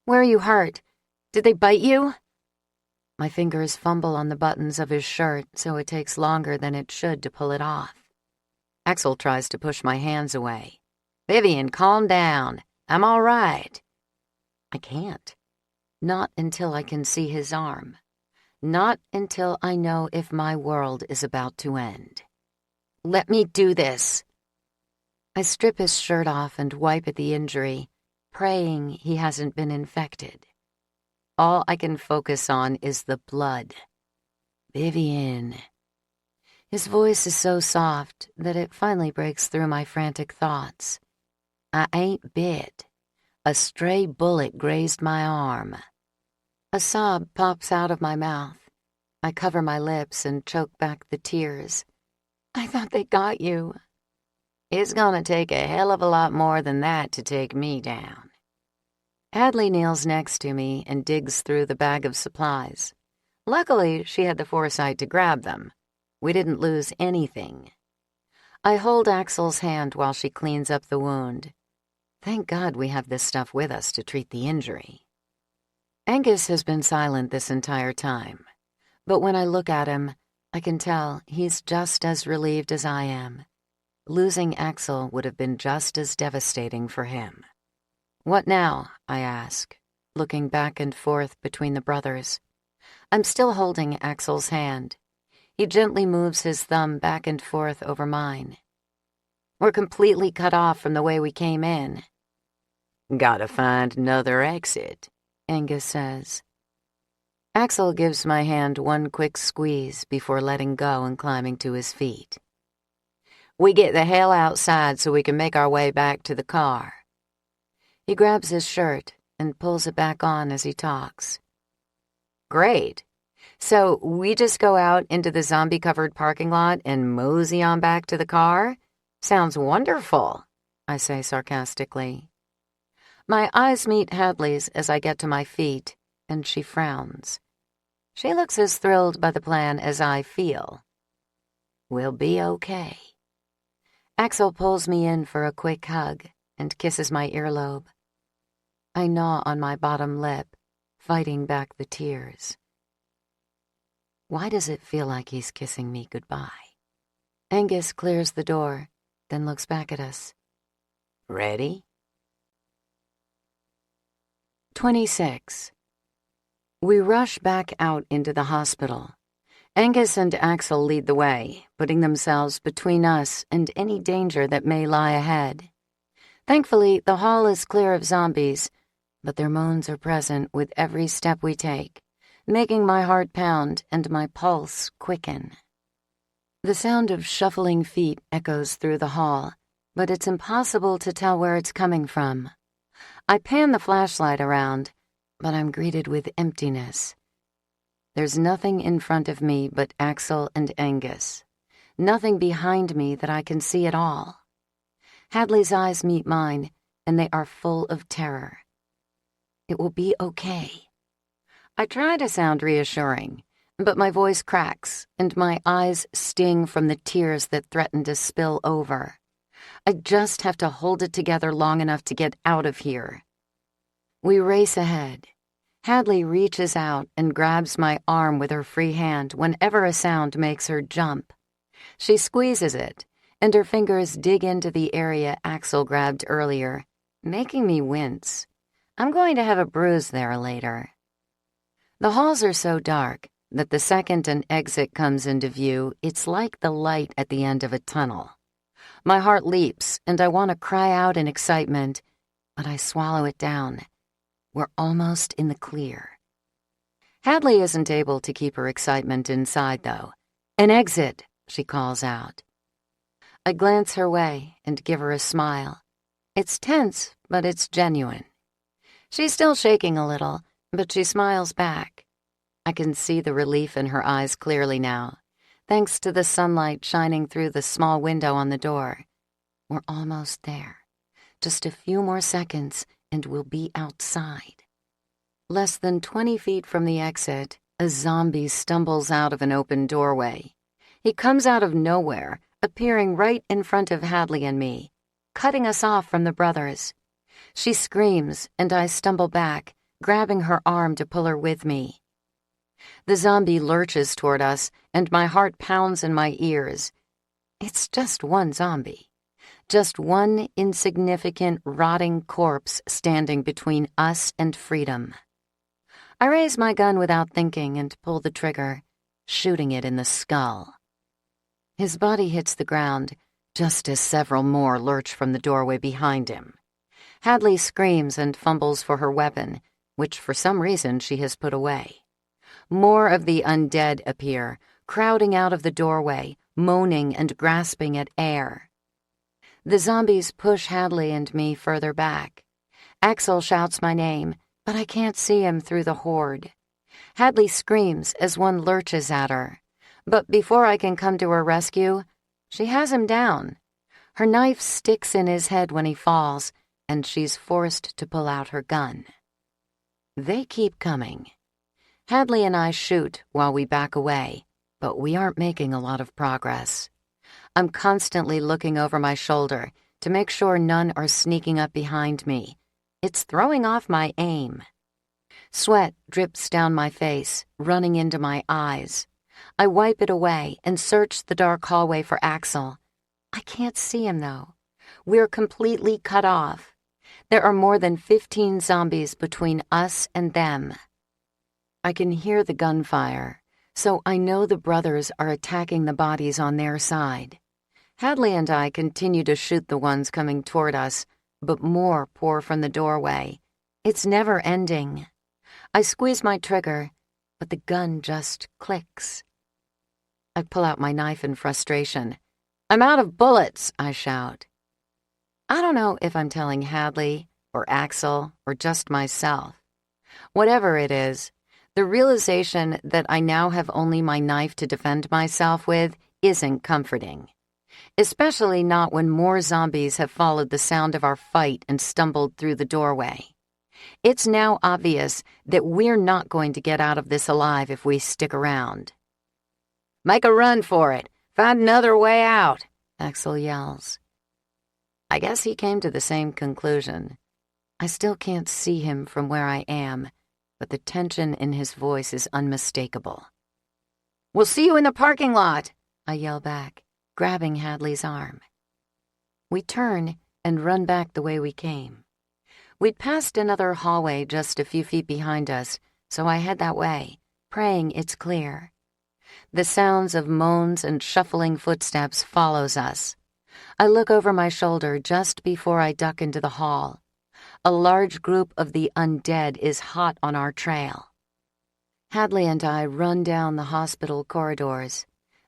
A: "Where are you hurt? Did they bite you?" My fingers fumble on the buttons of his shirt, so it takes longer than it should to pull it off. Axl tries to push my hands away. "Vivian, calm down. I'm all right." I can't. Not until I can see his arm. Not until I know if my world is about to end. "Let me do this." I strip his shirt off and wipe at the injury, praying he hasn't been infected. All I can focus on is the blood. "Vivian." His voice is so soft that it finally breaks through my frantic thoughts. "I ain't bit. A stray bullet grazed my arm." A sob pops out of my mouth. I cover my lips and choke back the tears. "I thought they got you." "It's gonna take a hell of a lot more than that to take me down." Hadley kneels next to me and digs through the bag of supplies. Luckily, she had the foresight to grab them. We didn't lose anything. I hold Axl's hand while she cleans up the wound. Thank God we have this stuff with us to treat the injury. Angus has been silent this entire time, but when I look at him, I can tell he's just as relieved as I am. Losing Axl would have been just as devastating for him. "What now?" I ask, looking back and forth between the brothers. I'm still holding Axl's hand. He gently moves his thumb back and forth over mine. "We're completely cut off from the way we came in." "Gotta find another exit," Angus says. Axl gives my hand one quick squeeze before letting go and climbing to his feet. "We get the hell outside so we can make our way back to the car." He grabs his shirt and pulls it back on as he talks. "Great. So we just go out into the zombie-covered parking lot and mosey on back to the car? Sounds wonderful," I say sarcastically. My eyes meet Hadley's as I get to my feet, and she frowns. She looks as thrilled by the plan as I feel. We'll be okay. Axl pulls me in for a quick hug and kisses my earlobe. I gnaw on my bottom lip, fighting back the tears. Why does it feel like he's kissing me goodbye? Angus clears the door, then looks back at us. "Ready?" 26. We rush back out into the hospital. Angus and Axl lead the way, putting themselves between us and any danger that may lie ahead. Thankfully, the hall is clear of zombies, but their moans are present with every step we take, making my heart pound and my pulse quicken. The sound of shuffling feet echoes through the hall, but it's impossible to tell where it's coming from. I pan the flashlight around, but I'm greeted with emptiness. There's nothing in front of me but Axl and Angus. Nothing behind me that I can see at all. Hadley's eyes meet mine, and they are full of terror. It will be okay. I try to sound reassuring, but my voice cracks, and my eyes sting from the tears that threaten to spill over. I just have to hold it together long enough to get out of here. We race ahead. Hadley reaches out and grabs my arm with her free hand whenever a sound makes her jump. She squeezes it, and her fingers dig into the area Axl grabbed earlier, making me wince. I'm going to have a bruise there later. The halls are so dark that the second an exit comes into view, it's like the light at the end of a tunnel. My heart leaps, and I want to cry out in excitement, but I swallow it down. We're almost in the clear. Hadley isn't able to keep her excitement inside, though. "An exit," she calls out. I glance her way and give her a smile. It's tense, but it's genuine. She's still shaking a little, but she smiles back. I can see the relief in her eyes clearly now, thanks to the sunlight shining through the small window on the door. We're almost there. Just a few more seconds, and we'll be outside. Less than 20 feet from the exit, a zombie stumbles out of an open doorway. He comes out of nowhere, appearing right in front of Hadley and me, cutting us off from the brothers. She screams, and I stumble back, grabbing her arm to pull her with me. The zombie lurches toward us, and my heart pounds in my ears. It's just one zombie. Just one insignificant, rotting corpse standing between us and freedom. I raise my gun without thinking and pull the trigger, shooting it in the skull. His body hits the ground, just as several more lurch from the doorway behind him. Hadley screams and fumbles for her weapon, which for some reason she has put away. More of the undead appear, crowding out of the doorway, moaning and grasping at air. The zombies push Hadley and me further back. Axl shouts my name, but I can't see him through the horde. Hadley screams as one lurches at her, but before I can come to her rescue, she has him down. Her knife sticks in his head when he falls, and she's forced to pull out her gun. They keep coming. Hadley and I shoot while we back away, but we aren't making a lot of progress. I'm constantly looking over my shoulder to make sure none are sneaking up behind me. It's throwing off my aim. Sweat drips down my face, running into my eyes. I wipe it away and search the dark hallway for Axl. I can't see him, though. We're completely cut off. There are more than 15 zombies between us and them. I can hear the gunfire, so I know the brothers are attacking the bodies on their side. Hadley and I continue to shoot the ones coming toward us, but more pour from the doorway. It's never ending. I squeeze my trigger, but the gun just clicks. I pull out my knife in frustration. "I'm out of bullets," I shout. I don't know if I'm telling Hadley or Axl or just myself. Whatever it is, the realization that I now have only my knife to defend myself with isn't comforting. Especially not when more zombies have followed the sound of our fight and stumbled through the doorway. It's now obvious that we're not going to get out of this alive if we stick around. "Make a run for it! Find another way out!" Axl yells. I guess he came to the same conclusion. I still can't see him from where I am, but the tension in his voice is unmistakable. "We'll see you in the parking lot," I yell back, grabbing Hadley's arm. We turn and run back the way we came. We'd passed another hallway just a few feet behind us, so I head that way, praying it's clear. The sounds of moans and shuffling footsteps follows us. I look over my shoulder just before I duck into the hall. A large group of the undead is hot on our trail. Hadley and I run down the hospital corridors.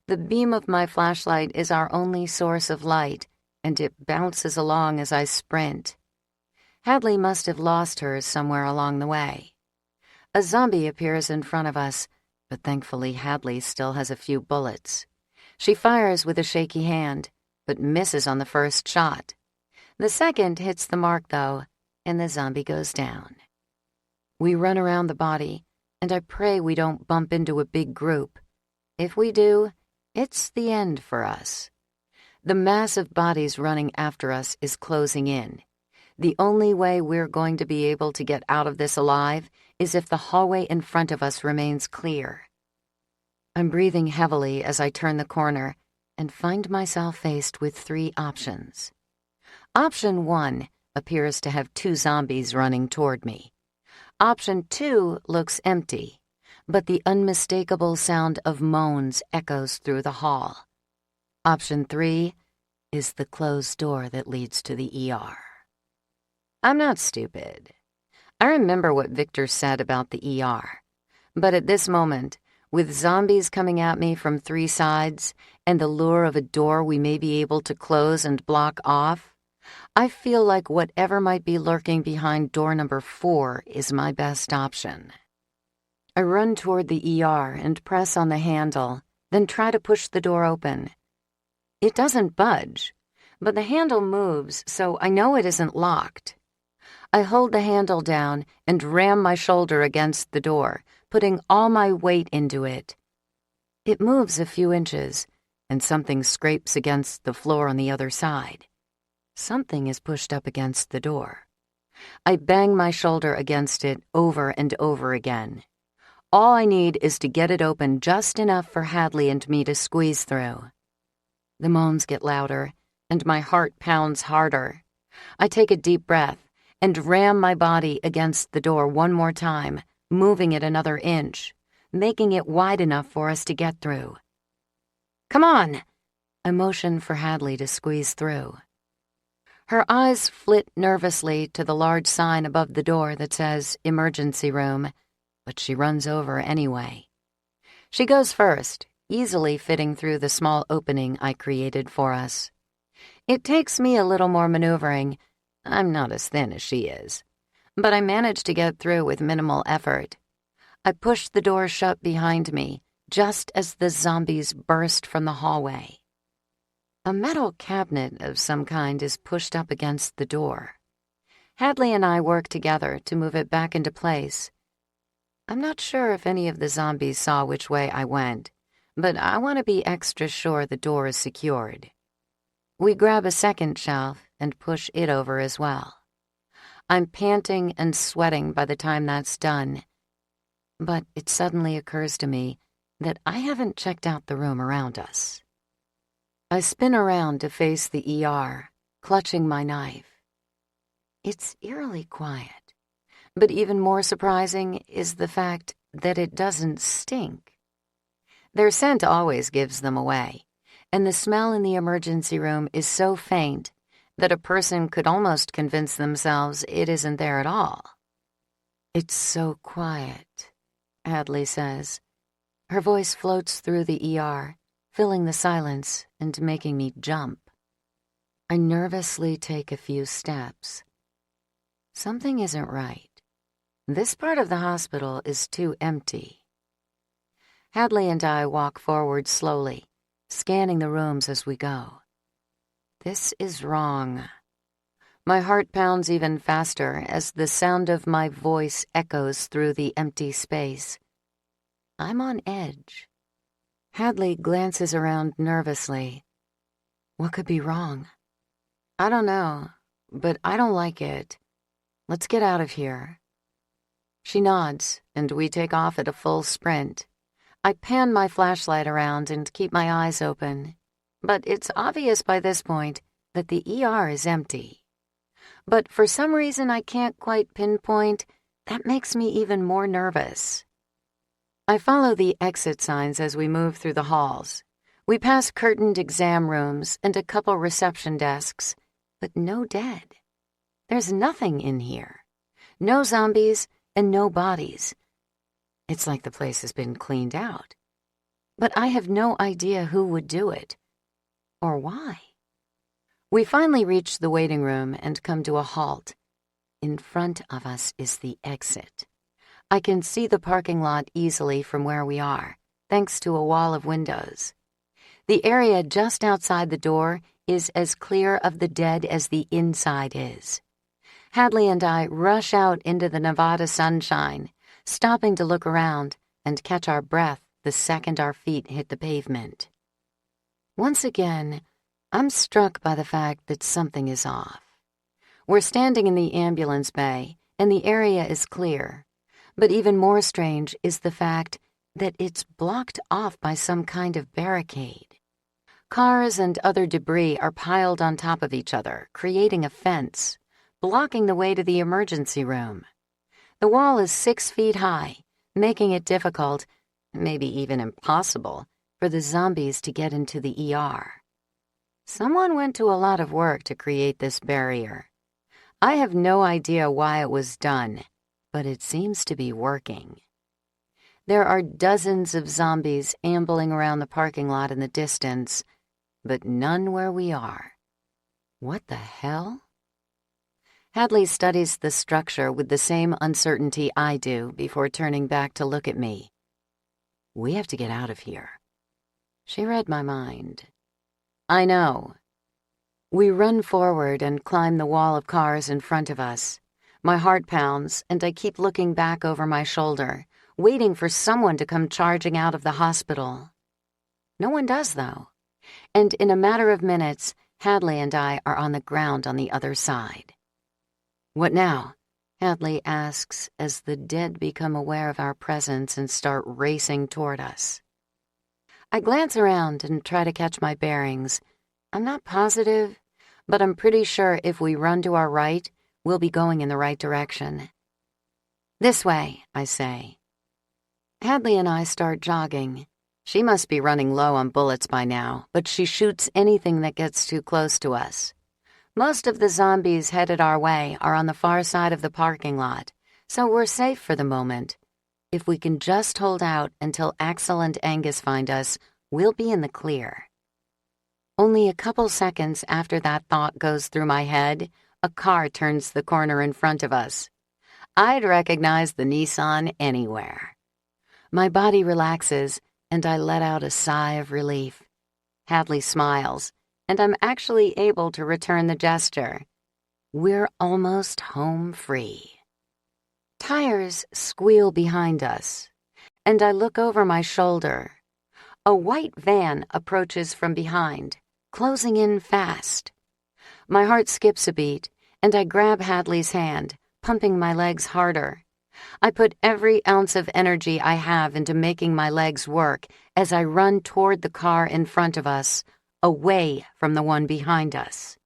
A: The beam of my flashlight is our only source of light, and it bounces along as I sprint. Hadley must have lost hers somewhere along the way. A zombie appears in front of us, but thankfully Hadley still has a few bullets. She fires with a shaky hand, but misses on the first shot. The second hits the mark, though, and the zombie goes down. We run around the body, and I pray we don't bump into a big group. If we do, it's the end for us. The mass of bodies running after us is closing in. The only way we're going to be able to get out of this alive is if the hallway in front of us remains clear. I'm breathing heavily as I turn the corner and find myself faced with 3 options. Option 1 appears to have 2 zombies running toward me. Option 2 looks empty, but the unmistakable sound of moans echoes through the hall. Option 3, is the closed door that leads to the ER. I'm not stupid. I remember what Victor said about the ER. But at this moment, with zombies coming at me from 3 sides and the lure of a door we may be able to close and block off, I feel like whatever might be lurking behind door number 4 is my best option. I run toward the ER and press on the handle, then try to push the door open. It doesn't budge, but the handle moves, so I know it isn't locked. I hold the handle down and ram my shoulder against the door, putting all my weight into it. It moves a few inches, and something scrapes against the floor on the other side. Something is pushed up against the door. I bang my shoulder against it over and over again. All I need is to get it open just enough for Hadley and me to squeeze through. The moans get louder, and my heart pounds harder. I take a deep breath and ram my body against the door one more time, moving it another inch, making it wide enough for us to get through. Come on! I motion for Hadley to squeeze through. Her eyes flit nervously to the large sign above the door that says emergency room, but she runs over anyway. She goes first, easily fitting through the small opening I created for us. It takes me a little more maneuvering. I'm not as thin as she is, but I manage to get through with minimal effort. I push the door shut behind me just as the zombies burst from the hallway. A metal cabinet of some kind is pushed up against the door. Hadley and I work together to move it back into place. I'm not sure if any of the zombies saw which way I went, but I want to be extra sure the door is secured. We grab a second shelf and push it over as well. I'm panting and sweating by the time that's done, but it suddenly occurs to me that I haven't checked out the room around us. I spin around to face the ER, clutching my knife. It's eerily quiet. But even more surprising is the fact that it doesn't stink. Their scent always gives them away, and the smell in the emergency room is so faint that a person could almost convince themselves it isn't there at all. It's so quiet, Hadley says. Her voice floats through the ER, filling the silence and making me jump. I nervously take a few steps. Something isn't right. This part of the hospital is too empty. Hadley and I walk forward slowly, scanning the rooms as we go. This is wrong. My heart pounds even faster as the sound of my voice echoes through the empty space. I'm on edge. Hadley glances around nervously. What could be wrong? I don't know, but I don't like it. Let's get out of here. She nods, and we take off at a full sprint. I pan my flashlight around and keep my eyes open, but it's obvious by this point that the ER is empty. But for some reason I can't quite pinpoint, that makes me even more nervous. I follow the exit signs as we move through the halls. We pass curtained exam rooms and a couple reception desks, but no dead. There's nothing in here. No zombies and no bodies. It's like the place has been cleaned out. But I have no idea who would do it, or why. We finally reach the waiting room and come to a halt. In front of us is the exit. I can see the parking lot easily from where we are, thanks to a wall of windows. The area just outside the door is as clear of the dead as the inside is. Hadley and I rush out into the Nevada sunshine, stopping to look around and catch our breath the second our feet hit the pavement. Once again, I'm struck by the fact that something is off. We're standing in the ambulance bay, and the area is clear. But even more strange is the fact that it's blocked off by some kind of barricade. Cars and other debris are piled on top of each other, creating a fence, blocking the way to the emergency room. The wall is 6 feet high, making it difficult, maybe even impossible, for the zombies to get into the ER. Someone went to a lot of work to create this barrier. I have no idea why it was done, but it seems to be working. There are dozens of zombies ambling around the parking lot in the distance, but none where we are. What the hell? Hadley studies the structure with the same uncertainty I do before turning back to look at me. We have to get out of here. She read my mind. I know. We run forward and climb the wall of cars in front of us. My heart pounds, and I keep looking back over my shoulder, waiting for someone to come charging out of the hospital. No one does, though. And in a matter of minutes, Hadley and I are on the ground on the other side. What now? Hadley asks as the dead become aware of our presence and start racing toward us. I glance around and try to catch my bearings. I'm not positive, but I'm pretty sure if we run to our right, we'll be going in the right direction. This way, I say. Hadley and I start jogging. She must be running low on bullets by now, but she shoots anything that gets too close to us. Most of the zombies headed our way are on the far side of the parking lot, so we're safe for the moment. If we can just hold out until Axl and Angus find us, we'll be in the clear. Only a couple seconds after that thought goes through my head, a car turns the corner in front of us. I'd recognize the Nissan anywhere. My body relaxes, and I let out a sigh of relief. Hadley smiles, and I'm actually able to return the gesture. We're almost home free. Tires squeal behind us, and I look over my shoulder. A white van approaches from behind, closing in fast. My heart skips a beat, and I grab Hadley's hand, pumping my legs harder. I put every ounce of energy I have into making my legs work as I run toward the car in front of us, away from the one behind us.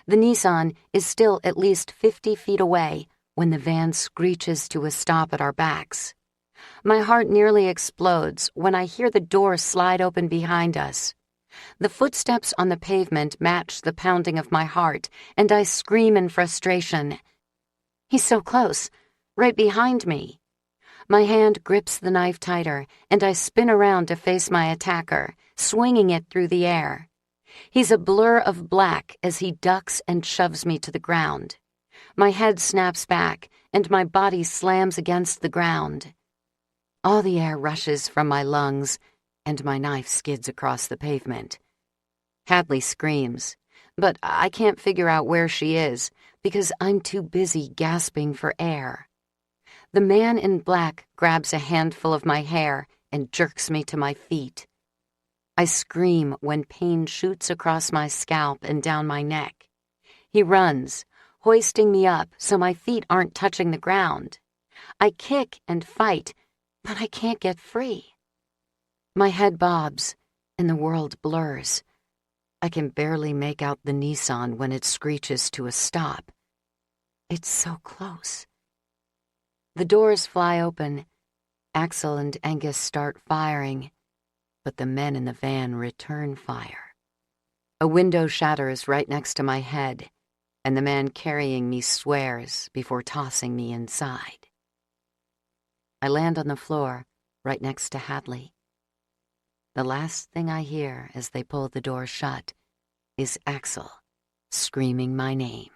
A: The Nissan is still at least 50 feet away when the van screeches to a stop at our backs. My heart nearly explodes when I hear the door slide open behind us. The footsteps on the pavement match the pounding of my heart, and I scream in frustration. He's so close, right behind me. My hand grips the knife tighter, and I spin around to face my attacker, swinging it through the air. He's a blur of black as he ducks and shoves me to the ground. My head snaps back, and my body slams against the ground. All the air rushes from my lungs, and my knife skids across the pavement. Hadley screams, but I can't figure out where she is because I'm too busy gasping for air. The man in black grabs a handful of my hair and jerks me to my feet. I scream when pain shoots across my scalp and down my neck. He runs, hoisting me up so my feet aren't touching the ground. I kick and fight, but I can't get free. My head bobs, and the world blurs. I can barely make out the Nissan when it screeches to a stop. It's so close. The doors fly open. Axl and Angus start firing, but the men in the van return fire. A window shatters right next to my head, and the man carrying me swears before tossing me inside. I land on the floor right next to Hadley. The last thing I hear as they pull the door shut is Axl screaming my name.